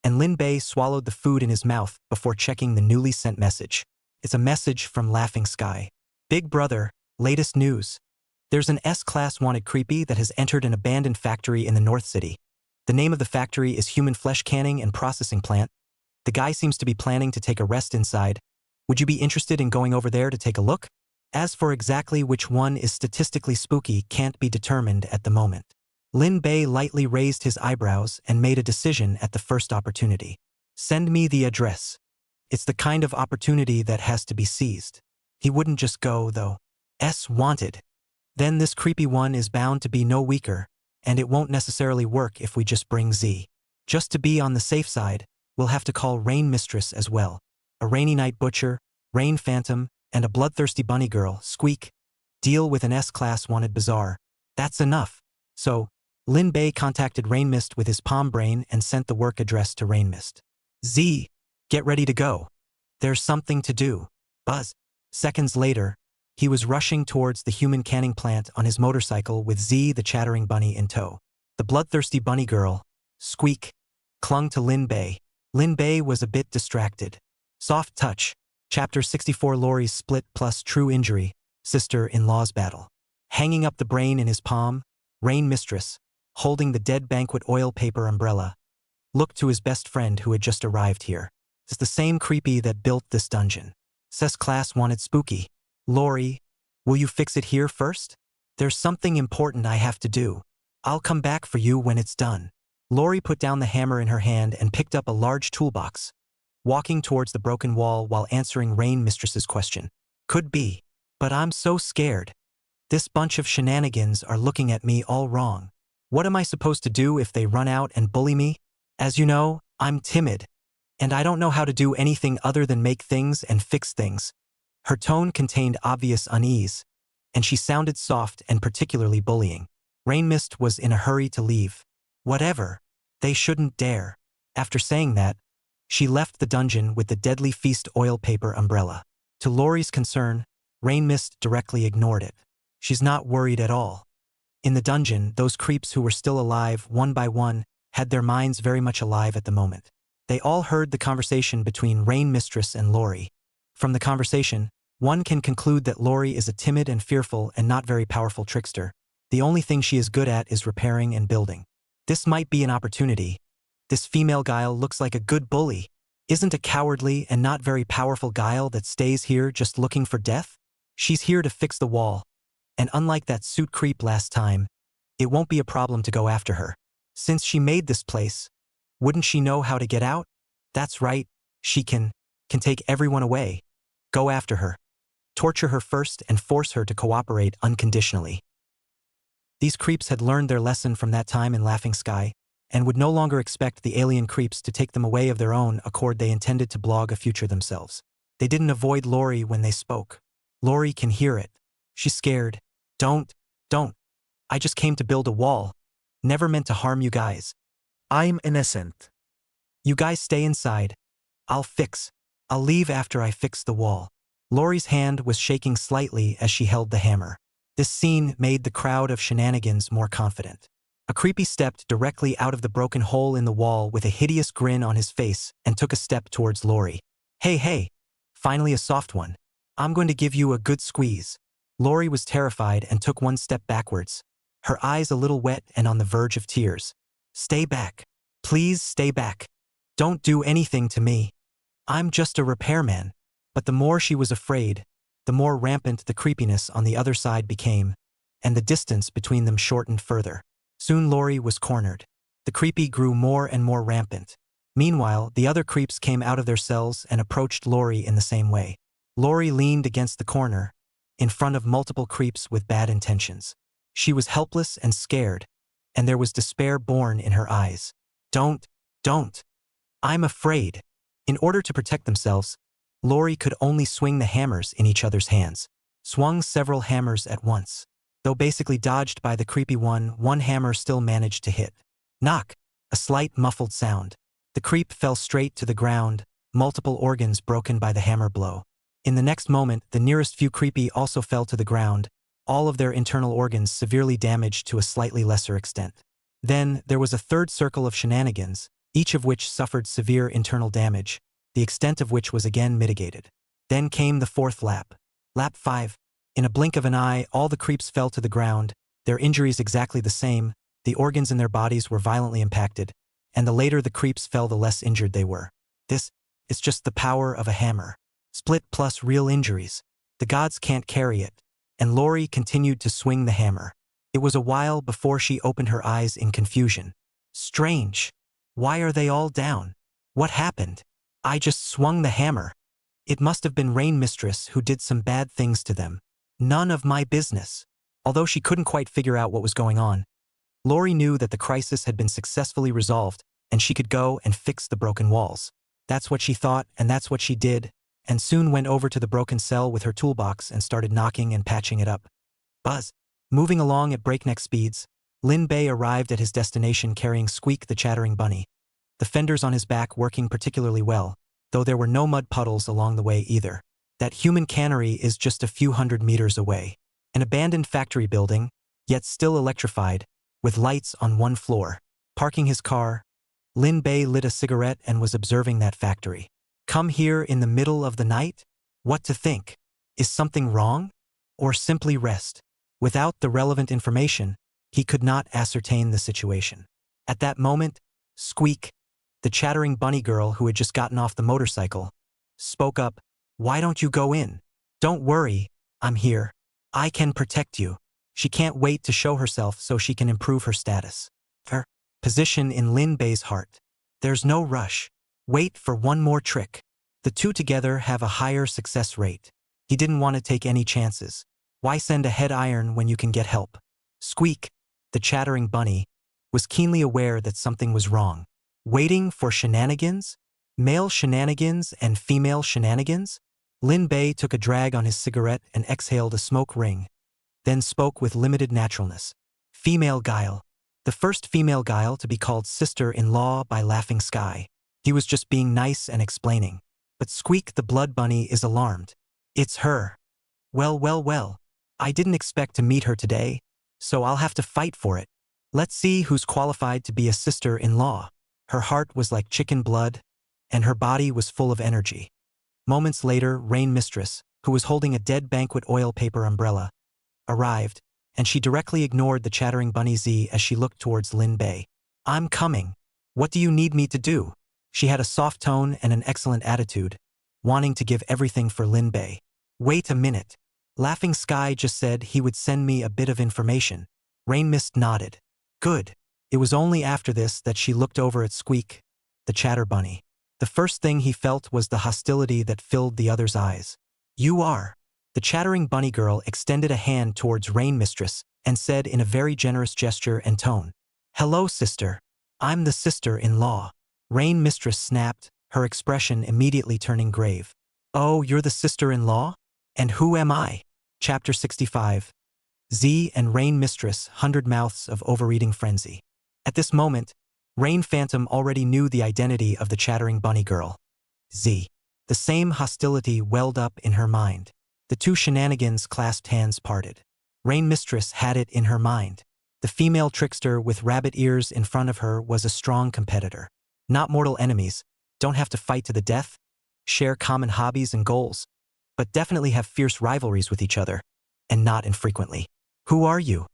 and Lin Bei swallowed the food in his mouth before checking the newly sent message. It's a message from Laughing Sky. Big brother, latest news. There's an S-class wanted creepy that has entered an abandoned factory in the North City. The name of the factory is Human Flesh Canning and Processing Plant. The guy seems to be planning to take a rest inside. Would you be interested in going over there to take a look? As for exactly which one is statistically spooky can't be determined at the moment. Lin Bei lightly raised his eyebrows and made a decision at the first opportunity. Send me the address. It's the kind of opportunity that has to be seized. He wouldn't just go, though. S wanted. Then this creepy one is bound to be no weaker, and it won't necessarily work if we just bring Z. Just to be on the safe side, we'll have to call Rain Mistress as well. A Rainy Night Butcher, Rain Phantom, and a bloodthirsty bunny girl, Squeak. Deal with an S-class wanted bazaar. That's enough. So, Lin Bei contacted Rainmist with his palm brain and sent the work address to Rainmist. Z, get ready to go. There's something to do. Buzz. Seconds later, he was rushing towards the human canning plant on his motorcycle with Z the chattering bunny in tow. The bloodthirsty bunny girl, Squeak, clung to Lin Bei. Lin Bei was a bit distracted. Soft touch. Chapter 64 Lori's split plus true injury, sister-in-law's battle. Hanging up the brain in his palm, Rain Mistress, holding the dead banquet oil paper umbrella, looked to his best friend who had just arrived here. It's the same creepy that built this dungeon. Says class wanted spooky. Lori, will you fix it here first? There's something important I have to do. I'll come back for you when it's done. Lori put down the hammer in her hand and picked up a large toolbox, walking towards the broken wall while answering Rain Mistress's question. Could be, but I'm so scared. This bunch of shenanigans are looking at me all wrong. What am I supposed to do if they run out and bully me? As you know, I'm timid, and I don't know how to do anything other than make things and fix things. Her tone contained obvious unease, and she sounded soft and particularly bullying. Rainmist was in a hurry to leave. Whatever. They shouldn't dare. After saying that, she left the dungeon with the deadly feast oil paper umbrella. To Lori's concern, Rainmist directly ignored it. She's not worried at all. In the dungeon, those creeps who were still alive, one by one, had their minds very much alive at the moment. They all heard the conversation between Rain Mistress and Lori. From the conversation, one can conclude that Lori is a timid and fearful and not very powerful trickster. The only thing she is good at is repairing and building. This might be an opportunity. This female Guile looks like a good bully. Isn't a cowardly and not very powerful Guile that stays here just looking for death? She's here to fix the wall. And unlike that suit creep last time, it won't be a problem to go after her. Since she made this place, wouldn't she know how to get out? That's right, she can take everyone away. Go after her. Torture her first and force her to cooperate unconditionally. These creeps had learned their lesson from that time in Laughing Sky, and would no longer expect the alien creeps to take them away of their own accord. They intended to blog a future themselves. They didn't avoid Lori when they spoke. Lori can hear it. She's scared. Don't. I just came to build a wall. Never meant to harm you guys. I'm innocent. You guys stay inside. I'll leave after I fix the wall. Lori's hand was shaking slightly as she held the hammer. This scene made the crowd of shenanigans more confident. A creepy stepped directly out of the broken hole in the wall with a hideous grin on his face and took a step towards Lori. Hey, finally a soft one. I'm going to give you a good squeeze. Lori was terrified and took one step backwards, her eyes a little wet and on the verge of tears. Stay back. Please stay back. Don't do anything to me. I'm just a repairman. But the more she was afraid, the more rampant the creepiness on the other side became, and the distance between them shortened further. Soon Lori was cornered. The creepy grew more and more rampant. Meanwhile, the other creeps came out of their cells and approached Lori in the same way. Lori leaned against the corner, in front of multiple creeps with bad intentions. She was helpless and scared, and there was despair born in her eyes. Don't. I'm afraid. In order to protect themselves, Lori could only swing the hammers in each other's hands. Swung several hammers at once. Though basically dodged by the creepy one hammer still managed to hit. Knock! A slight muffled sound. The creep fell straight to the ground, multiple organs broken by the hammer blow. In the next moment, the nearest few creepy also fell to the ground, all of their internal organs severely damaged to a slightly lesser extent. Then, there was a third circle of shenanigans, each of which suffered severe internal damage, the extent of which was again mitigated. Then came the fourth lap. Lap 5. In a blink of an eye, all the creeps fell to the ground, their injuries exactly the same, the organs in their bodies were violently impacted, and the later the creeps fell the less injured they were. This is just the power of a hammer. Split plus real injuries. The gods can't carry it. And Lori continued to swing the hammer. It was a while before she opened her eyes in confusion. Strange. Why are they all down? What happened? I just swung the hammer. It must have been Rain Mistress who did some bad things to them. None of my business. Although she couldn't quite figure out what was going on, Lori knew that the crisis had been successfully resolved and she could go and fix the broken walls. That's what she thought and that's what she did, and soon went over to the broken cell with her toolbox and started knocking and patching it up. Buzz. Moving along at breakneck speeds, Lin Bei arrived at his destination carrying Squeak the chattering bunny, the fenders on his back working particularly well, though there were no mud puddles along the way either. That human cannery is just a few 100 meters away. An abandoned factory building, yet still electrified, with lights on one floor. Parking his car, Lin Bei lit a cigarette and was observing that factory. Come here in the middle of the night? What to think? Is something wrong? Or simply rest? Without the relevant information, he could not ascertain the situation. At that moment, Squeak, the chattering bunny girl who had just gotten off the motorcycle, spoke up. Why don't you go in? Don't worry, I'm here. I can protect you. She can't wait to show herself so she can improve her status. Her position in Lin Bei's heart. There's no rush. Wait for one more trick. The two together have a higher success rate. He didn't want to take any chances. Why send a head iron when you can get help? Squeak, the chattering bunny, was keenly aware that something was wrong. Waiting for shenanigans? Male shenanigans and female shenanigans? Lin Bei took a drag on his cigarette and exhaled a smoke ring, then spoke with limited naturalness. Female Guile. The first female Guile to be called sister-in-law by Laughing Sky. He was just being nice and explaining. But Squeak the blood bunny is alarmed. It's her. Well. I didn't expect to meet her today, so I'll have to fight for it. Let's see who's qualified to be a sister-in-law. Her heart was like chicken blood, and her body was full of energy. Moments later, Rain Mistress, who was holding a dead banquet oil paper umbrella, arrived, and she directly ignored the chattering bunny Z as she looked towards Lin Bei. I'm coming. What do you need me to do? She had a soft tone and an excellent attitude, wanting to give everything for Lin Bei. Wait a minute. Laughing Sky just said he would send me a bit of information. Rain Mist nodded. Good. It was only after this that she looked over at Squeak, the chatter bunny. The first thing he felt was the hostility that filled the other's eyes. You are. The chattering bunny girl extended a hand towards Rain Mistress and said in a very generous gesture and tone, Hello, sister. I'm the sister-in-law. Rain Mistress snapped, her expression immediately turning grave. Oh, you're the sister-in-law? And who am I? Chapter 65. Z and Rain Mistress, 100 Mouths of Overeating Frenzy. At this moment, Rain Phantom already knew the identity of the chattering bunny girl. Z. The same hostility welled up in her mind. The two shenanigans clasped hands parted. Rain Mistress had it in her mind. The female trickster with rabbit ears in front of her was a strong competitor. Not mortal enemies, don't have to fight to the death, share common hobbies and goals, but definitely have fierce rivalries with each other, and not infrequently. Who are you?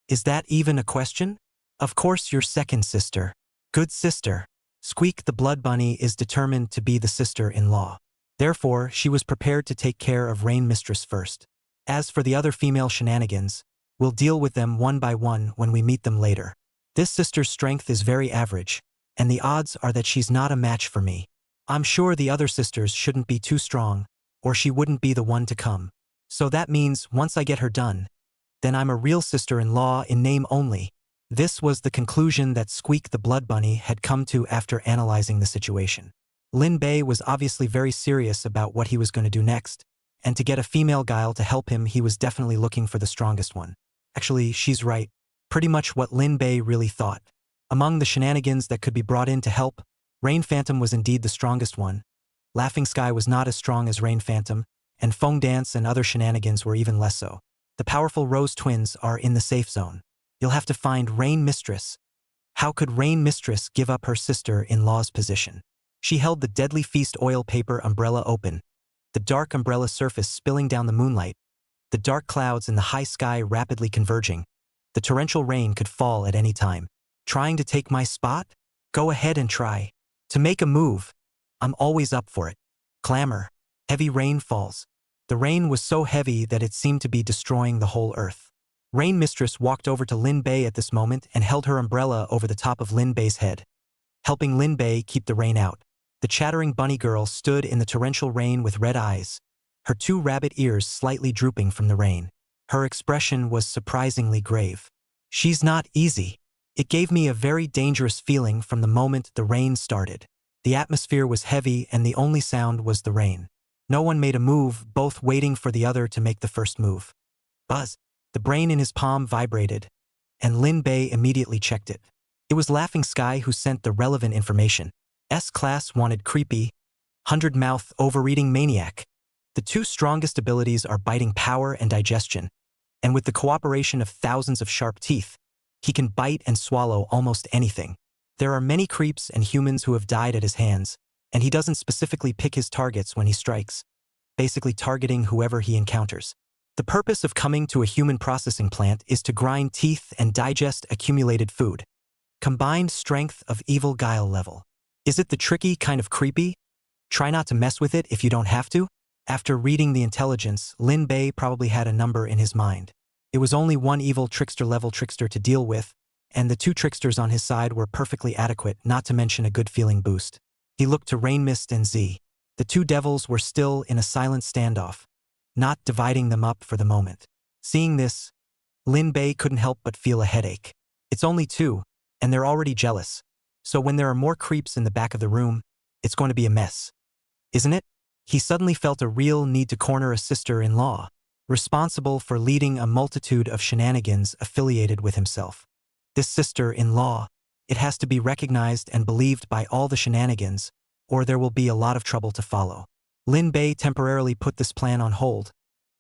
Is that even a question? Of course your second sister. Good sister. Squeak the blood bunny is determined to be the sister-in-law. Therefore, she was prepared to take care of Rain Mistress first. As for the other female shenanigans, we'll deal with them one by one when we meet them later. This sister's strength is very average, and the odds are that she's not a match for me. I'm sure the other sisters shouldn't be too strong, or she wouldn't be the one to come. So that means once I get her done, then I'm a real sister-in-law in name only. This was the conclusion that Squeak the Blood Bunny had come to after analyzing the situation. Lin Bei was obviously very serious about what he was going to do next, and to get a female guile to help him he was definitely looking for the strongest one. Actually, she's right. Pretty much what Lin Bei really thought. Among the shenanigans that could be brought in to help, Rain Phantom was indeed the strongest one. Laughing Sky was not as strong as Rain Phantom, and Feng Dance and other shenanigans were even less so. The powerful Rose twins are in the safe zone. You'll have to find Rain Mistress. How could Rain Mistress give up her sister-in-law's position? She held the deadly feast oil paper umbrella open, the dark umbrella surface spilling down the moonlight, the dark clouds in the high sky rapidly converging. The torrential rain could fall at any time. Trying to take my spot? Go ahead and try. To make a move. I'm always up for it. Clamor. Heavy rain falls. The rain was so heavy that it seemed to be destroying the whole earth. Rain Mistress walked over to Lin Bei at this moment and held her umbrella over the top of Lin Bei's head, helping Lin Bei keep the rain out. The chattering bunny girl stood in the torrential rain with red eyes, her two rabbit ears slightly drooping from the rain. Her expression was surprisingly grave. She's not easy. It gave me a very dangerous feeling from the moment the rain started. The atmosphere was heavy and the only sound was the rain. No one made a move, both waiting for the other to make the first move. Buzz. The brain in his palm vibrated, and Lin Bei immediately checked it. It was Laughing Sky who sent the relevant information. S-Class wanted creepy, 100-mouth overeating maniac. The two strongest abilities are biting power and digestion, and with the cooperation of thousands of sharp teeth, he can bite and swallow almost anything. There are many creeps and humans who have died at his hands, and he doesn't specifically pick his targets when he strikes, basically targeting whoever he encounters. The purpose of coming to a human processing plant is to grind teeth and digest accumulated food. Combined strength of evil guile level. Is it the tricky kind of creepy? Try not to mess with it if you don't have to? After reading the intelligence, Lin Bei probably had a number in his mind. It was only one evil trickster-level trickster to deal with, and the two tricksters on his side were perfectly adequate, not to mention a good feeling boost. He looked to Rain Mist and Z. The two devils were still in a silent standoff, not dividing them up for the moment. Seeing this, Lin Bei couldn't help but feel a headache. It's only two, and they're already jealous. So when there are more creeps in the back of the room, it's going to be a mess. Isn't it? He suddenly felt a real need to corner a sister-in-law, responsible for leading a multitude of shenanigans affiliated with himself. This sister-in-law, it has to be recognized and believed by all the shenanigans, or there will be a lot of trouble to follow. Lin Bei temporarily put this plan on hold.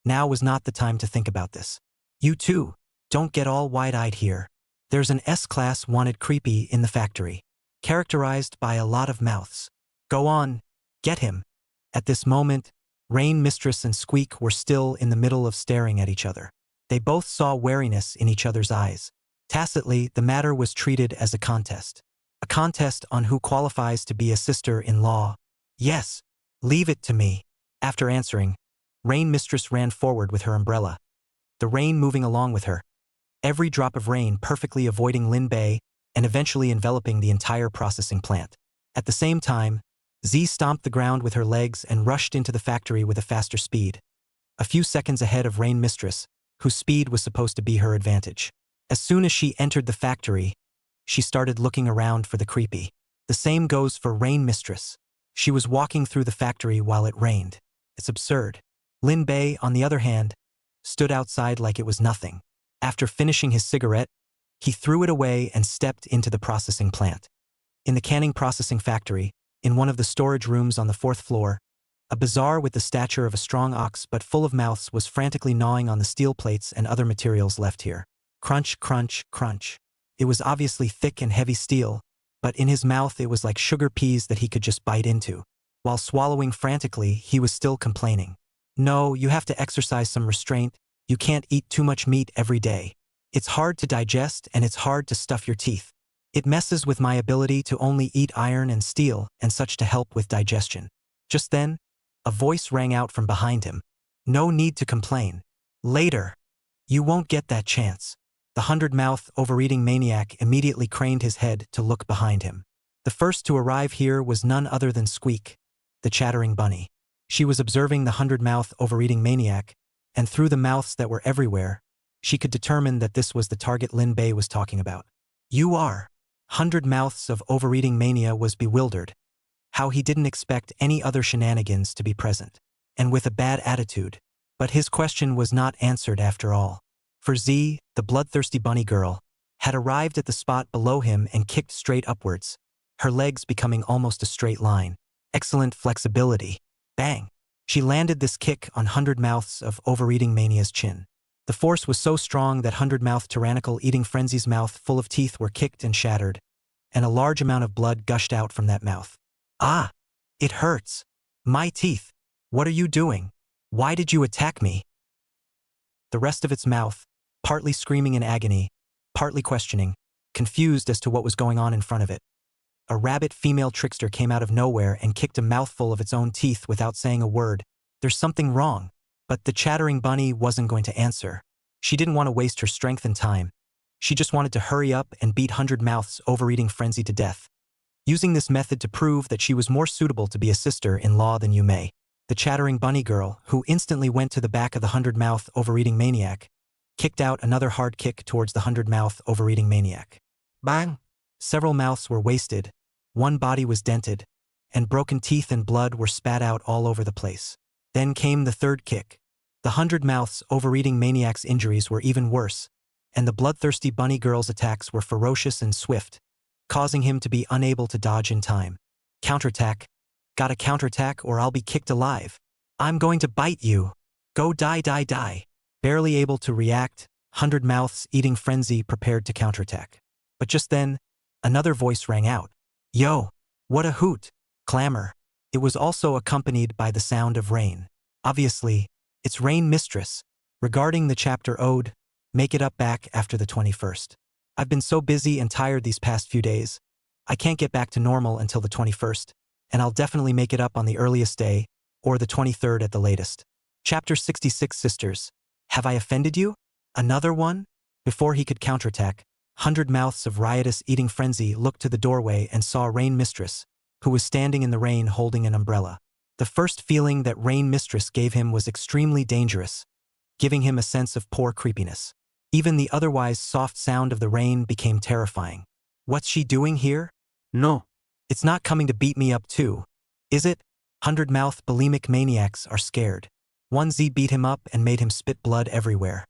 Now was not the time to think about this. You too, don't get all wide-eyed here. There's an S-Class wanted creepy in the factory, characterized by a lot of mouths. Go on, get him. At this moment, Rain Mistress and Squeak were still in the middle of staring at each other. They both saw wariness in each other's eyes. Tacitly, the matter was treated as a contest. A contest on who qualifies to be a sister-in-law. Yes, leave it to me. After answering, Rain Mistress ran forward with her umbrella, the rain moving along with her, every drop of rain perfectly avoiding Lin Bei and eventually enveloping the entire processing plant. At the same time, Z stomped the ground with her legs and rushed into the factory with a faster speed, a few seconds ahead of Rain Mistress, whose speed was supposed to be her advantage. As soon as she entered the factory, she started looking around for the creepy. The same goes for Rain Mistress. She was walking through the factory while it rained. It's absurd. Lin Bei, on the other hand, stood outside like it was nothing. After finishing his cigarette, he threw it away and stepped into the processing plant. In the canning processing factory, in one of the storage rooms on the 4th floor, a bazaar with the stature of a strong ox but full of mouths was frantically gnawing on the steel plates and other materials left here. Crunch, crunch, crunch. It was obviously thick and heavy steel, but in his mouth it was like sugar peas that he could just bite into. While swallowing frantically, he was still complaining. No, you have to exercise some restraint. You can't eat too much meat every day. It's hard to digest and it's hard to stuff your teeth. It messes with my ability to only eat iron and steel and such to help with digestion. Just then, a voice rang out from behind him. No need to complain. Later. You won't get that chance. The 100-mouth overeating maniac immediately craned his head to look behind him. The first to arrive here was none other than Squeak, the chattering bunny. She was observing the 100-mouth overeating maniac, and through the mouths that were everywhere, she could determine that this was the target Lin Bei was talking about. You are. 100 Mouths of Overeating Mania was bewildered. How he didn't expect any other shenanigans to be present, and with a bad attitude. But his question was not answered after all. For Z, the bloodthirsty bunny girl, had arrived at the spot below him and kicked straight upwards, her legs becoming almost a straight line. Excellent flexibility. Bang! She landed this kick on 100 Mouths of Overeating Mania's chin. The force was so strong that 100-mouth tyrannical eating frenzy's mouth full of teeth were kicked and shattered, and a large amount of blood gushed out from that mouth. Ah! It hurts. My teeth. What are you doing? Why did you attack me? The rest of its mouth, partly screaming in agony, partly questioning, confused as to what was going on in front of it. A rabbit female trickster came out of nowhere and kicked a mouthful of its own teeth without saying a word. There's something wrong. But the chattering bunny wasn't going to answer. She didn't want to waste her strength and time. She just wanted to hurry up and beat 100 Mouths overeating frenzy to death, using this method to prove that she was more suitable to be a sister-in-law than Yume. The chattering bunny girl, who instantly went to the back of the 100-mouth overeating maniac, kicked out another hard kick towards the 100-mouth overeating maniac. Bang! Several mouths were wasted, one body was dented, and broken teeth and blood were spat out all over the place. Then came the third kick. The 100 Mouths overeating maniac's injuries were even worse, and the bloodthirsty bunny girl's attacks were ferocious and swift, causing him to be unable to dodge in time. Counterattack. Gotta counterattack or I'll be kicked alive. I'm going to bite you. Go die die die. Barely able to react, 100 Mouths eating frenzy prepared to counterattack. But just then, another voice rang out. Yo! What a hoot! Clamor. It was also accompanied by the sound of rain. Obviously, it's Rain Mistress. Regarding the chapter ode, make it up back after the 21st. I've been so busy and tired these past few days. I can't get back to normal until the 21st, and I'll definitely make it up on the earliest day, or the 23rd at the latest. Chapter 66 Sisters. Have I offended you? Another one? Before he could counterattack, 100 Mouths of riotous eating frenzy looked to the doorway and saw Rain Mistress, who was standing in the rain holding an umbrella. The first feeling that Rain Mistress gave him was extremely dangerous, giving him a sense of poor creepiness. Even the otherwise soft sound of the rain became terrifying. What's she doing here? No. It's not coming to beat me up too, is it? 100-mouth bulimic maniacs are scared. 1Z beat him up and made him spit blood everywhere.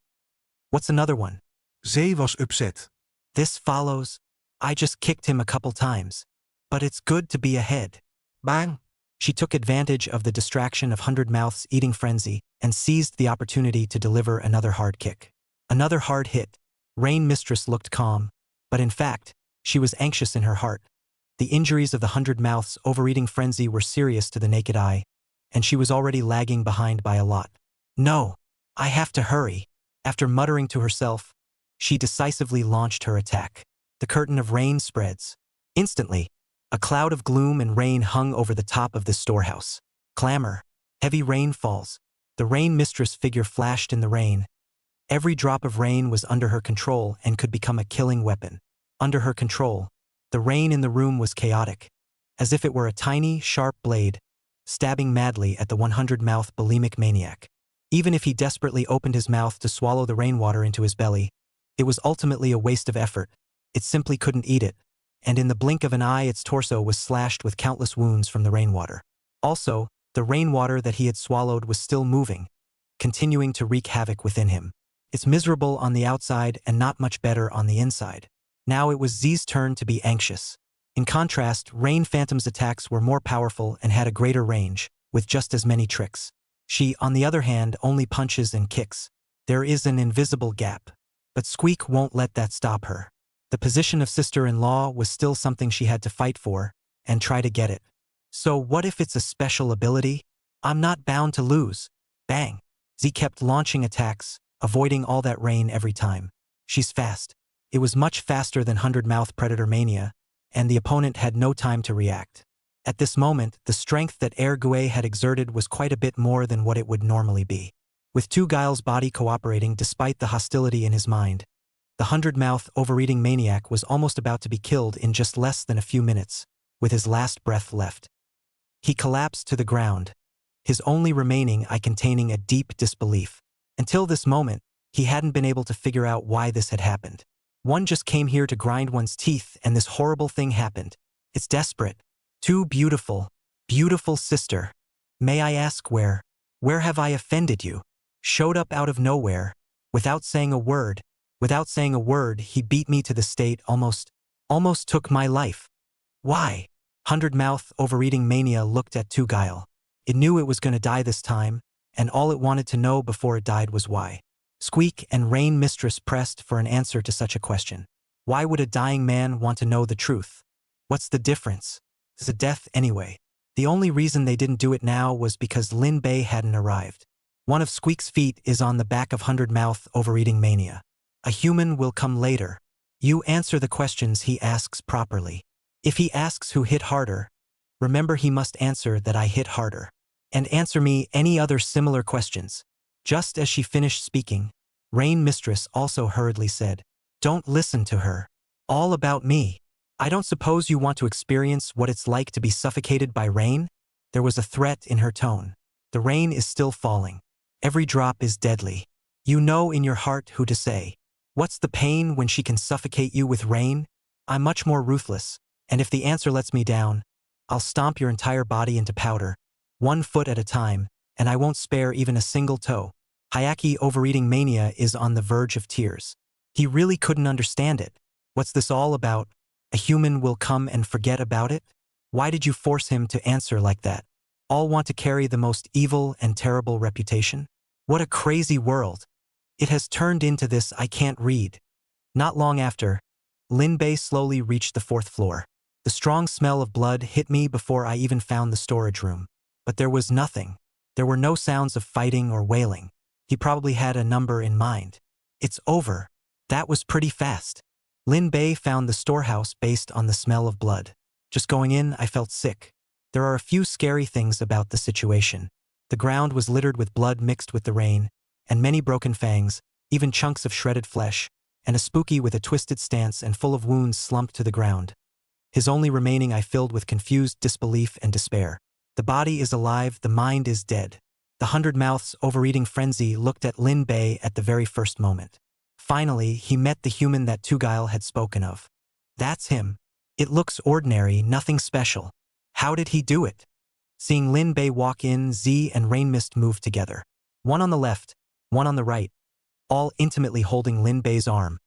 What's another one? Zee was upset. This follows. I just kicked him a couple times. But it's good to be ahead. Bang! She took advantage of the distraction of 100 Mouths eating frenzy and seized the opportunity to deliver another hard kick. Another hard hit. Rain Mistress looked calm, but in fact, she was anxious in her heart. The injuries of the 100 Mouths overeating frenzy were serious to the naked eye, and she was already lagging behind by a lot. No, I have to hurry. After muttering to herself, she decisively launched her attack. The curtain of rain spreads. Instantly, a cloud of gloom and rain hung over the top of the storehouse. Clamor. Heavy rain falls. The rain mistress figure flashed in the rain. Every drop of rain was under her control and could become a killing weapon. Under her control, the rain in the room was chaotic, as if it were a tiny, sharp blade, stabbing madly at the 100-mouth bulimic maniac. Even if he desperately opened his mouth to swallow the rainwater into his belly, it was ultimately a waste of effort. It simply couldn't eat it, and in the blink of an eye its torso was slashed with countless wounds from the rainwater. Also, the rainwater that he had swallowed was still moving, continuing to wreak havoc within him. It's miserable on the outside and not much better on the inside. Now it was Z's turn to be anxious. In contrast, Rain Phantom's attacks were more powerful and had a greater range, with just as many tricks. She, on the other hand, only punches and kicks. There is an invisible gap. But Squeak won't let that stop her. The position of sister-in-law was still something she had to fight for, and try to get it. So what if it's a special ability? I'm not bound to lose. Bang! Z kept launching attacks, avoiding all that rain every time. She's fast. It was much faster than 100-mouth Predator Mania, and the opponent had no time to react. At this moment, the strength that Ergue had exerted was quite a bit more than what it would normally be. With Two Guile's body cooperating despite the hostility in his mind, the 100-mouth overeating maniac was almost about to be killed in just less than a few minutes, with his last breath left. He collapsed to the ground, his only remaining eye containing a deep disbelief. Until this moment, he hadn't been able to figure out why this had happened. One just came here to grind one's teeth and this horrible thing happened. It's desperate. Too beautiful. Beautiful sister. May I ask where? Where have I offended you? Showed up out of nowhere. Without saying a word. Without saying a word, he beat me to the state almost took my life. Why? 100-mouth overeating mania looked at Two Guile. It knew it was going to die this time, and all it wanted to know before it died was why. Squeak and Rain Mistress pressed for an answer to such a question. Why would a dying man want to know the truth? What's the difference? It's a death anyway. The only reason they didn't do it now was because Lin Bei hadn't arrived. One of Squeak's feet is on the back of 100-mouth overeating mania. A human will come later. You answer the questions he asks properly. If he asks who hit harder, remember he must answer that I hit harder. And answer me any other similar questions. Just as she finished speaking, Rain Mistress also hurriedly said, Don't listen to her. All about me. I don't suppose you want to experience what it's like to be suffocated by rain? There was a threat in her tone. The rain is still falling. Every drop is deadly. You know in your heart who to say. What's the pain when she can suffocate you with rain? I'm much more ruthless, and if the answer lets me down, I'll stomp your entire body into powder, 1 foot at a time, and I won't spare even a single toe. Hayaki overeating mania is on the verge of tears. He really couldn't understand it. What's this all about? A human will come and forget about it? Why did you force him to answer like that? All want to carry the most evil and terrible reputation? What a crazy world. It has turned into this I can't read. Not long after, Lin Bei slowly reached the 4th floor. The strong smell of blood hit me before I even found the storage room. But there was nothing. There were no sounds of fighting or wailing. He probably had a number in mind. It's over. That was pretty fast. Lin Bei found the storehouse based on the smell of blood. Just going in, I felt sick. There are a few scary things about the situation. The ground was littered with blood mixed with the rain, and many broken fangs, even chunks of shredded flesh, and a spooky with a twisted stance and full of wounds slumped to the ground. His only remaining I filled with confused disbelief and despair. The body is alive, the mind is dead. The 100-mouth's overeating frenzy looked at Lin Bei at the very first moment. Finally, he met the human that Two Guile had spoken of. That's him. It looks ordinary, nothing special. How did he do it? Seeing Lin Bei walk in, Z and Rain Mist moved together. One on the left, one on the right, all intimately holding Lin Bei's arm.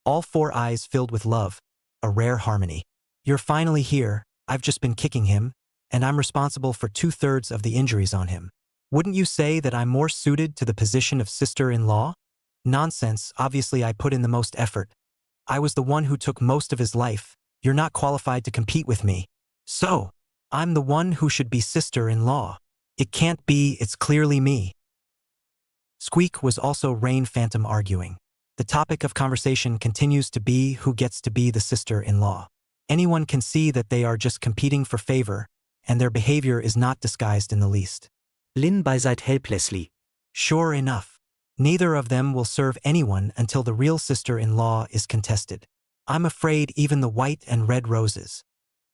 All 4 eyes filled with love, a rare harmony. You're finally here, I've just been kicking him, and I'm responsible for 2/3 of the injuries on him. Wouldn't you say that I'm more suited to the position of sister-in-law? Nonsense, obviously I put in the most effort. I was the one who took most of his life. You're not qualified to compete with me. So, I'm the one who should be sister-in-law. It can't be, it's clearly me. Squeak was also Rain Phantom arguing. The topic of conversation continues to be who gets to be the sister-in-law. Anyone can see that they are just competing for favor, and their behavior is not disguised in the least. Lin sighed helplessly. Sure enough, neither of them will serve anyone until the real sister-in-law is contested. I'm afraid even the white and red roses.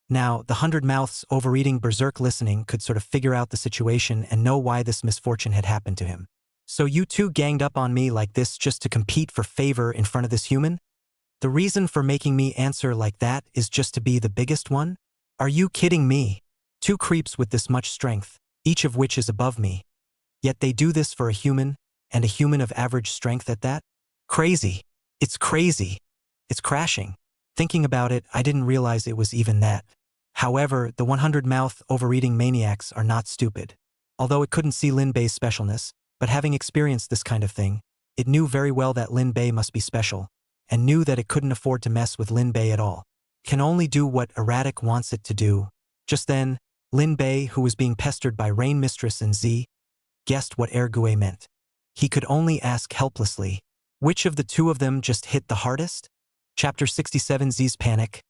Now, the 100 Mouths overeating berserk listening could sort of figure out the situation and know why this misfortune had happened to him. So you two ganged up on me like this just to compete for favor in front of this human? The reason for making me answer like that is just to be the biggest one? Are you kidding me? Two creeps with this much strength, each of which is above me. Yet they do this for a human, and a human of average strength at that? Crazy. It's crazy. It's crashing. Thinking about it, I didn't realize it was even that. However, the 100-mouth overeating maniacs are not stupid. Although it couldn't see Lin Bei's specialness, but having experienced this kind of thing, it knew very well that Lin Bei must be special, and knew that it couldn't afford to mess with Lin Bei at all. Can only do what erratic wants it to do. Just then, Lin Bei, who was being pestered by Rain Mistress and Z, guessed what ergue meant. He could only ask helplessly, which of the two of them just hit the hardest? Chapter 67 Z's Panic.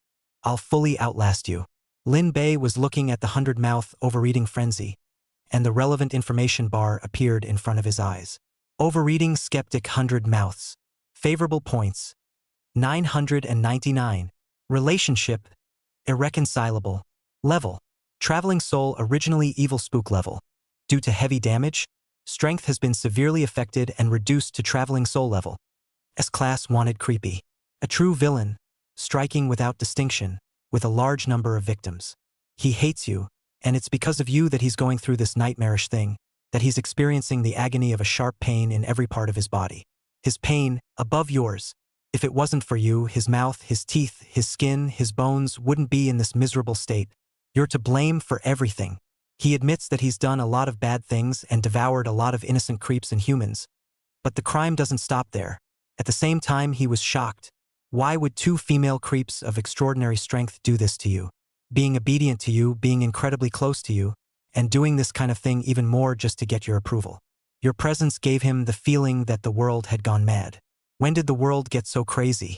I'll fully outlast you. Lin Bei was looking at the 100-mouth overeating frenzy, and the relevant information bar appeared in front of his eyes. Overeating skeptic 100 mouths. Favorable points. 999. Relationship. Irreconcilable. Level. Traveling soul originally evil spook level. Due to heavy damage, strength has been severely affected and reduced to traveling soul level. S-class wanted creepy. A true villain, striking without distinction, with a large number of victims. He hates you, and it's because of you that he's going through this nightmarish thing, that he's experiencing the agony of a sharp pain in every part of his body. His pain, above yours. If it wasn't for you, his mouth, his teeth, his skin, his bones wouldn't be in this miserable state. You're to blame for everything. He admits that he's done a lot of bad things and devoured a lot of innocent creeps and humans. But the crime doesn't stop there. At the same time, he was shocked. Why would two female creeps of extraordinary strength do this to you? Being obedient to you, being incredibly close to you, and doing this kind of thing even more just to get your approval. Your presence gave him the feeling that the world had gone mad. When did the world get so crazy?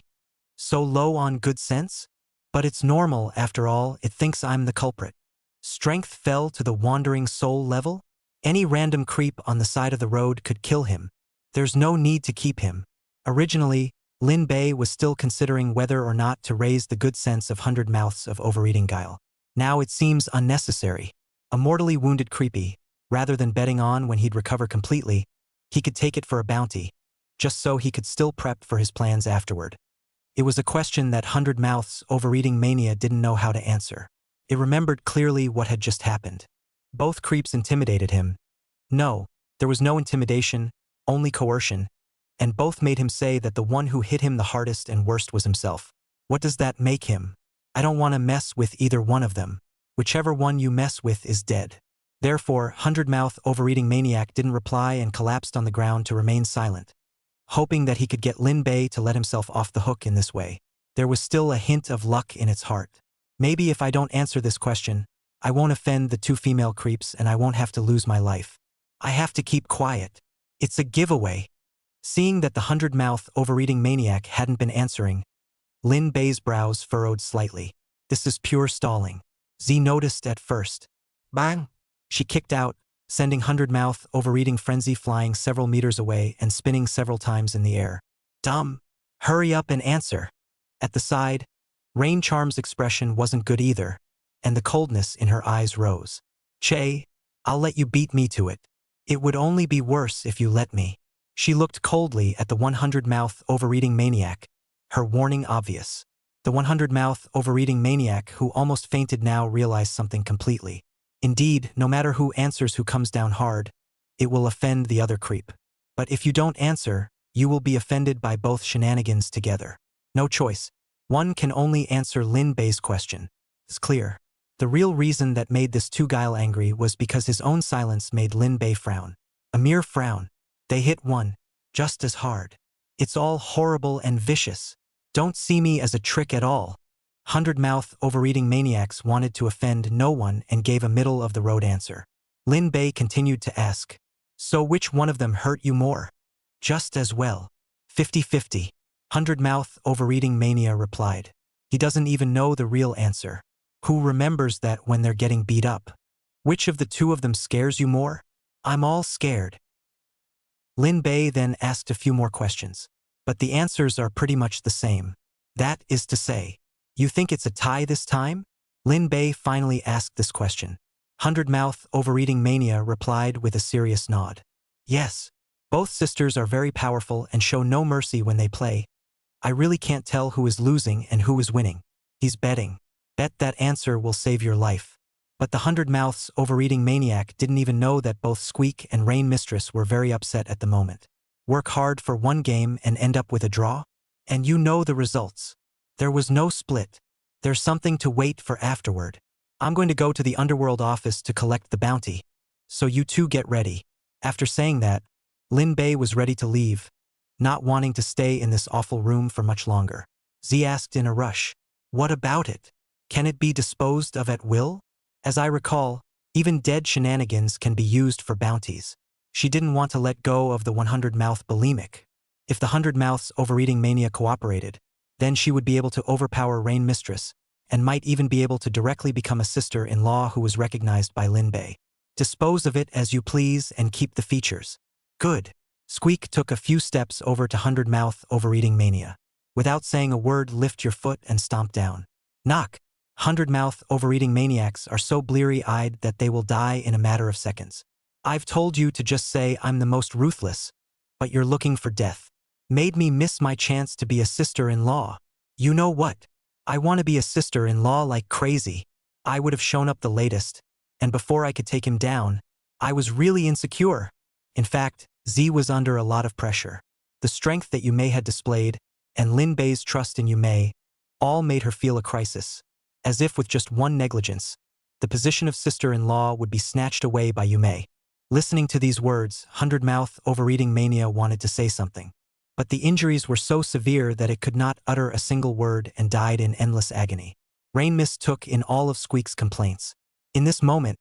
So low on good sense? But it's normal, after all, it thinks I'm the culprit. Strength fell to the wandering soul level? Any random creep on the side of the road could kill him. There's no need to keep him. Originally, Lin Bei was still considering whether or not to raise the good sense of 100 mouths of overeating guile. Now it seems unnecessary. A mortally wounded creepy, rather than betting on when he'd recover completely, he could take it for a bounty, just so he could still prep for his plans afterward. It was a question that 100 mouths overeating mania didn't know how to answer. It remembered clearly what had just happened. Both creeps intimidated him. No, there was no intimidation, only coercion, and both made him say that the one who hit him the hardest and worst was himself. What does that make him? I don't want to mess with either one of them. Whichever one you mess with is dead. Therefore, 100-mouth overeating maniac didn't reply and collapsed on the ground to remain silent, hoping that he could get Lin Bei to let himself off the hook in this way. There was still a hint of luck in its heart. Maybe if I don't answer this question, I won't offend the two female creeps and I won't have to lose my life. I have to keep quiet. It's a giveaway. Seeing that the 100-mouth overeating maniac hadn't been answering, Lin Bei's brows furrowed slightly. This is pure stalling. Z noticed at first. Bang! She kicked out, sending 100-mouth overeating frenzy flying several meters away and spinning several times in the air. Dumb! Hurry up and answer. At the side, Rain Charm's expression wasn't good either, and the coldness in her eyes rose. Che, I'll let you beat me to it. It would only be worse if you let me. She looked coldly at the 100-mouth overeating maniac, her warning obvious. The 100-mouth overeating maniac who almost fainted now realized something completely. Indeed, no matter who answers who comes down hard, it will offend the other creep. But if you don't answer, you will be offended by both shenanigans together. No choice. One can only answer Lin Bei's question. It's clear. The real reason that made this two guile angry was because his own silence made Lin Bei frown. A mere frown. They hit one, just as hard. It's all horrible and vicious. Don't see me as a trick at all. 100-mouth overeating maniacs wanted to offend no one and gave a middle-of-the-road answer. Lin Bei continued to ask. So which one of them hurt you more? Just as well. 50-50. Hundred-mouth overeating mania replied. He doesn't even know the real answer. Who remembers that when they're getting beat up? Which of the two of them scares you more? I'm all scared. Lin Bei then asked a few more questions. But the answers are pretty much the same. That is to say, you think it's a tie this time? Lin Bei finally asked this question. Hundred-mouth overeating mania replied with a serious nod. Yes. Both sisters are very powerful and show no mercy when they play. I really can't tell who is losing and who is winning. He's betting. Bet that answer will save your life. But the hundred-mouths overeating maniac didn't even know that both Squeak and Rain Mistress were very upset at the moment. Work hard for one game and end up with a draw? And you know the results. There was no split. There's something to wait for afterward. I'm going to go to the underworld office to collect the bounty. So you two get ready. After saying that, Lin Bei was ready to leave, not wanting to stay in this awful room for much longer. Z asked in a rush. What about it? Can it be disposed of at will? As I recall, even dead shenanigans can be used for bounties. She didn't want to let go of the 100-mouth bulimic. If the 100-mouths overeating mania cooperated, then she would be able to overpower Rain Mistress, and might even be able to directly become a sister-in-law who was recognized by Lin Bei. Dispose of it as you please and keep the features. Good. Squeak took a few steps over to 100-mouth overeating mania. Without saying a word, lift your foot and stomp down. Knock. 100-mouth overeating maniacs are so bleary-eyed that they will die in a matter of seconds. I've told you to just say I'm the most ruthless, but you're looking for death. Made me miss my chance to be a sister-in-law. You know what? I want to be a sister-in-law like crazy. I would have shown up the latest, and before I could take him down, I was really insecure. In fact, Z was under a lot of pressure. The strength that Yumei had displayed, and Lin Bei's trust in Yumei, all made her feel a crisis. As if with just one negligence, the position of sister-in-law would be snatched away by Yumei. Listening to these words, Hundred-mouth overeating mania wanted to say something. But the injuries were so severe that it could not utter a single word and died in endless agony. Rain Mist took in all of Squeak's complaints. In this moment,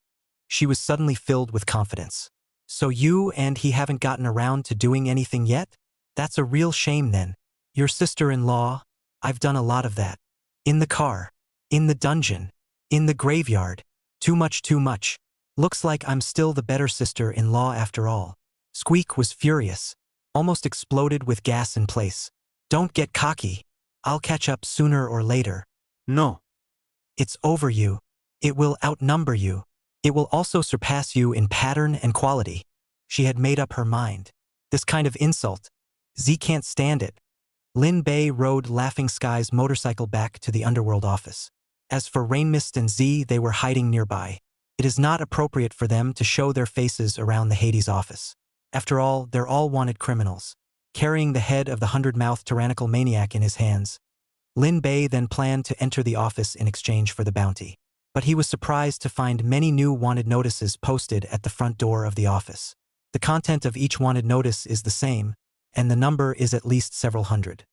she was suddenly filled with confidence. So you and he haven't gotten around to doing anything yet? That's a real shame then. Your sister-in-law, I've done a lot of that. In the car. In the dungeon. In the graveyard. Too much, too much. Looks like I'm still the better sister-in-law after all. Squeak was furious. Almost exploded with gas in place. Don't get cocky. I'll catch up sooner or later. No. It's over you. It will outnumber you. It will also surpass you in pattern and quality. She had made up her mind. This kind of insult. Z can't stand it. Lin Bei rode Laughing Sky's motorcycle back to the underworld office. As for Rain Mist and Z, they were hiding nearby. It is not appropriate for them to show their faces around the Hades office. After all, they're all wanted criminals. Carrying the head of the 100-mouthed tyrannical maniac in his hands, Lin Bei then planned to enter the office in exchange for the bounty. But he was surprised to find many new wanted notices posted at the front door of the office. The content of each wanted notice is the same, and the number is at least several hundred.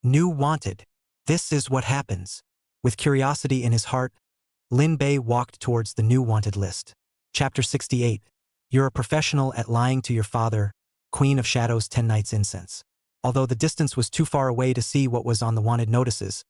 New wanted. This is what happens. With curiosity in his heart, Lin Bei walked towards the new wanted list. Chapter 68. You're a professional at lying to your father, Queen of Shadows 10 Nights Incense. Although the distance was too far away to see what was on the wanted notices,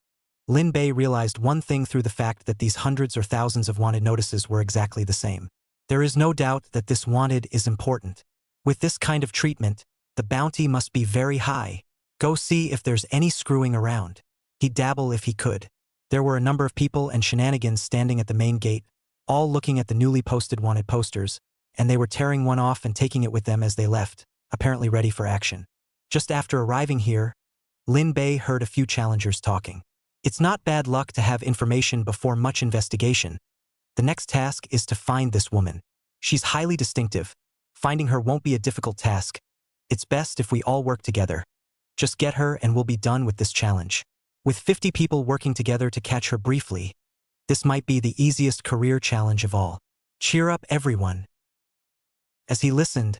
Lin Bei realized one thing through the fact that these hundreds or thousands of wanted notices were exactly the same. There is no doubt that this wanted is important. With this kind of treatment, the bounty must be very high. Go see if there's any screwing around. He'd dabble if he could. There were a number of people and shenanigans standing at the main gate, all looking at the newly posted wanted posters, and they were tearing one off and taking it with them as they left, apparently ready for action. Just after arriving here, Lin Bei heard a few challengers talking. It's not bad luck to have information before much investigation. The next task is to find this woman. She's highly distinctive. Finding her won't be a difficult task. It's best if we all work together. Just get her and we'll be done with this challenge. With 50 people working together to catch her briefly, this might be the easiest career challenge of all. Cheer up, everyone. As he listened,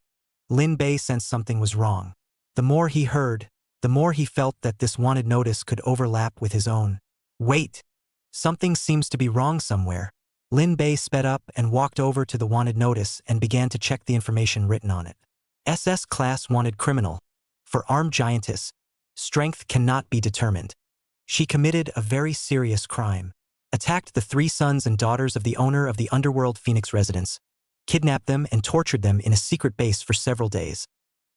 Lin Bei sensed something was wrong. The more he heard, the more he felt that this wanted notice could overlap with his own. Wait! Something seems to be wrong somewhere. Lin Bei sped up and walked over to the wanted notice and began to check the information written on it. SS Class Wanted Criminal. For armed giantess. Strength cannot be determined. She committed a very serious crime. Attacked the 3 sons and daughters of the owner of the underworld Phoenix residence, kidnapped them and tortured them in a secret base for several days,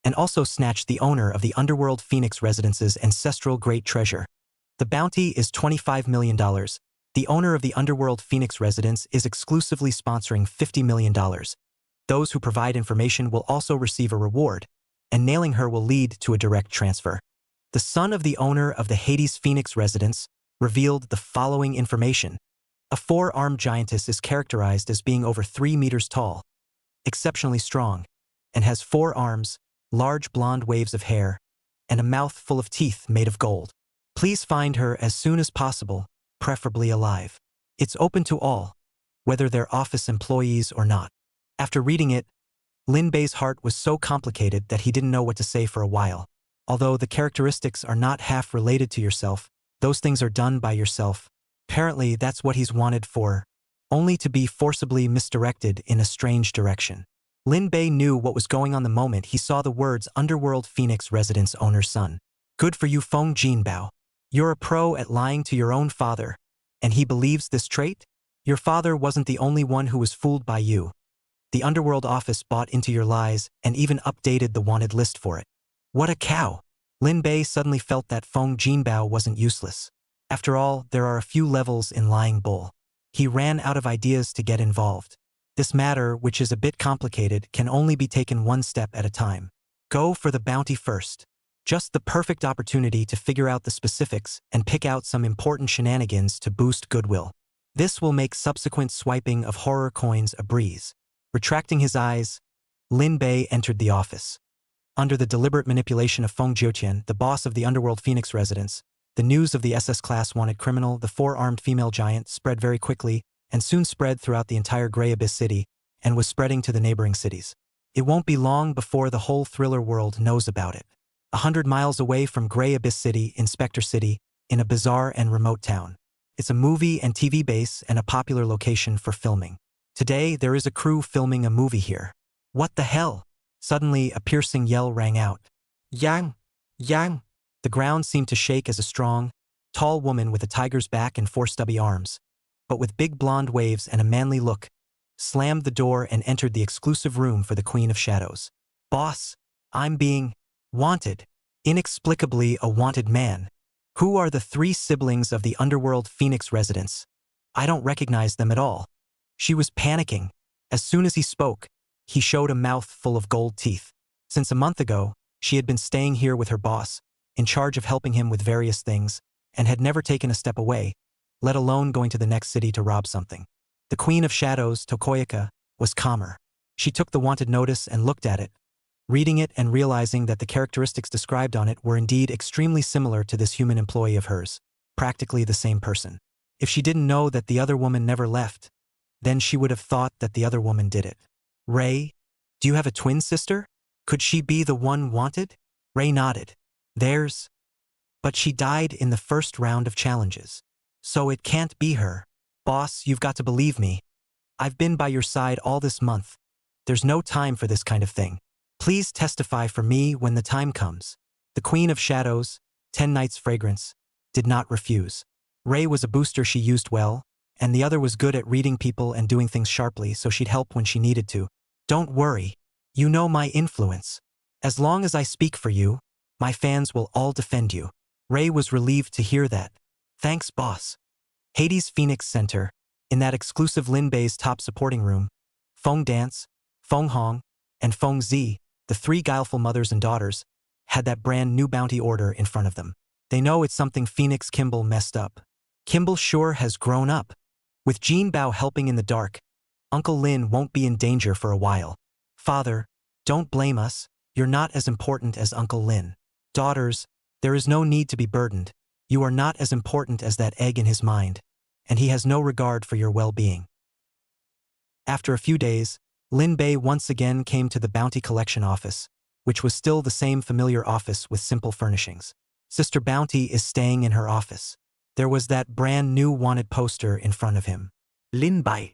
and also snatched the owner of the underworld Phoenix residence's ancestral great treasure. The bounty is $25 million. The owner of the underworld Phoenix residence is exclusively sponsoring $50 million. Those who provide information will also receive a reward, and nailing her will lead to a direct transfer. The son of the owner of the Hades Phoenix residence revealed the following information. A 4-armed giantess is characterized as being over 3 meters tall, exceptionally strong, and has 4 arms, large blonde waves of hair, and a mouth full of teeth made of gold. Please find her as soon as possible, preferably alive. It's open to all, whether they're office employees or not. After reading it, Lin Bei's heart was so complicated that he didn't know what to say for a while. Although the characteristics are not half related to yourself, those things are done by yourself. Apparently, that's what he's wanted for, only to be forcibly misdirected in a strange direction. Lin Bei knew what was going on the moment he saw the words Underworld Phoenix Residence Owner's Son. Good for you, Feng Jinbao. You're a pro at lying to your own father, and he believes this trait? Your father wasn't the only one who was fooled by you. The Underworld office bought into your lies and even updated the wanted list for it. What a cow! Lin Bei suddenly felt that Feng Jinbao wasn't useless. After all, there are a few levels in lying bull. He ran out of ideas to get involved. This matter, which is a bit complicated, can only be taken one step at a time. Go for the bounty first. Just the perfect opportunity to figure out the specifics and pick out some important shenanigans to boost goodwill. This will make subsequent swiping of horror coins a breeze. Retracting his eyes, Lin Bei entered the office. Under the deliberate manipulation of Feng Jiutian, the boss of the Underworld Phoenix residence, the news of the SS Class Wanted Criminal, the 4-armed female giant, spread very quickly and soon spread throughout the entire Grey Abyss city and was spreading to the neighboring cities. It won't be long before the whole thriller world knows about it. 100 miles away from Grey Abyss City, Inspector City, in a bizarre and remote town. It's a movie and TV base and a popular location for filming. Today, there is a crew filming a movie here. What the hell? Suddenly, a piercing yell rang out. Yang! Yang! The ground seemed to shake as a strong, tall woman with a tiger's back and 4 stubby arms, but with big blonde waves and a manly look, slammed the door and entered the exclusive room for the Queen of Shadows. Boss, I'm being wanted. Inexplicably a wanted man. Who are the 3 siblings of the Underworld Phoenix residence? I don't recognize them at all. She was panicking. As soon as he spoke, he showed a mouth full of gold teeth. Since a month ago, she had been staying here with her boss, in charge of helping him with various things, and had never taken a step away, let alone going to the next city to rob something. The Queen of Shadows, Tokoyaka, was calmer. She took the wanted notice and looked at it, reading it and realizing that the characteristics described on it were indeed extremely similar to this human employee of hers, practically the same person. If she didn't know that the other woman never left, then she would have thought that the other woman did it. Ray, do you have a twin sister? Could she be the one wanted? Ray nodded. But she died in the first round of challenges. So it can't be her. Boss, you've got to believe me. I've been by your side all this month. There's no time for this kind of thing. Please testify for me when the time comes. The Queen of Shadows, 10 Nights Fragrance, did not refuse. Ray was a booster she used well, and the other was good at reading people and doing things sharply so she'd help when she needed to. Don't worry. You know my influence. As long as I speak for you, my fans will all defend you. Ray was relieved to hear that. Thanks, boss. Hades Phoenix Center, in that exclusive Lin Bei's top supporting room, Feng Dance, Feng Hong, and Feng Zi, the 3 guileful mothers and daughters, had that brand new bounty order in front of them. They know it's something Phoenix Kimball messed up. Kimball sure has grown up. With Jean Bao helping in the dark, Uncle Lin won't be in danger for a while. Father, don't blame us. You're not as important as Uncle Lin. Daughters, there is no need to be burdened. You are not as important as that egg in his mind, and he has no regard for your well-being. After a few days, Lin Bei once again came to the Bounty Collection office, which was still the same familiar office with simple furnishings. Sister Bounty is staying in her office. There was that brand new wanted poster in front of him. Lin Bei.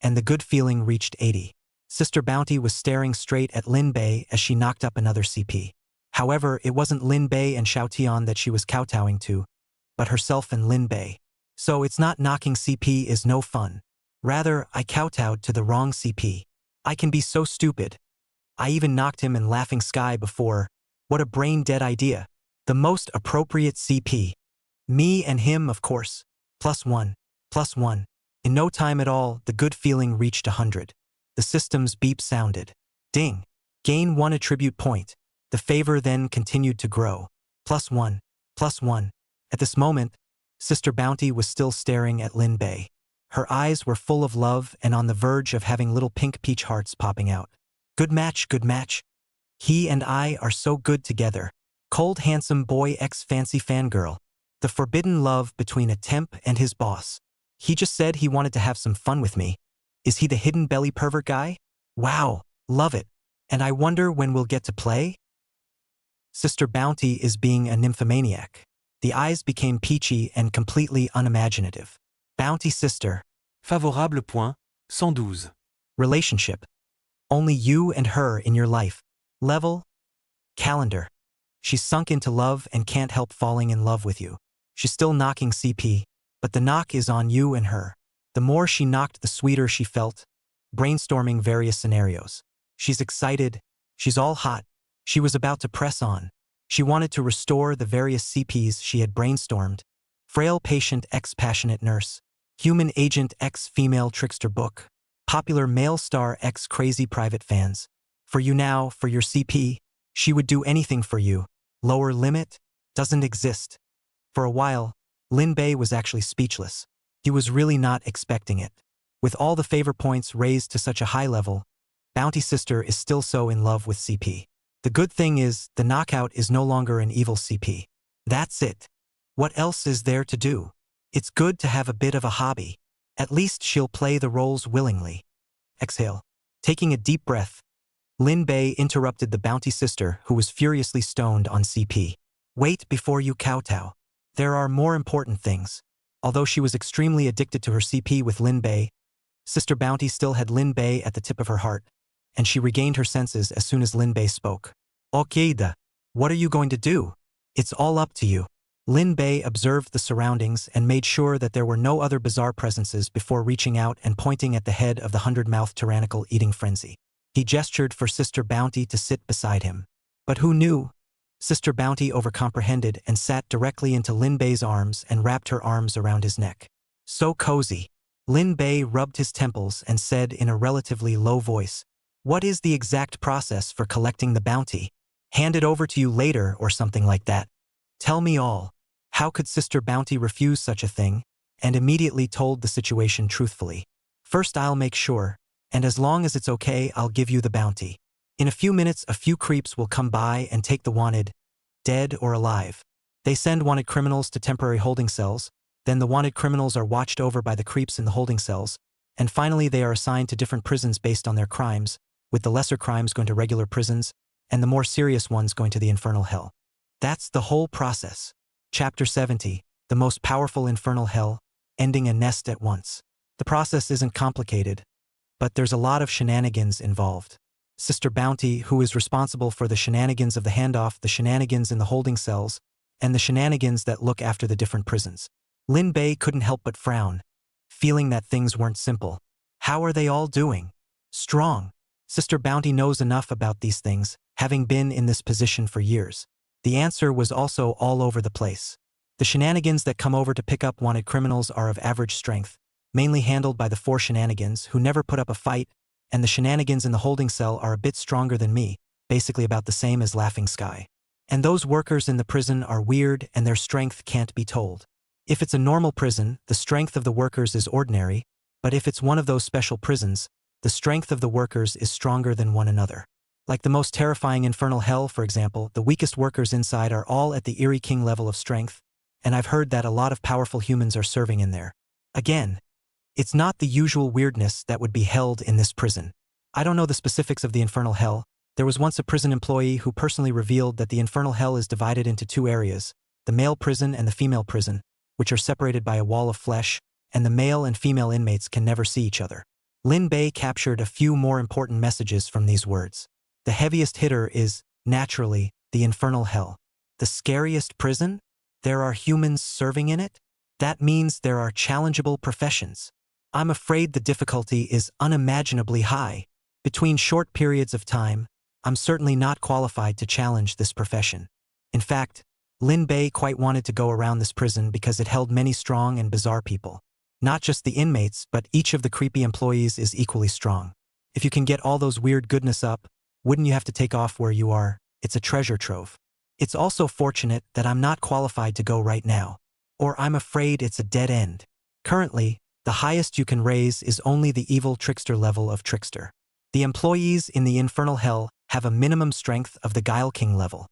and the good feeling reached 80. Sister Bounty was staring straight at Lin Bei as she knocked up another CP. However, it wasn't Lin Bei and Xiao Tian that she was kowtowing to, but herself and Lin Bei. So it's not knocking CP is no fun. Rather, I kowtowed to the wrong CP. I can be so stupid. I even knocked him in Laughing Sky before. What a brain-dead idea. The most appropriate CP. Me and him, of course. +1. +1. In no time at all, the good feeling reached 100. The system's beep sounded. Ding. Gain 1 attribute point. The favor then continued to grow. +1. +1. At this moment, Sister Bounty was still staring at Lin Bei. Her eyes were full of love and on the verge of having little pink peach hearts popping out. Good match, good match. He and I are so good together. Cold handsome boy x fancy fangirl. The forbidden love between a temp and his boss. He just said he wanted to have some fun with me. Is he the hidden belly pervert guy? Wow, love it. And I wonder when we'll get to play? Sister Bounty is being a nymphomaniac. The eyes became peachy and completely unimaginative. Bounty sister. Favorable point, 112. Relationship. Only you and her in your life. Level. Calendar. She's sunk into love and can't help falling in love with you. She's still knocking CP, but the knock is on you and her. The more she knocked, the sweeter she felt, brainstorming various scenarios. She's excited. She's all hot. She was about to press on. She wanted to restore the various CPs she had brainstormed. Frail patient x passionate nurse. Human agent x female trickster book. Popular male star x crazy private fans. For you now, for your CP, she would do anything for you. Lower limit? Doesn't exist. For a while, Lin Bei was actually speechless. He was really not expecting it. With all the favor points raised to such a high level, Bounty Sister is still so in love with CP. The good thing is, the knockout is no longer an evil CP. That's it. What else is there to do? It's good to have a bit of a hobby. At least she'll play the roles willingly. Exhale. Taking a deep breath, Lin Bei interrupted the Bounty Sister who was furiously stoned on CP. Wait before you kowtow. There are more important things. Although she was extremely addicted to her CP with Lin Bei, Sister Bounty still had Lin Bei at the tip of her heart, and she regained her senses as soon as Lin Bei spoke. Okay da. What are you going to do? It's all up to you. Lin Bei observed the surroundings and made sure that there were no other bizarre presences before reaching out and pointing at the head of the 100-mouthed tyrannical eating frenzy. He gestured for Sister Bounty to sit beside him. But who knew? Sister Bounty overcomprehended and sat directly into Lin Bei's arms and wrapped her arms around his neck. So cozy. Lin Bei rubbed his temples and said in a relatively low voice, "What is the exact process for collecting the bounty? Hand it over to you later or something like that. Tell me all." How could Sister Bounty refuse such a thing? And immediately told the situation truthfully. First I'll make sure, and as long as it's okay I'll give you the bounty. In a few minutes a few creeps will come by and take the wanted, dead or alive. They send wanted criminals to temporary holding cells, then the wanted criminals are watched over by the creeps in the holding cells, and finally they are assigned to different prisons based on their crimes, with the lesser crimes going to regular prisons, and the more serious ones going to the infernal hell. That's the whole process. Chapter 70, the most powerful infernal hell, ending a nest at once. The process isn't complicated, but there's a lot of shenanigans involved. Sister Bounty, who is responsible for the shenanigans of the handoff, the shenanigans in the holding cells, and the shenanigans that look after the different prisons. Lin Bei couldn't help but frown, feeling that things weren't simple. How are they all doing? Strong. Sister Bounty knows enough about these things, having been in this position for years. The answer was also all over the place. The shenanigans that come over to pick up wanted criminals are of average strength, mainly handled by the 4 shenanigans who never put up a fight, and the shenanigans in the holding cell are a bit stronger than me, basically about the same as Laughing Sky. And those workers in the prison are weird and their strength can't be told. If it's a normal prison, the strength of the workers is ordinary, but if it's one of those special prisons, the strength of the workers is stronger than one another. Like the most terrifying infernal hell, for example, the weakest workers inside are all at the Eerie King level of strength, and I've heard that a lot of powerful humans are serving in there. Again, it's not the usual weirdness that would be held in this prison. I don't know the specifics of the infernal hell. There was once a prison employee who personally revealed that the infernal hell is divided into 2 areas, the male prison and the female prison, which are separated by a wall of flesh, and the male and female inmates can never see each other. Lin Bei captured a few more important messages from these words. The heaviest hitter is, naturally, the infernal hell. The scariest prison? There are humans serving in it? That means there are challengeable professions. I'm afraid the difficulty is unimaginably high. Between short periods of time, I'm certainly not qualified to challenge this profession. In fact, Lin Bei quite wanted to go around this prison because it held many strong and bizarre people. Not just the inmates, but each of the creepy employees is equally strong. If you can get all those weird goodness up, wouldn't you have to take off where you are? It's a treasure trove. It's also fortunate that I'm not qualified to go right now. Or I'm afraid it's a dead end. Currently, the highest you can raise is only the evil trickster level of trickster. The employees in the infernal hell have a minimum strength of the Guile King level.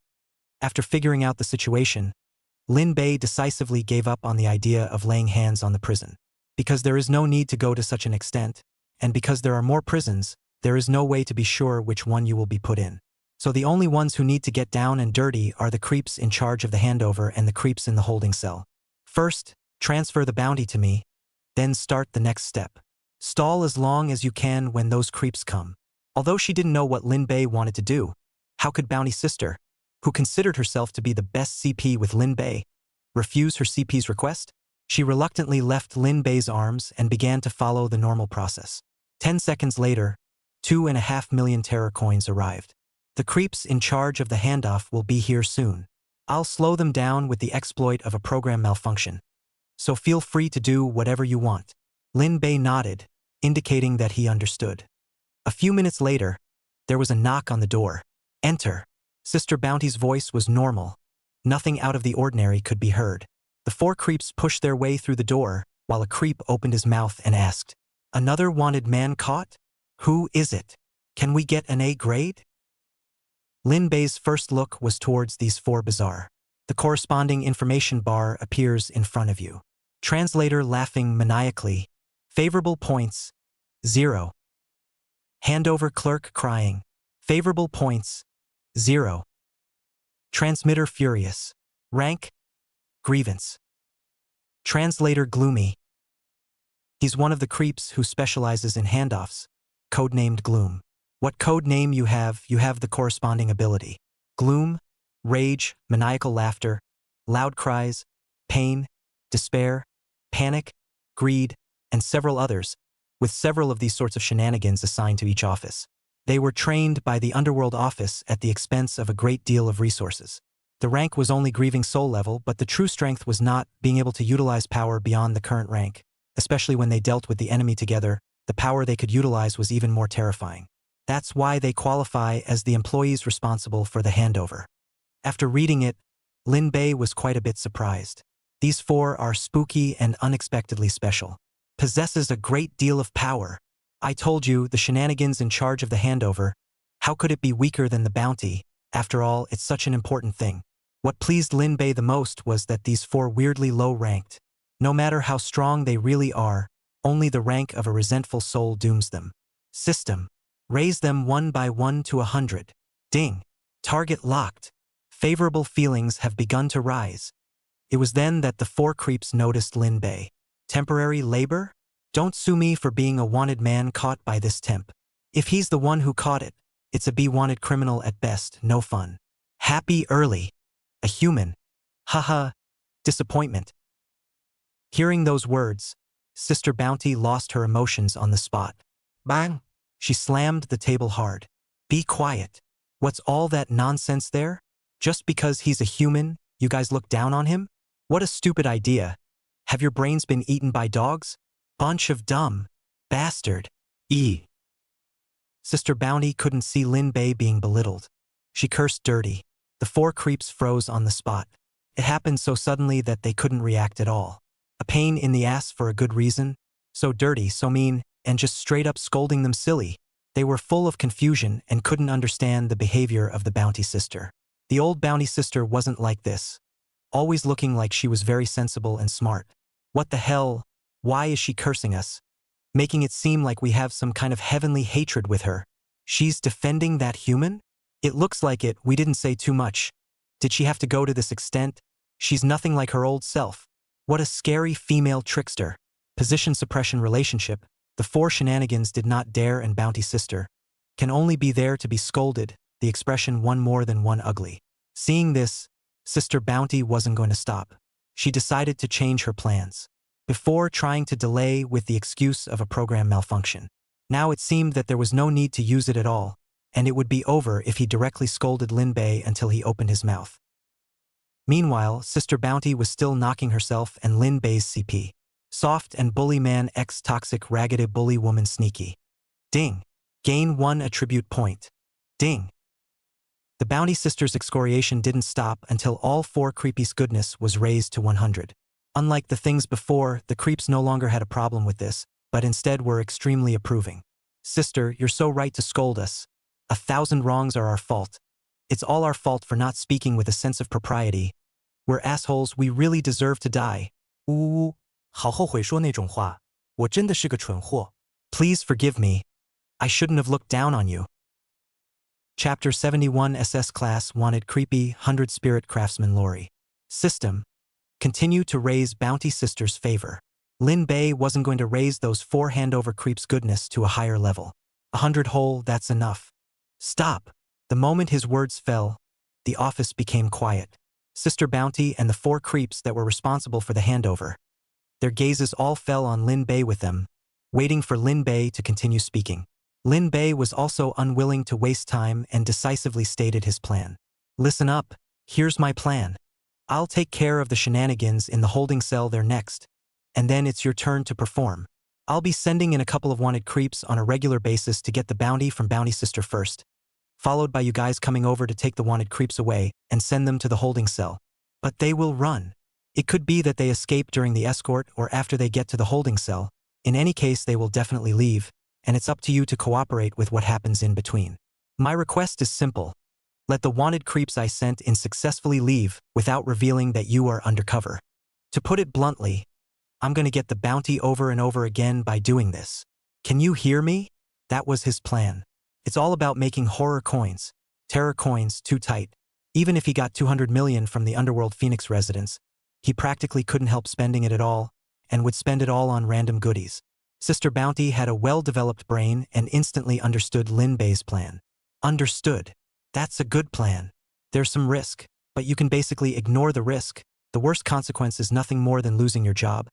After figuring out the situation, Lin Bei decisively gave up on the idea of laying hands on the prison. Because there is no need to go to such an extent, and because there are more prisons, there is no way to be sure which one you will be put in. So the only ones who need to get down and dirty are the creeps in charge of the handover and the creeps in the holding cell. First, transfer the bounty to me, then start the next step. Stall as long as you can when those creeps come. Although she didn't know what Lin Bei wanted to do, how could Bounty Sister, who considered herself to be the best CP with Lin Bei, refuse her CP's request? She reluctantly left Lin Bei's arms and began to follow the normal process. 10 seconds later, 2.5 million terror coins arrived. The creeps in charge of the handoff will be here soon. I'll slow them down with the exploit of a program malfunction. So feel free to do whatever you want. Lin Bei nodded, indicating that he understood. A few minutes later, there was a knock on the door. Enter. Sister Bounty's voice was normal. Nothing out of the ordinary could be heard. The 4 creeps pushed their way through the door, while a creep opened his mouth and asked, "Another wanted man caught? Who is it? Can we get an A grade?" Lin Bei's first look was towards these 4 bizarre. The corresponding information bar appears in front of you. Translator laughing maniacally. Favorable points, 0. Handover clerk crying. Favorable points, 0. Transmitter furious. Rank, grievance. Translator gloomy. He's one of the creeps who specializes in handoffs, codenamed Gloom. What code name you have the corresponding ability. Gloom, rage, maniacal laughter, loud cries, pain, despair, panic, greed, and several others, with several of these sorts of shenanigans assigned to each office. They were trained by the Underworld office at the expense of a great deal of resources. The rank was only grieving soul level, but the true strength was not being able to utilize power beyond the current rank. Especially when they dealt with the enemy together, the power they could utilize was even more terrifying. That's why they qualify as the employees responsible for the handover. After reading it, Lin Bei was quite a bit surprised. These 4 are spooky and unexpectedly special. Possesses a great deal of power. I told you, the shenanigans in charge of the handover. How could it be weaker than the bounty? After all, it's such an important thing. What pleased Lin Bei the most was that these 4 weirdly low-ranked. No matter how strong they really are, only the rank of a resentful soul dooms them. System. Raise them 1 by 1 to 100. Ding. Target locked. Favorable feelings have begun to rise. It was then that the 4 creeps noticed Lin Bei. Temporary labor? Don't sue me for being a wanted man caught by this temp. If he's the one who caught it, it's a be-wanted criminal at best, no fun. Happy early. A human. Haha. Disappointment. Hearing those words, Sister Bounty lost her emotions on the spot. Bang! She slammed the table hard. Be quiet. What's all that nonsense there? Just because he's a human, you guys look down on him? What a stupid idea. Have your brains been eaten by dogs? Bunch of dumb. Bastard. Sister Bounty couldn't see Lin Bei being belittled. She cursed dirty. The 4 creeps froze on the spot. It happened so suddenly that they couldn't react at all. A pain in the ass for a good reason. So dirty, so mean, and just straight up scolding them silly. They were full of confusion and couldn't understand the behavior of the Bounty Sister. The old Bounty Sister wasn't like this. Always looking like she was very sensible and smart. What the hell? Why is she cursing us? Making it seem like we have some kind of heavenly hatred with her. She's defending that human? It looks like it, we didn't say too much. Did she have to go to this extent? She's nothing like her old self. What a scary female trickster. Position suppression relationship. The four shenanigans did not dare, and Bounty Sister can only be there to be scolded, the expression one more than one ugly. Seeing this, Sister Bounty wasn't going to stop. She decided to change her plans. Before trying to delay with the excuse of a program malfunction. Now it seemed that there was no need to use it at all, and it would be over if he directly scolded Lin Bei until he opened his mouth. Meanwhile, Sister Bounty was still knocking herself and Lin Bei's CP. Soft and bully man x toxic ragged bully woman sneaky. Ding. Gain 1 attribute point. Ding. The Bounty Sisters' excoriation didn't stop until all 4 creepies' goodness was raised to 100. Unlike the things before, the creeps no longer had a problem with this, but instead were extremely approving. Sister, you're so right to scold us. 1,000 wrongs are our fault. It's all our fault for not speaking with a sense of propriety. We're assholes, we really deserve to die. 呜呜，好后悔说那种话，我真的是个蠢货。 Please forgive me. I shouldn't have looked down on you. Chapter 71 SS Class Wanted Creepy 100 Spirit Craftsman Lori. System. Continue to raise Bounty Sisters' favor. Lin Bei wasn't going to raise those 4 handover creeps' goodness to a higher level. 100 whole, that's enough. Stop. The moment his words fell, the office became quiet. Sister Bounty and the 4 creeps that were responsible for the handover. Their gazes all fell on Lin Bei with them, waiting for Lin Bei to continue speaking. Lin Bei was also unwilling to waste time and decisively stated his plan. Listen up, here's my plan. I'll take care of the shenanigans in the holding cell there next, and then it's your turn to perform. I'll be sending in a couple of wanted creeps on a regular basis to get the bounty from Bounty Sister first, followed by you guys coming over to take the wanted creeps away and send them to the holding cell. But they will run. It could be that they escape during the escort or after they get to the holding cell. In any case, they will definitely leave, and it's up to you to cooperate with what happens in between. My request is simple. Let the wanted creeps I sent in successfully leave without revealing that you are undercover. To put it bluntly, I'm going to get the bounty over and over again by doing this. Can you hear me? That was his plan. It's all about making horror coins. Terror coins too tight. Even if he got 200 million from the Underworld Phoenix residents, he practically couldn't help spending it at all, and would spend it all on random goodies. Sister Bounty had a well-developed brain and instantly understood Lin Bei's plan. Understood. That's a good plan. There's some risk, but you can basically ignore the risk. The worst consequence is nothing more than losing your job.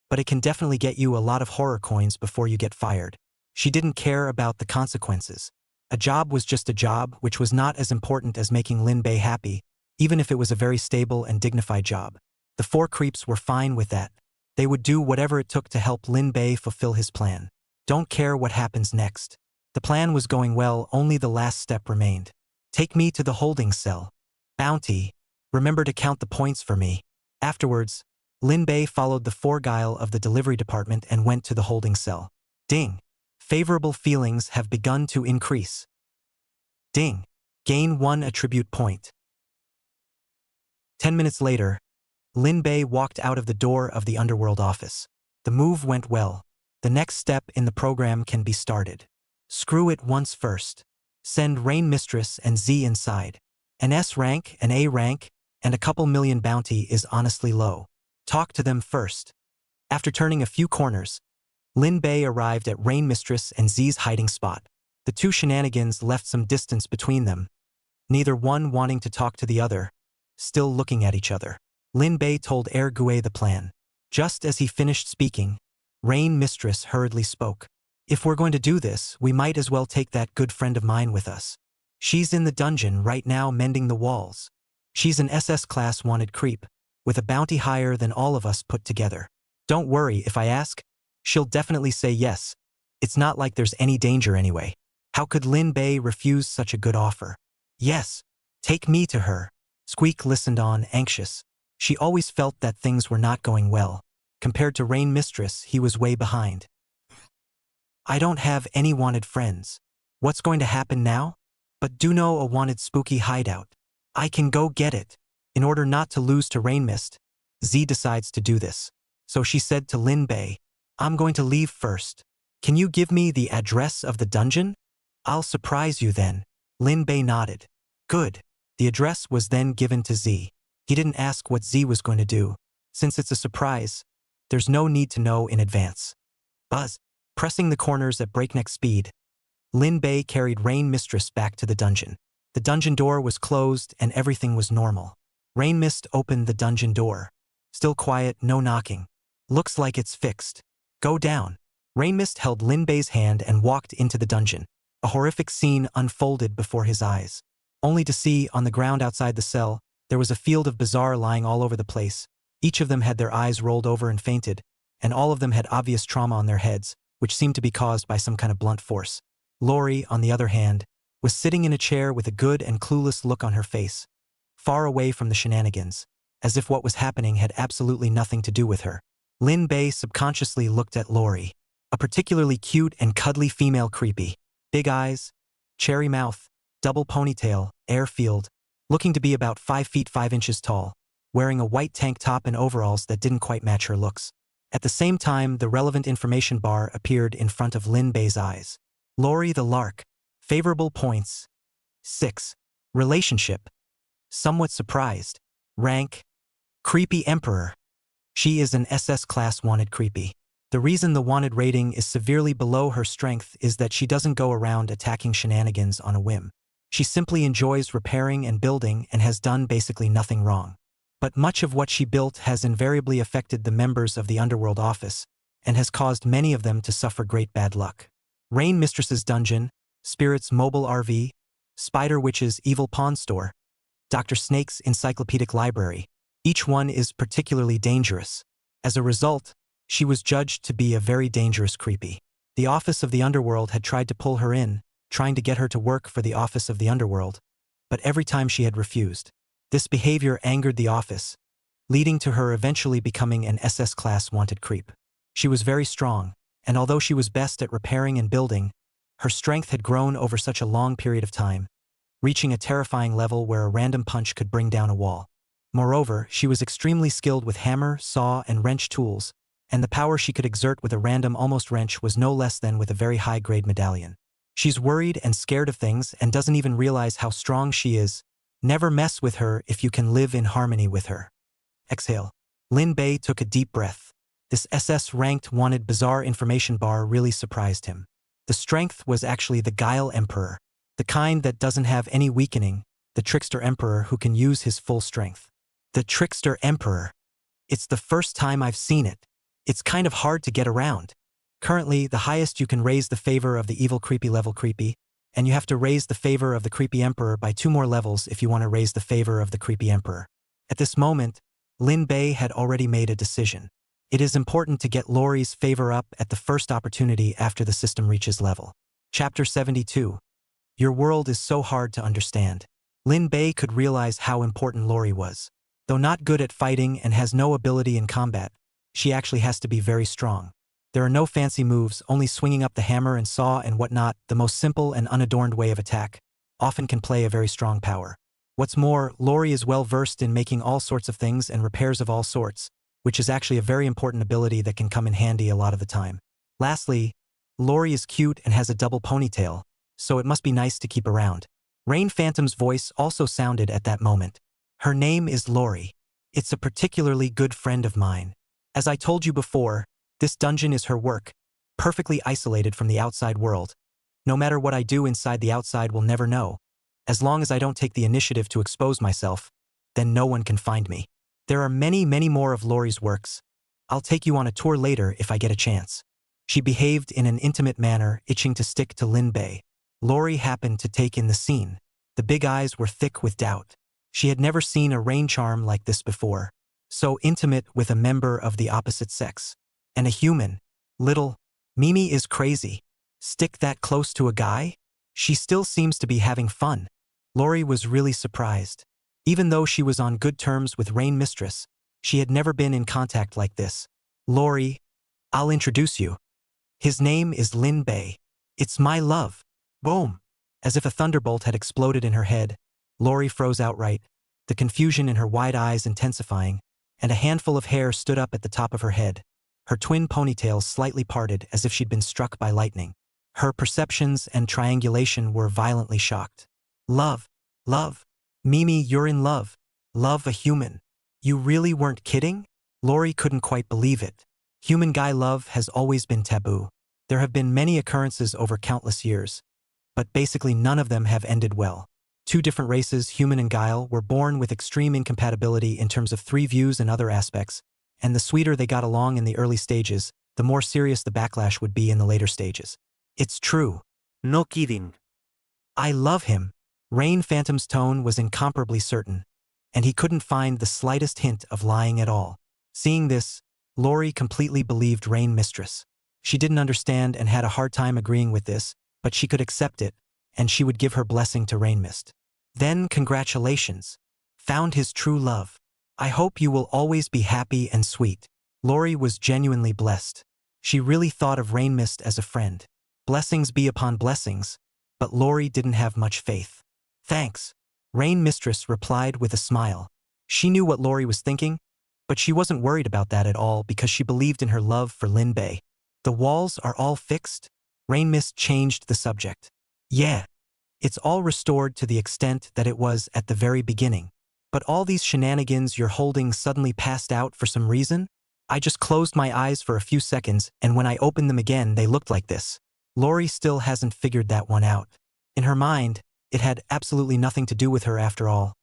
But it can definitely get you a lot of horror coins before you get fired. She didn't care about the consequences. A job was just a job, which was not as important as making Lin Bei happy, even if it was a very stable and dignified job. The 4 creeps were fine with that. They would do whatever it took to help Lin Bei fulfill his plan. Don't care what happens next. The plan was going well, only the last step remained. Take me to the holding cell. Bounty, remember to count the points for me. Afterwards, Lin Bei followed the 4 guile of the delivery department and went to the holding cell. Ding. Favorable feelings have begun to increase. Ding. Gain 1 attribute point. 10 minutes later, Lin Bei walked out of the door of the Underworld office. The move went well. The next step in the program can be started. Screw it once first. Send Rain Mistress and Z inside. An S rank, an A rank, and a couple million bounty is honestly low. Talk to them first. After turning a few corners, Lin Bei arrived at Rain Mistress and Z's hiding spot. The 2 shenanigans left some distance between them, neither one wanting to talk to the other, still looking at each other. Lin Bei told Gue the plan. Just as he finished speaking, Rain Mistress hurriedly spoke. If we're going to do this, we might as well take that good friend of mine with us. She's in the dungeon right now mending the walls. She's an SS class wanted creep, with a bounty higher than all of us put together. Don't worry, if I ask, she'll definitely say yes. It's not like there's any danger anyway. How could Lin Bei refuse such a good offer? Yes, take me to her. Squeak listened on, anxious. She always felt that things were not going well. Compared to Rain Mistress, he was way behind. I don't have any wanted friends. What's going to happen now? But do know a wanted spooky hideout. I can go get it. In order not to lose to Rain Mist, Z decides to do this. So she said to Lin Bei, I'm going to leave first. Can you give me the address of the dungeon? I'll surprise you then. Lin Bei nodded. Good. The address was then given to Z. He didn't ask what Z was going to do. Since it's a surprise, there's no need to know in advance. Buzz. Pressing the corners at breakneck speed, Lin Bei carried Rain Mistress back to the dungeon. The dungeon door was closed and everything was normal. Rain Mist opened the dungeon door. Still quiet, no knocking. Looks like it's fixed. Go down. Rain Mist held Lin Bei's hand and walked into the dungeon. A horrific scene unfolded before his eyes. Only to see, on the ground outside the cell, there was a field of bazaar lying all over the place. Each of them had their eyes rolled over and fainted, and all of them had obvious trauma on their heads, which seemed to be caused by some kind of blunt force. Lori, on the other hand, was sitting in a chair with a good and clueless look on her face, far away from the shenanigans, as if what was happening had absolutely nothing to do with her. Lin Bei subconsciously looked at Lori, a particularly cute and cuddly female creepy. Big eyes, cherry mouth, double ponytail, airfield, looking to be about 5 feet 5 inches tall, wearing a white tank top and overalls that didn't quite match her looks. At the same time, the relevant information bar appeared in front of Lin Bei's eyes. Lori the Lark. Favorable points. 6. Relationship. Somewhat surprised. Rank. Creepy Emperor. She is an SS class wanted creepy. The reason the wanted rating is severely below her strength is that she doesn't go around attacking shenanigans on a whim. She simply enjoys repairing and building and has done basically nothing wrong. But much of what she built has invariably affected the members of the Underworld office, and has caused many of them to suffer great bad luck. Rain Mistress's Dungeon, Spirit's Mobile RV, Spider Witch's Evil Pawn Store, Dr. Snake's Encyclopedic Library. Each one is particularly dangerous. As a result, she was judged to be a very dangerous creepy. The Office of the Underworld had tried to pull her in, trying to get her to work for the Office of the Underworld, but every time she had refused. This behavior angered the office, leading to her eventually becoming an SS class wanted creep. She was very strong, and although she was best at repairing and building, her strength had grown over such a long period of time, reaching a terrifying level where a random punch could bring down a wall. Moreover, she was extremely skilled with hammer, saw, and wrench tools, and the power she could exert with a random almost wrench was no less than with a very high-grade medallion. She's worried and scared of things and doesn't even realize how strong she is. Never mess with her if you can live in harmony with her. Exhale. Lin Bei took a deep breath. This SS-ranked wanted bizarre information bar really surprised him. The strength was actually the Guile Emperor, the kind that doesn't have any weakening, the Trickster Emperor who can use his full strength. The Trickster Emperor. It's the first time I've seen it. It's kind of hard to get around. Currently, the highest you can raise the favor of the evil creepy level creepy, and you have to raise the favor of the creepy emperor by 2 more levels if you want to raise the favor of the creepy emperor. At this moment, Lin Bei had already made a decision. It is important to get Lori's favor up at the first opportunity after the system reaches level. Chapter 72. Your world is so hard to understand. Lin Bei could realize how important Lori was. Though not good at fighting and has no ability in combat, she actually has to be very strong. There are no fancy moves, only swinging up the hammer and saw and whatnot. The most simple and unadorned way of attack often can play a very strong power. What's more, Lori is well versed in making all sorts of things and repairs of all sorts, which is actually a very important ability that can come in handy a lot of the time. Lastly, Lori is cute and has a double ponytail, so it must be nice to keep around. Rain Phantom's voice also sounded at that moment. Her name is Lori. It's a particularly good friend of mine. As I told you before, this dungeon is her work, perfectly isolated from the outside world. No matter what I do inside, the outside will never know. As long as I don't take the initiative to expose myself, then no one can find me. There are many, many more of Lori's works. I'll take you on a tour later if I get a chance. She behaved in an intimate manner, itching to stick to Lin Bei. Lori happened to take in the scene. The big eyes were thick with doubt. She had never seen a rain charm like this before, so intimate with a member of the opposite sex. And a human. Little Mimi is crazy. Stick that close to a guy? She still seems to be having fun. Lori was really surprised. Even though she was on good terms with Rain Mistress, she had never been in contact like this. Lori, I'll introduce you. His name is Lin Bei. It's my love. Boom. As if a thunderbolt had exploded in her head, Lori froze outright, the confusion in her wide eyes intensifying, and a handful of hair stood up at the top of her head. Her twin ponytails slightly parted as if she'd been struck by lightning. Her perceptions and triangulation were violently shocked. Love. Love. Mimi, you're in love. Love a human. You really weren't kidding? Lori couldn't quite believe it. Human guy love has always been taboo. There have been many occurrences over countless years, but basically none of them have ended well. Two different races, human and Guile, were born with extreme incompatibility in terms of three views and other aspects, and the sweeter they got along in the early stages, the more serious the backlash would be in the later stages. It's true. No kidding. I love him. Rain Phantom's tone was incomparably certain, and he couldn't find the slightest hint of lying at all. Seeing this, Lori completely believed Rain Mistress. She didn't understand and had a hard time agreeing with this, but she could accept it, and she would give her blessing to Rain Mist. Then congratulations. Found his true love. I hope you will always be happy and sweet. Lori was genuinely blessed. She really thought of Rain Mist as a friend. Blessings be upon blessings, but Lori didn't have much faith. Thanks. Rain Mistress replied with a smile. She knew what Lori was thinking, but she wasn't worried about that at all because she believed in her love for Lin Bei. The walls are all fixed? Rain Mist changed the subject. Yeah. It's all restored to the extent that it was at the very beginning. But all these shenanigans you're holding suddenly passed out for some reason? I just closed my eyes for a few seconds, and when I opened them again they looked like this. Lori still hasn't figured that one out. In her mind, it had absolutely nothing to do with her after all.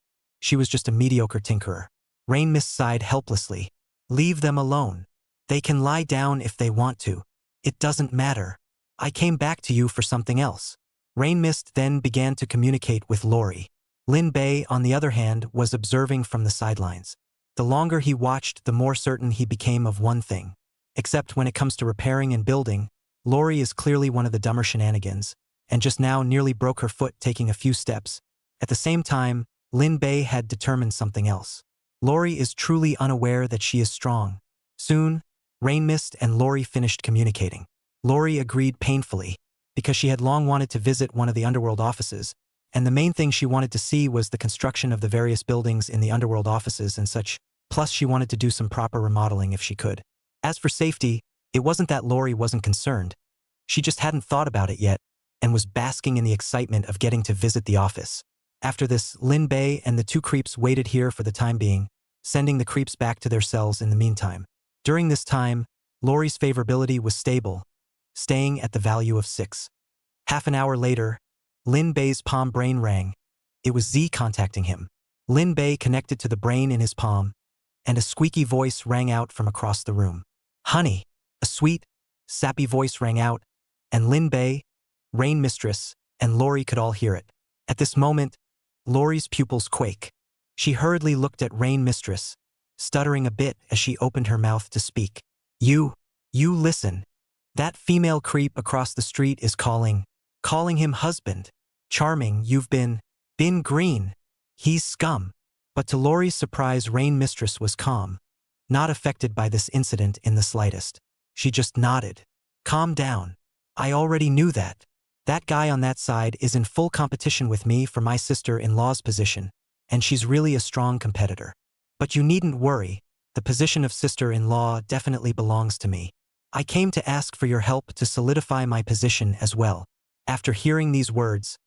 She was just a mediocre tinkerer. Rain Mist sighed helplessly. Leave them alone. They can lie down if they want to. It doesn't matter. I came back to you for something else. Rain Mist then began to communicate with Lori. Lin Bei, on the other hand, was observing from the sidelines. The longer he watched, the more certain he became of one thing. Except when it comes to repairing and building, Lori is clearly one of the dumber shenanigans, and just now nearly broke her foot taking a few steps. At the same time, Lin Bei had determined something else. Lori is truly unaware that she is strong. Soon, Rain Mist and Lori finished communicating. Lori agreed painfully, because she had long wanted to visit one of the underworld offices, and the main thing she wanted to see was the construction of the various buildings in the underworld offices and such, plus she wanted to do some proper remodeling if she could. As for safety, it wasn't that Lori wasn't concerned. She just hadn't thought about it yet, and was basking in the excitement of getting to visit the office. After this, Lin Bei and the two creeps waited here for the time being, sending the creeps back to their cells in the meantime. During this time, Lori's favorability was stable, staying at the value of 6. Half an hour later, Lin Bei's palm brain rang. It was Z contacting him. Lin Bei connected to the brain in his palm, and a squeaky voice rang out from across the room. Honey! A sweet, sappy voice rang out, and Lin Bei, Rain Mistress, and Lori could all hear it. At this moment, Lori's pupils quake. She hurriedly looked at Rain Mistress, stuttering a bit as she opened her mouth to speak. You listen. That female creep across the street is calling him husband. Charming, you've been green. He's scum. But to Lori's surprise, Rain Mistress was calm, not affected by this incident in the slightest. She just nodded. Calm down. I already knew that. That guy on that side is in full competition with me for my sister-in-law's position, and she's really a strong competitor. But you needn't worry, the position of sister-in-law definitely belongs to me. I came to ask for your help to solidify my position as well. After hearing these words,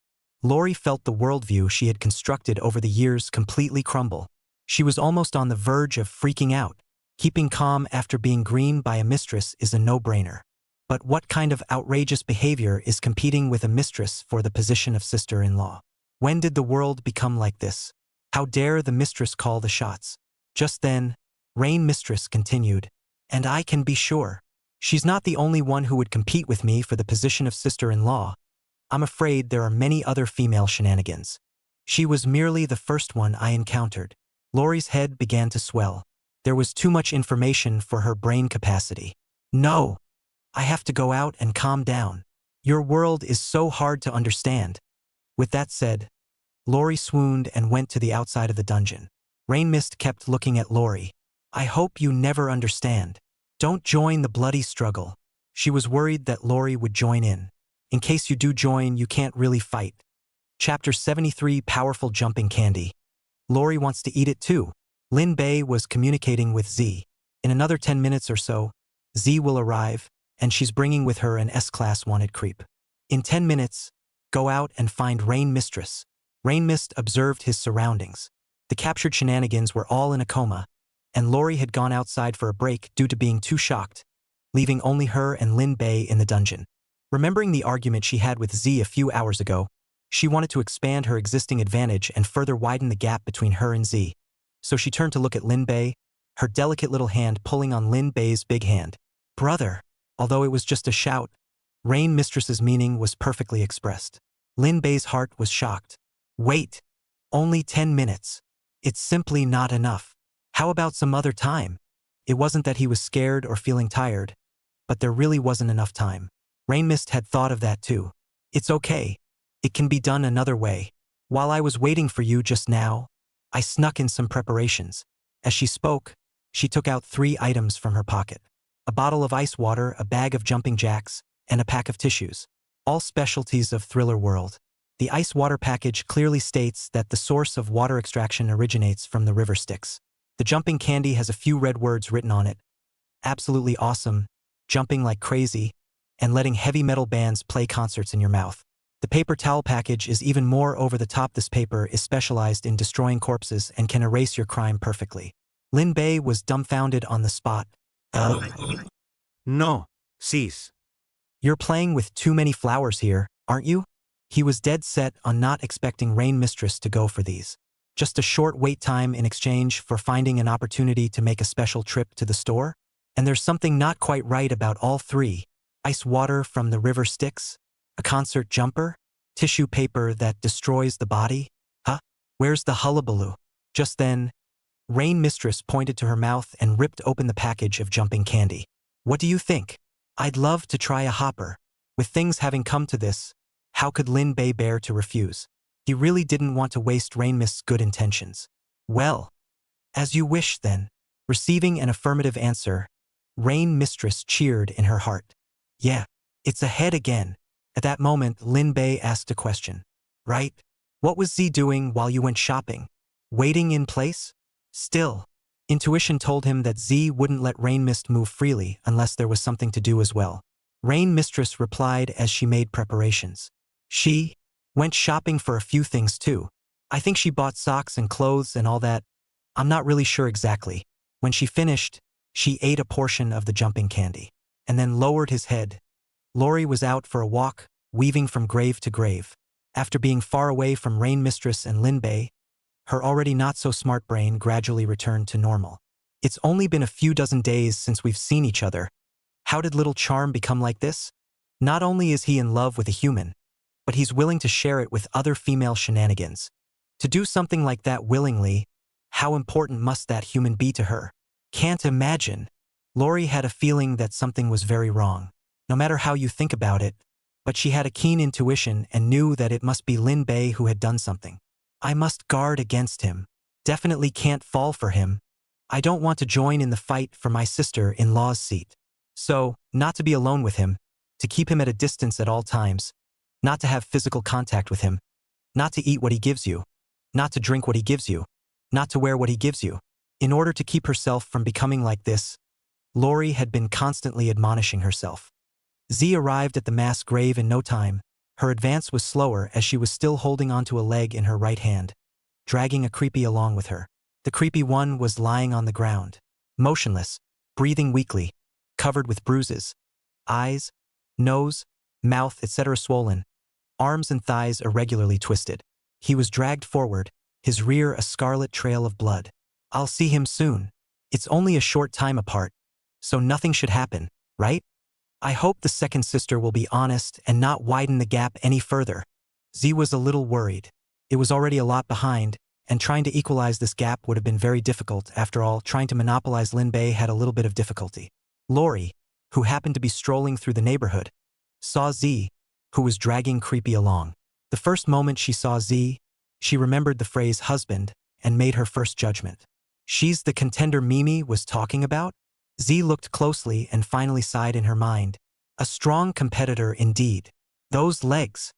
Lori felt the worldview she had constructed over the years completely crumble. She was almost on the verge of freaking out. Keeping calm after being greened by a mistress is a no-brainer. But what kind of outrageous behavior is competing with a mistress for the position of sister-in-law? When did the world become like this? How dare the mistress call the shots? Just then, Rain Mistress continued, and I can be sure. She's not the only one who would compete with me for the position of sister-in-law. I'm afraid there are many other female shenanigans. She was merely the first one I encountered. Lori's head began to swell. There was too much information for her brain capacity. No! I have to go out and calm down. Your world is so hard to understand. With that said, Lori swooned and went to the outside of the dungeon. Rain Mist kept looking at Lori. I hope you never understand. Don't join the bloody struggle. She was worried that Lori would join in. In case you do join, you can't really fight. Chapter 73, Powerful Jumping Candy. Lori wants to eat it too. Lin Bei was communicating with Z. In another 10 minutes or so, Z will arrive, and she's bringing with her an S-Class wanted creep. In 10 minutes, go out and find Rain Mistress. Rain Mist observed his surroundings. The captured shenanigans were all in a coma, and Lori had gone outside for a break due to being too shocked, leaving only her and Lin Bei in the dungeon. Remembering the argument she had with Z a few hours ago, she wanted to expand her existing advantage and further widen the gap between her and Z. So she turned to look at Lin Bei, her delicate little hand pulling on Lin Bei's big hand. Brother. Although it was just a shout, Rain Mistress's meaning was perfectly expressed. Lin Bei's heart was shocked. Wait. Only 10 minutes. It's simply not enough. How about some other time? It wasn't that he was scared or feeling tired, but there really wasn't enough time. Rain Mist had thought of that too. It's okay. It can be done another way. While I was waiting for you just now, I snuck in some preparations. As she spoke, she took out 3 items from her pocket. A bottle of ice water, a bag of jumping jacks, and a pack of tissues. All specialties of Thriller World. The ice water package clearly states that the source of water extraction originates from the river Styx. The jumping candy has a few red words written on it. Absolutely awesome, jumping like crazy, and letting heavy metal bands play concerts in your mouth. The paper towel package is even more over the top. This paper is specialized in destroying corpses and can erase your crime perfectly. Lin Bei was dumbfounded on the spot. No, sis. You're playing with too many flowers here, aren't you? He was dead set on not expecting Rain Mistress to go for these. Just a short wait time in exchange for finding an opportunity to make a special trip to the store? And there's something not quite right about all 3. Ice water from the river Styx? A concert jumper? Tissue paper that destroys the body? Huh? Where's the hullabaloo? Just then, Rain Mistress pointed to her mouth and ripped open the package of jumping candy. What do you think? I'd love to try a hopper. With things having come to this, how could Lin Bei bear to refuse? He really didn't want to waste Rain Mist's good intentions. Well, as you wish then. Receiving an affirmative answer, Rain Mistress cheered in her heart. Yeah, it's ahead again. At that moment, Lin Bei asked a question. Right? What was Z doing while you went shopping? Waiting in place? Still. Intuition told him that Z wouldn't let Rain Mist move freely unless there was something to do as well. Rain Mistress replied as she made preparations. She went shopping for a few things too. I think she bought socks and clothes and all that. I'm not really sure exactly. When she finished, she ate a portion of the jumping candy, and then lowered his head. Lori was out for a walk, weaving from grave to grave. After being far away from Rain Mistress and Lin Bei, her already not-so-smart brain gradually returned to normal. It's only been a few dozen days since we've seen each other. How did little Charm become like this? Not only is he in love with a human, but he's willing to share it with other female shenanigans. To do something like that willingly, how important must that human be to her? Can't imagine. Lori had a feeling that something was very wrong. No matter how you think about it, but she had a keen intuition and knew that it must be Lin Bei who had done something. I must guard against him. Definitely can't fall for him. I don't want to join in the fight for my sister-in-law's seat. So, not to be alone with him, to keep him at a distance at all times, not to have physical contact with him, not to eat what he gives you, not to drink what he gives you, not to wear what he gives you. In order to keep herself from becoming like this, Lori had been constantly admonishing herself. Z arrived at the mass grave in no time. Her advance was slower as she was still holding onto a leg in her right hand, dragging a creepy along with her. The creepy one was lying on the ground, motionless, breathing weakly, covered with bruises, eyes, nose, mouth, etc. swollen, arms and thighs irregularly twisted. He was dragged forward, his rear a scarlet trail of blood. I'll see him soon. It's only a short time apart, so nothing should happen, right? I hope the second sister will be honest and not widen the gap any further. Z was a little worried. It was already a lot behind, and trying to equalize this gap would have been very difficult. After all, trying to monopolize Lin Bei had a little bit of difficulty. Lori, who happened to be strolling through the neighborhood, saw Z, who was dragging Creepy along. The first moment she saw Z, she remembered the phrase husband and made her first judgment. She's the contender Mimi was talking about? Z looked closely and finally sighed in her mind. A strong competitor indeed. Those legs.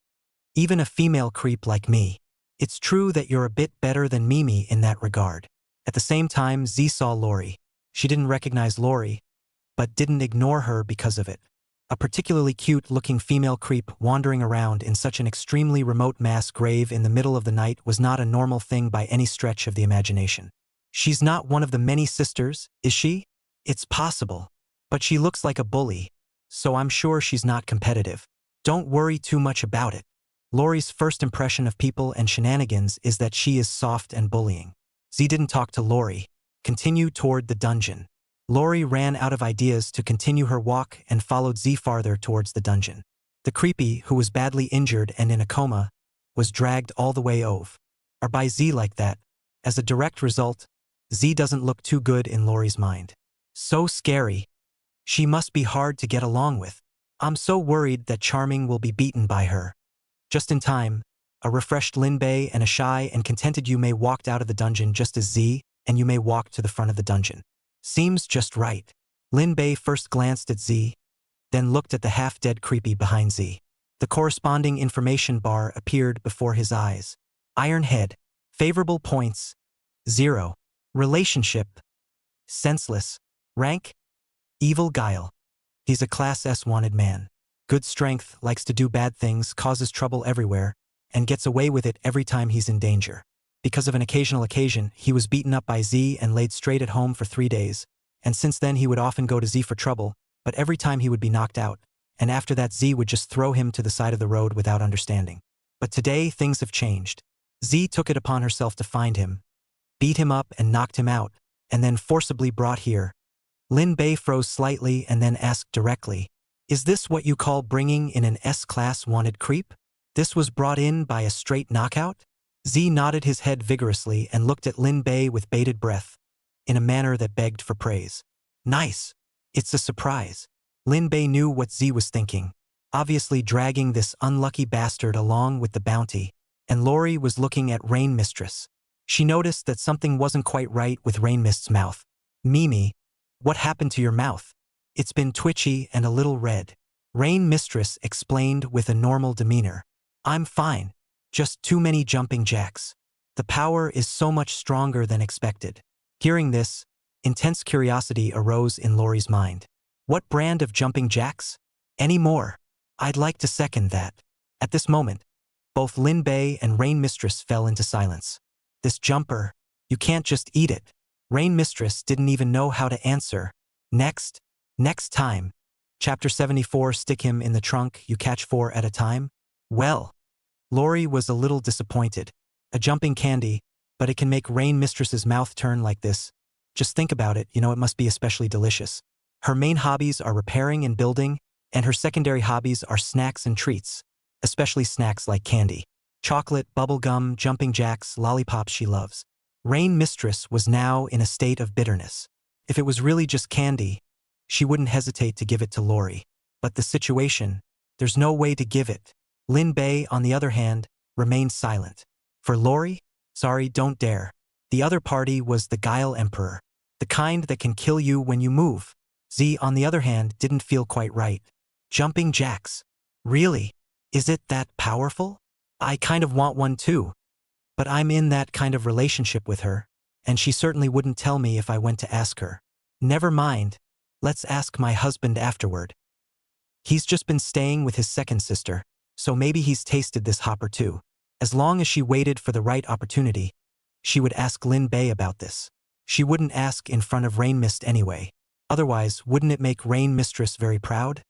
Even a female creep like me. It's true that you're a bit better than Mimi in that regard. At the same time, Z saw Lori. She didn't recognize Lori, but didn't ignore her because of it. A particularly cute-looking female creep wandering around in such an extremely remote mass grave in the middle of the night was not a normal thing by any stretch of the imagination. She's not one of the many sisters, is she? It's possible. But she looks like a bully, so I'm sure she's not competitive. Don't worry too much about it. Lori's first impression of people and shenanigans is that she is soft and bullying. Z didn't talk to Lori. Continue toward the dungeon. Lori ran out of ideas to continue her walk and followed Z farther towards the dungeon. The creepy, who was badly injured and in a coma, was dragged all the way over. Or by Z like that. As a direct result, Z doesn't look too good in Lori's mind. So scary. She must be hard to get along with. I'm so worried that Charming will be beaten by her. Just in time, a refreshed Lin Bei and a shy and contented Yu Mei walked out of the dungeon just as Z and Yu Mei walked to the front of the dungeon. Seems just right. Lin Bei first glanced at Z, then looked at the half-dead creepy behind Z. The corresponding information bar appeared before his eyes. Iron Head. Favorable points. 0. Relationship. Senseless. Rank. Evil Guile. He's a Class S wanted man. Good strength, likes to do bad things, causes trouble everywhere, and gets away with it every time he's in danger. Because of an occasional occasion, he was beaten up by Z and laid straight at home for 3 days, and since then he would often go to Z for trouble, but every time he would be knocked out, and after that Z would just throw him to the side of the road without understanding. But today things have changed. Z took it upon herself to find him, beat him up and knocked him out, and then forcibly brought here. Lin Bei froze slightly and then asked directly, "Is this what you call bringing in an S-class wanted creep? This was brought in by a straight knockout?" Z nodded his head vigorously and looked at Lin Bei with bated breath, in a manner that begged for praise. "Nice. It's a surprise." Lin Bei knew what Z was thinking, obviously dragging this unlucky bastard along with the bounty, and Lori was looking at Rain Mistress. She noticed that something wasn't quite right with Rain Mist's mouth. "Mimi, what happened to your mouth? It's been twitchy and a little red." Rain Mistress explained with a normal demeanor. "I'm fine. Just too many jumping jacks. The power is so much stronger than expected." Hearing this, intense curiosity arose in Lori's mind. What brand of jumping jacks? Any more? I'd like to second that. At this moment, both Lin Bei and Rain Mistress fell into silence. This jumper, you can't just eat it. Rain Mistress didn't even know how to answer. Next time. Chapter 74, stick him in the trunk, you catch 4 at a time? Well, Lori was a little disappointed. A jumping candy, but it can make Rain Mistress's mouth turn like this. Just think about it, it must be especially delicious. Her main hobbies are repairing and building, and her secondary hobbies are snacks and treats, especially snacks like candy. Chocolate, bubblegum, jumping jacks, lollipops she loves. Rain Mistress was now in a state of bitterness. If it was really just candy, she wouldn't hesitate to give it to Lori. But the situation, there's no way to give it. Lin Bei, on the other hand, remained silent. For Lori? Sorry, don't dare. The other party was the Guile Emperor, the kind that can kill you when you move. Z, on the other hand, didn't feel quite right. Jumping jacks. Really? Is it that powerful? I kind of want one too. But I'm in that kind of relationship with her, and she certainly wouldn't tell me if I went to ask her. Never mind. Let's ask my husband afterward. He's just been staying with his second sister, so maybe he's tasted this hopper too. As long as she waited for the right opportunity, she would ask Lin Bei about this. She wouldn't ask in front of Rain Mist anyway. Otherwise, wouldn't it make Rain Mistress very proud?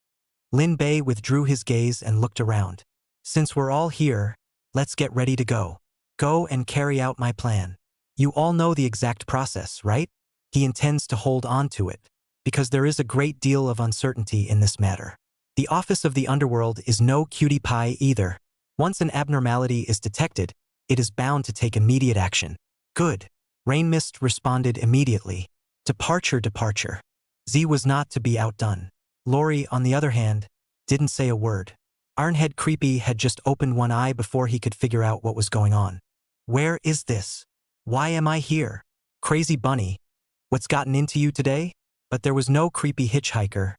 Lin Bei withdrew his gaze and looked around. Since we're all here, let's get ready to go. Go and carry out my plan. You all know the exact process, right? He intends to hold on to it, because there is a great deal of uncertainty in this matter. The office of the underworld is no cutie pie either. Once an abnormality is detected, it is bound to take immediate action. Good. Rain Mist responded immediately. Departure. Z was not to be outdone. Lori, on the other hand, didn't say a word. Ironhead Creepy had just opened one eye before he could figure out what was going on. Where is this? Why am I here? Crazy Bunny, what's gotten into you today? But there was no creepy hitchhiker.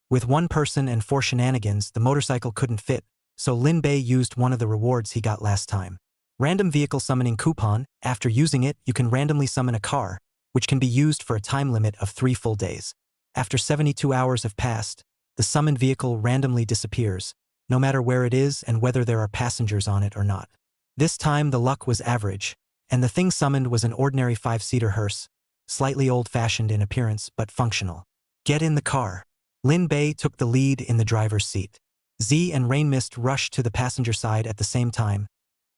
With 1 person and 4 shenanigans, the motorcycle couldn't fit, so Lin Bei used one of the rewards he got last time. Random Vehicle Summoning Coupon. After using it, you can randomly summon a car, which can be used for a time limit of 3 full days. After 72 hours have passed, the summoned vehicle randomly disappears, no matter where it is and whether there are passengers on it or not. This time the luck was average, and the thing summoned was an ordinary 5-seater hearse, slightly old-fashioned in appearance but functional. Get in the car. Lin Bei took the lead in the driver's seat. Z and Rain Mist rushed to the passenger side at the same time,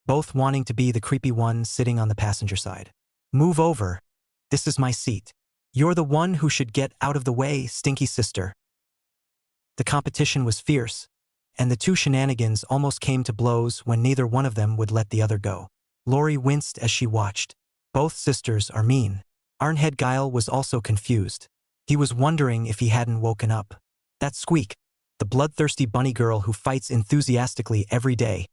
both wanting to be the creepy one sitting on the passenger side. Move over. This is my seat. You're the one who should get out of the way, stinky sister. The competition was fierce, and the two shenanigans almost came to blows when neither one of them would let the other go. Lori winced as she watched. Both sisters are mean. Ironhead Guile was also confused. He was wondering if he hadn't woken up. That Squeak, the bloodthirsty bunny girl who fights enthusiastically every day,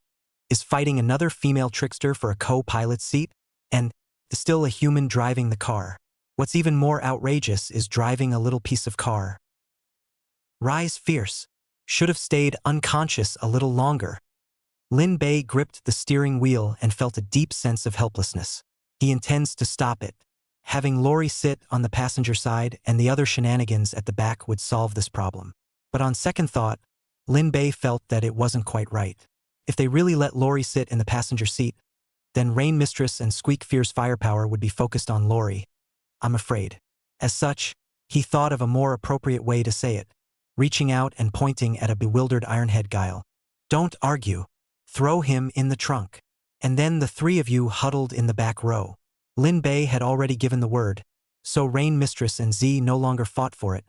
is fighting another female trickster for a co-pilot's seat, and is still a human driving the car. What's even more outrageous is driving a little piece of car. Rise fierce. Should have stayed unconscious a little longer. Lin Bei gripped the steering wheel and felt a deep sense of helplessness. He intends to stop it. Having Lori sit on the passenger side and the other shenanigans at the back would solve this problem. But on second thought, Lin Bei felt that it wasn't quite right. If they really let Lori sit in the passenger seat, then Rain Mistress and Squeak Fierce firepower would be focused on Lori. I'm afraid. As such, he thought of a more appropriate way to say it, reaching out and pointing at a bewildered Ironhead Guile. Don't argue. Throw him in the trunk. And then the three of you huddled in the back row. Lin Bei had already given the word, so Rain Mistress and Z no longer fought for it,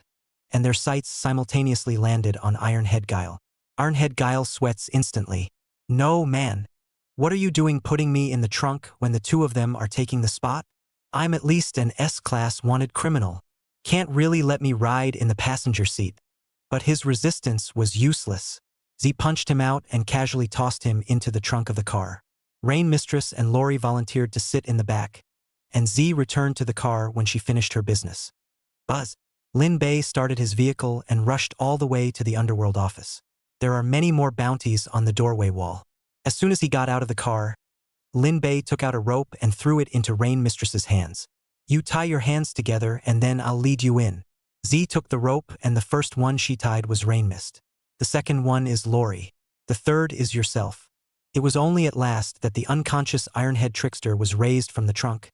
and their sights simultaneously landed on Ironhead Guile. Ironhead Guile sweats instantly. No, man. What are you doing putting me in the trunk when the two of them are taking the spot? I'm at least an S-class wanted criminal. Can't really let me ride in the passenger seat. But his resistance was useless. Z punched him out and casually tossed him into the trunk of the car. Rain Mistress and Lori volunteered to sit in the back, and Z returned to the car when she finished her business. Buzz. Lin Bei started his vehicle and rushed all the way to the underworld office. There are many more bounties on the doorway wall. As soon as he got out of the car, Lin Bei took out a rope and threw it into Rain Mistress's hands. You tie your hands together and then I'll lead you in. Z took the rope and the first one she tied was Rain Mist. The second one is Lori. The third is yourself. It was only at last that the unconscious Ironhead trickster was raised from the trunk,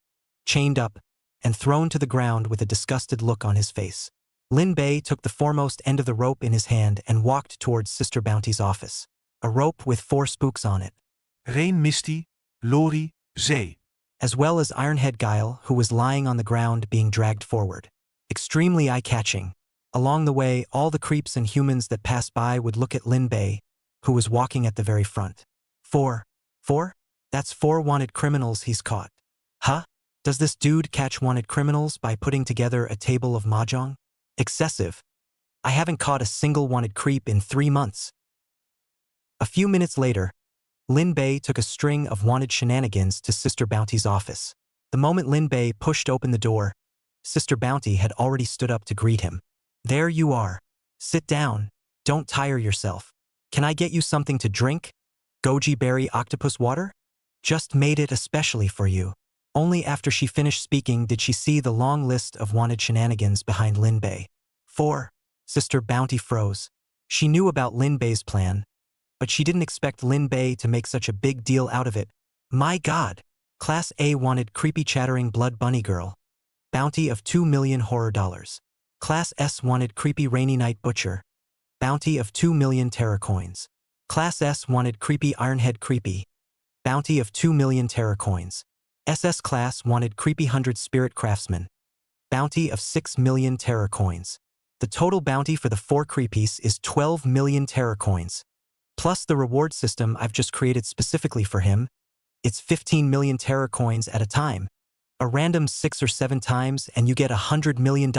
chained up, and thrown to the ground with a disgusted look on his face. Lin Bei took the foremost end of the rope in his hand and walked towards Sister Bounty's office. A rope with 4 spooks on it. Rain Misty, Lori, Z. As well as Ironhead Guile, who was lying on the ground being dragged forward. Extremely eye-catching. Along the way, all the creeps and humans that passed by would look at Lin Bei, who was walking at the very front. 4. 4? That's 4 wanted criminals he's caught. Huh? Does this dude catch wanted criminals by putting together a table of mahjong? Excessive. I haven't caught a single wanted creep in 3 months. A few minutes later, Lin Bei took a string of wanted shenanigans to Sister Bounty's office. The moment Lin Bei pushed open the door, Sister Bounty had already stood up to greet him. There you are. Sit down. Don't tire yourself. Can I get you something to drink? Goji berry octopus water? Just made it especially for you. Only after she finished speaking did she see the long list of wanted shenanigans behind Lin Bei. 4. Sister Bounty froze. She knew about Lin Bei's plan, but she didn't expect Lin Bei to make such a big deal out of it. My God! Class A wanted creepy chattering blood bunny girl. Bounty of 2 million horror dollars. Class S wanted creepy rainy night butcher. Bounty of 2 million terror coins. Class S wanted creepy Ironhead creepy. Bounty of 2 million terror coins. SS class wanted creepy 100 spirit craftsman. Bounty of 6 million terror coins. The total bounty for the 4 creepies is 12 million terror coins. Plus the reward system I've just created specifically for him, it's 15 million terror coins at a time. A random 6 or 7 times and you get $100 million.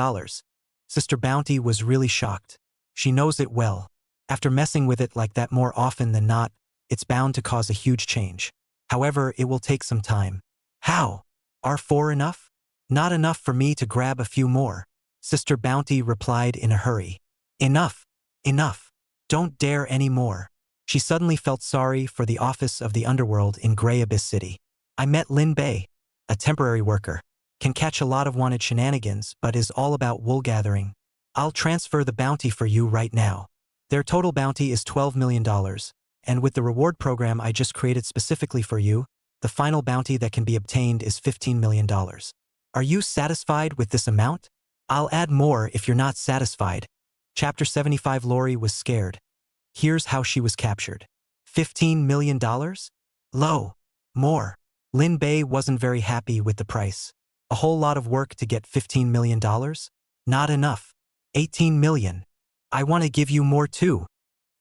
Sister Bounty was really shocked. She knows it well. After messing with it like that more often than not, it's bound to cause a huge change. However, it will take some time. How? Are 4 enough? Not enough for me to grab a few more. Sister Bounty replied in a hurry. Enough. Enough. Don't dare any more. She suddenly felt sorry for the office of the underworld in Grey Abyss City. I met Lin Bei, a temporary worker. Can catch a lot of wanted shenanigans but is all about wool gathering. I'll transfer the bounty for you right now. Their total bounty is $12 million, and with the reward program I just created specifically for you, the final bounty that can be obtained is $15 million. Are you satisfied with this amount? I'll add more if you're not satisfied. Chapter 75. Lori was scared. Here's how she was captured. $15 million? Low. More. Lin Bei wasn't very happy with the price. A whole lot of work to get $15 million? Not enough. 18 million. I want to give you more too.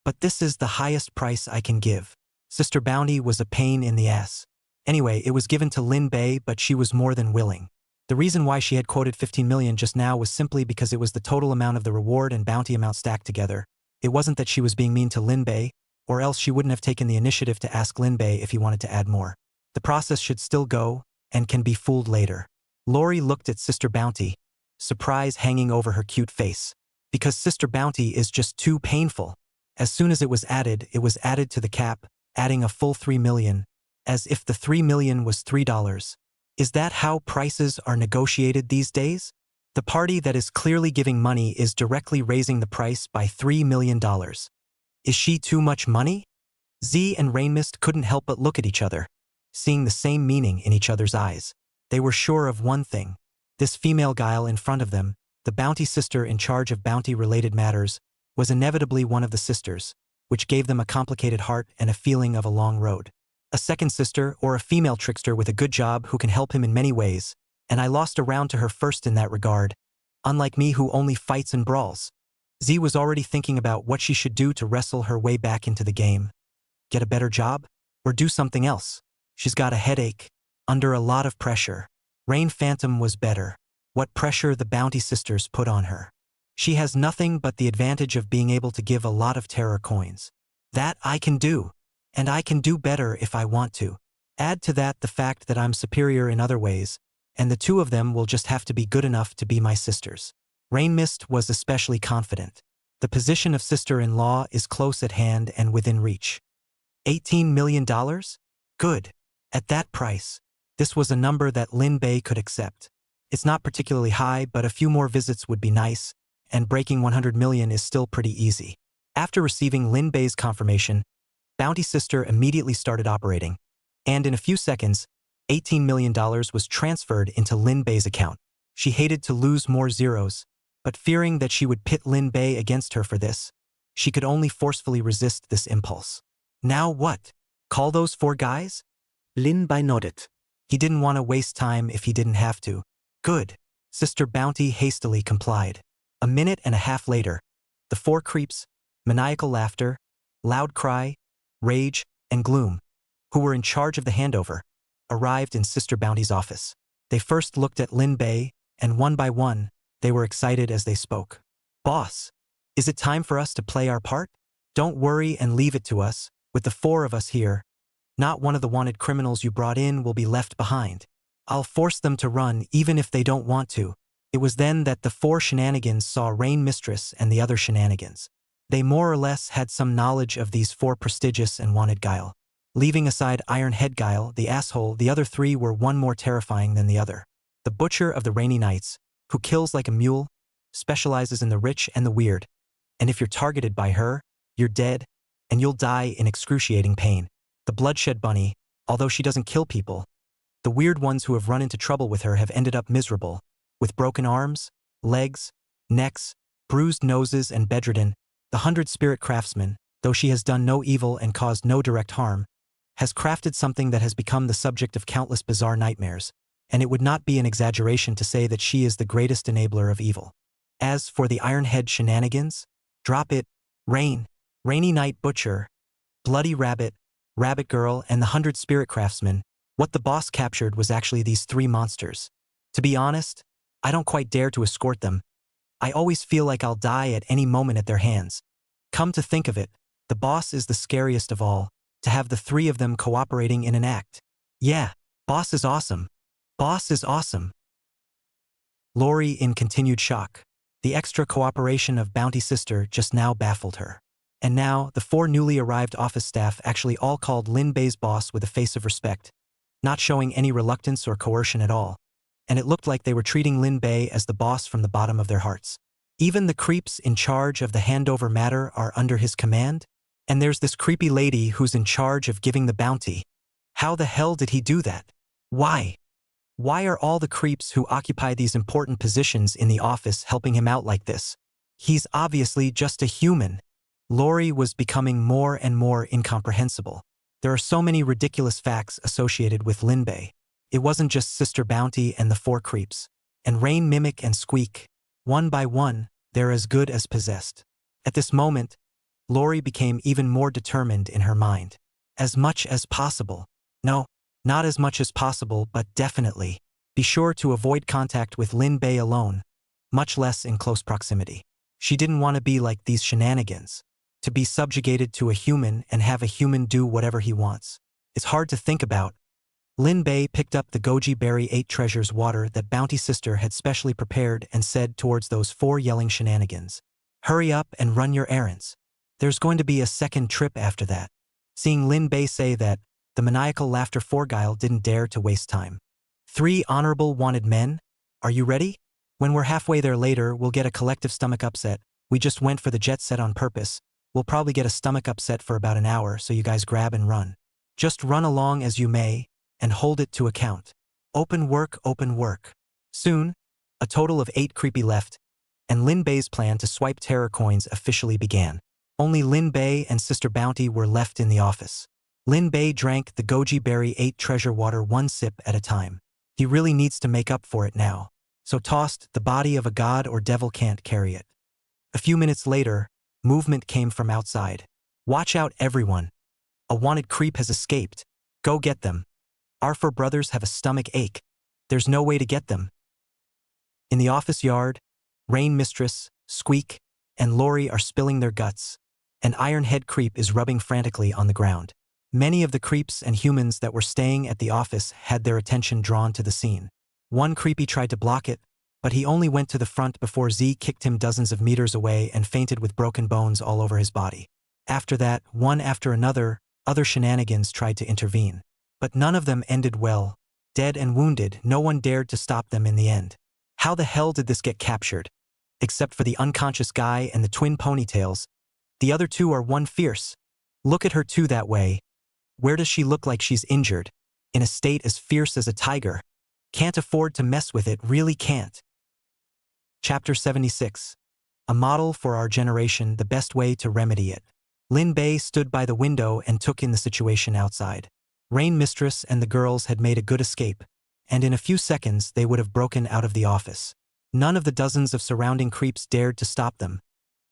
But this is the highest price I can give. Sister Bounty was a pain in the ass. Anyway, it was given to Lin Bei, but she was more than willing. The reason why she had quoted 15 million just now was simply because it was the total amount of the reward and bounty amount stacked together. It wasn't that she was being mean to Lin Bei, or else she wouldn't have taken the initiative to ask Lin Bei if he wanted to add more. The process should still go, and can be fooled later. Lori looked at Sister Bounty, surprise hanging over her cute face. Because Sister Bounty is just too painful. As soon as it was added to the cap, adding a full 3 million, as if the 3 million was $3. Is that how prices are negotiated these days? The party that is clearly giving money is directly raising the price by $3 million. Is she too much money? Z and Rainmist couldn't help but look at each other, seeing the same meaning in each other's eyes. They were sure of one thing. This female guile in front of them, the bounty sister in charge of bounty-related matters, was inevitably one of the sisters, which gave them a complicated heart and a feeling of a long road. A second sister, or a female trickster with a good job who can help him in many ways, and I lost a round to her first in that regard, unlike me who only fights and brawls. Z was already thinking about what she should do to wrestle her way back into the game. Get a better job? Or do something else? She's got a headache, under a lot of pressure. Rain Phantom was better. What pressure the bounty sisters put on her. She has nothing but the advantage of being able to give a lot of terror coins. That I can do. And I can do better if I want to. Add to that the fact that I'm superior in other ways, and the two of them will just have to be good enough to be my sisters. Rainmist was especially confident. The position of sister-in-law is close at hand and within reach. $18 million? Good. At that price. This was a number that Lin Bei could accept. It's not particularly high, but a few more visits would be nice, and breaking 100 million is still pretty easy. After receiving Lin Bei's confirmation, Bounty Sister immediately started operating, and in a few seconds, $18 million was transferred into Lin Bei's account. She hated to lose more zeros, but fearing that she would pit Lin Bei against her for this, she could only forcefully resist this impulse. Now what? Call those 4 guys? Lin Bei nodded. He didn't want to waste time if he didn't have to. Good. Sister Bounty hastily complied. A minute and a half later, the 4 creeps, maniacal laughter, loud cry, rage, and gloom, who were in charge of the handover, arrived in Sister Bounty's office. They first looked at Lin Bei, and one by one, they were excited as they spoke. Boss, is it time for us to play our part? Don't worry and leave it to us, with the 4 of us here. Not one of the wanted criminals you brought in will be left behind. I'll force them to run even if they don't want to. It was then that the 4 shenanigans saw Rain Mistress and the other shenanigans. They more or less had some knowledge of these 4 prestigious and wanted guile. Leaving aside Iron Head Guile, the asshole, the other 3 were one more terrifying than the other. The Butcher of the Rainy Nights, who kills like a mule, specializes in the rich and the weird, and if you're targeted by her, you're dead, and you'll die in excruciating pain. The Bloodshed Bunny, although she doesn't kill people, the weird ones who have run into trouble with her have ended up miserable, with broken arms, legs, necks, bruised noses, and bedridden. The 100 Spirit Craftsman, though she has done no evil and caused no direct harm, has crafted something that has become the subject of countless bizarre nightmares, and it would not be an exaggeration to say that she is the greatest enabler of evil. As for the Ironhead shenanigans, drop it, Rainy Night Butcher, Bloody Rabbit, Rabbit Girl, and the 100 Spirit Craftsman, what the boss captured was actually these 3 monsters. To be honest, I don't quite dare to escort them. I always feel like I'll die at any moment at their hands. Come to think of it, the boss is the scariest of all, to have the 3 of them cooperating in an act. Yeah, boss is awesome. Boss is awesome. Lori in continued shock. The extra cooperation of Bounty Sister just now baffled her. And now, the 4 newly arrived office staff actually all called Lin Bei's boss with a face of respect, not showing any reluctance or coercion at all. And it looked like they were treating Lin Bei as the boss from the bottom of their hearts. Even the creeps in charge of the handover matter are under his command? And there's this creepy lady who's in charge of giving the bounty. How the hell did he do that? Why? Why are all the creeps who occupy these important positions in the office helping him out like this? He's obviously just a human. Lori was becoming more and more incomprehensible. There are so many ridiculous facts associated with Linbei. It wasn't just Sister Bounty and the four creeps. And Rain, Mimic, and Squeak. One by one, they're as good as possessed. At this moment, Lori became even more determined in her mind. As much as possible. No, not as much as possible, but definitely. Be sure to avoid contact with Lin Bei alone, much less in close proximity. She didn't want to be like these shenanigans. To be subjugated to a human and have a human do whatever he wants. It's hard to think about. Lin Bei picked up the goji berry 8 treasures water that Bounty Sister had specially prepared and said towards those 4 yelling shenanigans. Hurry up and run your errands. There's going to be a second trip after that. Seeing Lin Bei say that, the maniacal laughter Forguile didn't dare to waste time. 3 honorable wanted men? Are you ready? When we're halfway there later, we'll get a collective stomach upset. We just went for the jet set on purpose. We'll probably get a stomach upset for about an hour, so you guys grab and run. Just run along as you may, and hold it to account. Open work, open work. Soon, a total of 8 creepy left, and Lin Bei's plan to swipe terror coins officially began. Only Lin Bei and Sister Bounty were left in the office. Lin Bei drank the goji berry 8 treasure water 1 sip at a time. He really needs to make up for it now. So tossed, the body of a god or devil can't carry it. A few minutes later, movement came from outside. Watch out, everyone. A wanted creep has escaped. Go get them. Our 4 brothers have a stomach ache. There's no way to get them. In the office yard, Rain Mistress, Squeak, and Lori are spilling their guts. An iron-head creep is rubbing frantically on the ground. Many of the creeps and humans that were staying at the office had their attention drawn to the scene. One creepy tried to block it, but he only went to the front before Z kicked him dozens of meters away and fainted with broken bones all over his body. After that, one after another, other shenanigans tried to intervene. But none of them ended well. Dead and wounded, no one dared to stop them in the end. How the hell did this get captured? Except for the unconscious guy and the twin ponytails, the other 2 are one fierce. Look at her too that way. Where does she look like she's injured? In a state as fierce as a tiger. Can't afford to mess with it, really can't. Chapter 76. A model for our generation, the best way to remedy it. Lin Bei stood by the window and took in the situation outside. Rain Mistress and the girls had made a good escape, and in a few seconds they would have broken out of the office. None of the dozens of surrounding creeps dared to stop them,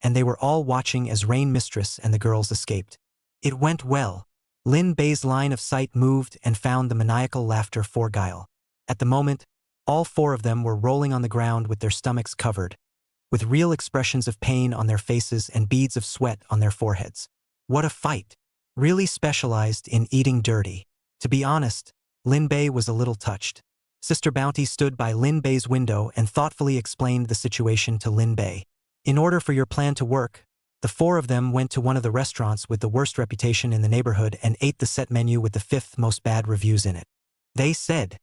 and they were all watching as Rain Mistress and the girls escaped. It went well. Lin Bei's line of sight moved and found the maniacal laughter Forguile. At the moment, all 4 of them were rolling on the ground with their stomachs covered, with real expressions of pain on their faces and beads of sweat on their foreheads. What a fight! Really specialized in eating dirty. To be honest, Lin Bei was a little touched. Sister Bounty stood by Lin Bei's window and thoughtfully explained the situation to Lin Bei. In order for your plan to work, the 4 of them went to one of the restaurants with the worst reputation in the neighborhood and ate the set menu with the 5th most bad reviews in it. They said,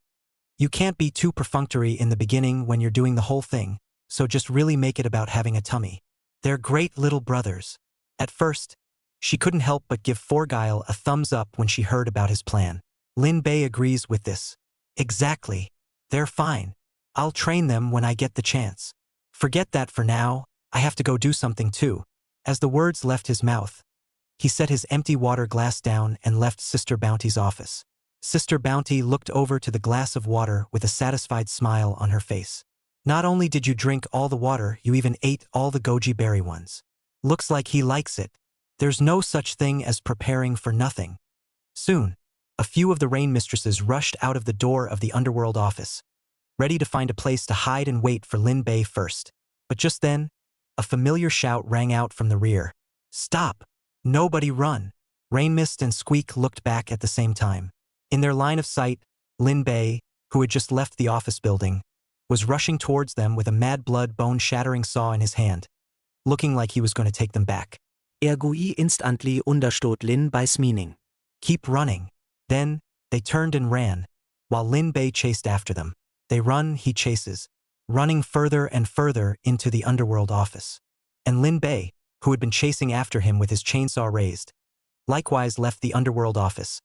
you can't be too perfunctory in the beginning when you're doing the whole thing, so just really make it about having a tummy. They're great little brothers. At first, she couldn't help but give Forguile a thumbs up when she heard about his plan. Lin Bei agrees with this. Exactly. They're fine. I'll train them when I get the chance. Forget that for now, I have to go do something too. As the words left his mouth, he set his empty water glass down and left Sister Bounty's office. Sister Bounty looked over to the glass of water with a satisfied smile on her face. Not only did you drink all the water, you even ate all the goji berry ones. Looks like he likes it. There's no such thing as preparing for nothing. Soon, a few of the Rain Mistresses rushed out of the door of the underworld office, ready to find a place to hide and wait for Lin Bei first. But just then, a familiar shout rang out from the rear. Stop! Nobody run! Rain Mist and Squeak looked back at the same time. In their line of sight, Lin Bei, who had just left the office building, was rushing towards them with a mad blood bone-shattering saw in his hand, looking like he was going to take them back. Ergui instantly understood Lin Bei's meaning. Keep running. Then, they turned and ran, while Lin Bei chased after them. They run, he chases, running further and further into the underworld office. And Lin Bei, who had been chasing after him with his chainsaw raised, likewise left the underworld office,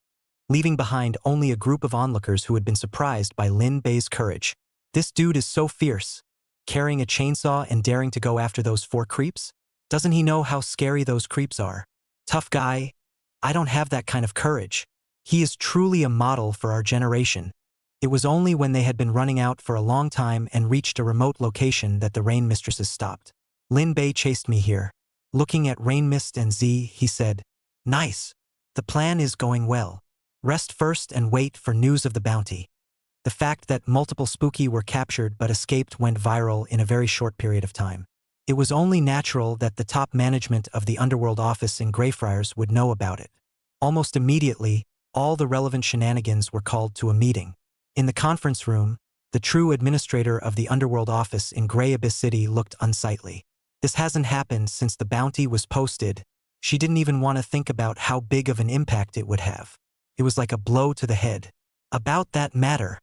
leaving behind only a group of onlookers who had been surprised by Lin Bei's courage. This dude is so fierce, carrying a chainsaw and daring to go after those 4 creeps? Doesn't he know how scary those creeps are? Tough guy. I don't have that kind of courage. He is truly a model for our generation. It was only when they had been running out for a long time and reached a remote location that the rain mistresses stopped. Lin Bei chased me here. Looking at Rain Mist and Z, he said, "Nice. The plan is going well. Rest first and wait for news of the bounty." The fact that multiple spooky were captured but escaped went viral in a very short period of time. It was only natural that the top management of the underworld office in Greyfriars would know about it. Almost immediately, all the relevant shenanigans were called to a meeting. In the conference room, the true administrator of the underworld office in Grey Abyss City looked unsightly. This hasn't happened since the bounty was posted. She didn't even want to think about how big of an impact it would have. It was like a blow to the head. About that matter.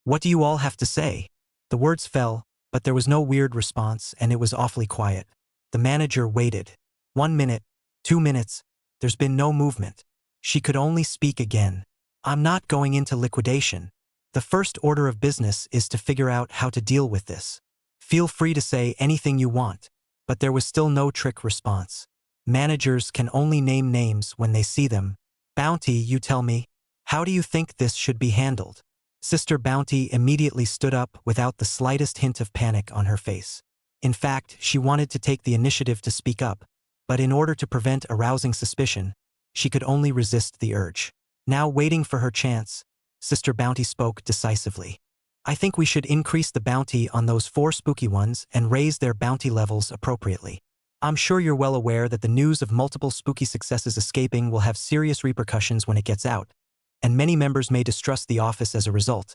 What do you all have to say? The words fell, but there was no weird response and it was awfully quiet. The manager waited. 1 minute, 2 minutes, there's been no movement. She could only speak again. I'm not going into liquidation. The first order of business is to figure out how to deal with this. Feel free to say anything you want. But there was still no trick response. Managers can only name names when they see them. Bounty, you tell me. How do you think this should be handled? Sister Bounty immediately stood up without the slightest hint of panic on her face. In fact, she wanted to take the initiative to speak up, but in order to prevent arousing suspicion, she could only resist the urge. Now waiting for her chance, Sister Bounty spoke decisively. I think we should increase the bounty on those 4 spooky ones and raise their bounty levels appropriately. I'm sure you're well aware that the news of multiple spooky successes escaping will have serious repercussions when it gets out, and many members may distrust the office as a result,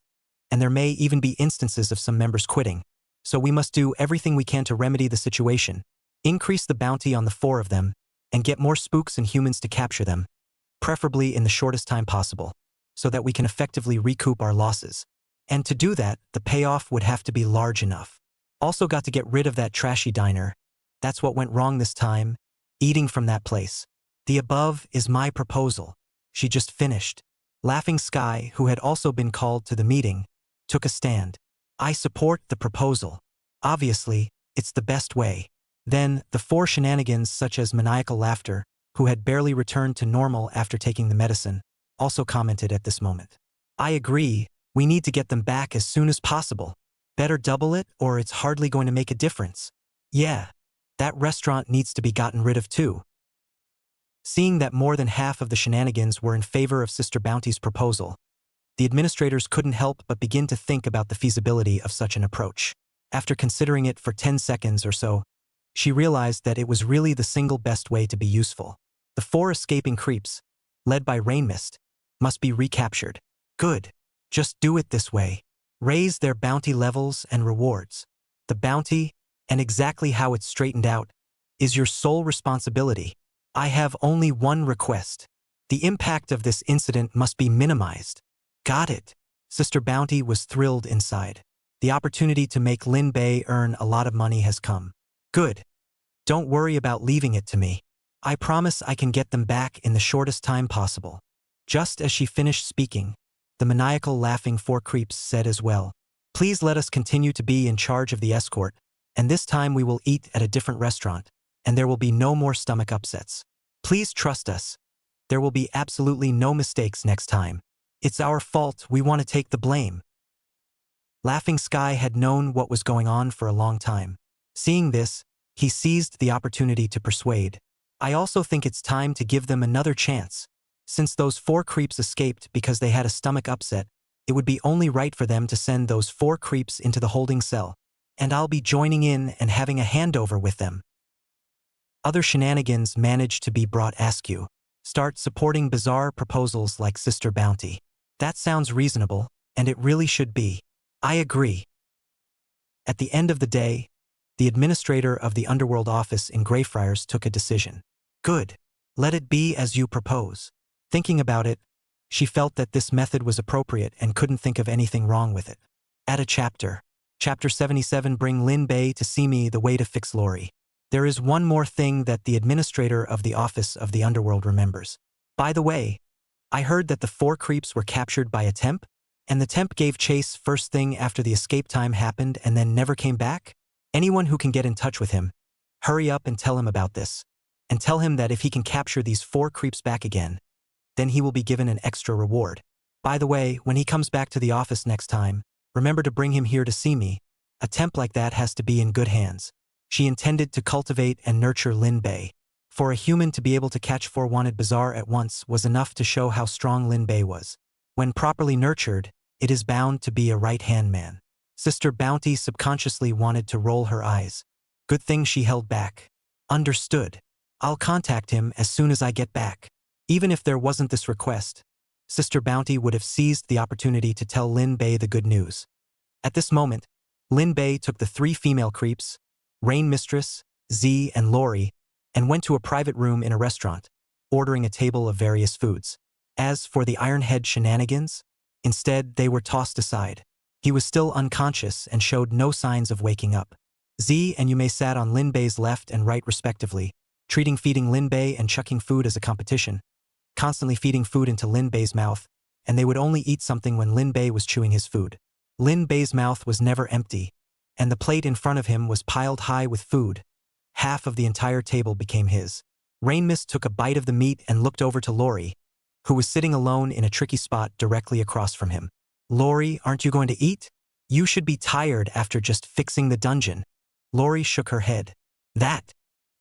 and there may even be instances of some members quitting. So we must do everything we can to remedy the situation, increase the bounty on the 4 of them, and get more spooks and humans to capture them, preferably in the shortest time possible, so that we can effectively recoup our losses. And to do that, the payoff would have to be large enough. Also got to get rid of that trashy diner. That's what went wrong this time, eating from that place. The above is my proposal. She just finished. Laughing Sky, who had also been called to the meeting, took a stand. I support the proposal. Obviously, it's the best way. Then, the 4 shenanigans such as maniacal laughter, who had barely returned to normal after taking the medicine, also commented at this moment. I agree, we need to get them back as soon as possible. Better double it or it's hardly going to make a difference. Yeah, that restaurant needs to be gotten rid of too. Seeing that more than half of the shenanigans were in favor of Sister Bounty's proposal, the administrators couldn't help but begin to think about the feasibility of such an approach. After considering it for 10 seconds or so, she realized that it was really the single best way to be useful. The 4 escaping creeps, led by Rainmist, must be recaptured. Good. Just do it this way. Raise their bounty levels and rewards. The bounty, and exactly how it's straightened out, is your sole responsibility. I have only one request. The impact of this incident must be minimized. Got it. Sister Bounty was thrilled inside. The opportunity to make Lin Bei earn a lot of money has come. Good. Don't worry about leaving it to me. I promise I can get them back in the shortest time possible. Just as she finished speaking, the maniacal laughing 4 creeps said as well, please let us continue to be in charge of the escort, and this time we will eat at a different restaurant, and there will be no more stomach upsets. Please trust us. There will be absolutely no mistakes next time. It's our fault, we want to take the blame. Laughing Sky had known what was going on for a long time. Seeing this, he seized the opportunity to persuade. I also think it's time to give them another chance. Since those 4 creeps escaped because they had a stomach upset, it would be only right for them to send those 4 creeps into the holding cell, and I'll be joining in and having a handover with them. Other shenanigans managed to be brought askew. Start supporting bizarre proposals like Sister Bounty. That sounds reasonable, and it really should be. I agree. At the end of the day, the administrator of the underworld office in Greyfriars took a decision. Good. Let it be as you propose. Thinking about it, she felt that this method was appropriate and couldn't think of anything wrong with it. Add a chapter. Chapter 77. Bring Lin Bei to see me. The way to fix Lori. There is one more thing that the administrator of the office of the underworld remembers. By the way, I heard that the 4 creeps were captured by a temp, and the temp gave chase first thing after the escape time happened and then never came back? Anyone who can get in touch with him, Hurry up and tell him about this. And tell him that if he can capture these 4 creeps back again, then he will be given an extra reward. By the way, when he comes back to the office next time, remember to bring him here to see me. A temp like that has to be in good hands. She intended to cultivate and nurture Lin Bei. For a human to be able to catch 4 wanted bazaar at once was enough to show how strong Lin Bei was. When properly nurtured, it is bound to be a right-hand man. Sister Bounty subconsciously wanted to roll her eyes. Good thing she held back. Understood. I'll contact him as soon as I get back. Even if there wasn't this request, Sister Bounty would have seized the opportunity to tell Lin Bei the good news. At this moment, Lin Bei took the 3 female creeps, Rain Mistress, Z, and Lori, and went to a private room in a restaurant, ordering a table of various foods. As for the Ironhead shenanigans, instead they were tossed aside. He was still unconscious and showed no signs of waking up. Z and Yume sat on Lin Bei's left and right respectively, feeding Lin Bei and chucking food as a competition, constantly feeding food into Lin Bei's mouth, and they would only eat something when Lin Bei was chewing his food. Lin Bei's mouth was never empty, and the plate in front of him was piled high with food. Half of the entire table became his. Rainmist took a bite of the meat and looked over to Lori, who was sitting alone in a tricky spot directly across from him. Lori, aren't you going to eat? You should be tired after just fixing the dungeon. Lori shook her head.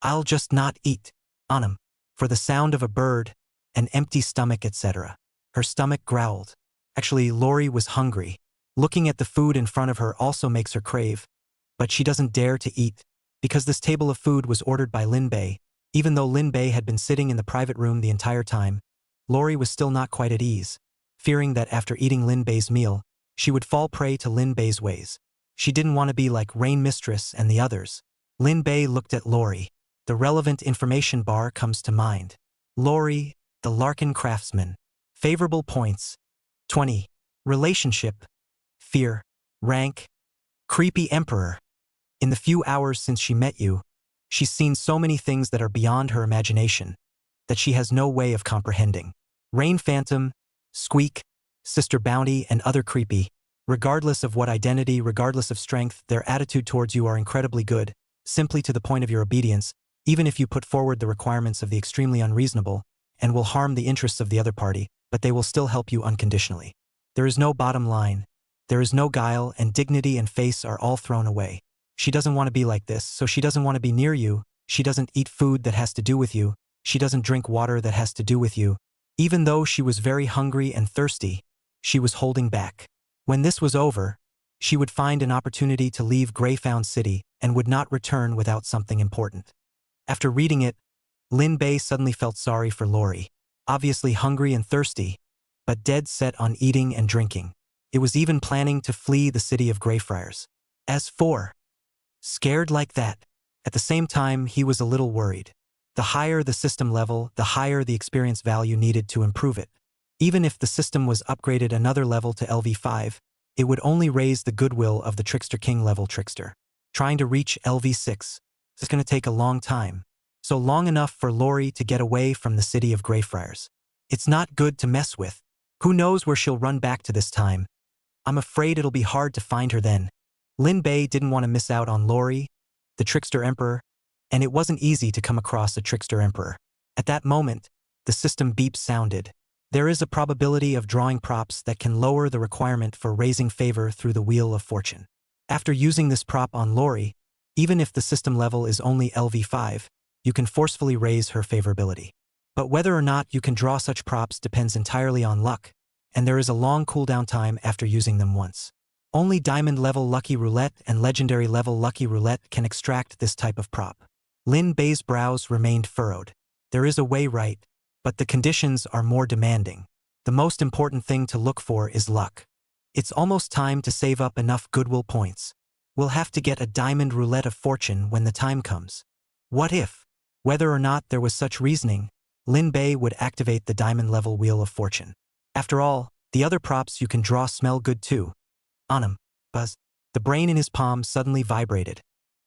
I'll just not eat. On him. For the sound of a bird, an empty stomach, etc. Her stomach growled. Actually, Lori was hungry. Looking at the food in front of her also makes her crave, but she doesn't dare to eat, because this table of food was ordered by Lin Bei. Even though Lin Bei had been sitting in the private room the entire time, Lori was still not quite at ease, fearing that after eating Lin Bei's meal, she would fall prey to Lin Bei's ways. She didn't want to be like Rain Mistress and the others. Lin Bei looked at Lori. The relevant information bar comes to mind. Lori, the Larkin craftsman. Favorable points. 20. Relationship. Fear. Rank. Creepy emperor. In the few hours since she met you, she's seen so many things that are beyond her imagination, that she has no way of comprehending. Rain Phantom, Squeak, Sister Bounty, and other creepy. Regardless of what identity, regardless of strength, their attitude towards you are incredibly good, simply to the point of your obedience, even if you put forward the requirements of the extremely unreasonable, and will harm the interests of the other party, but they will still help you unconditionally. There is no bottom line. There is no guile, and dignity and face are all thrown away. She doesn't want to be like this, so she doesn't want to be near you. She doesn't eat food that has to do with you. She doesn't drink water that has to do with you. Even though she was very hungry and thirsty, she was holding back. When this was over, she would find an opportunity to leave Greyfound City and would not return without something important. After reading it, Lin Bei suddenly felt sorry for Lori. Obviously hungry and thirsty, but dead set on eating and drinking. It was even planning to flee the city of Greyfriars. As for scared like that. At the same time, he was a little worried. The higher the system level, the higher the experience value needed to improve it. Even if the system was upgraded another level to LV5, it would only raise the goodwill of the Trickster King level trickster. Trying to reach LV6 is going to take a long time. So long enough for Lori to get away from the city of Greyfriars. It's not good to mess with. Who knows where she'll run back to this time? I'm afraid it'll be hard to find her then. Lin Bei didn't want to miss out on Lori, the Trickster Emperor, and it wasn't easy to come across a Trickster Emperor. At that moment, the system beep sounded. There is a probability of drawing props that can lower the requirement for raising favor through the Wheel of Fortune. After using this prop on Lori, even if the system level is only LV5, you can forcefully raise her favorability. But whether or not you can draw such props depends entirely on luck, and there is a long cooldown time after using them once. Only Diamond level Lucky Roulette and Legendary level Lucky Roulette can extract this type of prop. Lin Bei's brows remained furrowed. There is a way, right, but the conditions are more demanding. The most important thing to look for is luck. It's almost time to save up enough goodwill points. We'll have to get a Diamond Roulette of Fortune when the time comes. What if? Whether or not there was such reasoning, Lin Bei would activate the Diamond level Wheel of Fortune. After all, the other props you can draw smell good too. On him. Buzz. The brain in his palm suddenly vibrated,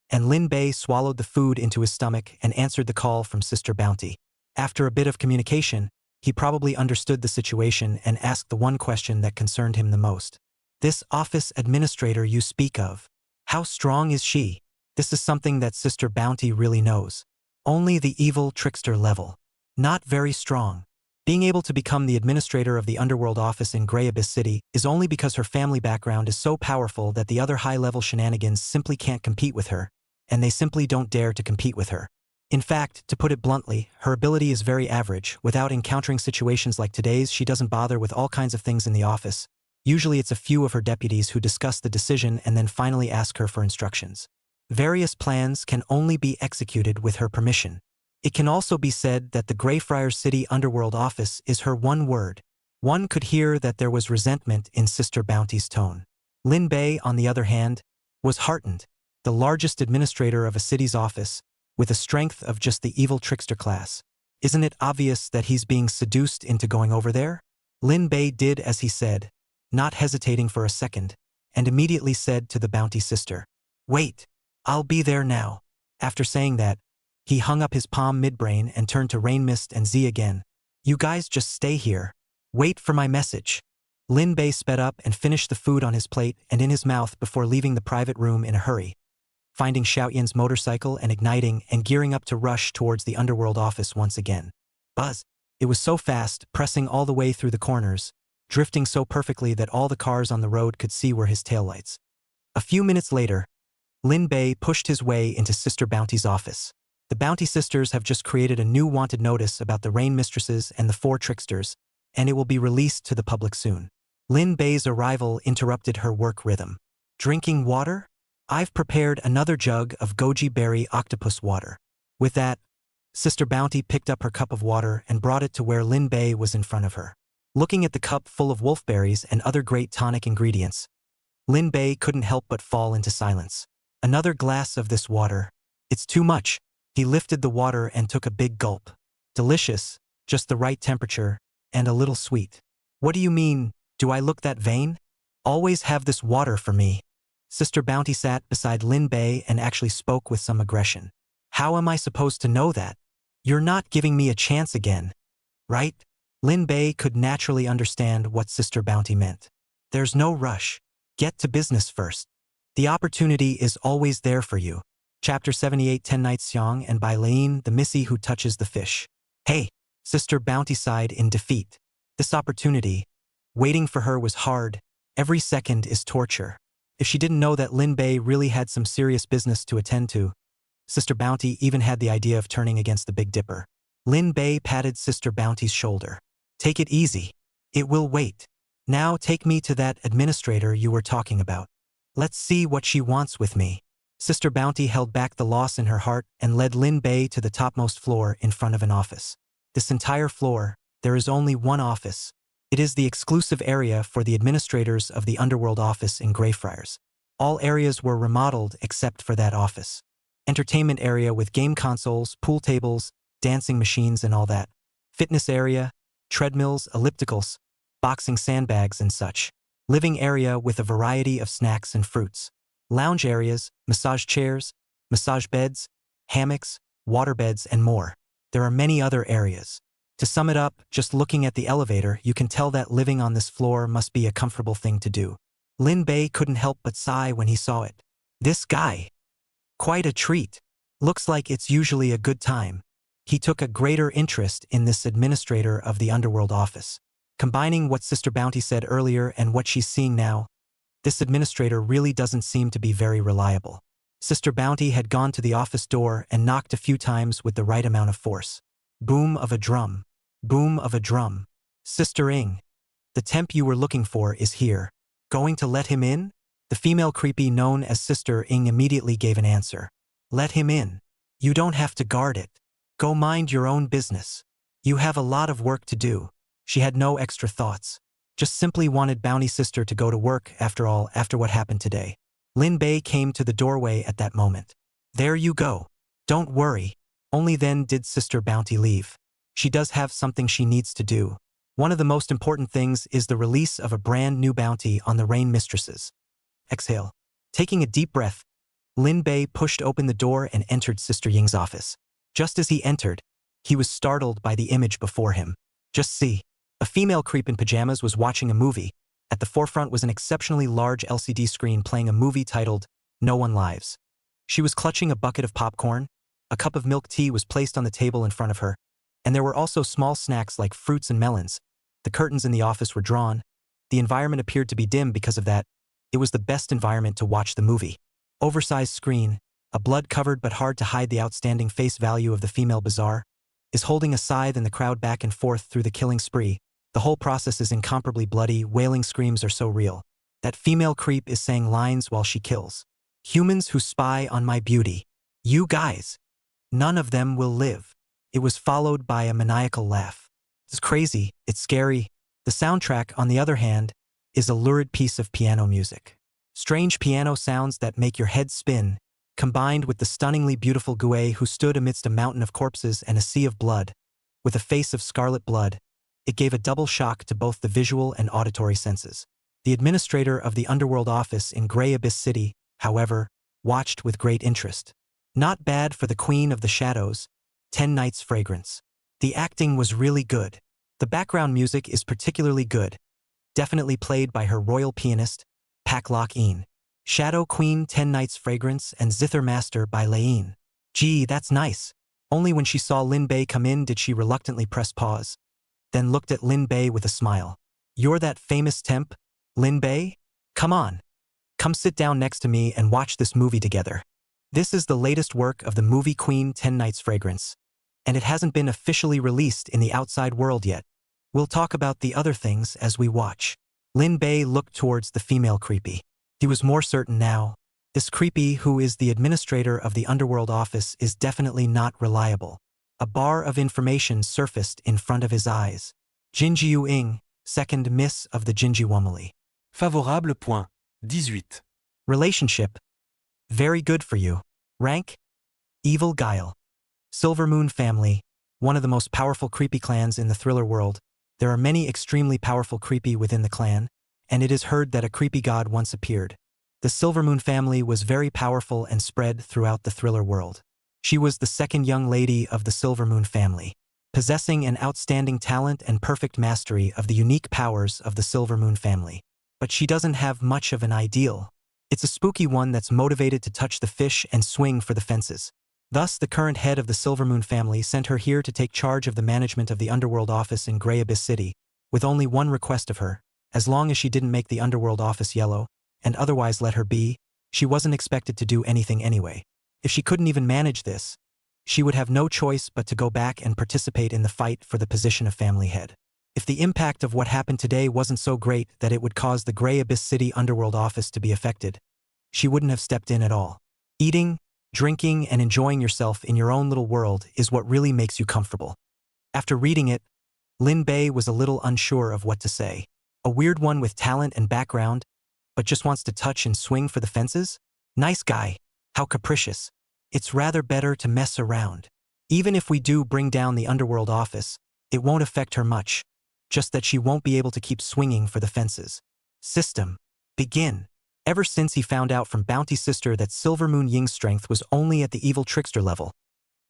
and Lin Bei swallowed the food into his stomach and answered the call from Sister Bounty. After a bit of communication, he probably understood the situation and asked the one question that concerned him the most. This office administrator you speak of, how strong is she? This is something that Sister Bounty really knows. Only the evil trickster level. Not very strong. Being able to become the administrator of the underworld office in Grey Abyss City is only because her family background is so powerful that the other high-level shenanigans simply can't compete with her, and they simply don't dare to compete with her. In fact, to put it bluntly, her ability is very average. Without encountering situations like today's, she doesn't bother with all kinds of things in the office. Usually it's a few of her deputies who discuss the decision and then finally ask her for instructions. Various plans can only be executed with her permission. It can also be said that the Greyfriars City Underworld office is her one word. One could hear that there was resentment in Sister Bounty's tone. Lin Bei, on the other hand, was heartened. The largest administrator of a city's office, with a strength of just the evil trickster class. Isn't it obvious that he's being seduced into going over there? Lin Bei did as he said, not hesitating for a second, and immediately said to the Bounty sister, "Wait, I'll be there now." After saying that, he hung up his palm midbrain and turned to Rain Mist and Z again. "You guys just stay here. Wait for my message." Lin Bei sped up and finished the food on his plate and in his mouth before leaving the private room in a hurry, finding Xiaoyan's motorcycle and igniting and gearing up to rush towards the underworld office once again. Buzz! It was so fast, pressing all the way through the corners, drifting so perfectly that all the cars on the road could see were his taillights. A few minutes later, Lin Bei pushed his way into Sister Bounty's office. The Bounty Sisters have just created a new wanted notice about the Rain Mistresses and the 4 tricksters, and it will be released to the public soon. Lin Bei's arrival interrupted her work rhythm. "Drinking water? I've prepared another jug of goji berry octopus water." With that, Sister Bounty picked up her cup of water and brought it to where Lin Bei was in front of her. Looking at the cup full of wolfberries and other great tonic ingredients, Lin Bei couldn't help but fall into silence. "Another glass of this water. It's too much." He lifted the water and took a big gulp. "Delicious, just the right temperature, and a little sweet." "What do you mean, do I look that vain? Always have this water for me." Sister Bounty sat beside Lin Bei and actually spoke with some aggression. "How am I supposed to know that? You're not giving me a chance again, right?" Lin Bei could naturally understand what Sister Bounty meant. "There's no rush. Get to business first. The opportunity is always there for you." Chapter 78, 10 Nights Xiang, and by Lain, the Missy who touches the fish. "Hey," Sister Bounty sighed in defeat. This opportunity, waiting for her was hard. Every second is torture. If she didn't know that Lin Bei really had some serious business to attend to, Sister Bounty even had the idea of turning against the Big Dipper. Lin Bei patted Sister Bounty's shoulder. "Take it easy. It will wait. Now take me to that administrator you were talking about. Let's see what she wants with me." Sister Bounty held back the loss in her heart and led Lin Bei to the topmost floor in front of an office. This entire floor, there is only one office. It is the exclusive area for the administrators of the Underworld office in Greyfriars. All areas were remodeled except for that office. Entertainment area with game consoles, pool tables, dancing machines and all that. Fitness area, treadmills, ellipticals, boxing sandbags and such. Living area with a variety of snacks and fruits. Lounge areas, massage chairs, massage beds, hammocks, water beds, and more. There are many other areas. To sum it up, just looking at the elevator, you can tell that living on this floor must be a comfortable thing to do. Lin Bei couldn't help but sigh when he saw it. This guy. Quite a treat. Looks like it's usually a good time. He took a greater interest in this administrator of the Underworld office. Combining what Sister Bounty said earlier and what she's seeing now, this administrator really doesn't seem to be very reliable. Sister Bounty had gone to the office door and knocked a few times with the right amount of force. Boom of a drum. Boom of a drum. "Sister Ing, the temp you were looking for is here. Going to let him in?" The female creepy known as Sister Ing immediately gave an answer. "Let him in. You don't have to guard it. Go mind your own business. You have a lot of work to do." She had no extra thoughts. Just simply wanted Bounty Sister to go to work after all, after what happened today. Lin Bei came to the doorway at that moment. "There you go. Don't worry." Only then did Sister Bounty leave. She does have something she needs to do. One of the most important things is the release of a brand new bounty on the Rain Mistresses. Exhale. Taking a deep breath, Lin Bei pushed open the door and entered Sister Ying's office. Just as he entered, he was startled by the image before him. Just see. A female creep in pajamas was watching a movie. At the forefront was an exceptionally large LCD screen playing a movie titled No One Lives. She was clutching a bucket of popcorn, a cup of milk tea was placed on the table in front of her, and there were also small snacks like fruits and melons. The curtains in the office were drawn. The environment appeared to be dim because of that. It was the best environment to watch the movie. Oversized screen, a blood-covered but hard to hide the outstanding face value of the female bazaar, is holding a scythe in the crowd back and forth through the killing spree. The whole process is incomparably bloody, wailing screams are so real. That female creep is saying lines while she kills. Humans who spy on my beauty. You guys. None of them will live. It was followed by a maniacal laugh. It's crazy, it's scary. The soundtrack, on the other hand, is a lurid piece of piano music. Strange piano sounds that make your head spin, combined with the stunningly beautiful Gue who stood amidst a mountain of corpses and a sea of blood, with a face of scarlet blood. It gave a double shock to both the visual and auditory senses. The administrator of the underworld office in Grey Abyss City, however, watched with great interest. Not bad for the Queen of the Shadows, 10 Nights Fragrance. The acting was really good. The background music is particularly good, definitely played by her royal pianist, Pak Lok-een. Shadow Queen 10 Nights Fragrance and Zither Master by Laeen. Gee, that's nice. Only when she saw Lin Bei come in did she reluctantly press pause, then looked at Lin Bei with a smile. You're that famous temp, Lin Bei? Come on. Come sit down next to me and watch this movie together. This is the latest work of the movie Queen 10 Nights Fragrance, and it hasn't been officially released in the outside world yet. We'll talk about the other things as we watch. Lin Bei looked towards the female creepy. He was more certain now. This creepy, who is the administrator of the underworld office, is definitely not reliable. A bar of information surfaced in front of his eyes. Jinjiu Ing, second Miss of the Jinjiwomali. Favorable point. 18. Relationship. Very good for you. Rank. Evil Guile. Silver Moon family. One of the most powerful creepy clans in the thriller world. There are many extremely powerful creepy within the clan, and it is heard that a creepy god once appeared. The Silver Moon family was very powerful and spread throughout the thriller world. She was the second young lady of the Silver Moon family, possessing an outstanding talent and perfect mastery of the unique powers of the Silver Moon family. But she doesn't have much of an ideal. It's a spooky one that's motivated to touch the fish and swing for the fences. Thus, the current head of the Silver Moon family sent her here to take charge of the management of the underworld office in Grey Abyss City, with only one request of her. As long as she didn't make the underworld office yellow, and otherwise let her be, she wasn't expected to do anything anyway. If she couldn't even manage this, she would have no choice but to go back and participate in the fight for the position of family head. If the impact of what happened today wasn't so great that it would cause the Grey Abyss City underworld office to be affected, she wouldn't have stepped in at all. Eating, drinking, and enjoying yourself in your own little world is what really makes you comfortable. After reading it, Lin Bei was a little unsure of what to say. A weird one with talent and background, but just wants to touch and swing for the fences? Nice guy. How capricious. It's rather better to mess around. Even if we do bring down the underworld office, it won't affect her much, just that she won't be able to keep swinging for the fences. System. Begin. Ever since he found out from Bounty Sister that Silver Moon Ying's strength was only at the evil trickster level,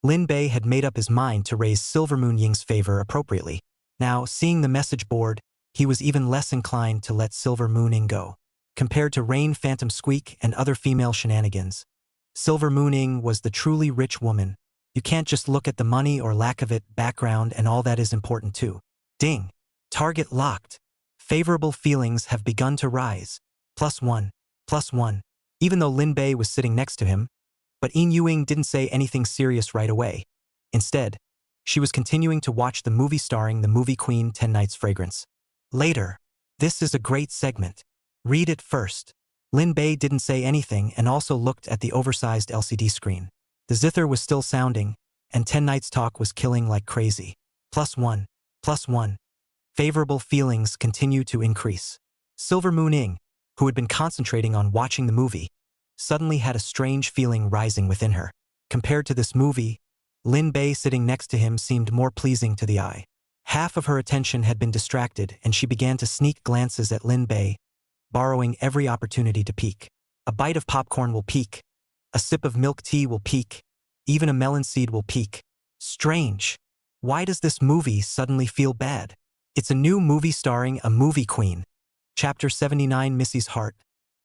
Lin Bei had made up his mind to raise Silver Moon Ying's favor appropriately. Now, seeing the message board, he was even less inclined to let Silver Moon Ying go. Compared to Rain Phantom Squeak and other female shenanigans, Silver Moon Ying was the truly rich woman. You can't just look at the money or lack of it, background, and all that is important too. Ding. Target locked. Favorable feelings have begun to rise. +1. +1. Even though Lin Bei was sitting next to him, but Yin Yuing didn't say anything serious right away. Instead, she was continuing to watch the movie starring the movie Queen 10 Nights Fragrance. Later. This is a great segment. Read it first. Lin Bei didn't say anything and also looked at the oversized LCD screen. The zither was still sounding, and 10 Nights talk was killing like crazy. +1. +1. Favorable feelings continue to increase. Silver Moon Ying, who had been concentrating on watching the movie, suddenly had a strange feeling rising within her. Compared to this movie, Lin Bei sitting next to him seemed more pleasing to the eye. Half of her attention had been distracted and she began to sneak glances at Lin Bei, borrowing every opportunity to peek. A bite of popcorn will peek. A sip of milk tea will peek. Even a melon seed will peek. Strange. Why does this movie suddenly feel bad? It's a new movie starring a movie queen. Chapter 79 Missy's Heart.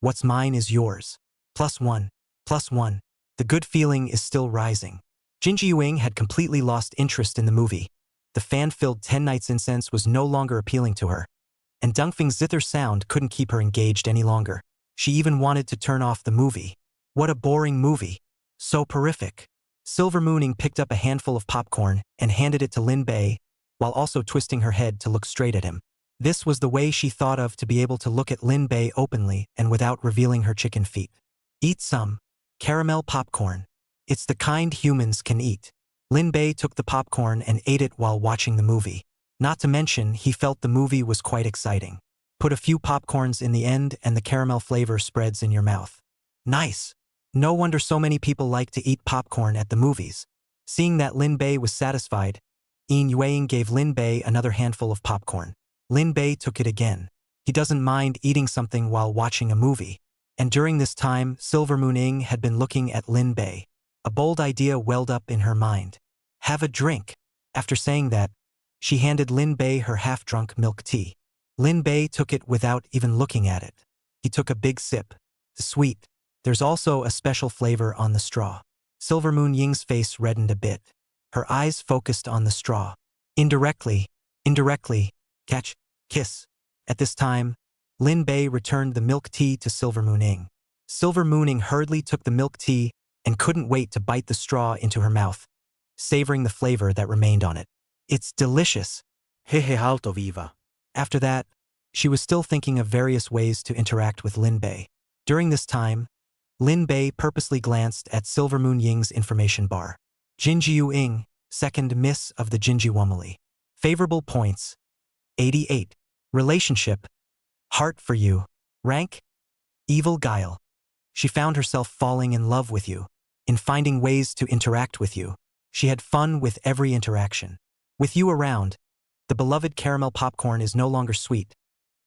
What's mine is yours. +1. +1. The good feeling is still rising. Jin Ji-young had completely lost interest in the movie. The fan-filled 10 Nights incense was no longer appealing to her, and Dongfeng's zither sound couldn't keep her engaged any longer. She even wanted to turn off the movie. What a boring movie. So horrific. Silver Mooning picked up a handful of popcorn and handed it to Lin Bei, while also twisting her head to look straight at him. This was the way she thought of to be able to look at Lin Bei openly and without revealing her chicken feet. Eat some. Caramel popcorn. It's the kind humans can eat. Lin Bei took the popcorn and ate it while watching the movie. Not to mention, he felt the movie was quite exciting. Put a few popcorns in the end and the caramel flavor spreads in your mouth. Nice. No wonder so many people like to eat popcorn at the movies. Seeing that Lin Bei was satisfied, Yin Yueying gave Lin Bei another handful of popcorn. Lin Bei took it again. He doesn't mind eating something while watching a movie. And during this time, Silver Mooning had been looking at Lin Bei. A bold idea welled up in her mind. Have a drink. After saying that, she handed Lin Bei her half-drunk milk tea. Lin Bei took it without even looking at it. He took a big sip. Sweet. There's also a special flavor on the straw. Silver Moon Ying's face reddened a bit. Her eyes focused on the straw. Indirectly, catch, kiss. At this time, Lin Bei returned the milk tea to Silver Mooning. Silver Mooning hurriedly took the milk tea and couldn't wait to bite the straw into her mouth, savoring the flavor that remained on it. It's delicious. Jeje alto viva. After that, she was still thinking of various ways to interact with Lin Bei. During this time, Lin Bei purposely glanced at Silver Moon Ying's information bar. Jin Ji-young, second miss of the Jinji Womily. Favorable points: 88. Relationship: heart for you. Rank: evil guile. She found herself falling in love with you, in finding ways to interact with you. She had fun with every interaction. With you around, the beloved caramel popcorn is no longer sweet.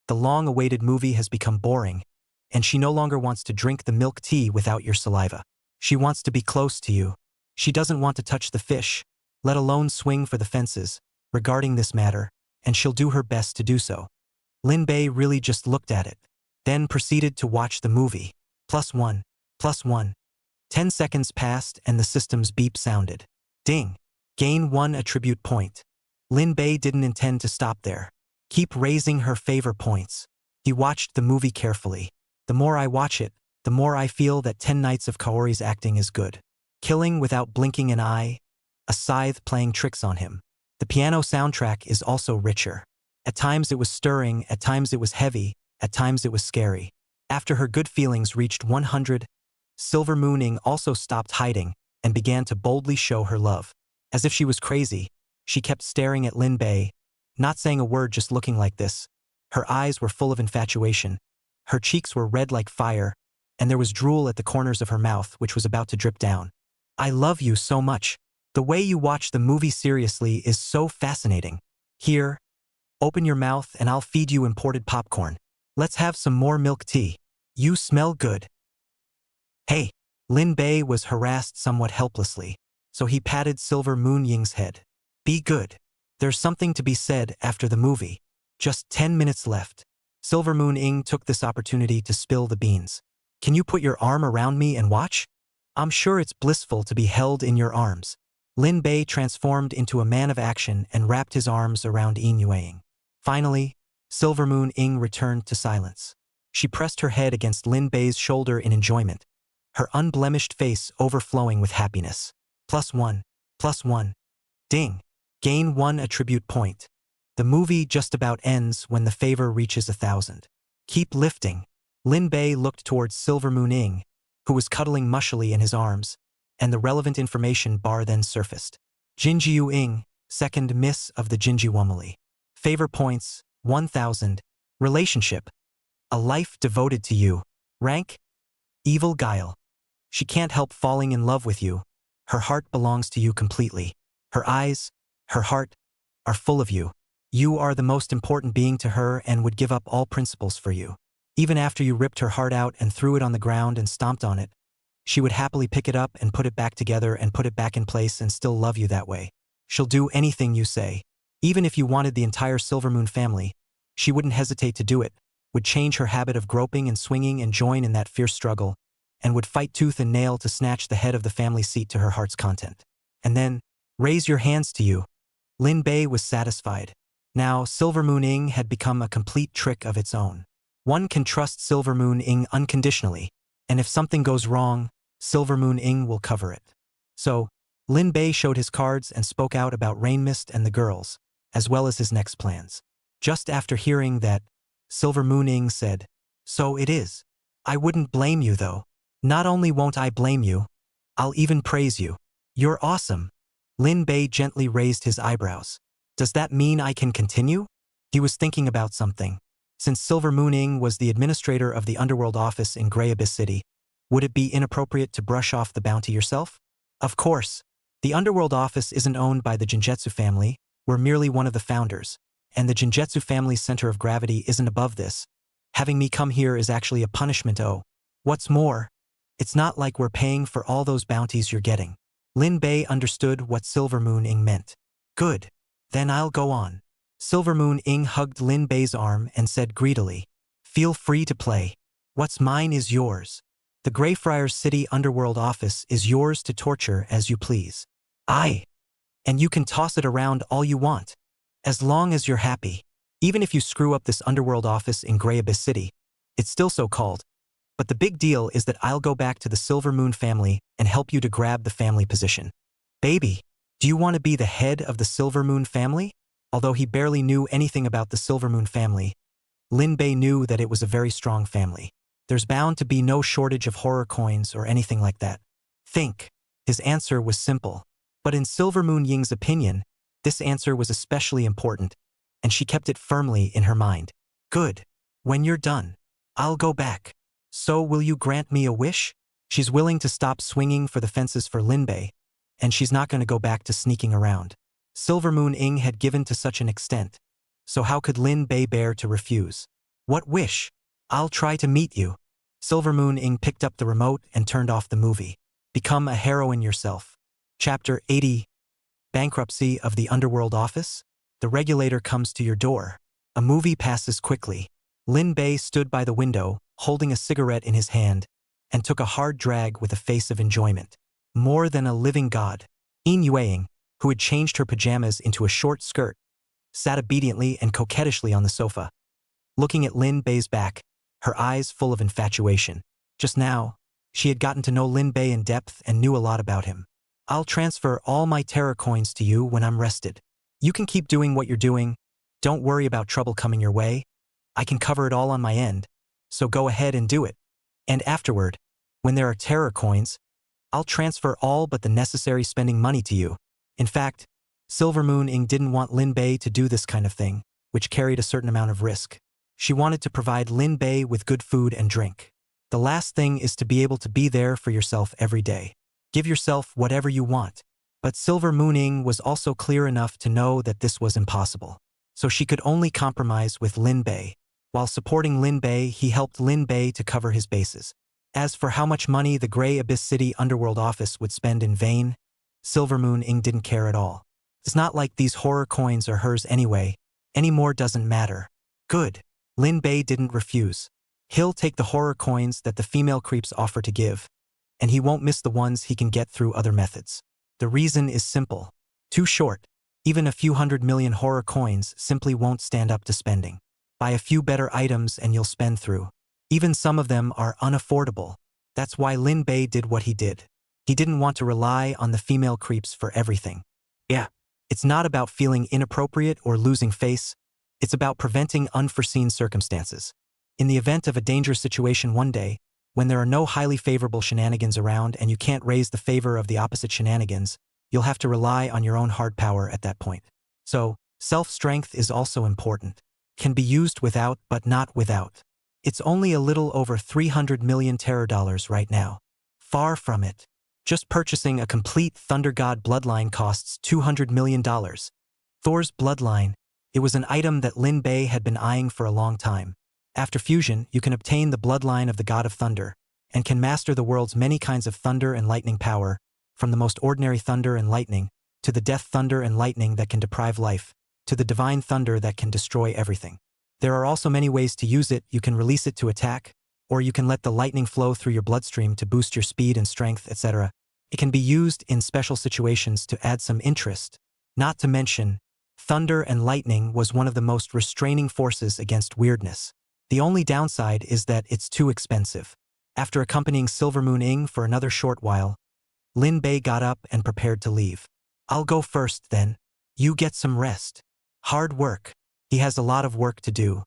The long-awaited movie has become boring, and she no longer wants to drink the milk tea without your saliva. She wants to be close to you. She doesn't want to touch the fish, let alone swing for the fences, regarding this matter, and she'll do her best to do so. Lin Bei really just looked at it, then proceeded to watch the movie. +1, +1. 10 seconds passed and the system's beep sounded. Ding. Gain 1 attribute point. Lin Bei didn't intend to stop there. Keep raising her favor points. He watched the movie carefully. The more I watch it, the more I feel that 10 Nights of Kaori's acting is good. Killing without blinking an eye, a scythe playing tricks on him. The piano soundtrack is also richer. At times it was stirring, at times it was heavy, at times it was scary. After her good feelings reached 100, Silver Mooning also stopped hiding and began to boldly show her love. As if she was crazy, she kept staring at Lin Bei, not saying a word, just looking like this. Her eyes were full of infatuation. Her cheeks were red like fire, and there was drool at the corners of her mouth which was about to drip down. I love you so much. The way you watch the movie seriously is so fascinating. Here, open your mouth and I'll feed you imported popcorn. Let's have some more milk tea. You smell good. Hey. Lin Bei was harassed somewhat helplessly, so he patted Silver Moon Ying's head. Be good. There's something to be said after the movie. Just 10 minutes left. Silver Moon Ying took this opportunity to spill the beans. Can you put your arm around me and watch? I'm sure it's blissful to be held in your arms. Lin Bei transformed into a man of action and wrapped his arms around Yin Yueying. Finally, Silver Moon Ying returned to silence. She pressed her head against Lin Bei's shoulder in enjoyment, her unblemished face overflowing with happiness. +1, +1. Ding. Gain 1 attribute point. The movie just about ends when the favor reaches 1,000. Keep lifting. Lin Bei looked towards Silver Moon Ying, who was cuddling mushily in his arms, and the relevant information bar then surfaced. Jin Ji-young, second miss of the Jinji Womily. Favor points: 1,000. Relationship: a life devoted to you. Rank: evil guile. She can't help falling in love with you. Her heart belongs to you completely. Her eyes, her heart, are full of you. You are the most important being to her and would give up all principles for you. Even after you ripped her heart out and threw it on the ground and stomped on it, she would happily pick it up and put it back together and put it back in place and still love you that way. She'll do anything you say. Even if you wanted the entire Silver Moon family, she wouldn't hesitate to do it, would change her habit of groping and swinging and join in that fierce struggle, and would fight tooth and nail to snatch the head of the family seat to her heart's content. And then, raise your hands to you. Lin Bei was satisfied. Now, Silver Moon Ing had become a complete trick of its own. One can trust Silver Moon Ing unconditionally, and if something goes wrong, Silver Moon Ing will cover it. So, Lin Bei showed his cards and spoke out about Rain Mist and the girls, as well as his next plans. Just after hearing that, Silver Moon Ing said, "So it is. I wouldn't blame you though. Not only won't I blame you, I'll even praise you. You're awesome." Lin Bei gently raised his eyebrows. "Does that mean I can continue?" He was thinking about something. Since Silver Moon Ing was the administrator of the underworld office in Gray Abyss City, would it be inappropriate to brush off the bounty yourself? Of course. The underworld office isn't owned by the Jinjetsu family, we're merely one of the founders, and the Jinjetsu family's center of gravity isn't above this. Having me come here is actually a punishment. Oh. What's more, it's not like we're paying for all those bounties you're getting. Lin Bei understood what Silver Moon Ing meant. Good. Then I'll go on. Silver Moon Ing hugged Lin Bei's arm and said greedily, "Feel free to play. What's mine is yours. The Greyfriars City Underworld office is yours to torture as you please. Aye. And you can toss it around all you want. As long as you're happy. Even if you screw up this underworld office in Gray Abyss City, it's still so called. But the big deal is that I'll go back to the Silver Moon family and help you to grab the family position. Baby, do you want to be the head of the Silver Moon family?" Although he barely knew anything about the Silver Moon family, Lin Bei knew that it was a very strong family. There's bound to be no shortage of horror coins or anything like that. Think. His answer was simple. But in Silver Moon Ying's opinion, this answer was especially important, and she kept it firmly in her mind. Good. When you're done, I'll go back. So will you grant me a wish? She's willing to stop swinging for the fences for Lin Bei, and she's not going to go back to sneaking around. Silver Moon Ing had given to such an extent, so how could Lin Bei bear to refuse? What wish? I'll try to meet you. Silver Moon Ing picked up the remote and turned off the movie. Become a heroine yourself. Chapter 80. Bankruptcy of the Underworld Office? The regulator comes to your door. A movie passes quickly. Lin Bei stood by the window, holding a cigarette in his hand, and took a hard drag with a face of enjoyment. More than a living god. Yin Yueying, who had changed her pajamas into a short skirt, sat obediently and coquettishly on the sofa, looking at Lin Bei's back, her eyes full of infatuation. Just now, she had gotten to know Lin Bei in depth and knew a lot about him. I'll transfer all my terror coins to you when I'm rested. You can keep doing what you're doing. Don't worry about trouble coming your way. I can cover it all on my end, so go ahead and do it. And afterward, when there are terror coins, I'll transfer all but the necessary spending money to you. In fact, Silver Moon Ing didn't want Lin Bei to do this kind of thing, which carried a certain amount of risk. She wanted to provide Lin Bei with good food and drink. The last thing is to be able to be there for yourself every day. Give yourself whatever you want. But Silver Moon Ing was also clear enough to know that this was impossible. So she could only compromise with Lin Bei. While supporting Lin Bei, he helped Lin Bei to cover his bases. As for how much money the Gray Abyss City Underworld office would spend in vain, Silver Moon Ing didn't care at all. It's not like these horror coins are hers anyway. Any more doesn't matter. Good. Lin Bei didn't refuse. He'll take the horror coins that the female creeps offer to give, and he won't miss the ones he can get through other methods. The reason is simple. Too short. Even a few 100 million horror coins simply won't stand up to spending. Buy a few better items and you'll spend through. Even some of them are unaffordable. That's why Lin Bei did what he did. He didn't want to rely on the female creeps for everything. Yeah. It's not about feeling inappropriate or losing face. It's about preventing unforeseen circumstances. In the event of a dangerous situation one day, when there are no highly favorable shenanigans around and you can't raise the favor of the opposite shenanigans, you'll have to rely on your own hard power at that point. So, self-strength is also important. Can be used without, but not without. It's only a little over 300 million terror dollars right now. Far from it. Just purchasing a complete Thunder God bloodline costs $200 million. Thor's bloodline. It was an item that Lin Bei had been eyeing for a long time. After fusion, you can obtain the bloodline of the God of Thunder, and can master the world's many kinds of thunder and lightning power, from the most ordinary thunder and lightning, to the death thunder and lightning that can deprive life, to the divine thunder that can destroy everything. There are also many ways to use it. You can release it to attack, or you can let the lightning flow through your bloodstream to boost your speed and strength, etc. It can be used in special situations to add some interest. Not to mention, thunder and lightning was one of the most restraining forces against weirdness. The only downside is that it's too expensive. After accompanying Silver Moon Ing for another short while, Lin Bei got up and prepared to leave. I'll go first then. You get some rest. Hard work. He has a lot of work to do.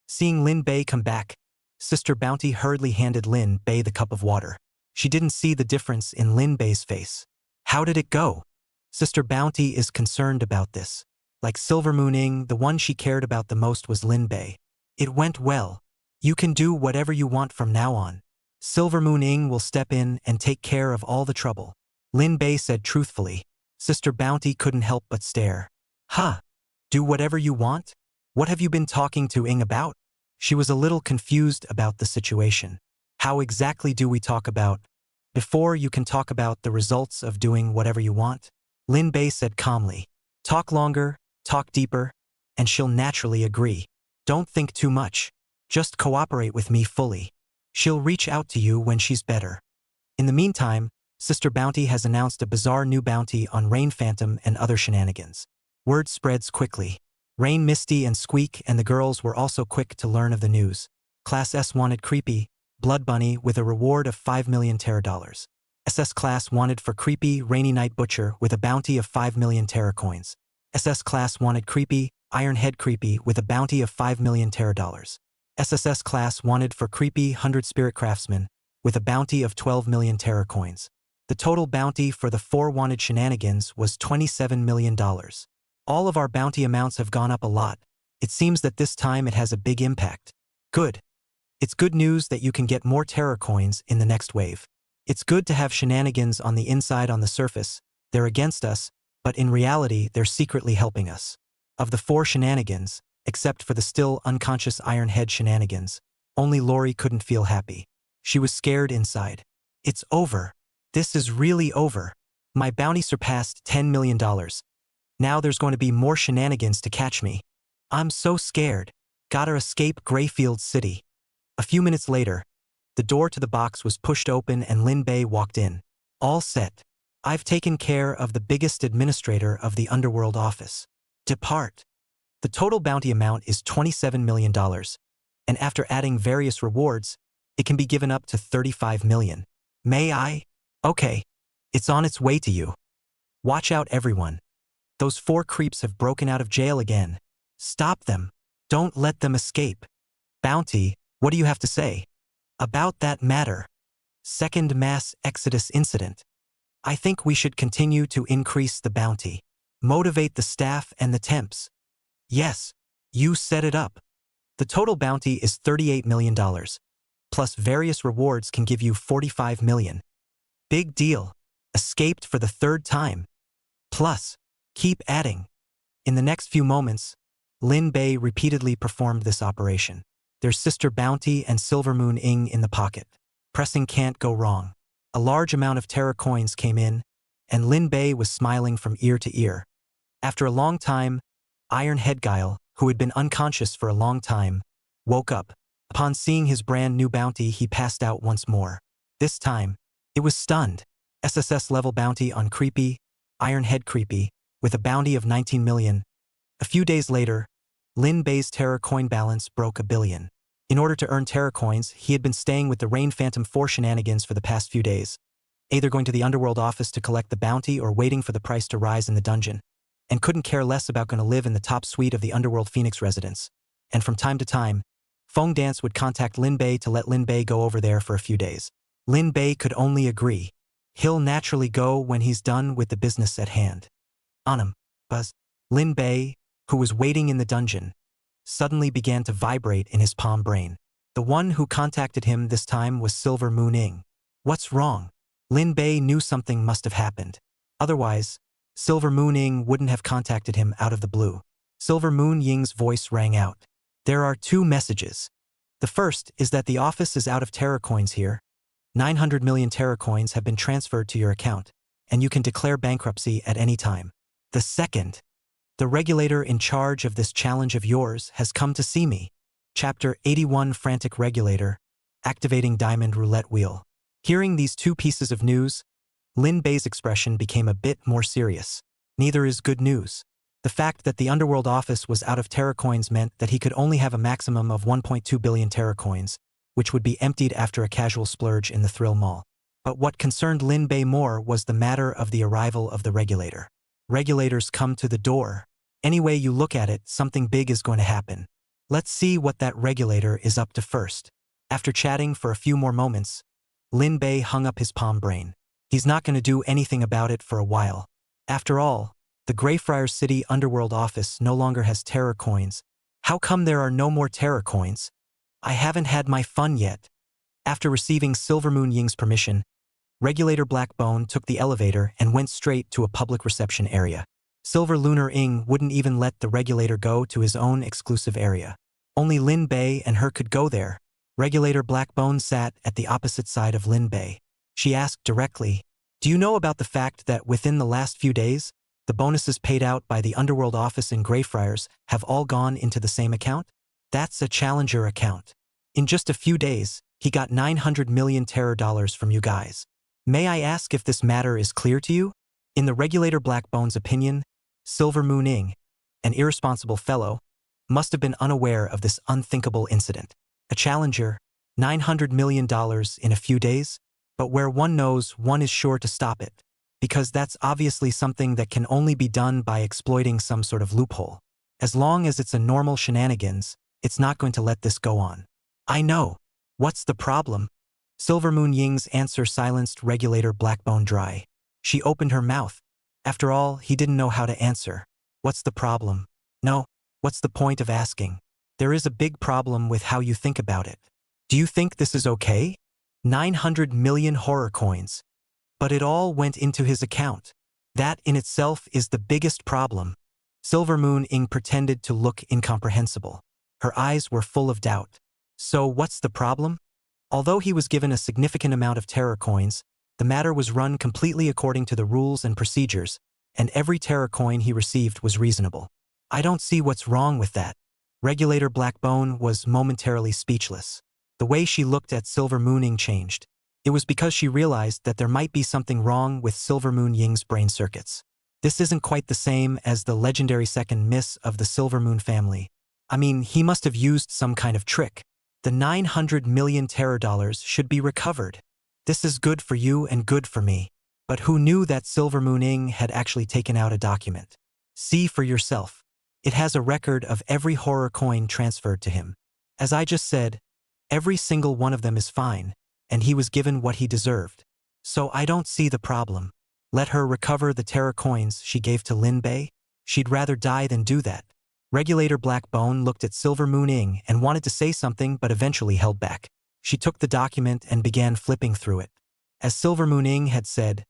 Seeing Lin Bei come back, Sister Bounty hurriedly handed Lin Bei the cup of water. She didn't see the difference in Lin Bei's face. How did it go? Sister Bounty is concerned about this. Like Silver Moon Ing, the one she cared about the most was Lin Bei. It went well. You can do whatever you want from now on. Silver Moon Ing will step in and take care of all the trouble. Lin Bei said truthfully. Sister Bounty couldn't help but stare. Huh? Do whatever you want? What have you been talking to Ing about? She was a little confused about the situation. How exactly do we talk about? Before you can talk about the results of doing whatever you want? Lin Bei said calmly. Talk longer, talk deeper, and she'll naturally agree. Don't think too much. Just cooperate with me fully. She'll reach out to you when she's better. In the meantime, Sister Bounty has announced a bizarre new bounty on Rain Phantom and other shenanigans. Word spreads quickly. Rain, Misty, and Squeak and the girls were also quick to learn of the news. Class S wanted Creepy, Blood Bunny with a reward of 5 million Terra dollars. SS Class wanted for Creepy, Rainy Night Butcher with a bounty of 5 million Terra coins. SS Class wanted Creepy, Iron Head Creepy with a bounty of 5 million Terra dollars. SSS Class wanted for Creepy 100 Spirit Craftsman with a bounty of 12 million Terra coins. The total bounty for the 4 wanted shenanigans was $27 million. All of our bounty amounts have gone up a lot. It seems that this time it has a big impact. Good. It's good news that you can get more Terra coins in the next wave. It's good to have shenanigans on the inside on the surface. They're against us, but in reality they're secretly helping us. Of the 4 shenanigans, except for the still unconscious Iron Head shenanigans, only Lori couldn't feel happy. She was scared inside. It's over. This is really over. My bounty surpassed $10 million. Now there's going to be more shenanigans to catch me. I'm so scared. Gotta escape Greyfield City. A few minutes later, the door to the box was pushed open and Lin Bei walked in. All set. I've taken care of the biggest administrator of the Underworld office. Depart. The total bounty amount is $27 million, and after adding various rewards, it can be given up to $35 million. May I? Okay. It's on its way to you. Watch out, everyone. Those 4 creeps have broken out of jail again. Stop them. Don't let them escape. Bounty, what do you have to say? About that matter. Second mass exodus incident. I think we should continue to increase the bounty. Motivate the staff and the temps. Yes, you set it up. The total bounty is $38 million, plus various rewards can give you $45 million. Big deal. Escaped for the 3rd time. Plus, keep adding. In the next few moments, Lin Bei repeatedly performed this operation. There's Sister Bounty and Silver Moon Ing in the pocket. Pressing can't go wrong. A large amount of Terra coins came in, and Lin Bei was smiling from ear to ear. After a long time, Iron Head Guile, who had been unconscious for a long time, woke up. Upon seeing his brand new bounty, he passed out once more. This time, it was stunned. SSS level bounty on Creepy, Iron Head Creepy, with a bounty of 19 million. A few days later, Lin Bei's Terra coin balance broke $1 billion. In order to earn Terra coins, he had been staying with the Rain Phantom 4 shenanigans for the past few days, either going to the Underworld office to collect the bounty or waiting for the price to rise in the dungeon, and couldn't care less about going to live in the top suite of the Underworld Phoenix residence. And from time to time, Feng Dance would contact Lin Bei to let Lin Bei go over there for a few days. Lin Bei could only agree. He'll naturally go when he's done with the business at hand. Anam, Buzz. Lin Bei, who was waiting in the dungeon, suddenly began to vibrate in his palm brain. The one who contacted him this time was Silver Moon Ing. What's wrong? Lin Bei knew something must have happened. Otherwise, Silver Moon Ing wouldn't have contacted him out of the blue. Silver Moon Ying's voice rang out. There are 2 messages. The first is that the office is out of Terra coins here. 900 million Terra coins have been transferred to your account, and you can declare bankruptcy at any time. The second, the regulator in charge of this challenge of yours has come to see me. Chapter 81 Frantic Regulator. activating diamond roulette wheel. Hearing these two pieces of news, Lin Bei's expression became a bit more serious. Neither is good news. The fact that the underworld office was out of Terra coins meant that he could only have a maximum of 1.2 billion Terra coins, which would be emptied after a casual splurge in the Thrill Mall. But what concerned Lin Bei more was the matter of the arrival of the regulator. Regulators come to the door. Any way you look at it, something big is going to happen. Let's see what that regulator is up to first. After chatting for a few more moments, Lin Bei hung up his palm brain. He's not going to do anything about it for a while. After all, the Greyfriars City Underworld office no longer has Terror coins. How come there are no more Terror coins? I haven't had my fun yet. After receiving Silver Moon Ying's permission, Regulator Blackbone took the elevator and went straight to a public reception area. Silver Lunar Ying wouldn't even let the regulator go to his own exclusive area. Only Lin Bei and her could go there. Regulator Blackbone sat at the opposite side of Lin Bei. She asked directly, "Do you know about the fact that within the last few days, the bonuses paid out by the Underworld office in Greyfriars have all gone into the same account? That's a challenger account. In just a few days, he got 900 million Terror dollars from you guys. May I ask if this matter is clear to you?" In the Regulator Blackbone's opinion, Silver Moon Ying, an irresponsible fellow, must have been unaware of this unthinkable incident. A challenger, $900 million in a few days? But where one knows, one is sure to stop it. Because that's obviously something that can only be done by exploiting some sort of loophole. As long as it's a normal shenanigans, it's not going to let this go on. I know. What's the problem? Silver Moon Ying's answer silenced Regulator Blackbone dry. She opened her mouth. After all, he didn't know how to answer. What's the problem? No, what's the point of asking? There is a big problem with how you think about it. Do you think this is okay? 900 million horror coins. But it all went into his account. That in itself is the biggest problem. Silver Moon Ying pretended to look incomprehensible. Her eyes were full of doubt. So what's the problem? Although he was given a significant amount of Terror coins, the matter was run completely according to the rules and procedures, and every Terror coin he received was reasonable. I don't see what's wrong with that. Regulator Blackbone was momentarily speechless. The way she looked at Silver Moon Ying changed. It was because she realized that there might be something wrong with Silver Moon Ying's brain circuits. This isn't quite the same as the legendary second miss of the Silver Moon family. I mean, he must have used some kind of trick. The 900 million Terror dollars should be recovered. This is good for you and good for me. But who knew that Silver Moon Ying had actually taken out a document? See for yourself. It has a record of every horror coin transferred to him. As I just said, every single one of them is fine, and he was given what he deserved. So I don't see the problem. Let her recover the Terror coins she gave to Lin Bei? She'd rather die than do that. Regulator Blackbone looked at Silver Moon Ying and wanted to say something but eventually held back. She took the document and began flipping through it. As Silver Moon Ying had said,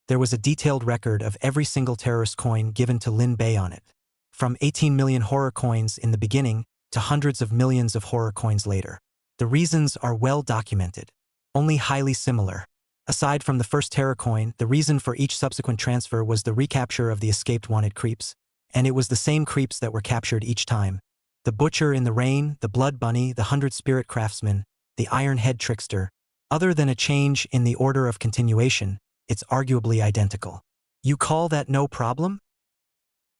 there was a detailed record of every single terrorist coin given to Lin Bei on it. From 18 million horror coins in the beginning to hundreds of millions of horror coins later. The reasons are well documented. Only highly similar. Aside from the first Terror coin, the reason for each subsequent transfer was the recapture of the escaped wanted creeps, and it was the same creeps that were captured each time. The Butcher in the Rain, the Blood Bunny, the 100 Spirit Craftsman, the Iron Head Trickster. Other than a change in the order of continuation, it's arguably identical. You call that no problem?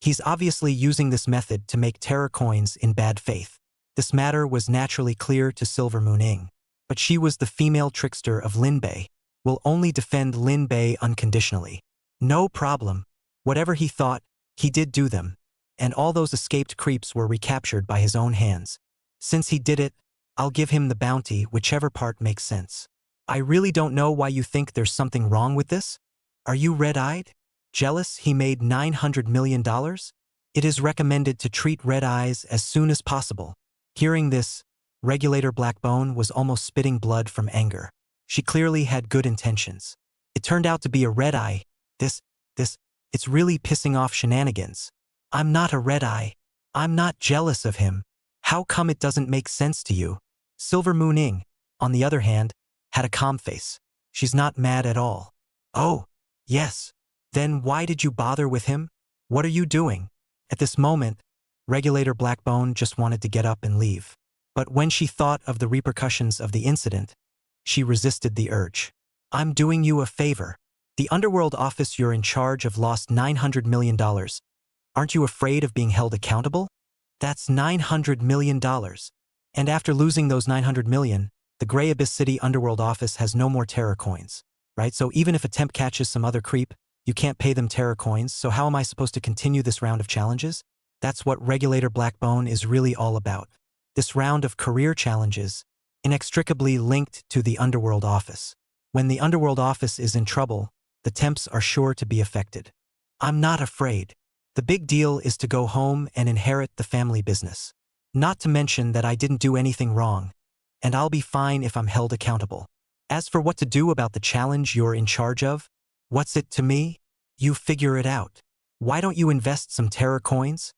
He's obviously using this method to make Terror coins in bad faith. This matter was naturally clear to Silver Moon Ying. But she was the female trickster of Lin Bei. Will only defend Lin Bei unconditionally. No problem. Whatever he thought, he did do them. And all those escaped creeps were recaptured by his own hands. Since he did it, I'll give him the bounty, whichever part makes sense. I really don't know why you think there's something wrong with this. Are you red-eyed? Jealous he made $900 million? It is recommended to treat red eyes as soon as possible. Hearing this, Regulator Blackbone was almost spitting blood from anger. She clearly had good intentions. It turned out to be a red eye. It's really pissing off shenanigans. I'm not a red eye. I'm not jealous of him. How come it doesn't make sense to you? Silver Moon Ying, on the other hand, had a calm face. She's not mad at all. Oh, yes. Then why did you bother with him? What are you doing? At this moment, Regulator Blackbone just wanted to get up and leave. But when she thought of the repercussions of the incident, She resisted the urge. I'm doing you a favor. The underworld office you're in charge of lost $900 million. Aren't you afraid of being held accountable? That's $900 million. And after losing those 900 million, the Gray Abyss City underworld office has no more terror coins, right? So even if a temp catches some other creep, you can't pay them terror coins, so how am I supposed to continue this round of challenges? That's what Regulator Blackbone is really all about. This round of career challenges, inextricably linked to the underworld office. When the underworld office is in trouble, the temps are sure to be affected. I'm not afraid. The big deal is to go home and inherit the family business. Not to mention that I didn't do anything wrong, and I'll be fine if I'm held accountable. As for what to do about the challenge you're in charge of, what's it to me? You figure it out. Why don't you invest some terror coins?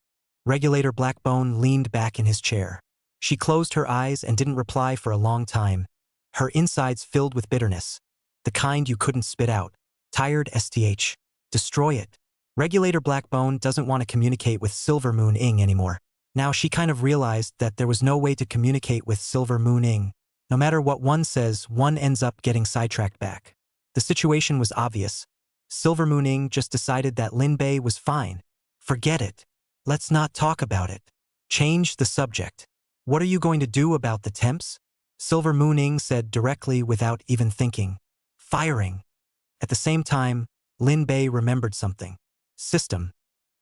Regulator Blackbone leaned back in his chair. She closed her eyes and didn't reply for a long time, her insides filled with bitterness, the kind you couldn't spit out. Tired STH. Destroy it. Regulator Blackbone doesn't want to communicate with Silver Moon Ing anymore. Now she kind of realized that there was no way to communicate with Silver Moon Ing. No matter what one says, one ends up getting sidetracked back. The situation was obvious. Silver Moon Ing just decided that Lin Bei was fine. Forget it. Let's not talk about it. Change the subject. What are you going to do about the temps? Silver Moon Ing said directly without even thinking. Firing. At the same time, Lin Bei remembered something. System.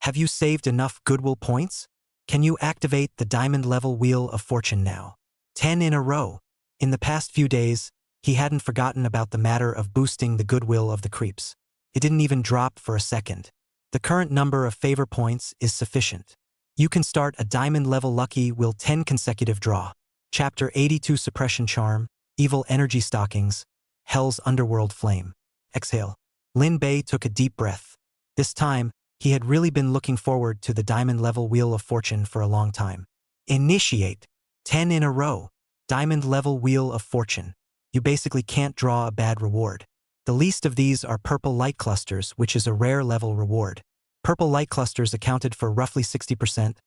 Have you saved enough goodwill points? Can you activate the diamond level Wheel of Fortune now? 10 in a row. In the past few days, he hadn't forgotten about the matter of boosting the goodwill of the creeps. It didn't even drop for a second. The current number of favor points is sufficient. You can start a diamond level lucky will 10 consecutive draw. Chapter 82 Suppression Charm, Evil Energy Stockings, Hell's Underworld Flame. Exhale. Lin Bei took a deep breath. This time, he had really been looking forward to the diamond level Wheel of Fortune for a long time. Initiate. 10 in a row. Diamond level Wheel of Fortune. You basically can't draw a bad reward. The least of these are purple light clusters, which is a rare level reward. Purple light clusters accounted for roughly 60%,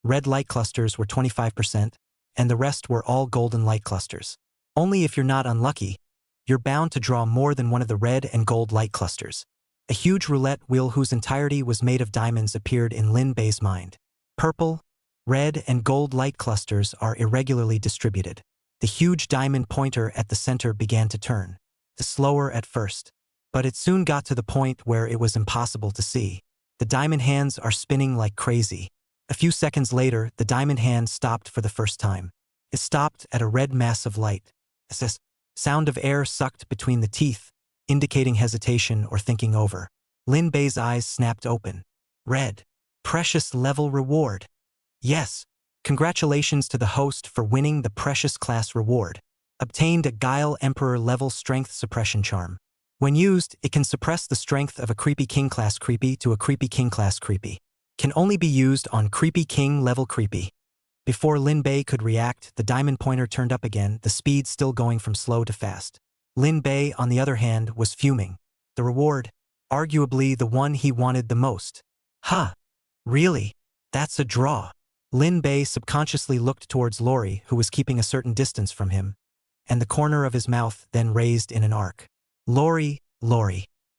red light clusters were 25%, and the rest were all golden light clusters. Only if you're not unlucky, you're bound to draw more than one of the red and gold light clusters. A huge roulette wheel whose entirety was made of diamonds appeared in Lin Bei's mind. Purple, red, and gold light clusters are irregularly distributed. The huge diamond pointer at the center began to turn. Slower at first, but it soon got to the point where it was impossible to see. The diamond hands are spinning like crazy. A few seconds later, the diamond hand stopped for the first time. It stopped at a red mass of light. A sound of air sucked between the teeth, indicating hesitation or thinking over. Lin Bei's eyes snapped open. Red. Precious level reward. Yes. Congratulations to the host for winning the Precious Class reward. Obtained a Guile Emperor level Strength Suppression Charm. When used, it can suppress the strength of a Creepy King class creepy to a Creepy King class creepy. Can only be used on Creepy King level creepy. Before Lin Bei could react, the diamond pointer turned up again, the speed still going from slow to fast. Lin Bei, on the other hand, was fuming. The reward, arguably the one he wanted the most. Huh. Really? That's a draw. Lin Bei subconsciously looked towards Lori, who was keeping a certain distance from him, and the corner of his mouth then raised in an arc. Lori,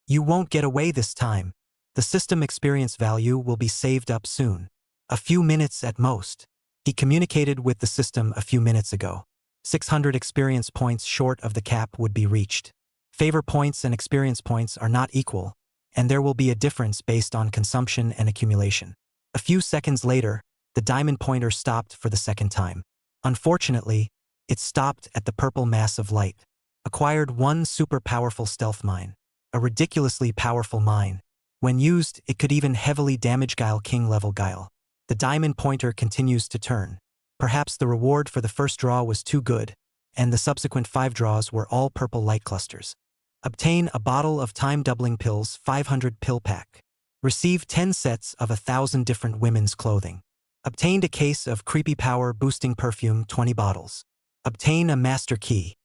you won't get away this time. The system experience value will be saved up soon. A few minutes at most. He communicated with the system a few minutes ago. 600 experience points short of the cap would be reached. Favor points and experience points are not equal, and there will be a difference based on consumption and accumulation. A few seconds later, the diamond pointer stopped for the second time. Unfortunately, it stopped at the purple mass of light. Acquired one super powerful stealth mine. A ridiculously powerful mine. When used, it could even heavily damage Guile King level Guile. The diamond pointer continues to turn. Perhaps the reward for the first draw was too good, and the subsequent 5 draws were all purple light clusters. Obtain a bottle of time-doubling pills 500 pill pack. Receive 10 sets of 1,000 different women's clothing. Obtained a case of creepy power boosting perfume 20 bottles. Obtain a master key.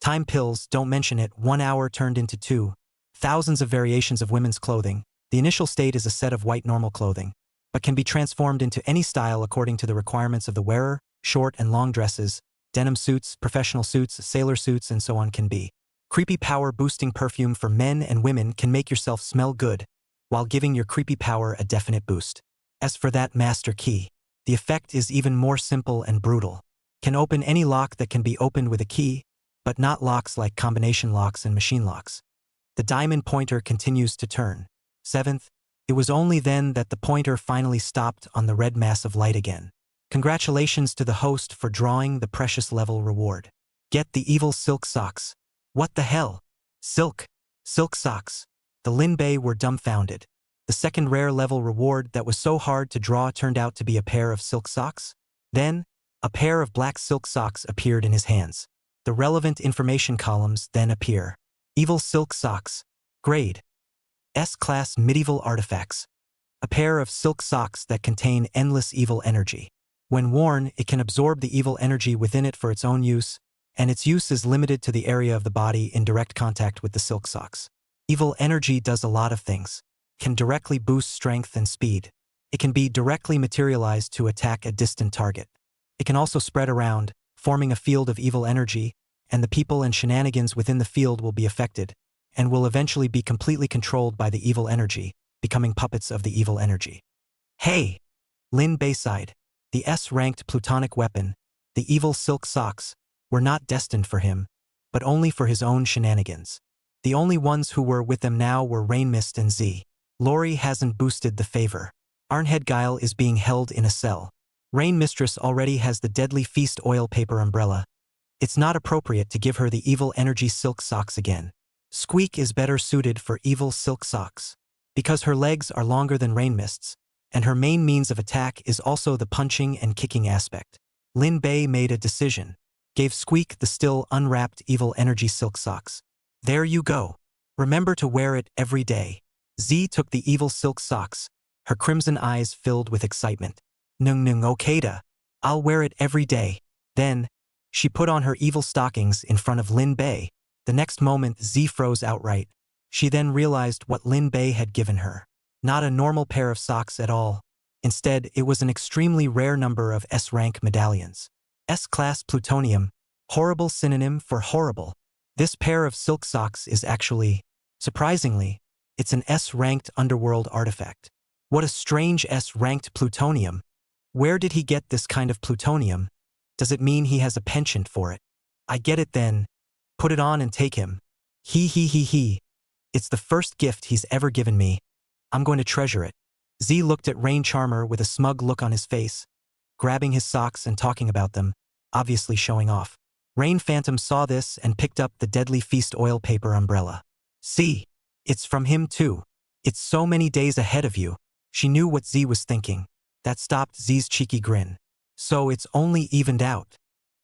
Time pills, don't mention it, 1 hour turned into 2. Thousands of variations of women's clothing. The initial state is a set of white normal clothing, but can be transformed into any style according to the requirements of the wearer, short and long dresses, denim suits, professional suits, sailor suits, and so on can be. Creepy power-boosting perfume for men and women can make yourself smell good, while giving your creepy power a definite boost. As for that master key, the effect is even more simple and brutal. Can open any lock that can be opened with a key, but not locks like combination locks and machine locks. The diamond pointer continues to turn. 7th, it was only then that the pointer finally stopped on the red mass of light again. Congratulations to the host for drawing the precious level reward. Get the evil silk socks. What the hell? Silk socks. The Linbei were dumbfounded. The second rare level reward that was so hard to draw turned out to be a pair of silk socks? Then, a pair of black silk socks appeared in his hands. The relevant information columns then appear. Evil silk socks. Grade S-class medieval artifacts. A pair of silk socks that contain endless evil energy. When worn, it can absorb the evil energy within it for its own use, and its use is limited to the area of the body in direct contact with the silk socks. Evil energy does a lot of things. Can directly boost strength and speed. It can be directly materialized to attack a distant target. It can also spread around, forming a field of evil energy, and the people and shenanigans within the field will be affected, and will eventually be completely controlled by the evil energy, becoming puppets of the evil energy. Hey! Lin Bayside, the S-ranked plutonic weapon, the evil silk socks, were not destined for him, but only for his own shenanigans. The only ones who were with them now were Rainmist and Z. Lori hasn't boosted the favor. Arnheadgeil is being held in a cell. Rain Mistress already has the deadly feast oil paper umbrella. It's not appropriate to give her the evil energy silk socks again. Squeak is better suited for evil silk socks. Because her legs are longer than Rainmist's, and her main means of attack is also the punching and kicking aspect. Lin Bei made a decision. Gave Squeak the still unwrapped evil energy silk socks. There you go. Remember to wear it every day. Z took the evil silk socks, her crimson eyes filled with excitement. Nung okada. I'll wear it every day. Then, she put on her evil stockings in front of Lin Bei. The next moment Z froze outright. She then realized what Lin Bei had given her. Not a normal pair of socks at all. Instead, it was an extremely rare number of S-rank medallions. S-class plutonium, horrible synonym for horrible. This pair of silk socks is actually, surprisingly, it's an S-ranked underworld artifact. What a strange S-ranked plutonium. Where did he get this kind of plutonium? Does it mean he has a penchant for it? I get it then. Put it on and take him. He. It's the first gift he's ever given me. I'm going to treasure it. Z looked at Rain Charmer with a smug look on his face, grabbing his socks and talking about them, obviously showing off. Rain Phantom saw this and picked up the deadly feast oil paper umbrella. See, it's from him too. It's so many days ahead of you. She knew what Z was thinking. That stopped Z's cheeky grin. So it's only evened out.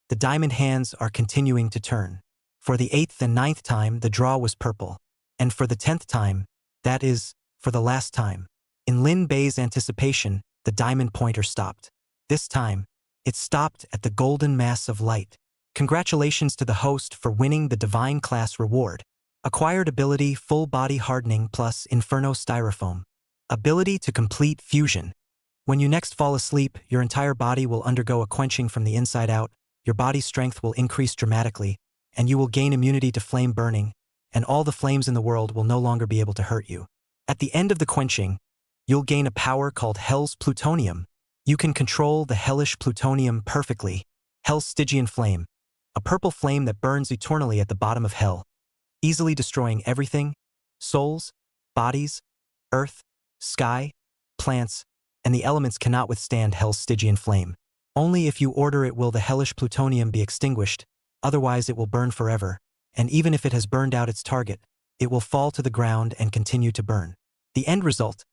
The diamond hands are continuing to turn. For the 8th and 9th time, the draw was purple. And for the 10th time, that is, for the last time, in Lin Bei's anticipation, the diamond pointer stopped. This time, it stopped at the golden mass of light. Congratulations to the host for winning the Divine Class reward. Acquired ability Full Body Hardening plus Inferno Styrofoam. Ability to complete fusion. When you next fall asleep, your entire body will undergo a quenching from the inside out, your body's strength will increase dramatically, and you will gain immunity to flame burning, and all the flames in the world will no longer be able to hurt you. At the end of the quenching, you'll gain a power called Hell's Plutonium. You can control the hellish plutonium perfectly. Hell's Stygian Flame. A purple flame that burns eternally at the bottom of hell, easily destroying everything, souls, bodies, earth, sky, plants, and the elements cannot withstand Hell's Stygian Flame. Only if you order it will the hellish plutonium be extinguished, otherwise it will burn forever, and even if it has burned out its target, it will fall to the ground and continue to burn. The end result?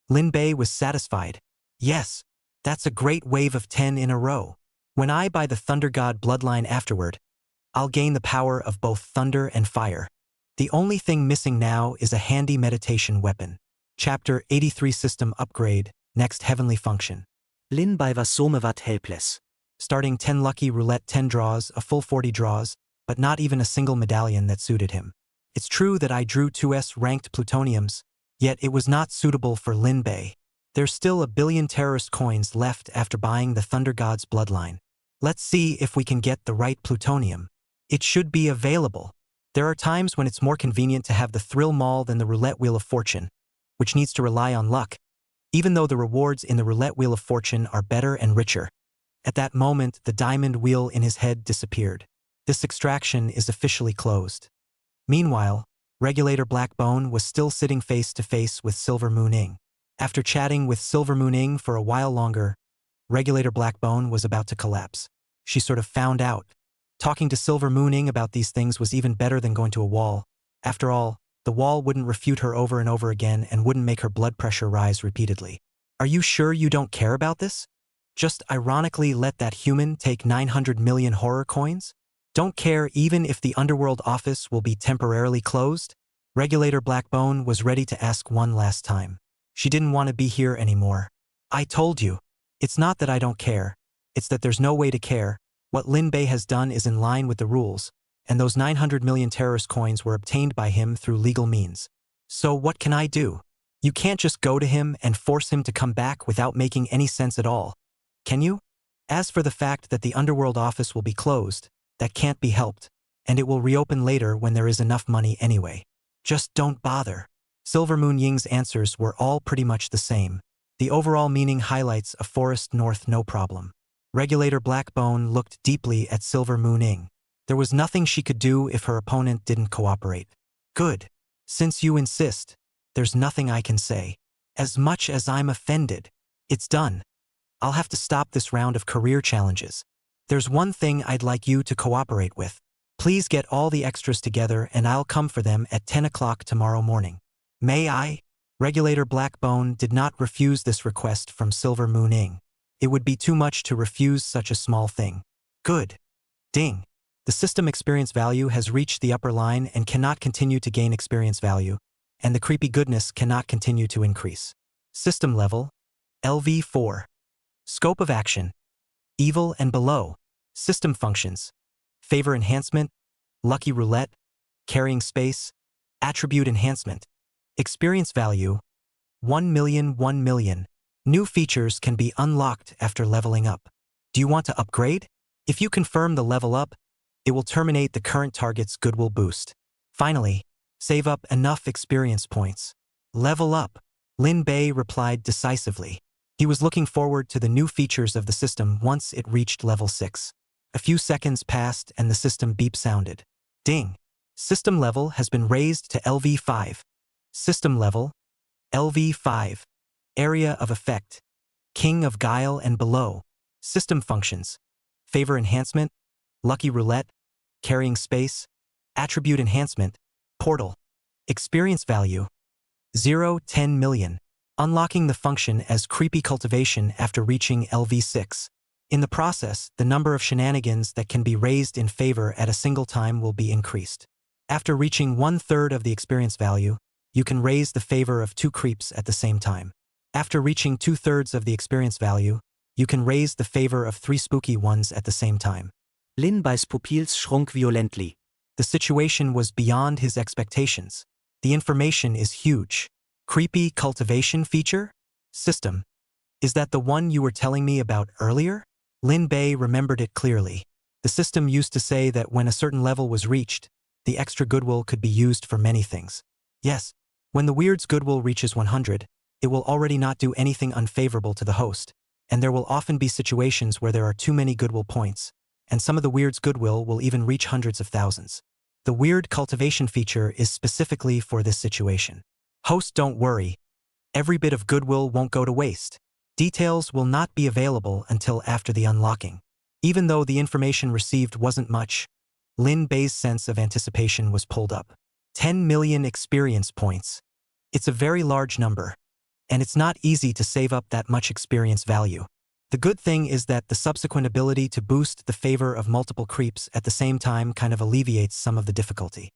Lin Bei was satisfied. Yes, that's a great wave of 10 in a row. When I buy the Thunder God bloodline afterward, I'll gain the power of both thunder and fire. The only thing missing now is a handy meditation weapon. Chapter 83 System Upgrade, Next Heavenly Function. Lin Bei var somewhat helpless. Starting 10 lucky roulette 10 draws, a full 40 draws, but not even a single medallion that suited him. It's true that I drew 2S ranked plutoniums, yet it was not suitable for Lin Bei. There's still 1 billion terrorist coins left after buying the Thunder God's bloodline. Let's see if we can get the right plutonium. It should be available. There are times when it's more convenient to have the thrill mall than the roulette wheel of fortune, which needs to rely on luck, even though the rewards in the roulette wheel of fortune are better and richer. At that moment, the diamond wheel in his head disappeared. This extraction is officially closed. Meanwhile, Regulator Blackbone was still sitting face to face with Silver Moon Ing. After chatting with Silver Moon Ing for a while longer, Regulator Blackbone was about to collapse. She sort of found out. Talking to Silver Moon Ing about these things was even better than going to a wall. After all, the wall wouldn't refute her over and over again and wouldn't make her blood pressure rise repeatedly. Are you sure you don't care about this? Just ironically let that human take 900 million horror coins? Don't care even if the underworld office will be temporarily closed? Regulator Blackbone was ready to ask one last time. She didn't want to be here anymore. I told you. It's not that I don't care. It's that there's no way to care. What Lin Bei has done is in line with the rules, and those 900 million terrorist coins were obtained by him through legal means. So what can I do? You can't just go to him and force him to come back without making any sense at all. Can you? As for the fact that the underworld office will be closed, that can't be helped, and it will reopen later when there is enough money anyway. Just don't bother. Silver Moon Ying's answers were all pretty much the same. The overall meaning highlights a forest north no problem. Regulator Blackbone looked deeply at Silver Moon Ing. There was nothing she could do if her opponent didn't cooperate. Good. Since you insist, there's nothing I can say. As much as I'm offended, it's done. I'll have to stop this round of career challenges. There's one thing I'd like you to cooperate with. Please get all the extras together and I'll come for them at 10 o'clock tomorrow morning. May I? Regulator Blackbone did not refuse this request from Silver Moon Ing. It would be too much to refuse such a small thing. Good. Ding. The system experience value has reached the upper line and cannot continue to gain experience value, and the creepy goodness cannot continue to increase. System level, LV4. Scope of action, evil and below. System functions, favor enhancement, lucky roulette, carrying space, attribute enhancement. Experience value, 1 million 1 million. New features can be unlocked after leveling up. Do you want to upgrade? If you confirm the level up, it will terminate the current target's goodwill boost. Finally, save up enough experience points. Level up. Lin Bei replied decisively. He was looking forward to the new features of the system once it reached level 6. A few seconds passed and the system beep sounded. Ding. System level has been raised to LV5. System level, LV5. Area of effect, King of Guile and below. System functions, favor enhancement, lucky roulette, carrying space, attribute enhancement, portal. Experience value, 0-10 million. Unlocking the function as creepy cultivation after reaching LV6. In the process, the number of shenanigans that can be raised in favor at a single time will be increased. After reaching 1/3 of the experience value, you can raise the favor of 2 creeps at the same time. After reaching 2/3 of the experience value, you can raise the favor of 3 spooky ones at the same time. Lin Bei's pupils shrunk violently. The situation was beyond his expectations. The information is huge. Creepy cultivation feature? System. Is that the one you were telling me about earlier? Lin Bei remembered it clearly. The system used to say that when a certain level was reached, the extra goodwill could be used for many things. Yes, when the weird's goodwill reaches 100, it will already not do anything unfavorable to the host, and there will often be situations where there are too many goodwill points, and some of the weird's goodwill will even reach hundreds of thousands. The weird cultivation feature is specifically for this situation. Host, don't worry. Every bit of goodwill won't go to waste. Details will not be available until after the unlocking. Even though the information received wasn't much, Lin Bei's sense of anticipation was pulled up. 10 million experience points. It's a very large number, and it's not easy to save up that much experience value. The good thing is that the subsequent ability to boost the favor of multiple creeps at the same time kind of alleviates some of the difficulty.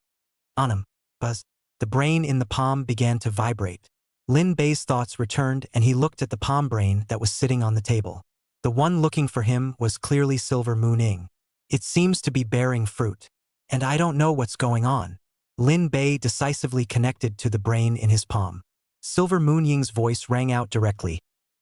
Buzz. The brain in the palm began to vibrate. Lin Bei's thoughts returned and he looked at the palm brain that was sitting on the table. The one looking for him was clearly Silver Moon Ing. It seems to be bearing fruit. And I don't know what's going on. Lin Bei decisively connected to the brain in his palm. Silver Moon Ying's voice rang out directly,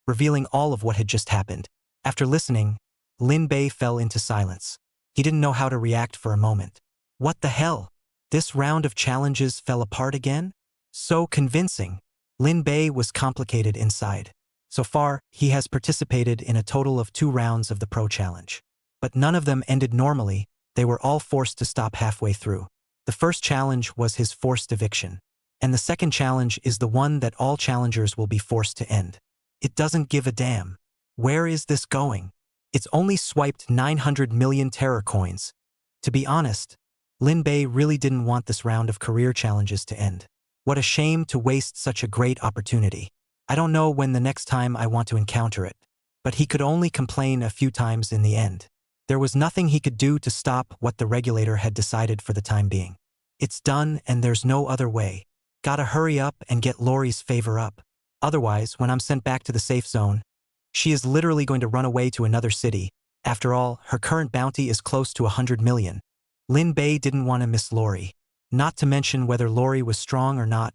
revealing all of what had just happened. After listening, Lin Bei fell into silence. He didn't know how to react for a moment. What the hell? This round of challenges fell apart again? So convincing. Lin Bei was complicated inside. So far, he has participated in a total of 2 rounds of the Pro Challenge. But none of them ended normally, they were all forced to stop halfway through. The first challenge was his forced eviction. And the second challenge is the one that all challengers will be forced to end. It doesn't give a damn. Where is this going? It's only swiped 900 million terror coins. To be honest, Lin Bei really didn't want this round of career challenges to end. What a shame to waste such a great opportunity. I don't know when the next time I want to encounter it. But he could only complain a few times in the end. There was nothing he could do to stop what the regulator had decided for the time being. It's done and there's no other way. Gotta hurry up and get Lori's favor up. Otherwise, when I'm sent back to the safe zone, she is literally going to run away to another city. After all, her current bounty is close to 100 million. Lin Bei didn't want to miss Lori. Not to mention whether Lori was strong or not.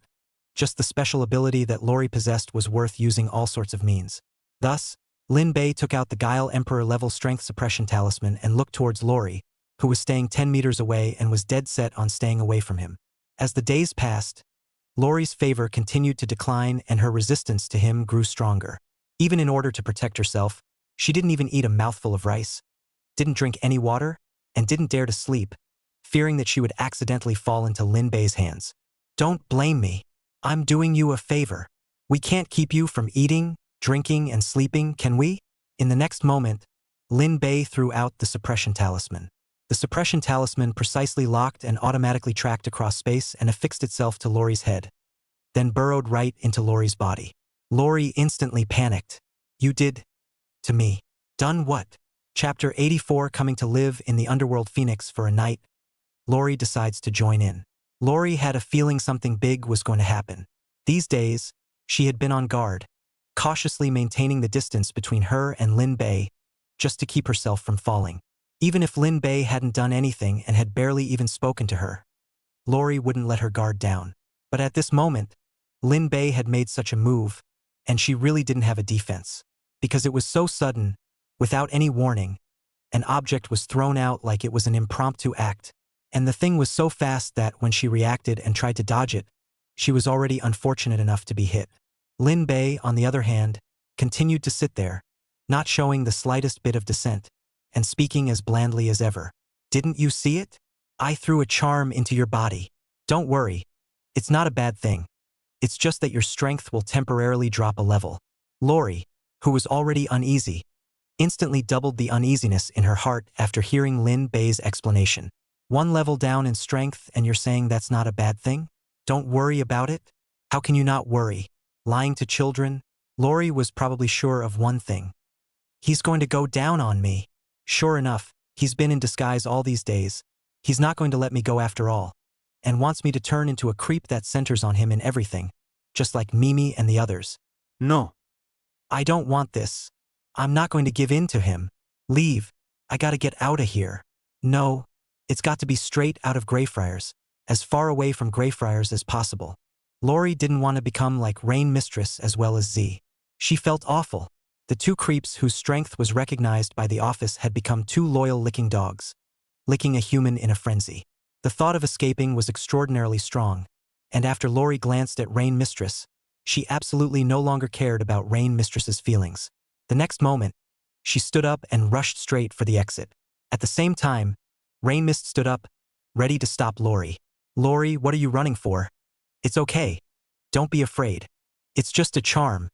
Just the special ability that Lori possessed was worth using all sorts of means. Thus, Lin Bei took out the Guile Emperor level strength suppression talisman and looked towards Lori, who was staying 10 meters away and was dead set on staying away from him. As the days passed, Lori's favor continued to decline and her resistance to him grew stronger. Even in order to protect herself, she didn't even eat a mouthful of rice, didn't drink any water, and didn't dare to sleep, fearing that she would accidentally fall into Lin Bei's hands. Don't blame me. I'm doing you a favor. We can't keep you from eating, drinking, and sleeping, can we? In the next moment, Lin Bei threw out the suppression talisman. The suppression talisman precisely locked and automatically tracked across space and affixed itself to Lori's head, then burrowed right into Lori's body. Lori instantly panicked. You did? To me. Done what? Chapter 84. Coming to live in the underworld Phoenix for a night, Lori decides to join in. Lori had a feeling something big was going to happen. These days, she had been on guard, cautiously maintaining the distance between her and Lin Bei, just to keep herself from falling. Even if Lin Bei hadn't done anything and had barely even spoken to her, Lori wouldn't let her guard down. But at this moment, Lin Bei had made such a move, and she really didn't have a defense. Because it was so sudden, without any warning, an object was thrown out like it was an impromptu act, and the thing was so fast that when she reacted and tried to dodge it, she was already unfortunate enough to be hit. Lin Bei, on the other hand, continued to sit there, not showing the slightest bit of dissent, and speaking as blandly as ever. Didn't you see it? I threw a charm into your body. Don't worry. It's not a bad thing. It's just that your strength will temporarily drop a level. Lori, who was already uneasy, instantly doubled the uneasiness in her heart after hearing Lin Bei's explanation. 1 level down in strength and you're saying that's not a bad thing? Don't worry about it? How can you not worry? Lying to children? Lori was probably sure of one thing. He's going to go down on me. Sure enough, he's been in disguise all these days. He's not going to let me go after all, and wants me to turn into a creep that centers on him in everything, just like Mimi and the others. No. I don't want this. I'm not going to give in to him. Leave. I gotta get out of here. No, it's got to be straight out of Greyfriars, as far away from Greyfriars as possible. Lori didn't want to become like Rain Mistress as well as Z. She felt awful. The 2 creeps whose strength was recognized by the office had become 2 loyal licking dogs, licking a human in a frenzy. The thought of escaping was extraordinarily strong, and after Lori glanced at Rain Mistress, she absolutely no longer cared about Rain Mistress's feelings. The next moment, she stood up and rushed straight for the exit. At the same time, Rain Mist stood up, ready to stop Lori. Lori, what are you running for? It's okay. Don't be afraid. It's just a charm.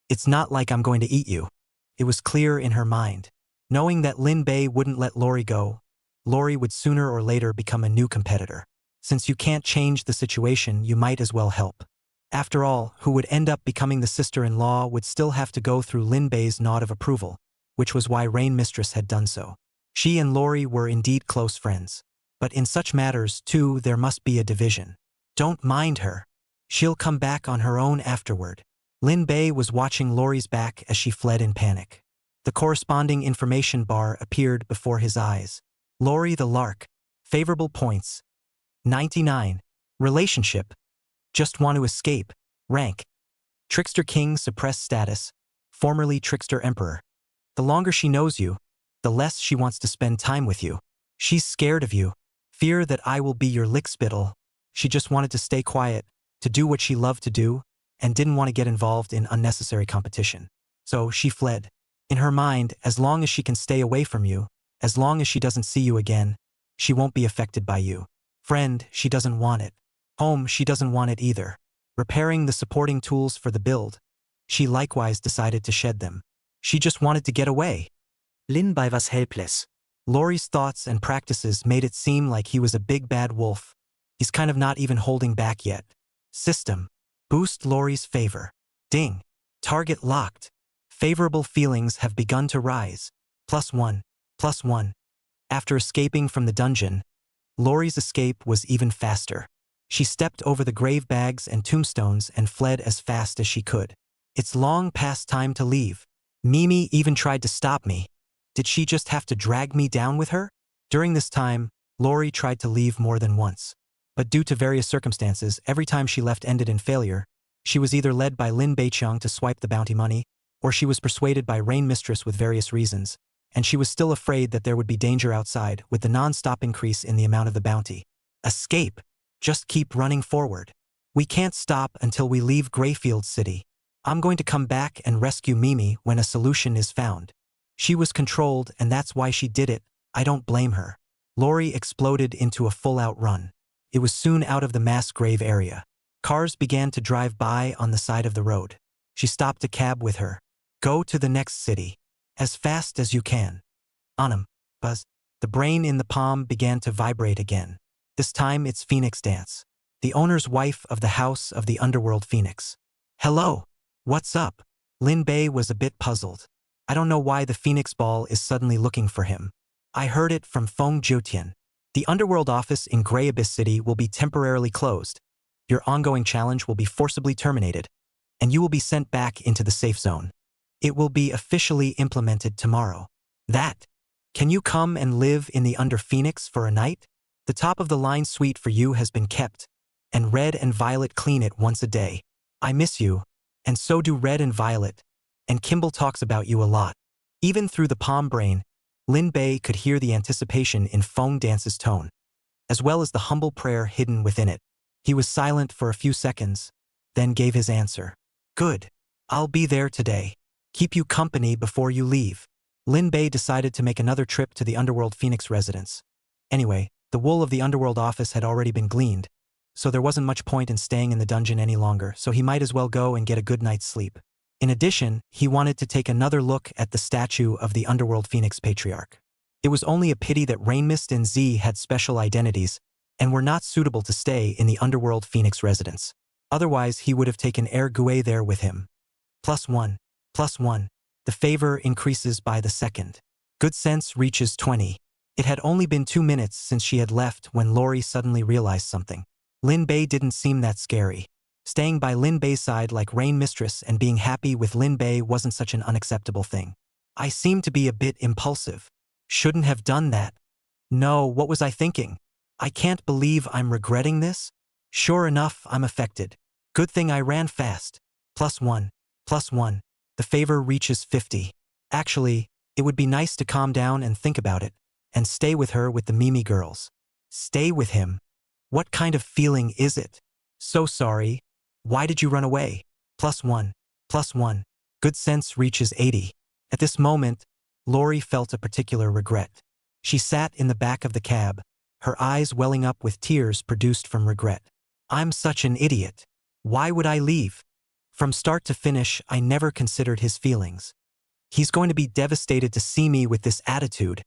It's not like I'm going to eat you. It was clear in her mind. Knowing that Lin Bei wouldn't let Lori go, Lori would sooner or later become a new competitor. Since you can't change the situation, you might as well help. After all, who would end up becoming the sister-in-law would still have to go through Lin Bei's nod of approval, which was why Rain Mistress had done so. She and Lori were indeed close friends. But in such matters, too, there must be a division. Don't mind her. She'll come back on her own afterward. Lin Bei was watching Lori's back as she fled in panic. The corresponding information bar appeared before his eyes. Lori the Lark. Favorable points. 99. Relationship. Just want to escape. Rank. Trickster King suppressed status. Formerly Trickster Emperor. The longer she knows you, the less she wants to spend time with you. She's scared of you. Fear that I will be your lickspittle. She just wanted to stay quiet, to do what she loved to do, and didn't want to get involved in unnecessary competition. So she fled. In her mind, as long as she can stay away from you, as long as she doesn't see you again, she won't be affected by you. Friend, she doesn't want it. Home, she doesn't want it either. Repairing the supporting tools for the build, she likewise decided to shed them. She just wanted to get away. Lin Bei was helpless. Laurie's thoughts and practices made it seem like he was a big bad wolf. He's kind of not even holding back yet. System. Boost Laurie's favor. Ding. Target locked. Favorable feelings have begun to rise. +1. +1. After escaping from the dungeon, Laurie's escape was even faster. She stepped over the grave bags and tombstones and fled as fast as she could. It's long past time to leave. Mimi even tried to stop me. Did she just have to drag me down with her? During this time, Laurie tried to leave more than once. But due to various circumstances, every time she left ended in failure. She was either led by Lin Beiqiang to swipe the bounty money, or she was persuaded by Rain Mistress with various reasons, and she was still afraid that there would be danger outside with the non-stop increase in the amount of the bounty. Escape. Just keep running forward. We can't stop until we leave Greyfield City. I'm going to come back and rescue Mimi when a solution is found. She was controlled and that's why she did it. I don't blame her. Laurie exploded into a full-out run. It was soon out of the mass grave area. Cars began to drive by on the side of the road. She stopped a cab with her. Go to the next city. As fast as you can. Anam. Buzz. The brain in the palm began to vibrate again. This time it's Phoenix Dance. The owner's wife of the House of the Underworld Phoenix. Hello. What's up? Lin Bei was a bit puzzled. I don't know why the Phoenix Ball is suddenly looking for him. I heard it from Feng Jiutian. The Underworld office in Grey Abyss City will be temporarily closed. Your ongoing challenge will be forcibly terminated, and you will be sent back into the safe zone. It will be officially implemented tomorrow. That. Can you come and live in the Under Phoenix for a night? The top of the line suite for you has been kept, and Red and Violet clean it once a day. I miss you, and so do Red and Violet, and Kimball talks about you a lot. Even through the palm brain, Lin Bei could hear the anticipation in Feng Dance's tone, as well as the humble prayer hidden within it. He was silent for a few seconds, then gave his answer. Good. I'll be there today. Keep you company before you leave. Lin Bei decided to make another trip to the Underworld Phoenix residence. Anyway, the wool of the Underworld office had already been gleaned, so there wasn't much point in staying in the dungeon any longer, so he might as well go and get a good night's sleep. In addition, he wanted to take another look at the statue of the Underworld Phoenix Patriarch. It was only a pity that Rainmist and Z had special identities and were not suitable to stay in the Underworld Phoenix residence. Otherwise, he would have taken Er Gue there with him. +1. +1. The favor increases by the second. Good sense reaches 20. It had only been 2 minutes since she had left when Laurie suddenly realized something. Lin Bei didn't seem that scary. Staying by Lin Bei's side like Rain Mistress and being happy with Lin Bei wasn't such an unacceptable thing. I seem to be a bit impulsive. Shouldn't have done that. No, what was I thinking? I can't believe I'm regretting this. Sure enough, I'm affected. Good thing I ran fast. +1. +1. The favor reaches 50. Actually, it would be nice to calm down and think about it, and stay with her with the Mimi girls. Stay with him. What kind of feeling is it? So sorry. Why did you run away? +1. +1. Good sense reaches 80. At this moment, Laurie felt a particular regret. She sat in the back of the cab, her eyes welling up with tears produced from regret. I'm such an idiot. Why would I leave? From start to finish, I never considered his feelings. He's going to be devastated to see me with this attitude.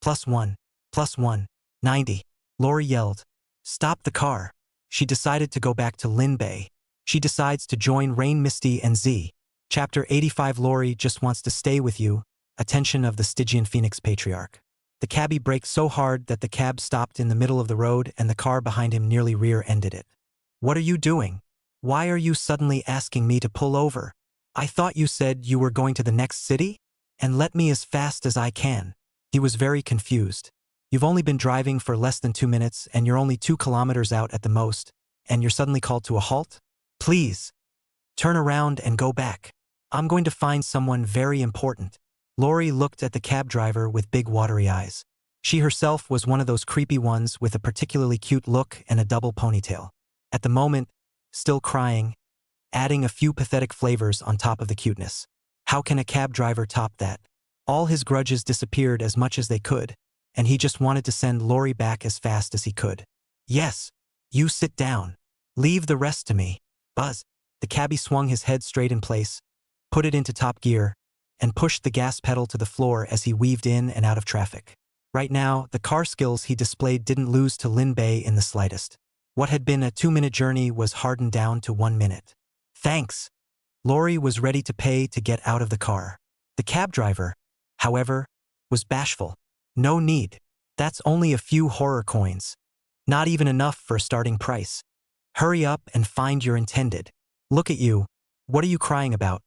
+1. +1. 90. Laurie yelled. Stop the car. She decided to go back to Lin Bei. She decides to join Rain Misty and Z. Chapter 85. Laurie just wants to stay with you. Attention of the Stygian Phoenix Patriarch. The cabbie braked so hard that the cab stopped in the middle of the road and the car behind him nearly rear-ended it. What are you doing? Why are you suddenly asking me to pull over? I thought you said you were going to the next city? And let me as fast as I can. He was very confused. You've only been driving for less than 2 minutes and you're only 2 kilometers out at the most, and you're suddenly called to a halt? Please. Turn around and go back. I'm going to find someone very important. Lori looked at the cab driver with big watery eyes. She herself was one of those creepy ones with a particularly cute look and a double ponytail. At the moment, still crying, adding a few pathetic flavors on top of the cuteness. How can a cab driver top that? All his grudges disappeared as much as they could, and he just wanted to send Lori back as fast as he could. Yes, you sit down. Leave the rest to me. Buzz. The cabbie swung his head straight in place, put it into top gear, and pushed the gas pedal to the floor as he weaved in and out of traffic. Right now, the car skills he displayed didn't lose to Lin Bei in the slightest. What had been a 2-minute journey was hardened down to 1 minute. Thanks. Lori was ready to pay to get out of the car. The cab driver, however, was bashful. No need. That's only a few horror coins. Not even enough for a starting price. Hurry up and find your intended. Look at you. What are you crying about?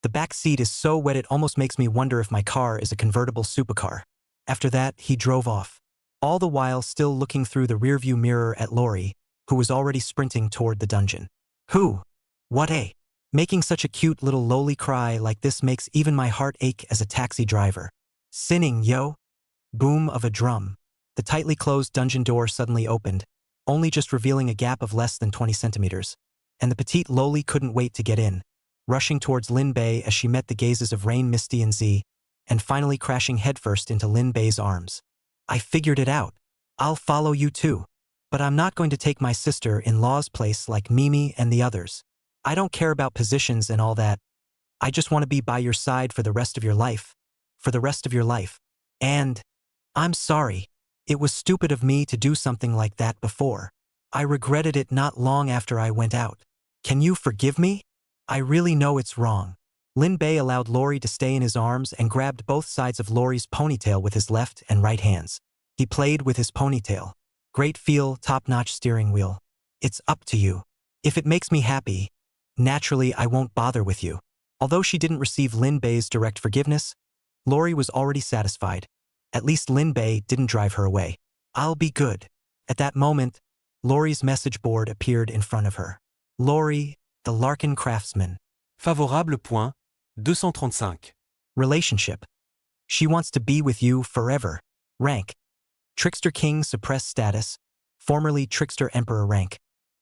The back seat is so wet it almost makes me wonder if my car is a convertible supercar. After that, he drove off, all the while still looking through the rearview mirror at Lori, who was already sprinting toward the dungeon. Who? What a? Making such a cute little lowly cry like this makes even my heart ache as a taxi driver. Sinning, yo. Boom of a drum. The tightly closed dungeon door suddenly opened, only just revealing a gap of less than 20 centimeters. And the petite lowly couldn't wait to get in, rushing towards Lin Bei as she met the gazes of Rain, Misty, and Z, and finally crashing headfirst into Lin Bei's arms. I figured it out. I'll follow you too. But I'm not going to take my sister-in-law's place like Mimi and the others. I don't care about positions and all that. I just want to be by your side for the rest of your life. For the rest of your life. And I'm sorry. It was stupid of me to do something like that before. I regretted it not long after I went out. Can you forgive me? I really know it's wrong. Lin Bei allowed Lori to stay in his arms and grabbed both sides of Lori's ponytail with his left and right hands. He played with his ponytail. Great feel, top-notch steering wheel. It's up to you. If it makes me happy, naturally I won't bother with you. Although she didn't receive Lin Bei's direct forgiveness, Lori was already satisfied. At least Lin Bei didn't drive her away. I'll be good. At that moment, Lori's message board appeared in front of her. Lori, the Larkin craftsman. Favorable point, 235. Relationship. She wants to be with you forever. Rank. Trickster King suppressed status, formerly Trickster Emperor rank.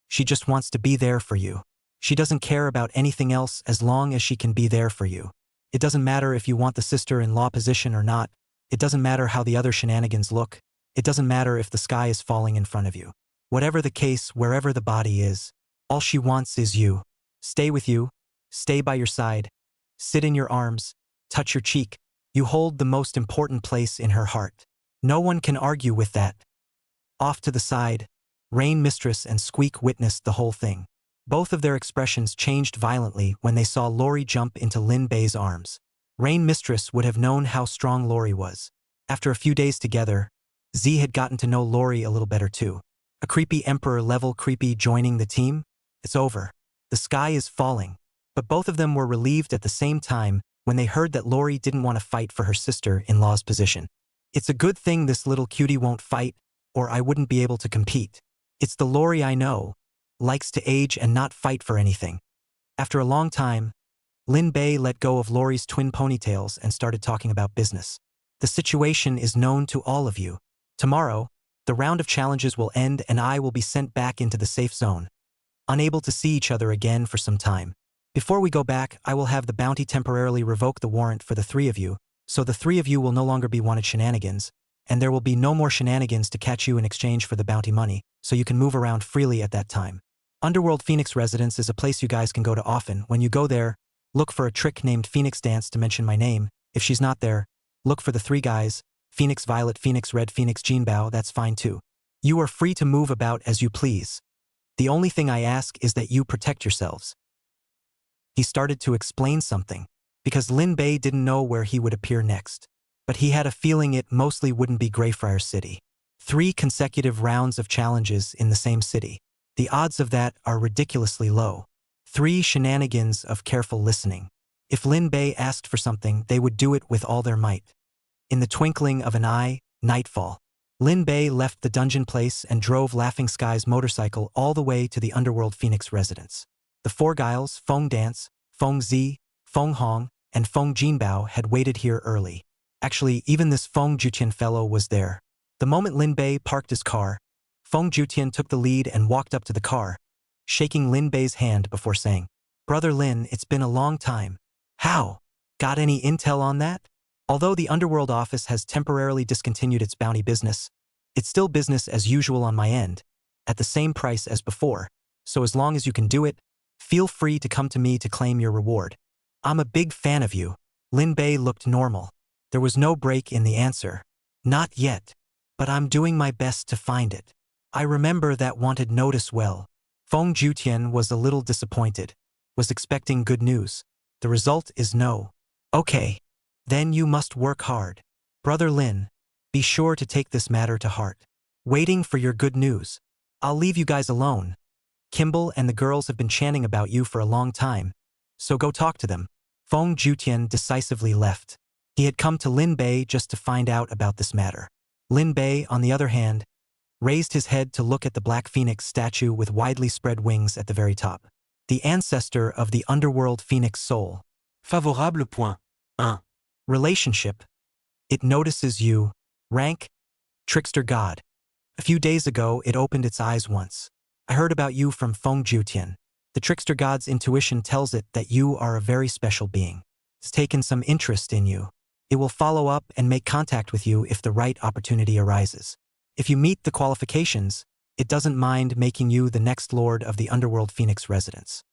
She just wants to be there for you. She doesn't care about anything else as long as she can be there for you. It doesn't matter if you want the sister-in-law position or not. It doesn't matter how the other shenanigans look. It doesn't matter if the sky is falling in front of you. Whatever the case, wherever the body is, all she wants is you. Stay with you. Stay by your side. Sit in your arms. Touch your cheek. You hold the most important place in her heart. No one can argue with that. Off to the side, Rain Mistress and Squeak witnessed the whole thing. Both of their expressions changed violently when they saw Lori jump into Lin Bei's arms. Rain Mistress would have known how strong Lori was. After a few days together, Z had gotten to know Lori a little better too. A creepy Emperor-level creepy joining the team? It's over. The sky is falling. But both of them were relieved at the same time when they heard that Lori didn't want to fight for her sister-in-law's position. It's a good thing this little cutie won't fight, or I wouldn't be able to compete. It's the Lori I know. Likes to age and not fight for anything. After a long time, Lin Bei let go of Lori's twin ponytails and started talking about business. The situation is known to all of you. Tomorrow, the round of challenges will end and I will be sent back into the safe zone, unable to see each other again for some time. Before we go back, I will have the bounty temporarily revoke the warrant for the three of you, so the three of you will no longer be wanted shenanigans, and there will be no more shenanigans to catch you in exchange for the bounty money, so you can move around freely at that time. Underworld Phoenix Residence is a place you guys can go to often. When you go there, look for a trick named Phoenix Dance to mention my name. If she's not there, look for the three guys, Phoenix Violet, Phoenix Red, Phoenix Jeanbao, that's fine too. You are free to move about as you please. The only thing I ask is that you protect yourselves. He started to explain something, because Lin Bei didn't know where he would appear next. But he had a feeling it mostly wouldn't be Greyfriar City. 3 consecutive rounds of challenges in the same city. The odds of that are ridiculously low. 3 shenanigans of careful listening. If Lin Bei asked for something, they would do it with all their might. In the twinkling of an eye, nightfall. Lin Bei left the dungeon place and drove Laughing Sky's motorcycle all the way to the Underworld Phoenix residence. The 4 guiles, Feng Dance, Feng Zi, Feng Hong, and Feng Jinbao had waited here early. Actually, even this Feng Jutian fellow was there. The moment Lin Bei parked his car, Feng Jutian took the lead and walked up to the car, shaking Lin Bei's hand before saying, "Brother Lin, it's been a long time. How? Got any intel on that?" Although the Underworld office has temporarily discontinued its bounty business, it's still business as usual on my end, at the same price as before, so as long as you can do it, feel free to come to me to claim your reward. I'm a big fan of you. Lin Bei looked normal. There was no break in the answer. Not yet, but I'm doing my best to find it. I remember that wanted notice well. Feng Jutian was a little disappointed, was expecting good news. The result is no. Okay. Then you must work hard. Brother Lin, be sure to take this matter to heart. Waiting for your good news. I'll leave you guys alone. Kimball and the girls have been chanting about you for a long time, so go talk to them. Feng Jutian decisively left. He had come to Lin Bei just to find out about this matter. Lin Bei, on the other hand, raised his head to look at the Black Phoenix statue with widely spread wings at the very top. The ancestor of the underworld phoenix soul. Favorable point 1. Relationship. It notices you. Rank. Trickster God. A few days ago, it opened its eyes once. I heard about you from Feng Jutian. The Trickster God's intuition tells it that you are a very special being. It's taken some interest in you. It will follow up and make contact with you if the right opportunity arises. If you meet the qualifications, it doesn't mind making you the next lord of the Underworld Phoenix residence.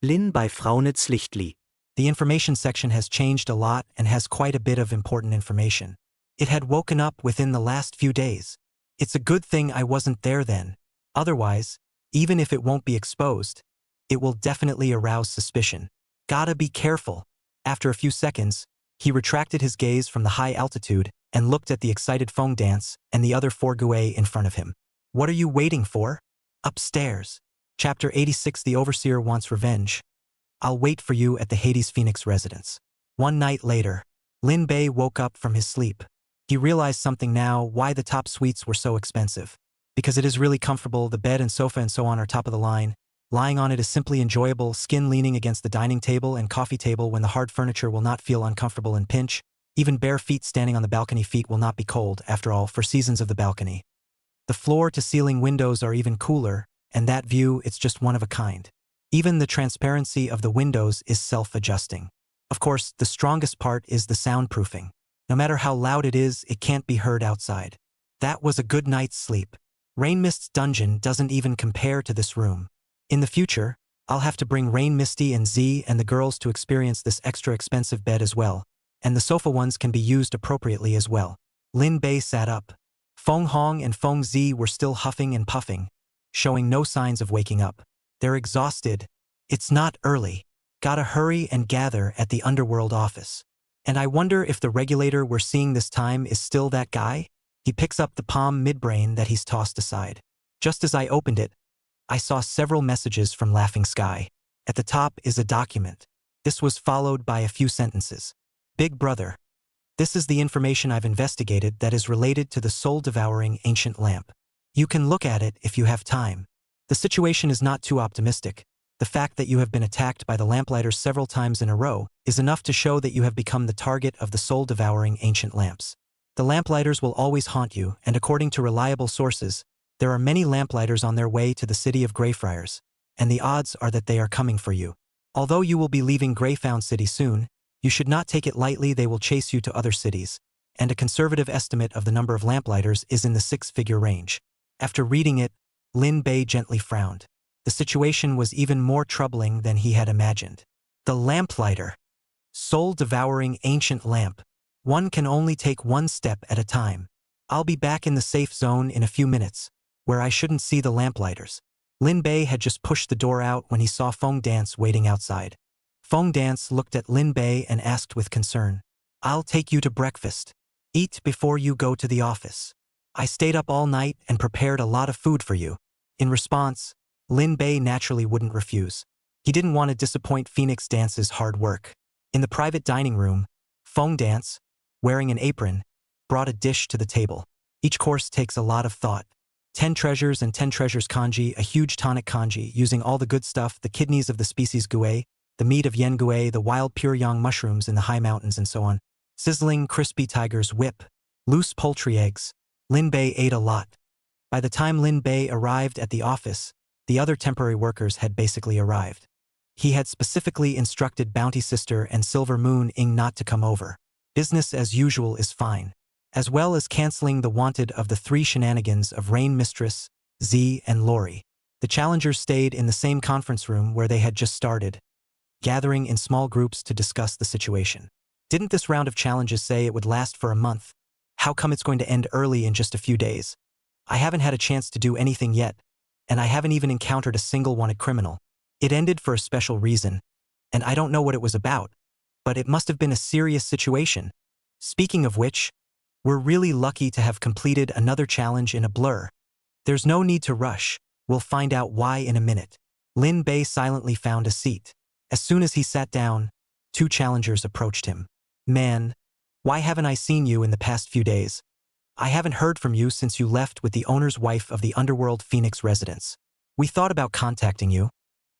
Lin bei Fraunitz Lichtli. The information section has changed a lot and has quite a bit of important information. It had woken up within the last few days. It's a good thing I wasn't there then. Otherwise, even if it won't be exposed, it will definitely arouse suspicion. Gotta be careful. After a few seconds, he retracted his gaze from the high altitude and looked at the excited Feng Dance and the other four Gui in front of him. What are you waiting for? Upstairs. Chapter 86. The Overseer Wants Revenge. I'll wait for you at the Hades Phoenix residence. One night later, Lin Bei woke up from his sleep. He realized something now, why the top suites were so expensive. Because it is really comfortable, the bed and sofa and so on are top of the line. Lying on it is simply enjoyable, skin leaning against the dining table and coffee table when the hard furniture will not feel uncomfortable and pinch. Even bare feet standing on the balcony feet will not be cold, after all, for seasons of the balcony. The floor-to-ceiling windows are even cooler, and that view, it's just one of a kind. Even the transparency of the windows is self-adjusting. Of course, the strongest part is the soundproofing. No matter how loud it is, it can't be heard outside. That was a good night's sleep. Rain Mist's dungeon doesn't even compare to this room. In the future, I'll have to bring Rain Misty and Z and the girls to experience this extra expensive bed as well, and the sofa ones can be used appropriately as well. Lin Bei sat up. Feng Hong and Feng Zi were still huffing and puffing, showing no signs of waking up. They're exhausted. It's not early. Gotta hurry and gather at the Underworld office. And I wonder if the regulator we're seeing this time is still that guy? He picks up the palm midbrain that he's tossed aside. Just as I opened it, I saw several messages from Laughing Sky. At the top is a document. This was followed by a few sentences. Big brother. This is the information I've investigated that is related to the soul-devouring ancient lamp. You can look at it if you have time. The situation is not too optimistic. The fact that you have been attacked by the lamplighters several times in a row is enough to show that you have become the target of the soul-devouring ancient lamps. The lamplighters will always haunt you, and according to reliable sources, there are many lamplighters on their way to the city of Greyfriars, and the odds are that they are coming for you. Although you will be leaving Greyfound City soon, you should not take it lightly. They will chase you to other cities, and a conservative estimate of the number of lamplighters is in the 6-figure range. After reading it, Lin Bei gently frowned. The situation was even more troubling than he had imagined. The lamplighter. Soul-devouring ancient lamp. One can only take one step at a time. I'll be back in the safe zone in a few minutes, where I shouldn't see the lamplighters. Lin Bei had just pushed the door out when he saw Feng Dance waiting outside. Feng Dance looked at Lin Bei and asked with concern, "I'll take you to breakfast. Eat before you go to the office. I stayed up all night and prepared a lot of food for you." In response, Lin Bei naturally wouldn't refuse. He didn't want to disappoint Phoenix Dance's hard work. In the private dining room, Feng Dance, wearing an apron, brought a dish to the table. Each course takes a lot of thought. 10 treasures and 10 treasures kanji, a huge tonic kanji, using all the good stuff, the kidneys of the species Gui, the meat of yengui, the wild pyongyang mushrooms in the high mountains, and so on. Sizzling, crispy tiger's whip, loose poultry eggs. Lin Bei ate a lot. By the time Lin Bei arrived at the office, the other temporary workers had basically arrived. He had specifically instructed Bounty Sister and Silver Moon Ing not to come over. Business as usual is fine, as well as canceling the wanted of the 3 shenanigans of Rain Mistress, Z, and Lori. The challengers stayed in the same conference room where they had just started, gathering in small groups to discuss the situation. Didn't this round of challenges say it would last for a month? How come it's going to end early in just a few days? I haven't had a chance to do anything yet, and I haven't even encountered a single wanted criminal. It ended for a special reason, and I don't know what it was about, but it must have been a serious situation. Speaking of which, we're really lucky to have completed another challenge in a blur. There's no need to rush. We'll find out why in a minute. Lin Bei silently found a seat. As soon as he sat down, 2 challengers approached him. Man, why haven't I seen you in the past few days? I haven't heard from you since you left with the owner's wife of the Underworld Phoenix residence. We thought about contacting you,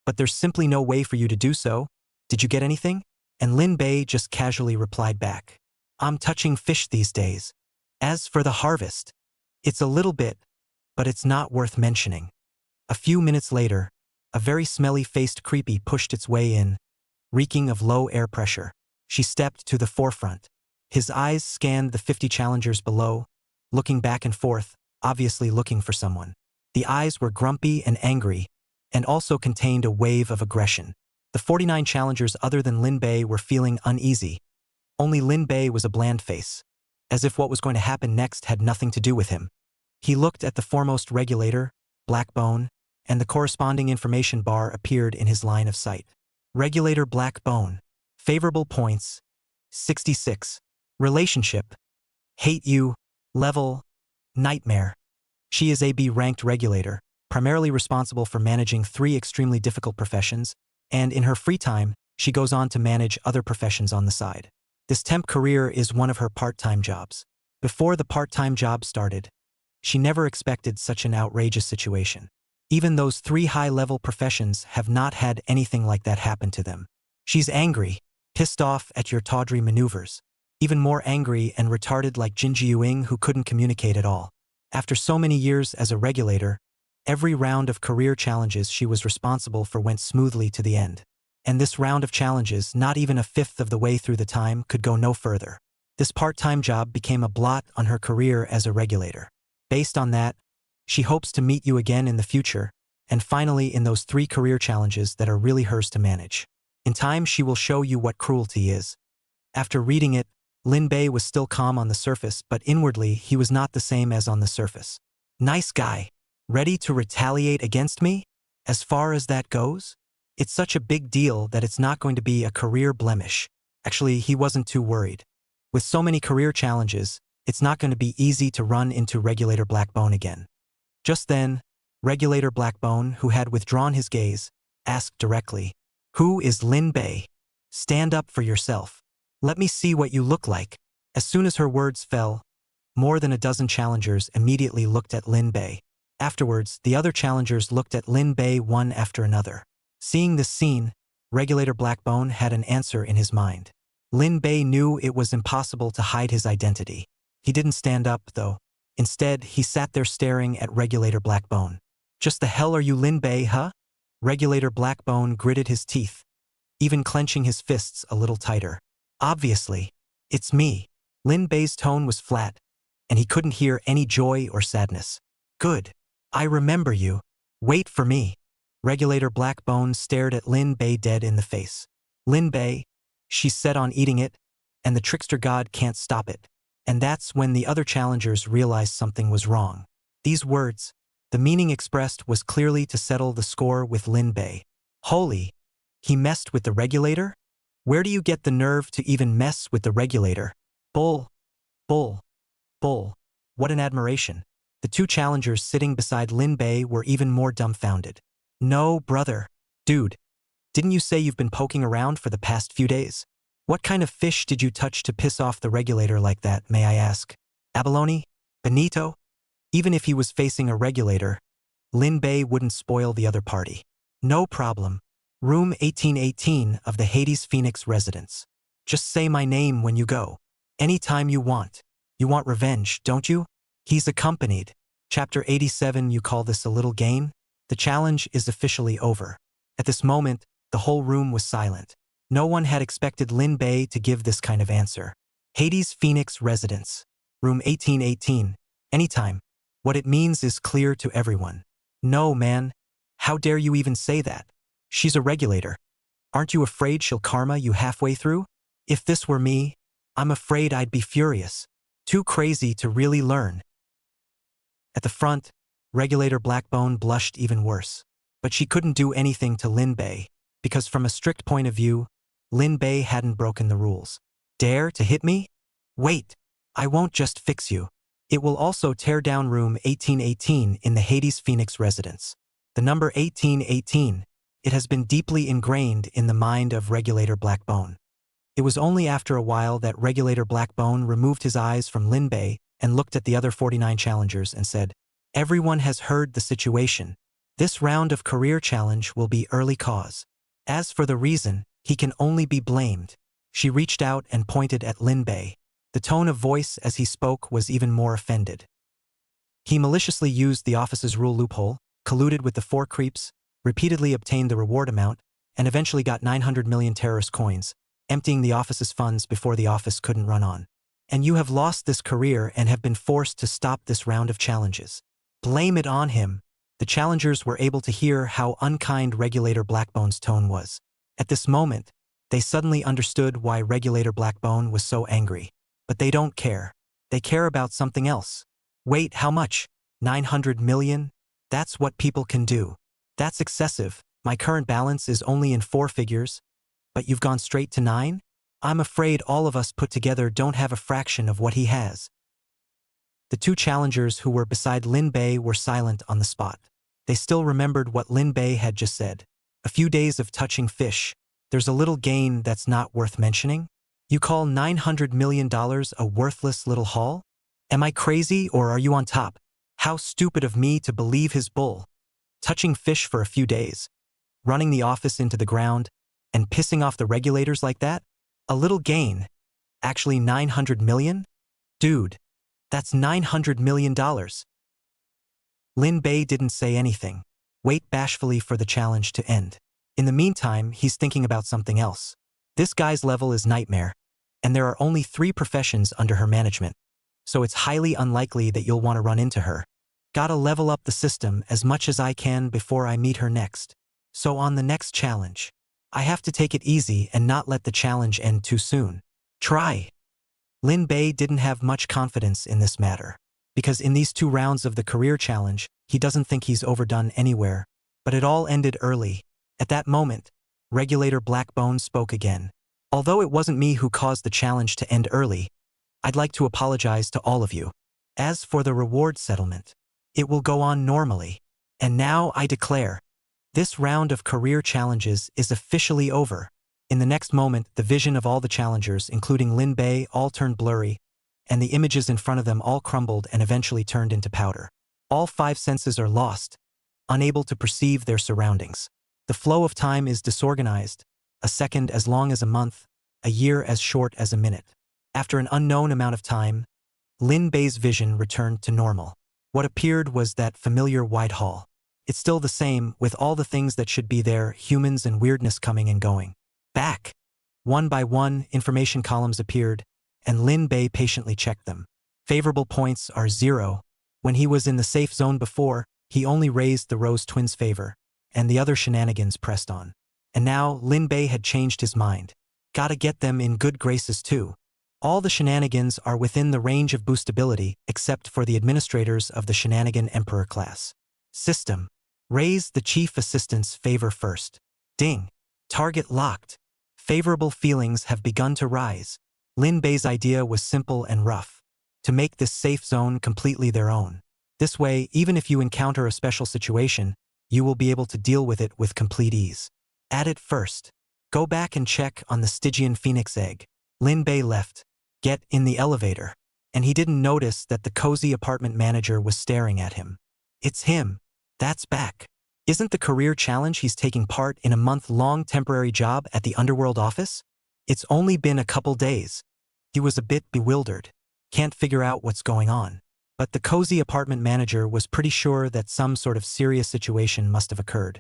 but there's simply no way for you to do so. Did you get anything? And Lin Bei just casually replied back. I'm touching fish these days. As for the harvest, it's a little bit, but it's not worth mentioning. A few minutes later, a very smelly-faced creepy pushed its way in, reeking of low air pressure. She stepped to the forefront. His eyes scanned the 50 challengers below, looking back and forth, obviously looking for someone. The eyes were grumpy and angry, and also contained a wave of aggression. The 49 challengers other than Lin Bei were feeling uneasy. Only Lin Bei was a bland face, as if what was going to happen next had nothing to do with him. He looked at the foremost regulator, Blackbone, and the corresponding information bar appeared in his line of sight. Regulator Blackbone. Favorable points, 66. Relationship. Hate you. Level. Nightmare. She is a B-ranked regulator, primarily responsible for managing 3 extremely difficult professions, and in her free time, she goes on to manage other professions on the side. This temp career is one of her part-time jobs. Before the part-time job started, she never expected such an outrageous situation. Even those 3 high-level professions have not had anything like that happen to them. She's angry, pissed off at your tawdry maneuvers. Even more angry and retarded like Jin Jiuying, who couldn't communicate at all. After so many years as a regulator, every round of career challenges she was responsible for went smoothly to the end. And this round of challenges, not even a fifth of the way through the time, could go no further. This part-time job became a blot on her career as a regulator. Based on that, she hopes to meet you again in the future, and finally in those 3 career challenges that are really hers to manage. In time, she will show you what cruelty is. After reading it, Lin Bei was still calm on the surface, but inwardly he was not the same as on the surface. Nice guy. Ready to retaliate against me? As far as that goes? It's such a big deal that it's not going to be a career blemish. Actually, he wasn't too worried. With so many career challenges, it's not going to be easy to run into Regulator Blackbone again. Just then, Regulator Blackbone, who had withdrawn his gaze, asked directly, "Who is Lin Bei? Stand up for yourself. Let me see what you look like." As soon as her words fell, more than a dozen challengers immediately looked at Lin Bei. Afterwards, the other challengers looked at Lin Bei one after another. Seeing this scene, Regulator Blackbone had an answer in his mind. Lin Bei knew it was impossible to hide his identity. He didn't stand up, though. Instead, he sat there staring at Regulator Blackbone. "Just the hell are you, Lin Bei, huh?" Regulator Blackbone gritted his teeth, even clenching his fists a little tighter. "Obviously, it's me." Lin Bei's tone was flat, and he couldn't hear any joy or sadness. "Good. I remember you. Wait for me." Regulator Blackbone stared at Lin Bei dead in the face. "Lin Bei, she's set on eating it, and the trickster god can't stop it." And that's when the other challengers realized something was wrong. These words, the meaning expressed was clearly to settle the score with Lin Bei. Holy, he messed with the regulator? Where do you get the nerve to even mess with the regulator? Bull, bull, bull. What an admiration. The 2 challengers sitting beside Lin Bei were even more dumbfounded. "No, brother. Dude, didn't you say you've been poking around for the past few days? What kind of fish did you touch to piss off the regulator like that, may I ask? Abalone? Benito?" Even if he was facing a regulator, Lin Bei wouldn't spoil the other party. "No problem. Room 1818 of the Hades Phoenix residence. Just say my name when you go. Anytime you want. You want revenge, don't you? He's accompanied. Chapter 87. You call this a little game? The challenge is officially over. At this moment, the whole room was silent. No one had expected Lin Bei to give this kind of answer. Hades Phoenix residence. Room 1818. Anytime. What it means is clear to everyone. No, man. How dare you even say that? She's a regulator. Aren't you afraid she'll karma you halfway through? If this were me, I'm afraid I'd be furious. Too crazy to really learn. At the front, Regulator Blackbone blushed even worse. But she couldn't do anything to Lin Bei, because from a strict point of view, Lin Bei hadn't broken the rules. Dare to hit me? Wait, I won't just fix you. It will also tear down room 1818 in the Hades Phoenix residence. The number 1818, it has been deeply ingrained in the mind of Regulator Blackbone. It was only after a while that Regulator Blackbone removed his eyes from Lin Bei and looked at the other 49 challengers and said, "Everyone has heard the situation. This round of career challenge will be early cause. As for the reason, he can only be blamed." She reached out and pointed at Lin Bei. The tone of voice as he spoke was even more offended. He maliciously used the office's rule loophole, colluded with the 4 creeps, repeatedly obtained the reward amount, and eventually got 900 million terrorist coins, emptying the office's funds before the office couldn't run on. And you have lost this career and have been forced to stop this round of challenges. Blame it on him. The challengers were able to hear how unkind Regulator Blackbone's tone was. At this moment, they suddenly understood why Regulator Blackbone was so angry. But they don't care. They care about something else. Wait, how much? 900 million? That's what people can do. That's excessive. My current balance is only in 4 figures. But you've gone straight to 9? I'm afraid all of us put together don't have a fraction of what he has. The 2 challengers who were beside Lin Bei were silent on the spot. They still remembered what Lin Bei had just said. A few days of touching fish. There's a little gain that's not worth mentioning? You call $900 million a worthless little haul? Am I crazy or are you on top? How stupid of me to believe his bull. Touching fish for a few days. Running the office into the ground. And pissing off the regulators like that? A little gain. Actually 900 million? Dude, that's $900 million. Lin Bei didn't say anything. Wait bashfully for the challenge to end. In the meantime, he's thinking about something else. This guy's level is nightmare, and there are only 3 professions under her management, so it's highly unlikely that you'll want to run into her. Gotta level up the system as much as I can before I meet her next. So on the next challenge, I have to take it easy and not let the challenge end too soon. Try. Lin Bei didn't have much confidence in this matter, because in these 2 rounds of the career challenge, he doesn't think he's overdone anywhere, but it all ended early. At that moment, Regulator Blackbone spoke again. Although it wasn't me who caused the challenge to end early, I'd like to apologize to all of you. As for the reward settlement, it will go on normally. And now I declare, this round of career challenges is officially over. In the next moment, the vision of all the challengers, including Lin Bei, all turned blurry, and the images in front of them all crumbled and eventually turned into powder. All 5 senses are lost, unable to perceive their surroundings. The flow of time is disorganized, a second as long as a month, a year as short as a minute. After an unknown amount of time, Lin Bei's vision returned to normal. What appeared was that familiar wide hall. It's still the same, with all the things that should be there, humans and weirdness coming and going. Back. One by one, information columns appeared, and Lin Bei patiently checked them. Favorable points are 0. When he was in the safe zone before, he only raised the Rose twins' favor, and the other shenanigans pressed on. And now, Lin Bei had changed his mind. Gotta get them in good graces too. All the shenanigans are within the range of boostability, except for the administrators of the Shenanigan Emperor class. System. Raise the chief assistant's favor first. Ding. Target locked. Favorable feelings have begun to rise. Lin Bei's idea was simple and rough. To make this safe zone completely their own. This way, even if you encounter a special situation, you will be able to deal with it with complete ease. Add it first. Go back and check on the Stygian Phoenix egg. Lin Bei left. Get in the elevator. And he didn't notice that the cozy apartment manager was staring at him. It's him. That's back. Isn't the career challenge he's taking part in a month-long temporary job at the underworld office? It's only been a couple days. He was a bit bewildered. Can't figure out what's going on. But the cozy apartment manager was pretty sure that some sort of serious situation must have occurred.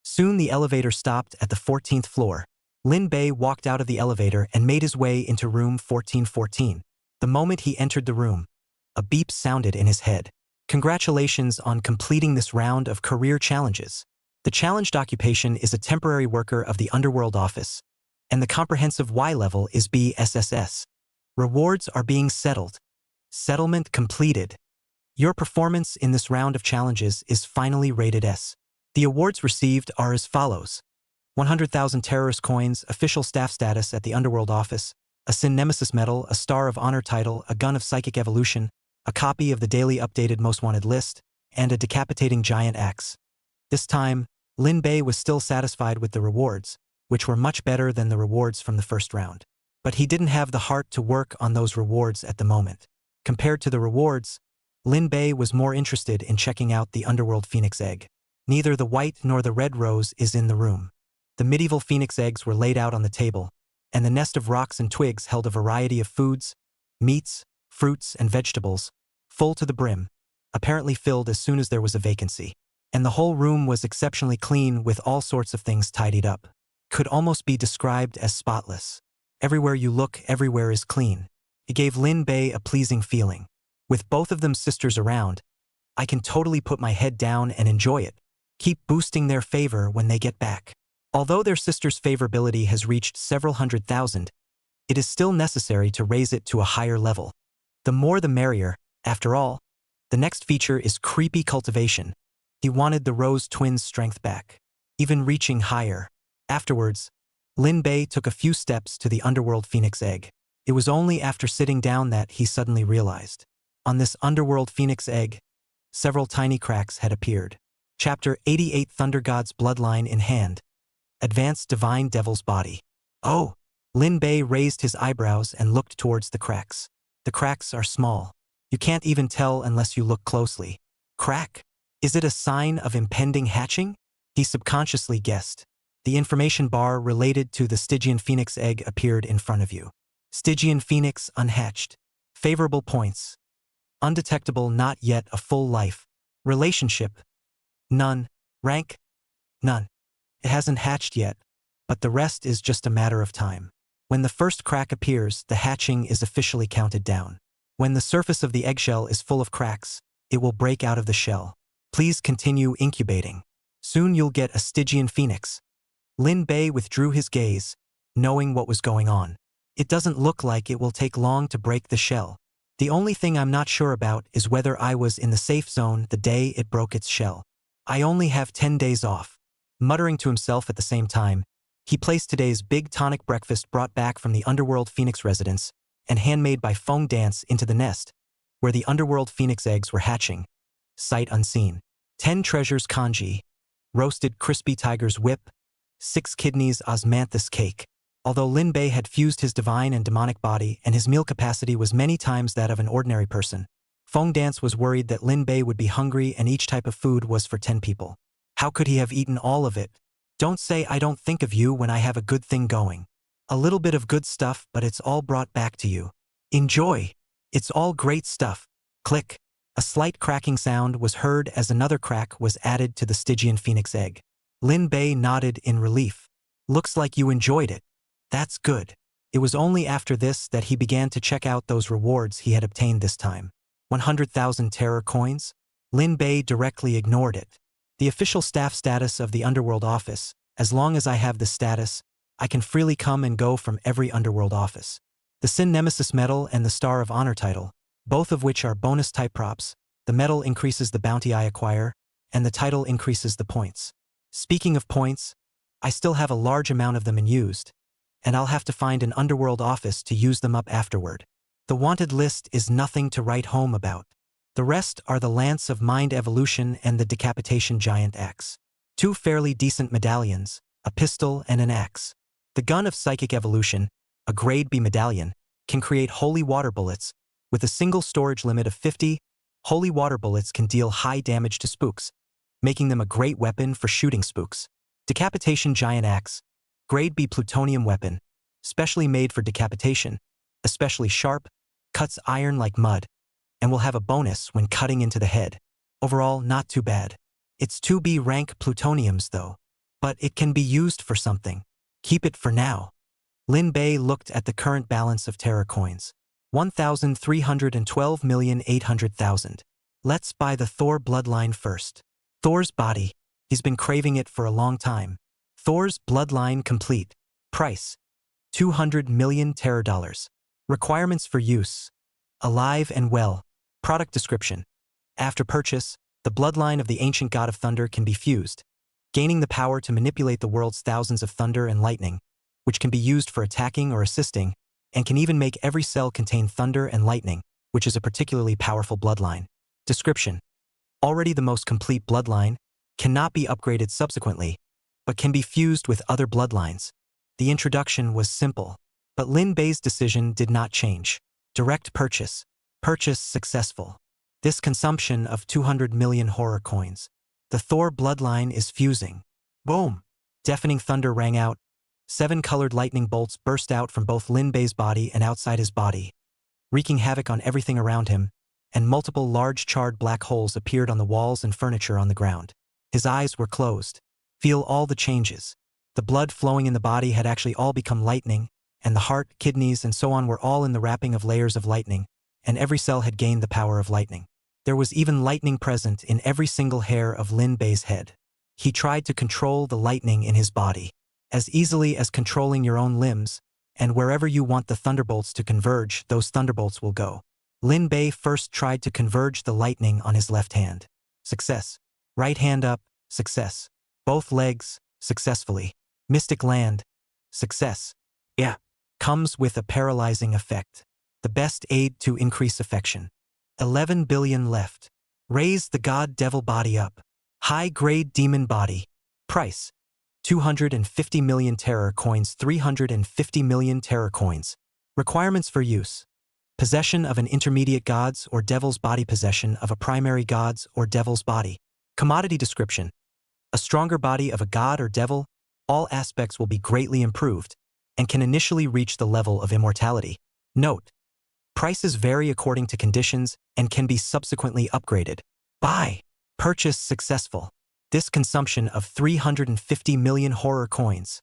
Soon the elevator stopped at the 14th floor. Lin Bei walked out of the elevator and made his way into room 1414. The moment he entered the room, a beep sounded in his head. Congratulations on completing this round of career challenges. The challenged occupation is a temporary worker of the underworld office, and the comprehensive Y level is BSSS. Rewards are being settled. Settlement completed. Your performance in this round of challenges is finally rated S. The awards received are as follows. 100,000 terrorist coins, official staff status at the underworld office, a Sin Nemesis medal, a Star of Honor title, a gun of psychic evolution, a copy of the daily updated most wanted list, and a decapitating giant axe. This time, Lin Bei was still satisfied with the rewards, which were much better than the rewards from the first round. But he didn't have the heart to work on those rewards at the moment. Compared to the rewards, Lin Bei was more interested in checking out the underworld phoenix egg. Neither the white nor the red rose is in the room. The medieval phoenix eggs were laid out on the table, and the nest of rocks and twigs held a variety of foods, meats, fruits, and vegetables, full to the brim, apparently filled as soon as there was a vacancy. And the whole room was exceptionally clean with all sorts of things tidied up. Could almost be described as spotless. Everywhere you look, everywhere is clean. It gave Lin Bei a pleasing feeling. With both of them sisters around, I can totally put my head down and enjoy it. Keep boosting their favor when they get back. Although their sister's favorability has reached several 100,000, it is still necessary to raise it to a higher level. The more the merrier. After all, the next feature is creepy cultivation. He wanted the Rose twins' strength back, even reaching higher. Afterwards, Lin Bei took a few steps to the underworld phoenix egg. It was only after sitting down that he suddenly realized. On this underworld phoenix egg, several tiny cracks had appeared. Chapter 88 Thunder God's Bloodline in Hand. Advanced Divine Devil's Body. Oh! Lin Bei raised his eyebrows and looked towards the cracks. The cracks are small. You can't even tell unless you look closely. Crack? Is it a sign of impending hatching? He subconsciously guessed. The information bar related to the Stygian phoenix egg appeared in front of you. Stygian phoenix unhatched. Favorable points. Undetectable, not yet a full life. Relationship? None. Rank? None. It hasn't hatched yet, but the rest is just a matter of time. When the first crack appears, the hatching is officially counted down. When the surface of the eggshell is full of cracks, it will break out of the shell. Please continue incubating. Soon you'll get a Stygian phoenix. Lin Bei withdrew his gaze, knowing what was going on. It doesn't look like it will take long to break the shell. The only thing I'm not sure about is whether I was in the safe zone the day it broke its shell. I only have 10 days off. Muttering to himself at the same time, he placed today's big tonic breakfast brought back from the underworld phoenix residence and handmade by Feng Dance into the nest, where the underworld phoenix eggs were hatching. Sight unseen. 10 treasures kanji, roasted crispy tiger's whip, 6 kidneys osmanthus cake. Although Lin Bei had fused his divine and demonic body and his meal capacity was many times that of an ordinary person, Feng Dance was worried that Lin Bei would be hungry and each type of food was for 10 people. How could he have eaten all of it? Don't say I don't think of you when I have a good thing going. A little bit of good stuff, but it's all brought back to you. Enjoy. It's all great stuff. Click. A slight cracking sound was heard as another crack was added to the Stygian phoenix egg. Lin Bei nodded in relief. Looks like you enjoyed it. That's good. It was only after this that he began to check out those rewards he had obtained this time. 100,000 terror coins? Lin Bei directly ignored it. The official staff status of the underworld office. As long as I have this status, I can freely come and go from every underworld office. The Sin Nemesis medal and the Star of Honor title, both of which are bonus type props. The medal increases the bounty I acquire, and the title increases the points. Speaking of points, I still have a large amount of them unused, and I'll have to find an underworld office to use them up afterward. The wanted list is nothing to write home about. The rest are the Lance of Mind Evolution and the Decapitation Giant Axe. 2 fairly decent medallions, a pistol and an axe. The Gun of Psychic Evolution, a Grade B medallion, can create holy water bullets. With a single storage limit of 50, holy water bullets can deal high damage to spooks. making them a great weapon for shooting spooks. Decapitation Giant Axe. Grade B plutonium weapon, specially made for decapitation, especially sharp, cuts iron like mud, and will have a bonus when cutting into the head. Overall, not too bad. It's 2B rank plutoniums though, but it can be used for something. Keep it for now. Lin Bei looked at the current balance of Terra coins. 1,312,800,000. Let's buy the Thor bloodline first. Thor's body. He's been craving it for a long time. Thor's bloodline complete. Price: 200 million Terra dollars. Requirements for use: alive and well. Product description: after purchase, the bloodline of the ancient god of thunder can be fused, gaining the power to manipulate the world's thousands of thunder and lightning, which can be used for attacking or assisting, and can even make every cell contain thunder and lightning, which is a particularly powerful bloodline. Description: already the most complete bloodline, cannot be upgraded subsequently, but can be fused with other bloodlines. The introduction was simple, but Lin Bei's decision did not change. Direct purchase. Purchase successful. This consumption of 200 million horror coins. The Thor bloodline is fusing. Boom! Deafening thunder rang out. 7 colored lightning bolts burst out from both Lin Bei's body and outside his body, wreaking havoc on everything around him, and multiple large charred black holes appeared on the walls and furniture on the ground. His eyes were closed. Feel all the changes. The blood flowing in the body had actually all become lightning, and the heart, kidneys, and so on were all in the wrapping of layers of lightning, and every cell had gained the power of lightning. There was even lightning present in every single hair of Lin Bei's head. He tried to control the lightning in his body, as easily as controlling your own limbs, and wherever you want the thunderbolts to converge, those thunderbolts will go. Lin Bei first tried to converge the lightning on his left hand. Success. Right hand up. Success. Both legs. Successfully. Mystic land. Success. Yeah. Comes with a paralyzing effect. The best aid to increase affection. 11 billion left. Raise the god devil body up. High-grade demon body. Price: 250 million terror coins. 350 million terror coins. Requirements for use: possession of an intermediate god's or devil's body, possession of a primary god's or devil's body. Commodity description: a stronger body of a god or devil, all aspects will be greatly improved, and can initially reach the level of immortality. Note: prices vary according to conditions and can be subsequently upgraded. Buy. Purchase successful. This consumption of 350 million horror coins.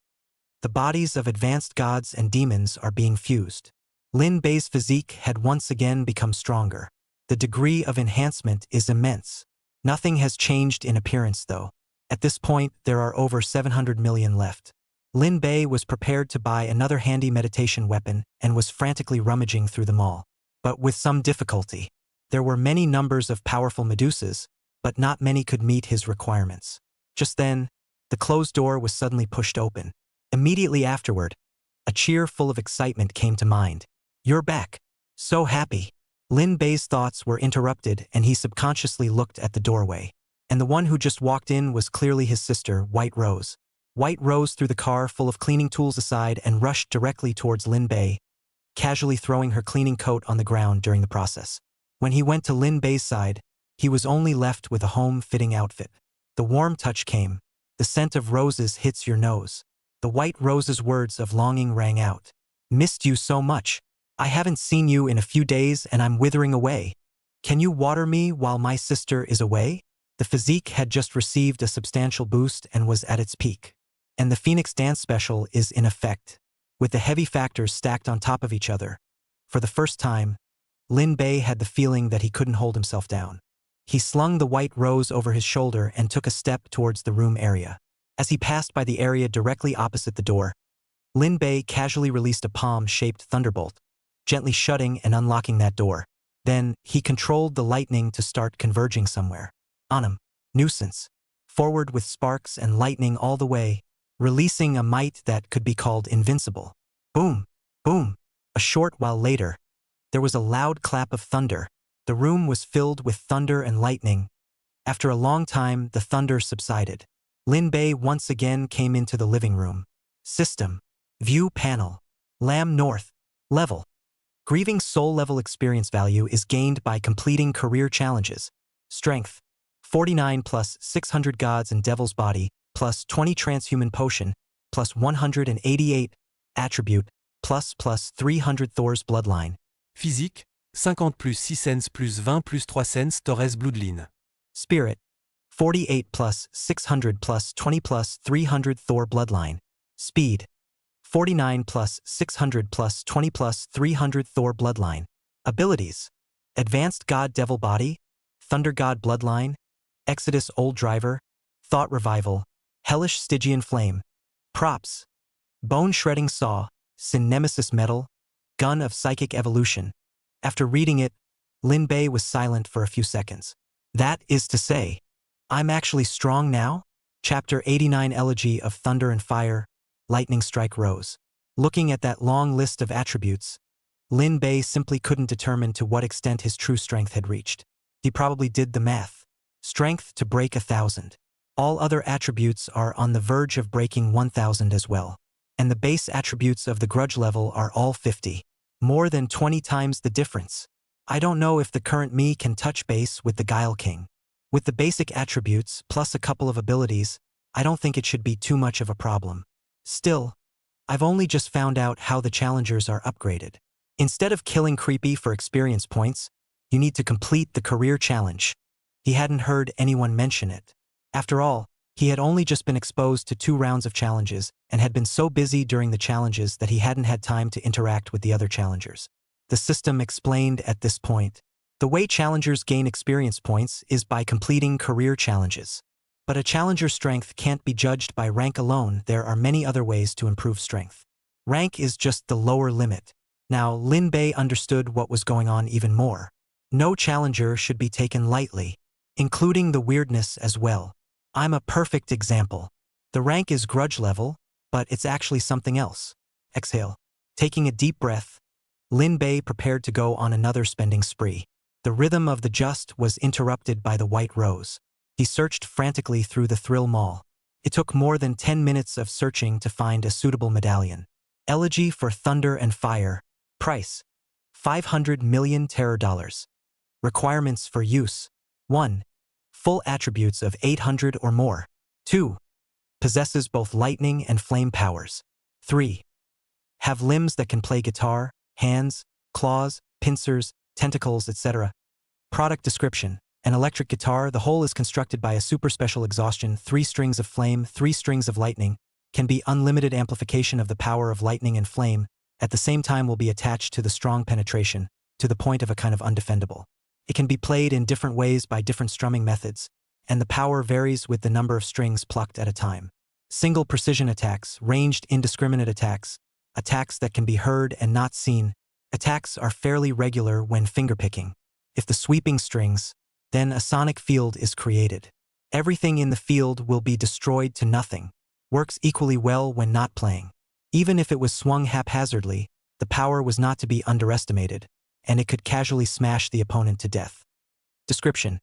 The bodies of advanced gods and demons are being fused. Lin Bei's physique had once again become stronger. The degree of enhancement is immense. Nothing has changed in appearance though. At this point, there are over 700 million left. Lin Bei was prepared to buy another handy meditation weapon and was frantically rummaging through them all. But with some difficulty. There were many numbers of powerful Medusas, but not many could meet his requirements. Just then, the closed door was suddenly pushed open. Immediately afterward, a cheer full of excitement came to mind. "You're back. So happy." Lin Bei's thoughts were interrupted and he subconsciously looked at the doorway. And the one who just walked in was clearly his sister, White Rose. White Rose threw the car full of cleaning tools aside and rushed directly towards Lin Bei, casually throwing her cleaning coat on the ground during the process. When he went to Lin Bei's side, he was only left with a home-fitting outfit. The warm touch came. The scent of roses hits your nose. The White Rose's words of longing rang out. "Missed you so much. I haven't seen you in a few days and I'm withering away. Can you water me while my sister is away?" The physique had just received a substantial boost and was at its peak. And the Phoenix Dance Special is in effect, with the heavy factors stacked on top of each other. For the first time, Lin Bei had the feeling that he couldn't hold himself down. He slung the White Rose over his shoulder and took a step towards the room area. As he passed by the area directly opposite the door, Lin Bei casually released a palm-shaped thunderbolt, gently shutting and unlocking that door. Then, he controlled the lightning to start converging somewhere. On him. Nuisance. Forward with sparks and lightning all the way, releasing a might that could be called invincible. Boom! Boom! A short while later, there was a loud clap of thunder. The room was filled with thunder and lightning. After a long time, the thunder subsided. Lin Bei once again came into the living room. System. View panel. Lam North. Level. Grieving soul level experience value is gained by completing career challenges. Strength. 49 plus 600 gods and devil's body, plus 20 transhuman potion, plus 188 attribute, plus 300 Thor's bloodline. Physique, 50 plus 6 cents plus 20 plus 3 cents Torres bloodline. Spirit, 48 plus 600 plus 20 plus 300 Thor bloodline. Speed, 49 plus 600 plus 20 plus 300 Thor bloodline. Abilities, Advanced God Devil Body, Thunder God Bloodline, Exodus Old Driver, Thought Revival, Hellish Stygian Flame. Props, Bone Shredding Saw, Sin Nemesis Metal, Gun of Psychic Evolution. After reading it, Lin Bei was silent for a few seconds. That is to say, I'm actually strong now? Chapter 89 Elegy of Thunder and Fire, Lightning Strike Rose. Looking at that long list of attributes, Lin Bei simply couldn't determine to what extent his true strength had reached. He probably did the math. Strength to break 1,000. All other attributes are on the verge of breaking 1,000 as well. And the base attributes of the grudge level are all 50. More than 20 times the difference. I don't know if the current me can touch base with the Guile King. With the basic attributes plus a couple of abilities, I don't think it should be too much of a problem. Still, I've only just found out how the challengers are upgraded. Instead of killing Creepy for experience points, you need to complete the career challenge. He hadn't heard anyone mention it. After all, he had only just been exposed to 2 rounds of challenges and had been so busy during the challenges that he hadn't had time to interact with the other challengers. The system explained at this point. The way challengers gain experience points is by completing career challenges. But a challenger's strength can't be judged by rank alone. There are many other ways to improve strength. Rank is just the lower limit. Now, Lin Bei understood what was going on even more. No challenger should be taken lightly, including the weirdness as well. I'm a perfect example. The rank is grudge level, but it's actually something else. Exhale. Taking a deep breath, Lin Bei prepared to go on another spending spree. The rhythm of the just was interrupted by the white rose. He searched frantically through the Thrill Mall. It took more than 10 minutes of searching to find a suitable medallion. Elegy for Thunder and Fire. Price, 500 million Terror dollars. Requirements for use. 1. Full attributes of 800 or more. 2. Possesses both lightning and flame powers. 3. Have limbs that can play guitar, hands, claws, pincers, tentacles, etc. Product description. An electric guitar, the whole is constructed by a super special exhaustion, 3 strings of flame, 3 strings of lightning, can be unlimited amplification of the power of lightning and flame, at the same time will be attached to the strong penetration, to the point of a kind of undefendable. It can be played in different ways by different strumming methods, and the power varies with the number of strings plucked at a time. Single precision attacks, ranged indiscriminate attacks, attacks that can be heard and not seen. Attacks are fairly regular when fingerpicking. If the sweeping strings, then a sonic field is created. Everything in the field will be destroyed to nothing. Works equally well when not playing. Even if it was swung haphazardly, the power was not to be underestimated, and it could casually smash the opponent to death. Description.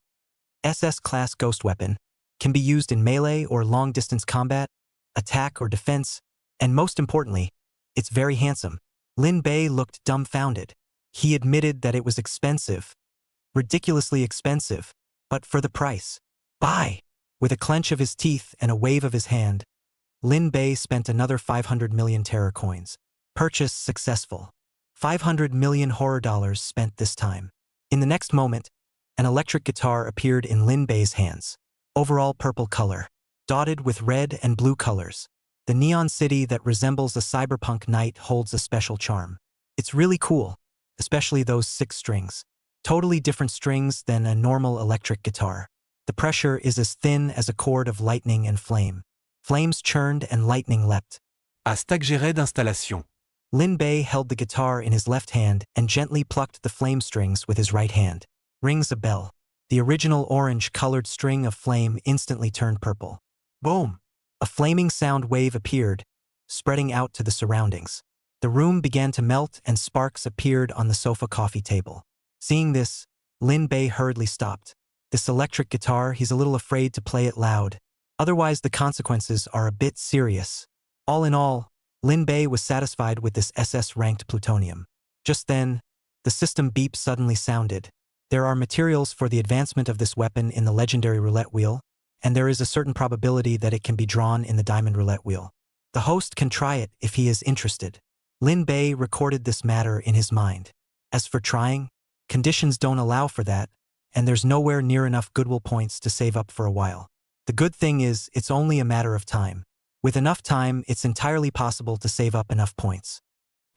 SS-class ghost weapon, can be used in melee or long-distance combat, attack or defense, and most importantly, it's very handsome. Lin Bei looked dumbfounded. He admitted that it was expensive. Ridiculously expensive, but for the price. Buy! With a clench of his teeth and a wave of his hand, Lin Bei spent another 500 million terror coins. Purchase successful. 500 million horror dollars spent this time. In the next moment, an electric guitar appeared in Lin Bei's hands. Overall purple color, dotted with red and blue colors. The neon city that resembles a cyberpunk night holds a special charm. It's really cool, especially those 6 strings. Totally different strings than a normal electric guitar. The pressure is as thin as a cord of lightning and flame. Flames churned and lightning leapt. À stack géré d'installation. Lin Bei held the guitar in his left hand and gently plucked the flame strings with his right hand. Rings a bell. The original orange-colored string of flame instantly turned purple. Boom! A flaming sound wave appeared, spreading out to the surroundings. The room began to melt and sparks appeared on the sofa coffee table. Seeing this, Lin Bei hurriedly stopped. This electric guitar, he's a little afraid to play it loud. Otherwise, the consequences are a bit serious. All in all, Lin Bei was satisfied with this SS-ranked plutonium. Just then, the system beep suddenly sounded. There are materials for the advancement of this weapon in the legendary roulette wheel, and there is a certain probability that it can be drawn in the diamond roulette wheel. The host can try it if he is interested. Lin Bei recorded this matter in his mind. As for trying, conditions don't allow for that, and there's nowhere near enough goodwill points to save up for a while. The good thing is, it's only a matter of time. With enough time, it's entirely possible to save up enough points.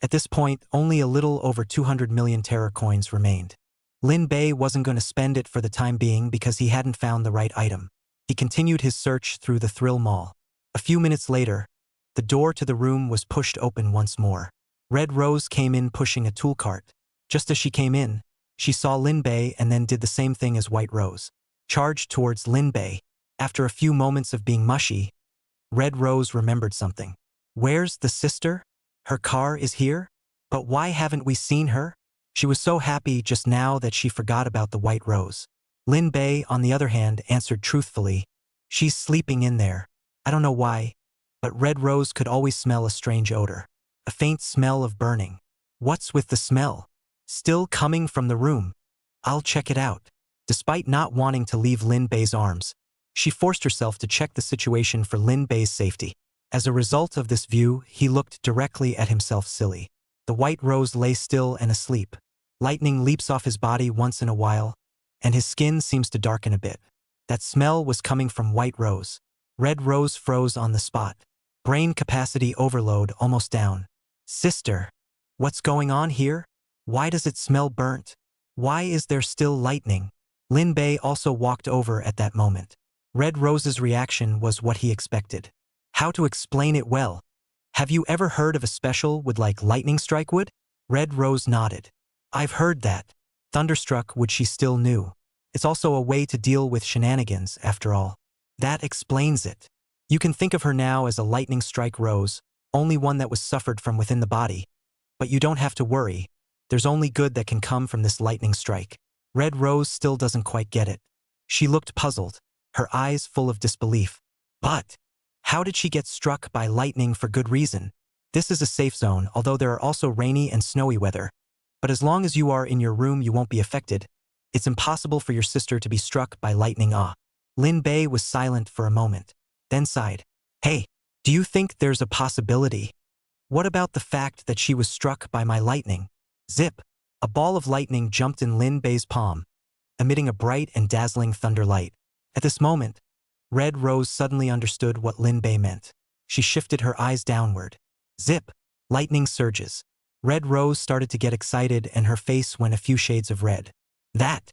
At this point, only a little over 200 million terror coins remained. Lin Bei wasn't going to spend it for the time being because he hadn't found the right item. He continued his search through the thrill mall. A few minutes later, the door to the room was pushed open once more. Red Rose came in pushing a tool cart. Just as she came in, she saw Lin Bei and then did the same thing as White Rose. Charged towards Lin Bei. After a few moments of being mushy, Red Rose remembered something. Where's the sister? Her car is here? But why haven't we seen her? She was so happy just now that she forgot about the White Rose. Lin Bei, on the other hand, answered truthfully, she's sleeping in there. I don't know why, but Red Rose could always smell a strange odor. A faint smell of burning. What's with the smell? Still coming from the room. I'll check it out. Despite not wanting to leave Lin Bei's arms, she forced herself to check the situation for Lin Bei's safety. As a result of this view, he looked directly at himself silly. The White Rose lay still and asleep. Lightning leaps off his body once in a while, and his skin seems to darken a bit. That smell was coming from White Rose. Red Rose froze on the spot. Brain capacity overload almost down. Sister, what's going on here? Why does it smell burnt? Why is there still lightning? Lin Bei also walked over at that moment. Red Rose's reaction was what he expected. How to explain it well? Have you ever heard of a special with like lightning strike would? Red Rose nodded. I've heard that. Thunderstruck would she still knew. It's also a way to deal with shenanigans, after all. That explains it. You can think of her now as a lightning strike rose, only one that was suffered from within the body. But you don't have to worry. There's only good that can come from this lightning strike. Red Rose still doesn't quite get it. She looked puzzled, her eyes full of disbelief. But how did she get struck by lightning for good reason? This is a safe zone, although there are also rainy and snowy weather. But as long as you are in your room, you won't be affected. It's impossible for your sister to be struck by lightning. Lin Bei was silent for a moment, then sighed. Hey, do you think there's a possibility? What about the fact that she was struck by my lightning? Zip! A ball of lightning jumped in Lin Bei's palm, emitting a bright and dazzling thunder light. At this moment, Red Rose suddenly understood what Lin Bei meant. She shifted her eyes downward. Zip! Lightning surges. Red Rose started to get excited and her face went a few shades of red. That!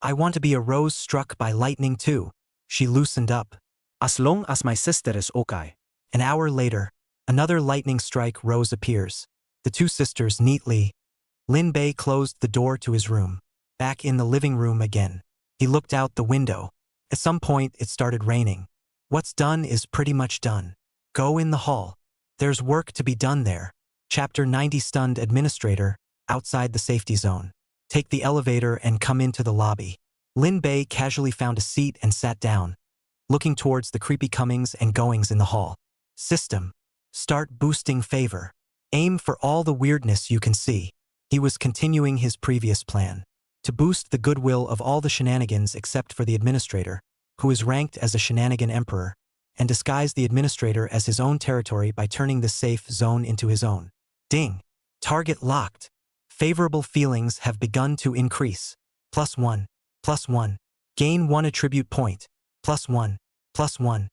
I want to be a rose struck by lightning too. She loosened up. As long as my sister is okay. An hour later, another lightning strike rose appears. The two sisters neatly. Lin Bei closed the door to his room. Back in the living room again. He looked out the window. At some point, it started raining. What's done is pretty much done. Go in the hall. There's work to be done there. Chapter 90 Stunned Administrator, outside the safety zone. Take the elevator and come into the lobby. Lin Bei casually found a seat and sat down, looking towards the creepy comings and goings in the hall. System. Start boosting favor. Aim for all the weirdness you can see. He was continuing his previous plan. To boost the goodwill of all the shenanigans except for the administrator, who is ranked as a shenanigan emperor, and disguise the administrator as his own territory by turning the safe zone into his own. Ding! Target locked. Favorable feelings have begun to increase. +1. +1. Gain 1 attribute point. +1. +1.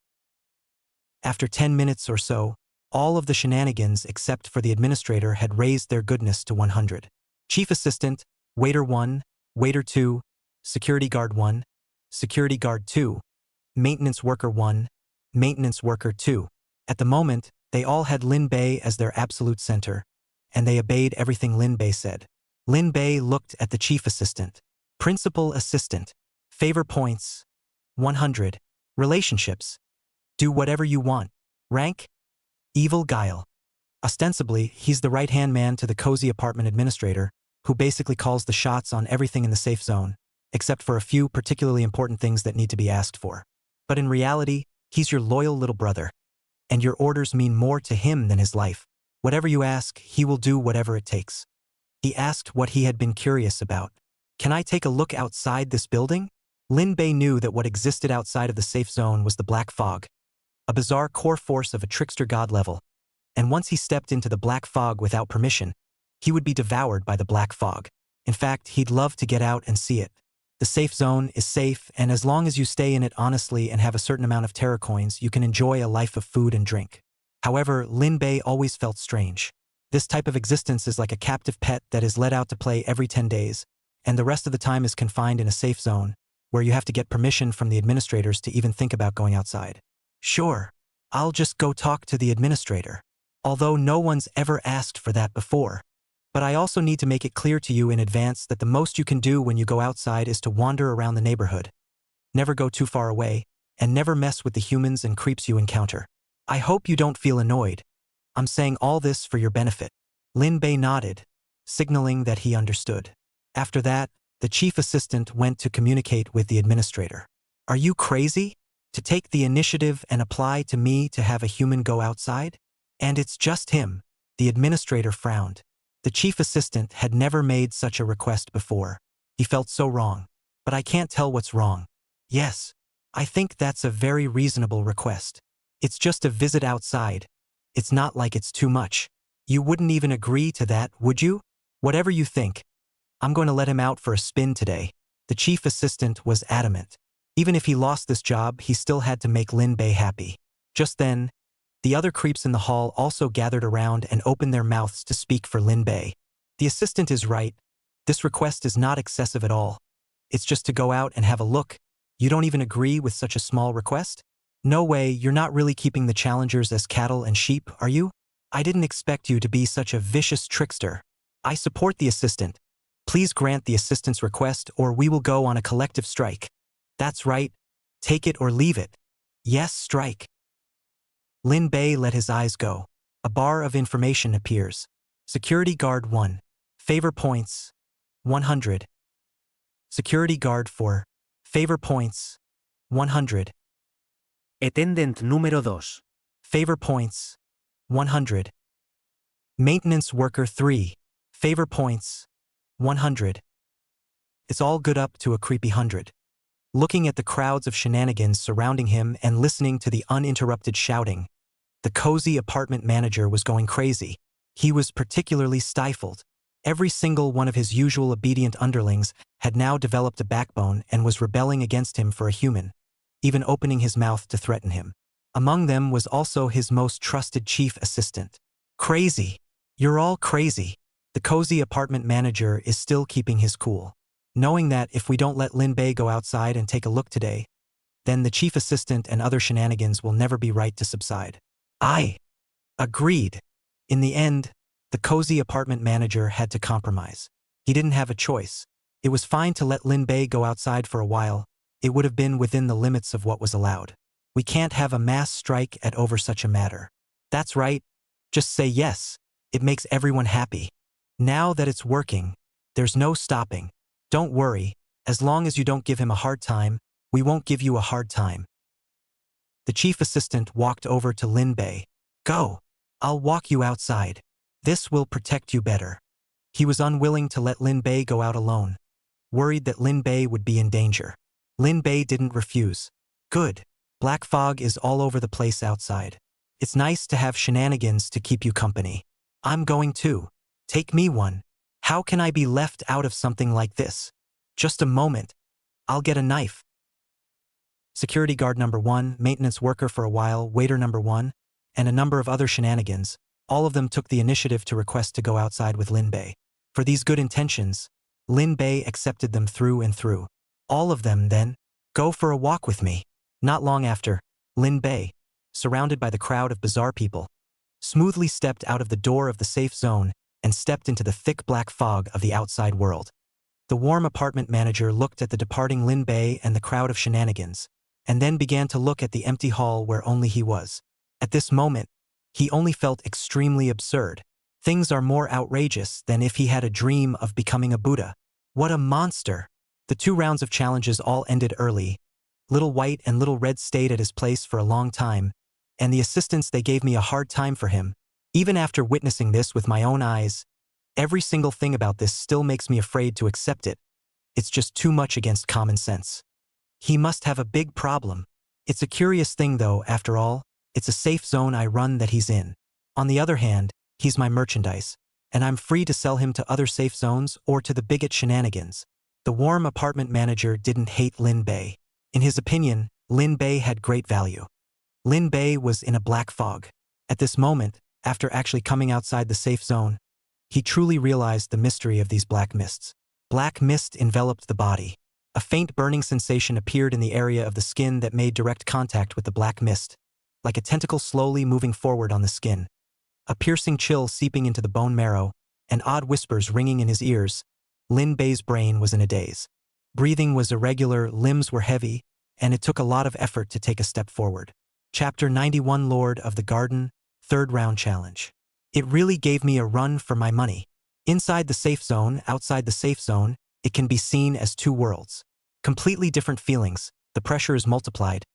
After 10 minutes or so, all of the shenanigans except for the administrator had raised their goodness to 100. Chief Assistant, Waiter 1, Waiter 2, Security Guard 1, Security Guard 2, Maintenance Worker 1, Maintenance Worker 2. At the moment, they all had Lin Bei as their absolute center, and they obeyed everything Lin Bei said. Lin Bei looked at the Chief Assistant. Principal Assistant. Favor points. 100. Relationships. Do whatever you want. Rank? Evil Guile. Ostensibly, he's the right-hand man to the cozy apartment administrator, who basically calls the shots on everything in the safe zone, except for a few particularly important things that need to be asked for. But in reality, he's your loyal little brother, and your orders mean more to him than his life. Whatever you ask, he will do whatever it takes. He asked what he had been curious about. Can I take a look outside this building? Lin Bei knew that what existed outside of the safe zone was the black fog, a bizarre core force of a trickster god level, and once he stepped into the black fog without permission, he would be devoured by the black fog. In fact, he'd love to get out and see it. The safe zone is safe, and as long as you stay in it honestly and have a certain amount of terror coins, you can enjoy a life of food and drink. However, Lin Bei always felt strange. This type of existence is like a captive pet that is let out to play every 10 days, and the rest of the time is confined in a safe zone, where you have to get permission from the administrators to even think about going outside. Sure, I'll just go talk to the administrator. Although no one's ever asked for that before. But I also need to make it clear to you in advance that the most you can do when you go outside is to wander around the neighborhood. Never go too far away, and never mess with the humans and creeps you encounter. I hope you don't feel annoyed. I'm saying all this for your benefit. Lin Bei nodded, signaling that he understood. After that, the chief assistant went to communicate with the administrator. Are you crazy? To take the initiative and apply to me to have a human go outside? And it's just him. The administrator frowned. The chief assistant had never made such a request before. He felt so wrong. But I can't tell what's wrong. Yes, I think that's a very reasonable request. It's just a visit outside. It's not like it's too much. You wouldn't even agree to that, would you? Whatever you think. I'm going to let him out for a spin today. The chief assistant was adamant. Even if he lost this job, he still had to make Lin Bei happy. Just then, the other creeps in the hall also gathered around and opened their mouths to speak for Lin Bei. The assistant is right. This request is not excessive at all. It's just to go out and have a look. You don't even agree with such a small request? No way, you're not really keeping the challengers as cattle and sheep, are you? I didn't expect you to be such a vicious trickster. I support the assistant. Please grant the assistant's request or we will go on a collective strike. That's right. Take it or leave it. Yes, strike. Lin Bei let his eyes go. A bar of information appears. Security Guard 1. Favor points. 100. Security Guard 4. Favor points. 100. Attendant número 2. Favor points. 100. Maintenance Worker 3. Favor points. 100. It's all good up to a creepy 100. Looking at the crowds of shenanigans surrounding him and listening to the uninterrupted shouting, the cozy apartment manager was going crazy. He was particularly stifled. Every single one of his usual obedient underlings had now developed a backbone and was rebelling against him for a human, even opening his mouth to threaten him. Among them was also his most trusted chief assistant. Crazy. You're all crazy. The cozy apartment manager is still keeping his cool, knowing that if we don't let Lin Bei go outside and take a look today, then the chief assistant and other shenanigans will never be right to subside. I agreed. In the end, the cozy apartment manager had to compromise. He didn't have a choice. It was fine to let Lin Bei go outside for a while. It would have been within the limits of what was allowed. We can't have a mass strike at over such a matter. That's right. Just say yes. It makes everyone happy. Now that it's working, there's no stopping. Don't worry. As long as you don't give him a hard time, we won't give you a hard time. The chief assistant walked over to Lin Bei. Go. I'll walk you outside. This will protect you better. He was unwilling to let Lin Bei go out alone, worried that Lin Bei would be in danger. Lin Bei didn't refuse. Good. Black fog is all over the place outside. It's nice to have shenanigans to keep you company. I'm going too. Take me one. How can I be left out of something like this? Just a moment. I'll get a knife. Security Guard number 1, maintenance worker for a while, waiter number 1, and a number of other shenanigans. All of them took the initiative to request to go outside with Lin Bei. For these good intentions, Lin Bei accepted them through and through. All of them, then, go for a walk with me. Not long after, Lin Bei, surrounded by the crowd of bizarre people, smoothly stepped out of the door of the safe zone and stepped into the thick black fog of the outside world. The warm apartment manager looked at the departing Lin Bei and the crowd of shenanigans, and then began to look at the empty hall where only he was. At this moment, he only felt extremely absurd. Things are more outrageous than if he had a dream of becoming a Buddha. What a monster! The 2 rounds of challenges all ended early. Little White and Little Red stayed at his place for a long time, and the assistants they gave me a hard time for him. Even after witnessing this with my own eyes, every single thing about this still makes me afraid to accept it. It's just too much against common sense. He must have a big problem. It's a curious thing though, after all, it's a safe zone I run that he's in. On the other hand, he's my merchandise, and I'm free to sell him to other safe zones or to the bigot shenanigans. The warm apartment manager didn't hate Lin Bei. In his opinion, Lin Bei had great value. Lin Bei was in a black fog. At this moment, after actually coming outside the safe zone, he truly realized the mystery of these black mists. Black mist enveloped the body. A faint burning sensation appeared in the area of the skin that made direct contact with the black mist, like a tentacle slowly moving forward on the skin. A piercing chill seeping into the bone marrow, and odd whispers ringing in his ears. Lin Bei's brain was in a daze. Breathing was irregular, limbs were heavy, and it took a lot of effort to take a step forward. Chapter 91 Lord of the Garden, Third Round Challenge. It really gave me a run for my money. Inside the safe zone, outside the safe zone, it can be seen as two worlds. Completely different feelings, the pressure is multiplied.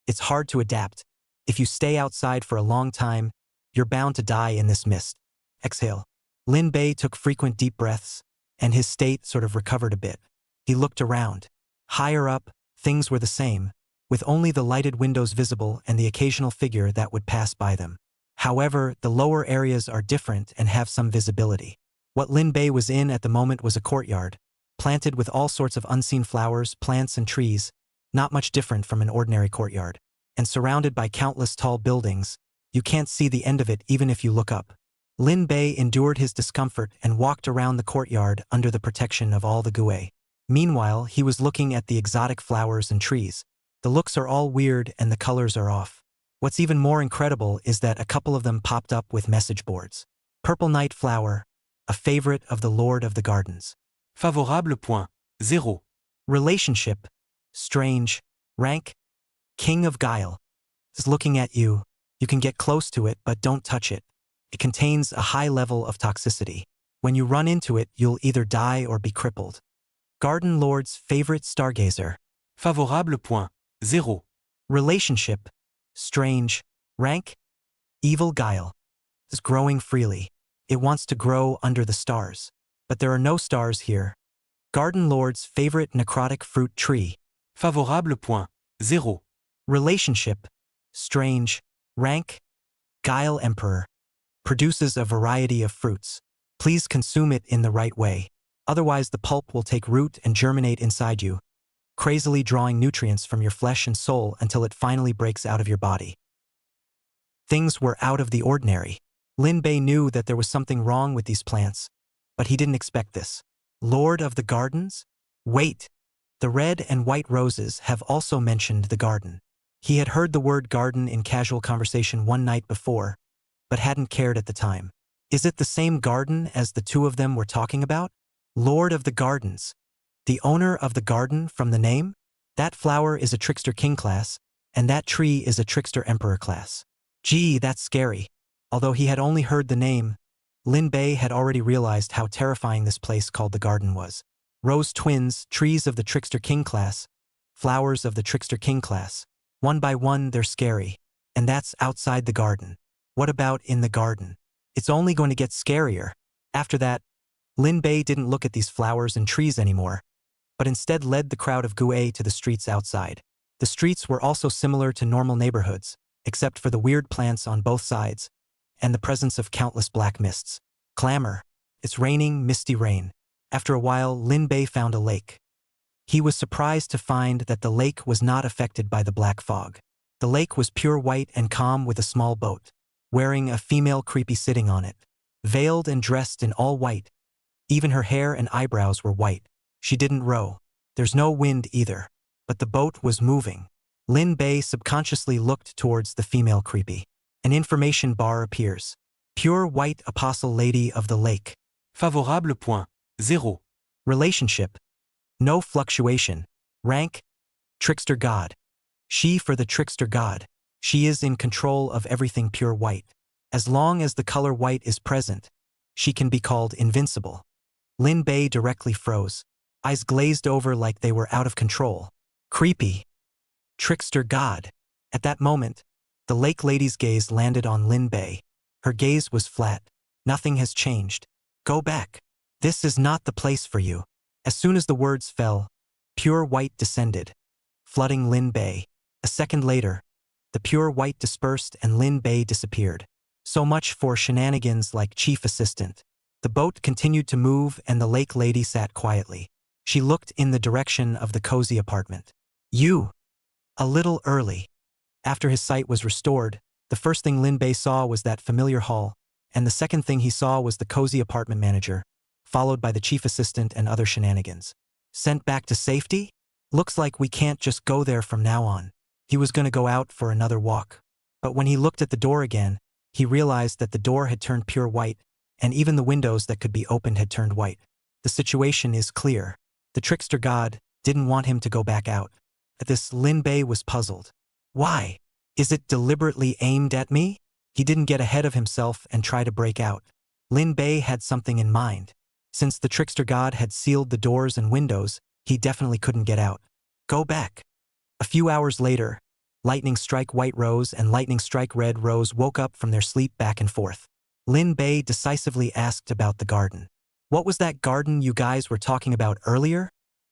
It's hard to adapt. If you stay outside for a long time, you're bound to die in this mist. Exhale. Lin Bei took frequent deep breaths, and his state sort of recovered a bit. He looked around. Higher up, things were the same, with only the lighted windows visible and the occasional figure that would pass by them. However, the lower areas are different and have some visibility. What Lin Bei was in at the moment was a courtyard, planted with all sorts of unseen flowers, plants, and trees, not much different from an ordinary courtyard, and surrounded by countless tall buildings. You can't see the end of it even if you look up. Lin Bei endured his discomfort and walked around the courtyard under the protection of all the Gui. Meanwhile, he was looking at the exotic flowers and trees. The looks are all weird and the colors are off. What's even more incredible is that a couple of them popped up with message boards. Purple Night Flower, a favorite of the Lord of the Gardens. Favorable point. 0. Relationship, strange, rank, King of Guile. Is looking at you. You can get close to it, but don't touch it. It contains a high level of toxicity. When you run into it, you'll either die or be crippled. Garden Lord's favorite stargazer. Favorable point. 0. Relationship, strange, rank, evil guile. Is growing freely. It wants to grow under the stars. But there are no stars here. Garden Lord's favorite necrotic fruit tree. Favorable point. 0. Relationship, strange, rank, guile emperor. Produces a variety of fruits. Please consume it in the right way. Otherwise the pulp will take root and germinate inside you, crazily drawing nutrients from your flesh and soul until it finally breaks out of your body. Things were out of the ordinary. Lin Bei knew that there was something wrong with these plants, but he didn't expect this. Lord of the Gardens? Wait! The red and white roses have also mentioned the garden. He had heard the word garden in casual conversation one night before, but hadn't cared at the time. Is it the same garden as the two of them were talking about? Lord of the Gardens. The owner of the garden from the name? That flower is a trickster king class, and that tree is a trickster emperor class. Gee, that's scary. Although he had only heard the name, Lin Bei had already realized how terrifying this place called the garden was. Rose twins, trees of the trickster king class, flowers of the trickster king class. One by one, they're scary. And that's outside the garden. What about in the garden? It's only going to get scarier. After that, Lin Bei didn't look at these flowers and trees anymore, but instead led the crowd of Gui to the streets outside. The streets were also similar to normal neighborhoods, except for the weird plants on both sides, and the presence of countless black mists. Clamor. It's raining, misty rain. After a while, Lin Bei found a lake. He was surprised to find that the lake was not affected by the black fog. The lake was pure white and calm with a small boat, wearing a female creepy sitting on it. Veiled and dressed in all white. Even her hair and eyebrows were white. She didn't row. There's no wind either. But the boat was moving. Lin Bei subconsciously looked towards the female creepy. An information bar appears. Pure white apostle lady of the lake. Favorable point. 0. Relationship. No fluctuation. Rank. Trickster god. She for the trickster god. She is in control of everything pure white. As long as the color white is present, she can be called invincible. Lin Bei directly froze. Eyes glazed over like they were out of control. Creepy. Trickster god. At that moment, the lake lady's gaze landed on Lin Bei. Her gaze was flat. Nothing has changed. Go back. This is not the place for you. As soon as the words fell, pure white descended, flooding Lin Bei. A second later, the pure white dispersed and Lin Bei disappeared. So much for shenanigans like chief assistant. The boat continued to move and the lake lady sat quietly. She looked in the direction of the cozy apartment. You! A little early. After his sight was restored, the first thing Lin Bei saw was that familiar hall, and the second thing he saw was the cozy apartment manager, followed by the chief assistant and other shenanigans. Sent back to safety? Looks like we can't just go there from now on. He was going to go out for another walk. But when he looked at the door again, he realized that the door had turned pure white, and even the windows that could be opened had turned white. The situation is clear. The trickster god didn't want him to go back out. At this, Lin Bei was puzzled. Why? Is it deliberately aimed at me? He didn't get ahead of himself and try to break out. Lin Bei had something in mind. Since the trickster god had sealed the doors and windows, he definitely couldn't get out. Go back. A few hours later, Lightning Strike White Rose and Lightning Strike Red Rose woke up from their sleep back and forth. Lin Bei decisively asked about the garden. What was that garden you guys were talking about earlier?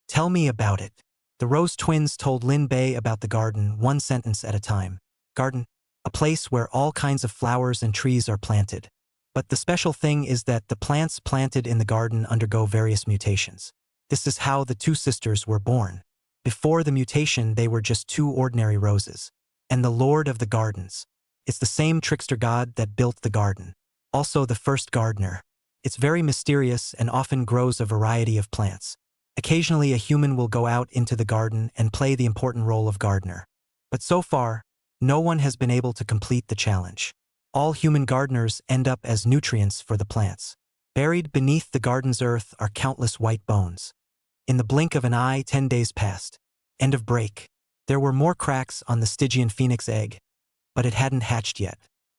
Tell me about it. The Rose twins told Lin Bei about the garden, one sentence at a time. Garden, a place where all kinds of flowers and trees are planted. But the special thing is that the plants planted in the garden undergo various mutations. This is how the two sisters were born. Before the mutation, they were just two ordinary roses. And the Lord of the Gardens. It's the same trickster god that built the garden. Also the first gardener. It's very mysterious and often grows a variety of plants. Occasionally a human will go out into the garden and play the important role of gardener. But so far, no one has been able to complete the challenge. All human gardeners end up as nutrients for the plants. Buried beneath the garden's earth are countless white bones. In the blink of an eye, 10 days passed. End of break. There were more cracks on the Stygian phoenix egg, but it hadn't hatched yet.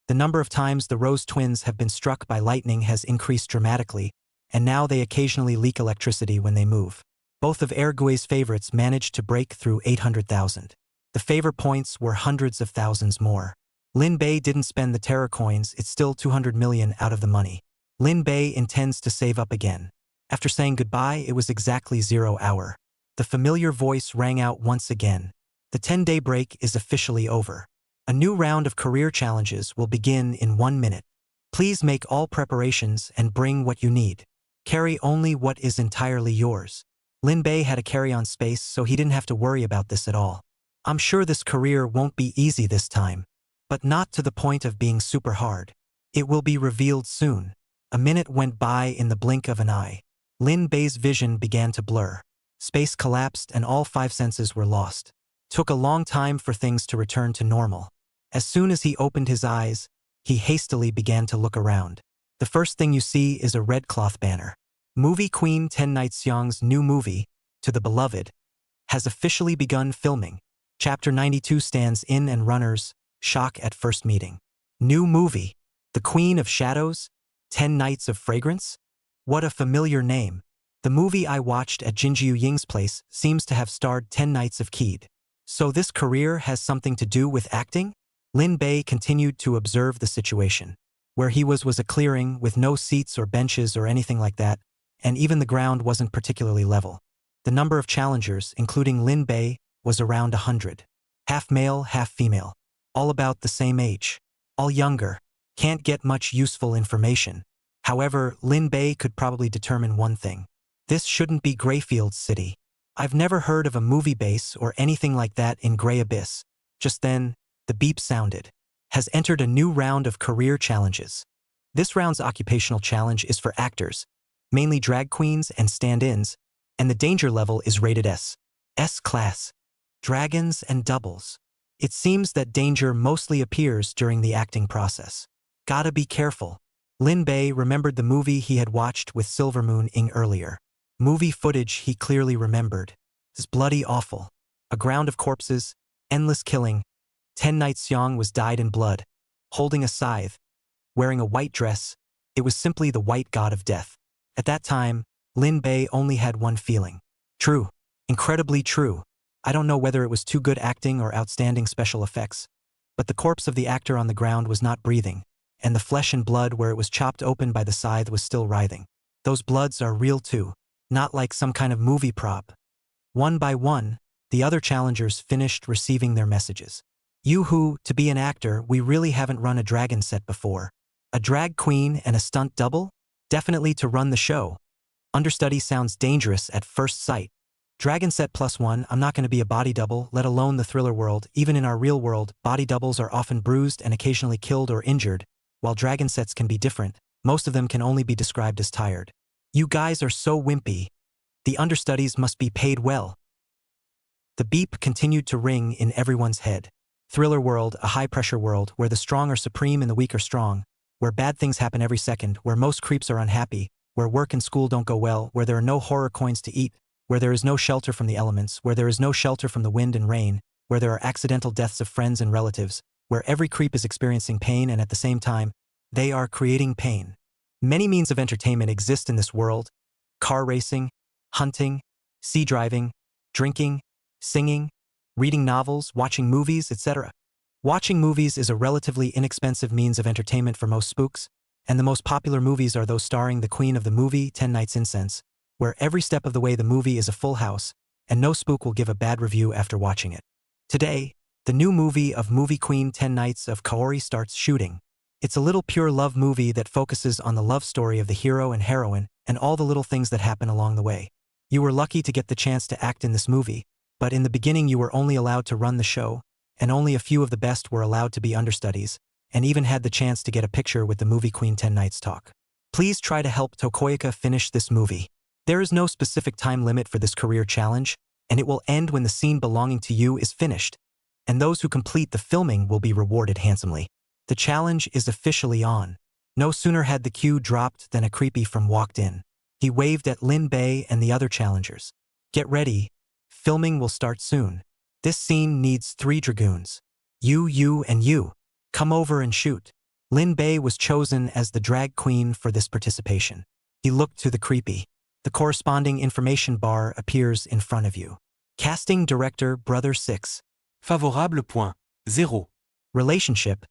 The number of times the Rose twins have been struck by lightning has increased dramatically, and now they occasionally leak electricity when they move. Both of Ergui's favorites managed to break through 800,000. The favor points were hundreds of thousands more. Lin Bei didn't spend the terror coins, it's still 200 million out of the money. Lin Bei intends to save up again. After saying goodbye, it was exactly 0 hour. The familiar voice rang out once again. The 10-day break is officially over. A new round of career challenges will begin in 1 minute. Please make all preparations and bring what you need. Carry only what is entirely yours. Lin Bei had a carry-on space, so he didn't have to worry about this at all. I'm sure this career won't be easy this time, but not to the point of being super hard. It will be revealed soon. A minute went by in the blink of an eye. Lin Bei's vision began to blur. Space collapsed and all 5 senses were lost. Took a long time for things to return to normal. As soon as he opened his eyes, he hastily began to look around. The first thing you see is a red cloth banner. Movie queen Ten Night Seong's new movie, To the Beloved, has officially begun filming. Chapter 92 stands in and runners, shock at first meeting. New movie, The Queen of Shadows, 10 Nights of Fragrance? What a familiar name. The movie I watched at Jinjiu Ying's place seems to have starred 10 Nights of Keed. So this career has something to do with acting? Lin Bei continued to observe the situation. Where he was a clearing with no seats or benches or anything like that, and even the ground wasn't particularly level. The number of challengers, including Lin Bei, was around 100. Half male, half female. All about the same age. All younger. Can't get much useful information. However, Lin Bei could probably determine one thing. This shouldn't be Greyfield City. I've never heard of a movie base or anything like that in Grey Abyss. Just then, the beep sounded. Has entered a new round of career challenges. This round's occupational challenge is for actors, mainly drag queens and stand-ins, and the danger level is rated S. S class. Dragons and doubles. It seems that danger mostly appears during the acting process. Gotta be careful. Lin Bei remembered the movie he had watched with Silver Moon Ing earlier. Movie footage he clearly remembered. It's bloody awful. A ground of corpses, endless killing. 10 Night Seong was dyed in blood, holding a scythe, wearing a white dress. It was simply the white god of death. At that time, Lin Bei only had one feeling. True. Incredibly true. I don't know whether it was too good acting or outstanding special effects, but the corpse of the actor on the ground was not breathing, and the flesh and blood where it was chopped open by the scythe was still writhing. Those bloods are real too. not like some kind of movie prop. One by one, the other challengers finished receiving their messages. Yoo-hoo, to be an actor, we really haven't run a dragon set before. A drag queen and a stunt double? Definitely to run the show. Understudy sounds dangerous at first sight. Dragon set +1, I'm not going to be a body double, let alone the thriller world. Even in our real world, body doubles are often bruised and occasionally killed or injured, while dragon sets can be different. Most of them can only be described as tired. You guys are so wimpy. The understudies must be paid well. The beep continued to ring in everyone's head. Thriller world, a high-pressure world, where the strong are supreme and the weak are strong, where bad things happen every second, where most creeps are unhappy, where work and school don't go well, where there are no horror coins to eat, where there is no shelter from the elements, where there is no shelter from the wind and rain, where there are accidental deaths of friends and relatives, where every creep is experiencing pain and at the same time, they are creating pain. Many means of entertainment exist in this world: car racing, hunting, sea driving, drinking, singing, reading novels, watching movies, etc. Watching movies is a relatively inexpensive means of entertainment for most spooks, and the most popular movies are those starring the queen of the movie, 10 Nights Incense, where every step of the way the movie is a full house, and no spook will give a bad review after watching it. Today, the new movie of movie queen 10 Nights of Kaori starts shooting. It's a little pure love movie that focuses on the love story of the hero and heroine and all the little things that happen along the way. You were lucky to get the chance to act in this movie, but in the beginning you were only allowed to run the show, and only a few of the best were allowed to be understudies, and even had the chance to get a picture with the movie queen 10 Nights talk. Please try to help Tokoyaka finish this movie. There is no specific time limit for this career challenge, and it will end when the scene belonging to you is finished, and those who complete the filming will be rewarded handsomely. The challenge is officially on. No sooner had the cue dropped than a creepy from walked in. He waved at Lin Bei and the other challengers. Get ready. Filming will start soon. This scene needs 3 dragoons. You, and you. Come over and shoot. Lin Bei was chosen as the drag queen for this participation. He looked to the creepy. The corresponding information bar appears in front of you. Casting director Brother 6. Favorable point. 0. Relationship.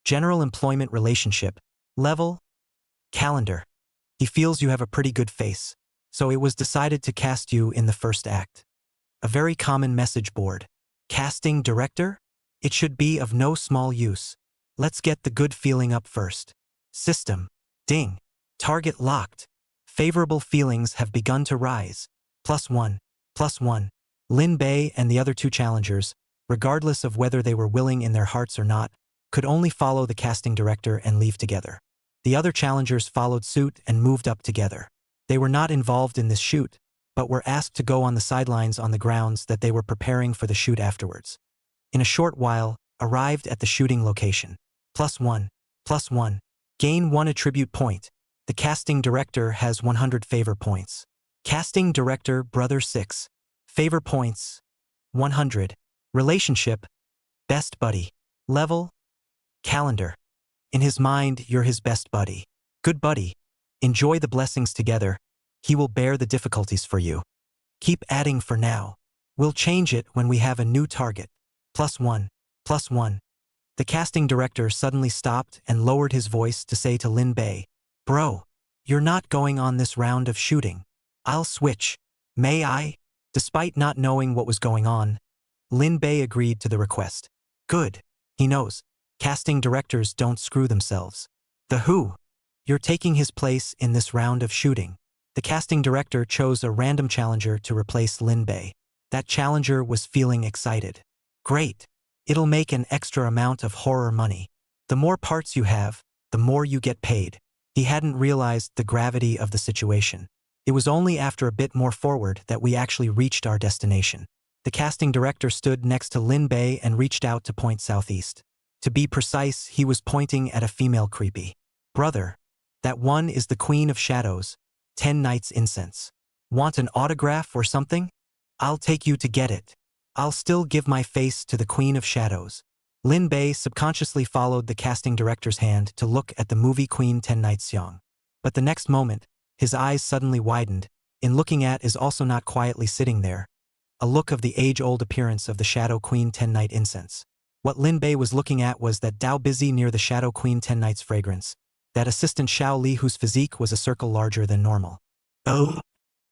General employment relationship. Level. Calendar. He feels you have a pretty good face, so it was decided to cast you in the first act. A very common message board. Casting director? It should be of no small use. Let's get the good feeling up first. System. Ding. Target locked. Favorable feelings have begun to rise. +1. +1. Lin Bei and the other 2 challengers, regardless of whether they were willing in their hearts or not, could only follow the casting director and leave together. The other challengers followed suit and moved up together. They were not involved in this shoot, but were asked to go on the sidelines on the grounds that they were preparing for the shoot afterwards. In a short while, arrived at the shooting location. +1. +1. Gain 1 attribute point. The casting director has 100 favor points. Casting director Brother 6. Favor points. 100. Relationship. Best buddy. Level. Calendar. In his mind, you're his best buddy. Good buddy. Enjoy the blessings together. He will bear the difficulties for you. Keep adding for now. We'll change it when we have a new target. +1. +1. The casting director suddenly stopped and lowered his voice to say to Lin Bei, "Bro, you're not going on this round of shooting. I'll switch. May I?" Despite not knowing what was going on, Lin Bei agreed to the request. Good. He knows. Casting directors don't screw themselves. The who? You're taking his place in this round of shooting. The casting director chose a random challenger to replace Lin Bei. That challenger was feeling excited. Great. It'll make an extra amount of horror money. The more parts you have, the more you get paid. He hadn't realized the gravity of the situation. It was only after a bit more forward that we actually reached our destination. The casting director stood next to Lin Bei and reached out to point southeast. To be precise, he was pointing at a female creepy. Brother, that one is the Queen of Shadows, 10 Nights Incense. Want an autograph or something? I'll take you to get it. I'll still give my face to the Queen of Shadows. Lin Bei subconsciously followed the casting director's hand to look at the movie Queen 10 Nights Young. But the next moment, his eyes suddenly widened. In looking at is also not quietly sitting there. A look of the age-old appearance of the Shadow Queen 10 Night Incense. What Lin Bei was looking at was that Dao busy near the Shadow Queen 10 Nights fragrance. That assistant Xiao Li whose physique was a circle larger than normal. Oh!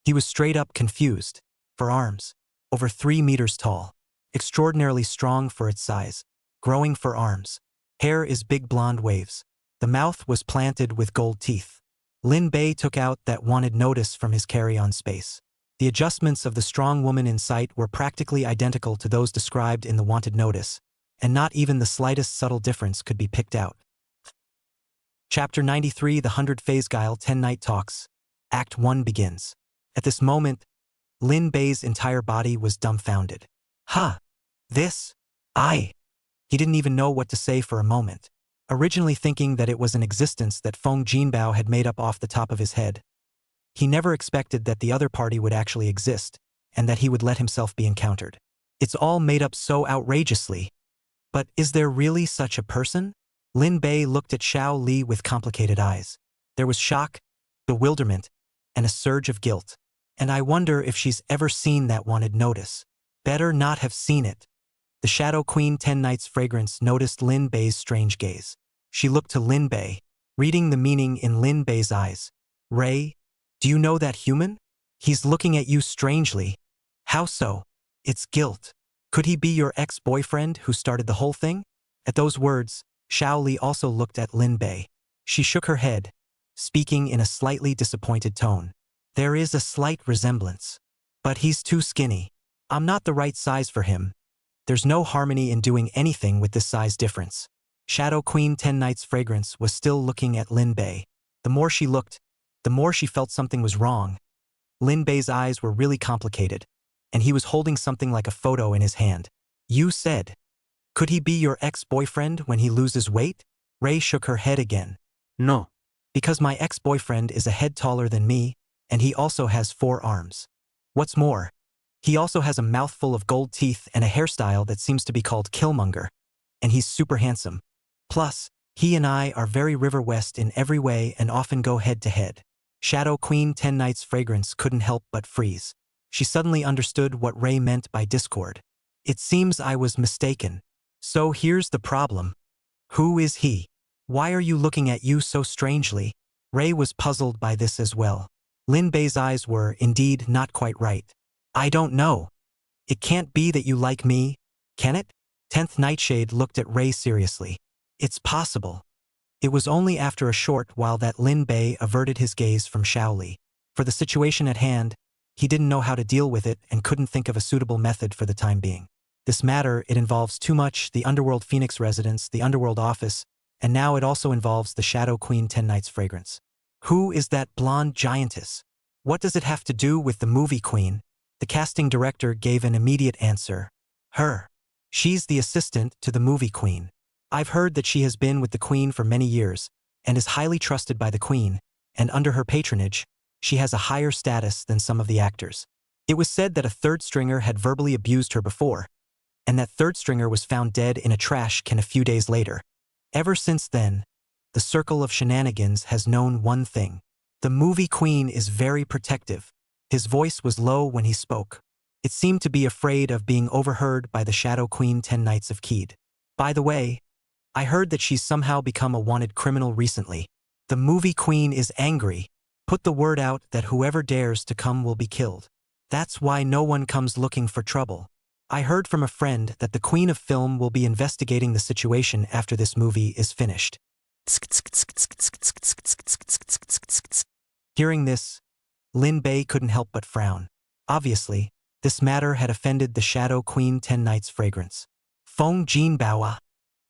He was straight up confused. For arms. Over 3 meters tall. Extraordinarily strong for its size. Growing for arms. Hair is big blonde waves. The mouth was planted with gold teeth. Lin Bei took out that wanted notice from his carry-on space. The adjustments of the strong woman in sight were practically identical to those described in the wanted notice, and not even the slightest subtle difference could be picked out. Chapter 93 The 100 Phase Guile 10 Night Talks. Act 1 begins. At this moment, Lin Bei's entire body was dumbfounded. Huh. This? He didn't even know what to say for a moment. Originally thinking that it was an existence that Feng Jinbao had made up off the top of his head. He never expected that the other party would actually exist, and that he would let himself be encountered. It's all made up so outrageously. But is there really such a person? Lin Bei looked at Xiao Li with complicated eyes. There was shock, bewilderment, and a surge of guilt. And I wonder if she's ever seen that wanted notice. Better not have seen it. The Shadow Queen 10 Nights fragrance noticed Lin Bei's strange gaze. She looked to Lin Bei, reading the meaning in Lin Bei's eyes. Ray, do you know that human? He's looking at you strangely. How so? It's guilt. Could he be your ex-boyfriend who started the whole thing? At those words, Xiao Li also looked at Lin Bei. She shook her head, speaking in a slightly disappointed tone. There is a slight resemblance. But he's too skinny. I'm not the right size for him. There's no harmony in doing anything with this size difference. Shadow Queen 10 Nights fragrance was still looking at Lin Bei. The more she looked, the more she felt something was wrong. Lin Bei's eyes were really complicated, and he was holding something like a photo in his hand. You said. Could he be your ex-boyfriend when he loses weight? Ray shook her head again. No. Because my ex-boyfriend is a head taller than me, and he also has 4 arms. What's more, he also has a mouthful of gold teeth and a hairstyle that seems to be called Killmonger. And he's super handsome. Plus, he and I are very River West in every way and often go head to head. Shadow Queen 10 Nights fragrance couldn't help but freeze. She suddenly understood what Ray meant by discord. It seems I was mistaken. So here's the problem. Who is he? Why are you looking at you so strangely? Ray was puzzled by this as well. Lin Bei's eyes were, indeed, not quite right. I don't know. It can't be that you like me, can it? 10th Nightshade looked at Ray seriously. It's possible. It was only after a short while that Lin Bei averted his gaze from Xiao Li. For the situation at hand, he didn't know how to deal with it and couldn't think of a suitable method for the time being. This matter, it involves too much the Underworld Phoenix residence, the Underworld office, and now it also involves the Shadow Queen 10 Nights fragrance. Who is that blonde giantess? What does it have to do with the movie queen? The casting director gave an immediate answer. Her. She's the assistant to the movie queen. I've heard that she has been with the queen for many years, and is highly trusted by the queen, and under her patronage, she has a higher status than some of the actors. It was said that a third stringer had verbally abused her before, and that third stringer was found dead in a trash can a few days later. Ever since then, the circle of shenanigans has known one thing. The movie queen is very protective. His voice was low when he spoke. It seemed to be afraid of being overheard by the Shadow Queen 10 Nights of Keed. By the way, I heard that she's somehow become a wanted criminal recently. The movie queen is angry. Put the word out that whoever dares to come will be killed. That's why no one comes looking for trouble. I heard from a friend that the queen of film will be investigating the situation after this movie is finished. Hearing this, Lin Bei couldn't help but frown. Obviously, this matter had offended the Shadow Queen 10 Nights fragrance. Feng Jinbao,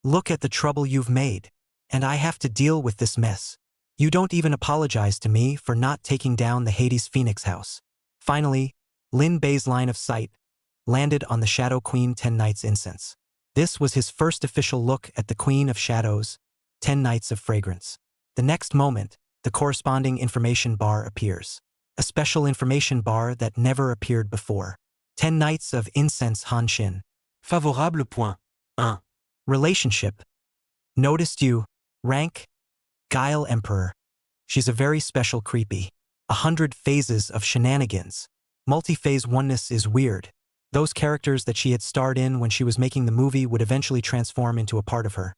look at the trouble you've made. And I have to deal with this mess. You don't even apologize to me for not taking down the Hades Phoenix house. Finally, Lin Bei's line of sight landed on the Shadow Queen 10 Nights incense. This was his first official look at the Queen of Shadows, 10 Nights of fragrance. The next moment, the corresponding information bar appears. A special information bar that never appeared before. 10 Nights of Incense Hanshin. Favorable point 1. Relationship. Noticed you. Rank. Guile Emperor. She's a very special creepy. 100 phases of shenanigans. Multi-phase oneness is weird. Those characters that she had starred in when she was making the movie would eventually transform into a part of her.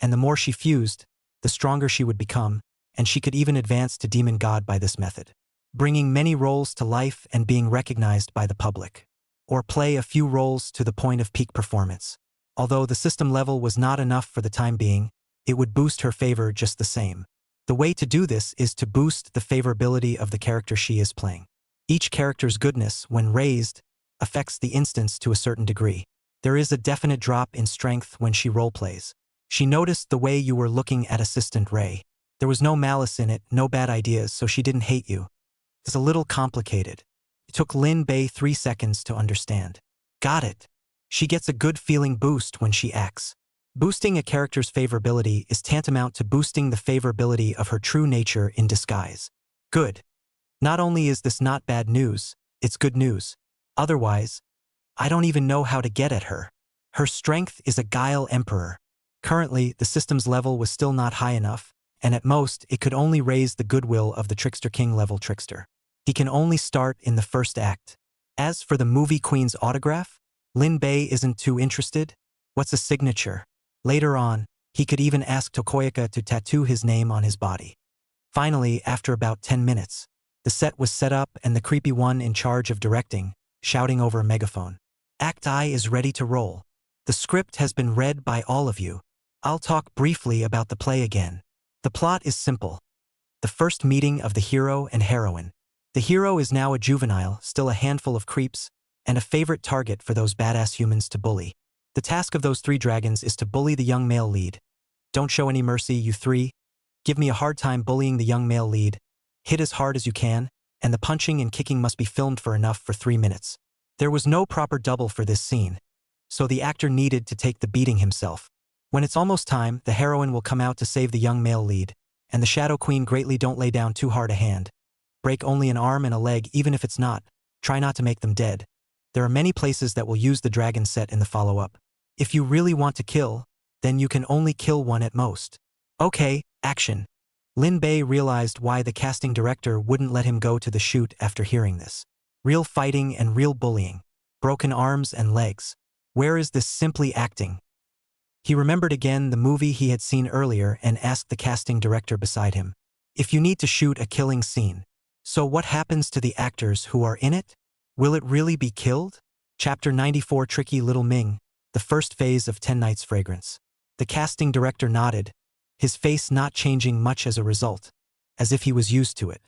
And the more she fused, the stronger she would become, and she could even advance to demon god by this method. bringing many roles to life and being recognized by the public. Or play a few roles to the point of peak performance. Although the system level was not enough for the time being, it would boost her favor just the same. The way to do this is to boost the favorability of the character she is playing. Each character's goodness, when raised, affects the instance to a certain degree. There is a definite drop in strength when she roleplays. She noticed the way you were looking at Assistant Ray. There was no malice in it, no bad ideas, so she didn't hate you. It's a little complicated. It took Lin Bei 3 seconds to understand. Got it. She gets a good feeling boost when she acts. Boosting a character's favorability is tantamount to boosting the favorability of her true nature in disguise. Good. Not only is this not bad news, it's good news. Otherwise, I don't even know how to get at her. Her strength is a guile emperor. Currently, the system's level was still not high enough, and at most, it could only raise the goodwill of the Trickster King level trickster. He can only start in the first act. As for the movie queen's autograph, Lin Bei isn't too interested. What's a signature? Later on, he could even ask Tokoyaka to tattoo his name on his body. Finally, after about 10 minutes, the set was set up and the creepy one in charge of directing, shouting over a megaphone. Act I is ready to roll. The script has been read by all of you. I'll talk briefly about the play again. The plot is simple. The first meeting of the hero and heroine. The hero is now a juvenile, still a handful of creeps, and a favorite target for those badass humans to bully. The task of those 3 dragons is to bully the young male lead. Don't show any mercy, you 3. Give me a hard time bullying the young male lead. Hit as hard as you can, and the punching and kicking must be filmed for enough for 3 minutes. There was no proper double for this scene, so the actor needed to take the beating himself. When it's almost time, the heroine will come out to save the young male lead, and the Shadow Queen greatly don't lay down too hard a hand. Break only an arm and a leg even if it's not. Try not to make them dead. There are many places that will use the dragon set in the follow-up. If you really want to kill, then you can only kill one at most. Okay, action. Lin Bei realized why the casting director wouldn't let him go to the shoot after hearing this. Real fighting and real bullying. Broken arms and legs. Where is this simply acting? He remembered again the movie he had seen earlier and asked the casting director beside him. If you need to shoot a killing scene, so what happens to the actors who are in it? Will it really be killed? Chapter 94 Tricky Little Ming, the first phase of 10 Nights Fragrance. The casting director nodded, his face not changing much as a result, as if he was used to it.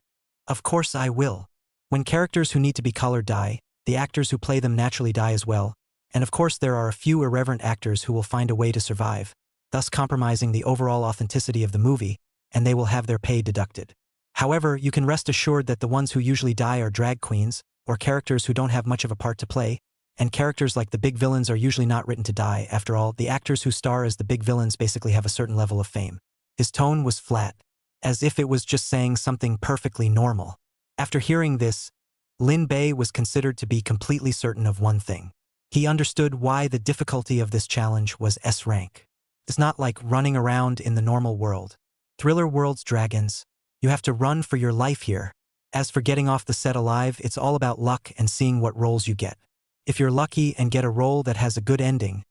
Of course I will. When characters who need to be colored die, the actors who play them naturally die as well, and of course there are a few irreverent actors who will find a way to survive, thus compromising the overall authenticity of the movie, and they will have their pay deducted. However, you can rest assured that the ones who usually die are drag queens, or characters who don't have much of a part to play, and characters like the big villains are usually not written to die. After all, the actors who star as the big villains basically have a certain level of fame. His tone was flat, as if it was just saying something perfectly normal. After hearing this, Lin Bei was considered to be completely certain of one thing. He understood why the difficulty of this challenge was S rank. It's not like running around in the normal world. Thriller World's dragons. You have to run for your life here. As for getting off the set alive, it's all about luck and seeing what roles you get. If you're lucky and get a role that has a good ending,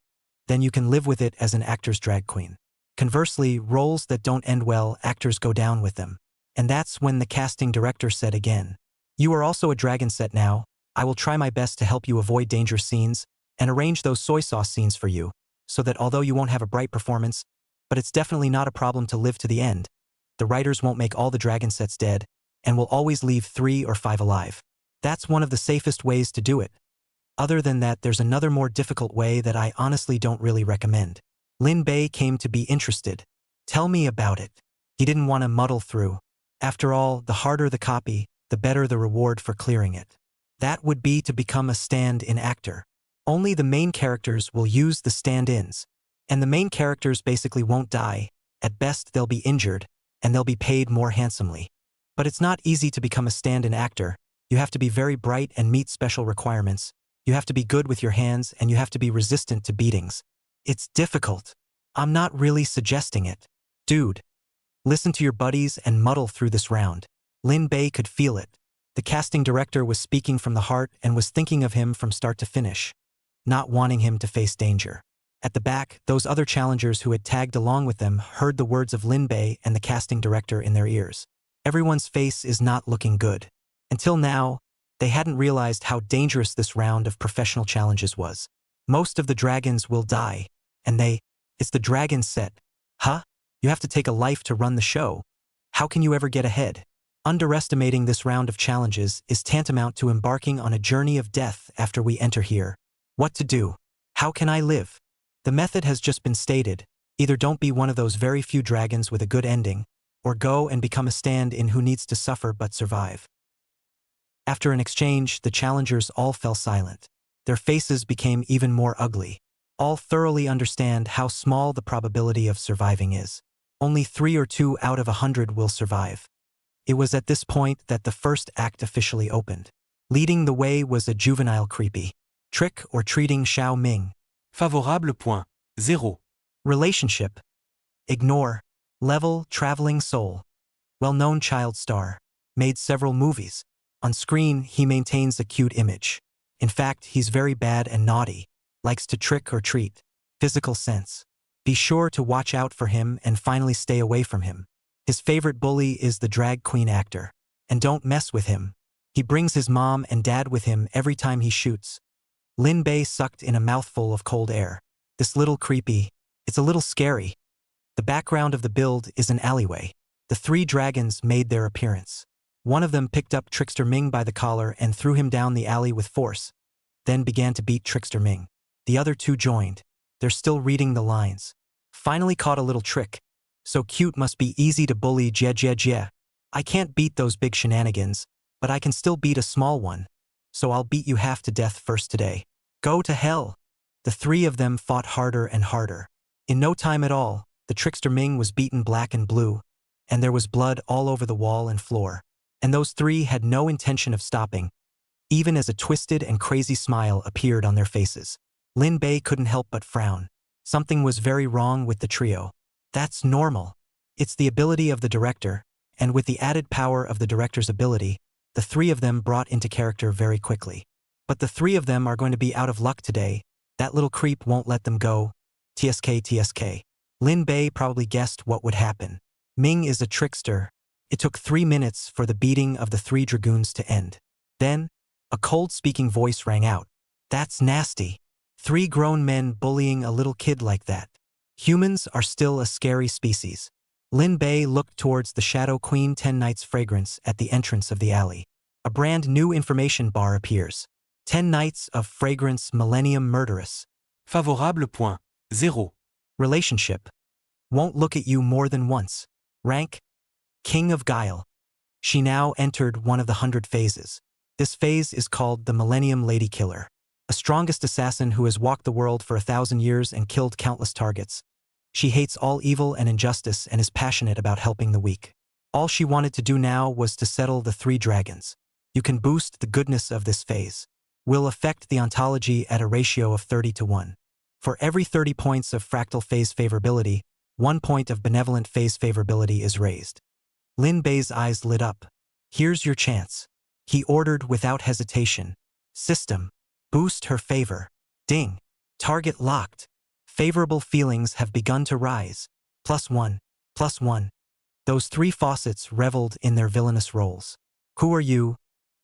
then you can live with it as an actor's drag queen. Conversely, roles that don't end well, actors go down with them. And that's when the casting director said again, "You are also a dragon set now. I will try my best to help you avoid dangerous scenes and arrange those soy sauce scenes for you, so that although you won't have a bright performance, but it's definitely not a problem to live to the end. The writers won't make all the dragon sets dead, and will always leave 3 or 5 alive. That's one of the safest ways to do it. Other than that, there's another more difficult way that I honestly don't really recommend." Lin Bei came to be interested. "Tell me about it." He didn't want to muddle through. After all, the harder the copy, the better the reward for clearing it. That would be to become a stand-in actor. Only the main characters will use the stand-ins. And the main characters basically won't die. At best, they'll be injured, and they'll be paid more handsomely. But it's not easy to become a stand-in actor. You have to be very bright and meet special requirements. You have to be good with your hands, and you have to be resistant to beatings. It's difficult. I'm not really suggesting it. Dude, listen to your buddies and muddle through this round. Lin Bei could feel it. The casting director was speaking from the heart and was thinking of him from start to finish, not wanting him to face danger. At the back, those other challengers who had tagged along with them heard the words of Lin Bei and the casting director in their ears. Everyone's face is not looking good. Until now, they hadn't realized how dangerous this round of professional challenges was. Most of the dragons will die, and it's the dragon set. Huh? You have to take a life to run the show. How can you ever get ahead? Underestimating this round of challenges is tantamount to embarking on a journey of death after we enter here. What to do? How can I live? The method has just been stated. Either don't be one of those very few dragons with a good ending, or go and become a stand-in who needs to suffer but survive. After an exchange, the challengers all fell silent. Their faces became even more ugly. All thoroughly understand how small the probability of surviving is. Only 3 or 2 out of 100 will survive. It was at this point that the first act officially opened. Leading the way was a juvenile creepy. Trick or treating Xiao Ming. Favorable point. 0. Relationship. Ignore. Level traveling soul. Well-known child star. Made several movies. On screen, he maintains a cute image. In fact, he's very bad and naughty. Likes to trick or treat. Physical sense. Be sure to watch out for him and finally stay away from him. His favorite bully is the drag queen actor. And don't mess with him. He brings his mom and dad with him every time he shoots. Lin Bei sucked in a mouthful of cold air. This little creepy. It's a little scary. The background of the build is an alleyway. The 3 dragons made their appearance. One of them picked up Trickster Ming by the collar and threw him down the alley with force, then began to beat Trickster Ming. The other 2 joined. They're still reading the lines. Finally caught a little trick. So cute must be easy to bully. Jie. I can't beat those big shenanigans, but I can still beat a small one. So I'll beat you half to death first today. Go to hell. The 3 of them fought harder and harder. In no time at all, the Trickster Ming was beaten black and blue, and there was blood all over the wall and floor. And those 3 had no intention of stopping, even as a twisted and crazy smile appeared on their faces. Lin Bei couldn't help but frown. Something was very wrong with the trio. That's normal. It's the ability of the director, and with the added power of the director's ability, the 3 of them brought into character very quickly. But the 3 of them are going to be out of luck today. That little creep won't let them go. TSK. Lin Bei probably guessed what would happen. Ming is a trickster. It took 3 minutes for the beating of the 3 dragoons to end. Then, a cold-speaking voice rang out. That's nasty. 3 grown men bullying a little kid like that. Humans are still a scary species. Lin Bei looked towards the Shadow Queen 10 Nights fragrance at the entrance of the alley. A brand new information bar appears. 10 Nights of Fragrance Millennium Murderous. Favorable point. 0. Relationship. Won't look at you more than once. Rank. King of Guile. She now entered one of the 100 phases. This phase is called the Millennium Lady Killer. A strongest assassin who has walked the world for 1,000 years and killed countless targets. She hates all evil and injustice and is passionate about helping the weak. All she wanted to do now was to settle the 3 dragons. You can boost the goodness of this phase. Will affect the ontology at a ratio of 30 to 1. For every 30 points of fractal phase favorability, 1 point of benevolent phase favorability is raised. Lin Bei's eyes lit up. Here's your chance. He ordered without hesitation. System. Boost her favor. Ding. Target locked. Favorable feelings have begun to rise. +1. +1. Those 3 faucets reveled in their villainous roles. Who are you?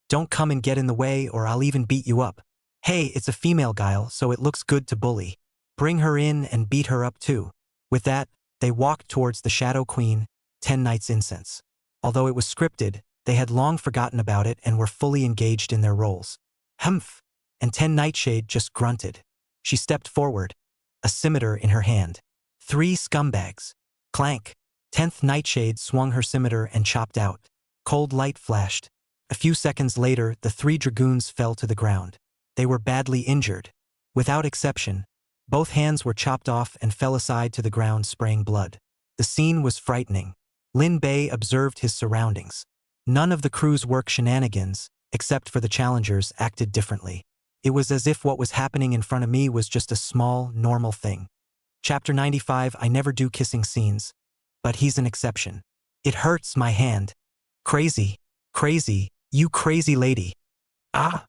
Don't come and get in the way or I'll even beat you up. Hey, it's a female guile, so it looks good to bully. Bring her in and beat her up too. With that, they walked towards the Shadow Queen, 10 Nights Incense. Although it was scripted, they had long forgotten about it and were fully engaged in their roles. Humph! And 10 Nightshade just grunted. She stepped forward, a scimitar in her hand. 3 scumbags. Clank. 10th Nightshade swung her scimitar and chopped out. Cold light flashed. A few seconds later, the 3 dragoons fell to the ground. They were badly injured. Without exception, both hands were chopped off and fell aside to the ground spraying blood. The scene was frightening. Lin Bei observed his surroundings. None of the crew's work shenanigans, except for the challengers, acted differently. It was as if what was happening in front of me was just a small, normal thing. Chapter 95. I never do kissing scenes. But he's an exception. It hurts my hand. Crazy. Crazy. You crazy lady. Ah!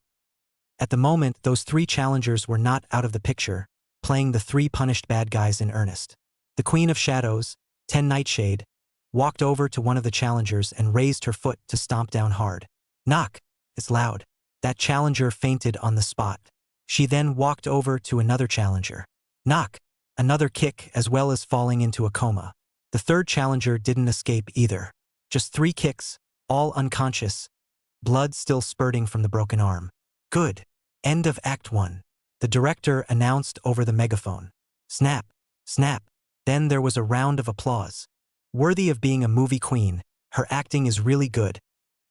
At the moment, those 3 challengers were not out of the picture, playing the 3 punished bad guys in earnest. The Queen of Shadows, 10 Nightshade, walked over to one of the challengers and raised her foot to stomp down hard. Knock! It's loud. That challenger fainted on the spot. She then walked over to another challenger. Knock! Another kick, as well as falling into a coma. The third challenger didn't escape either. Just 3 kicks, all unconscious, blood still spurting from the broken arm. Good. End of Act 1. The director announced over the megaphone. Snap! Snap! Then there was a round of applause. Worthy of being a movie queen, her acting is really good,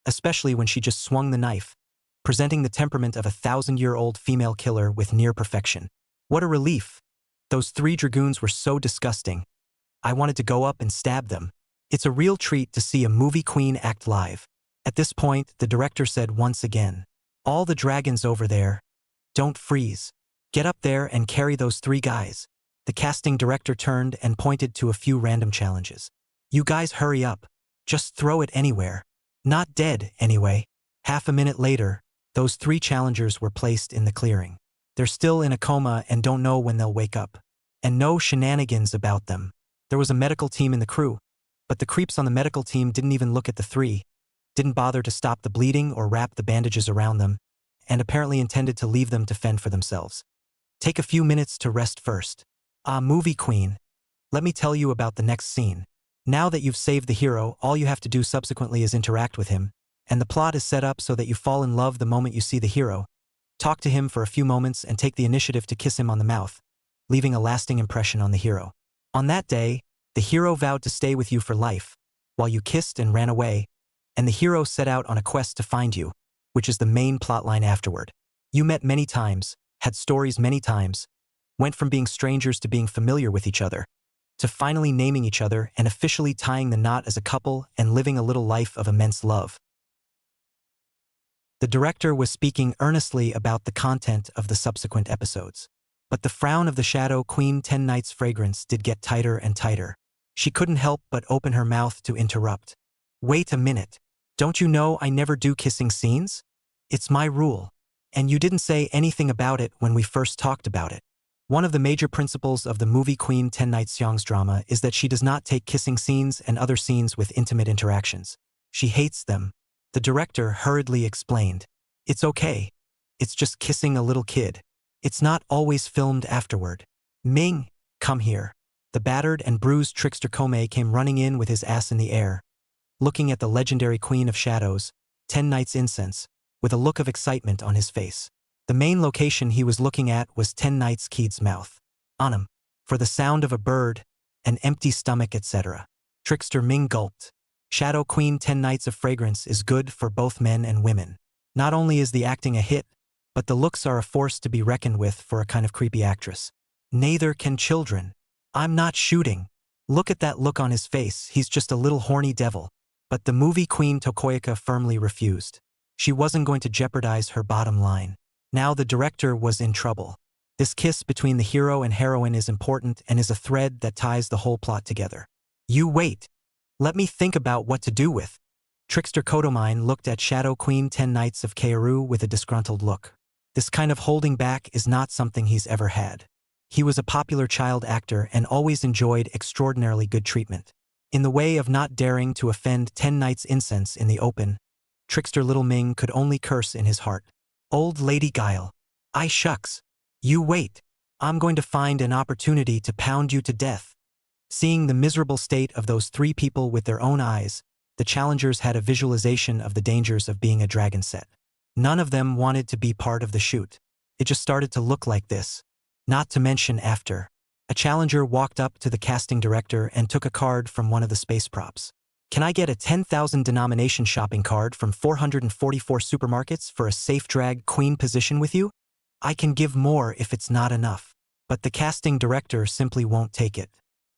especially when she just swung the knife, presenting the temperament of a 1,000-year-old female killer with near perfection. What a relief! Those 3 dragoons were so disgusting. I wanted to go up and stab them. It's a real treat to see a movie queen act live. At this point, the director said once again, all the dragons over there, don't freeze. Get up there and carry those 3 guys. The casting director turned and pointed to a few random challenges. You guys hurry up. Just throw it anywhere. Not dead, anyway. Half a minute later, those 3 challengers were placed in the clearing. They're still in a coma and don't know when they'll wake up. And no shenanigans about them. There was a medical team in the crew, but the creeps on the medical team didn't even look at the 3, didn't bother to stop the bleeding or wrap the bandages around them, and apparently intended to leave them to fend for themselves. Take a few minutes to rest first. Ah, movie queen. Let me tell you about the next scene. Now that you've saved the hero, all you have to do subsequently is interact with him, and the plot is set up so that you fall in love the moment you see the hero. Talk to him for a few moments and take the initiative to kiss him on the mouth, leaving a lasting impression on the hero. On that day, the hero vowed to stay with you for life, while you kissed and ran away, and the hero set out on a quest to find you, which is the main plotline afterward. You met many times, had stories many times, went from being strangers to being familiar with each other, to finally naming each other and officially tying the knot as a couple and living a little life of immense love. The director was speaking earnestly about the content of the subsequent episodes. But the frown of the Shadow Queen 10 Nights fragrance did get tighter and tighter. She couldn't help but open her mouth to interrupt. Wait a minute. Don't you know I never do kissing scenes? It's my rule. And you didn't say anything about it when we first talked about it. One of the major principles of the movie Queen 10 Nights Seong's drama is that she does not take kissing scenes and other scenes with intimate interactions. She hates them. The director hurriedly explained. It's okay. It's just kissing a little kid. It's not always filmed afterward. Ming, come here. The battered and bruised trickster Komei came running in with his ass in the air, looking at the legendary Queen of Shadows, 10 Nights Incense, with a look of excitement on his face. The main location he was looking at was 10 Nights Keed's mouth. On him, for the sound of a bird, an empty stomach, etc. Trickster Ming gulped. Shadow Queen 10 Nights of Fragrance is good for both men and women. Not only is the acting a hit, but the looks are a force to be reckoned with for a kind of creepy actress. Neither can children. I'm not shooting. Look at that look on his face, he's just a little horny devil. But the movie queen Tokoyaka firmly refused. She wasn't going to jeopardize her bottom line. Now the director was in trouble. This kiss between the hero and heroine is important and is a thread that ties the whole plot together. You wait. Let me think about what to do with. Trickster Kodomine looked at Shadow Queen 10 Nights of Kaoru with a disgruntled look. This kind of holding back is not something he's ever had. He was a popular child actor and always enjoyed extraordinarily good treatment. In the way of not daring to offend 10 Nights Incense in the open, Trickster Little Ming could only curse in his heart. Old Lady Guile. I shucks. You wait. I'm going to find an opportunity to pound you to death. Seeing the miserable state of those 3 people with their own eyes, the challengers had a visualization of the dangers of being a dragon set. None of them wanted to be part of the shoot. It just started to look like this. Not to mention after. A challenger walked up to the casting director and took a card from one of the space props. Can I get a 10,000 denomination shopping card from 444 supermarkets for a safe drag queen position with you? I can give more if it's not enough. But the casting director simply won't take it.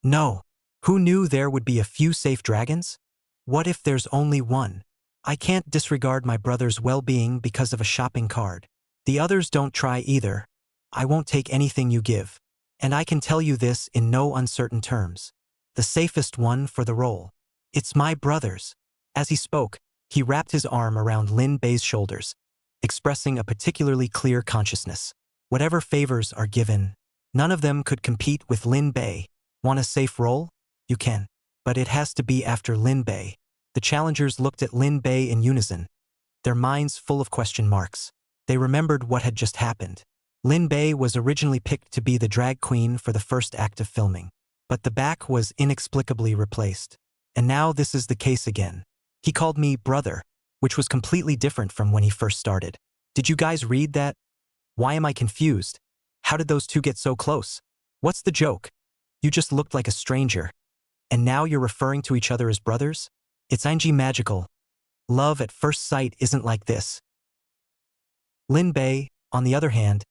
No. Who knew there would be a few safe dragons? What if there's only one? I can't disregard my brother's well-being because of a shopping card. The others don't try either. I won't take anything you give. And I can tell you this in no uncertain terms. The safest one for the role. It's my brother's. As he spoke, he wrapped his arm around Lin Bei's shoulders, expressing a particularly clear consciousness. Whatever favors are given, none of them could compete with Lin Bei. Want a safe role? You can. But it has to be after Lin Bei. The challengers looked at Lin Bei in unison. their minds full of question marks. They remembered what had just happened. Lin Bei was originally picked to be the drag queen for the first act of filming, but the back was inexplicably replaced. And now this is the case again. He called me brother, which was completely different from when he first started. Did you guys read that? Why am I confused? How did those two get so close? What's the joke? You just looked like a stranger. And now you're referring to each other as brothers? It's ing magical. Love at first sight isn't like this. Lin Bei, on the other hand,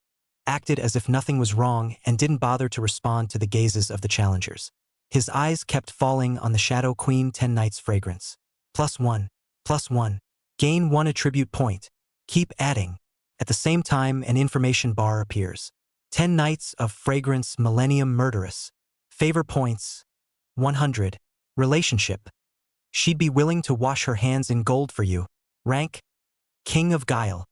acted as if nothing was wrong and didn't bother to respond to the gazes of the challengers. His eyes kept falling on the Shadow Queen 10 Nights fragrance. +1, +1. Gain 1 attribute point. Keep adding. At the same time, an information bar appears. 10 Nights of Fragrance Millennium Murderous. Favor points. 100. Relationship. She'd be willing to wash her hands in gold for you. Rank. King of Guile.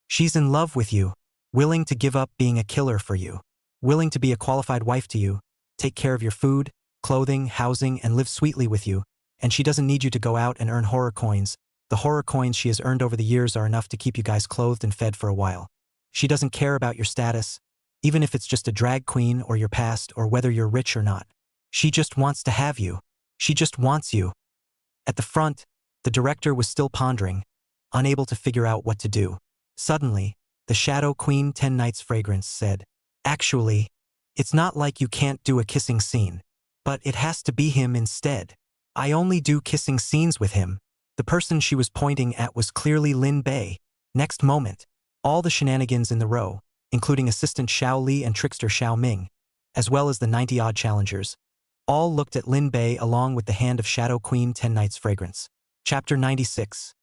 She's in love with you. Willing to give up being a killer for you. Willing to be a qualified wife to you. Take care of your food, clothing, housing, and live sweetly with you. And she doesn't need you to go out and earn horror coins. The horror coins she has earned over the years are enough to keep you guys clothed and fed for a while. She doesn't care about your status, even if it's just a drag queen or your past or whether you're rich or not. She just wants to have you. She just wants you. At the front, the director was still pondering, unable to figure out what to do. Suddenly, the Shadow Queen 10 Nights fragrance said, "Actually, it's not like you can't do a kissing scene, but it has to be him instead. I only do kissing scenes with him." The person she was pointing at was clearly Lin Bei. Next moment, all the shenanigans in the row, including assistant Xiao Li and trickster Xiao Ming, as well as the 90-odd challengers, all looked at Lin Bei along with the hand of Shadow Queen 10 Nights fragrance. Chapter 96.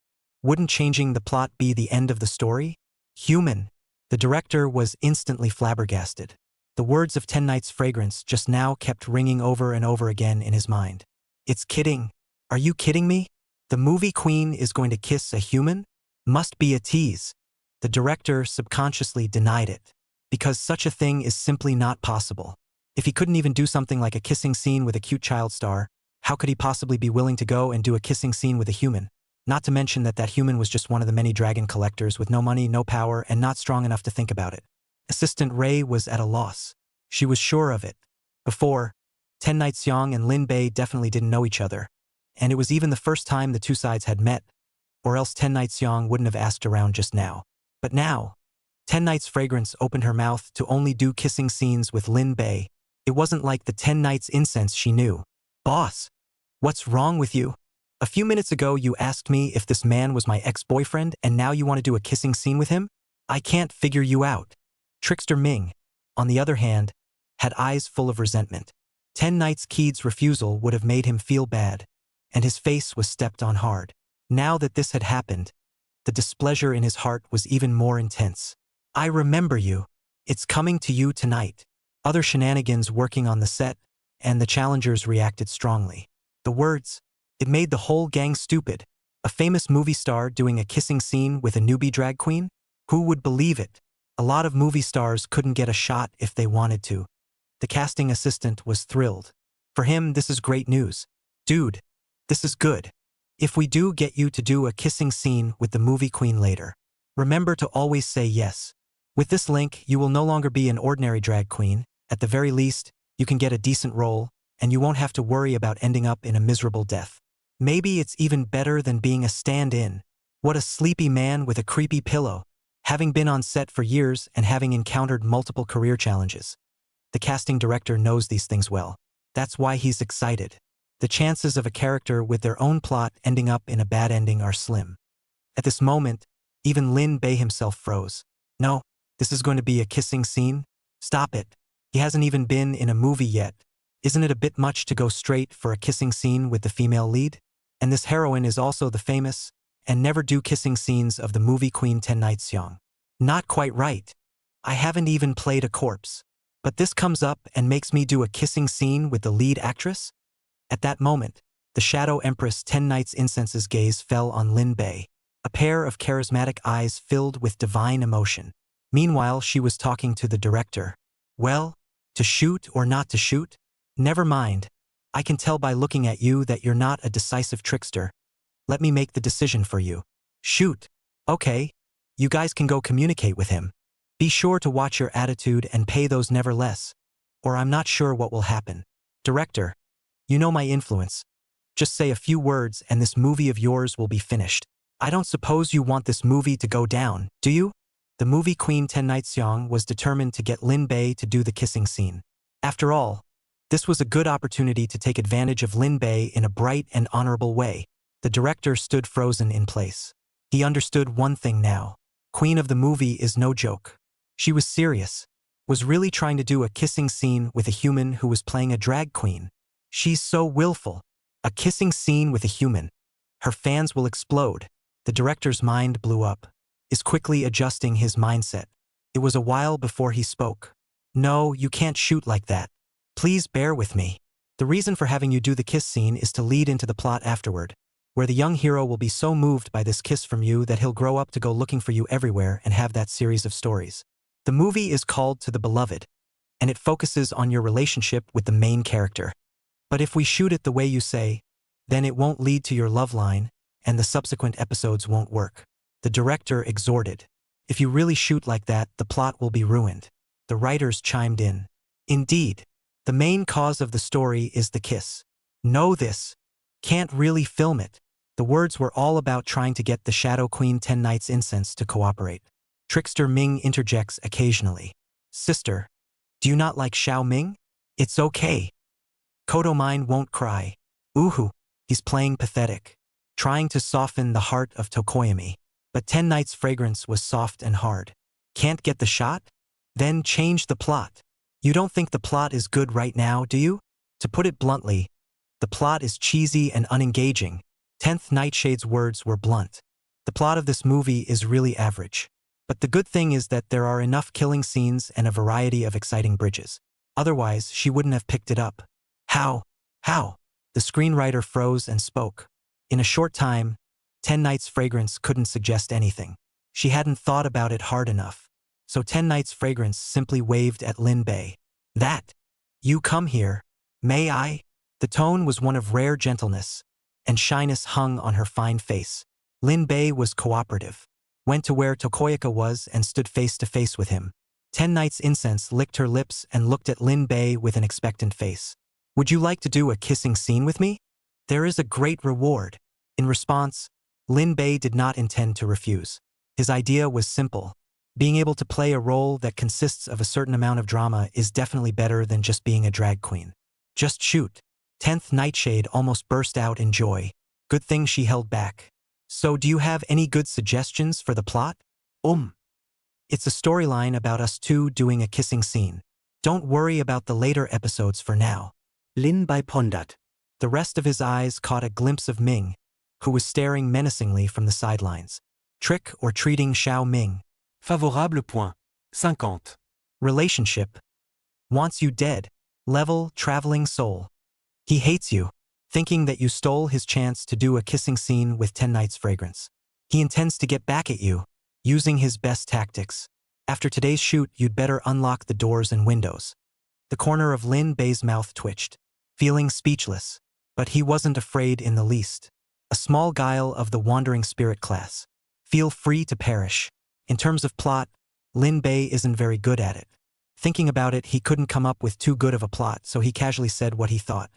Wouldn't changing the plot be the end of the story? Human. The director was instantly flabbergasted. The words of 10 Nights fragrance just now kept ringing over and over again in his mind. It's kidding. Are you kidding me? The movie queen is going to kiss a human? Must be a tease. The director subconsciously denied it, because such a thing is simply not possible. If he couldn't even do something like a kissing scene with a cute child star, how could he possibly be willing to go and do a kissing scene with a human? Not to mention that that human was just one of the many dragon collectors with no money, no power, and not strong enough to think about it. Assistant Ray was at a loss. She was sure of it. Before, 10 Nights Young and Lin Bei definitely didn't know each other, and it was even the first time the two sides had met, or else 10 Nights Young wouldn't have asked around just now. But now, 10 Nights fragrance opened her mouth to only do kissing scenes with Lin Bei. It wasn't like the 10 Nights incense she knew. Boss, what's wrong with you? A few minutes ago you asked me if this man was my ex-boyfriend and now you want to do a kissing scene with him? I can't figure you out. Trickster Ming, on the other hand, had eyes full of resentment. 10 Nights Keed's refusal would have made him feel bad, and his face was stepped on hard. Now that this had happened, the displeasure in his heart was even more intense. I remember you. It's coming to you tonight. Other shenanigans working on the set, and the challengers reacted strongly. The words, it made the whole gang stupid. A famous movie star doing a kissing scene with a newbie drag queen? Who would believe it? A lot of movie stars couldn't get a shot if they wanted to. The casting assistant was thrilled. For him, this is great news. Dude, this is good. If we do get you to do a kissing scene with the movie queen later, remember to always say yes. With this link, you will no longer be an ordinary drag queen. At the very least, you can get a decent role, and you won't have to worry about ending up in a miserable death. Maybe it's even better than being a stand-in. What a sleepy man with a creepy pillow. Having been on set for years and having encountered multiple career challenges, the casting director knows these things well. That's why he's excited. The chances of a character with their own plot ending up in a bad ending are slim. At this moment, even Lin Bei himself froze. No, this is going to be a kissing scene? Stop it. He hasn't even been in a movie yet. Isn't it a bit much to go straight for a kissing scene with the female lead? And this heroine is also the famous and never do kissing scenes of the movie queen 10 Nights Young. Not quite right. I haven't even played a corpse. But this comes up and makes me do a kissing scene with the lead actress? At that moment, the Shadow Empress 10 Nights Incense's gaze fell on Lin Bei, a pair of charismatic eyes filled with divine emotion. Meanwhile, she was talking to the director. Well, to shoot or not to shoot? Never mind. I can tell by looking at you that you're not a decisive trickster. Let me make the decision for you. Shoot. Okay, you guys can go communicate with him. Be sure to watch your attitude and pay those never less, or I'm not sure what will happen. Director, you know my influence. Just say a few words and this movie of yours will be finished. I don't suppose you want this movie to go down, do you? The movie queen Ten Nights Young was determined to get Lin Bei to do the kissing scene. After all, this was a good opportunity to take advantage of Lin Bei in a bright and honorable way. The director stood frozen in place. He understood one thing now. Queen of the movie is no joke. She was serious, was really trying to do a kissing scene with a human who was playing a drag queen. She's so willful. A kissing scene with a human. Her fans will explode. The director's mind blew up, is quickly adjusting his mindset. It was a while before he spoke. No, you can't shoot like that. Please bear with me. The reason for having you do the kiss scene is to lead into the plot afterward, where the young hero will be so moved by this kiss from you that he'll grow up to go looking for you everywhere and have that series of stories. The movie is called To the Beloved, and it focuses on your relationship with the main character. But if we shoot it the way you say, then it won't lead to your love line, and the subsequent episodes won't work. The director exhorted. If you really shoot like that, the plot will be ruined. The writers chimed in. Indeed, the main cause of the story is the kiss. Know this. Can't really film it. The words were all about trying to get the Shadow Queen 10 Nights Incense to cooperate. Trickster Ming interjects occasionally. Sister, do you not like Xiao Ming? It's okay. Kodomine won't cry. Ooh, he's playing pathetic. Trying to soften the heart of Tokoyami. But 10 Nights' fragrance was soft and hard. Can't get the shot? Then change the plot. You don't think the plot is good right now, do you? To put it bluntly, the plot is cheesy and unengaging. 10th Nightshade's words were blunt. The plot of this movie is really average. But the good thing is that there are enough killing scenes and a variety of exciting bridges. Otherwise, she wouldn't have picked it up. How? How? The screenwriter froze and spoke. In a short time, 10 Nights' fragrance couldn't suggest anything. She hadn't thought about it hard enough. So 10 Nights' fragrance simply waved at Lin Bei. That. You come here. May I? The tone was one of rare gentleness, and shyness hung on her fine face. Lin Bei was cooperative. Went to where Tokoyaka was and stood face to face with him. 10 Nights' Incense licked her lips and looked at Lin Bei with an expectant face. Would you like to do a kissing scene with me? There is a great reward. In response, Lin Bei did not intend to refuse. His idea was simple. Being able to play a role that consists of a certain amount of drama is definitely better than just being a drag queen. Just shoot. 10th Nightshade almost burst out in joy. Good thing she held back. So do you have any good suggestions for the plot? It's a storyline about us two doing a kissing scene. Don't worry about the later episodes for now. Lin Bei pondered. The rest of his eyes caught a glimpse of Ming, who was staring menacingly from the sidelines. Trick or treating Xiao Ming. Favorable point. 50. Relationship. Wants you dead. Level traveling soul. He hates you, thinking that you stole his chance to do a kissing scene with 10 Nights' fragrance. He intends to get back at you, using his best tactics. After today's shoot, you'd better unlock the doors and windows. The corner of Lin Bei's mouth twitched, feeling speechless. But he wasn't afraid in the least. A small guile of the wandering spirit class. Feel free to perish. In terms of plot, Lin Bei isn't very good at it. Thinking about it, he couldn't come up with too good of a plot, so he casually said what he thought.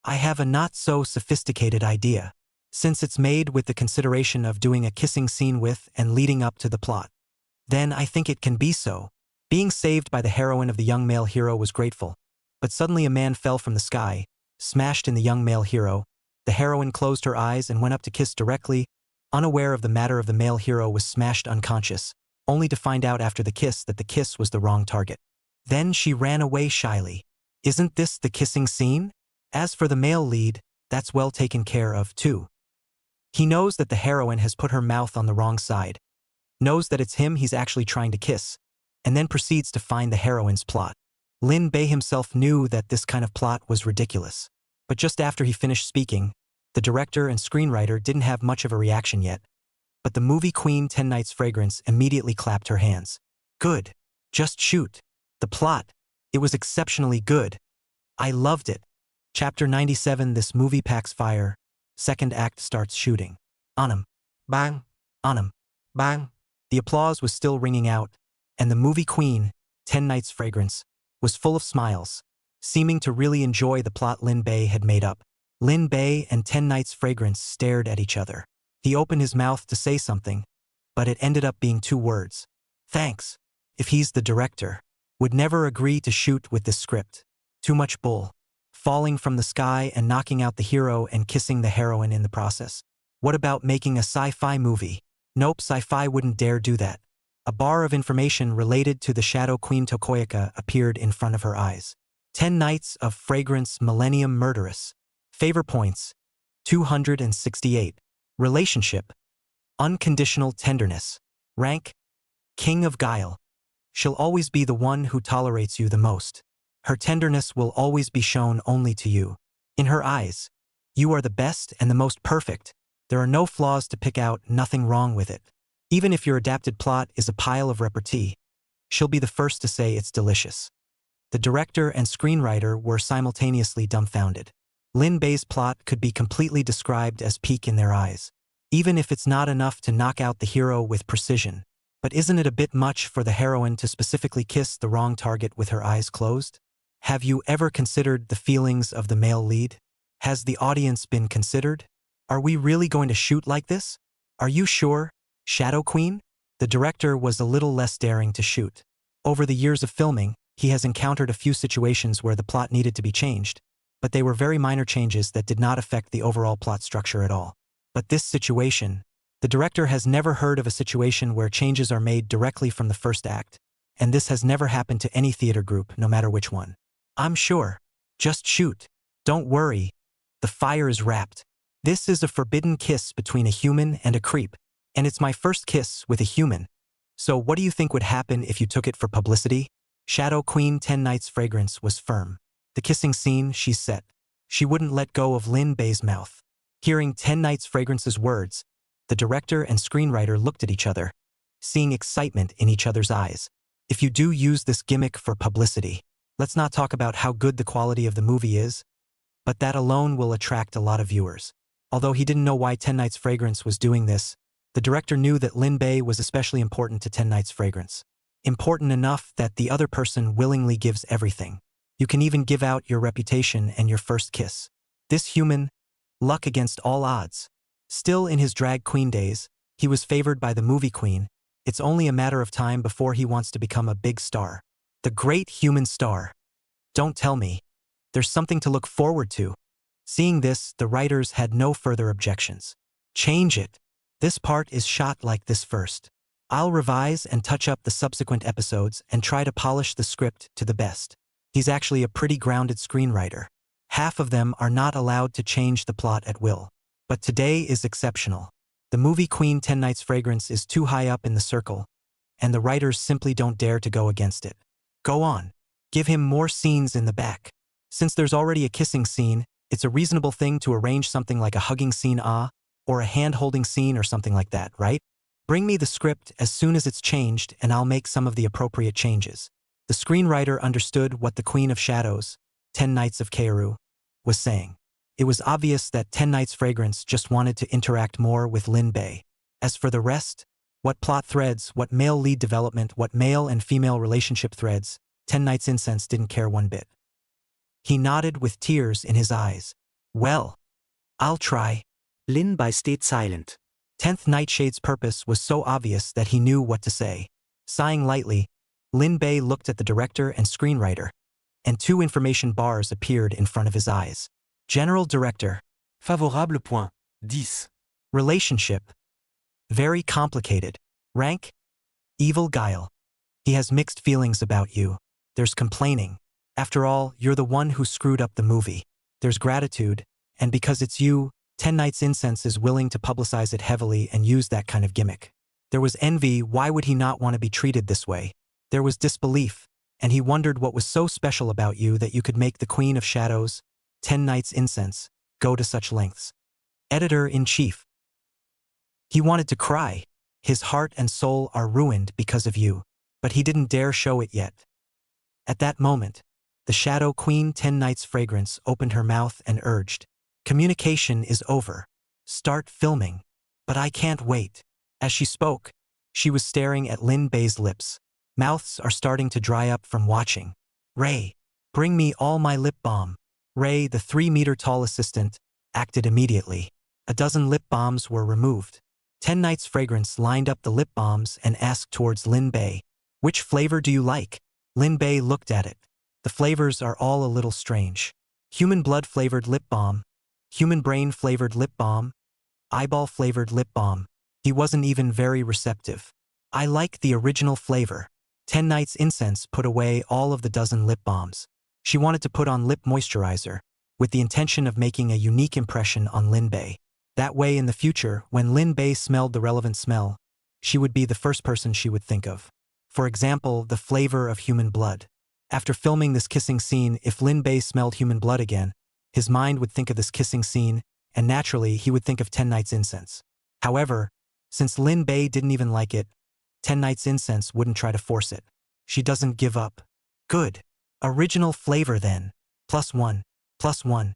I have a not-so-sophisticated idea, since it's made with the consideration of doing a kissing scene with and leading up to the plot. Then I think it can be so. Being saved by the heroine of the young male hero was grateful, but suddenly a man fell from the sky, smashed in the young male hero. The heroine closed her eyes and went up to kiss directly, unaware of the matter of the male hero was smashed unconscious, only to find out after the kiss that the kiss was the wrong target. Then she ran away shyly. Isn't this the kissing scene? As for the male lead, that's well taken care of too. He knows that the heroine has put her mouth on the wrong side, knows that it's him he's actually trying to kiss, and then proceeds to find the heroine's plot. Lin Bei himself knew that this kind of plot was ridiculous. But just after he finished speaking, the director and screenwriter didn't have much of a reaction yet. But the movie queen 10 Nights' fragrance immediately clapped her hands. Good. Just shoot. The plot. It was exceptionally good. I loved it. Chapter 97. This movie packs fire. Second act starts shooting. Bang. Bang! The applause was still ringing out, and the movie queen, 10 Nights Fragrance, was full of smiles, seeming to really enjoy the plot Lin Bei had made up. Lin Bei and 10 Nights Fragrance stared at each other. He opened his mouth to say something, but it ended up being 2 words. Thanks. If he's the director, would never agree to shoot with this script. Too much bull. Falling from the sky and knocking out the hero and kissing the heroine in the process. What about making a sci-fi movie? Nope, sci-fi wouldn't dare do that. A bar of information related to the Shadow Queen Tokoyaka appeared in front of her eyes. 10 Nights of Fragrance Millennium Murderess. Favor points, 268. Relationship, unconditional tenderness. Rank, King of Guile. She'll always be the one who tolerates you the most. Her tenderness will always be shown only to you. In her eyes, you are the best and the most perfect. There are no flaws to pick out, nothing wrong with it. Even if your adapted plot is a pile of repartee, she'll be the first to say it's delicious. The director and screenwriter were simultaneously dumbfounded. Lin Bei's plot could be completely described as peak in their eyes, even if it's not enough to knock out the hero with precision. But isn't it a bit much for the heroine to specifically kiss the wrong target with her eyes closed? Have you ever considered the feelings of the male lead? Has the audience been considered? Are we really going to shoot like this? Are you sure, Shadow Queen? The director was a little less daring to shoot. Over the years of filming, he has encountered a few situations where the plot needed to be changed, but they were very minor changes that did not affect the overall plot structure at all. But this situation, the director has never heard of a situation where changes are made directly from the first act, and this has never happened to any theater group, no matter which one. I'm sure. Just shoot. Don't worry. The fire is wrapped. This is a forbidden kiss between a human and a creep, and it's my first kiss with a human. So what do you think would happen if you took it for publicity? Shadow Queen 10 Nights Fragrance was firm. The kissing scene, she set. She wouldn't let go of Lin Bei's mouth. Hearing 10 Nights Fragrance's words, the director and screenwriter looked at each other, seeing excitement in each other's eyes. If you do use this gimmick for publicity, let's not talk about how good the quality of the movie is, but that alone will attract a lot of viewers. Although he didn't know why 10 Nights Fragrance was doing this, the director knew that Lin Bei was especially important to 10 Nights Fragrance. Important enough that the other person willingly gives everything. You can even give out your reputation and your first kiss. This human, luck against all odds. Still in his drag queen days, he was favored by the movie queen. It's only a matter of time before he wants to become a big star. The great human star. Don't tell me. There's something to look forward to. Seeing this, the writers had no further objections. Change it. This part is shot like this first. I'll revise and touch up the subsequent episodes and try to polish the script to the best. He's actually a pretty grounded screenwriter. Half of them are not allowed to change the plot at will. But today is exceptional. The movie Queen 10 Nights Fragrance is too high up in the circle, and the writers simply don't dare to go against it. Go on. Give him more scenes in the back. Since there's already a kissing scene, it's a reasonable thing to arrange something like a hugging scene, or a hand-holding scene or something like that, right? Bring me the script as soon as it's changed and I'll make some of the appropriate changes. The screenwriter understood what the Queen of Shadows, 10 Nights of Kaoru, was saying. It was obvious that 10 Nights Fragrance just wanted to interact more with Lin Bei. As for the rest, what plot threads, what male lead development, what male and female relationship threads, 10 Nights Incense didn't care one bit. He nodded with tears in his eyes. Well, I'll try. Lin Bei stayed silent. 10th Nightshade's purpose was so obvious that he knew what to say. Sighing lightly, Lin Bei looked at the director and screenwriter, and 2 information bars appeared in front of his eyes. General Director. Favorable point, 10. Relationship. Very complicated. Rank. Evil Guile. He has mixed feelings about you. There's complaining. After all, you're the one who screwed up the movie. There's gratitude, and because it's you, 10 Nights Incense is willing to publicize it heavily and use that kind of gimmick. There was envy, why would he not want to be treated this way? There was disbelief, and he wondered what was so special about you that you could make the Queen of Shadows, 10 Nights Incense, go to such lengths. Editor-in-Chief. He wanted to cry. His heart and soul are ruined because of you, but he didn't dare show it yet. At that moment, the Shadow Queen 10 Nights Fragrance opened her mouth and urged, "Communication is over. Start filming. But I can't wait." As she spoke, She was staring at Lin Bei's lips. Mouths are starting to dry up from watching. Ray, bring me all my lip balm. Ray, the 3-meter-tall assistant, acted immediately. A dozen lip balms were removed. 10 Nights Fragrance lined up the lip balms and asked towards Lin Bei, "Which flavor do you like?" Lin Bei looked at it. The flavors are all a little strange. Human blood-flavored lip balm, human brain-flavored lip balm, eyeball-flavored lip balm. He wasn't even very receptive. I like the original flavor. 10 Nights Incense put away all of the dozen lip balms. She wanted to put on lip moisturizer, with the intention of making a unique impression on Lin Bei. That way in the future, when Lin Bei smelled the relevant smell, she would be the first person she would think of. For example, the flavor of human blood. After filming this kissing scene, if Lin Bei smelled human blood again, his mind would think of this kissing scene, and naturally he would think of 10 Nights Incense. However, since Lin Bei didn't even like it, 10 Nights Incense wouldn't try to force it. She doesn't give up. Good. Original flavor then. +1. +1.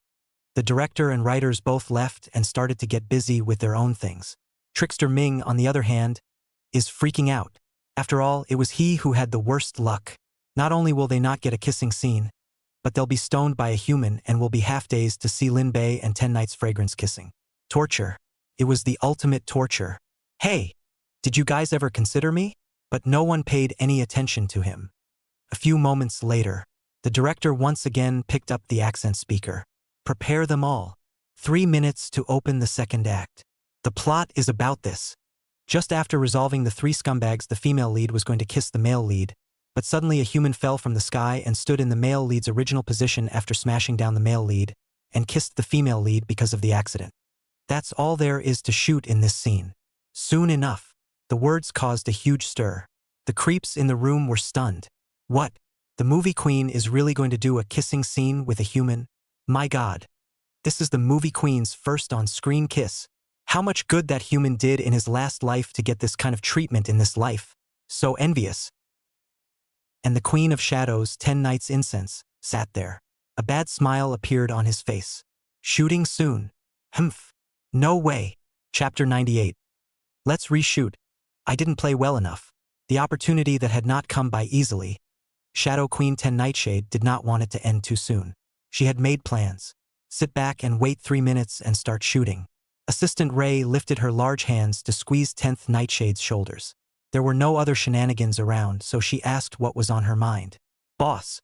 The director and writers both left and started to get busy with their own things. Trickster Ming, on the other hand, is freaking out. After all, it was he who had the worst luck. Not only will they not get a kissing scene, but they'll be stoned by a human and will be half-dazed to see Lin Bei and 10 Nights Fragrance kissing. Torture. It was the ultimate torture. Hey, did you guys ever consider me? But no one paid any attention to him. A few moments later, the director once again picked up the accent speaker. Prepare them all. 3 minutes to open the second act. The plot is about this. Just after resolving the 3 scumbags, the female lead was going to kiss the male lead, but suddenly a human fell from the sky and stood in the male lead's original position after smashing down the male lead, and kissed the female lead because of the accident. That's all there is to shoot in this scene. Soon enough, the words caused a huge stir. The creeps in the room were stunned. What? The movie queen is really going to do a kissing scene with a human? My God. This is the movie queen's first on-screen kiss. How much good that human did in his last life to get this kind of treatment in this life. So envious. And the Queen of Shadows, 10 Nights Incense, sat there. A bad smile appeared on his face. Shooting soon. Humph. No way. Chapter 98. Let's reshoot. I didn't play well enough. The opportunity that had not come by easily. Shadow Queen 10 Nightshade did not want it to end too soon. She had made plans. Sit back and wait 3 minutes and start shooting. Assistant Ray lifted her large hands to squeeze 10th Nightshade's shoulders. There were no other shenanigans around, so she asked what was on her mind. Boss,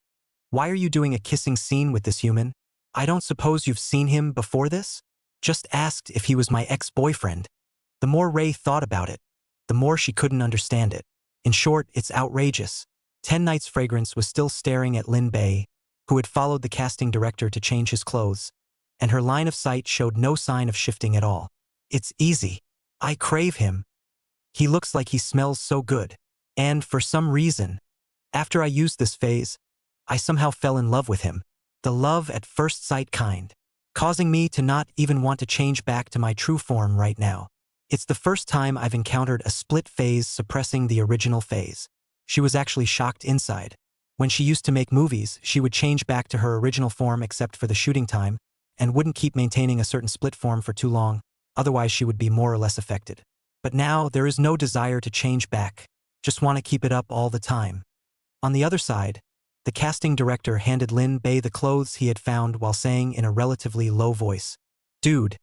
why are you doing a kissing scene with this human? I don't suppose you've seen him before this? Just asked if he was my ex-boyfriend. The more Ray thought about it, the more she couldn't understand it. In short, it's outrageous. 10 Nights Fragrance was still staring at Lin Bei, who had followed the casting director to change his clothes, and her line of sight showed no sign of shifting at all. It's easy. I crave him. He looks like he smells so good. And for some reason, after I used this phase, I somehow fell in love with him. The love at first sight kind, causing me to not even want to change back to my true form right now. It's the first time I've encountered a split phase suppressing the original phase. She was actually shocked inside. When she used to make movies, she would change back to her original form except for the shooting time, and wouldn't keep maintaining a certain split form for too long, otherwise she would be more or less affected. But now there is no desire to change back, just want to keep it up all the time. On the other side, the casting director handed Lin Bei the clothes he had found while saying in a relatively low voice, "Dude,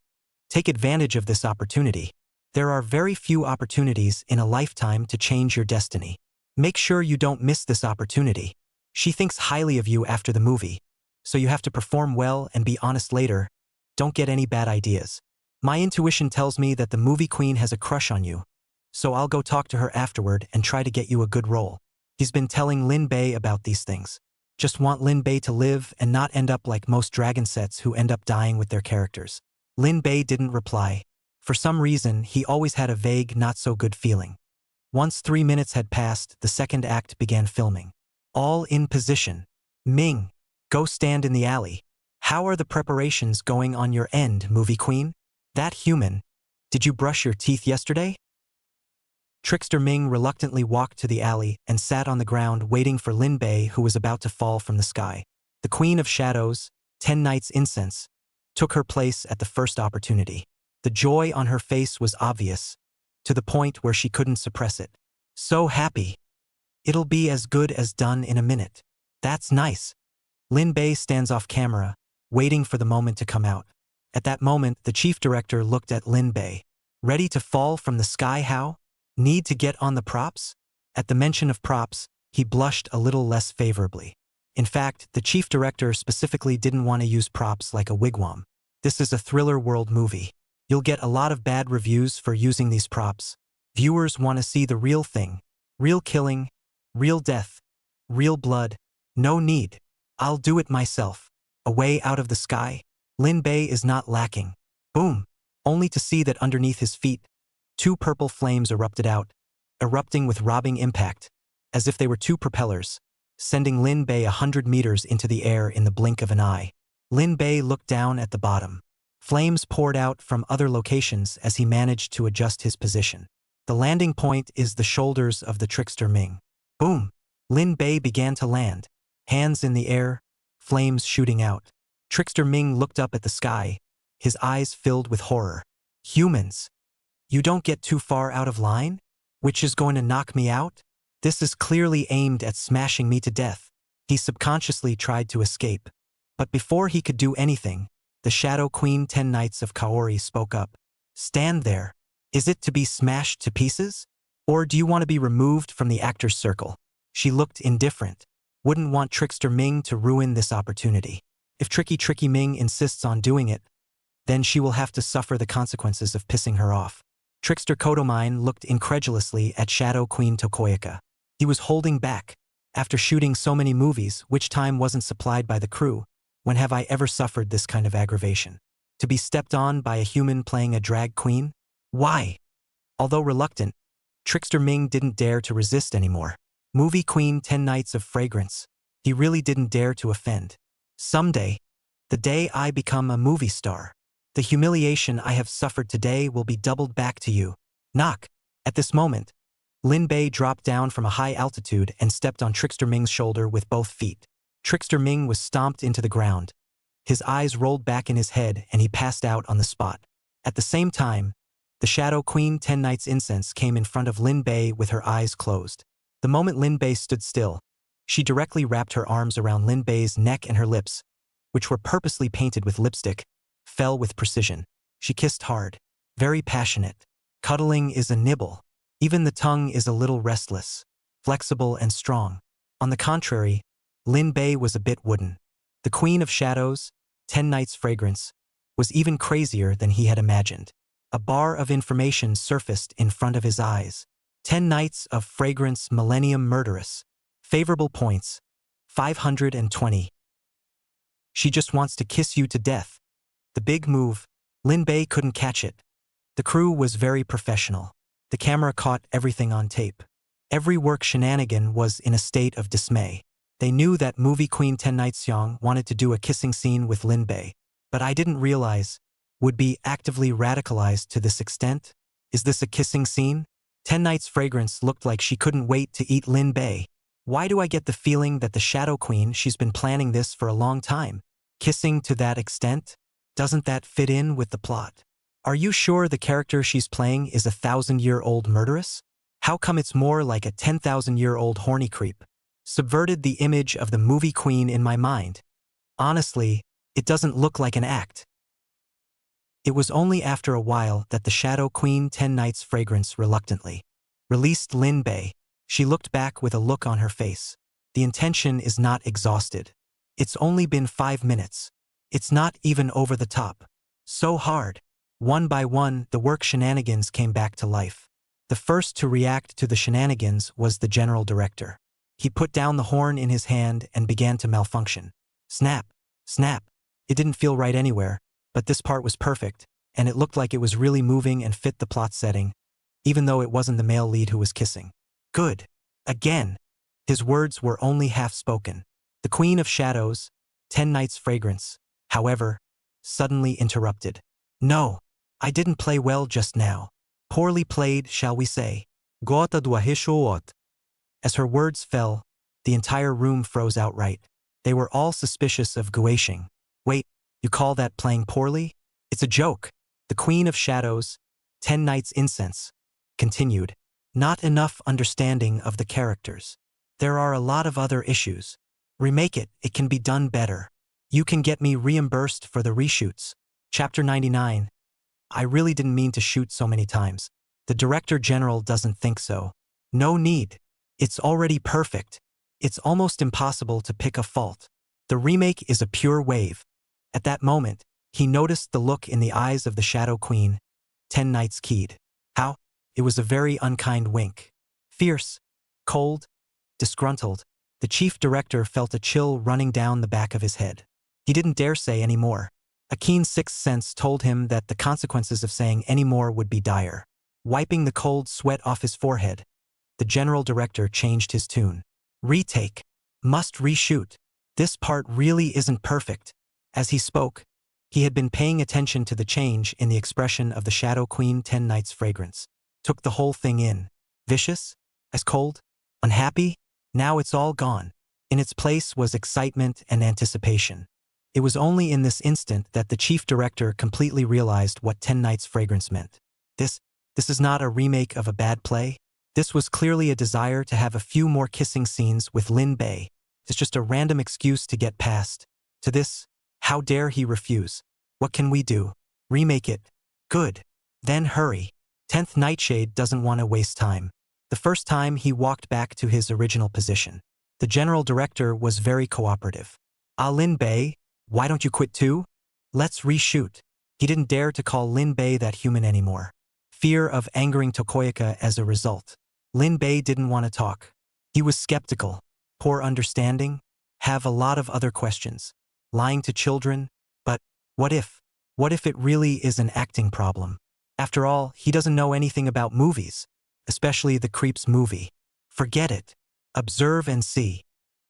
take advantage of this opportunity. There are very few opportunities in a lifetime to change your destiny. Make sure you don't miss this opportunity. She thinks highly of you after the movie, so you have to perform well and be honest later. Don't get any bad ideas. My intuition tells me that the movie queen has a crush on you, so I'll go talk to her afterward and try to get you a good role." He's been telling Lin Bei about these things. Just want Lin Bei to live and not end up like most dragon sets who end up dying with their characters. Lin Bei didn't reply. For some reason, he always had a vague, not-so-good feeling. Once 3 minutes had passed, the second act began filming. All in position. Ming, go stand in the alley. How are the preparations going on your end, movie queen? That human. Did you brush your teeth yesterday? Trickster Ming reluctantly walked to the alley and sat on the ground waiting for Lin Bei, who was about to fall from the sky. The Queen of Shadows, 10 Nights Incense, took her place at the first opportunity. The joy on her face was obvious, to the point where she couldn't suppress it. So happy. It'll be as good as done in a minute. That's nice. Lin Bei stands off camera, waiting for the moment to come out. At that moment, the chief director looked at Lin Bei. Ready to fall from the sky how? Need to get on the props? At the mention of props, he blushed a little less favorably. In fact, the chief director specifically didn't want to use props like a wigwam. This is a thriller world movie. You'll get a lot of bad reviews for using these props. Viewers want to see the real thing. Real killing, real death, real blood. No need. I'll do it myself. A way out of the sky? Lin Bei is not lacking. Boom! Only to see that underneath his feet, 2 purple flames erupted out, erupting with robbing impact, as if they were 2 propellers, sending Lin Bei 100 meters into the air in the blink of an eye. Lin Bei looked down at the bottom. Flames poured out from other locations as he managed to adjust his position. The landing point is the shoulders of the trickster Ming. Boom! Lin Bei began to land. Hands in the air, flames shooting out. Trickster Ming looked up at the sky, his eyes filled with horror. Humans! You don't get too far out of line? Which is going to knock me out? This is clearly aimed at smashing me to death. He subconsciously tried to escape. But before he could do anything, the Shadow Queen 10 Knights of Kaori spoke up. Stand there. Is it to be smashed to pieces? Or do you want to be removed from the actor's circle? She looked indifferent. Wouldn't want Trickster Ming to ruin this opportunity. If Tricky Ming insists on doing it, then she will have to suffer the consequences of pissing her off. Trickster Kodomine looked incredulously at Shadow Queen Tokoyaka. He was holding back. After shooting so many movies, which time wasn't supplied by the crew, when have I ever suffered this kind of aggravation? To be stepped on by a human playing a drag queen? Why? Although reluctant, Trickster Ming didn't dare to resist anymore. Movie Queen 10 Nights of Fragrance. He really didn't dare to offend. Someday, the day I become a movie star, the humiliation I have suffered today will be doubled back to you. Knock. At this moment, Lin Bei dropped down from a high altitude and stepped on Trickster Ming's shoulder with both feet. Trickster Ming was stomped into the ground. His eyes rolled back in his head and he passed out on the spot. At the same time, the Shadow Queen 10 Nights incense came in front of Lin Bei with her eyes closed. The moment Lin Bei stood still, she directly wrapped her arms around Lin Bei's neck, and her lips, which were purposely painted with lipstick, fell with precision. She kissed hard, very passionate. Cuddling is a nibble. Even the tongue is a little restless, flexible and strong. On the contrary, Lin Bei was a bit wooden. The Queen of Shadows, 10 Nights Fragrance, was even crazier than he had imagined. A bar of information surfaced in front of his eyes. 10 Nights of Fragrance Millennium Murderess. Favorable points, 520. She just wants to kiss you to death. The big move. Lin Bei couldn't catch it. The crew was very professional. The camera caught everything on tape. Every work shenanigan was in a state of dismay. They knew that movie Queen 10 Nights Young wanted to do a kissing scene with Lin Bei, but I didn't realize would be actively radicalized to this extent. Is this a kissing scene? 10 Nights Fragrance looked like she couldn't wait to eat Lin Bei. Why do I get the feeling that the Shadow Queen, she's been planning this for a long time? Kissing to that extent? Doesn't that fit in with the plot? Are you sure the character she's playing is a 1,000-year-old murderess? How come it's more like a 10,000-year-old horny creep? Subverted the image of the movie queen in my mind. Honestly, it doesn't look like an act. It was only after a while that the Shadow Queen 10 Nights Fragrance reluctantly released Lin Bei. She looked back with a look on her face. The intention is not exhausted. It's only been 5 minutes. It's not even over the top. So hard. One by one, the work shenanigans came back to life. The first to react to the shenanigans was the general director. He put down the horn in his hand and began to malfunction. Snap, snap. It didn't feel right anywhere, but this part was perfect, and it looked like it was really moving and fit the plot setting, even though it wasn't the male lead who was kissing. Good. Again. His words were only half spoken. The Queen of Shadows, 10 Nights Fragrance, however, suddenly interrupted. No, I didn't play well just now. Poorly played, shall we say. As her words fell, the entire room froze outright. They were all suspicious of Guishing. Wait, you call that playing poorly? It's a joke. The Queen of Shadows, 10 Nights Incense, continued. Not enough understanding of the characters. There are a lot of other issues. Remake it, it can be done better. You can get me reimbursed for the reshoots. Chapter 99. I really didn't mean to shoot so many times. The Director General doesn't think so. No need. It's already perfect. It's almost impossible to pick a fault. The remake is a pure wave. At that moment, he noticed the look in the eyes of the Shadow Queen. 10 Nights keyed. How? It was a very unkind wink. Fierce, cold, disgruntled. The chief director felt a chill running down the back of his head. He didn't dare say any more. A keen sixth sense told him that the consequences of saying any more would be dire. Wiping the cold sweat off his forehead, the general director changed his tune. Retake. Must reshoot. This part really isn't perfect. As he spoke, he had been paying attention to the change in the expression of the Shadow Queen 10 Nights fragrance. Took the whole thing in. Vicious? As cold? Unhappy? Now it's all gone. In its place was excitement and anticipation. It was only in this instant that the chief director completely realized what 10 Nights fragrance meant. This is not a remake of a bad play. This was clearly a desire to have a few more kissing scenes with Lin Bei. It's just a random excuse to get past. To this, how dare he refuse? What can we do? Remake it. Good. Then hurry. 10th Nightshade doesn't want to waste time. The first time he walked back to his original position. The general director was very cooperative. Lin Bei, why don't you quit too? Let's reshoot. He didn't dare to call Lin Bei that human anymore. Fear of angering Tokoyaka as a result. Lin Bei didn't want to talk. He was skeptical. Poor understanding. Have a lot of other questions. Lying to children. But what if? What if it really is an acting problem? After all, he doesn't know anything about movies. Especially the Creeps movie. Forget it. Observe and see.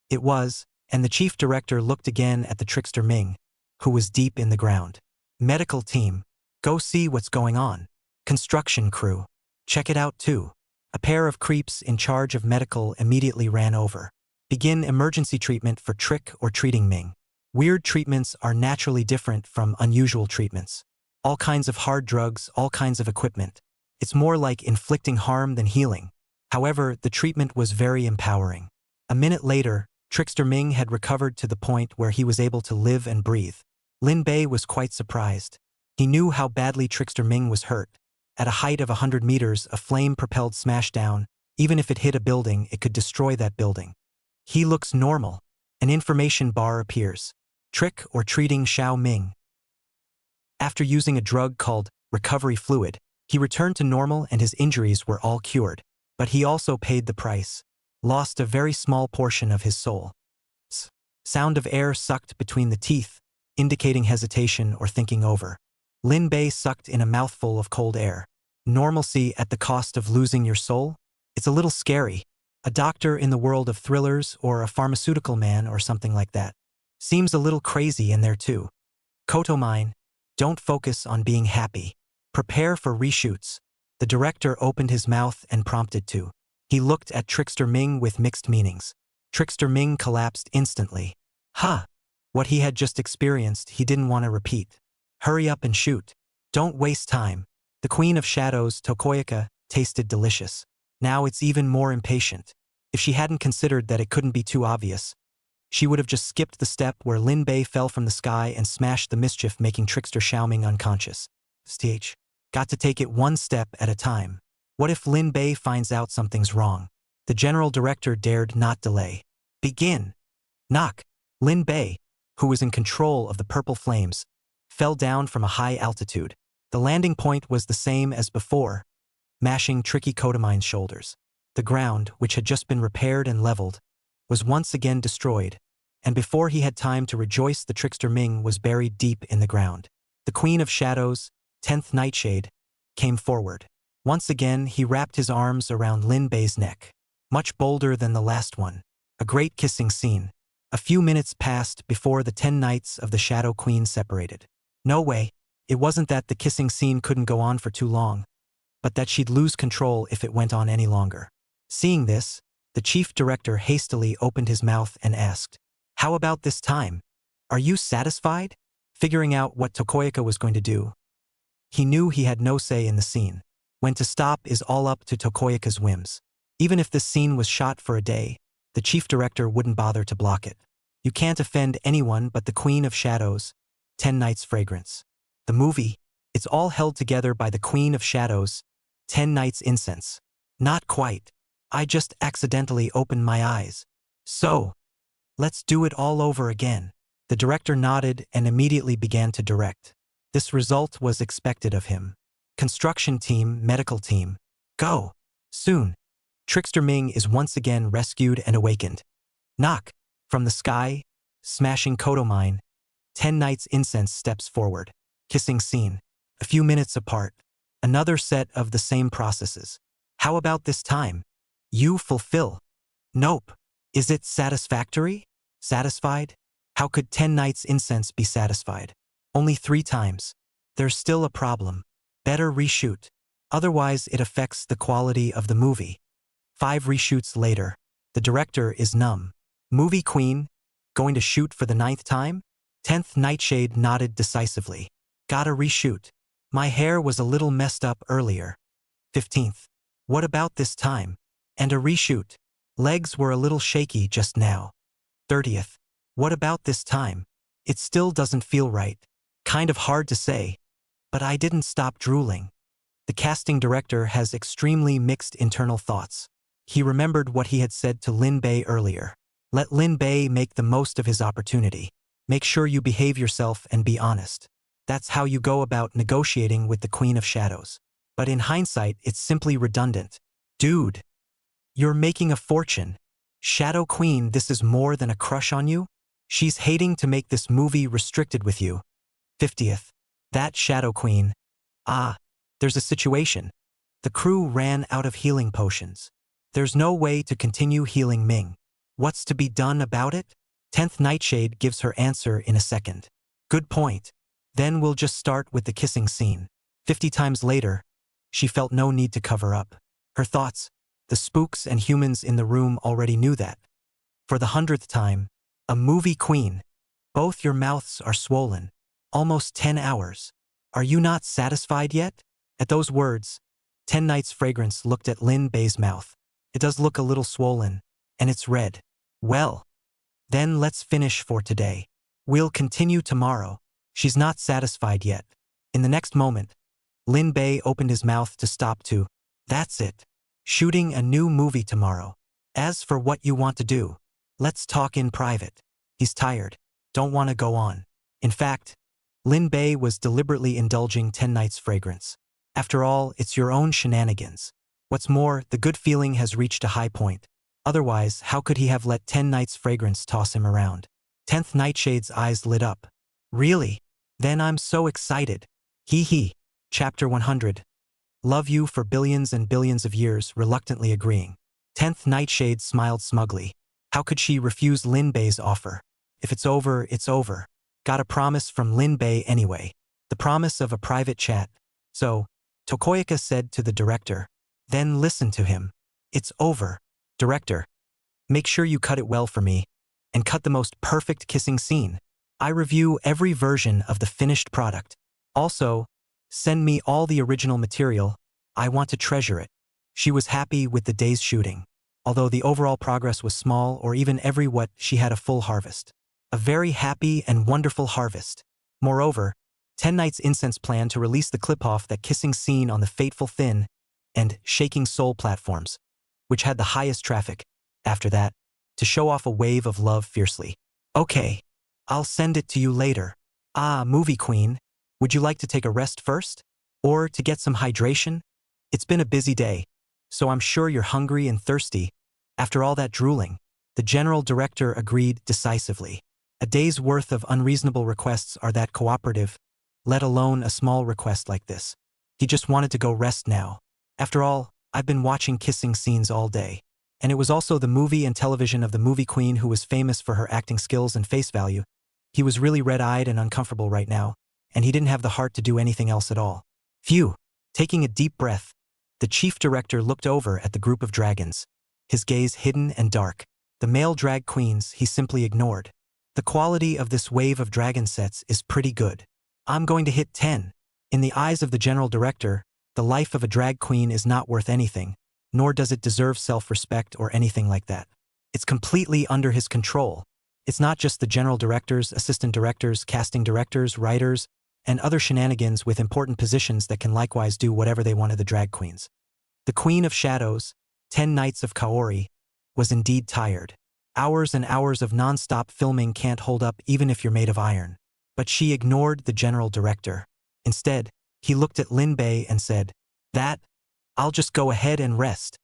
It was, and the chief director looked again at the trickster Ming, who was deep in the ground. Medical team. Go see what's going on. Construction crew. Check it out too. A pair of creeps in charge of medical immediately ran over. Begin emergency treatment for trick or treating Ming. Weird treatments are naturally different from unusual treatments. All kinds of hard drugs, all kinds of equipment. It's more like inflicting harm than healing. However, the treatment was very empowering. A minute later, Trickster Ming had recovered to the point where he was able to live and breathe. Lin Bei was quite surprised. He knew how badly Trickster Ming was hurt. At a height of 100 meters, a flame-propelled smashdown, even if it hit a building, it could destroy that building. He looks normal. An information bar appears. Trick or treating Xiao Ming. After using a drug called recovery fluid, he returned to normal and his injuries were all cured. But he also paid the price. Lost a very small portion of his soul. Sound of air sucked between the teeth, indicating hesitation or thinking over. Lin Bei sucked in a mouthful of cold air. Normalcy at the cost of losing your soul? It's a little scary. A doctor in the world of thrillers or a pharmaceutical man or something like that. Seems a little crazy in there too. Kotomine, don't focus on being happy. Prepare for reshoots. The director opened his mouth and prompted to. He looked at Trickster Ming with mixed meanings. Trickster Ming collapsed instantly. What he had just experienced he didn't want to repeat. Hurry up and shoot. Don't waste time. The Queen of Shadows, Tokoyaka, tasted delicious. Now it's even more impatient. If she hadn't considered that it couldn't be too obvious, she would have just skipped the step where Lin Bei fell from the sky and smashed the mischief, making Trickster Xiaoming unconscious. Stage. Got to take it one step at a time. What if Lin Bei finds out something's wrong? The general director dared not delay. Begin. Knock. Lin Bei, who was in control of the purple flames, fell down from a high altitude. The landing point was the same as before, mashing Tricky Kotomine's shoulders. The ground, which had just been repaired and leveled, was once again destroyed, and before he had time to rejoice, the Trickster Ming was buried deep in the ground. The Queen of Shadows, 10th Nightshade, came forward. Once again, he wrapped his arms around Lin Bei's neck. Much bolder than the last one. A great kissing scene. A few minutes passed before the 10 Knights of the Shadow Queen separated. No way. It wasn't that the kissing scene couldn't go on for too long, but that she'd lose control if it went on any longer. Seeing this, the chief director hastily opened his mouth and asked, "How about this time? Are you satisfied?" Figuring out what Tokoyaka was going to do, he knew he had no say in the scene. When to stop is all up to Tokoyaka's whims. Even if this scene was shot for a day, the chief director wouldn't bother to block it. You can't offend anyone but the Queen of Shadows, 10 Nights Fragrance. The movie, it's all held together by the Queen of Shadows, 10 Nights Incense. Not quite. I just accidentally opened my eyes. So, let's do it all over again. The director nodded and immediately began to direct. This result was expected of him. Construction team, medical team, go. Soon, Trickster Ming is once again rescued and awakened. Knock. From the sky, smashing Kodomine, 10 Nights Incense steps forward. Kissing scene. A few minutes apart. Another set of the same processes. How about this time? You fulfill. Nope. Is it satisfactory? Satisfied? How could 10 Nights Incense be satisfied? Only 3 times. There's still a problem. Better reshoot. Otherwise it affects the quality of the movie. 5 reshoots later. The director is numb. Movie queen, going to shoot for the 9th time? 10th Nightshade nodded decisively. Gotta reshoot. My hair was a little messed up earlier. 15th. What about this time? And a reshoot. Legs were a little shaky just now. 30th. What about this time? It still doesn't feel right. Kind of hard to say. But I didn't stop drooling. The casting director has extremely mixed internal thoughts. He remembered what he had said to Lin Bei earlier. Let Lin Bei make the most of his opportunity. Make sure you behave yourself and be honest. That's how you go about negotiating with the Queen of Shadows. But in hindsight, it's simply redundant. Dude, you're making a fortune. Shadow Queen, this is more than a crush on you? She's hating to make this movie restricted with you. 50th. That Shadow Queen. Ah, there's a situation. The crew ran out of healing potions. There's no way to continue healing Ming. What's to be done about it? 10th Nightshade gives her answer in a second. Good point. Then we'll just start with the kissing scene. 50 times later, she felt no need to cover up. Her thoughts, the spooks and humans in the room already knew that. For the 100th time, a movie queen. Both your mouths are swollen. Almost 10 hours. Are you not satisfied yet? At those words, 10 Nights Fragrance looked at Lin Bei's mouth. It does look a little swollen, and it's red. Well, then let's finish for today. We'll continue tomorrow. She's not satisfied yet. In the next moment, Lin Bei opened his mouth to stop too. That's it. Shooting a new movie tomorrow. As for what you want to do, let's talk in private. He's tired. Don't want to go on. In fact, Lin Bei was deliberately indulging 10 Nights Fragrance. After all, it's your own shenanigans. What's more, the good feeling has reached a high point. Otherwise, how could he have let 10 Nights Fragrance toss him around? 10th Nightshade's eyes lit up. Really? Then I'm so excited. Hee hee. Chapter 100. Love you for billions and billions of years, reluctantly agreeing. 10th Nightshade smiled smugly. How could she refuse Lin Bei's offer? If it's over, it's over. Got a promise from Lin Bei anyway. The promise of a private chat. So, Tokoyaka said to the director. Then listen to him. It's over. Director. Make sure you cut it well for me. And cut the most perfect kissing scene. I review every version of the finished product. Also, send me all the original material. I want to treasure it. She was happy with the day's shooting. Although the overall progress was small or even every what, she had a full harvest. A very happy and wonderful harvest. Moreover, 10 Nights Incense planned to release the clip-off that kissing scene on the Fateful Thin and Shaking Soul platforms, which had the highest traffic. After that, to show off a wave of love fiercely. Okay, I'll send it to you later. Ah, movie queen, would you like to take a rest first? Or to get some hydration? It's been a busy day, so I'm sure you're hungry and thirsty. After all that drooling, the general director agreed decisively. A day's worth of unreasonable requests are that cooperative, let alone a small request like this. He just wanted to go rest now. After all, I've been watching kissing scenes all day. And it was also the movie and television of the movie queen who was famous for her acting skills and face value. He was really red-eyed and uncomfortable right now, and he didn't have the heart to do anything else at all. Phew! Taking a deep breath, the chief director looked over at the group of dragons, his gaze hidden and dark. The male drag queens he simply ignored. The quality of this wave of dragon sets is pretty good. I'm going to hit 10. In the eyes of the general director, The life of a drag queen is not worth anything, nor does it deserve self-respect or anything like that. It's completely under his control. It's not just the general directors, assistant directors, casting directors, writers, and other shenanigans with important positions that can likewise do whatever they want to the drag queens. The Queen of Shadows, 10 Nights of Kaori, was indeed tired. Hours and hours of non-stop filming can't hold up even if you're made of iron. But she ignored the general director. Instead, he looked at Lin Bei and said, I'll just go ahead and rest.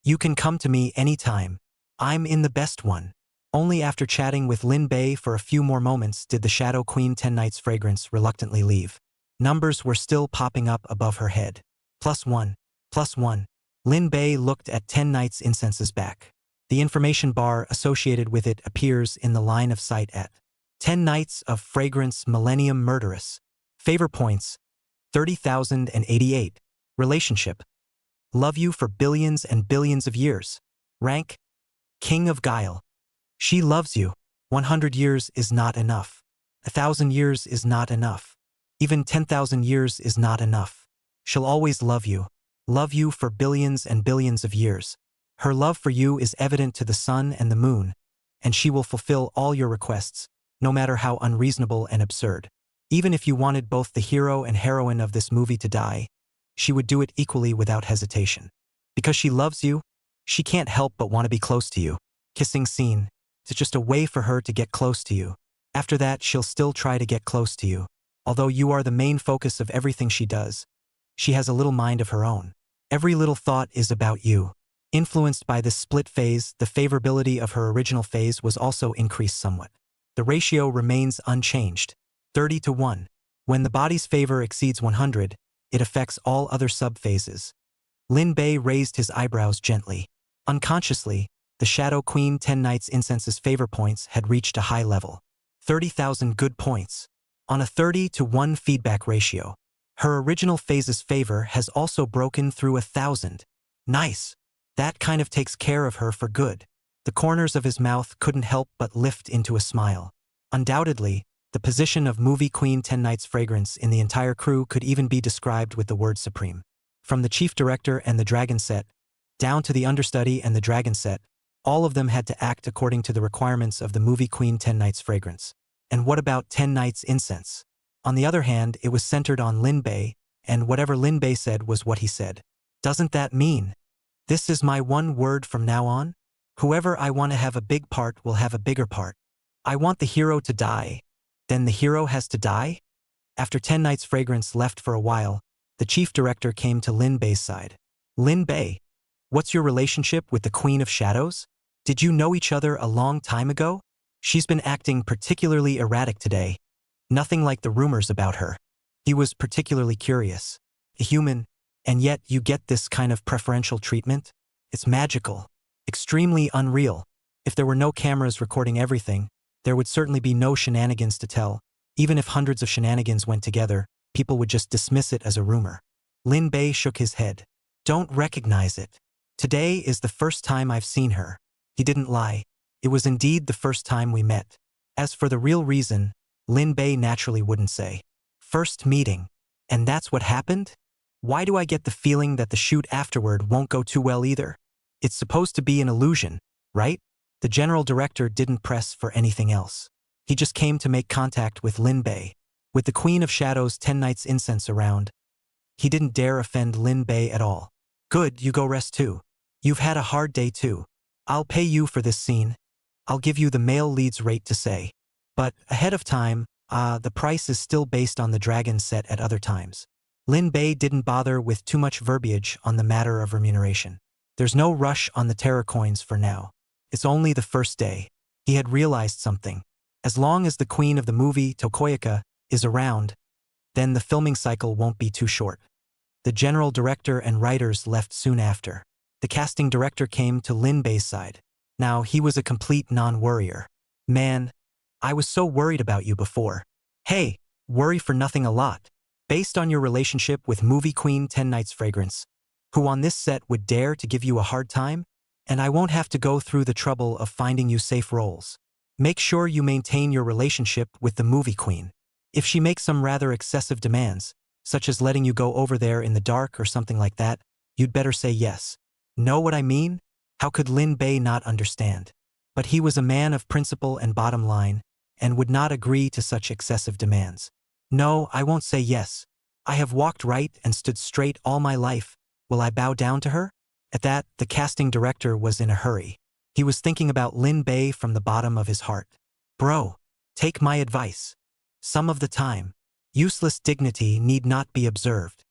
You can come to me anytime. I'm in the best one. Only after chatting with Lin Bei for a few more moments did the Shadow Queen 10 Nights fragrance reluctantly leave. Numbers were still popping up above her head. +1, +1. Lin Bei looked at 10 Nights incense's back. The information bar associated with it appears in the line of sight at 10 Nights of Fragrance Millennium Murderous. Favor points, 30,088. Relationship. Love you for billions and billions of years. Rank. King of Guile. She loves you. 100 years is not enough. 1,000 years is not enough. Even 10,000 years is not enough. She'll always love you. Love you for billions and billions of years. Her love for you is evident to the sun and the moon, and she will fulfill all your requests, no matter how unreasonable and absurd. Even if you wanted both the hero and heroine of this movie to die, she would do it equally without hesitation. Because she loves you, she can't help but want to be close to you. Kissing scene. It's just a way for her to get close to you. After that, she'll still try to get close to you. Although you are the main focus of everything she does, she has a little mind of her own. Every little thought is about you. Influenced by this split phase, the favorability of her original phase was also increased somewhat. The ratio remains unchanged, 30-1. When the body's favor exceeds 100, it affects all other sub-phases. Lin Bei raised his eyebrows gently. Unconsciously, the Shadow Queen 10 Nights incense's favor points had reached a high level. 30,000 good points. On a 30-1 feedback ratio, her original phase's favor has also broken through 1,000. Nice. That kind of takes care of her for good. The corners of his mouth couldn't help but lift into a smile. Undoubtedly, the position of Movie Queen 10 Nights fragrance in the entire crew could even be described with the word supreme. From the chief director and the dragon set, down to the understudy and the dragon set, all of them had to act according to the requirements of the Movie Queen 10 Nights fragrance. And what about 10 Nights incense? On the other hand, it was centered on Lin Bei, and whatever Lin Bei said was what he said. Doesn't that mean this is my one word from now on? Whoever I want to have a big part will have a bigger part. I want the hero to die. Then the hero has to die? After 10 Nights fragrance left for a while, the chief director came to Lin Bei's side. Lin Bei, what's your relationship with the Queen of Shadows? Did you know each other a long time ago? She's been acting particularly erratic today. Nothing like the rumors about her. He was particularly curious. A human, and yet you get this kind of preferential treatment? It's magical. Extremely unreal. If there were no cameras recording everything, there would certainly be no shenanigans to tell. Even if hundreds of shenanigans went together, people would just dismiss it as a rumor. Lin Bei shook his head. Don't recognize it. Today is the first time I've seen her. He didn't lie. It was indeed the first time we met. As for the real reason, Lin Bei naturally wouldn't say. First meeting. And that's what happened? Why do I get the feeling that the shoot afterward won't go too well either? It's supposed to be an illusion, right? The general director didn't press for anything else. He just came to make contact with Lin Bei. With the Queen of Shadows 10 Nights incense around, he didn't dare offend Lin Bei at all. Good, you go rest too. You've had a hard day too. I'll pay you for this scene. I'll give you the male lead's rate to say. But ahead of time, the price is still based on the dragon set at other times. Lin Bei didn't bother with too much verbiage on the matter of remuneration. There's no rush on the terror coins for now. It's only the first day. He had realized something. As long as the queen of the movie, Tokoyaka, is around, then the filming cycle won't be too short. The general director and writers left soon after. The casting director came to Lin Bei's side. Now, he was a complete non-worrier. Man, I was so worried about you before. Hey, worry for nothing a lot. Based on your relationship with Movie Queen 10 Nights fragrance, who on this set would dare to give you a hard time? And I won't have to go through the trouble of finding you safe roles. Make sure you maintain your relationship with the Movie Queen. If she makes some rather excessive demands, such as letting you go over there in the dark or something like that, you'd better say yes. Know what I mean? How could Lin Bei not understand? But he was a man of principle and bottom line, and would not agree to such excessive demands. No, I won't say yes. I have walked right and stood straight all my life. Will I bow down to her? At that, the casting director was in a hurry. He was thinking about Lin Bei from the bottom of his heart. Bro, take my advice. Some of the time, useless dignity need not be observed.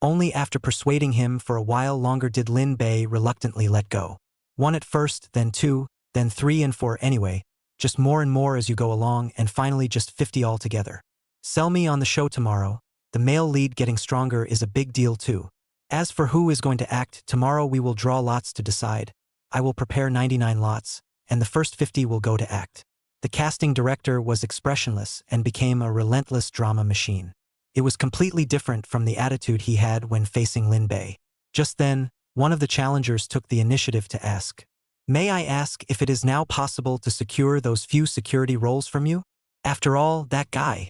Only after persuading him for a while longer did Lin Bei reluctantly let go. 1 at first, then 2, then 3 and 4 anyway, just more and more as you go along, and finally just 50 altogether. Sell me on the show tomorrow. The male lead getting stronger is a big deal too. As for who is going to act, tomorrow we will draw lots to decide. I will prepare 99 lots, and the first 50 will go to act. The casting director was expressionless and became a relentless drama machine. It was completely different from the attitude he had when facing Lin Bei. Just then, one of the challengers took the initiative to ask, "May I ask if it is now possible to secure those few security roles from you? After all, that guy."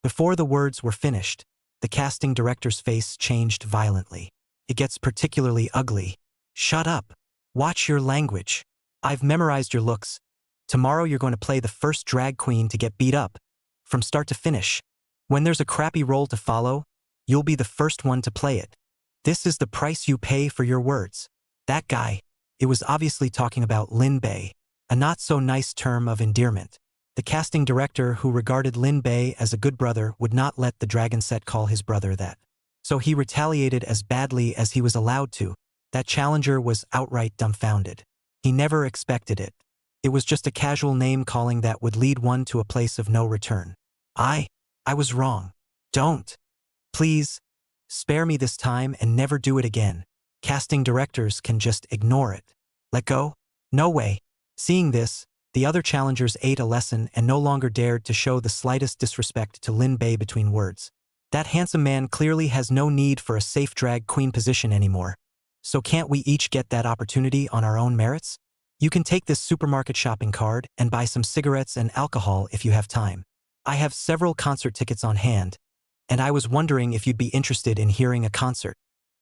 Before the words were finished, the casting director's face changed violently. It gets particularly ugly. Shut up. Watch your language. I've memorized your looks. Tomorrow you're going to play the first drag queen to get beat up, from start to finish. When there's a crappy role to follow, you'll be the first one to play it. This is the price you pay for your words. That guy. It was obviously talking about Lin Bei, a not-so-nice term of endearment. The casting director, who regarded Lin Bei as a good brother, would not let the dragon set call his brother that. So he retaliated as badly as he was allowed to. That challenger was outright dumbfounded. He never expected it. It was just a casual name-calling that would lead one to a place of no return. I was wrong. Don't. Please, spare me this time and never do it again. Casting directors can just ignore it. Let go? No way. Seeing this, the other challengers ate a lesson and no longer dared to show the slightest disrespect to Lin Bei between words. That handsome man clearly has no need for a safe drag queen position anymore. So can't we each get that opportunity on our own merits? You can take this supermarket shopping card and buy some cigarettes and alcohol if you have time. I have several concert tickets on hand, and I was wondering if you'd be interested in hearing a concert.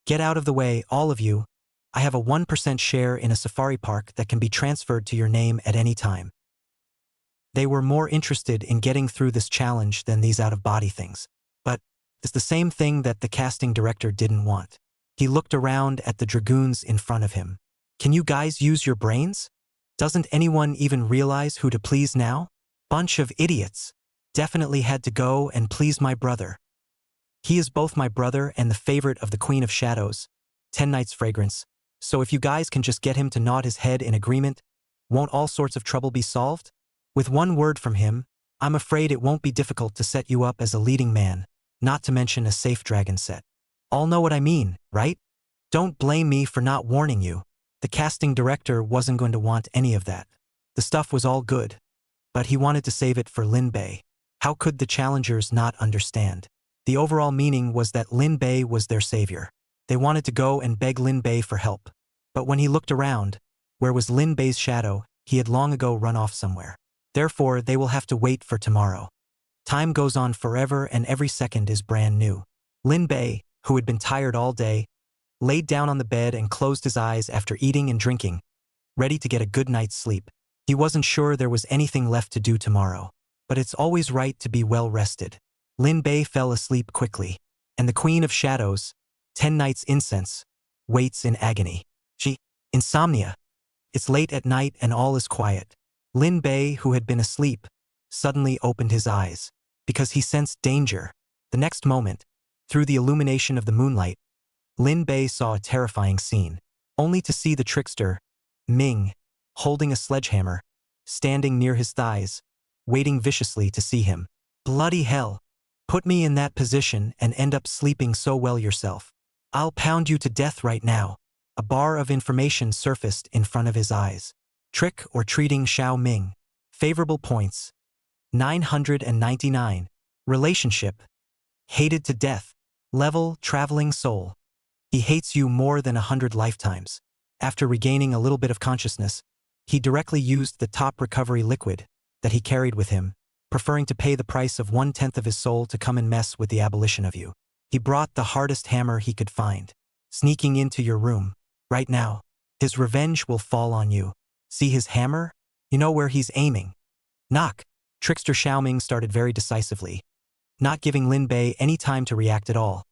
Get out of the way, all of you. I have a 1% share in a safari park that can be transferred to your name at any time. They were more interested in getting through this challenge than these out-of-body things. But it's the same thing that the casting director didn't want. He looked around at the dragoons in front of him. Can you guys use your brains? Doesn't anyone even realize who to please now? Bunch of idiots. Definitely had to go and please my brother. He is both my brother and the favorite of the Queen of Shadows, 10 Nights Fragrance, so if you guys can just get him to nod his head in agreement, won't all sorts of trouble be solved? With one word from him, I'm afraid it won't be difficult to set you up as a leading man, not to mention a safe dragon set. All know what I mean, right? Don't blame me for not warning you. The casting director wasn't going to want any of that. The stuff was all good, but he wanted to save it for Lin Bei. How could the challengers not understand? The overall meaning was that Lin Bei was their savior. They wanted to go and beg Lin Bei for help. But when he looked around, where was Lin Bei's shadow? He had long ago run off somewhere. Therefore, they will have to wait for tomorrow. Time goes on forever and every second is brand new. Lin Bei, who had been tired all day, laid down on the bed and closed his eyes after eating and drinking, ready to get a good night's sleep. He wasn't sure there was anything left to do tomorrow. But it's always right to be well rested. Lin Bei fell asleep quickly, and the Queen of Shadows, 10 Nights Incense, waits in agony. Insomnia. It's late at night and all is quiet. Lin Bei, who had been asleep, suddenly opened his eyes, because he sensed danger. The next moment, through the illumination of the moonlight, Lin Bei saw a terrifying scene, only to see the trickster, Ming, holding a sledgehammer, standing near his thighs, waiting viciously to see him. Bloody hell. Put me in that position and end up sleeping so well yourself. I'll pound you to death right now. A bar of information surfaced in front of his eyes. Trick or treating Xiao Ming. Favorable points. 999. Relationship. Hated to death. Level, traveling soul. He hates you more than 100 lifetimes. After regaining a little bit of consciousness, he directly used the top recovery liquid that he carried with him, preferring to pay the price of 1/10 of his soul to come and mess with the abolition of you. He brought the hardest hammer he could find, sneaking into your room. Right now, his revenge will fall on you. See his hammer? You know where he's aiming. Knock. Trickster Xiaoming started very decisively, not giving Lin Bei any time to react at all,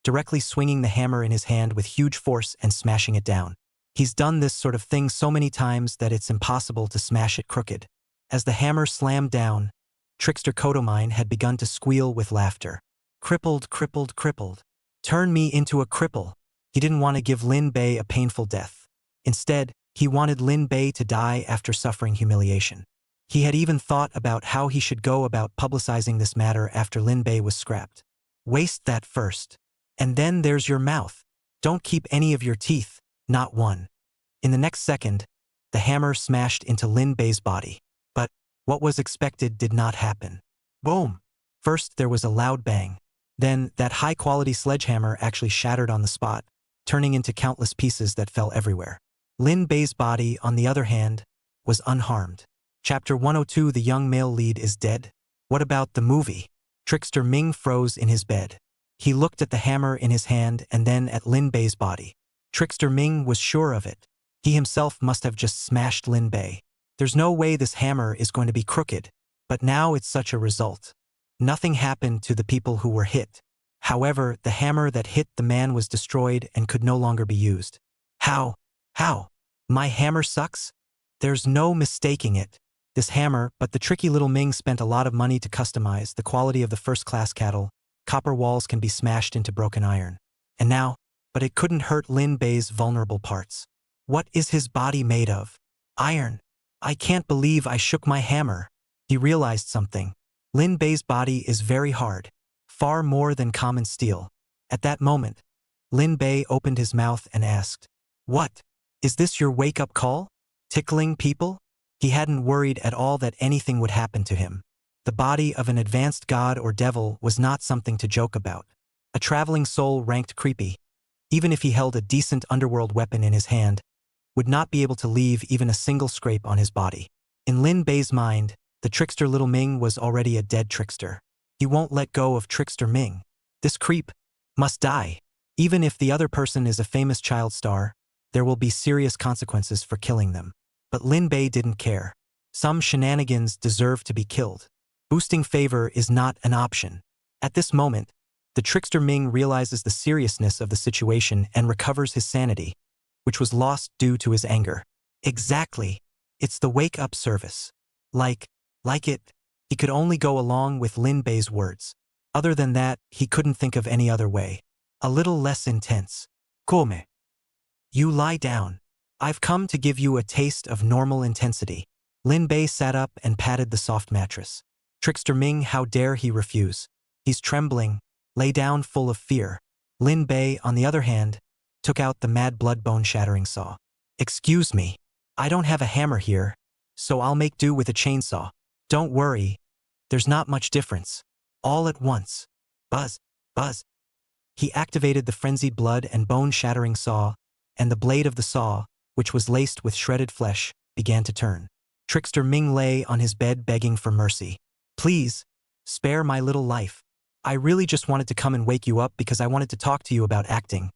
directly swinging the hammer in his hand with huge force and smashing it down. He's done this sort of thing so many times that it's impossible to smash it crooked. As the hammer slammed down, Trickster Kodomine had begun to squeal with laughter. Crippled, crippled, crippled. Turn me into a cripple. He didn't want to give Lin Bei a painful death. Instead, he wanted Lin Bei to die after suffering humiliation. He had even thought about how he should go about publicizing this matter after Lin Bei was scrapped. Waste that first. And then there's your mouth. Don't keep any of your teeth, not one. In the next second, the hammer smashed into Lin Bei's body. But what was expected did not happen. Boom! First there was a loud bang. Then that high-quality sledgehammer actually shattered on the spot, turning into countless pieces that fell everywhere. Lin Bei's body, on the other hand, was unharmed. Chapter 102. The young male lead is dead. What about the movie? Trickster Ming froze in his bed. He looked at the hammer in his hand and then at Lin Bei's body. Trickster Ming was sure of it. He himself must have just smashed Lin Bei. There's no way this hammer is going to be crooked, but now it's such a result. Nothing happened to the people who were hit. However, the hammer that hit the man was destroyed and could no longer be used. How? How? My hammer sucks? There's no mistaking it. This hammer, but the tricky little Ming spent a lot of money to customize the quality of the first-class cattle. Copper walls can be smashed into broken iron. And now, but it couldn't hurt Lin Bei's vulnerable parts. What is his body made of? Iron. I can't believe I shook my hammer. He realized something. Lin Bei's body is very hard, far more than common steel. At that moment, Lin Bei opened his mouth and asked, "What? Is this your wake-up call? Tickling people?" He hadn't worried at all that anything would happen to him. The body of an advanced god or devil was not something to joke about. A traveling soul ranked creepy, even if he held a decent underworld weapon in his hand, would not be able to leave even a single scrape on his body. In Lin Bei's mind, the trickster little Ming was already a dead trickster. He won't let go of Trickster Ming. This creep must die. Even if the other person is a famous child star, there will be serious consequences for killing them. But Lin Bei didn't care. Some shenanigans deserve to be killed. Boosting favor is not an option. At this moment, the Trickster Ming realizes the seriousness of the situation and recovers his sanity, which was lost due to his anger. Exactly. It's the wake-up service. Like it. He could only go along with Lin Bei's words. Other than that, he couldn't think of any other way. A little less intense. Come. You lie down. I've come to give you a taste of normal intensity. Lin Bei sat up and patted the soft mattress. Trickster Ming, how dare he refuse? He's trembling, lay down full of fear. Lin Bei, on the other hand, took out the mad blood bone-shattering saw. Excuse me, I don't have a hammer here, so I'll make do with a chainsaw. Don't worry, there's not much difference. All at once. Buzz, buzz. He activated the frenzied blood and bone-shattering saw, and the blade of the saw, which was laced with shredded flesh, began to turn. Trickster Ming lay on his bed begging for mercy. Please, spare my little life. I really just wanted to come and wake you up because I wanted to talk to you about acting.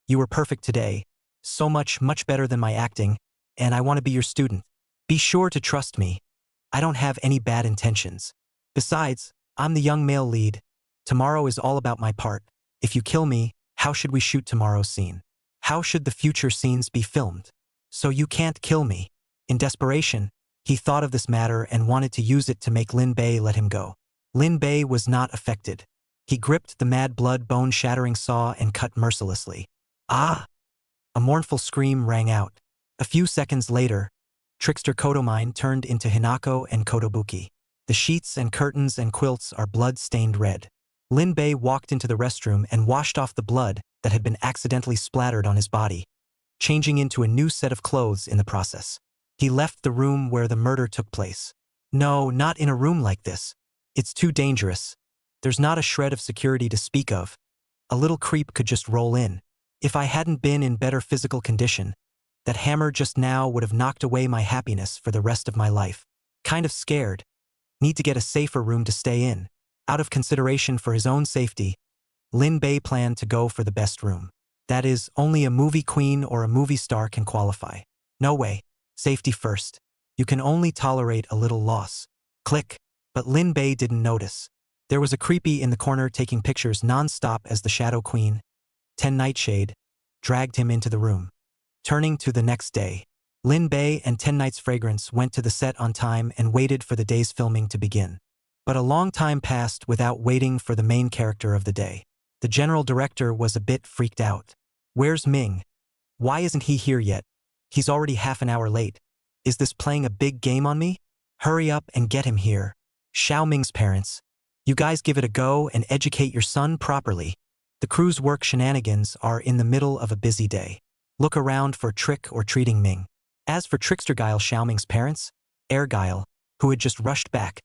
You were perfect today. So much, much better than my acting, and I want to be your student. Be sure to trust me. I don't have any bad intentions. Besides, I'm the young male lead. Tomorrow is all about my part. If you kill me, how should we shoot tomorrow's scene? How should the future scenes be filmed? So you can't kill me. In desperation, he thought of this matter and wanted to use it to make Lin Bei let him go. Lin Bei was not affected. He gripped the mad blood bone-shattering saw and cut mercilessly. Ah! A mournful scream rang out. A few seconds later, Trickster Kodomine turned into Hinako and Kotobuki. The sheets and curtains and quilts are blood-stained red. Lin Bei walked into the restroom and washed off the blood that had been accidentally splattered on his body, changing into a new set of clothes in the process. He left the room where the murder took place. No, not in a room like this. It's too dangerous. There's not a shred of security to speak of. A little creep could just roll in. If I hadn't been in better physical condition, that hammer just now would have knocked away my happiness for the rest of my life. Kind of scared. Need to get a safer room to stay in. Out of consideration for his own safety, Lin Bei planned to go for the best room. That is, only a movie queen or a movie star can qualify. No way. Safety first. You can only tolerate a little loss. Click. But Lin Bei didn't notice. There was a creepy in the corner taking pictures non-stop as the Shadow Queen, 10 Nightshade, dragged him into the room. Turning to the next day, Lin Bei and 10 Nights Fragrance went to the set on time and waited for the day's filming to begin. But a long time passed without waiting for the main character of the day. The general director was a bit freaked out. Where's Ming? Why isn't he here yet? He's already half an hour late. Is this playing a big game on me? Hurry up and get him here. Xiao Ming's parents. You guys give it a go and educate your son properly. The crew's work shenanigans are in the middle of a busy day. Look around for trick or treating Ming. As for Trickster Guile Xiao Ming's parents, Air Guile, who had just rushed back,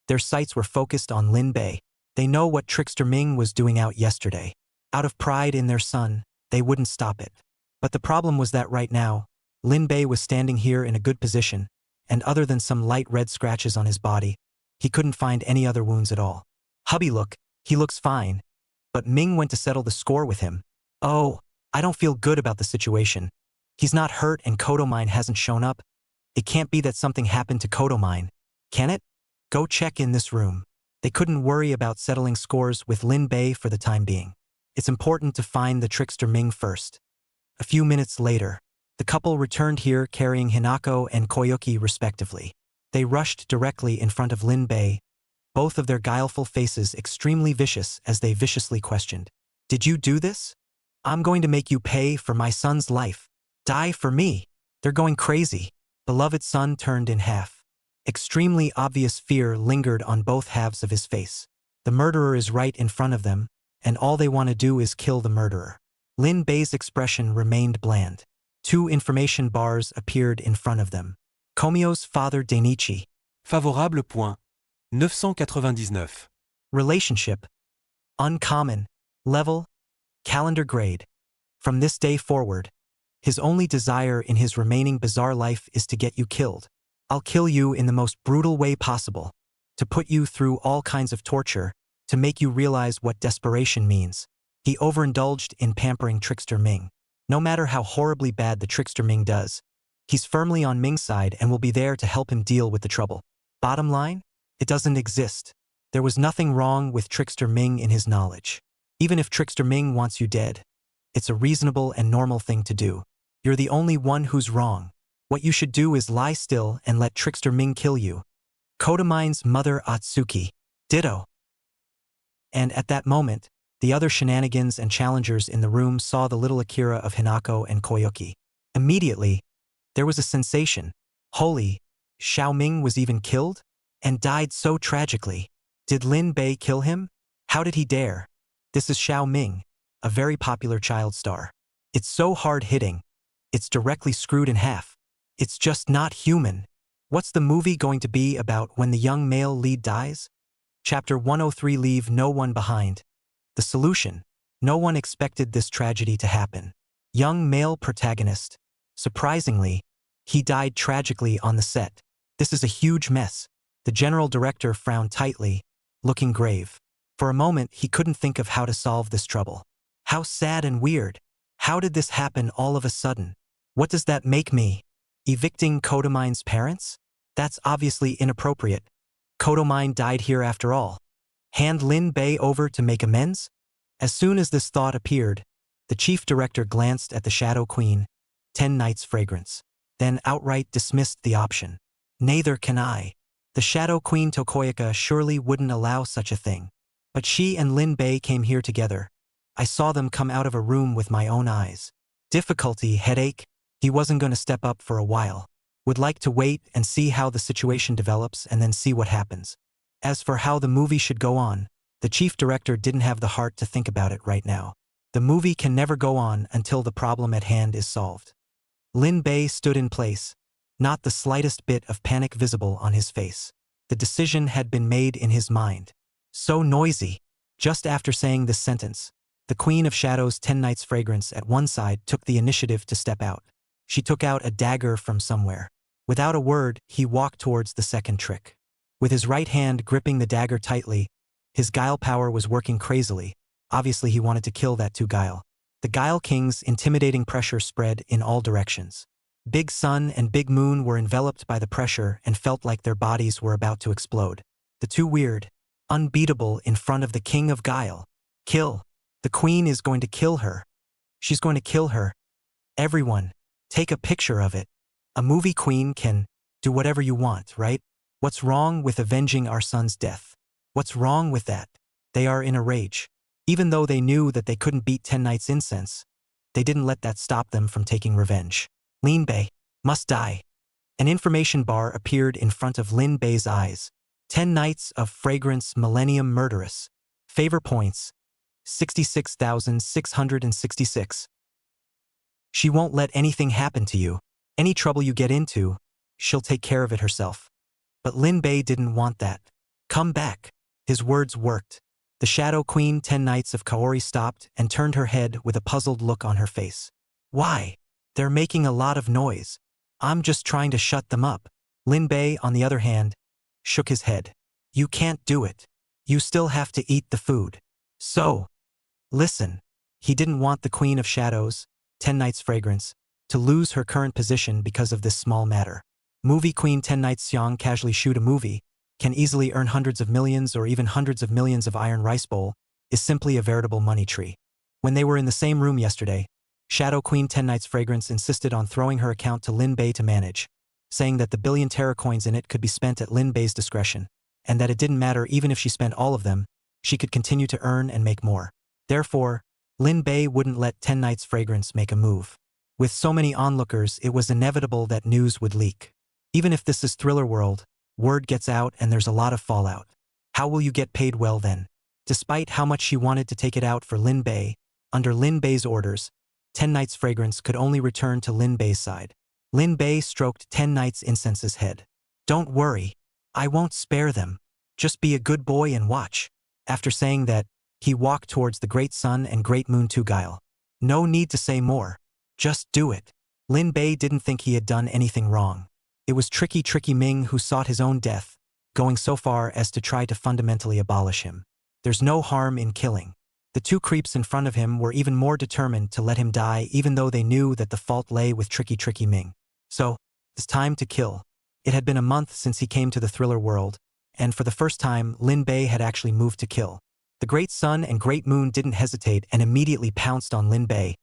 their sights were focused on Lin Bei. They know what Trickster Ming was doing out yesterday. Out of pride in their son, they wouldn't stop it. But the problem was that right now, Lin Bei was standing here in a good position, and other than some light red scratches on his body, he couldn't find any other wounds at all. Hubby look, he looks fine. But Ming went to settle the score with him. Oh, I don't feel good about the situation. He's not hurt and Kodomine hasn't shown up. It can't be that something happened to Kodomine. Can it? Go check in this room. They couldn't worry about settling scores with Lin Bei for the time being. It's important to find the Trickster Ming first. A few minutes later, the couple returned here carrying Hinako and Koyuki respectively. They rushed directly in front of Lin Bei, both of their guileful faces extremely vicious as they viciously questioned. Did you do this? I'm going to make you pay for my son's life. Die for me. They're going crazy. Beloved son turned in half. Extremely obvious fear lingered on both halves of his face. The murderer is right in front of them, and all they want to do is kill the murderer. Lin Bei's expression remained bland. 2 information bars appeared in front of them. Komio's father Dainichi. Favorable point. 999. Relationship. Uncommon. Level. Calendar grade. From this day forward, his only desire in his remaining bizarre life is to get you killed. I'll kill you in the most brutal way possible. To put you through all kinds of torture, to make you realize what desperation means. He overindulged in pampering Trickster Ming. No matter how horribly bad the Trickster Ming does, he's firmly on Ming's side and will be there to help him deal with the trouble. Bottom line? It doesn't exist. There was nothing wrong with Trickster Ming in his knowledge. Even if Trickster Ming wants you dead, it's a reasonable and normal thing to do. You're the only one who's wrong. What you should do is lie still and let Trickster Ming kill you. Kodomine's mother Atsuki. Ditto. And at that moment, the other shenanigans and challengers in the room saw the little Akira of Hinako and Koyuki. Immediately, there was a sensation. Holy, Xiao Ming was even killed? And died so tragically. Did Lin Bei kill him? How did he dare? This is Xiao Ming, a very popular child star. It's so hard-hitting. It's directly screwed in half. It's just not human. What's the movie going to be about when the young male lead dies? Chapter 103 Leave no one behind. The solution. No one expected this tragedy to happen. Young male protagonist. Surprisingly, he died tragically on the set. This is a huge mess. The general director frowned tightly, looking grave. For a moment, he couldn't think of how to solve this trouble. How sad and weird. How did this happen all of a sudden? What does that make me? Evicting Kodomine's parents? That's obviously inappropriate. Kodomine died here after all. Hand Lin Bei over to make amends? As soon as this thought appeared, the chief director glanced at the Shadow Queen, 10 Nights Fragrance, then outright dismissed the option. Neither can I. The Shadow Queen Tokoyaka surely wouldn't allow such a thing. But she and Lin Bei came here together. I saw them come out of a room with my own eyes. Difficulty, headache. He wasn't going to step up for a while. Would like to wait and see how the situation develops and then see what happens. As for how the movie should go on, the chief director didn't have the heart to think about it right now. The movie can never go on until the problem at hand is solved. Lin Bei stood in place, not the slightest bit of panic visible on his face. The decision had been made in his mind. So noisy. Just after saying this sentence, the Queen of Shadows 10 Nights Fragrance at one side took the initiative to step out. She took out a dagger from somewhere. Without a word, he walked towards the second trick. With his right hand gripping the dagger tightly, his guile power was working crazily. Obviously he wanted to kill that two guile. The Guile King's intimidating pressure spread in all directions. Big Sun and Big Moon were enveloped by the pressure and felt like their bodies were about to explode. The two weird, unbeatable in front of the King of Guile. Kill. The Queen is going to kill her. She's going to kill her. Everyone, take a picture of it. A movie queen can do whatever you want, right? What's wrong with avenging our son's death? What's wrong with that? They are in a rage. Even though they knew that they couldn't beat 10 Knights' incense, they didn't let that stop them from taking revenge. Lin Bei must die. An information bar appeared in front of Lin Bei's eyes. 10 Knights of Fragrance Millennium Murderous. Favor points, 66,666. She won't let anything happen to you. Any trouble you get into, she'll take care of it herself. But Lin Bei didn't want that. Come back. His words worked. The Shadow Queen 10 Knights of Kaori stopped and turned her head with a puzzled look on her face. Why? They're making a lot of noise. I'm just trying to shut them up. Lin Bei, on the other hand, shook his head. You can't do it. You still have to eat the food. So, listen. He didn't want the Queen of Shadows, 10 Knights Fragrance, to lose her current position because of this small matter. Movie Queen 10 Knights Xiang casually shoot a movie, can easily earn hundreds of millions or even hundreds of millions of iron rice bowl, is simply a veritable money tree. When they were in the same room yesterday, Shadow Queen 10 Knights Fragrance insisted on throwing her account to Lin Bei to manage, saying that the billion Terra coins in it could be spent at Lin Bei's discretion, and that it didn't matter even if she spent all of them, she could continue to earn and make more. Therefore, Lin Bei wouldn't let 10 Knights Fragrance make a move. With so many onlookers, it was inevitable that news would leak. Even if this is Thriller World, word gets out and there's a lot of fallout. How will you get paid well then? Despite how much she wanted to take it out for Lin Bei, under Lin Bei's orders, 10 Knights Fragrance could only return to Lin Bei's side. Lin Bei stroked 10 Knights Incense's head. Don't worry. I won't spare them. Just be a good boy and watch. After saying that, he walked towards the Great Sun and Great Moon to Guile. No need to say more. Just do it. Lin Bei didn't think he had done anything wrong. It was Tricky Ming who sought his own death, going so far as to try to fundamentally abolish him. There's no harm in killing. The two creeps in front of him were even more determined to let him die even though they knew that the fault lay with Tricky Ming. So, it's time to kill. It had been a month since he came to the Thriller World, and for the first time, Lin Bei had actually moved to kill. The Great Sun and Great Moon didn't hesitate and immediately pounced on Lin Bei.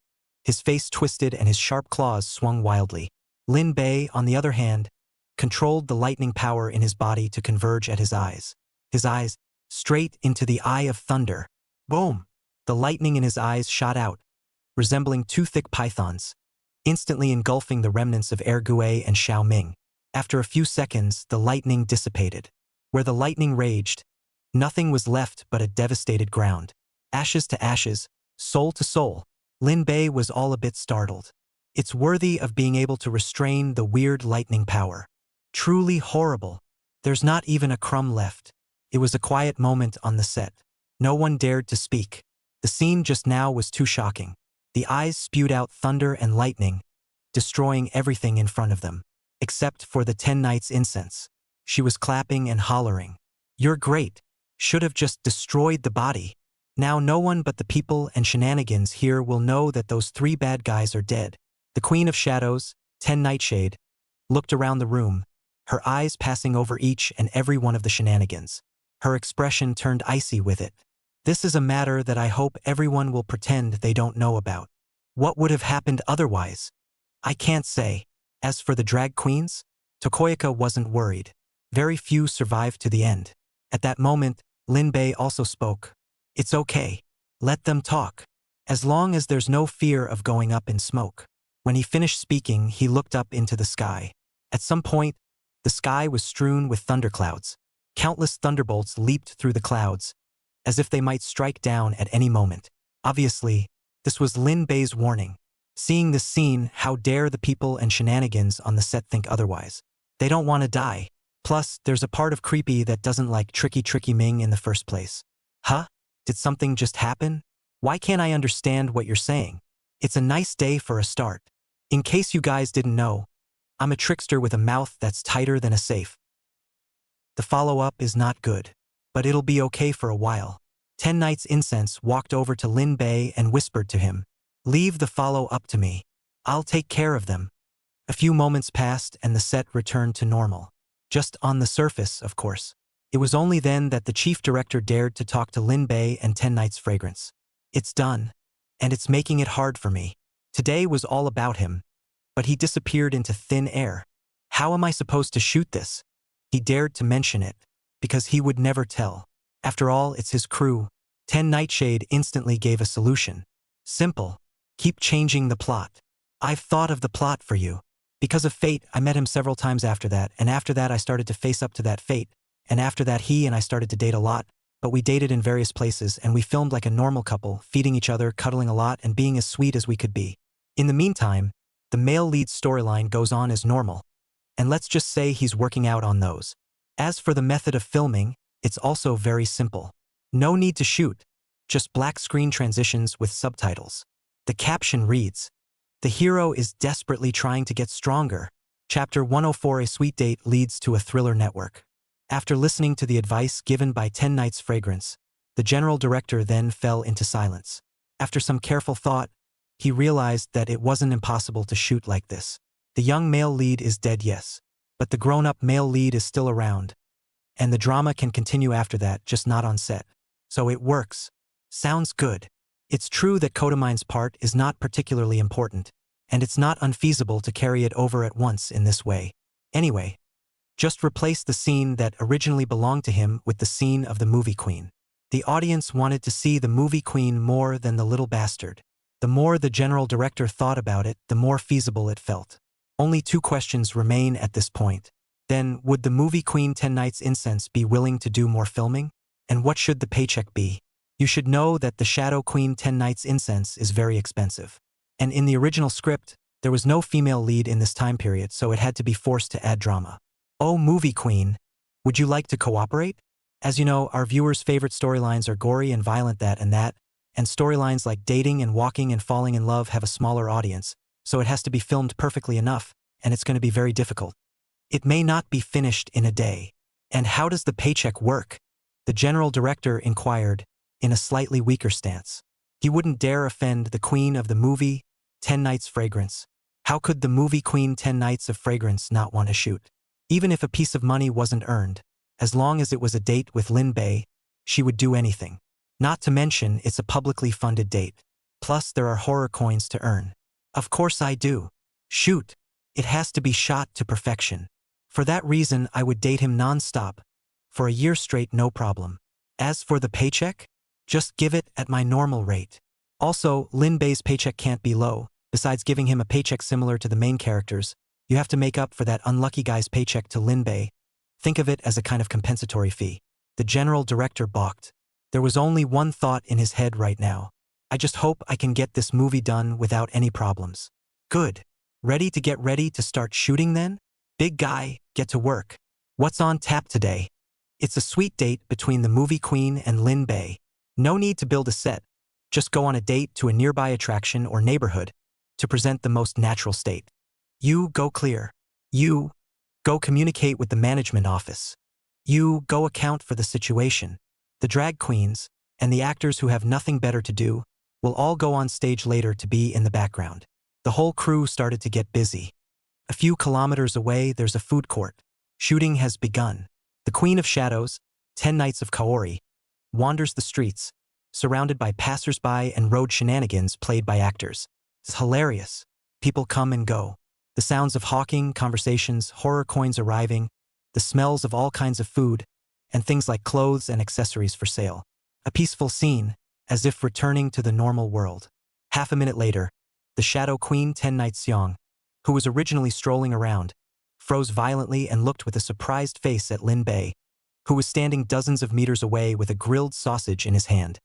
His face twisted and his sharp claws swung wildly. Lin Bei, on the other hand, controlled the lightning power in his body to converge at his eyes. His eyes, straight into the Eye of Thunder. Boom! The lightning in his eyes shot out, resembling two thick pythons, instantly engulfing the remnants of Ergue and Xiao Ming. After a few seconds, the lightning dissipated. Where the lightning raged, nothing was left but a devastated ground. Ashes to ashes, soul to soul. Lin Bei was all a bit startled. It's worthy of being able to restrain the weird lightning power. Truly horrible. There's not even a crumb left. It was a quiet moment on the set. No one dared to speak. The scene just now was too shocking. The eyes spewed out thunder and lightning, destroying everything in front of them. Except for the 10 Knights Incense. She was clapping and hollering. You're great. Should have just destroyed the body. Now no one but the people and shenanigans here will know that those three bad guys are dead. The Queen of Shadows, 10 Nightshade, looked around the room, her eyes passing over each and every one of the shenanigans. Her expression turned icy with it. This is a matter that I hope everyone will pretend they don't know about. What would have happened otherwise? I can't say. As for the drag queens, Tokoyaka wasn't worried. Very few survived to the end. At that moment, Lin Bei also spoke. It's okay. Let them talk. As long as there's no fear of going up in smoke. When he finished speaking, he looked up into the sky. At some point, the sky was strewn with thunderclouds. Countless thunderbolts leaped through the clouds, as if they might strike down at any moment. Obviously, this was Lin Bei's warning. Seeing this scene, how dare the people and shenanigans on the set think otherwise? They don't want to die. Plus, there's a part of Creepy that doesn't like Tricky Ming in the first place. Huh? Did something just happen? Why can't I understand what you're saying? It's a nice day for a start. In case you guys didn't know, I'm a trickster with a mouth that's tighter than a safe. The follow-up is not good. But it'll be okay for a while. 10 Nights Incense walked over to Lin Bei and whispered to him, "Leave the follow-up to me. I'll take care of them." A few moments passed and the set returned to normal. Just on the surface, of course. It was only then that the chief director dared to talk to Lin Bei and 10 Nights Fragrance. "It's done. And it's making it hard for me." Today was all about him. But he disappeared into thin air. "How am I supposed to shoot this?" He dared to mention it, because he would never tell. After all, it's his crew. 10 Nightshade instantly gave a solution. Simple. Keep changing the plot. "I've thought of the plot for you. Because of fate, I met him several times after that, and after that I started to face up to that fate, and after that he and I started to date a lot, but we dated in various places and we filmed like a normal couple, feeding each other, cuddling a lot, and being as sweet as we could be. In the meantime, the male lead storyline goes on as normal. And let's just say he's working out on those. As for the method of filming, it's also very simple. No need to shoot, just black screen transitions with subtitles. The caption reads, "The hero is desperately trying to get stronger. Chapter 104: A Sweet Date Leads to a Thriller Network." After listening to the advice given by 10 Nights Fragrance, the general director then fell into silence. After some careful thought, he realized that it wasn't impossible to shoot like this. The young male lead is dead, yes, but the grown-up male lead is still around. And the drama can continue after that, just not on set. So it works. Sounds good. It's true that Kodamine's part is not particularly important, and it's not unfeasible to carry it over at once in this way. Anyway, just replace the scene that originally belonged to him with the scene of the movie queen. The audience wanted to see the movie queen more than the little bastard. The more the general director thought about it, the more feasible it felt. Only two questions remain at this point. Then, would the movie queen 10 Nights Incense be willing to do more filming? And what should the paycheck be? You should know that the Shadow Queen 10 Nights Incense is very expensive. And in the original script, there was no female lead in this time period, so it had to be forced to add drama. "Oh, movie queen, would you like to cooperate?" As you know, our viewers' favorite storylines are gory and violent, and storylines like dating and walking and falling in love have a smaller audience, so it has to be filmed perfectly enough, and it's going to be very difficult. It may not be finished in a day. And how does the paycheck work? The general director inquired, in a slightly weaker stance. He wouldn't dare offend the queen of the movie, 10 Nights Fragrance. How could the movie queen 10 Nights of Fragrance not want to shoot? Even if a piece of money wasn't earned, as long as it was a date with Lin Bei, she would do anything. Not to mention, it's a publicly funded date. Plus, there are horror coins to earn. Of course I do. Shoot. It has to be shot to perfection. For that reason, I would date him non-stop. For a year straight, no problem. As for the paycheck, just give it at my normal rate. Also, Lin Bei's paycheck can't be low. Besides giving him a paycheck similar to the main characters, you have to make up for that unlucky guy's paycheck to Lin Bei. Think of it as a kind of compensatory fee. The general director balked. There was only one thought in his head right now. I just hope I can get this movie done without any problems. Good. Ready to start shooting then? Big guy, get to work. What's on tap today? It's a sweet date between the movie queen and Lin Bei. No need to build a set. Just go on a date to a nearby attraction or neighborhood to present the most natural state. You go clear. You go communicate with the management office. You go account for the situation. The drag queens and the actors who have nothing better to do will all go on stage later to be in the background. The whole crew started to get busy. A few kilometers away, there's a food court. Shooting has begun. The Queen of Shadows, 10 Nights of Kaori, wanders the streets, surrounded by passers-by and road shenanigans played by actors. It's hilarious. People come and go. The sounds of hawking, conversations, horror coins arriving, the smells of all kinds of food, and things like clothes and accessories for sale. A peaceful scene, as if returning to the normal world. Half a minute later, the Shadow Queen 10 Nights Young, who was originally strolling around, froze violently and looked with a surprised face at Lin Bei, who was standing dozens of meters away with a grilled sausage in his hand.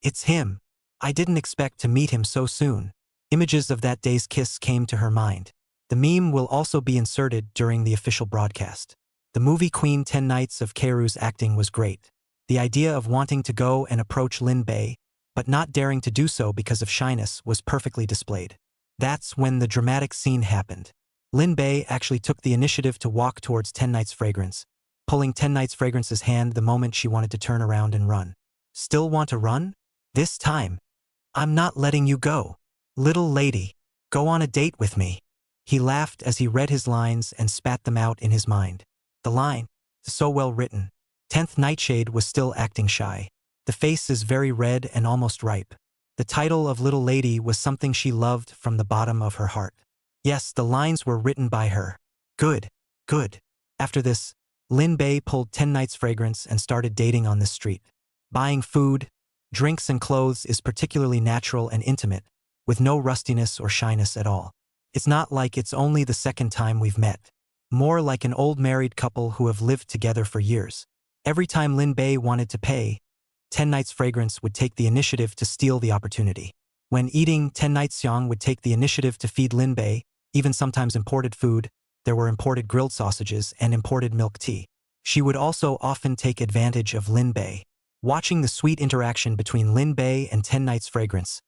It's him. I didn't expect to meet him so soon. Images of that day's kiss came to her mind. The meme will also be inserted during the official broadcast. The movie Queen 10 Nights of Kaoru's acting was great. The idea of wanting to go and approach Lin Bei, but not daring to do so because of shyness, was perfectly displayed. That's when the dramatic scene happened. Lin Bei actually took the initiative to walk towards 10 Nights Fragrance, pulling 10 Nights Fragrance's hand the moment she wanted to turn around and run. Still want to run? This time. I'm not letting you go. Little lady, go on a date with me. He laughed as he read his lines and spat them out in his mind. The line, so well written. 10th Nightshade was still acting shy. The face is very red and almost ripe. The title of Little Lady was something she loved from the bottom of her heart. Yes, the lines were written by her. Good, good. After this, Lin Bei pulled 10 Nights Fragrance and started dating on the street. Buying food, drinks and clothes is particularly natural and intimate, with no rustiness or shyness at all. It's not like it's only the second time we've met. More like an old married couple who have lived together for years. Every time Lin Bei wanted to pay, 10 Nights Fragrance would take the initiative to steal the opportunity. When eating, 10 Nights Xiang would take the initiative to feed Lin Bei, even sometimes imported food. There were imported grilled sausages and imported milk tea. She would also often take advantage of Lin Bei. Watching the sweet interaction between Lin Bei and 10 Nights Fragrance,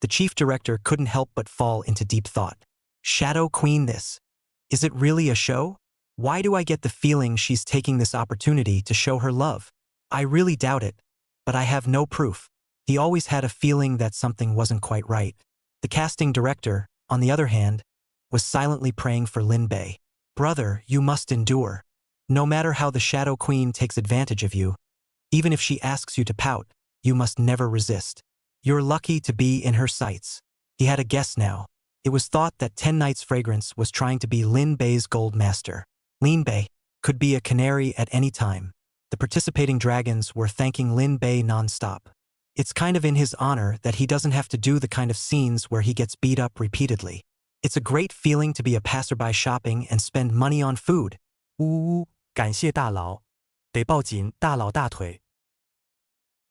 the chief director couldn't help but fall into deep thought. Shadow Queen this. Is it really a show? Why do I get the feeling she's taking this opportunity to show her love? I really doubt it, but I have no proof. He always had a feeling that something wasn't quite right. The casting director, on the other hand, was silently praying for Lin Bei. Brother, you must endure. No matter how the Shadow Queen takes advantage of you, even if she asks you to pout, you must never resist. You're lucky to be in her sights. He had a guess now. It was thought that 10 Nights Fragrance was trying to be Lin Bei's gold master. Lin Bei could be a canary at any time. The participating dragons were thanking Lin Bei non-stop. It's kind of in his honor that he doesn't have to do the kind of scenes where he gets beat up repeatedly. It's a great feeling to be a passerby shopping and spend money on food. 感谢大佬，得抱紧大佬大腿。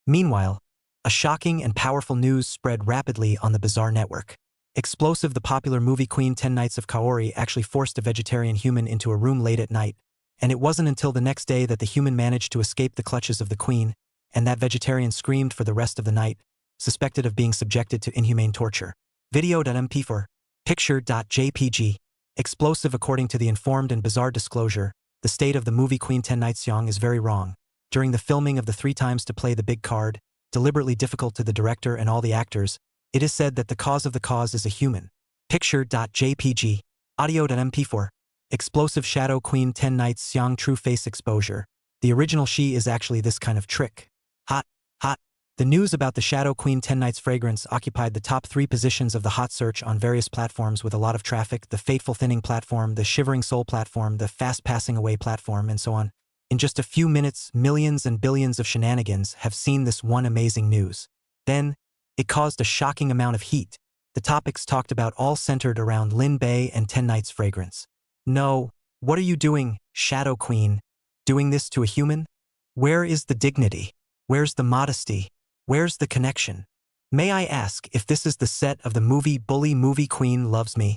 Meanwhile, a shocking and powerful news spread rapidly on the Bizarre Network. Explosive, the popular movie queen 10 Nights of Kaori actually forced a vegetarian human into a room late at night, and it wasn't until the next day that the human managed to escape the clutches of the queen, and that vegetarian screamed for the rest of the night, suspected of being subjected to inhumane torture. Video.mp4, picture.jpg. Explosive. According to the informed and bizarre disclosure, the state of the movie Queen 10 Nights Young is very wrong. During the filming of the 3 times to play the big card, deliberately difficult to the director and all the actors, it is said that the cause of the cause is a human. Picture.jpg. Audio.mp4. Explosive. Shadow Queen 10 Nights Young true face exposure. The original she is actually this kind of trick. Hot, hot. The news about the Shadow Queen 10 Nights Fragrance occupied the top 3 positions of the hot search on various platforms with a lot of traffic: the Fateful Thinning platform, the Shivering Soul platform, the Fast Passing Away platform, and so on. In just a few minutes, millions and billions of shenanigans have seen this one amazing news. Then, it caused a shocking amount of heat. The topics talked about all centered around Lin Bei and 10 Nights Fragrance. No, what are you doing, Shadow Queen? Doing this to a human? Where is the dignity? Where's the modesty? Where's the connection? May I ask if this is the set of the movie Bully Movie Queen Loves Me?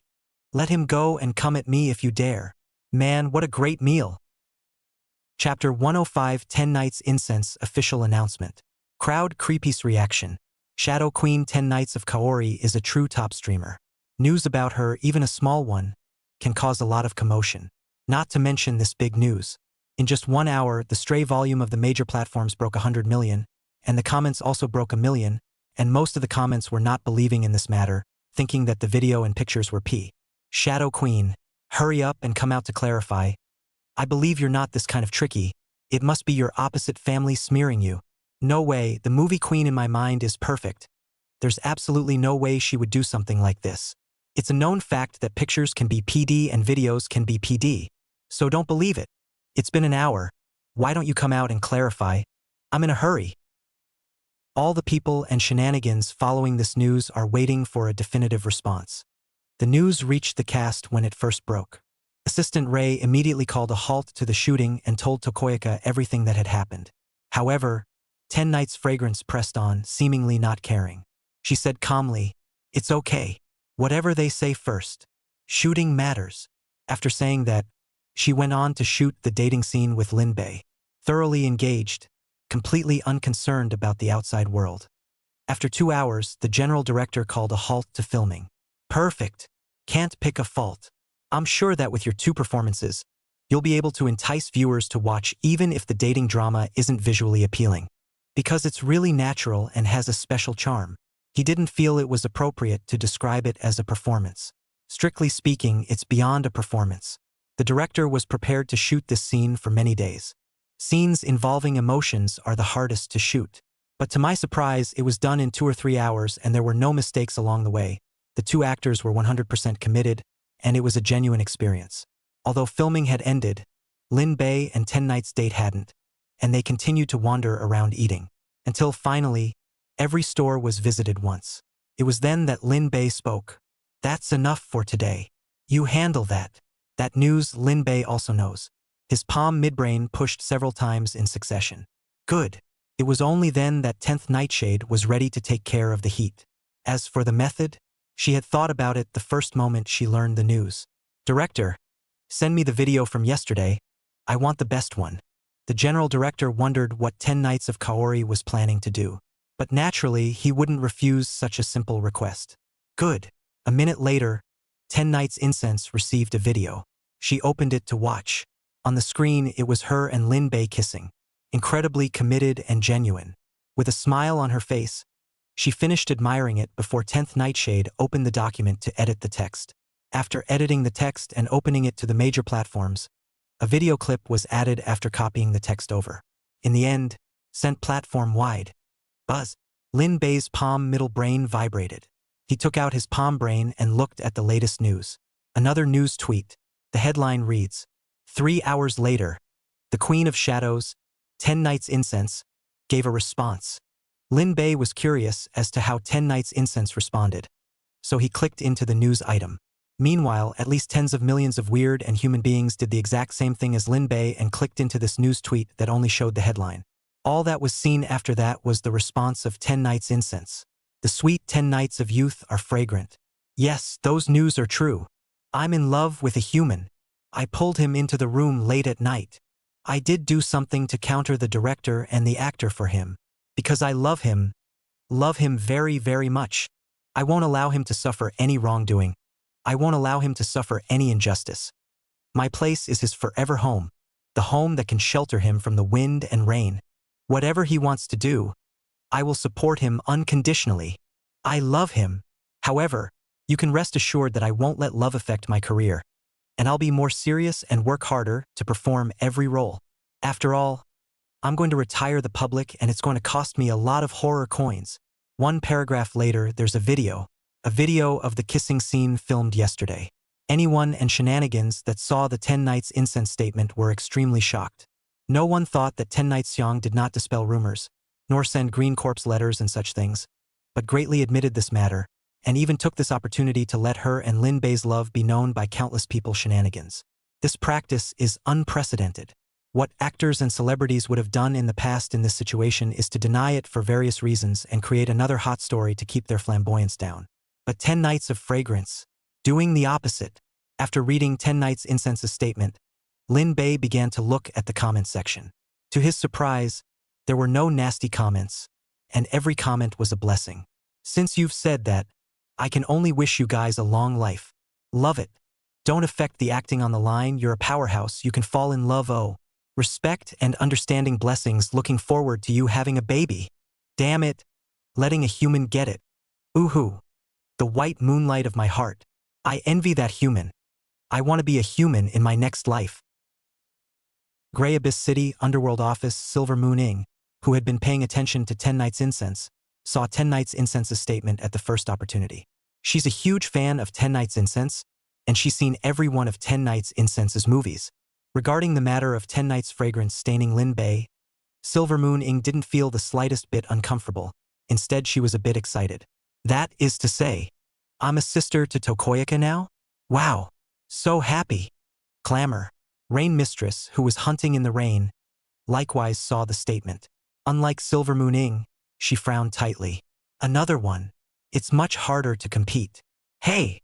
Let him go and come at me if you dare. Man, what a great meal. Chapter 105 10 Nights Incense Official Announcement. Crowd creepiest reaction. Shadow Queen 10 Nights of Kaori is a true top streamer. News about her, even a small one, can cause a lot of commotion. Not to mention this big news. In just 1 hour, the stray volume of the major platforms broke 100 million, and the comments also broke 1 million, and most of the comments were not believing in this matter, thinking that the video and pictures were P. Shadow Queen, hurry up and come out to clarify. I believe you're not this kind of tricky. It must be your opposite family smearing you. No way, the movie queen in my mind is perfect. There's absolutely no way she would do something like this. It's a known fact that pictures can be PD and videos can be PD. So don't believe it. It's been an hour. Why don't you come out and clarify? I'm in a hurry. All the people and shenanigans following this news are waiting for a definitive response. The news reached the cast when it first broke. Assistant Ray immediately called a halt to the shooting and told Tokoyaka everything that had happened. However, 10 Nights Fragrance pressed on, seemingly not caring. She said calmly, "It's okay. Whatever they say first. Shooting matters." After saying that, she went on to shoot the dating scene with Lin Bei, thoroughly engaged, completely unconcerned about the outside world. After 2 hours, the general director called a halt to filming. Perfect. Can't pick a fault. I'm sure that with your 2 performances, You'll be able to entice viewers to watch even if the dating drama isn't visually appealing. Because it's really natural and has a special charm. He didn't feel it was appropriate to describe it as a performance. Strictly speaking, it's beyond a performance. The director was prepared to shoot this scene for many days. Scenes involving emotions are the hardest to shoot. But to my surprise, it was done in 2 or 3 hours and there were no mistakes along the way. The two actors were 100% committed, and it was a genuine experience. Although filming had ended, Lin Bei and 10 Nights' date hadn't, and they continued to wander around eating. Until finally, every store was visited once. It was then that Lin Bei spoke. "That's enough for today. You handle that." That news Lin Bei also knows. His palm midbrain pushed several times in succession. Good. It was only then that 10th Nightshade was ready to take care of the heat. As for the method, she had thought about it the first moment she learned the news. "Director, send me the video from yesterday. I want the best one." The general director wondered what 10 Nights of Kaori was planning to do. But naturally, he wouldn't refuse such a simple request. Good. A minute later, 10 Nights Incense received a video. She opened it to watch. On the screen, it was her and Lin Bei kissing. Incredibly committed and genuine. With a smile on her face, she finished admiring it before 10th Nightshade opened the document to edit the text. After editing the text and opening it to the major platforms, a video clip was added after copying the text over. In the end, sent platform-wide. Buzz. Lin Bei's palm middle brain vibrated. He took out his palm brain and looked at the latest news. Another news tweet. The headline reads, 3 hours later, the Queen of Shadows, 10 Nights Incense, gave a response. Lin Bei was curious as to how 10 Nights Incense responded, so he clicked into the news item. Meanwhile, at least tens of millions of weird and human beings did the exact same thing as Lin Bei and clicked into this news tweet that only showed the headline. All that was seen after that was the response of 10 Nights Incense. The sweet 10 nights of youth are fragrant. Yes, those news are true. I'm in love with a human. I pulled him into the room late at night. I did do something to counter the director and the actor for him. Because I love him very, very much. I won't allow him to suffer any wrongdoing. I won't allow him to suffer any injustice. My place is his forever home, the home that can shelter him from the wind and rain. Whatever he wants to do, I will support him unconditionally. I love him. However, you can rest assured that I won't let love affect my career, and I'll be more serious and work harder to perform every role. After all, I'm going to retire the public and it's going to cost me a lot of horror coins. One paragraph later, there's a video of the kissing scene filmed yesterday. Anyone and shenanigans that saw the 10 Nights Incense statement were extremely shocked. No one thought that 10 Nights Xiang did not dispel rumors, nor send green corpse letters and such things, but greatly admitted this matter, and even took this opportunity to let her and Lin Bei's love be known by countless people's shenanigans. This practice is unprecedented. What actors and celebrities would have done in the past in this situation is to deny it for various reasons and create another hot story to keep their flamboyance down. But 10 Nights of Fragrance, doing the opposite. After reading 10 Nights Incense's statement, Lin Bei began to look at the comment section. To his surprise, there were no nasty comments, and every comment was a blessing. Since you've said that, I can only wish you guys a long life. Love it. Don't affect the acting on the line, you're a powerhouse, you can fall in love. Oh. Respect and understanding, blessings, looking forward to you having a baby. Damn it. Letting a human get it. Ooh-hoo. The white moonlight of my heart. I envy that human. I want to be a human in my next life. Gray Abyss City, Underworld Office, Silver Moon Ing, who had been paying attention to 10 Nights Incense, saw 10 Nights Incense's statement at the first opportunity. She's a huge fan of 10 Nights Incense, and she's seen every one of 10 Nights Incense's movies. Regarding the matter of 10 Nights Fragrance staining Lin Bei, Silver Moon Ing didn't feel the slightest bit uncomfortable. Instead, she was a bit excited. That is to say, I'm a sister to Tokoyaka now? Wow. So happy. Clamor. Rain Mistress, who was hunting in the rain, likewise saw the statement. Unlike Silver Moon Ing, she frowned tightly. Another one. It's much harder to compete. Hey!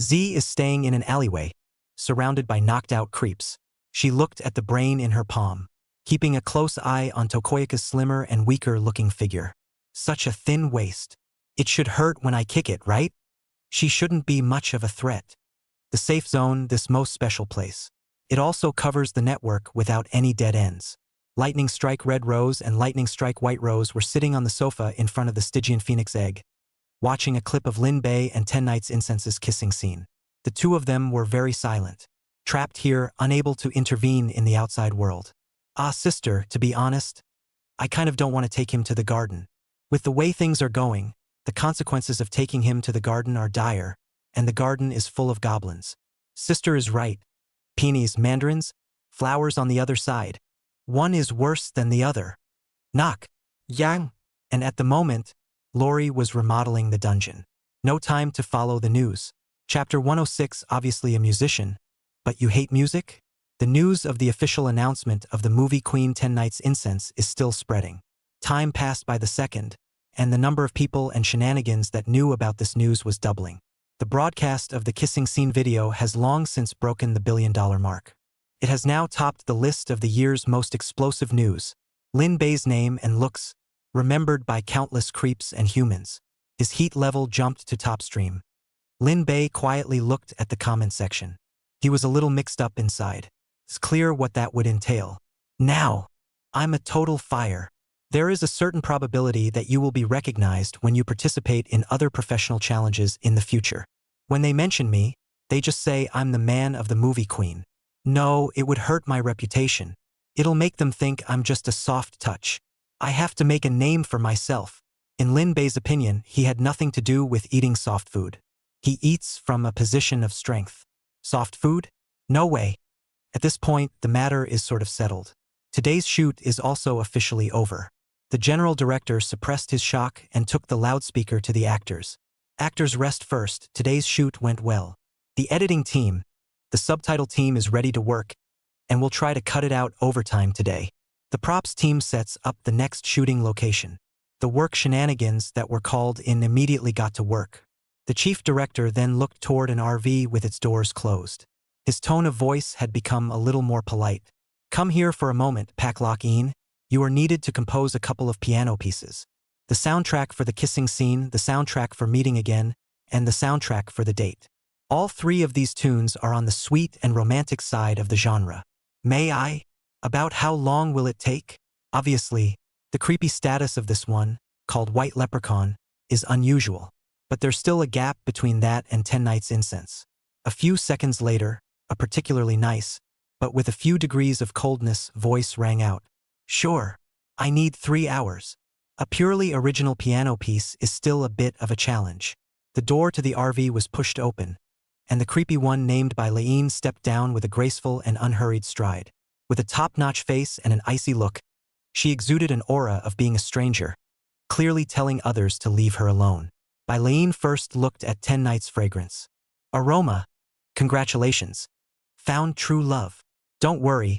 Z is staying in an alleyway, surrounded by knocked-out creeps. She looked at the brain in her palm, keeping a close eye on Tokoyaka's slimmer and weaker-looking figure. Such a thin waist. It should hurt when I kick it, right? She shouldn't be much of a threat. The safe zone, this most special place. It also covers the network without any dead ends. Lightning Strike Red Rose and Lightning Strike White Rose were sitting on the sofa in front of the Stygian Phoenix Egg, watching a clip of Lin Bei and 10 Nights Incense's kissing scene. The two of them were very silent, trapped here, unable to intervene in the outside world. Ah, sister, to be honest, I kind of don't want to take him to the garden. With the way things are going, the consequences of taking him to the garden are dire, and the garden is full of goblins. Sister is right. Peonies, mandarins, flowers on the other side. One is worse than the other. Knock. Yang. And at the moment, Lori was remodeling the dungeon. No time to follow the news. Chapter 106, obviously a musician. But you hate music? The news of the official announcement of the movie Queen 10 Nights Incense is still spreading. Time passed by the second, and the number of people and shenanigans that knew about this news was doubling. The broadcast of the kissing scene video has long since broken the billion-dollar mark. It has now topped the list of the year's most explosive news. Lin Bei's name and looks, remembered by countless creeps and humans. His heat level jumped to top stream. Lin Bei quietly looked at the comment section. He was a little mixed up inside. It's clear what that would entail. Now, I'm a total fire. There is a certain probability that you will be recognized when you participate in other professional challenges in the future. When they mention me, they just say I'm the man of the movie queen. No, it would hurt my reputation. It'll make them think I'm just a soft touch. I have to make a name for myself. In Lin Bei's opinion, he had nothing to do with eating soft food. He eats from a position of strength. Soft food? No way. At this point, the matter is sort of settled. Today's shoot is also officially over. The general director suppressed his shock and took the loudspeaker to the actors. Actors, rest first, today's shoot went well. The editing team, the subtitle team is ready to work, and we'll try to cut it out overtime today. The props team sets up the next shooting location. The work shenanigans that were called in immediately got to work. The chief director then looked toward an RV with its doors closed. His tone of voice had become a little more polite. Come here for a moment, Pak Lok-in. You are needed to compose a couple of piano pieces. The soundtrack for the kissing scene, the soundtrack for meeting again, and the soundtrack for the date. All three of these tunes are on the sweet and romantic side of the genre. May I? About how long will it take? Obviously, the creepy status of this one, called White Leprechaun, is unusual. But there's still a gap between that and 10 Nights Incense. A few seconds later, a particularly nice, but with a few degrees of coldness, voice rang out. Sure, I need 3 hours. A purely original piano piece is still a bit of a challenge. The door to the RV was pushed open, and the creepy one named by Laine stepped down with a graceful and unhurried stride. With a top-notch face and an icy look, she exuded an aura of being a stranger, clearly telling others to leave her alone. Laine first looked at 10 Nights' fragrance. Aroma. Congratulations. Found true love. Don't worry,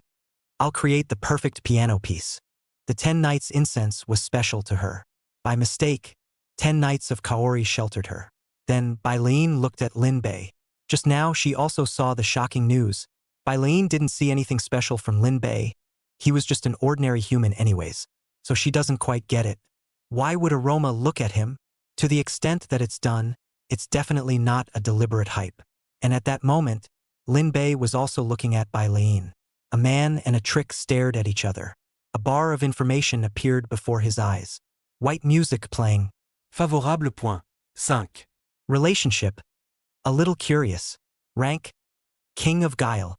I'll create the perfect piano piece. The 10 Nights Incense was special to her. By mistake, 10 Nights of Kaori sheltered her. Then Laine looked at Lin Bei. Just now she also saw the shocking news. Laine didn't see anything special from Lin Bei. He was just an ordinary human anyways, so she doesn't quite get it. Why would Aroma look at him? To the extent that it's done, it's definitely not a deliberate hype. And at that moment, Lin Bei was also looking at Laine. A man and a trick stared at each other. A bar of information appeared before his eyes. White music playing. Favorable point. 5. Relationship. A little curious. Rank. King of Guile.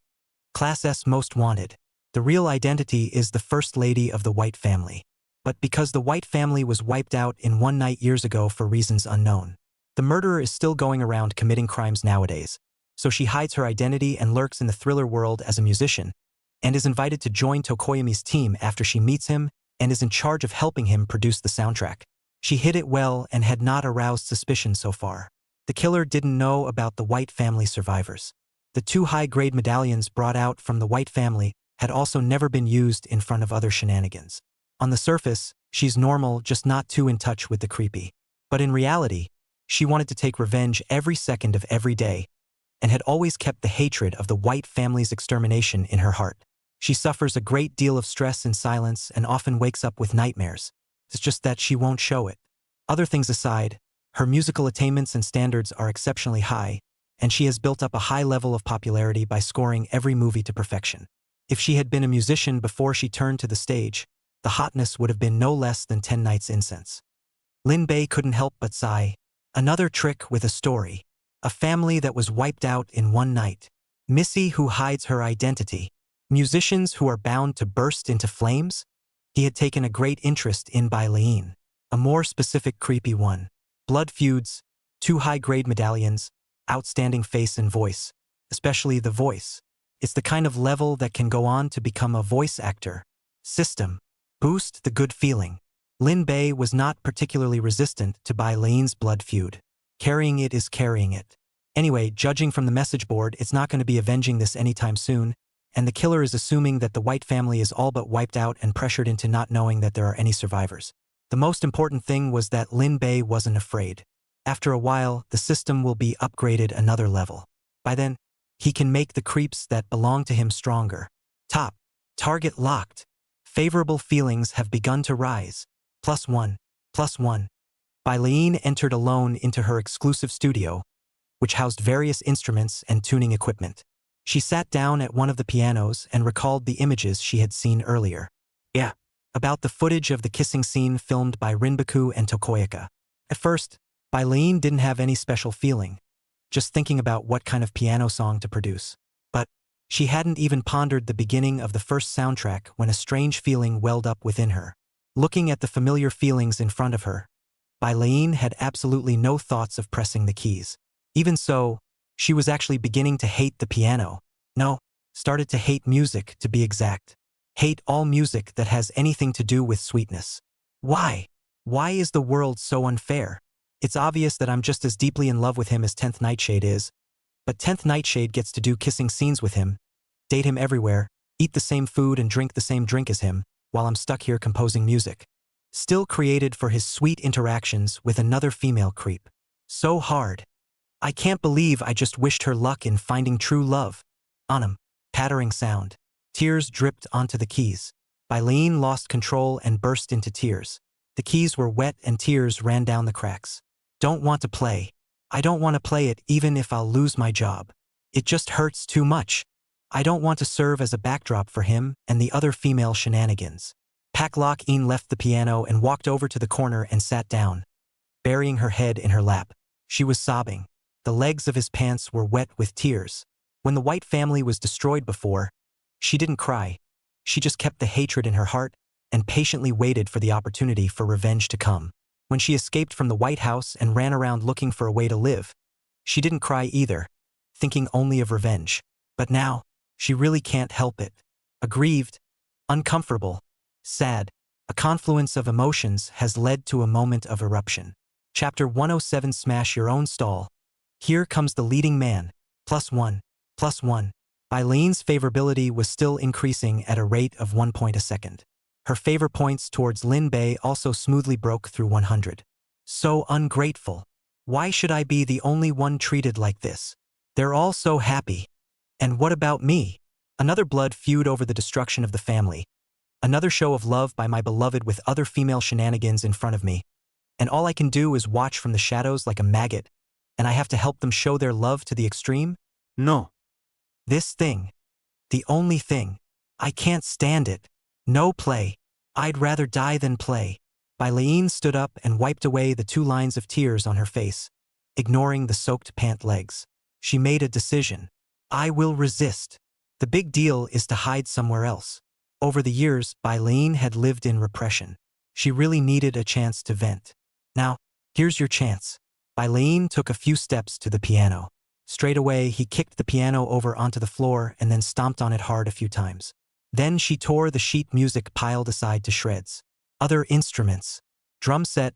Class S most wanted. The real identity is the First Lady of the White family. But because the White family was wiped out in one night years ago for reasons unknown, the murderer is still going around committing crimes nowadays. So she hides her identity and lurks in the thriller world as a musician, and is invited to join Tokoyami's team after she meets him and is in charge of helping him produce the soundtrack. She hid it well and had not aroused suspicion so far. The killer didn't know about the White family survivors. The 2 high-grade medallions brought out from the White family had also never been used in front of other shenanigans. On the surface, she's normal, just not too in touch with the creepy. But in reality, she wanted to take revenge every second of every day, and had always kept the hatred of the White family's extermination in her heart. She suffers a great deal of stress in silence and often wakes up with nightmares. It's just that she won't show it. Other things aside, her musical attainments and standards are exceptionally high, and she has built up a high level of popularity by scoring every movie to perfection. If she had been a musician before she turned to the stage, the hotness would have been no less than 10 nights incense. Lin Bei couldn't help but sigh. Another trick with a story. A family that was wiped out in one night. Missy who hides her identity. Musicians who are bound to burst into flames? He had taken a great interest in Bai Lian. A more specific creepy one. Blood feuds, 2 high-grade medallions, outstanding face and voice. Especially the voice. It's the kind of level that can go on to become a voice actor. System. Boost the good feeling. Lin Bei was not particularly resistant to Bai Lian's blood feud. Carrying it is carrying it. Anyway, judging from the message board, it's not going to be avenging this anytime soon, and the killer is assuming that the White family is all but wiped out and pressured into not knowing that there are any survivors. The most important thing was that Lin Bei wasn't afraid. After a while, the system will be upgraded another level. By then, he can make the creeps that belong to him stronger. Top. Target locked. Favorable feelings have begun to rise. +1. +1. Bai Lian entered alone into her exclusive studio, which housed various instruments and tuning equipment. She sat down at one of the pianos and recalled the images she had seen earlier. Yeah. About the footage of the kissing scene filmed by Rinbaku and Tokoyaka. At first, Bai Lian didn't have any special feeling, just thinking about what kind of piano song to produce. But she hadn't even pondered the beginning of the first soundtrack when a strange feeling welled up within her. Looking at the familiar feelings in front of her, Bai Lian had absolutely no thoughts of pressing the keys. Even so, she was actually beginning to hate the piano. No, started to hate music, to be exact. Hate all music that has anything to do with sweetness. Why? Why is the world so unfair? It's obvious that I'm just as deeply in love with him as 10th Nightshade is, but 10th Nightshade gets to do kissing scenes with him, date him everywhere, eat the same food and drink the same drink as him, while I'm stuck here composing music. Still created for his sweet interactions with another female creep. So hard. I can't believe I just wished her luck in finding true love. Anam. Pattering sound. Tears dripped onto the keys. Bai Lian lost control and burst into tears. The keys were wet and tears ran down the cracks. Don't want to play. I don't want to play it even if I'll lose my job. It just hurts too much. I don't want to serve as a backdrop for him and the other female shenanigans. Pak Lok In left the piano and walked over to the corner and sat down, burying her head in her lap. She was sobbing. The legs of his pants were wet with tears. When the White family was destroyed before, she didn't cry. She just kept the hatred in her heart and patiently waited for the opportunity for revenge to come. When she escaped from the White House and ran around looking for a way to live, she didn't cry either, thinking only of revenge. But now, she really can't help it. Aggrieved, uncomfortable, sad, a confluence of emotions has led to a moment of eruption. Chapter 107 Smash Your Own Stall. Here comes the leading man. +1. +1. Bai Lian's favorability was still increasing at a rate of 1 point a second. Her favor points towards Lin Bei also smoothly broke through 100. So ungrateful. Why should I be the only one treated like this? They're all so happy. And what about me? Another blood feud over the destruction of the family. Another show of love by my beloved with other female shenanigans in front of me. And all I can do is watch from the shadows like a maggot, and I have to help them show their love to the extreme? No. This thing. The only thing. I can't stand it. No play. I'd rather die than play. Bai Lian stood up and wiped away the 2 lines of tears on her face, ignoring the soaked pant legs. She made a decision. I will resist. The big deal is to hide somewhere else. Over the years, Bai Lian had lived in repression. She really needed a chance to vent. Now, here's your chance. Bai Lian took a few steps to the piano. Straight away, he kicked the piano over onto the floor and then stomped on it hard a few times. Then she tore the sheet music piled aside to shreds. Other instruments. Drum set,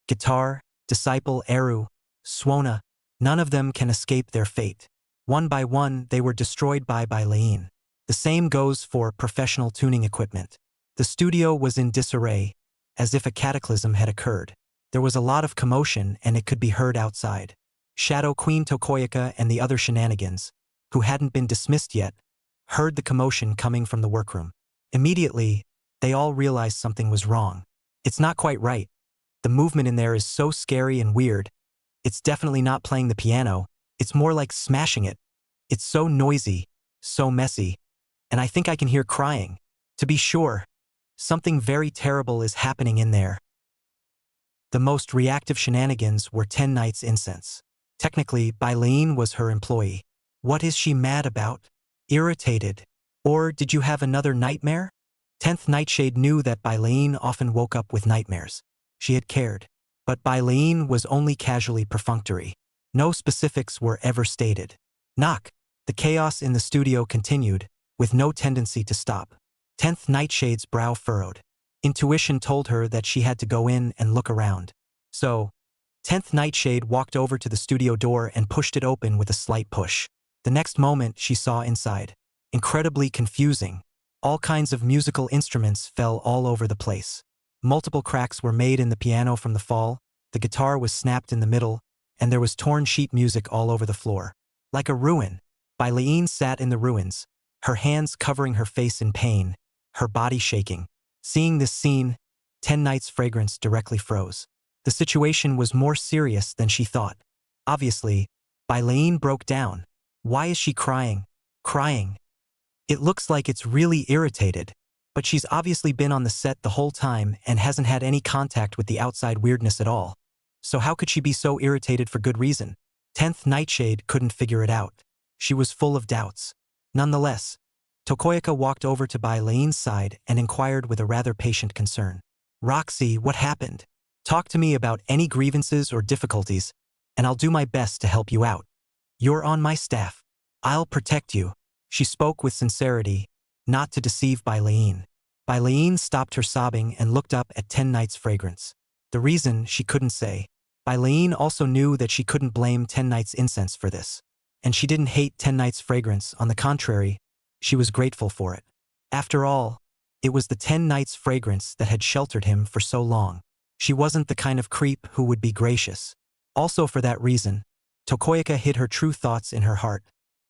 guitar, disciple, eru, swona, none of them can escape their fate. One by one, they were destroyed by Bai Lian. The same goes for professional tuning equipment. The studio was in disarray, as if a cataclysm had occurred. There was a lot of commotion and it could be heard outside. Shadow Queen Tokoyaka and the other shenanigans, who hadn't been dismissed yet, heard the commotion coming from the workroom. Immediately, they all realized something was wrong. It's not quite right. The movement in there is so scary and weird. It's definitely not playing the piano. It's more like smashing it. It's so noisy, so messy, and I think I can hear crying. To be sure, something very terrible is happening in there. The most reactive shenanigans were 10 Nights Incense. Technically, Baileen was her employee. What is she mad about? Irritated? Or did you have another nightmare? 10th Nightshade knew that Baileen often woke up with nightmares. She had cared. But Baileen was only casually perfunctory. No specifics were ever stated. Knock. The chaos in the studio continued, with no tendency to stop. 10th Nightshade's brow furrowed. Intuition told her that she had to go in and look around. So, 10th Nightshade walked over to the studio door and pushed it open with a slight push. The next moment she saw inside. Incredibly confusing. All kinds of musical instruments fell all over the place. Multiple cracks were made in the piano from the fall, the guitar was snapped in the middle, and there was torn sheet music all over the floor. Like a ruin. Baileen sat in the ruins, her hands covering her face in pain, her body shaking. Seeing this scene, 10 Nights' fragrance directly froze. The situation was more serious than she thought. Obviously, Baileen broke down. Why is she crying? Crying. It looks like it's really irritated, but she's obviously been on the set the whole time and hasn't had any contact with the outside weirdness at all. So how could she be so irritated for good reason? 10th Nightshade couldn't figure it out. She was full of doubts. Nonetheless, Tokoyaka walked over to Baileen's side and inquired with a rather patient concern. Roxy, what happened? Talk to me about any grievances or difficulties, and I'll do my best to help you out. You're on my staff. I'll protect you. She spoke with sincerity, not to deceive Baileen. Baileen stopped her sobbing and looked up at 10 Nights' fragrance. The reason she couldn't say. Baileen also knew that she couldn't blame 10 Nights' incense for this. And she didn't hate 10 Nights' fragrance, on the contrary, she was grateful for it. After all, it was the 10 Nights' fragrance that had sheltered him for so long. She wasn't the kind of creep who would be gracious. Also for that reason, Tokoyaka hid her true thoughts in her heart,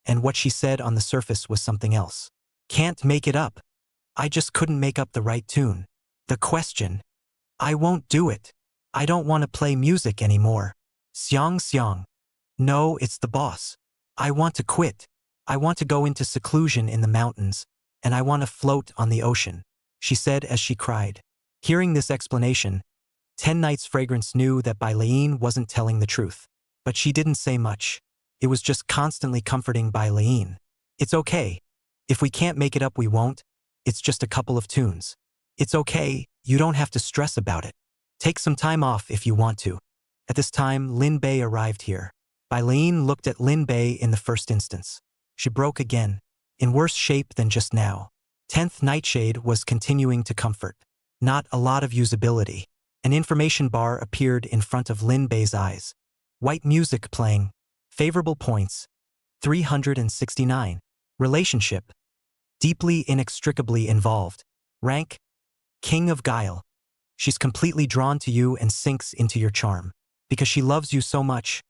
and what she said on the surface was something else. Can't make it up. I just couldn't make up the right tune. The question. I won't do it. I don't want to play music anymore. Xiang. No, it's the boss. I want to quit. I want to go into seclusion in the mountains, and I want to float on the ocean, she said as she cried. Hearing this explanation, 10 Nights' fragrance knew that Baileen wasn't telling the truth. But she didn't say much. It was just constantly comforting Baileen. It's okay. If we can't make it up, we won't. It's just a couple of tunes. It's okay, you don't have to stress about it. Take some time off if you want to. At this time, Lin Bei arrived here. Baileen looked at Lin Bei in the first instance. She broke again, in worse shape than just now. 10th Nightshade was continuing to comfort. Not a lot of usability. An information bar appeared in front of Lin Bei's eyes. White music playing. Favorable points. 369. Relationship. Deeply inextricably involved. Rank. King of Guile. She's completely drawn to you and sinks into your charm. Because she loves you so much,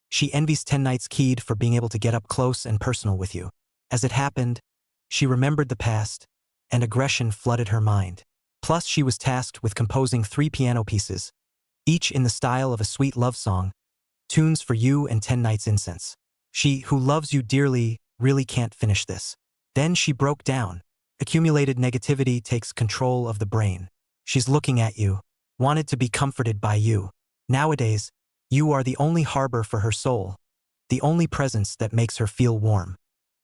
she envies 10 Nights Keyed for being able to get up close and personal with you. As it happened, she remembered the past, and aggression flooded her mind. Plus, she was tasked with composing 3 piano pieces, each in the style of a sweet love song, tunes for you and 10 Nights Incense. She, who loves you dearly, really can't finish this. Then she broke down. Accumulated negativity takes control of the brain. She's looking at you, wanted to be comforted by you. Nowadays, you are the only harbor for her soul, the only presence that makes her feel warm.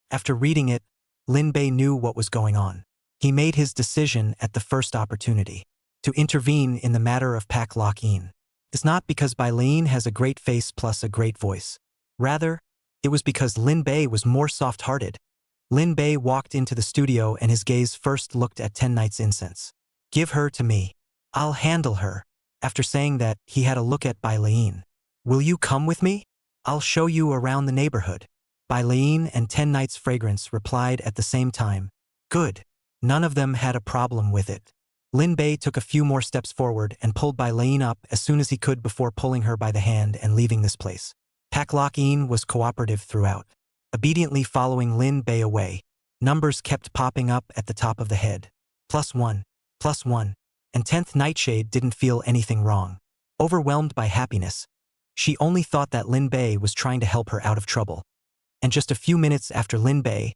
After reading it, Lin Bei knew what was going on. He made his decision at the first opportunity to intervene in the matter of Pak Lok-in. It's not because Baileen has a great face plus a great voice. Rather, it was because Lin Bei was more soft-hearted. Lin Bei walked into the studio and his gaze first looked at 10 Nights Incense. Give her to me. I'll handle her. After saying that, he had a look at Baileen. Will you come with me? I'll show you around the neighborhood. Baileen and 10 Nights Fragrance replied at the same time. Good. None of them had a problem with it. Lin Bei took a few more steps forward and pulled Baileen up as soon as he could before pulling her by the hand and leaving this place. Pak Lok-in was cooperative throughout, obediently following Lin Bei away. Numbers kept popping up at the top of the head. +1, +1, and 10th Nightshade didn't feel anything wrong. Overwhelmed by happiness, She only thought that Lin Bei was trying to help her out of trouble. And just a few minutes after Lin Bei,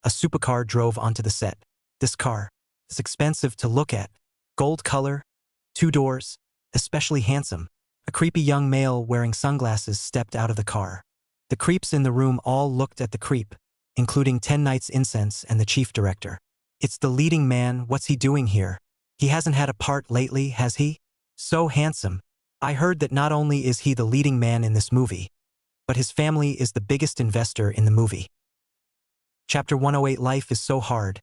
a supercar drove onto the set. This car is expensive to look at. Gold color, 2 doors, especially handsome. A creepy young male wearing sunglasses stepped out of the car. The creeps in the room all looked at the creep, including 10 Nights Incense and the chief director. It's the leading man, what's he doing here? He hasn't had a part lately, has he? So handsome. I heard that not only is he the leading man in this movie, but his family is the biggest investor in the movie. Chapter 108 Life is so hard.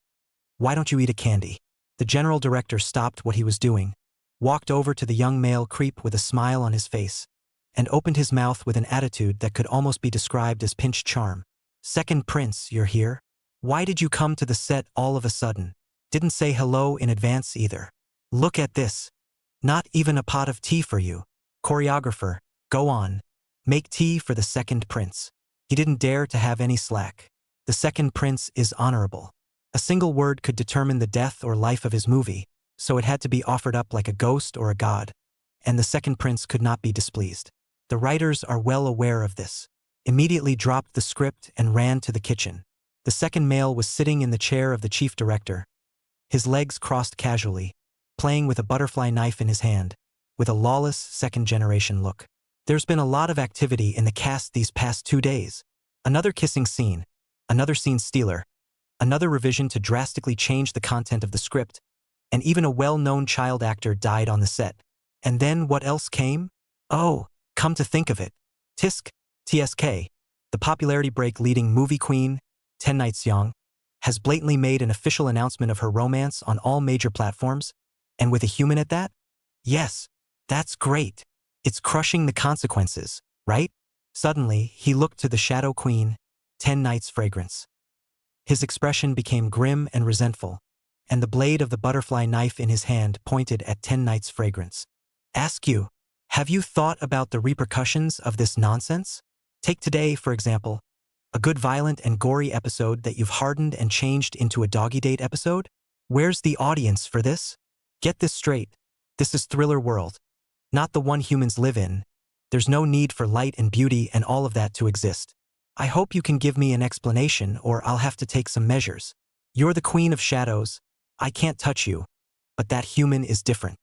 Why don't you eat a candy? The general director stopped what he was doing, walked over to the young male creep with a smile on his face, and opened his mouth with an attitude that could almost be described as pinch charm. Second Prince, you're here? Why did you come to the set all of a sudden? Didn't say hello in advance either. Look at this. Not even a pot of tea for you. Choreographer, go on. Make tea for the second prince. He didn't dare to have any slack. The second prince is honorable. A single word could determine the death or life of his movie, so it had to be offered up like a ghost or a god, and the second prince could not be displeased. The writers are well aware of this. Immediately dropped the script and ran to the kitchen. The second male was sitting in the chair of the chief director, his legs crossed casually, playing with a butterfly knife in his hand, with a lawless second-generation look. There's been a lot of activity in the cast these past 2 days. Another kissing scene, another scene stealer, another revision to drastically change the content of the script, and even a well-known child actor died on the set. And then what else came? Oh, come to think of it. TSK, the popularity break leading movie queen, 10 Nights Young, has blatantly made an official announcement of her romance on all major platforms, and with a human at that? Yes, that's great. It's crushing the consequences, right? Suddenly, he looked to the Shadow Queen, 10 Nights Fragrance. His expression became grim and resentful, and the blade of the butterfly knife in his hand pointed at 10 Nights Fragrance. Ask you, have you thought about the repercussions of this nonsense? Take today, for example. A good violent and gory episode that you've hardened and changed into a doggy date episode? Where's the audience for this? Get this straight. This is Thriller World. Not the one humans live in. There's no need for light and beauty and all of that to exist. I hope you can give me an explanation or I'll have to take some measures. You're the queen of shadows. I can't touch you. But that human is different.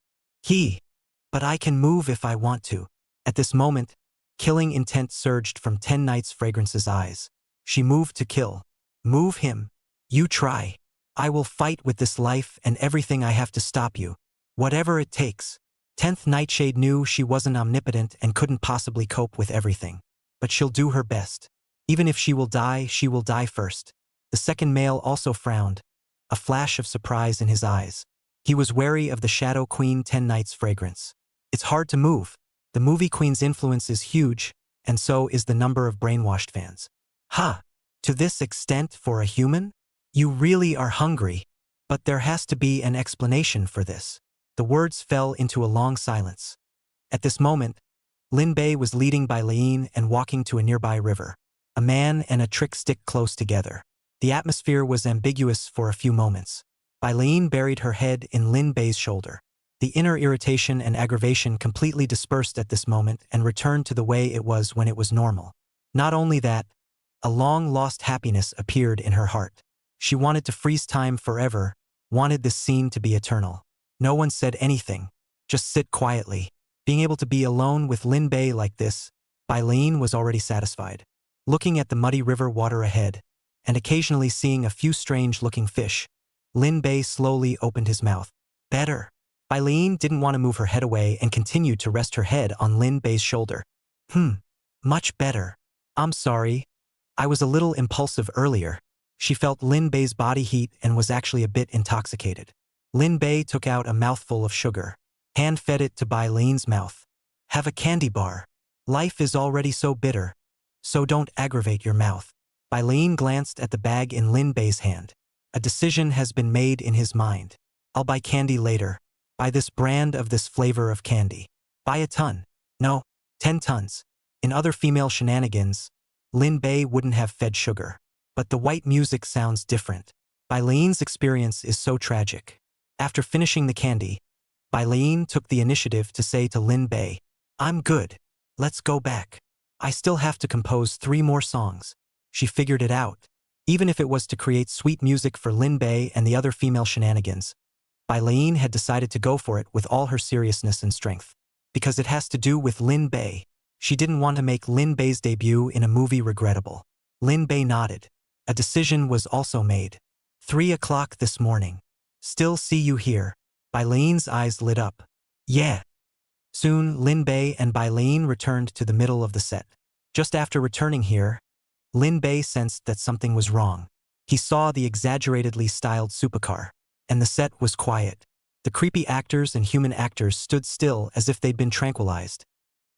But I can move if I want to. At this moment, killing intent surged from 10 Nights Fragrance's eyes. She moved to kill. Move him. You try. I will fight with this life and everything I have to stop you. Whatever it takes. 10th Nightshade knew she wasn't omnipotent and couldn't possibly cope with everything. But she'll do her best. Even if she will die first. The second male also frowned, a flash of surprise in his eyes. He was wary of the Shadow Queen 10 Nights Fragrance. It's hard to move. The movie queen's influence is huge, and so is the number of brainwashed fans. To this extent for a human? You really are hungry. But there has to be an explanation for this. The words fell into a long silence. At this moment, Lin Bei was leading Bai Lian and walking to a nearby river. A man and a trick stick close together. The atmosphere was ambiguous for a few moments. Bai Lian buried her head in Lin Bei's shoulder. The inner irritation and aggravation completely dispersed at this moment and returned to the way it was when it was normal. Not only that, a long-lost happiness appeared in her heart. She wanted to freeze time forever, wanted this scene to be eternal. No one said anything, just sit quietly. Being able to be alone with Lin Bei like this, Bai Lian was already satisfied. Looking at the muddy river water ahead, and occasionally seeing a few strange-looking fish, Lin Bei slowly opened his mouth. Better. Bai Lian didn't want to move her head away and continued to rest her head on Lin Bei's shoulder. Much better. I'm sorry. I was a little impulsive earlier. She felt Lin Bei's body heat and was actually a bit intoxicated. Lin Bei took out a mouthful of sugar. Hand-fed it to Bai Lian's mouth. Have a candy bar. Life is already so bitter. So don't aggravate your mouth. Bai Lian glanced at the bag in Lin Bei's hand. A decision has been made in his mind. I'll buy candy later. Buy this brand of this flavor of candy. Buy a ton. No, 10 tons. In other female shenanigans, Lin Bei wouldn't have fed sugar. But the white music sounds different. Bai Lian's experience is so tragic. After finishing the candy, Bai Lian took the initiative to say to Lin Bei, I'm good. Let's go back. I still have to compose 3 more songs. She figured it out. Even if it was to create sweet music for Lin Bei and the other female shenanigans, Bai Lain had decided to go for it with all her seriousness and strength. Because it has to do with Lin Bei. She didn't want to make Lin Bei's debut in a movie regrettable. Lin Bei nodded. A decision was also made. 3 o'clock this morning. Still see you here. Bai Lain's eyes lit up. Yeah. Soon, Lin Bei and Bai Lain returned to the middle of the set. Just after returning here, Lin Bei sensed that something was wrong. He saw the exaggeratedly styled supercar, and the set was quiet. The creepy actors and human actors stood still as if they'd been tranquilized,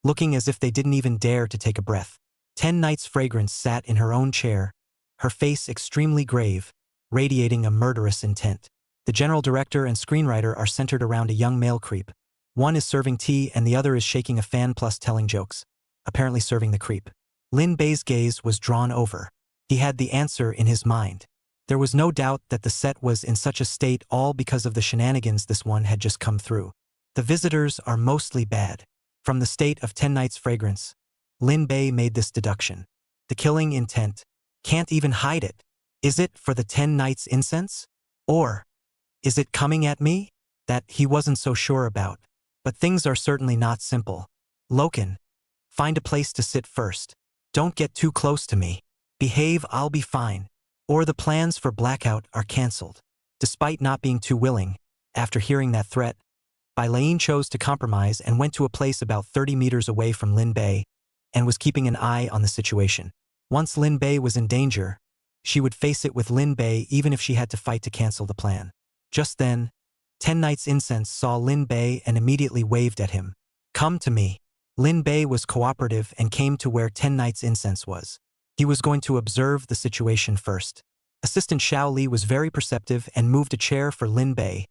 looking as if they didn't even dare to take a breath. 10 Nights Fragrance sat in her own chair, her face extremely grave, radiating a murderous intent. The general director and screenwriter are centered around a young male creep. One is serving tea and the other is shaking a fan plus telling jokes, apparently serving the creep. Lin Bei's gaze was drawn over. He had the answer in his mind. There was no doubt that the set was in such a state all because of the shenanigans this one had just come through. The visitors are mostly bad. From the state of 10 Nights Fragrance, Lin Bei made this deduction. The killing intent. Can't even hide it. Is it for the 10 Nights incense? Or is it coming at me? That he wasn't so sure about. But things are certainly not simple. Loken, find a place to sit first. Don't get too close to me. Behave, I'll be fine. Or the plans for blackout are cancelled. Despite not being too willing, after hearing that threat, Bai Lain chose to compromise and went to a place about 30 meters away from Lin Bei and was keeping an eye on the situation. Once Lin Bei was in danger, she would face it with Lin Bei even if she had to fight to cancel the plan. Just then, 10 Nights Incense saw Lin Bei and immediately waved at him. Come to me. Lin Bei was cooperative and came to where 10 Nights Incense was. He was going to observe the situation first. Assistant Xiao Li was very perceptive and moved a chair for Lin Bei,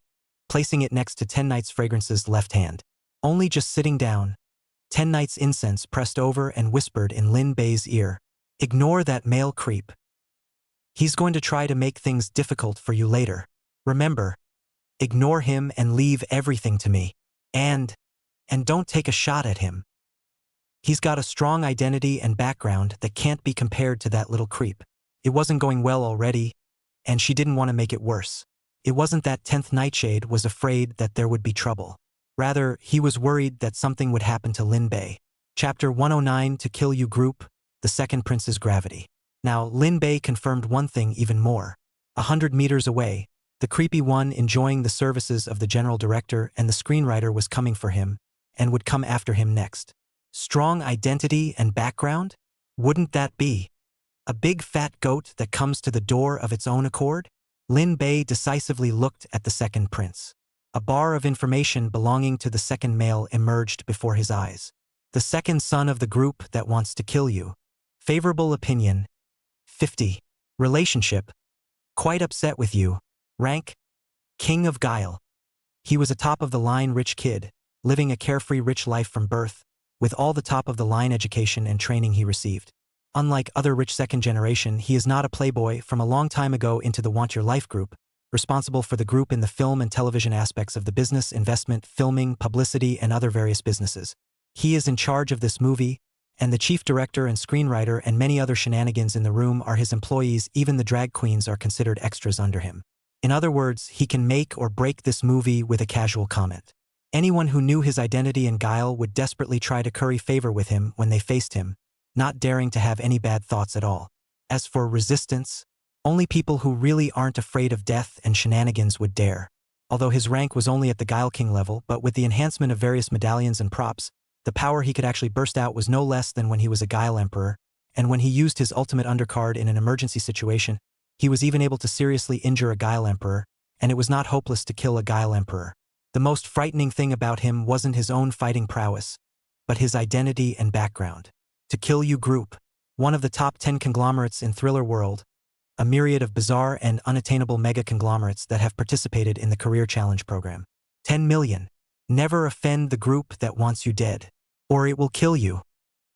placing it next to 10 Nights Fragrance's left hand. Only just sitting down, 10 Nights Incense pressed over and whispered in Lin Bei's ear, "Ignore that male creep. He's going to try to make things difficult for you later. Remember, ignore him and leave everything to me. And don't take a shot at him. He's got a strong identity and background that can't be compared to that little creep." It wasn't going well already, and she didn't want to make it worse. It wasn't that 10th Nightshade was afraid that there would be trouble. Rather, he was worried that something would happen to Lin Bei. Chapter 109 To Kill You Group, The Second Prince's Gravity. Now, Lin Bei confirmed one thing even more. 100 meters away, the creepy one enjoying the services of the general director and the screenwriter was coming for him, and would come after him next. Strong identity and background? Wouldn't that be a big fat goat that comes to the door of its own accord? Lin Bei decisively looked at the second prince. A bar of information belonging to the second male emerged before his eyes. The second son of the group that wants to kill you. Favorable opinion. 50. Relationship. Quite upset with you. Rank. King of Guile. He was a top-of-the-line rich kid, living a carefree rich life from birth, with all the top-of-the-line education and training he received. Unlike other rich second generation, he is not a playboy from a long time ago into the Want Your Life group, responsible for the group in the film and television aspects of the business, investment, filming, publicity, and other various businesses. He is in charge of this movie, and the chief director and screenwriter and many other shenanigans in the room are his employees. Even the drag queens are considered extras under him. In other words, he can make or break this movie with a casual comment. Anyone who knew his identity and guile would desperately try to curry favor with him when they faced him, not daring to have any bad thoughts at all. As for resistance, only people who really aren't afraid of death and shenanigans would dare. Although his rank was only at the Guile King level, but with the enhancement of various medallions and props, the power he could actually burst out was no less than when he was a Guile Emperor, and when he used his ultimate undercard in an emergency situation, he was even able to seriously injure a Guile Emperor, and it was not hopeless to kill a Guile Emperor. The most frightening thing about him wasn't his own fighting prowess, but his identity and background. To Kill You Group, one of the top 10 conglomerates in thriller world, a myriad of bizarre and unattainable mega conglomerates that have participated in the Career Challenge program. 10 million. Never offend the group that wants you dead, or it will kill you.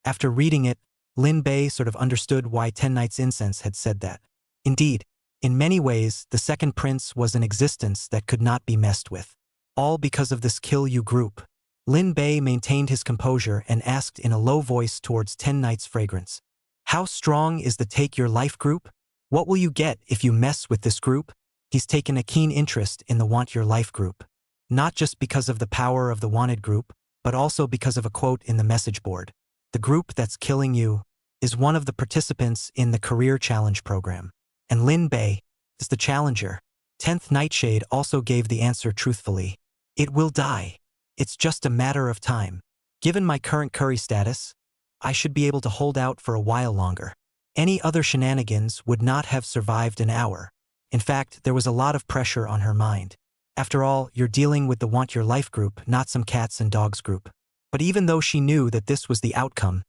After reading it, Lin Bei sort of understood why 10 Nights Incense had said that. Indeed, in many ways, the second prince was an existence that could not be messed with. All because of this Kill You Group. Lin Bei maintained his composure and asked in a low voice towards 10 Nights Fragrance. How strong is the Take Your Life group? What will you get if you mess with this group? He's taken a keen interest in the Want Your Life group. Not just because of the power of the Wanted group, but also because of a quote in the message board. The group that's killing you is one of the participants in the Career Challenge program. And Lin Bei is the challenger. 10th Nightshade also gave the answer truthfully. It will die. It's just a matter of time. Given my current curry status, I should be able to hold out for a while longer. Any other shenanigans would not have survived an hour. In fact, there was a lot of pressure on her mind. After all, you're dealing with the Want Your Life group, not some cats and dogs group. But even though she knew that this was the outcome,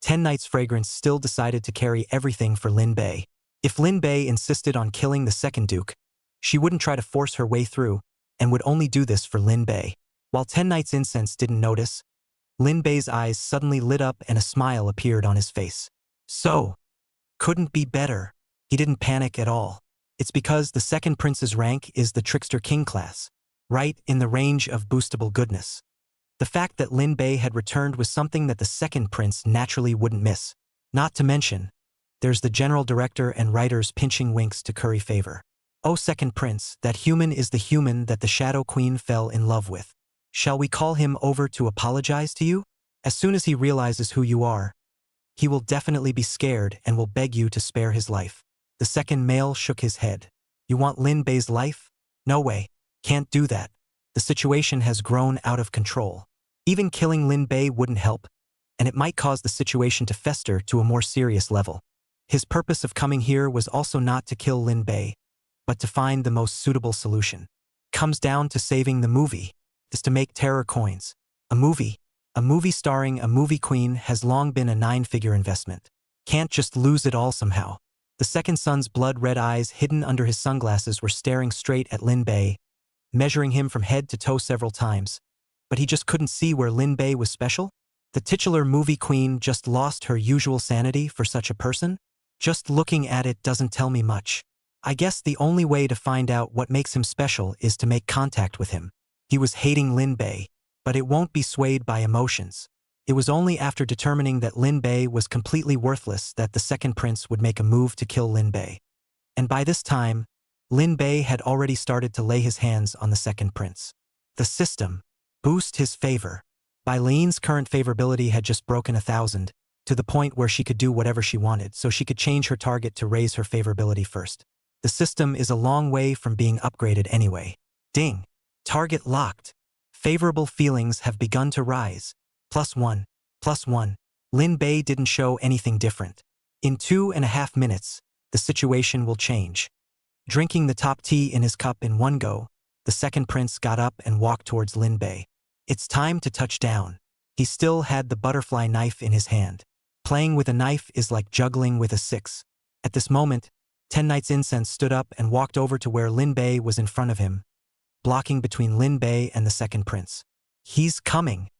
10 Nights Fragrance still decided to carry everything for Lin Bei. If Lin Bei insisted on killing the second Duke, she wouldn't try to force her way through, and would only do this for Lin Bei. While 10 Nights Incense didn't notice, Lin Bei's eyes suddenly lit up and a smile appeared on his face. So, couldn't be better. He didn't panic at all. It's because the second prince's rank is the Trickster King class, right in the range of boostable goodness. The fact that Lin Bei had returned was something that the second prince naturally wouldn't miss. Not to mention, there's the general director and writers pinching winks to curry favor. Oh, second prince, that human is the human that the Shadow Queen fell in love with. Shall we call him over to apologize to you? As soon as he realizes who you are, he will definitely be scared and will beg you to spare his life. The second male shook his head. You want Lin Bei's life? No way. Can't do that. The situation has grown out of control. Even killing Lin Bei wouldn't help, and it might cause the situation to fester to a more serious level. His purpose of coming here was also not to kill Lin Bei, but to find the most suitable solution. Comes down to saving the movie. Is to make terror coins. A movie starring a movie queen has long been a 9-figure investment. Can't just lose it all somehow. The second son's blood-red eyes hidden under his sunglasses were staring straight at Lin Bei, measuring him from head to toe several times. But he just couldn't see where Lin Bei was special? The titular movie queen just lost her usual sanity for such a person? Just looking at it doesn't tell me much. I guess the only way to find out what makes him special is to make contact with him. He was hating Lin Bei, but it won't be swayed by emotions. It was only after determining that Lin Bei was completely worthless that the second prince would make a move to kill Lin Bei. And by this time, Lin Bei had already started to lay his hands on the second prince. The system boost his favor. Bai Lian's current favorability had just broken 1,000, to the point where she could do whatever she wanted, so she could change her target to raise her favorability first. The system is a long way from being upgraded anyway. Ding! Target locked. Favorable feelings have begun to rise. +1. +1. Lin Bei didn't show anything different. In 2.5 minutes, the situation will change. Drinking the top tea in his cup in one go, the second prince got up and walked towards Lin Bei. It's time to touch down. He still had the butterfly knife in his hand. Playing with a knife is like juggling with a 6. At this moment, 10 Nights Incense stood up and walked over to where Lin Bei was in front of him, blocking between Lin Bei and the second prince. He's coming.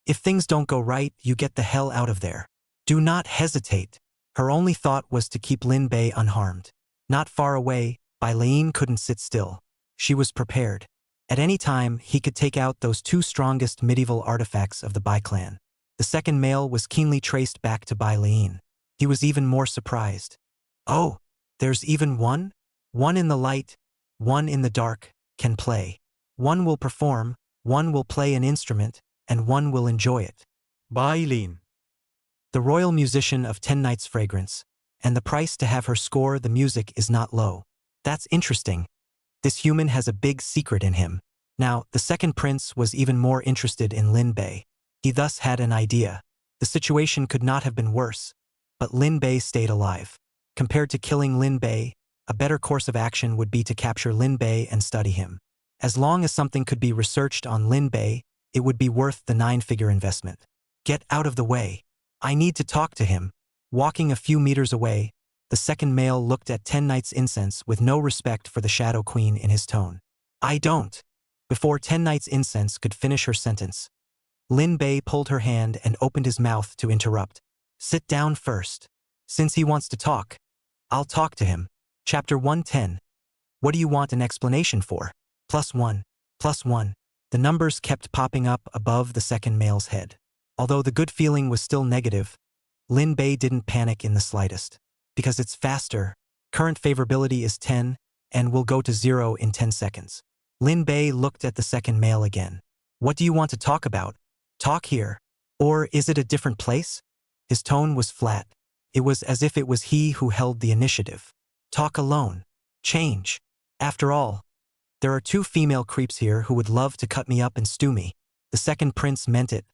If things don't go right, you get the hell out of there. Do not hesitate. Her only thought was to keep Lin Bei unharmed. Not far away, Bai Lian couldn't sit still. She was prepared. At any time, he could take out those 2 strongest medieval artifacts of the Bai clan. The second male was keenly traced back to Bai Lian. He was even more surprised. Oh, there's even one? One in the light, one in the dark, can play. One will perform, one will play an instrument, and one will enjoy it. Bai Lian. The royal musician of 10 Nights Fragrance, and the price to have her score the music is not low. That's interesting. This human has a big secret in him. Now, the second prince was even more interested in Lin Bei. He thus had an idea. The situation could not have been worse, but Lin Bei stayed alive. Compared to killing Lin Bei, a better course of action would be to capture Lin Bei and study him. As long as something could be researched on Lin Bei, it would be worth the 9-figure investment. Get out of the way. I need to talk to him. Walking a few meters away, the second male looked at 10 Nights Incense with no respect for the Shadow Queen in his tone. I don't. Before 10 Nights Incense could finish her sentence, Lin Bei pulled her hand and opened his mouth to interrupt. Sit down first. Since he wants to talk, I'll talk to him. Chapter 110. What do you want an explanation for? +1. +1. The numbers kept popping up above the second male's head. Although the good feeling was still negative, Lin Bei didn't panic in the slightest. Because it's faster. Current favorability is 10, and will go to 0 in 10 seconds. Lin Bei looked at the second male again. What do you want to talk about? Talk here. Or is it a different place? His tone was flat. It was as if it was he who held the initiative. Talk alone. Change. After all, there are 2 female creeps here who would love to cut me up and stew me. The second prince meant it,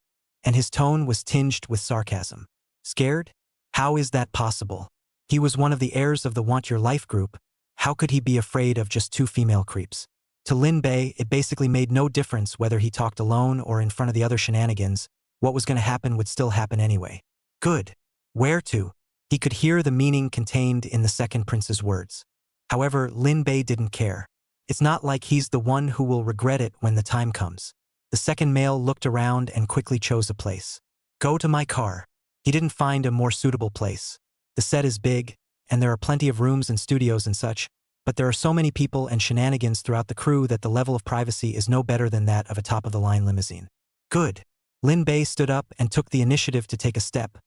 and his tone was tinged with sarcasm. Scared? How is that possible? He was one of the heirs of the Want Your Life group. How could he be afraid of just 2 female creeps? To Lin Bei, it basically made no difference whether he talked alone or in front of the other shenanigans. What was going to happen would still happen anyway. Good. Where to? He could hear the meaning contained in the second prince's words. However, Lin Bei didn't care. It's not like he's the one who will regret it when the time comes. The second male looked around and quickly chose a place. Go to my car. He didn't find a more suitable place. The set is big, and there are plenty of rooms and studios and such, but there are so many people and shenanigans throughout the crew that the level of privacy is no better than that of a top-of-the-line limousine. Good. Lin Bei stood up and took the initiative to take a step,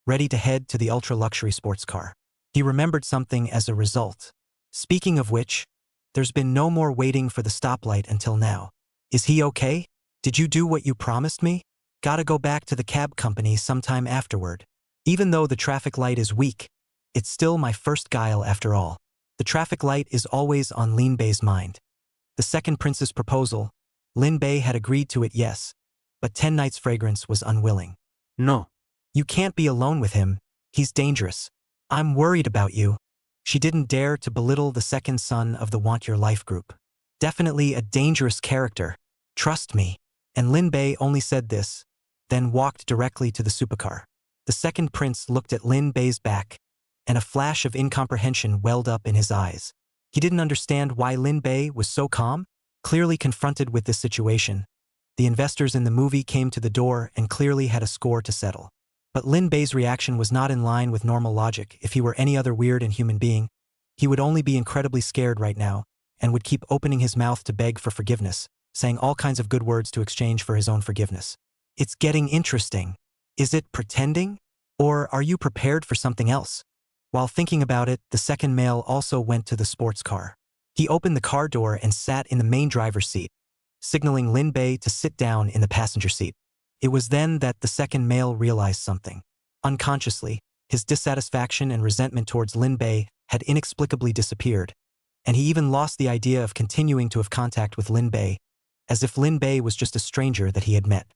ready to head to the ultra-luxury sports car. He remembered something as a result. Speaking of which, there's been no more waiting for the stoplight until now. Is he okay? Did you do what you promised me? Gotta go back to the cab company sometime afterward. Even though the traffic light is weak, it's still my first guile after all. The traffic light is always on Lin Bei's mind. The second prince's proposal, Lin Bei had agreed to it, yes, but 10 Nights Fragrance was unwilling. No. You can't be alone with him. He's dangerous. I'm worried about you. She didn't dare to belittle the second son of the Want Your Life group. Definitely a dangerous character. Trust me. And Lin Bei only said this, then walked directly to the supercar. The second prince looked at Lin Bei's back, and a flash of incomprehension welled up in his eyes. He didn't understand why Lin Bei was so calm. Clearly confronted with this situation, the investors in the movie came to the door and clearly had a score to settle. But Lin Bei's reaction was not in line with normal logic. If he were any other weird and human being, he would only be incredibly scared right now and would keep opening his mouth to beg for forgiveness, saying all kinds of good words to exchange for his own forgiveness. It's getting interesting. Is it pretending? Or are you prepared for something else? While thinking about it, the second male also went to the sports car. He opened the car door and sat in the main driver's seat, signaling Lin Bei to sit down in the passenger seat. It was then that the second male realized something. Unconsciously, his dissatisfaction and resentment towards Lin Bei had inexplicably disappeared, and he even lost the idea of continuing to have contact with Lin Bei, as if Lin Bei was just a stranger that he had met.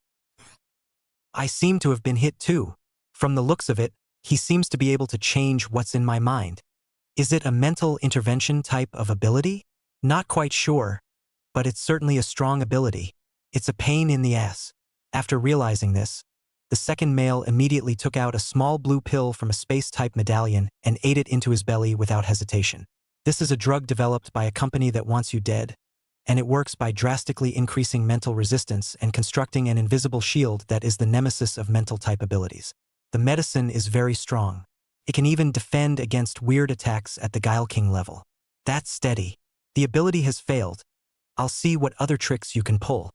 I seem to have been hit too. From the looks of it, he seems to be able to change what's in my mind. Is it a mental intervention type of ability? Not quite sure, but it's certainly a strong ability. It's a pain in the ass. After realizing this, the second male immediately took out a small blue pill from a space-type medallion and ate it into his belly without hesitation. This is a drug developed by a company that wants you dead, and it works by drastically increasing mental resistance and constructing an invisible shield that is the nemesis of mental-type abilities. The medicine is very strong. It can even defend against weird attacks at the Guile King level. That's steady. The ability has failed. I'll see what other tricks you can pull.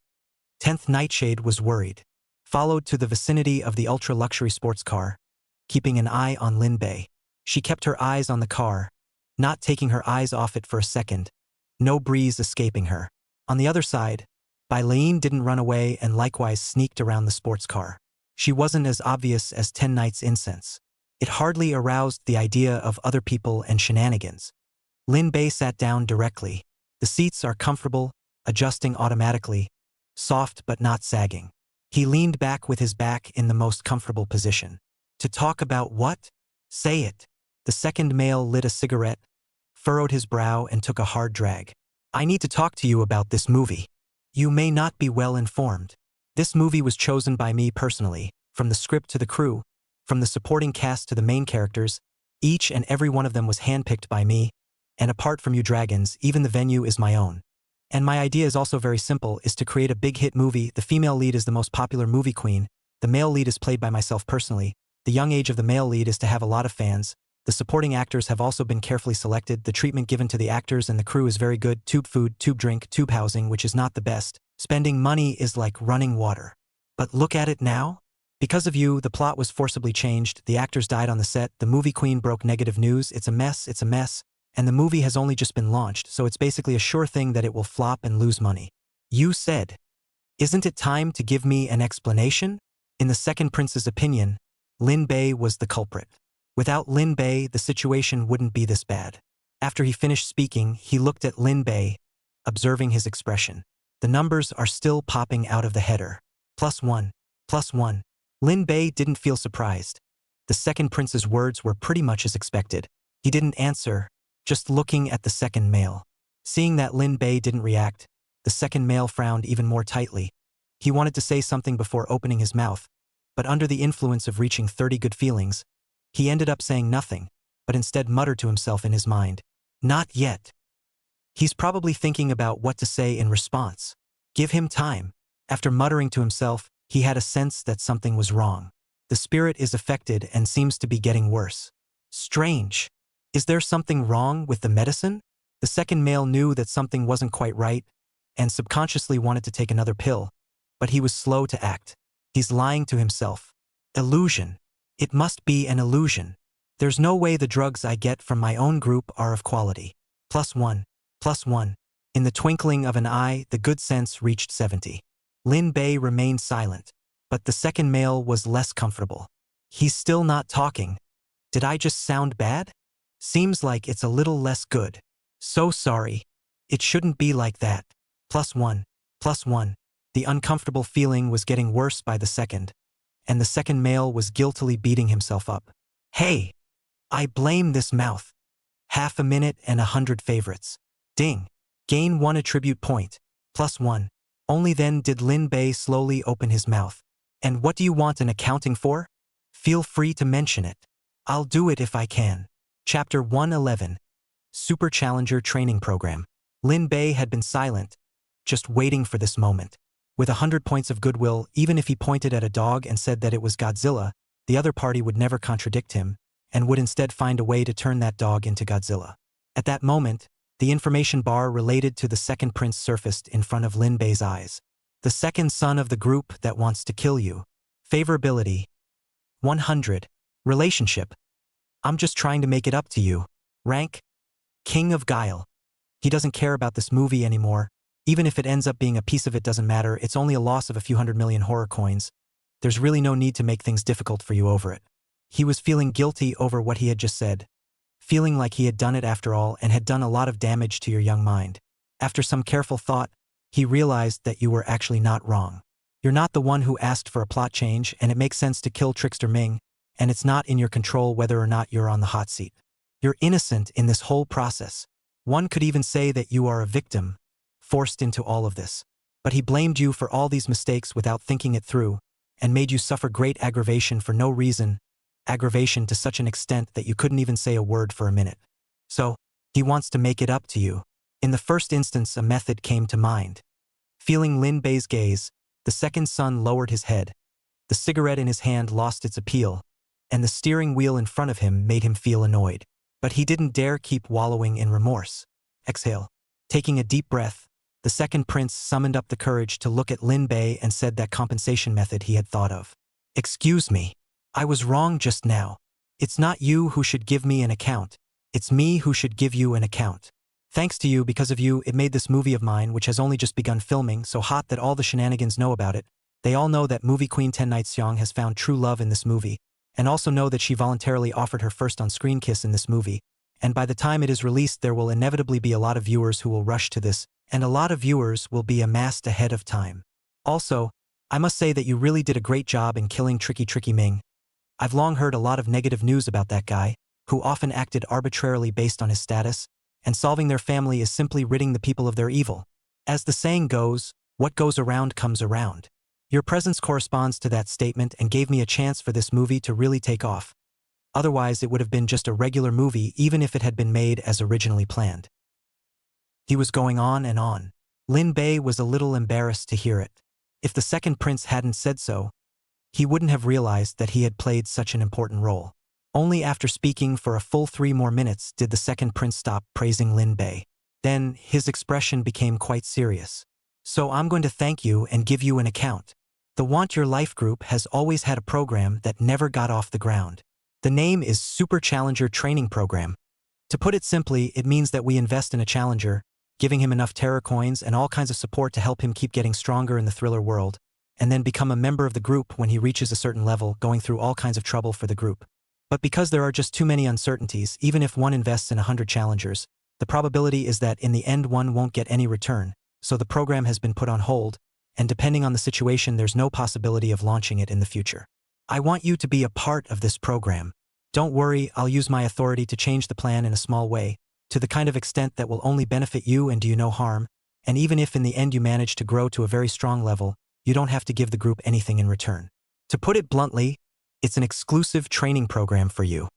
10th Nightshade was worried. Followed to the vicinity of the ultra-luxury sports car, keeping an eye on Lin Bei. She kept her eyes on the car, not taking her eyes off it for a second, no breeze escaping her. On the other side, Bai Lin didn't run away and likewise sneaked around the sports car. She wasn't as obvious as 10 Nights Incense. It hardly aroused the idea of other people and shenanigans. Lin Bei sat down directly. The seats are comfortable, adjusting automatically, soft but not sagging. He leaned back with his back in the most comfortable position. To talk about what? Say it. The second male lit a cigarette, furrowed his brow and took a hard drag. I need to talk to you about this movie. You may not be well informed. This movie was chosen by me personally, from the script to the crew, from the supporting cast to the main characters. Each and every one of them was handpicked by me, and apart from you dragons, even the venue is my own. And my idea is also very simple, is to create a big hit movie. The female lead is the most popular movie queen. The male lead is played by myself personally. The young age of the male lead is to have a lot of fans. The supporting actors have also been carefully selected. The treatment given to the actors and the crew is very good. Tube food, tube drink, tube housing, which is not the best, Spending money is like running water. But look at it now. Because of you, the plot was forcibly changed, the actors died on the set, the movie queen broke negative news, it's a mess, and the movie has only just been launched, so it's basically a sure thing that it will flop and lose money. You said, "Isn't it time to give me an explanation?" In the second prince's opinion, Lin Bei was the culprit. Without Lin Bei, the situation wouldn't be this bad. After he finished speaking, he looked at Lin Bei, observing his expression. The numbers are still popping out of the header. +1, +1. Lin Bei didn't feel surprised. The second prince's words were pretty much as expected. He didn't answer, just looking at the second male. Seeing that Lin Bei didn't react, the second male frowned even more tightly. He wanted to say something before opening his mouth, but under the influence of reaching 30 good feelings, he ended up saying nothing, but instead muttered to himself in his mind, "Not yet." He's probably thinking about what to say in response. Give him time. After muttering to himself, he had a sense that something was wrong. The spirit is affected and seems to be getting worse. Strange. Is there something wrong with the medicine? The second male knew that something wasn't quite right and subconsciously wanted to take another pill, but he was slow to act. He's lying to himself. Illusion. It must be an illusion. There's no way the drugs I get from my own group are of quality. +1, +1. In the twinkling of an eye, the good sense reached 70. Lin Bei remained silent, but the second male was less comfortable. He's still not talking. Did I just sound bad? Seems like it's a little less good. So sorry. It shouldn't be like that. +1, +1. The uncomfortable feeling was getting worse by the second, and the second male was guiltily beating himself up. Hey! I blame this mouth. Half a minute and 100 favorites. Ding. Gain 1 attribute point. +1. Only then did Lin Bei slowly open his mouth. And what do you want an accounting for? Feel free to mention it. I'll do it if I can. Chapter 111. Super Challenger Training Program. Lin Bei had been silent, just waiting for this moment. With 100 points of goodwill, even if he pointed at a dog and said that it was Godzilla, the other party would never contradict him, and would instead find a way to turn that dog into Godzilla. At that moment, the information bar related to the second prince surfaced in front of Lin Bei's eyes. The second son of the group that wants to kill you. Favorability. 100. Relationship. I'm just trying to make it up to you. Rank. King of Guile. He doesn't care about this movie anymore. Even if it ends up being a piece of it doesn't matter, it's only a loss of a few 100 million horror coins. There's really no need to make things difficult for you over it. He was feeling guilty over what he had just said, feeling like he had done it after all and had done a lot of damage to your young mind. After some careful thought, he realized that you were actually not wrong. You're not the one who asked for a plot change, and it makes sense to kill Trickster Ming, and it's not in your control whether or not you're on the hot seat. You're innocent in this whole process. One could even say that you are a victim, forced into all of this. But he blamed you for all these mistakes without thinking it through, and made you suffer great aggravation for no reason, aggravation to such an extent that you couldn't even say a word for a minute. So, he wants to make it up to you. In the first instance, a method came to mind. Feeling Lin Bei's gaze, the second son lowered his head. The cigarette in his hand lost its appeal, and the steering wheel in front of him made him feel annoyed. But he didn't dare keep wallowing in remorse. Exhale. Taking a deep breath, the second prince summoned up the courage to look at Lin Bei and said that compensation method he had thought of. Excuse me. I was wrong just now. It's not you who should give me an account. It's me who should give you an account. Thanks to you, because of you, it made this movie of mine, which has only just begun filming, so hot that all the shenanigans know about it. They all know that movie queen 10 Night Seong has found true love in this movie, and also know that she voluntarily offered her first on-screen kiss in this movie. And by the time it is released, there will inevitably be a lot of viewers who will rush to this, and a lot of viewers will be amassed ahead of time. Also, I must say that you really did a great job in killing Tricky Ming. I've long heard a lot of negative news about that guy, who often acted arbitrarily based on his status, and solving their family is simply ridding the people of their evil. As the saying goes, what goes around comes around. Your presence corresponds to that statement and gave me a chance for this movie to really take off. Otherwise, it would have been just a regular movie even if it had been made as originally planned. He was going on and on. Lin Bei was a little embarrassed to hear it. If the second prince hadn't said so, he wouldn't have realized that he had played such an important role. Only after speaking for a full 3 more minutes did the second prince stop praising Lin Bei. Then, his expression became quite serious. So I'm going to thank you and give you an account. The Want Your Life group has always had a program that never got off the ground. The name is Super Challenger Training Program. To put it simply, it means that we invest in a challenger, giving him enough terror coins and all kinds of support to help him keep getting stronger in the thriller world, and then become a member of the group when he reaches a certain level, going through all kinds of trouble for the group. But because there are just too many uncertainties, even if one invests in 100 challengers, the probability is that in the end one won't get any return, so the program has been put on hold, and depending on the situation there's no possibility of launching it in the future. I want you to be a part of this program. Don't worry, I'll use my authority to change the plan in a small way, to the kind of extent that will only benefit you and do you no harm, and even if in the end you manage to grow to a very strong level, you don't have to give the group anything in return. To put it bluntly, it's an exclusive training program for you.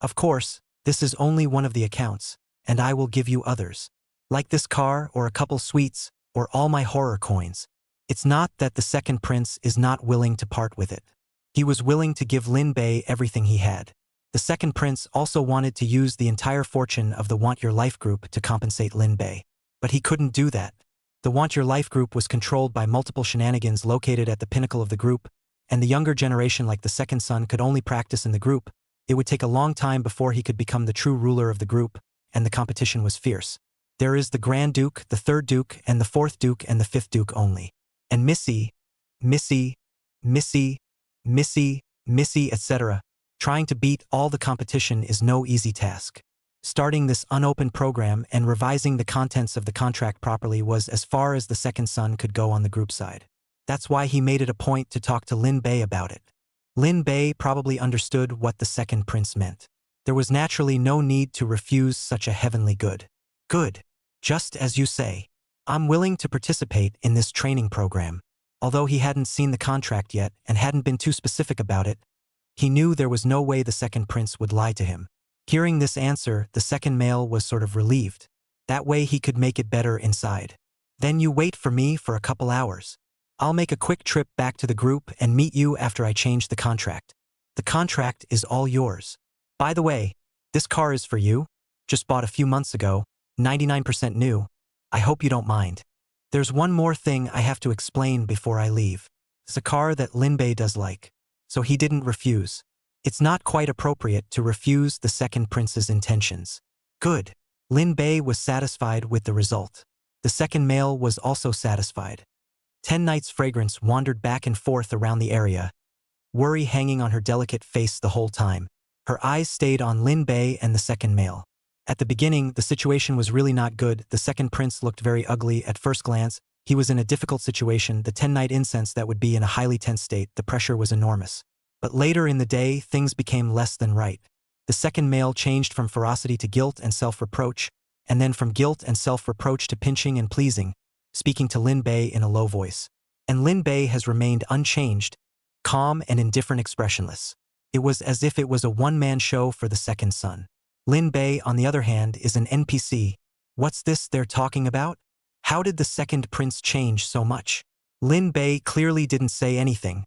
Of course, this is only one of the accounts, and I will give you others. Like this car, or a couple sweets, or all my horror coins. It's not that the second prince is not willing to part with it. He was willing to give Lin Bei everything he had. The second prince also wanted to use the entire fortune of the Want Your Life group to compensate Lin Bei. But he couldn't do that. The Want Your Life group was controlled by multiple shenanigans located at the pinnacle of the group, and the younger generation like the second son could only practice in the group. It would take a long time before he could become the true ruler of the group, and the competition was fierce. There is the Grand Duke, the Third Duke, and the Fourth Duke, and the Fifth Duke only. And Missy, etc. Trying to beat all the competition is no easy task. Starting this unopened program and revising the contents of the contract properly was as far as the second son could go on the group side. That's why he made it a point to talk to Lin Bei about it. Lin Bei probably understood what the second prince meant. There was naturally no need to refuse such a heavenly good. Good. Just as you say. I'm willing to participate in this training program. Although he hadn't seen the contract yet and hadn't been too specific about it, he knew there was no way the second prince would lie to him. Hearing this answer, the second male was sort of relieved. That way he could make it better inside. Then you wait for me for a couple hours. I'll make a quick trip back to the group and meet you after I change the contract. The contract is all yours. By the way, this car is for you. Just bought a few months ago, 99% new. I hope you don't mind. There's one more thing I have to explain before I leave. It's a car that Lin Bei does like. So he didn't refuse. It's not quite appropriate to refuse the second prince's intentions. Good. Lin Bei was satisfied with the result. The second male was also satisfied. 10 Night's fragrance wandered back and forth around the area, worry hanging on her delicate face the whole time. Her eyes stayed on Lin Bei and the second male. At the beginning, the situation was really not good. The second prince looked very ugly at first glance. He was in a difficult situation. The 10-night incense that would be in a highly tense state. The pressure was enormous. But later in the day, things became less than right. The second male changed from ferocity to guilt and self-reproach, and then from guilt and self-reproach to pinching and pleasing, speaking to Lin Bei in a low voice. And Lin Bei has remained unchanged, calm and indifferent, expressionless. It was as if it was a one-man show for the second son. Lin Bei, on the other hand, is an NPC. What's this they're talking about? How did the second prince change so much? Lin Bei clearly didn't say anything.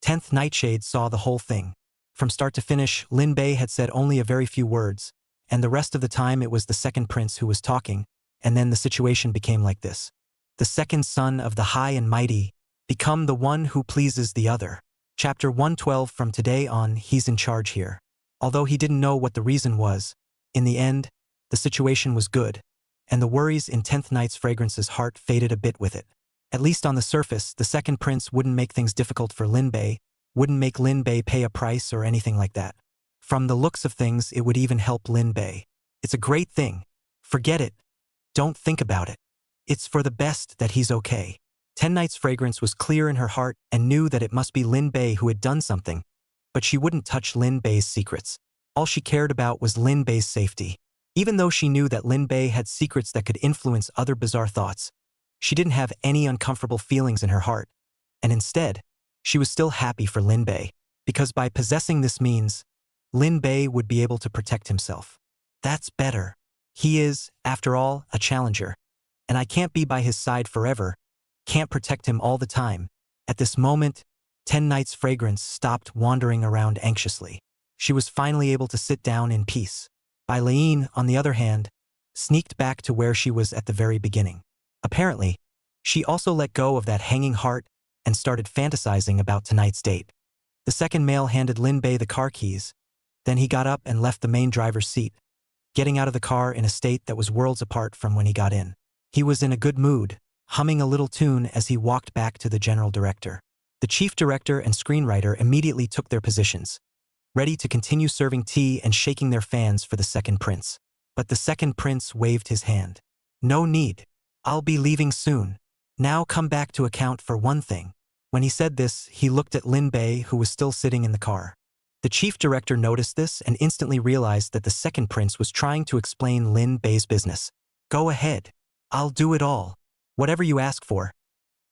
10th Nightshade saw the whole thing. From start to finish, Lin Bei had said only a very few words, and the rest of the time it was the second prince who was talking, and then the situation became like this. The second son of the high and mighty, become the one who pleases the other. Chapter 112. From today on, he's in charge here. Although he didn't know what the reason was, in the end, the situation was good, and the worries in 10th Night's fragrance's heart faded a bit with it. At least on the surface, the second prince wouldn't make things difficult for Lin Bei, wouldn't make Lin Bei pay a price or anything like that. From the looks of things, it would even help Lin Bei. It's a great thing. Forget it. Don't think about it. It's for the best that he's okay. 10 Night's fragrance was clear in her heart and knew that it must be Lin Bei who had done something, but she wouldn't touch Lin Bei's secrets. All she cared about was Lin Bei's safety. Even though she knew that Lin Bei had secrets that could influence other bizarre thoughts, she didn't have any uncomfortable feelings in her heart, and instead, she was still happy for Lin Bei, because by possessing this means, Lin Bei would be able to protect himself. That's better. He is, after all, a challenger, and I can't be by his side forever, can't protect him all the time. At this moment, 10 Night's fragrance stopped wandering around anxiously. She was finally able to sit down in peace. Bai Lian, on the other hand, sneaked back to where she was at the very beginning. Apparently, She also let go of that hanging heart and started fantasizing about tonight's date. The second male handed Lin Bei the car keys. Then he got up and left the main driver's seat, getting out of the car in a state that was worlds apart from when he got in. He was in a good mood, humming a little tune as he walked back to the general director. The chief director and screenwriter immediately took their positions, ready to continue serving tea and shaking their fans for the second prince. But the second prince waved his hand. No need. I'll be leaving soon. Now come back to account for one thing. When he said this, he looked at Lin Bei, who was still sitting in the car. The chief director noticed this and instantly realized that the second prince was trying to explain Lin Bei's business. Go ahead. I'll do it all. Whatever you ask for.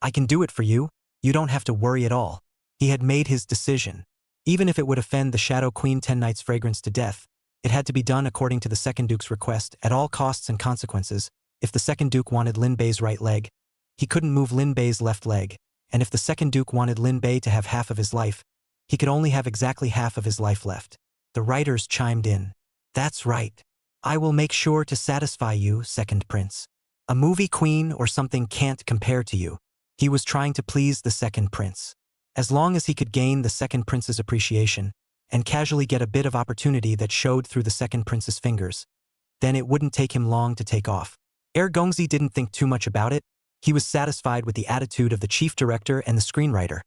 I can do it for you. You don't have to worry at all. He had made his decision. Even if it would offend the Shadow Queen 10 Nights fragrance to death, it had to be done according to the second duke's request at all costs and consequences. If the second duke wanted Lin Bei's right leg, he couldn't move Lin Bei's left leg, and if the second duke wanted Lin Bei to have half of his life, he could only have exactly half of his life left. The writers chimed in. That's right. I will make sure to satisfy you, second prince. A movie queen or something can't compare to you. He was trying to please the second prince. As long as he could gain the second prince's appreciation and casually get a bit of opportunity that showed through the second prince's fingers, then it wouldn't take him long to take off. Gongzi didn't think too much about it. He was satisfied with the attitude of the chief director and the screenwriter,